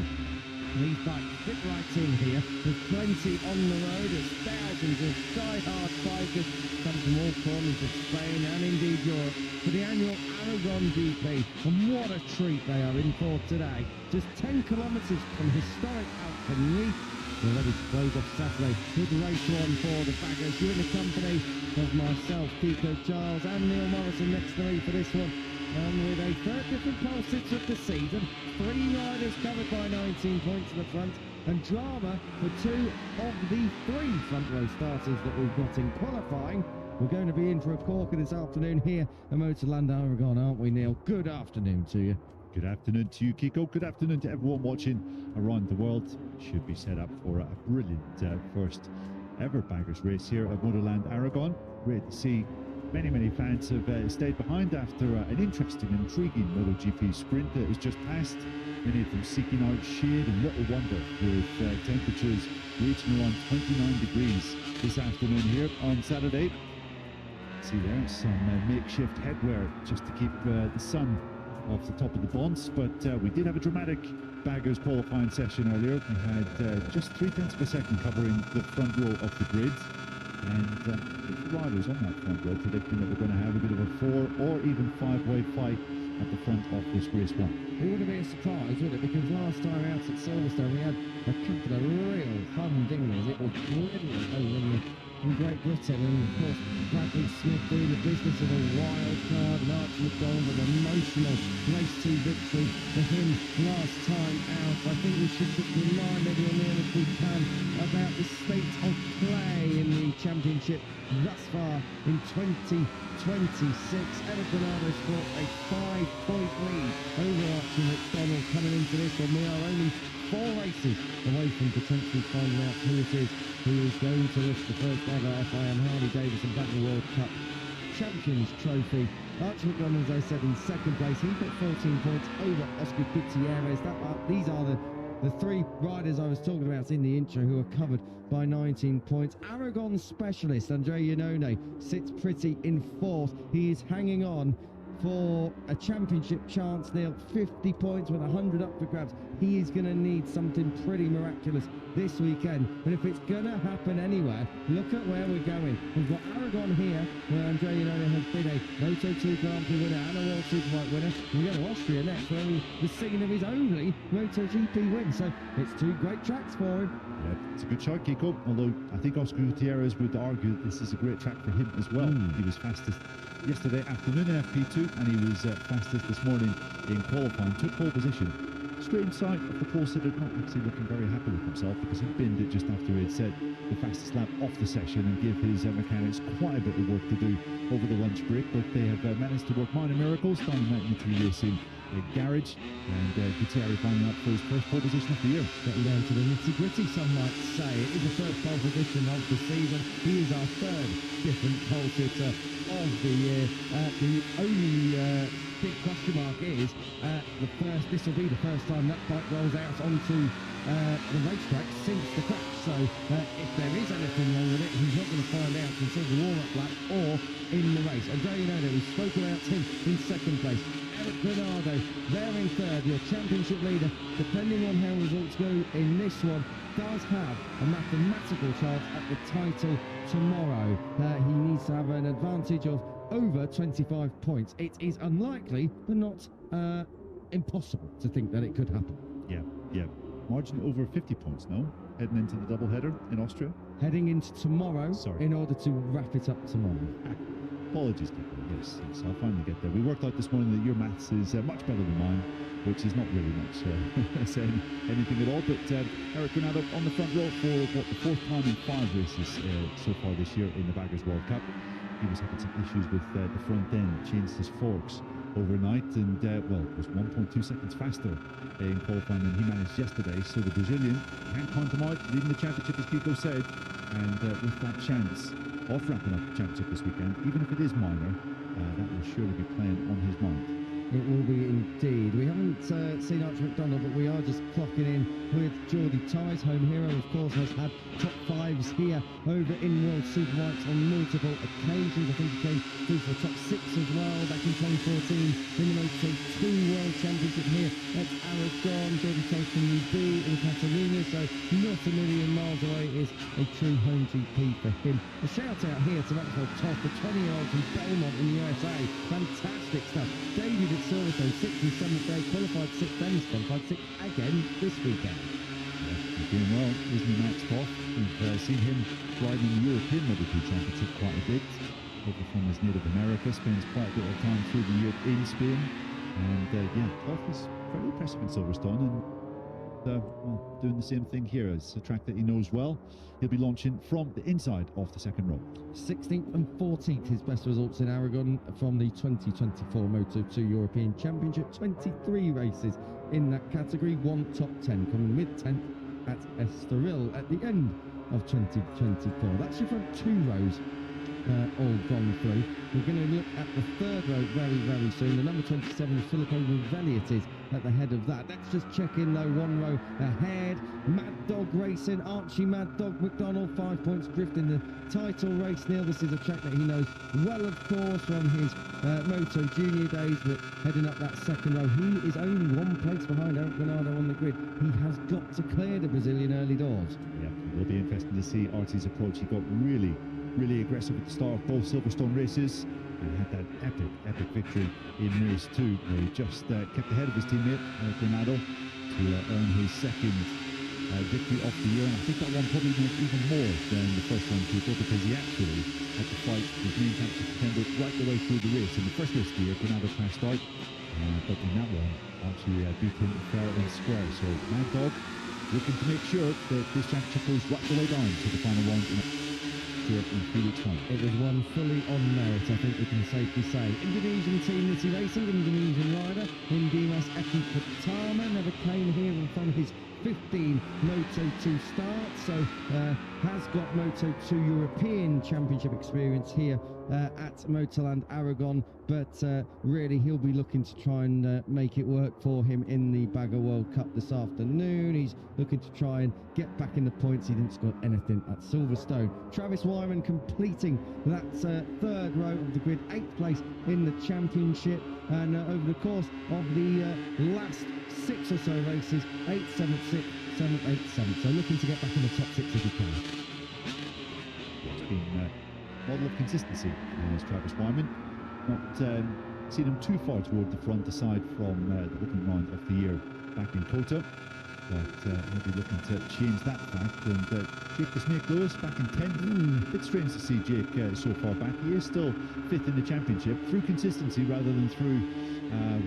These bikes fit right in here. There's plenty on the road as thousands of die-hard bikers come from all corners of Spain and indeed Europe for the annual Aragon GP. And what a treat they are in for today. Just 10 kilometres from historic Alpenry. We're ready to close off Saturday. Good race one for the baggers. You're in the company of myself, Kiko Charles, and Neil Morrison next to me for this one. And with a third different pole sitter of the season, 3 riders covered by 19 points in the front, and drama for 2 of the 3 front row starters that we've got in qualifying. We're going to be in for a corker this afternoon here at Motorland Aragon, aren't we, Neil? Good afternoon to you. Good afternoon to you, Kiko. Good afternoon to everyone watching around the world. Should be set up for a brilliant first ever baggers race here at Motorland Aragon. Great to see many fans have stayed behind after an interesting, intriguing MotoGP sprint that has just passed. Many of them seeking out shade, and little wonder with temperatures reaching around 29 degrees this afternoon here on Saturday. See there, some makeshift headwear just to keep the sun off the top of the bonds, but we did have a dramatic baggers qualifying session earlier. We had just 0.3 of a second covering the front row of the grid, and the riders on that front row predicting that we're going to have a bit of a 4 or even 5-way fight at the front of this race one. It wouldn't be a surprise, would it? Because last time out at Silverstone we had a couple of real fun dingers. It was brilliant over in Great Britain, and of course Bradley Smith doing the business of a wild card, and Archie McDonald an emotional race 2 victory for him last time out. I think we should remind everyone there, if we can, about the state of play in the championship thus far in 2026. Eric Bernardo's got a 5-point lead over Archie McDonald coming into this one. We are only 4 races away from potentially finding out who it is who is going to lift the first ever FIM Harley-Davidson Battle World Cup Champions Trophy. Archie McDonald, as I said, in second place. He put 14 points over Oscar Gutierrez. These are the 3 riders I was talking about in the intro who are covered by 19 points. Aragon specialist Andrea Iannone sits pretty in 4th. He is hanging on for a championship chance, Neil. 50 points with 100 up for grabs. He is going to need something pretty miraculous this weekend. But if it's going to happen anywhere, look at where we're going. We've got Aragon here, where Andrea Iannone has been a Moto2 Grand Prix winner and a World Superbike winner. We go to Austria next, where he's the scene of his only MotoGP win. So it's 2 great tracks for him. Yeah, it's a good shot, Kiko. Although I think Oscar Gutierrez would argue that this is a great track for him as well. He was fastest yesterday afternoon in FP2, and he was fastest this morning in qualifying. Took pole position straight inside of the pole sitter, not actually looking very happy with himself because he binned it just after he had set the fastest lap off the session and gave his mechanics quite a bit of work to do over the lunch break. But they have managed to work minor miracles down in that Italy Racing garage, and Gutierrez finding up for his first pole position of the year. Getting down to the nitty-gritty, some might say. It is the first pole position of the season. He is our 3rd different pole sitter of the year. The only big question mark is this will be the first time that bike rolls out onto the racetrack since the crash. So if there is anything wrong with it, he's not going to find out until the warm-up lap or in the race. Andrea Iannone, we spoke about him in 2nd place. Eric Bernardo there in 3rd, your championship leader, depending on how results go in this one, does have a mathematical chance at the title tomorrow. He needs to have an advantage of over 25 points. It is unlikely, but not impossible to think that it could happen. Yeah. Margin over 50 points now, heading into the double header in Austria. heading into tomorrow Sorry. in order to wrap it up tomorrow. Apologies, people. Yes, I'll finally get there. We worked out this morning that your maths is much better than mine, which is not really much saying anything at all. But Eric Granado on the front row for what, the fourth time in 5 races so far this year in the Baggers World Cup. He was having some issues with the front end, changed his forks overnight, and well, was 1.2 seconds faster in qualifying than he managed yesterday. So the Brazilian can't count him out, leading the championship, as Kiko said, and with that chance of wrapping up the championship this weekend, even if it is minor, that will surely be playing on his mind. It will be indeed. We haven't seen Archie McDonald, but we are just clocking in with Geordie Tyres. Home hero, of course, has had top 5s here over in World Superbikes on multiple occasions. I think he came through for the top 6 as well back in 2014 in the Moto2 World Championship here at Aragon. Geordie Tyres from UB in Catalonia, so not a million miles away. Is a true home GP for him. A shout out here to Maxwell Toth, the 20-year-old from Belmont in the USA. Fantastic stuff. David at Silverstone, 6th and 7th day, qualified 6th, then he's qualified 6th again this weekend. Yeah, he's doing well, isn't he, Max Toth? We've seen him riding the European Moto2 Championship quite a bit. Over from his native America, spends quite a bit of time through the year in Spain. And yeah, Toth is very impressive in Silverstone, and well, doing the same thing here. It's a track that he knows well. He'll be launching from the inside of the second row. 16th and 14th, his best results in Aragon from the 2024 Moto2 European Championship. 23 races in that category, 1 top 10, coming with 10th at Estoril at the end of 2024. That's your front 2 rows all gone through. We're going to look at the 3rd row very, very soon. The number 27 is Filippo Rivelli, it is at the head of that. Let's just check in though, 1 row ahead. Mad Dog Racing, Archie Mad Dog McDonald, 5 points drift in the title race. Neil, this is a track that he knows well, of course, from his Moto Junior days, but heading up that 2nd row. He is only 1 place behind Eric Granado on the grid. He has got to clear the Brazilian early doors. Yeah, it will be interesting to see Archie's approach. He got really aggressive at the start of both Silverstone races, and had that epic victory in race 2, where he just kept ahead of his teammate Granado to earn his 2nd victory of the year. And I think that one probably meant even more than the first one, people, because he actually had to fight his main championship contender right the way through the race. In the first race of the year, Granado crashed out, but in that one, Archie beat him fair and square. So Mad Dog looking to make sure that this championship goes right the way down to the final round in 3 weeks' time. It was won fully on merit, I think we can safely say. Indonesian team Nitty Racing, Indonesian rider Dimas Eki Pertama never came here from his 15 Moto2 starts, so has got Moto2 European Championship experience here at Motorland Aragon, but really he'll be looking to try and make it work for him in the Bagger World Cup this afternoon. He's looking to try and get back in the points. He didn't score anything at Silverstone. Travis Wyman completing that 3rd row of the grid, 8th place in the championship, and over the course of the last 6 or so races, 8th, 7th, 6th, 7th, 8th, 7th. So looking to get back in the top 6 if he can. It's been a model of consistency as Travis Wyman. Not seen him too far toward the front, aside from the opening round of the year back in Kota. But he'll be looking to change that fact. And Jake the Snake Lewis back in 10th. A bit strange to see Jake so far back. He is still 5th in the championship through consistency rather than through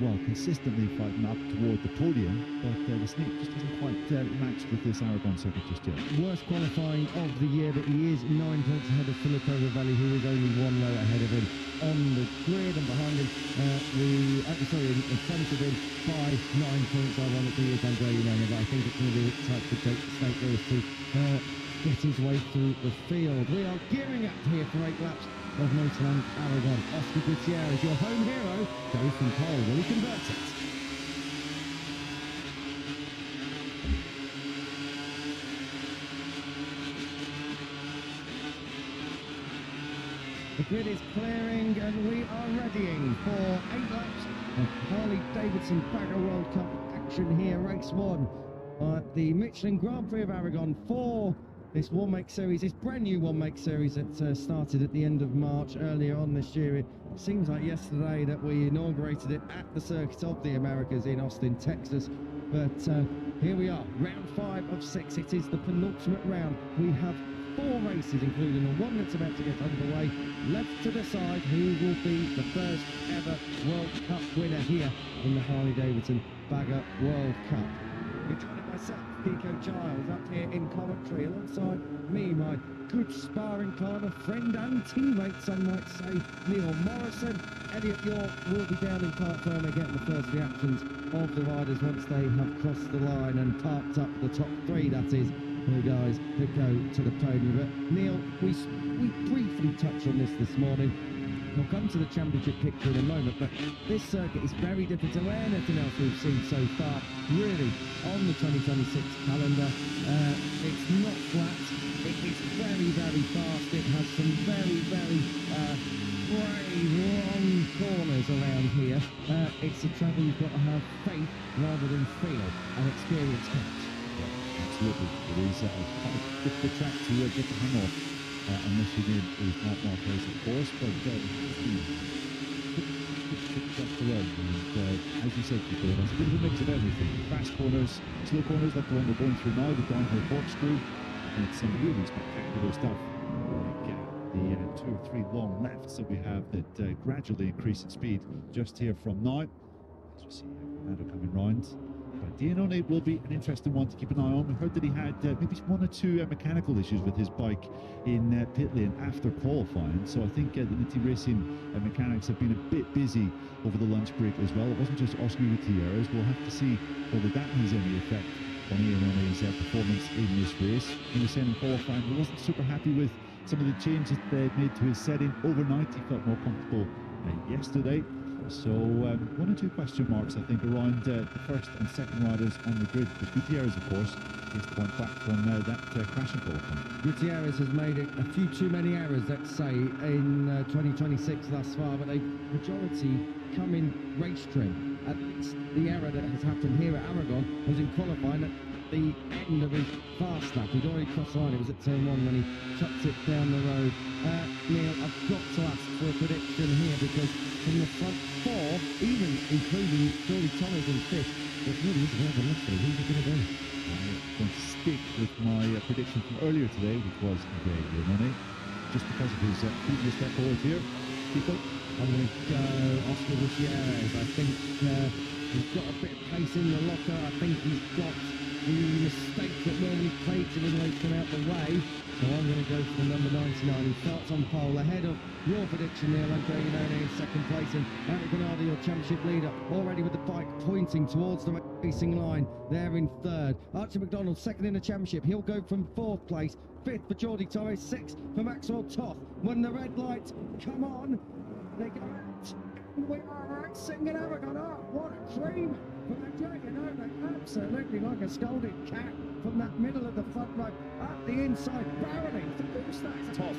well, consistently fighting up toward the podium, but the Snake just doesn't quite match with this Aragon circuit just yet. Worst qualifying of the year, but he is 9 points ahead of Filippo Rivelli, who is only 1 row ahead of him on the grid, and behind him, in front of him by 9 points, ironically, is Andrea Unona, but I think it's going to be tight for Jake the Snake Lewis to get his way through the field. We are gearing up here for 8 laps of Motorland Aragon. Oscar Gutierrez, your home hero, goes from pole. Will he convert it? The grid is clearing and we are readying for 8 laps of Harley-Davidson Bagger World Cup action here. Race 1 at the Michelin Grand Prix of Aragon for this one-make series, this brand new one-make series that started at the end of March earlier on this year. It seems like yesterday that we inaugurated it at the Circuit of the Americas in Austin, Texas. But here we are, round 5 of 6. It is the penultimate round. We have 4 races, including the one that's about to get underway, left to decide who will be the first ever World Cup winner here in the Harley-Davidson Bagger World Cup. You're joining myself, Kiko Giles, up here in commentary alongside me, my good sparring partner, friend and teammate, some might say, Neil Morrison. Elliot York will be down in Park Ferme getting the first reactions of the riders once they have crossed the line and parked up the top 3, that is, the guys that go to the podium. But Neil, we briefly touched on this morning. We'll come to the championship picture in a moment, but this circuit is very different to anything else we've seen so far, really, on the 2026 calendar. It's not flat, it is very, very fast, it has some very, very brave, long corners around here. It's a travel you've got to have faith rather than feel, and experience counts. Yeah, absolutely. It is quite a difficult track to get the hang of. Unless you need is not Marquez, of course, but it has been up the road. And as you said before, it's a bit of a mix of everything. Fast corners, slow corners like the one we're going through now, the downhill corkscrew, and it's some really spectacular stuff. Like the 2 or 3 long lefts that we have that gradually increase in speed just here from now. As we see Fernando coming round. But Giannone will be an interesting one to keep an eye on. We heard that he had maybe 1 or 2 mechanical issues with his bike in pit lane after qualifying. So I think the Nitty Racing mechanics have been a bit busy over the lunch break as well. It wasn't just Oscar Gutierrez. We'll have to see whether that has any effect on Giannone's performance in this race. He was saying in qualifying he wasn't super happy with some of the changes they made to his setting overnight. He felt more comfortable yesterday. So 1 or 2 question marks, I think, around the first and second riders on the grid. Because Gutierrez, of course, is the point back from that crash in qualifying. Gutierrez has made a few too many errors, let's say, in 2026 thus far, but a majority come in race trim. At least the error that has happened here at Aragon was in qualifying at the end of his fast lap. He'd already crossed the line. It was at turn 1 when he chucked it down the road. Neil, I've got to ask for a prediction here, because from the front 4, even including Jordi Thomas in 5th, it really is rather lucky. Who's it going to be? I'm going to stick with my prediction from earlier today, which was Giannone, just because of his previous record here. People, I'm going to go Oscar Gutierrez. I think he's got a bit of pace in the locker. I think he's got the mistake that normally plagues him when he's come out the way. So I'm going to go for the number 99. He starts on pole ahead of your prediction there, Andre Giannone in second place, and Aragon, your championship leader, already with the bike pointing towards the racing line there in 3rd. Archie McDonald second in the championship. He'll go from 4th place. 5th for Jordi Torres, 6th for Maxwell Toth. When the red lights come on, they go out. We are racing in Aragon. Oh, what a cream from Andre Giannone. Absolutely like a scolded cat from that middle of the front row up the inside, barreling for who's that? Top.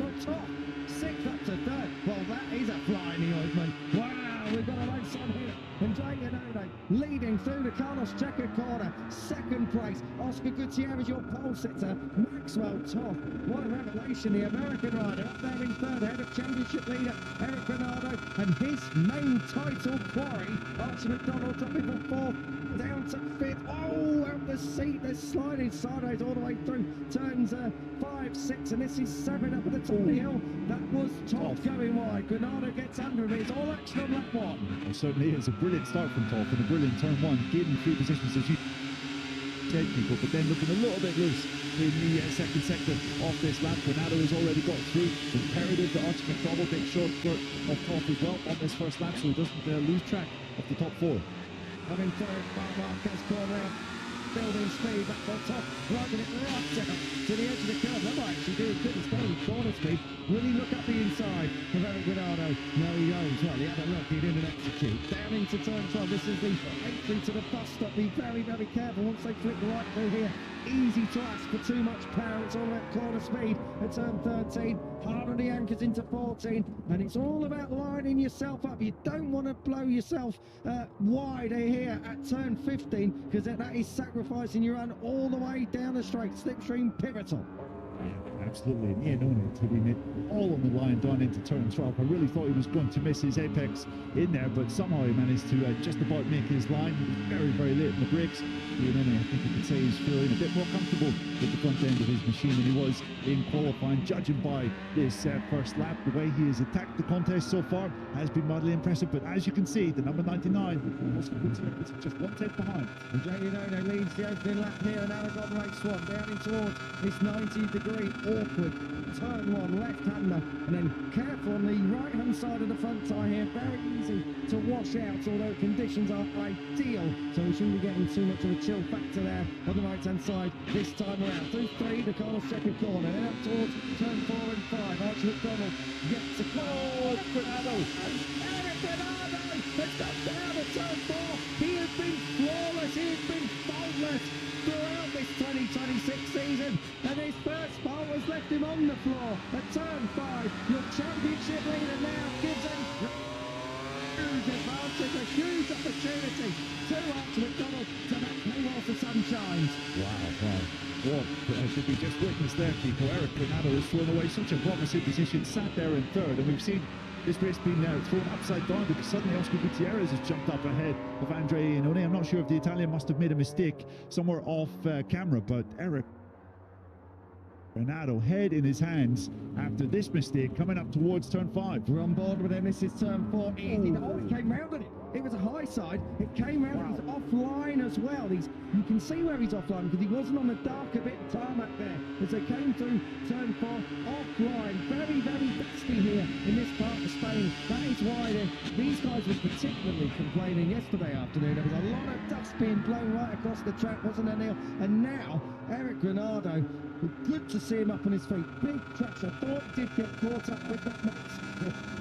6th up to 3rd. Well, that is a fly in the ointment. Wow, we've got a race on here. Andre Giannone leading through the Carlos Checker corner. 2nd place, Oscar Gutierrez, your pole sitter. Maxwell Toth. What a revelation, the American rider up there in 3rd, ahead of championship leader Eric Bernardo and his main title quarry, Archie McDonald, dropping from 4th down to 5th. Oh, out the seat, they're sliding sideways all the way through turns 5, 6, and this is 7 up at the top of the hill. That was Toth going wide. Bernardo gets under him. It's all action on lap 1. Well, certainly it's a brilliant start from Toth and a brilliant turn 1, gaining 3 positions as you said, people, but then looking a little bit loose in the second sector of this lap. Bernardo has already got through. Imperative that Archie McDonald makes short work of Toth as well on this first lap, so he doesn't lose track of the top 4. Coming third, Marquez corner out, building speed back on top, riding it right down to the edge of the curve. That might actually do as good as going corner speed. Will he look up the inside of Eric Bernardo? No, he don't. Well, he had a look, he didn't execute. Down into turn 12. This is the entry to the bus stop. Be very, very careful once they flick right through here. Easy to ask for too much power. It's all about corner speed at turn 13. Hard on the anchors into 14. And it's all about lining yourself up. You don't want to blow yourself wider here at turn 15, because that is sacrificing your run all the way down the straight. Slipstream pivotal. Yeah, absolutely. And Ian Oney putting it all on the line down into turn 12. I really thought he was going to miss his apex in there, but somehow he managed to just about make his line. He was very, very late in the brakes. Ian Oney, I think you could say, he's feeling a bit more comfortable with the front end of his machine than he was in qualifying. Judging by this first lap, the way he has attacked the contest so far has been mildly impressive. But as you can see, the number 99, it's just 1 tenth behind. And Jamie Nono leads the opening lap here in Aragon Race 1, down in towards this 90-degree awkward turn 1 left-hander, and then careful on the right-hand side of the front tyre here. Very easy to wash out, although conditions are ideal, so we shouldn't be getting too much of a chill factor there on the right-hand side this time around. Through 3, the Carlos second corner, then up towards turn 4 and 5. Archie McDonald gets a call. Granado, and Eric Granado has got down to turn 4. He has been flawless, he has been faultless throughout this 2026 season, and his first pole has left him on the floor at turn 5. Your championship leader now gives him huge advantage, a huge opportunity to Archie McDonald to make hay whilst the sun shines. Wow. What did we just witness there, Kiko? Eric Granado has thrown away such a promising position, sat there in third, and we've seen this race being thrown upside down because suddenly Oscar Gutierrez has jumped up ahead of Andrea Iannone. I'm not sure if the Italian must have made a mistake somewhere off camera, but Eric Granado, head in his hands after this mistake, coming up towards turn 5. We're on board with him. This is turn 4. He came round on it. It was a high side. It came round. He's offline as well. You can see where he's offline because he wasn't on the darker bit tarmac there as they came through turn 4 offline. Very, very dusty here in this part of Spain. That is why these guys were particularly complaining yesterday afternoon. There was a lot of dust being blown right across the track, wasn't there, Neil? And now Eric Granado, good to see him up on his feet. Big traction. I thought he did get caught up with that mix.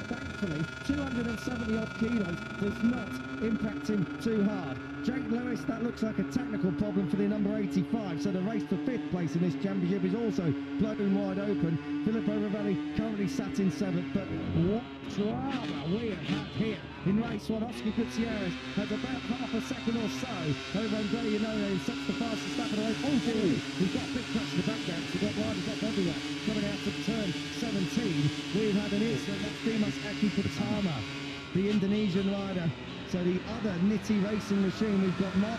Thankfully, 270 odd kilos does not impact him too hard. Jake Lewis, that looks like a technical problem for the number 85, so the race for 5th place in this championship is also blown wide open. Filippo Ravelli currently sat in 7th, but what drama we have had here in race 1. Oscar Gutierrez has about half a second or so over Andrea Iannone, who sets the fastest lap of the race. Oh dear, we've got a big crash in the background, we've got riders up everywhere. Coming out to turn 17, we've had an incident. That's Dimas Akiputama, the Indonesian rider. So the other Nitty racing machine, we've got Mark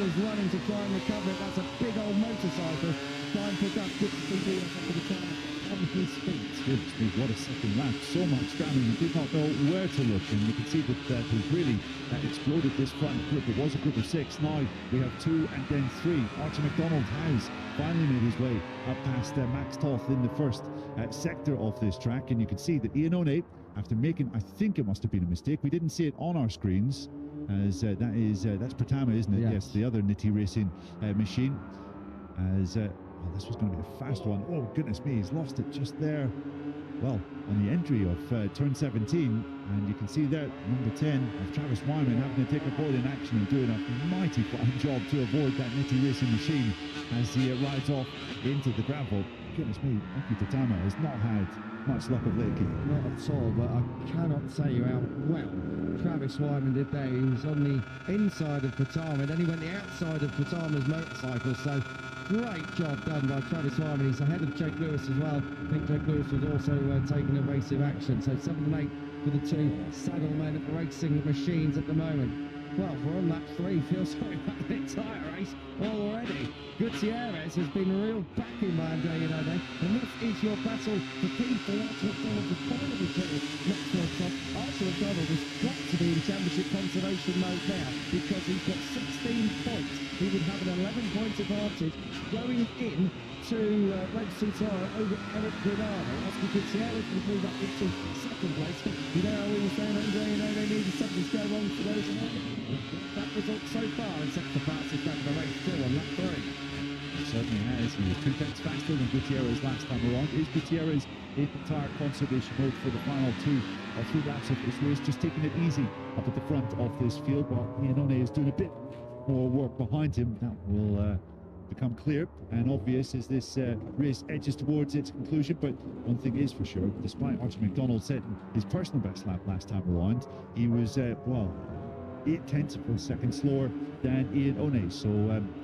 running to try and recover it. That's a big old motorcycle. Try and pick up. Good to see Dimas Akiputama on his feet. Goodness me, what a second lap. So much drama, you did not know where to look, and you can see that he's really exploded this front group. It was a group of 6. Now we have 2 and then 3. Archie McDonald has finally made his way up past Max Toth in the first sector of this track, and you can see that Iannone, after making, I think it must have been a mistake, we didn't see it on our screens, as that's Pratama, isn't it? Yes, the other Nitty racing machine, as well, this was going to be a fast one. Oh goodness me, he's lost it just there, well, on the entry of turn 17, and you can see there number 10 of Travis Wyman having to take a ball in action and doing a mighty fine job to avoid that Nitty racing machine as he rides off into the gravel. Goodness me, Akiputama has not had much luck of late. Not at all, but I cannot tell you how well Travis Wyman did there. He was on the inside of Pratama, then he went the outside of Pratama's motorcycle, so great job done by Travis Wyman. He's ahead of Jake Lewis as well. I think Jake Lewis was also taking evasive action, so 7 and 8 for the 2 saddle men at the racing machines at the moment. Well, we're on lap 3, feels sorry about the entire race already. Gutierrez has been real backing by Andrea Iannone, and this is your battle for P4. Archie McDonald the final return next World Cup. Archie McDonald has got to be in championship conservation mode now because he's got 16 points. He would have an 11-point advantage going in to race tomorrow over Eric Granado. Oscar Gutierrez will move up into 2nd place. You know how we were saying Andrea Iannone needed something to go wrong for those in that result so far, and sets the fastest lap of the race still on lap 3. He certainly has. He was 2 tenths faster than Gutierrez last time around. Is Gutierrez in tire conservation mode for the final 2 or 3 laps of this race, just taking it easy up at the front of this field, while Iannone is doing a bit more work behind him? That will become clear and obvious as this race edges towards its conclusion. But one thing is for sure, despite Archie McDonald setting his personal best lap last time around, he was, well, 8 tenths of a second slower than Iannone. So,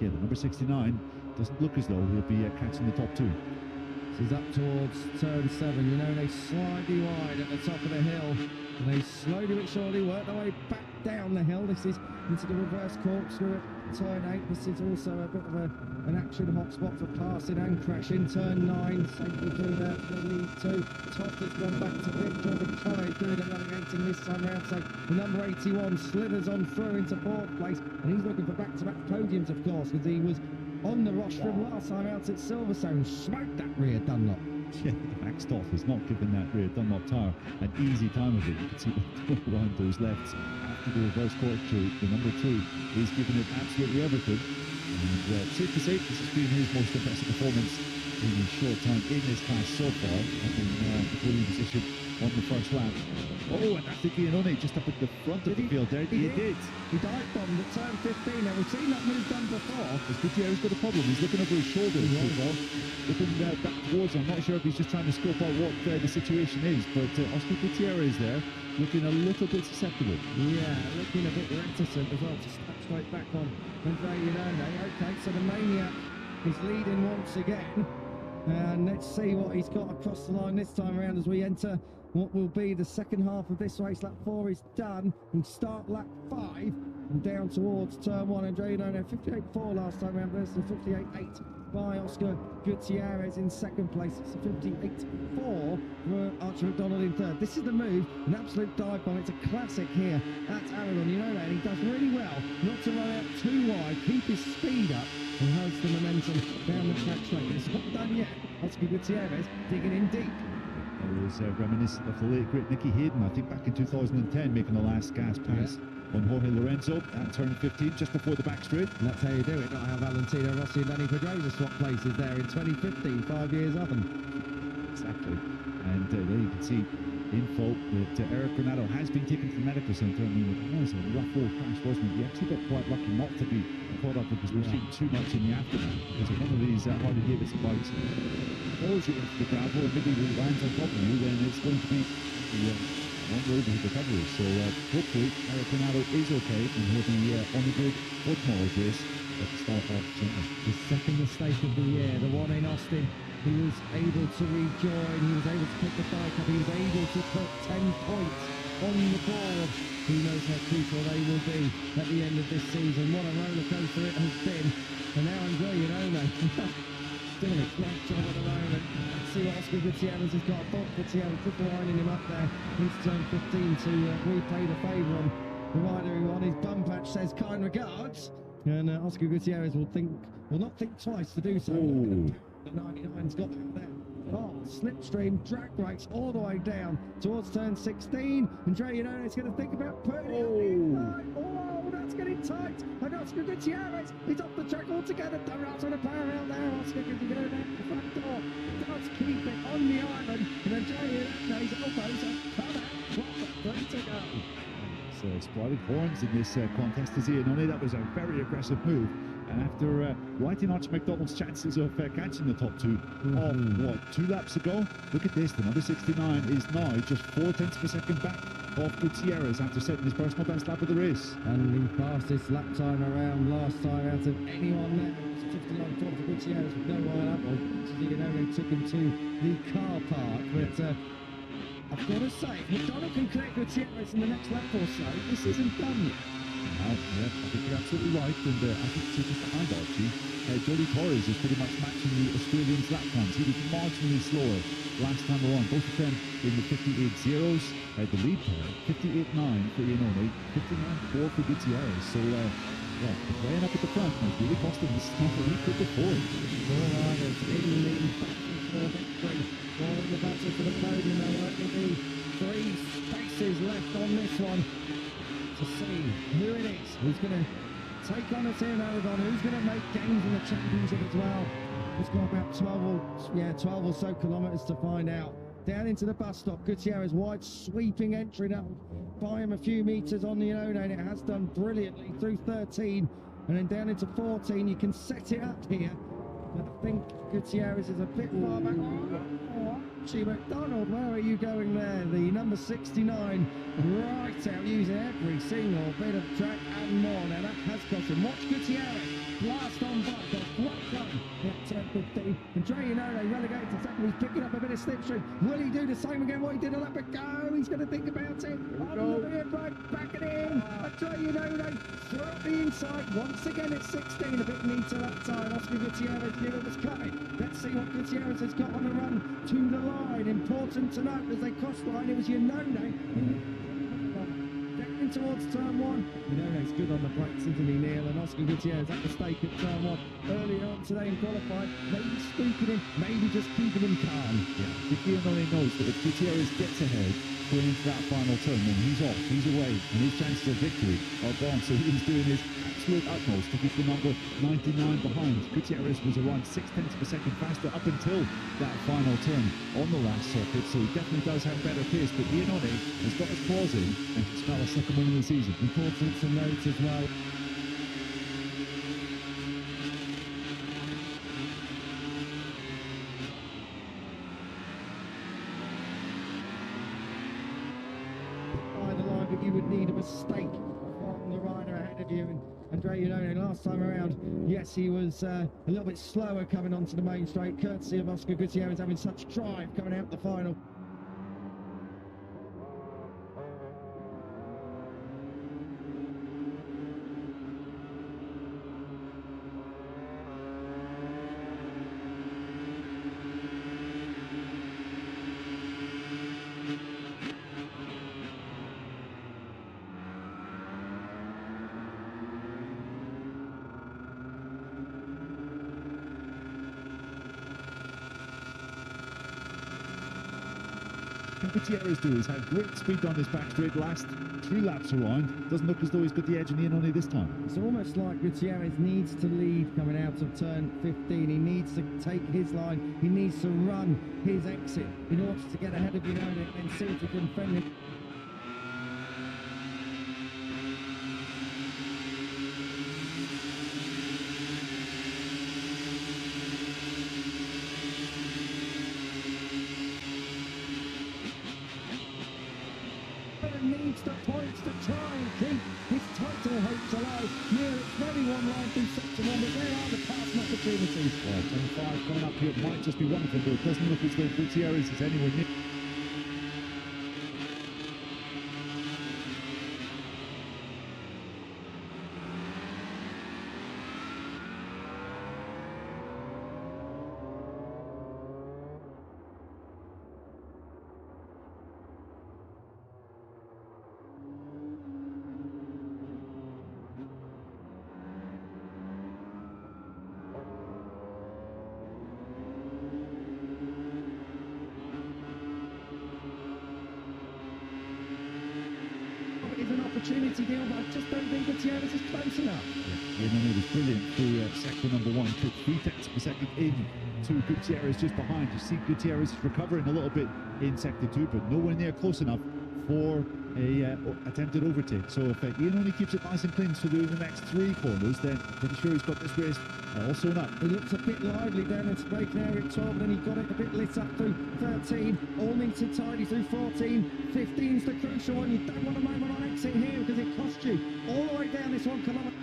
yeah, the number 69 doesn't look as though he'll be catching the top 2. This is up towards turn 7. You know, they slightly wide at the top of the hill. And they slowly but surely work their way back down the hill. This is into the reverse corkscrew at turn 8. This is also a bit of an action hotspot for passing and crashing. Turn 9, safely through there for the lead 2. Toft has gone back to pit. Jordan Curry doing a navigating this time round. So the number 81 slithers on through into 4th place. And he's looking for back-to-back podiums, of course, because he was on the rostrum last time out at Silverstone. Smoked that rear Dunlop. Yeah, Max Toff has not given that rear Dunlop tyre an easy time of it. You can see around those lefts after the reverse corkscrew. The number 2 is giving it absolutely everything. And safe to say, this has been his most impressive performance in his short time in this class so far. Having the podium position on the first lap. Oh, and I think Iannone just up at the front of the field there. He did. He dive bombed at turn 15. Now we've seen that move done before. As Gutierrez got a problem. He's looking over his shoulder as well. Looking back towards him. I'm not sure if he's just trying to scope out what the situation is, but Oscar Gutierrez there looking a little bit susceptible. Yeah, looking a bit reticent as well to step straight back on Andre Iannone. Okay, so the Maniac is leading once again. And let's see what he's got across the line this time around as we enter what will be the second half of this race. Lap 4 is done. We'll start lap 5 and down towards turn 1. Andre Iannone 58.4 last time around versus 58.8 by Oscar Gutierrez in second place. It's a 58.4 for Archie McDonald in third. This is the move, an absolute dive bomb. It's a classic here at Aragon. You know that, and he does really well not to run out too wide, keep his speed up and has the momentum down the track straight. It's not done yet. Oscar Gutierrez digging in deep. It was reminiscent of the late great Nicky Hayden, I think back in 2010, making the last gas pass on Jorge Lorenzo at turn 15, just before the back straight. And that's how you do it, not how Valentino Rossi and Danny Pedrosa swapped places there in 2015, 5 years on. Exactly. And there you can see info that Eric Granado has been taken to the medical centre. I mean, it was a rough old crash, wasn't it? He actually got quite lucky not to be caught up with his machine too much in the aftermath, because if one of these Harley Davidson bikes falls you into the gravel and maybe lands on top of you, then it's going to be one road to recovery. So hopefully Eric Granado is okay and he'll be on the good for tomorrow's race at the start of December. The second mistake of the year, the one in Austin. He was able to rejoin, he was able to pick the bike up, he was able to put 10 points on the board. Who knows how crucial they will be at the end of this season. What a roller coaster it has been. And now Andre Iannone still a great job at the moment. Let's see what Oscar Gutierrez has got. I thought Gutierrez just lining him up there into turn 15 to repay the favour on the rider who on his bum patch says kind regards. And Oscar Gutierrez will not think twice to do so. The 99's got out there. Oh, slipstream, drag brakes all the way down towards turn 16. Andre Iannone's going to think about putting it on the inside. Oh, that's getting tight. And Oscar Gutierrez is off the track altogether. Don't ask for the power out there. Oscar Gutierrez out the front door. Does keep it on the island. And Andre Iannone's elbows have come out. 3 to go. Spotted horns in this contest to Iannone. That was a very aggressive move. And after whiting Archie McDonald's chances of catching the top 2 what, 2 laps ago, look at this, the number 69 is now just 0.4 of a second back off Gutierrez after setting his personal best lap of the race. And the fastest lap time around last time out of anyone there. It was 59 for Gutierrez with no wide up. Iannone took him to the car park, but I've got to say, if McDonald can connect Gutierrez in the next lap or so, this isn't done yet. Yeah, I think you're absolutely right, and I think it's just behind Archie. Jody Torres is pretty much matching the Australians' lap times. He was marginally slower last time around, both of them in the 58.0s. The lead time, 58.9 for Iannone, 59.4 for Gutierrez. So, playing up at the front might really cost him this time a week before. All riders in the battle for victory. All in the battle for the podium. There will be 3 spaces left on this one to see who it is who's going to take on us here in Aragon, who's going to make gains in the championship as well. It's got about 12 or so kilometres to find out. Down into the bus stop, Gutierrez wide sweeping entry. That'll buy him a few metres on the Iannone, and it has done brilliantly through 13 and then down into 14. You can set it up here, but I think Gutierrez is a bit far back. Archie McDonald, where are you going there? The number 69 right out, using every single bit of track and more. Now that has cost him. Watch Gutierrez blast on bike, got flat gun at turn 15. And Iannone relegated to second. He's picking up a bit of slipstream. Will he do the same again? What he did a lap ago? He's going to think about it. On the rear right, back it in. Iannone through up the inside. Once again at 16. A bit neater that time. Oscar Gutierrez knew it was coming. Let's see what Gutierrez has got on the run to the line. Important to note as they cross the line, it was Iannone towards turn one. Iannone's good on the brakes, isn't he, Neil? And Oscar Gutierrez at the stake at turn one earlier on today in qualifying. Maybe spooking him, maybe just keeping him calm. Yeah, if Iannone knows that if Gutierrez gets ahead going into that final turn, then he's off, he's away, and his chances of victory are gone. So he's doing his absolute utmost to keep the number 99 behind. Gutierrez was around 0.6 of a second faster up until that final turn on the last circuit, so he definitely does have better pace, but Iannone has got his claws in and can smell a second win of the season. Important to note as well. By the line, but you would need a mistake from the rider ahead of you. And Andrea Iannone last time around, yes, he was a little bit slower coming onto the main straight, courtesy of Oscar Gutierrez having such drive coming out the final. Gutierrez has had great speed on his back straight last 3 laps around. Doesn't look as though he's got the edge in Iannone this time. It's almost like Gutierrez needs to lead coming out of turn 15. He needs to take his line. He needs to run his exit in order to get ahead of Iannone and see if he can fend him. Needs the points to try and keep his title hopes alive. Near it's very one line through sector one, but there are the passing opportunities. Well, 25 coming up here might just be one of them, but it doesn't look as though Gutierrez is anywhere near. Is an opportunity deal, but I just don't think Gutierrez is close enough. Yeah, Iannone was brilliant through sector number one, took 3/10 of a second in to Gutierrez just behind. You see Gutierrez is recovering a little bit in sector two, but nowhere near close enough for a attempted overtake. So if Iannone keeps it nice and clean through the next 3 corners, then I'm pretty sure he's got this race all sewn up. He looks a bit lively down in braking area at 12, then he got it a bit lit up through 13, all neat and tidy through 14. 15's the crucial one. You don't want a moment on exit here because it cost you all the way down this 1 kilometre.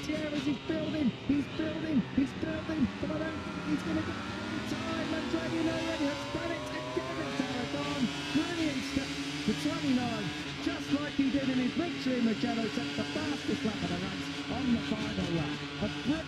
Gutierrez is building, but I don't think he's going to get any time. Andrea Iannone has done it again at Aragon. Brilliant stuff. The 29, just like he did in his victory in Mugello, set the fastest lap of the race on the final lap. A brilliant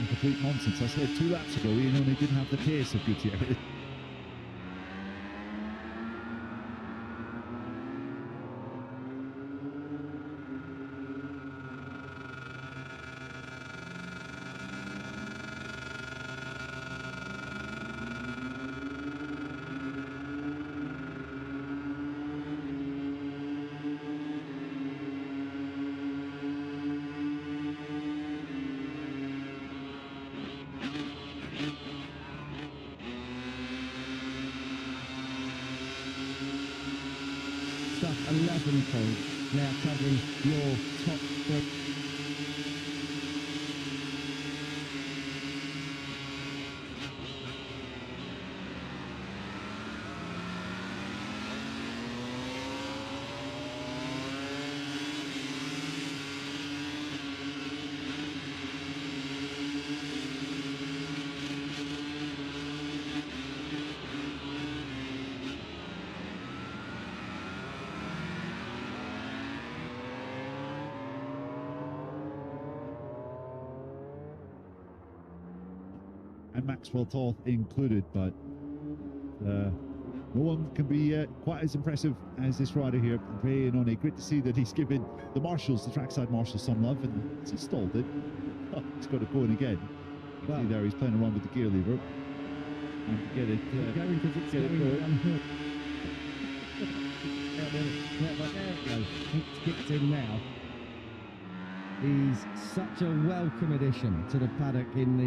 complete nonsense. I said 2 laps ago Iannone didn't have the pace of Gutierrez. points, now covering your top three. And Maxwell Toth included, but no one can be quite as impressive as this rider here, Andre Inone. Great to see that he's given the marshals, the trackside marshals, some love, and he's installed it. Oh, he's got it going again. You can see there he's playing around with the gear lever and to get it going because it's get going it unhooked. Yeah, but there it goes. It's kicked in now. He's such a welcome addition to the paddock in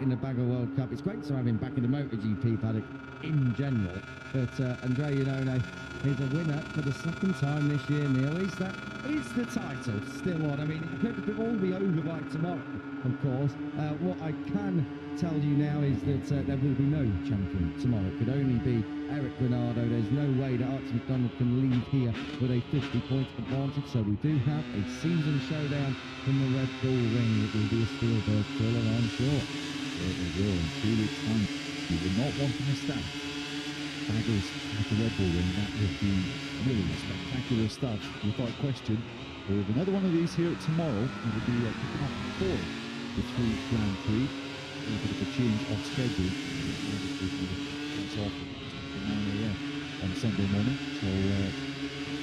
the Bagger World Cup. It's great to have him back in the MotoGP paddock in general. But Andre Inone is a winner for the second time this year, Neil. Is the title still on? I mean, it could all be over by tomorrow, of course. What I can tell you now is that there will be no champion tomorrow. It could only be Eric Granado. There's no way that Archie McDonald can leave here with a 50-point advantage. So we do have a season showdown in the Red Bull Ring. It will be a Spielberg thriller, I'm sure. It will in 3 weeks' time. You will not want to miss that. Baggers at the Red Bull Ring, that would be really spectacular stuff, without question. We have another one of these here tomorrow. It will be kicking off before the 3 Grand Prix. A bit of a change of schedule. It's off at 9 AM on Sunday morning, so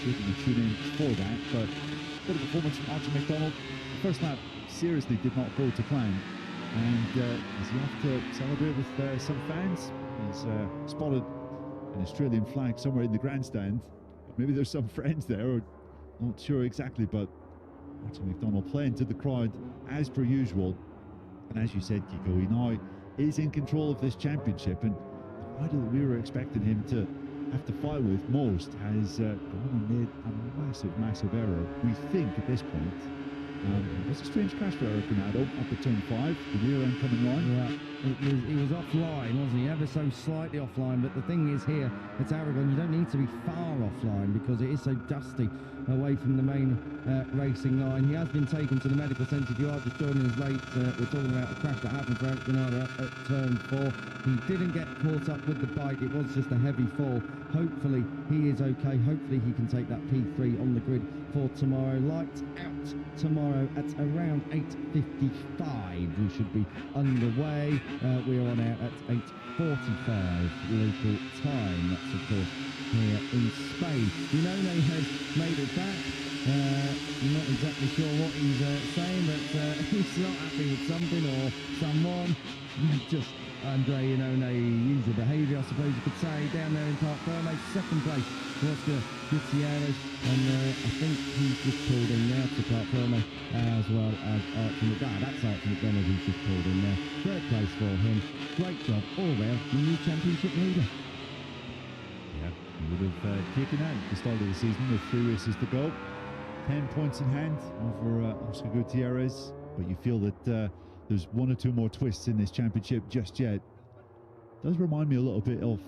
you can tune in for that. But a bit of performance from Archie McDonald. The first lap seriously did not go to plan, and is he off to celebrate with some fans? He's spotted an Australian flag somewhere in the grandstand. Maybe there's some friends there, or not sure exactly, but Archie McDonald playing to the crowd as per usual. And as you said, Kiko, he now is in control of this championship, and the rider that we were expecting him to have to fight with most has gone and made a massive error, we think, at this point. It was a strange crash for Eric Granado up at turn 5, the rear end coming on. Yeah, he was offline, wasn't he? Ever so slightly offline, but the thing is here at Aragon, you don't need to be far offline because it is so dusty away from the main racing line. He has been taken to the medical centre. If you are just joining us late, we're talking about a crash that happened for Eric Granado at turn 4. He didn't get caught up with the bike, it was just a heavy fall. Hopefully he is okay. Hopefully he can take that P3 on the grid for tomorrow. Lights out tomorrow at around 8:55. We should be underway. We are on air at 8:45 local time. That's of course here in Spain. Inone has made it back. I'm not exactly sure what he's saying, but he's not happy with something or someone. Just Andre Inone usual behaviour, I suppose you could say, down there in Park Ferme. Second place Oscar Gutierrez, and I think he's just pulled in now to Park Ferme, as well as Archie McDonald. That's Archie McDonald who's just pulled in there. Third place for him. Great job all round, the new championship leader. Yeah, he would have taken out at the start of the season with 3 races to go. 10 points in hand over Oscar Gutierrez, but you feel that there's 1 or 2 more twists in this championship just yet. Does remind me a little bit of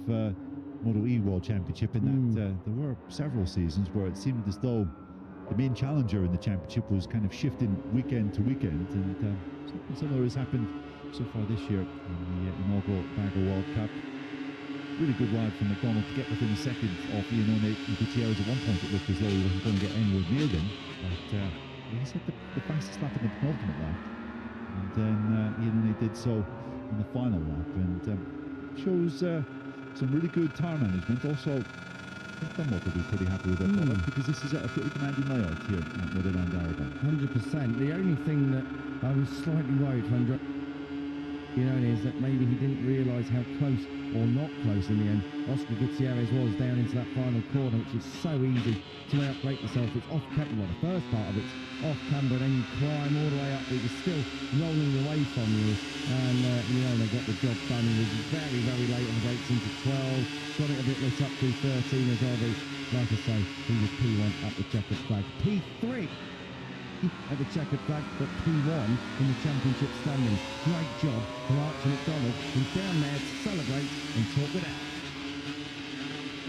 Moto3 World Championship in that there were several seasons where it seemed as though the main challenger in the championship was kind of shifting weekend to weekend, and something similar has happened so far this year in the inaugural Bagger World Cup. Really good ride from McDonald to get within a second of Inone and Gutierrez. At one point it looked as though he wasn't going to get anywhere near them, but he's hit the fastest lap in the penultimate lap, and then Inone did so in the final lap, and shows some really good tyre management. Also, Dunlop will be pretty happy with their product, because this is a pretty demanding layout here at Motoland Aragon. 100%. The only thing that I was slightly worried for Andre Inone is that maybe he didn't realise how close, or not close in the end, Oscar Gutierrez was down into that final corner, which is so easy to outbrake yourself. It's off camber, well, the first part of it's off camber, and then you climb all the way up. It was still rolling away from you, and Inone got the job done. He was very, very late on the brakes into 12, got it a bit lit up through 13 as well. The like I say, he was P1 at the checkered flag. P3 at the checkered flag, but P1 in the championship standings. Great job for Archie McDonald, who's down there to celebrate and talk it out.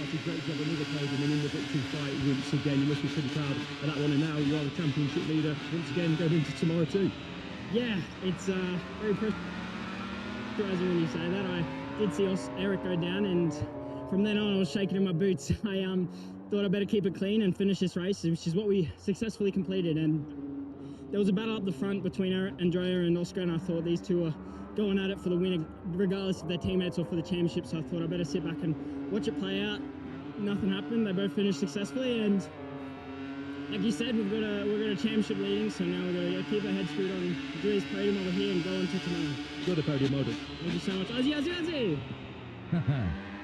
That's a great job, another podium and in the victory fight once again. You must be pretty proud of that one, and now you are the championship leader once again going into tomorrow too. Yeah, it's very pressurizing when you say that. I did see Eric go down, and from then on I was shaking in my boots. I thought I better keep it clean and finish this race, which is what we successfully completed. And there was a battle up the front between Andrea and Oscar, and I thought these two were going at it for the win, regardless of their teammates or for the championship. So I thought I better sit back and watch it play out. Nothing happened. They both finished successfully, and like you said, we've got a championship leading, so now we're going to keep our heads screwed on, do this podium over here and go on to tomorrow. Got a podium model. Thank you so much. Ozzy!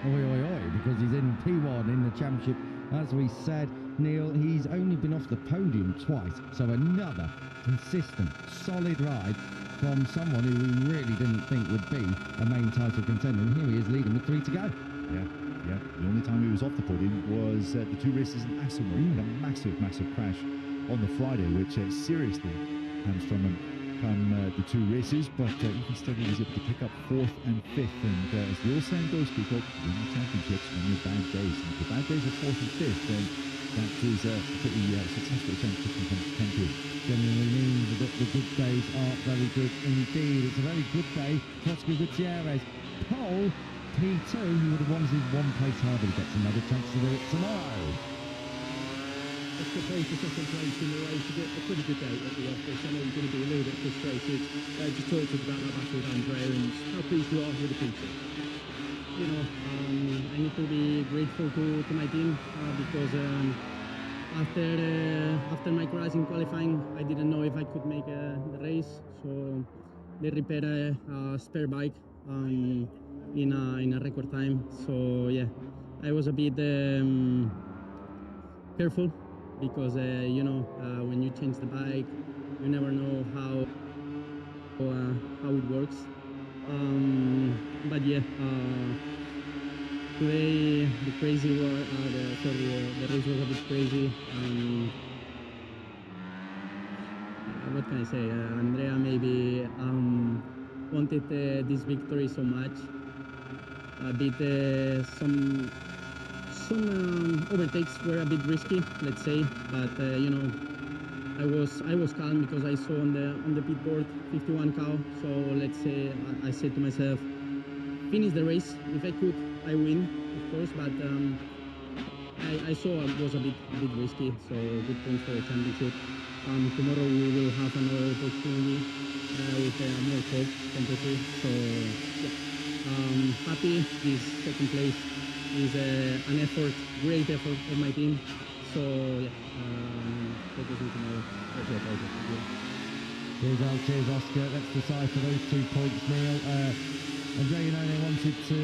Oi, oi, oi, because he's in P1 in the championship. As we said, Neil, he's only been off the podium twice, so another consistent, solid ride from someone who we really didn't think would be a main title contender, and here he is leading with 3 to go. Yeah. The only time he was off the podium was the 2 races in Assen, where he had a massive crash on the Friday, which seriously hamstrung him come the 2 races, but even still he was able to pick up 4th and 5th, and as the old saying goes, people win the championships on your bad days, and if the bad days are 4th and 5th, then that is a pretty successful championship in 2010. Genuinely means that the good days are very good indeed. It's a very good day for Oscar Gutierrez. Pole P2, he would have wanted 1 place harder to get another chance to do it tomorrow. Oscar placed the second place in the race. You get a pretty good day at the office. I know you're going to be a little bit frustrated. Just talk to us about that battle with Andrea and how pleased you are with the pizza. You know, I need to be grateful to my team because after my crash in qualifying, I didn't know if I could make the race. So they repaired a spare bike in a record time. So yeah, I was a bit careful because you know, when you change the bike, you never know how it works. But yeah, today the crazy the race was a bit crazy. What can I say? Andrea maybe wanted this victory so much. A bit some overtakes were a bit risky, let's say, but you know, I was calm because I saw on the pit board 51 cow. So let's say I said to myself, finish the race. If I could, I win, of course. But I saw it was a bit risky. So good points for the championship. Tomorrow we will have another opportunity with more cold temperature. So yeah, happy. This second place is an effort, great effort of my team. So yeah, focusing tomorrow. Cheers, Oscar. Let's decide for those 2 points, Neil. Andrea, you know, they wanted to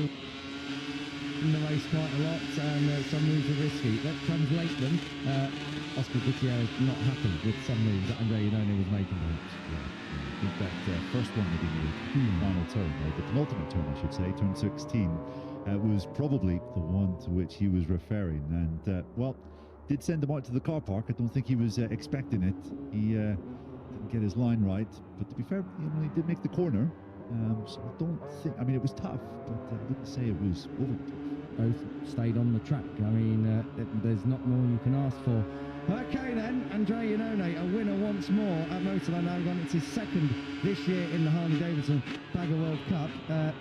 win the race quite a lot, and some moves were risky. Let's translate them. Oscar Gutierrez not happy with some moves that Andrea Iannone was making. I think that first one that he made, final turn, the penultimate turn I should say, turn 16, was probably the one to which he was referring, and well, did send him out to the car park. I don't think he was expecting it. He didn't get his line right, but to be fair, you know, he did make the corner, so I don't think, I mean, it was tough, but I wouldn't say it was overly tough. Both stayed on the track. I mean, there's not more you can ask for. Okay then, Andrea Iannone, a winner once more at Motorland Aragon. It's his 2nd this year in the Harley-Davidson Bagger World Cup.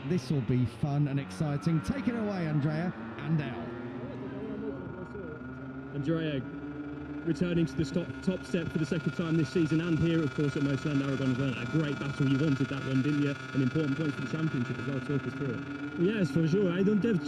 This will be fun and exciting. Take it away, Andrea and Al. Andrea returning to the top step for the 2nd time this season, and here of course at Motorland Aragon as well. A great battle. You wanted that one, didn't you? An important point for the championship as well. Talk us through it. Yes, for sure. I don't have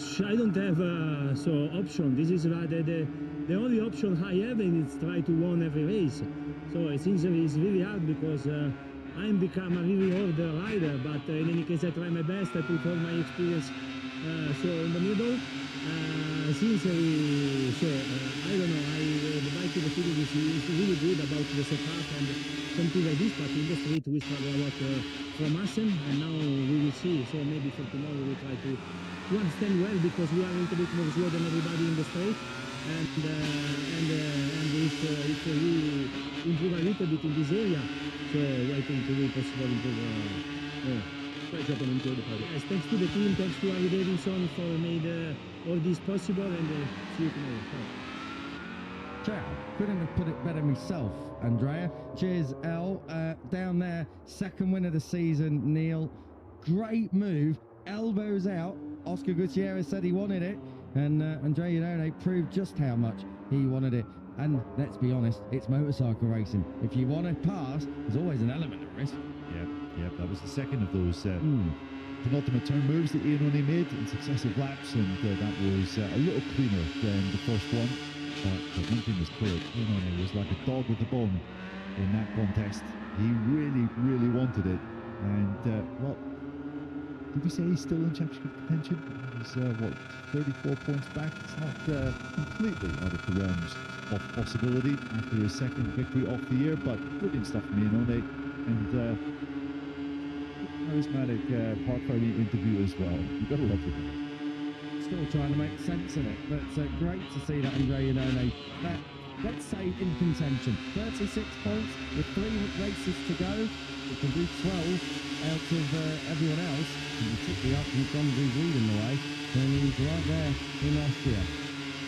so option. This is the only option I have, and it's try to win every race. So it seems it's really hard because I'm become a really older rider. But in any case, I try my best. I put all my experience so in the middle. Since I don't know, the bike in the field is really good about the setup and something like this, but in the street we struggle a lot from Assen, and now we will see. So maybe for tomorrow we will try to understand well, because we are a little bit more slow than everybody in the straight. and if we improve a little bit in this area, so I think we possible improve. Great job on enjoying the podium. Yes, thanks to the team, thanks to Harry Davidson for made all this possible, and see you tomorrow. Ciao. Couldn't have put it better myself, Andrea. Cheers, El. Down there, second win of the season, Neil. Great move. Elbows out. Oscar Gutierrez said he wanted it, and Andrea Iannone proved just how much he wanted it. And let's be honest, it's motorcycle racing. If you want to pass, there's always an element of risk. Yeah, that was the second of those penultimate turn moves that Iannone made in successive laps, and that was a little cleaner than the first one. But one thing was clear, Iannone was like a dog with a bone in that contest. He really, really wanted it, and well, did we say he's still in championship contention? He's what, 34 points back. It's not completely out of the realms of possibility after his second victory of the year, but brilliant stuff from Iannone, and charismatic Park Ferry interview as well. You've got to love it. Still trying to make sense of it, but great to see that Andrea Iannone, that, let's say, in contention. 36 points with 3 races to go. We can do 12 out of everyone else, and particularly after McDonald's leading the way, and he's right there in Austria.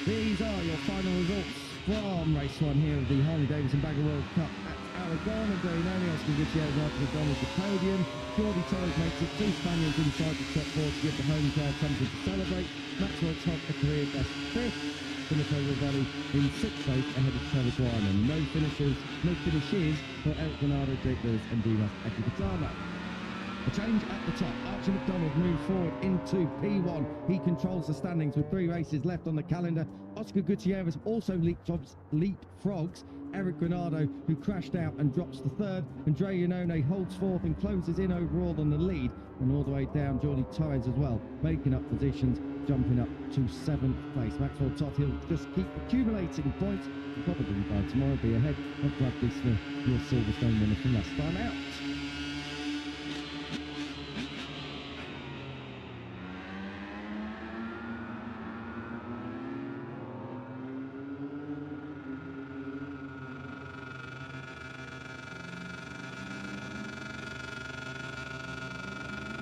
These are your final results from race 1 here of the Harley-Davidson Bagger World Cup at Aragon. Andrea Iannone, Oscar Gutierrez, Martin McDonald the podium. Jordi Torres makes it 2 Spaniards inside the top 4 to give the home crowd something to celebrate. Maxwell Todd, a career best 5th. Filippo Rivelli in 6th place ahead of Travis Wyman. No finishes for Eric Granado, Jake Lewis and Dimas Epicatano. A change at the top. Archie McDonald moves forward into P1. He controls the standings with 3 races left on the calendar. Oscar Gutierrez also leapfrogs Eric Granado, who crashed out and drops to 3rd. Andrea Iannone holds 4th and closes in overall on the lead. And all the way down, Jordi Torres as well, making up positions, jumping up to 7th place. Maxwell Todd, he'll just keep accumulating points and probably by tomorrow be ahead of Bradley Smith, your Silverstone winner from last time out.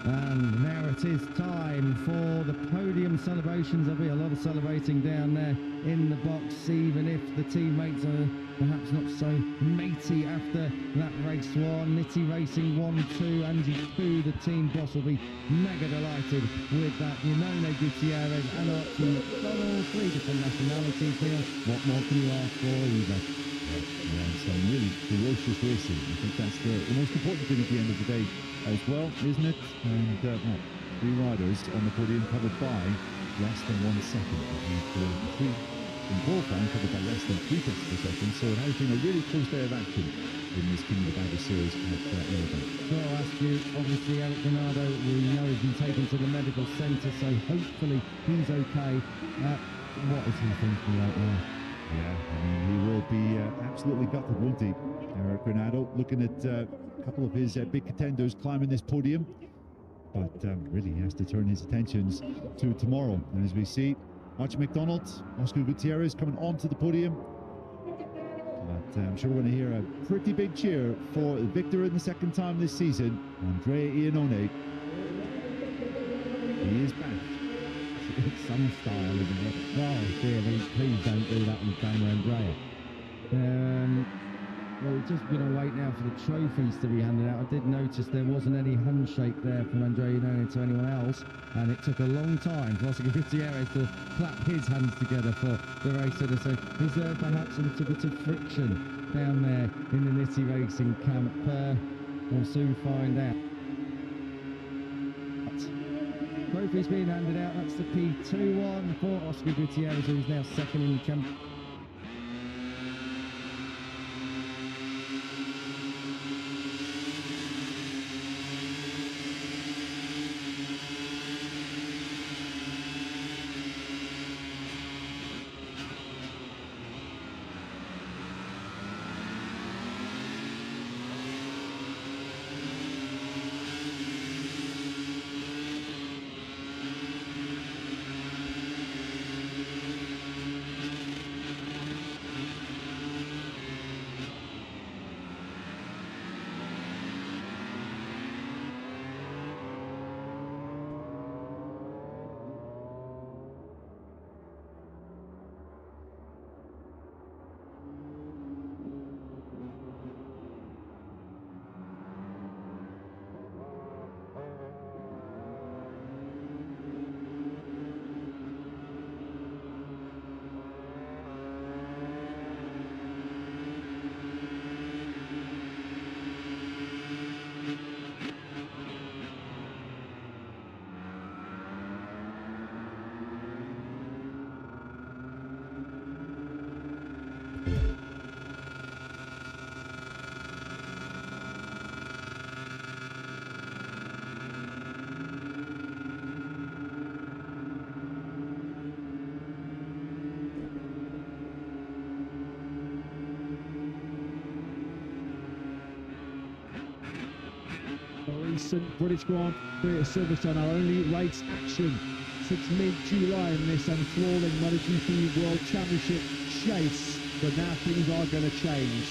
And now it is time for the podium celebrations. There'll be a lot of celebrating down there in the box, even if the teammates are perhaps not so matey after that race 1. Nitti Racing 1-2, Angie Poo, the team boss, will be mega delighted with that. Iannone, Gutierrez and Archie McDonald, 3 different nationalities here. What more can you ask for either? Yeah, some really ferocious racing. I think that's the most important thing at the end of the day as well, isn't it? And well, 3 riders on the podium covered by less than 1 second. The 3 in qualifying covered by less than 3 tenths per second, so it has been a really close day of action in this King of the Bagger series at Aragon. So I'll ask you, obviously Eric Granado, we know he's been taken to the medical centre, so hopefully he's okay. What is he thinking right now? Yeah, I mean, he will be absolutely gutted, won't he? Eric Granado, looking at a couple of his big contenders climbing this podium, but really he has to turn his attentions to tomorrow. And as we see, Archie McDonald, Oscar Gutierrez coming onto the podium. But I'm sure we're going to hear a pretty big cheer for Victor in the 2nd time this season, Andrea Iannone. He is back. It's some style, isn't it? Oh dear me, please don't do that on camera, Andrea. Well, we're just going to wait now for the trophies to be handed out. I did notice there wasn't any handshake there from Andrea Iannone to anyone else, and it took a long time for Oscar Gutierrez to clap his hands together for the race winner. So is there perhaps a little bit of friction down there in the Nitti Racing camp? We'll soon find out. Trophies being handed out. That's the P2-1 for Oscar Gutierrez, who is now 2nd in the championship. Johansson, British Grand Prix at Silverstone, our only race action since mid-July in this enthralling MotoGP World Championship chase. But now things are going to change.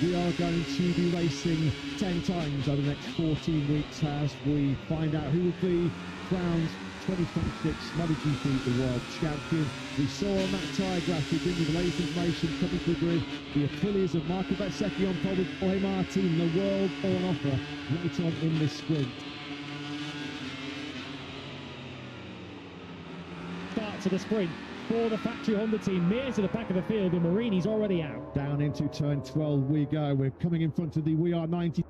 We are going to be racing 10 times over the next 14 weeks as we find out who will be crowned 2026 MotoGP World Champion. We saw on that tyre graph, we bring you the latest information coming to the grid. The Achilles of Marco Bezzecchi on pole with Jorge Martin, the world on offer right on in this sprint. Start to the sprint for the factory Honda team. Mears at the back of the field and Marini's already out. Down into turn 12 we go. We're coming in front of the WR90.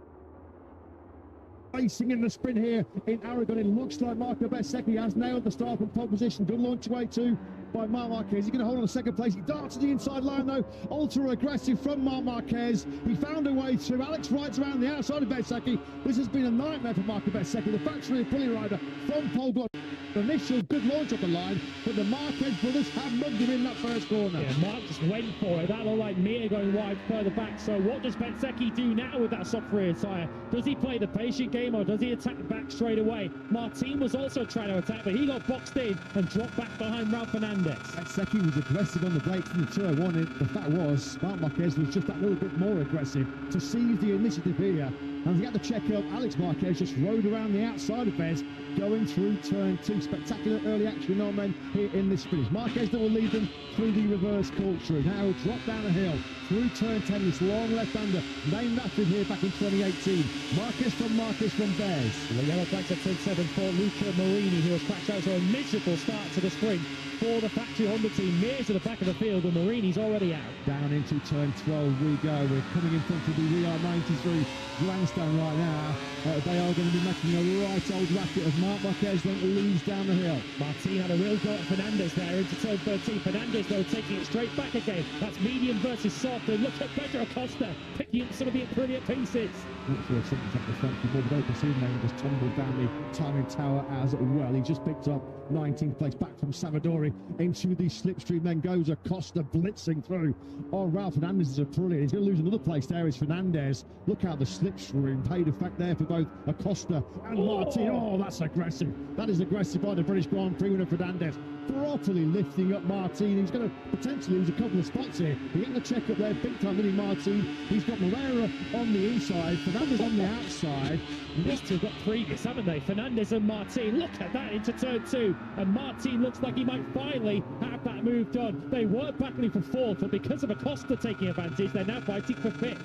Racing in the sprint here in Aragon. It looks like Marco Bezzecchi has nailed the start from pole position. Good launch away too by Marc Marquez. He's going to hold on to second place. He darts to the inside line though. Ultra aggressive from Marc Marquez. He found a way through. Alex Wright's around the outside of Bezzecchi. This has been a nightmare for Marco Bezzecchi. The factory pulley rider from pole block. Initial good launch up the line, but the Marquez brothers have mugged him in that first corner. Yeah, Mark just went for it. That looked like Mir going wide further back. So what does Bezzecchi do now with that soft rear tyre? Does he play the patient game or does he attack back straight away? Martin was also trying to attack, but he got boxed in and dropped back behind Ralph Fernandez. Bezzecchi was aggressive on the brakes in the turn one. The fact was, Marc Marquez was just that little bit more aggressive to seize the initiative here. And he had to check up. Alex Marquez just rode around the outside of Bez, going through turn 2. Spectacular early action on men here in this sprint. Marquez that will lead them through the reverse corkscrew. Now he'll drop down the hill through turn 10. This long left-hander named after him here back in 2018. Marquez from Bez. The yellow flags at turn 7 for Luca Marini, who has cracked out to a miserable start to the sprint for the factory Honda team. Mears at the back of the field and Marini's already out. Down into turn 12 we go. We're coming in front of the WR93 grandstand right now. They are going to be making a right old racket of Marc Marquez then leads down the hill. Martin had a real go at Fernandez there into turn 13. Fernandez though taking it straight back again. That's medium versus soft, and look at Pedro Acosta picking up some of the brilliant pieces. Not sure if something's up the front more, but open soon there and just tumbled down the timing tower as well. He just picked up 19th place back from Salvadori into the slipstream. Then goes Acosta blitzing through. Oh, Ralph Fernandez is a brilliant. He's going to lose another place there is Fernandez. Look how the slipstream paid effect there for both Acosta and Martin. Oh, that's aggressive. That is aggressive by the British Grand Prix winner Fernandez. Properly lifting up Martin. He's going to potentially lose a couple of spots here. He got the check up there big time, didn't he, Martin? He's got Moreira on the inside, Fernandez on the outside. These two have got previous, haven't they? Fernandez and Martin. Look at that into turn 2. And Martin looks like he might finally have that move done. They were battling for 4th, but because of Acosta taking advantage, they're now fighting for 5th.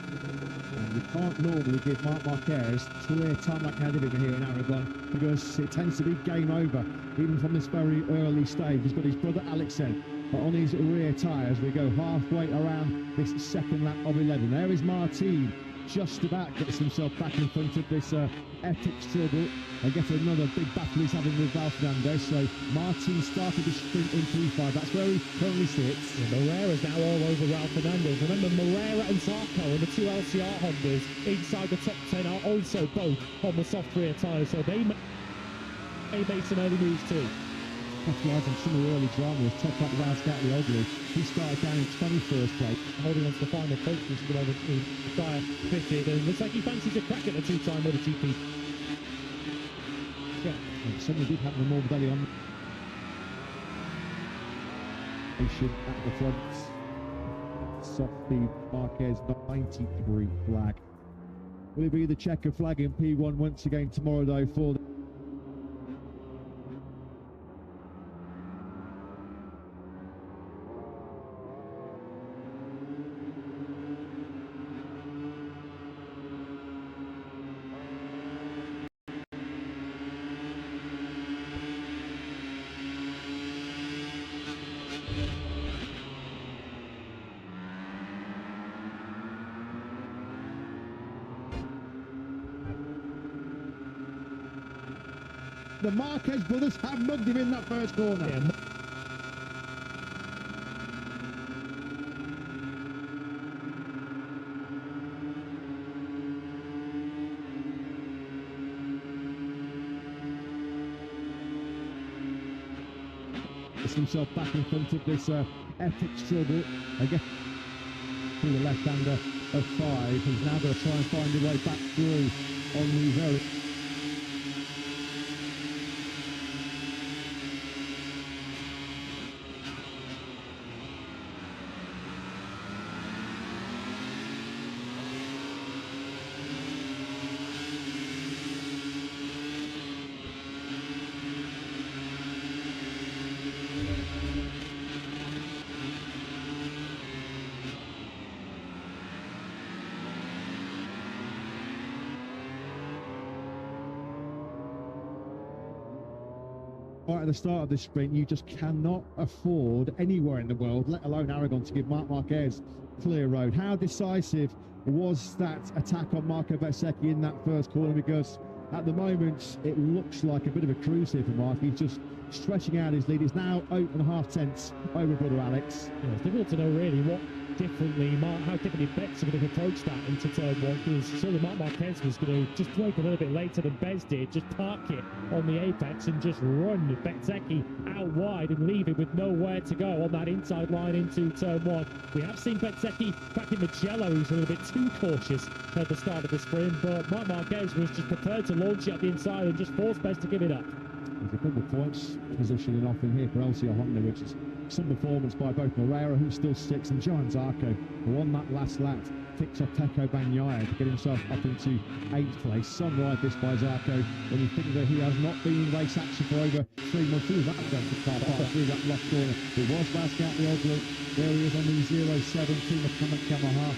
And we can't normally give Marc Marquez clear time like how did it here in Aragon, because it tends to be game over, even from this very early stage. He's got his brother Alex on his rear tyres. We go halfway around this second lap of 11. There is Martin, just about gets himself back in front of this epic struggle. I get another big battle he's having with Ralph Fernandez. So Martin started the sprint in P5. That's where he currently sits. Yeah, Moreira's now all over Ralph Fernandez. Remember, Moreira and Zarco and the 2 LCR Hondas inside the top 10 are also both on the soft rear tyres. So they may make some early moves too. Capitalising some of the early drama was top up Razgat Ugly. He started down in 21st place. Holding on to the final position at the moment with the tyre fitted, and looks like he fancies a crack at the 2-time MotoGP. Yeah, and suddenly did have the more belly on. At the front. Softly Marquez 93 flag. Will it be the checker flag in P1 once again tomorrow though for the Marquez brothers have mugged him in that first corner. Yeah. Gets himself back in front of this epic struggle. Again, through the left-hander of 5. He's now going to try and find a way back through on the very right at the start of this sprint, you just cannot afford anywhere in the world, let alone Aragon, to give Marc Marquez clear road. How decisive was that attack on Marco Bezzecchi in that first corner? Because at the moment, it looks like a bit of a cruise here for Mark. He's just stretching out his lead. He's now 8.5 tenths over brother Alex. Yeah, it's difficult to know really how differently Bex are going to approach that into turn one, because surely Marc Marquez was going to just break a little bit later than Bez did, just park it on the apex and just run Bezzecchi out wide and leave him with nowhere to go on that inside line into turn one. We have seen Bezzecchi back in Mugello, who's a little bit too cautious at the start of the sprint, but Marc Marquez was just prepared to launch it at the inside and just force Bez to give it up. There's a couple of points positioning off in here for LCR Honda, which is some performance by both Moreira, who's still 6th, and Johan Zarco, who on that last lap picked up Pecco Bagnaia to get himself up into 8th place. Some ride this by Zarco when you think that he has not been in race action for over 3 months. He was that going to car park through that last corner. It was last out the old look. There he is on the 0.7 Team of Yamaha.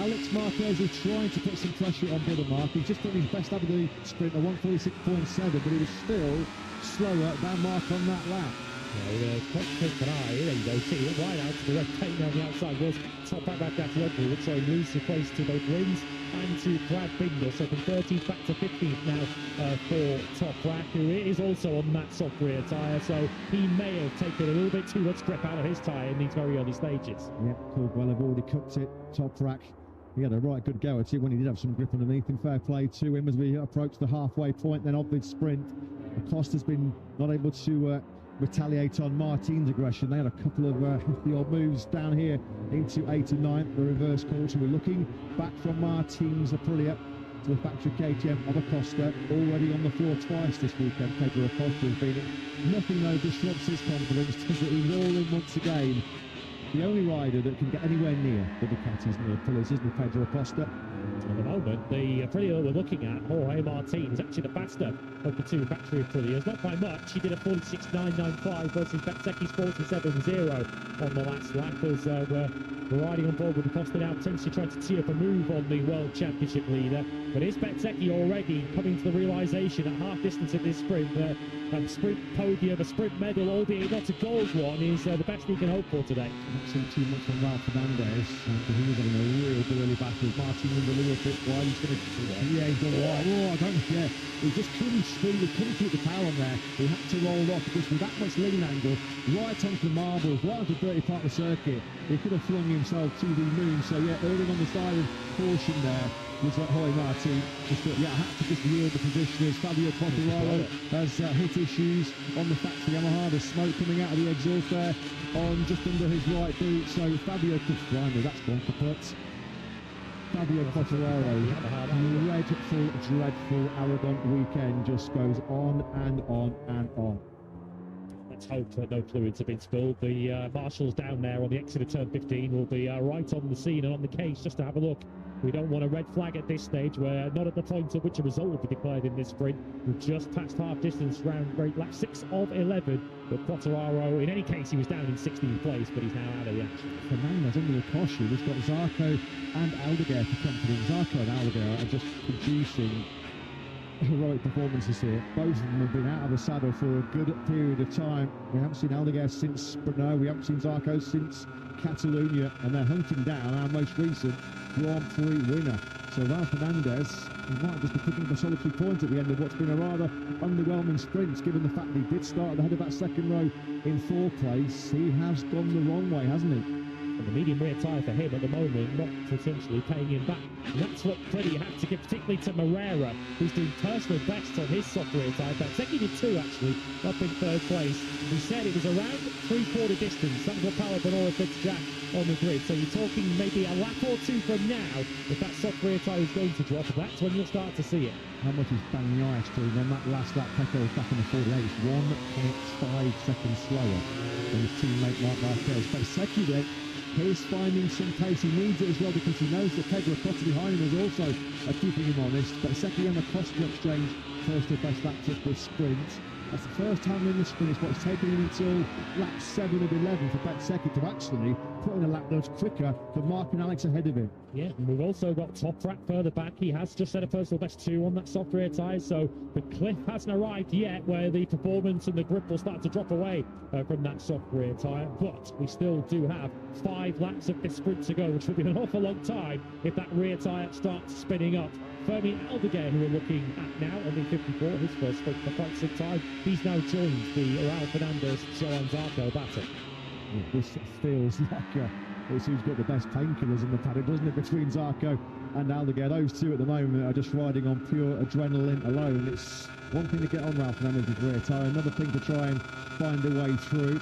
Alex Marquez is trying to put some pressure on brother Mark. He's just done his best out of the sprint, a 146.7, but he was still slower than Mark on that lap. There you go, see it right out to the red paint on the outside was top back at the opening, which showing lose place to both Rins and to Brad Binder. So from 13th back to 15th now for Toprak, who is also on that soft rear tyre, so he may have taken a little bit too much grip out of his tyre in these very early stages. Yeah, Caldwell have already cooked it. Toprak, he had a right good go at it when he did have some grip underneath him. Fair play to him as we approach the halfway point then of this sprint. Acosta's been not able to retaliate on Martin's aggression. They had a couple of hefty old moves down here into 8th and 9th, the reverse caution. We're looking back from Martin's Aprilia to the factory KTM of Acosta, already on the floor twice this weekend. Pedro Acosta has been in. Nothing though disrupts his confidence, does it? He's all in once again. The only rider that can get anywhere near the Ducatis and the Aprilias is Pedro Acosta. At the moment, the Aprilia we're looking at, Jorge Martin, is actually the faster of the two factory Aprilias. Not by much. He did a 46.995 versus Bezzecchi's 47.70 on the last lap as we're riding on board with Acosta now, potentially trying to tee up a move on the World Championship leader. But is Bezzecchi already coming to the realisation at half distance of this sprint that a sprint podium, a sprint medal, albeit not a gold one, is the best he can hope for today? Not seen too much from Ralph Fernandez. He was having a real early battle with Martin a little bit wide. He's going to, he's gone wide. Oh, I don't know. He just couldn't swing, he couldn't keep the power on there. He had to roll off because with that much lean angle, right onto the marbles, right onto the dirty part of the circuit, he could have flung himself to the moon. So yeah, early on the side of caution there was Jorge Martin. Just thought, yeah, I had to just yield the position as Fabio Quartararo has hit issues on the factory Yamaha. There's smoke coming out of the exhaust there on just under his right boot. So Fabio finally, that's gone for putts. Fabio Quartararo, dreadful Aragon weekend just goes on and on and on. Let's hope that no fluids have been spilled. The marshals down there on the exit of turn 15 will be right on the scene and on the case just to have a look. We don't want a red flag at this stage. We're not at the point at which a result will be declared in this sprint. We've just passed half distance round lap 6 of 11. But Quartararo, in any case, he was down in 16th place, but he's now out of the action. Fernandez under the caution. We've got Zarco and Aldeguer for company. Zarco and Aldeguer are just producing heroic performances here. Both of them have been out of the saddle for a good period of time. We haven't seen Aldeguer since Brno. We haven't seen Zarco since Catalunya, and they're hunting down our most recent Grand Prix winner. So Ralph Fernandez, he might just be picking up a solitary point at the end of what's been a rather underwhelming sprint, given the fact that he did start at the head of that second row in 4th place. He has gone the wrong way, hasn't he? And the medium rear tyre for him at the moment not potentially paying him back. And that's what credit you have to give, particularly to Moreira, who's doing personal best on his soft rear tyre. Bezzecchi did 2 actually, up in 3rd place. He said it was around 3/4 distance. That was what Paolo Bonora said to Jack on the grid. So you're talking maybe a lap or 2 from now, if that soft rear tyre is going to drop, that's when you'll start to see it. How much is Bagnaia doing on that last lap? Pecco was back in the 48. It's 1.5 seconds slower than his teammate Marc Marquez. Bezzecchi then, he's finding some pace. He needs it as well because he knows that Pedro Acosta behind him is also keeping him honest. Bezzecchi and the Acosta exchange first to best laps of this sprint. That's the first time in the sprint. It's what's taken him until lap 7 of 11 for Bezzecchi to actually put in a lap that was quicker than Mark and Alex ahead of him. Yeah, and we've also got Toprak further back. He has just set a personal best 2 on that soft rear tyre, so the cliff hasn't arrived yet where the performance and the grip will start to drop away from that soft rear tyre. But we still do have 5 laps of this sprint to go, which will be an awful long time if that rear tyre starts spinning up. Fermi Aldeguer, who we're looking at now, only 54, his first sprint for quite some time. He's now joined the Raul Fernandez Joan Zarco battle. Yeah, this feels like it's who's got the best painkillers in the paddock, doesn't it, between Zarco and Aldeguer. Those two at the moment are just riding on pure adrenaline alone. It's one thing to get on Raul Fernandez's rear tyre, another thing to try and find a way through.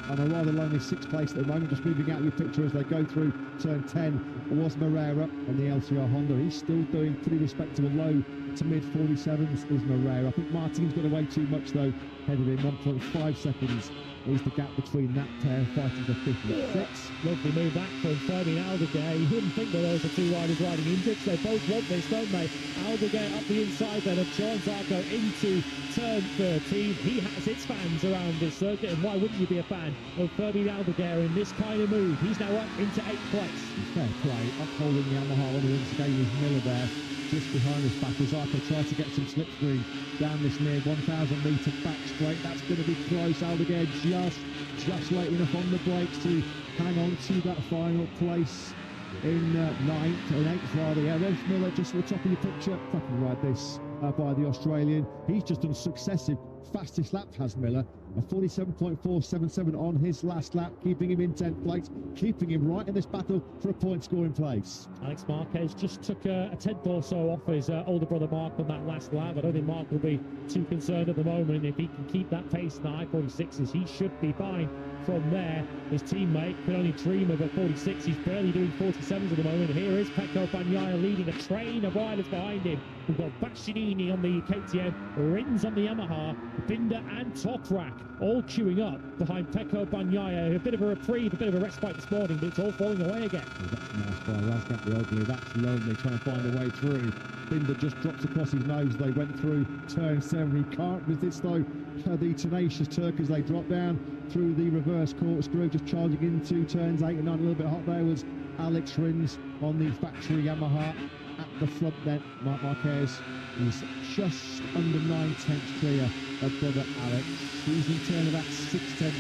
On a rather lonely 6th place at the moment, just moving out your picture as they go through turn 10 was Moreira on the LCR Honda. He's still doing pretty respectable, low to mid 47s is Moreira. I think Martin's got away too much though, ahead of him. 1.5 seconds is the gap between that pair, fighting for 5th and 6th. Lovely move back from Fermi Aldeguer. You wouldn't think that those are 2 riders riding in ditch. They both want this, don't they? Aldeguer up the inside then of Joan Zarco into turn 13. He has his fans around this circuit, and why wouldn't you be a fan of Fermi Aldeguer in this kind of move? He's now up into 8th place. Fair play, upholding the Yamaha on the wins again with Miller there. Just behind us, back as Zarco tries to get some slipstream down this near 1,000 metre back straight. That's going to be close. Aldeguer just late enough on the brakes to hang on to that final place in 8th rather. Yeah, there's Miller just at the top of your picture. Cracking ride this by the Australian. He's just done successive fastest lap, has Miller. A 47.477 on his last lap, keeping him in 10th place, keeping him right in this battle for a point scoring place. Alex Marquez just took a 10th or so off his older brother Mark on that last lap. I don't think Mark will be too concerned at the moment. If he can keep that pace in the high 46s, he should be fine from there. His teammate could only dream of a 46. He's barely doing 47s at the moment. Here is Pecco Bagnaia leading a train of riders behind him. We've got Bastianini on the KTM, Rins on the Yamaha, Binder and Toprak all queuing up behind Pecco Bagnaia. A bit of a reprieve, a bit of a respite this morning, but it's all falling away again. Oh, that's nice by Razgat the Ugly. That's lonely, trying to find a way through. Binder just drops across his nose. They went through turn 7. He can't resist though the tenacious Turk as they drop down through the reverse corkscrew, just charging into turns 8 and 9. A little bit hot there was Alex Rins on the factory Yamaha. At the front then, Marc Marquez is just under 9/10 clear of brother Alex. He's in turn about 6/10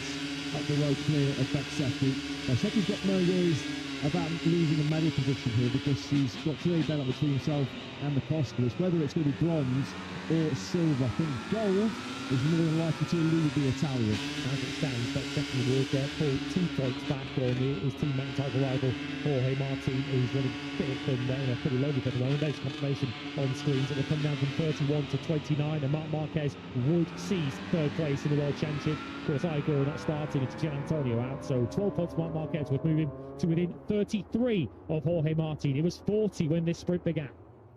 up the road clear of Bezzecchi. Bezzecchi's got no worries about losing a medal position here because he's got clear battle between himself and the Costas. Whether it's going to be bronze or silver, I think gold is more than likely to elude the Italian. As it stands, Bezzecchi would pull 2 points back on his teammate and title rival Jorge Martin, who's running 5th and pretty lonely for the moment. There's confirmation on screens. It will come down from 31 to 29, and Marc Marquez would seize 3rd place in the World Championship. Of course, Igor not starting, it's Gian Antonio out, so 12 points for Marc Marquez would move him to within 33 of Jorge Martin. It was 40 when this sprint began.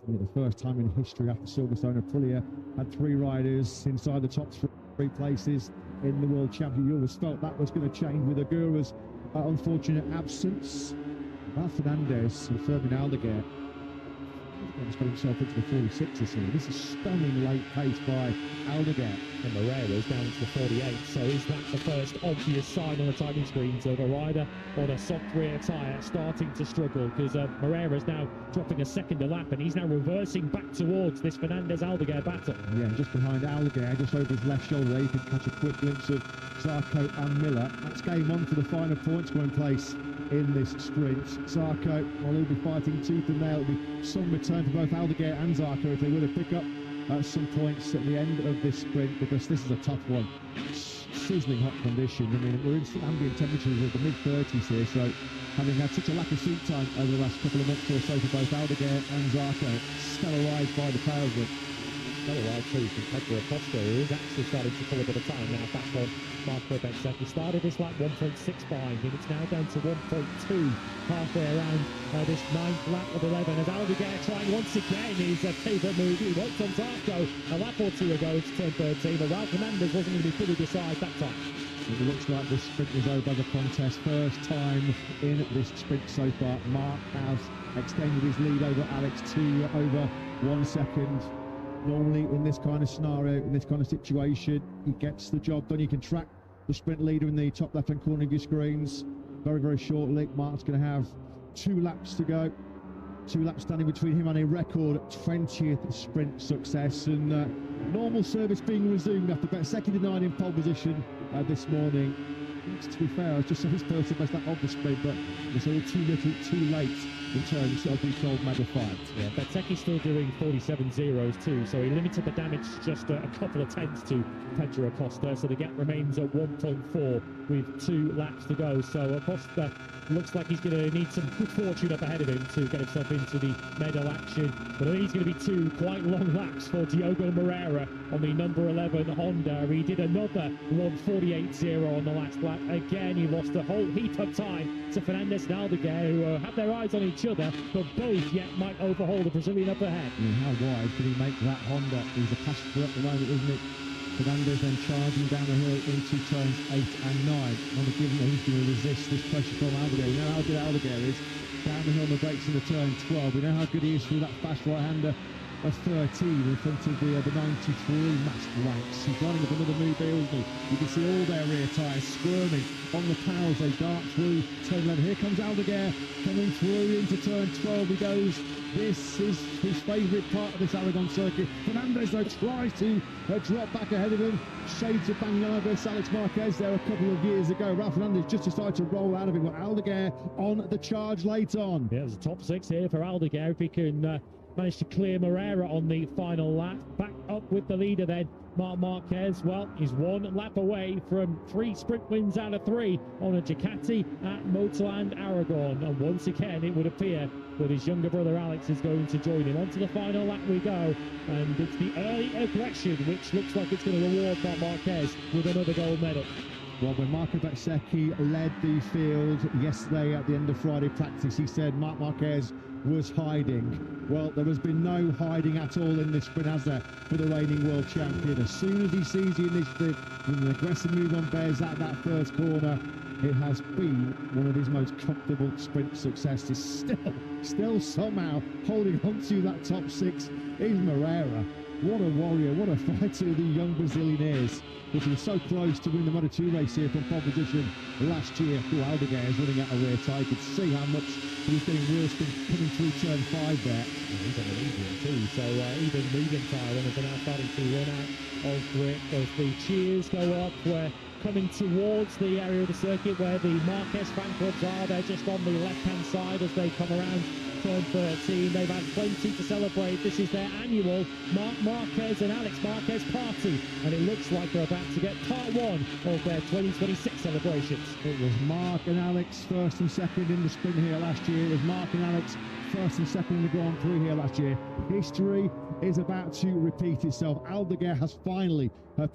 Yeah, the first time in history after Silverstone, Aprilia had 3 riders inside the top 3 places in the World Championship. You always felt that was going to change with Agura's unfortunate absence. Raul Fernandez and Fermi Aldeguer has got himself into the 46s here. This is stunning late pace by Aldeguer. And Moreira's down to the 48, so is that the first obvious sign on the timing screens of a rider on a soft rear tyre starting to struggle? Because Moreira's now dropping a second a lap and he's now reversing back towards this Fernandez-Aldeguer battle. Yeah, just behind Aldeguer, just over his left shoulder there, you can catch a quick glimpse of Zarco and Miller. That's game on for the final points going place in this sprint. Zarco, well, he'll be fighting tooth and nail. It'll be some return for both Aldeguer and Zarco if they were to pick up some points at the end of this sprint, because this is a tough one. Sizzling hot conditions. I mean, we're in ambient temperatures of the mid-30s here, so having had such a lack of seat time over the last couple of months or so for both Aldeguer and Zarco, stellar ride by the pair of them. Stellar ride too from Pedro Acosta, who is actually starting to pull a bit of time now back on Marco Bezzecchi. Started this lap 1.6 behind him, it's now down to 1.2 halfway around this 9th lap of 11 as Aldeguer trying once again his favourite move. He worked on Zarco a lap or 2 ago to turn 13, but Raul Fernandez wasn't going to be fully decisive that time. It looks like this sprint is over the contest. First time in this sprint so far. Mark has extended his lead over Alex to over 1 second. Normally, in this kind of scenario, in this kind of situation, he gets the job done. You can track the sprint leader in the top left-hand corner of your screens very, very shortly. Mark's going to have 2 laps to go. 2 laps standing between him and a record 20th sprint success. And normal service being resumed after Bezzecchi denied in pole position this morning. To be fair, I was just saw his first best lap of the sprint, but it's all too little, too late in terms of the gold medal fight. Yeah, Bezzecchi's still doing 47.0s too, so he limited the damage just a couple of tenths to Pedro Acosta, so the gap remains at 1.4 with 2 laps to go. So Acosta looks like he's going to need some good fortune up ahead of him to get himself into the medal action. But I think he's going to be 2 quite long laps for Diogo Moreira on the number 11 Honda. He did another 1:48.0 on the last lap. Again, he lost a whole heap of time to Fernandez and Aldeguer, who have their eyes on each other, but both yet might overhaul the Brazilian up ahead. How wide could he make that Honda? He's a passenger at the moment, isn't it? Fernandez then charging down the hill into turns 8 and 9. Not given that he's going to resist this pressure from Aldeguer. You know how good Aldeguer is. Down the hill on the brakes in the turn 12. We know how good he is through that fast right-hander of 13 in front of the 93 masked ranks. He's lining up another move here, isn't he? You can see all their rear tyres squirming on the power as they dart through turn 11. Here comes Aldeguer coming through into turn 12. He goes. This is his favourite part of this Aragon circuit. Fernandez, though, tries to drop back ahead of him. Shades of Bagnaia versus Alex Marquez there a couple of years ago. Ralph Fernandez just decided to roll out of him, but Aldeguer on the charge late on. Yeah, there's a top 6 here for Aldeguer. If he can manage to clear Moreira on the final lap. Back up with the leader then, Marc Marquez. Well, he's 1 lap away from 3 sprint wins out of 3 on a Ducati at Motoland Aragon. And once again, it would appear that his younger brother Alex is going to join him. Onto the final lap we go, and it's the early aggression which looks like it's going to reward Marc Marquez with another gold medal. Well, when Marco Bezzecchi led the field yesterday at the end of Friday practice, he said Marc Marquez was hiding. Well, there has been no hiding at all in this sprint, has there, for the reigning world champion. As soon as he sees the initiative with an aggressive move on Bez at that first corner, it has been one of his most comfortable sprint successes. Still somehow holding on to that top 6 is Moreira. What a warrior, what a fighter the young Brazilian is. Which was so close to win the Moto2 race here from pole position last year. Aldeguer is running out of rear tyre. You could see how much he was getting worse coming through turn 5 there. He's on a medium too, so even medium tyre runners are now starting to run out of grip as the cheers go up. We're coming towards the area of the circuit where the Marquez fan clubs are. They're just on the left-hand side as they come around turn 13. They've had plenty to celebrate. This is their annual Marc Marquez and Alex Marquez party, and it looks like they're about to get part 1 of their 2026 celebrations. It was Marc and Alex first and second in the sprint here last year. It was Marc and Alex first and second in the Grand Prix here last year. History is about to repeat itself. Aldeguer has finally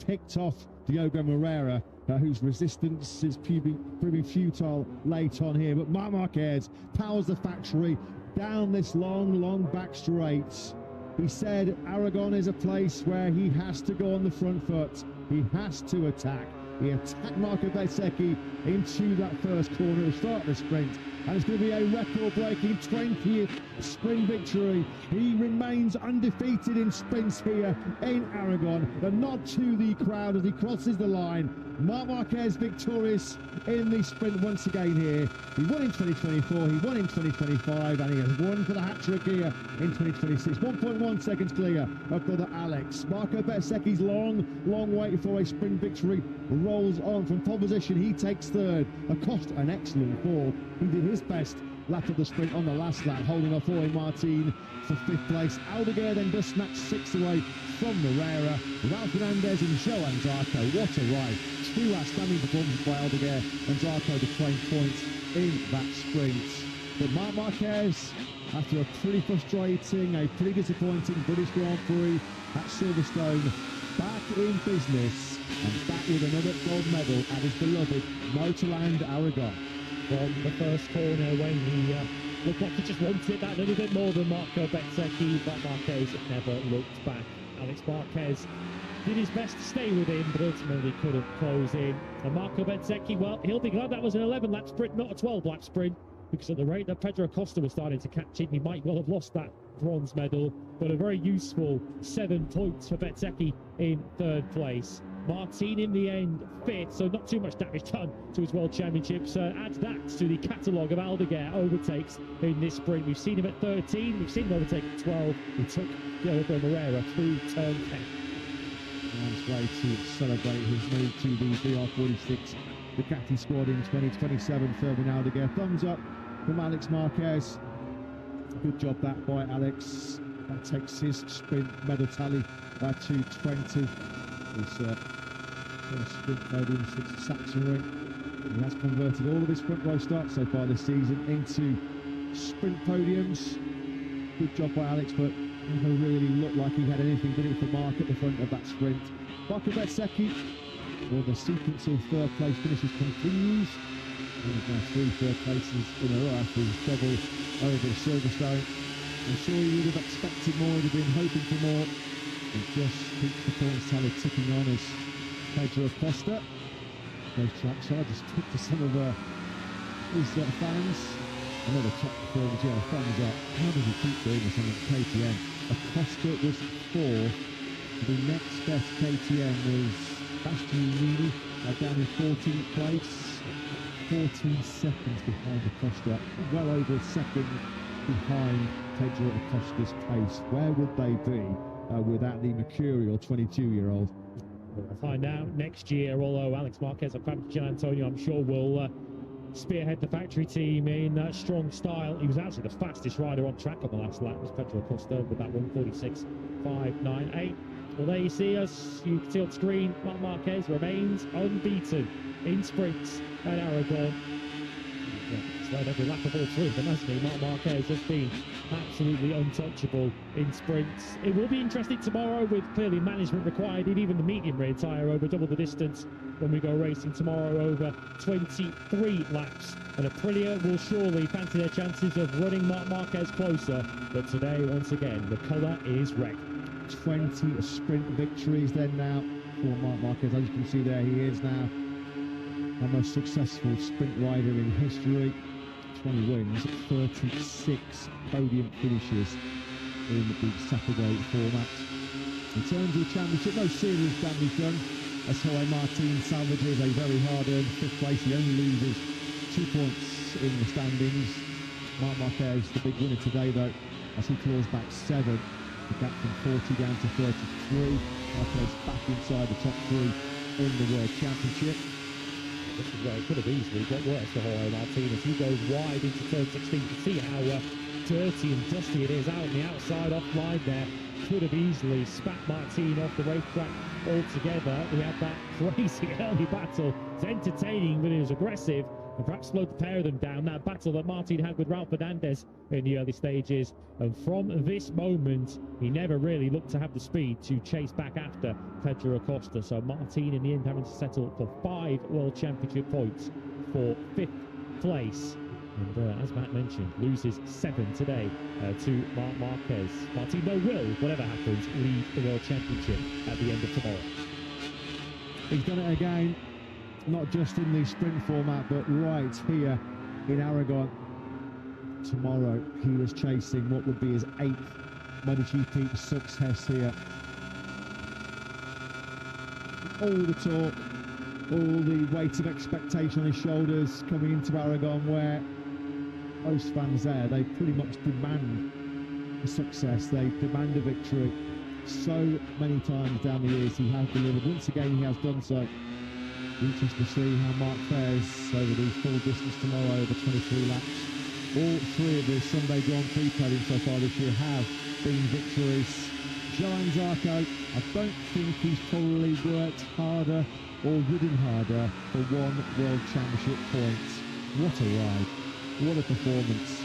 picked off Diogo Moreira, whose resistance is proving futile late on here. But Marc Marquez powers the factory down this long back straight. He said Aragon is a place where he has to go on the front foot. He has to attack. He attacked Marco Bezzecchi into that first corner to start the sprint. And it's going to be a record-breaking 20th sprint victory. He remains undefeated in sprints here in Aragon. The nod to the crowd as he crosses the line. Marc Marquez victorious in the sprint once again here. He won in 2024, he won in 2025, and he has won for the hat-trick here in 2026. 1.1 seconds clear of brother Alex. Marco Bezzecchi's long wait for a sprint victory rolls on from pole position. He takes third. Acosta an excellent fall. He did his best lap of the sprint on the last lap, holding off Jorge Martin for 5th place. Aldeguer then does snatch 6th away from Moreira. Ralph Fernandez and Joan Zarco. What a ride. 2 outstanding performances by Aldeguer and Zarco to claim points in that sprint. But Marc Marquez, after a pretty frustrating, a pretty disappointing British Grand Prix at Silverstone, back in business and back with another gold medal at his beloved Motoland Aragon. From the first corner when he looked like he just wanted that little bit more than Marco Bezzecchi, but Marquez never looked back. Alex Marquez did his best to stay with him, but ultimately couldn't close in. And Marco Bezzecchi, well, he'll be glad that was an 11-lap sprint, not a 12-lap sprint, because at the rate that Pedro Acosta was starting to catch him, he might well have lost that bronze medal, but a very useful 7 points for Bezzecchi in 3rd place. Martin in the end 5th, so not too much damage done to his World Championships. Adds that to the catalogue of Aldeguer overtakes in this sprint. We've seen him at 13, we've seen him overtake at 12. He took Gilbert Moreira through turn 10. Nice way to celebrate his move to the VR46 Ducati squad in 2027. Further Aldeguer. Thumbs up from Alex Marquez. Good job that by Alex. That takes his sprint medal tally to 20. His first sprint podium since the Sachsenring. He has converted all of his front row starts so far this season into sprint podiums. Good job by Alex, but never really looked like he had anything, did it, for Mark at the front of that sprint. Marco Bezzecchi, well, the sequence of 3rd place finishes continues. And he's now 3 third places in a row after his double over Silverstone. I'm sure he would have expected more, he'd have been hoping for more. He just keeps the points tally ticking on as Pedro Acosta goes trackside. Just took to some of his fans. Another top performance, yeah, thumbs up. How does he keep doing this on the KTM? Acosta was 4. The next best KTM was Bastianini, down in 14th place. 14 seconds behind Acosta, well over a second behind Pedro Acosta's pace. Where would they be without the mercurial 22-year-old? We'll find out next year, although Alex Marquez and Fabio Gian Antonio, I'm sure, will spearhead the factory team in strong style. He was actually the fastest rider on track on the last lap, was Pedro Acosta, with that 1:46.598. Well, there you see us. You can see on screen, Marc Marquez remains unbeaten in sprints at Aragon. He's led every lap of all 3 of them, hasn't he? Marc Marquez has been absolutely untouchable in sprints. It will be interesting tomorrow, with clearly management required in even the medium rear tyre over double the distance when we go racing tomorrow over 23 laps. And Aprilia will surely fancy their chances of running Marc Marquez closer. But today, once again, the colour is red. 20 sprint victories then now for Marc Marquez. As you can see there, he is now our most successful sprint rider in history. 20 wins, 36 podium finishes in the Saturday format. In terms of the championship, no serious damage done, as Jorge Martin salvages a very hard-earned 5th place. He only loses 2 points in the standings. Marc Marquez, the big winner today, though, as he claws back 7. The gap from 40 down to 33. Marquez back inside the top 3 in the World Championship. This is where it could have easily got worse for Jorge Martin as he goes wide into turn 16. You can see how dirty and dusty it is out on the outside offline there. Could have easily spat Martin off the racetrack altogether. We had that crazy early battle. It's entertaining, but it was aggressive, and perhaps slowed the pair of them down. That battle that Martin had with Ralph Fernandez in the early stages. And from this moment, he never really looked to have the speed to chase back after Pedro Acosta. So Martin in the end having to settle for 5 World Championship points for 5th place. And as Matt mentioned, loses 7 today to Marc Marquez. Martin, though, will, whatever happens, lead the World Championship at the end of tomorrow. He's done it again, not just in the sprint format, but right here in Aragon. Tomorrow, he was chasing what would be his 8th MotoGP success here. All the talk, all the weight of expectation on his shoulders coming into Aragon, where most fans there, they pretty much demand a success, they demand a victory. So many times down the years he has delivered. Once again he has done so. Interesting to see how Marc fares over the full distance tomorrow, over 23 laps. All 3 of the Sunday Grand Prix podiums so far this year have been victories. Johann Zarco, I don't think he's probably worked harder or ridden harder for 1 World Championship point. What a ride, what a performance.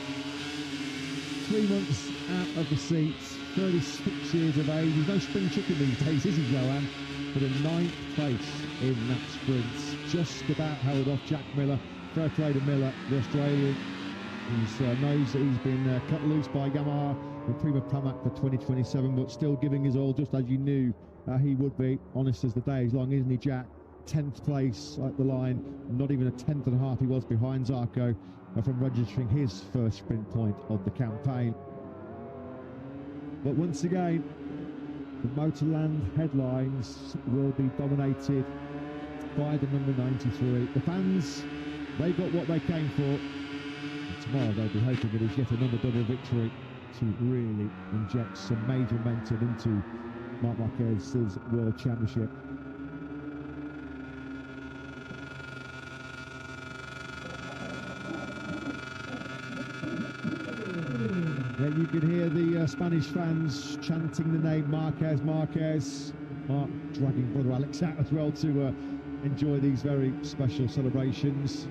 3 months out of the seats, 36 years of age. He's no spring chicken these days, is he, Johann? But a 9th place in that sprint, just about held off Jack Miller. Fair play to Miller, the Australian. He knows that he's been cut loose by Yamaha and Prima Pramac for 2027, but still giving his all, just as you knew he would be. Honest as the day is long, isn't he, Jack? 10th place at the line, not even a 10th and a half he was behind Zarco from registering his first sprint point of the campaign. But once again, the Motorland headlines will be dominated by the number 93. The fans, they got what they came for. And tomorrow they'll be hoping it is yet another double victory to really inject some major momentum into Marc Marquez's World Championship. Yeah, you can hear the Spanish fans chanting the name Marquez, Marquez. Marc dragging brother Alex out as well to enjoy these very special celebrations.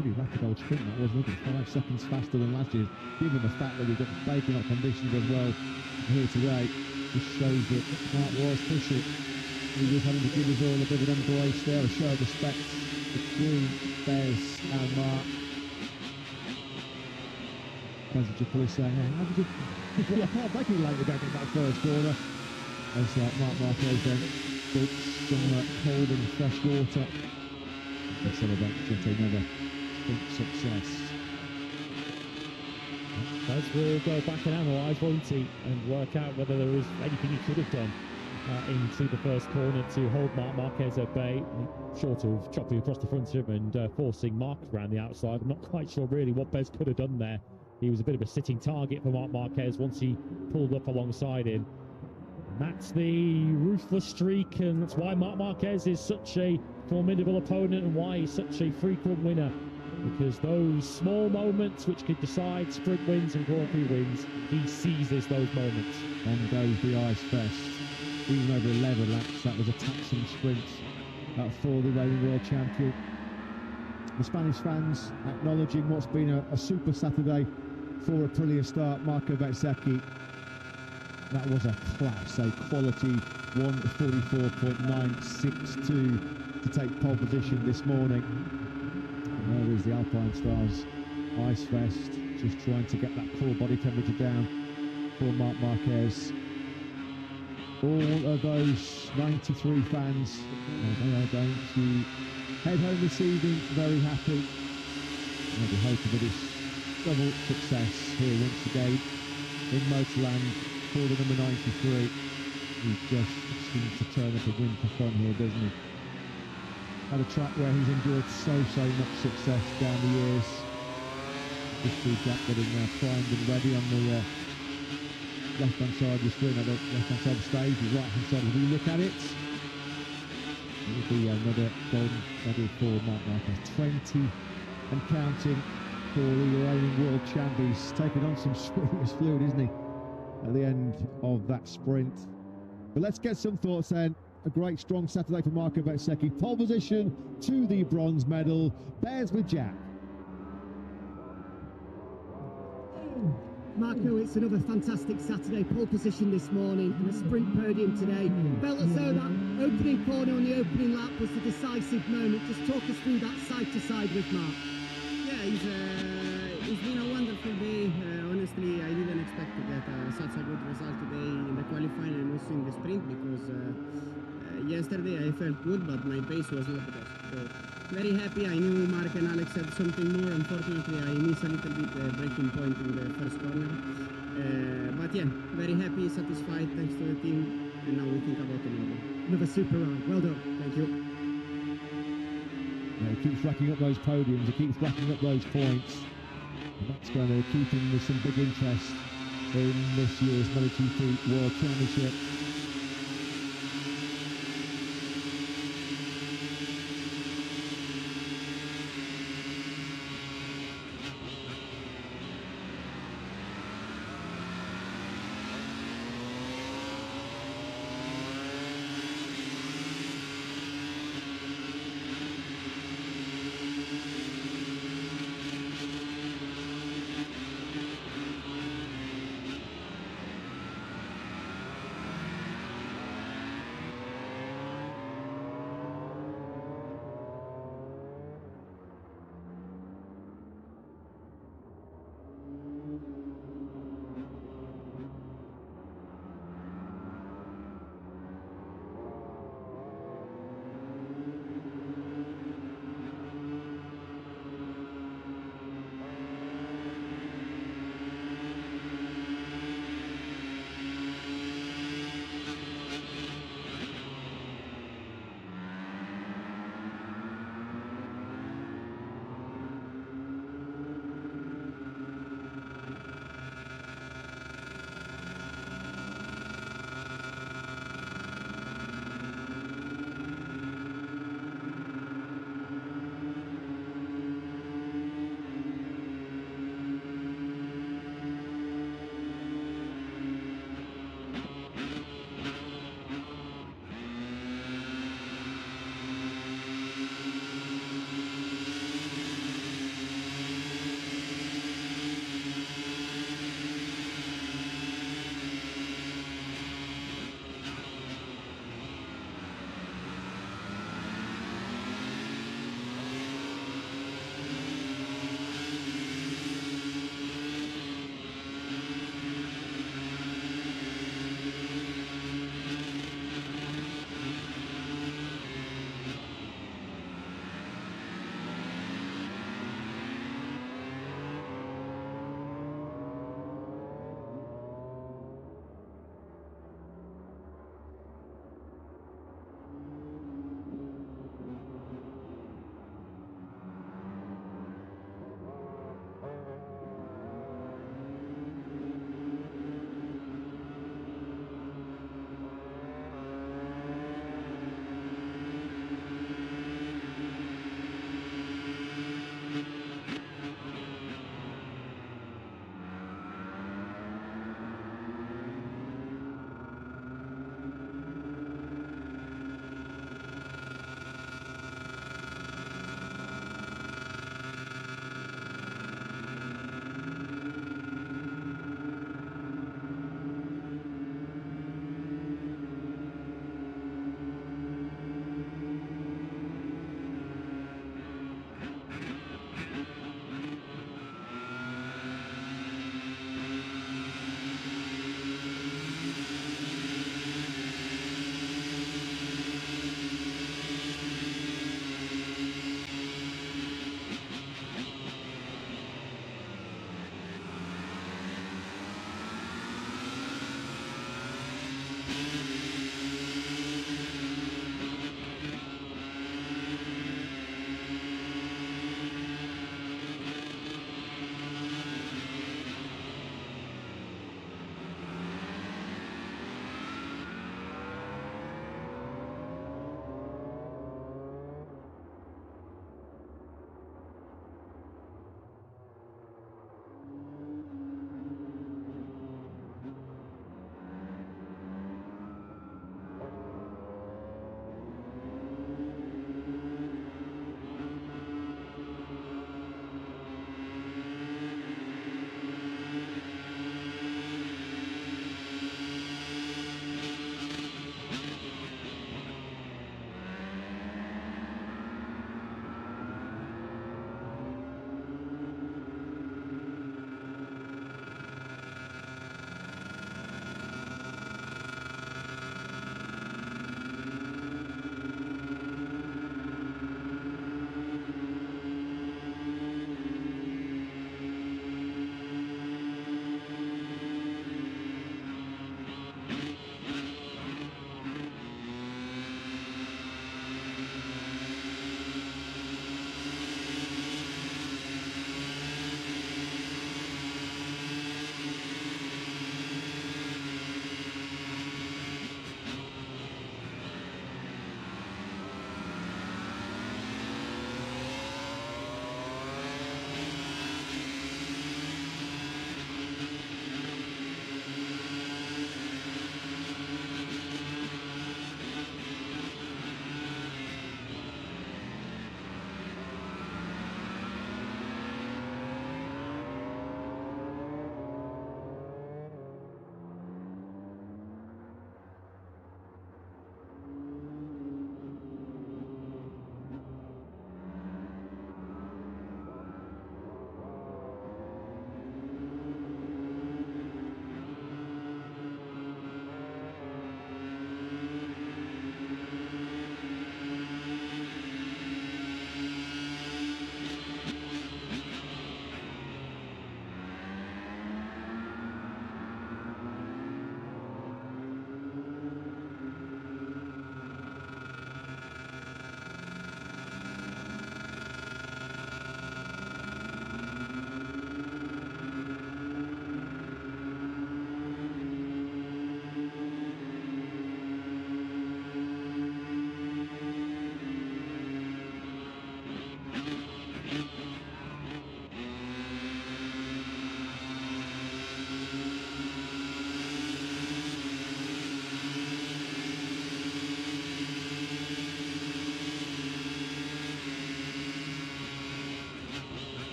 Pretty rapid old sprint that was, wasn't it? 5 seconds faster than last year, given the fact that we've got baking up conditions as well here today. Just shows that Marc was pushing. He was having to give us all a bit of an embrace there, a show of respect between Bez and Marc. Message of police saying, hey, how did you... Well, I can't take you later back in that first corner. As Marc Marquez then gulps some cold and fresh water. They celebrate yet another success. Bez will go back and analyse, won't he, and work out whether there was anything he could have done into the first corner to hold Marc Marquez at bay, short of chopping across the front of him and forcing Marc around the outside. I'm not quite sure really what Bez could have done there. He was a bit of a sitting target for Marc Marquez once he pulled up alongside him. And that's the ruthless streak, and that's why Marc Marquez is such a formidable opponent and why he's such a frequent winner. Because those small moments which could decide sprint wins and Grand Prix wins, he seizes those moments. On goes the Ice Fest. Even over 11 laps, that was a taxing sprint for the reigning world champion. The Spanish fans acknowledging what's been a super Saturday for Aprilia start, Marco Bezzecchi. That was a class, a quality 1:44.962 to take pole position this morning. And there is the Alpine Stars Ice Fest, just trying to get that core body temperature down for Marc Marquez. All of those 93 fans, they are going to head home this evening very happy. And we hope that it's double success here once again in Motorland for the number 93. He just seems to turn up and win for fun here, doesn't he? At a track where he's enjoyed so much success down the years. Just see Jack getting primed and ready on the left-hand side of the screen, the left-hand side of the stage, the right-hand side as we look at it. It will be another golden medal for Marc Marquez. 20 and counting for the reigning world champ. He's taken on some serious fluid, isn't he, at the end of that sprint. But let's get some thoughts then. A great strong Saturday for Marco Bezzecchi. Pole position to the bronze medal. Bears with Jack. Marco, it's another fantastic Saturday. Pole position this morning and a sprint podium today. Felt as though that opening corner on the opening lap was the decisive moment. Just talk us through that side to side with Marc. Yeah, it's been a wonderful day. Honestly, I didn't expect to get such a good result today in the qualifying and also in the sprint, because yesterday I felt good, but my pace was not the best. So very happy. I knew Marc and Alex had something more. Unfortunately, I missed a little bit the breaking point in the first corner. But yeah, very happy, satisfied, thanks to the team. And now we think about another super ride. Well done. Thank you. Yeah, he keeps racking up those podiums, he keeps racking up those points. And that's going to keep him with some big interest in this year's MotoGP World Championship.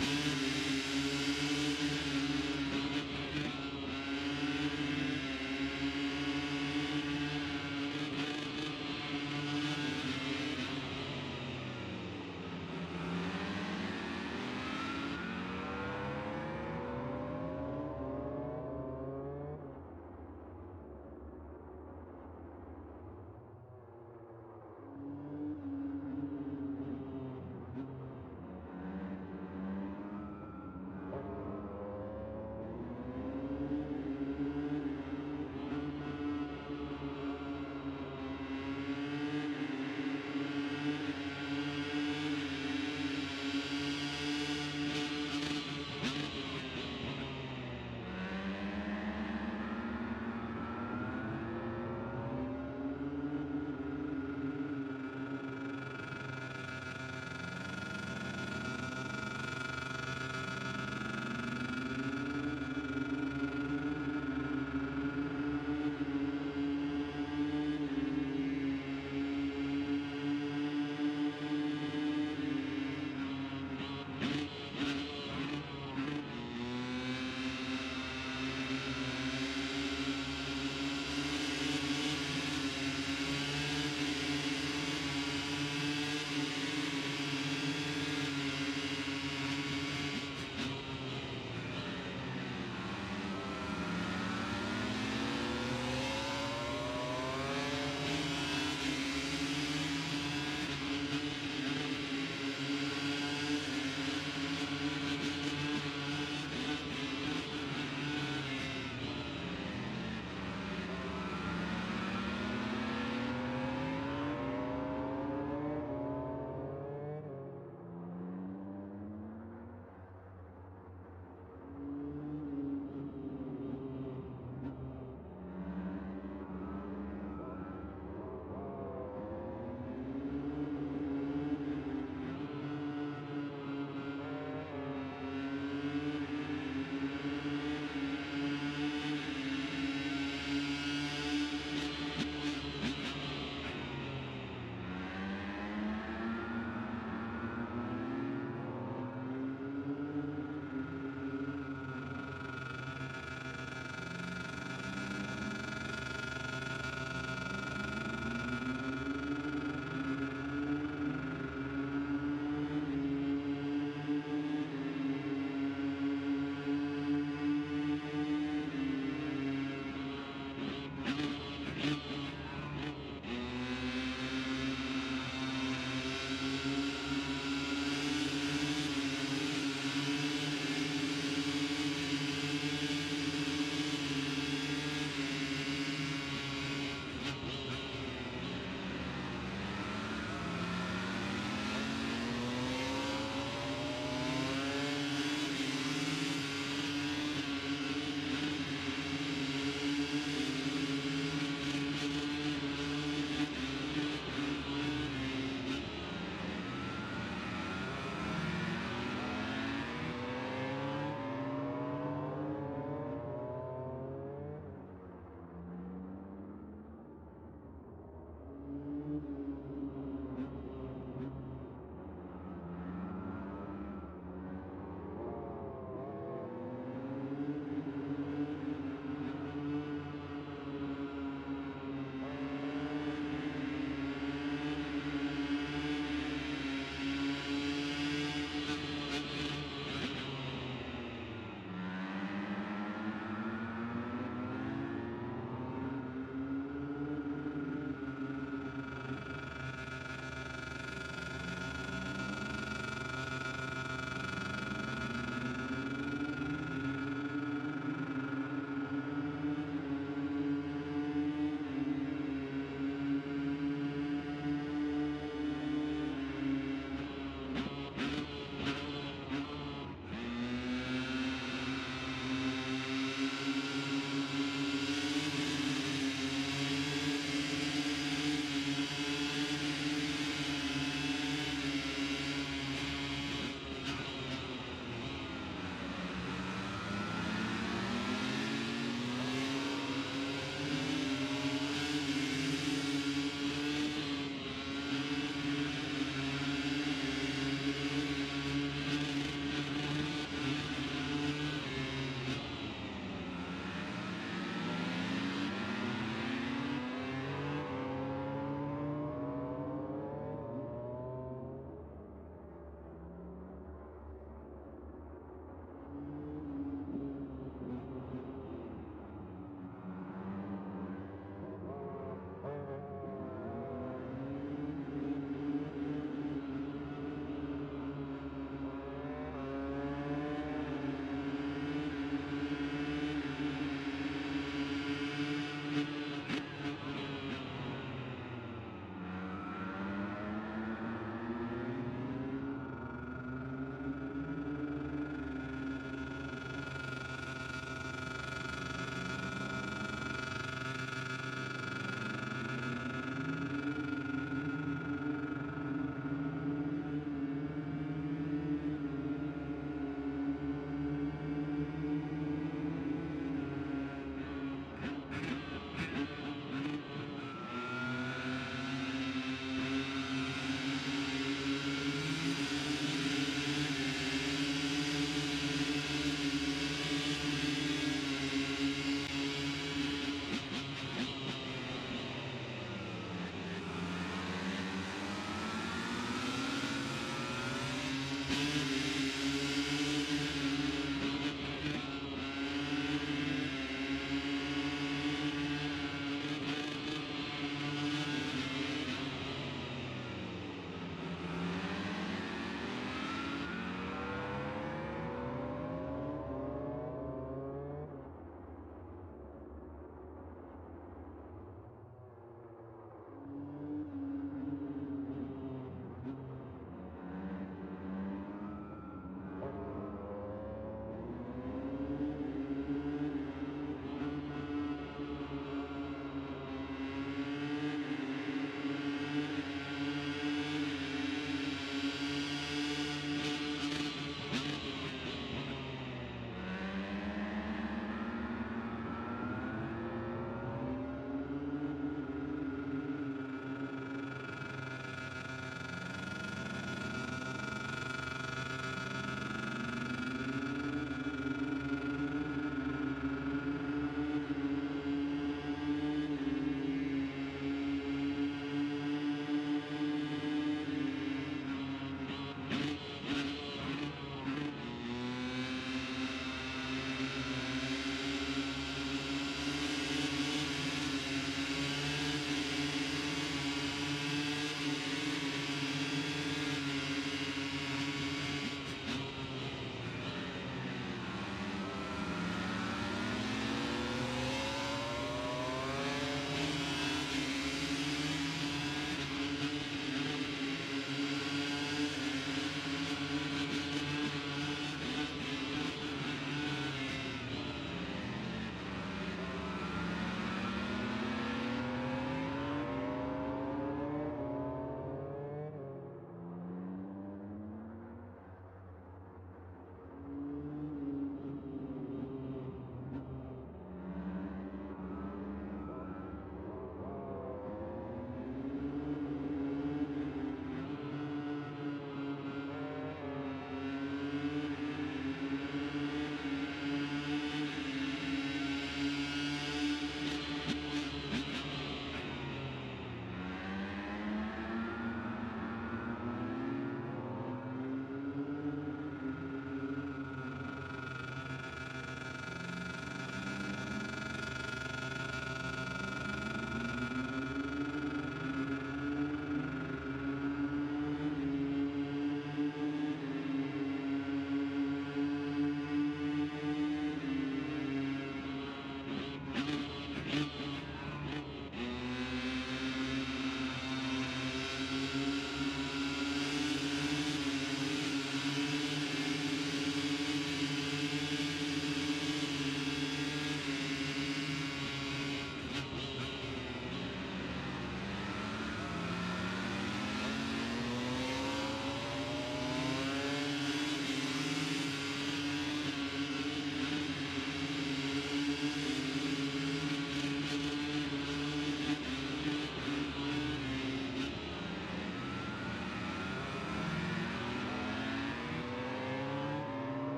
Bye.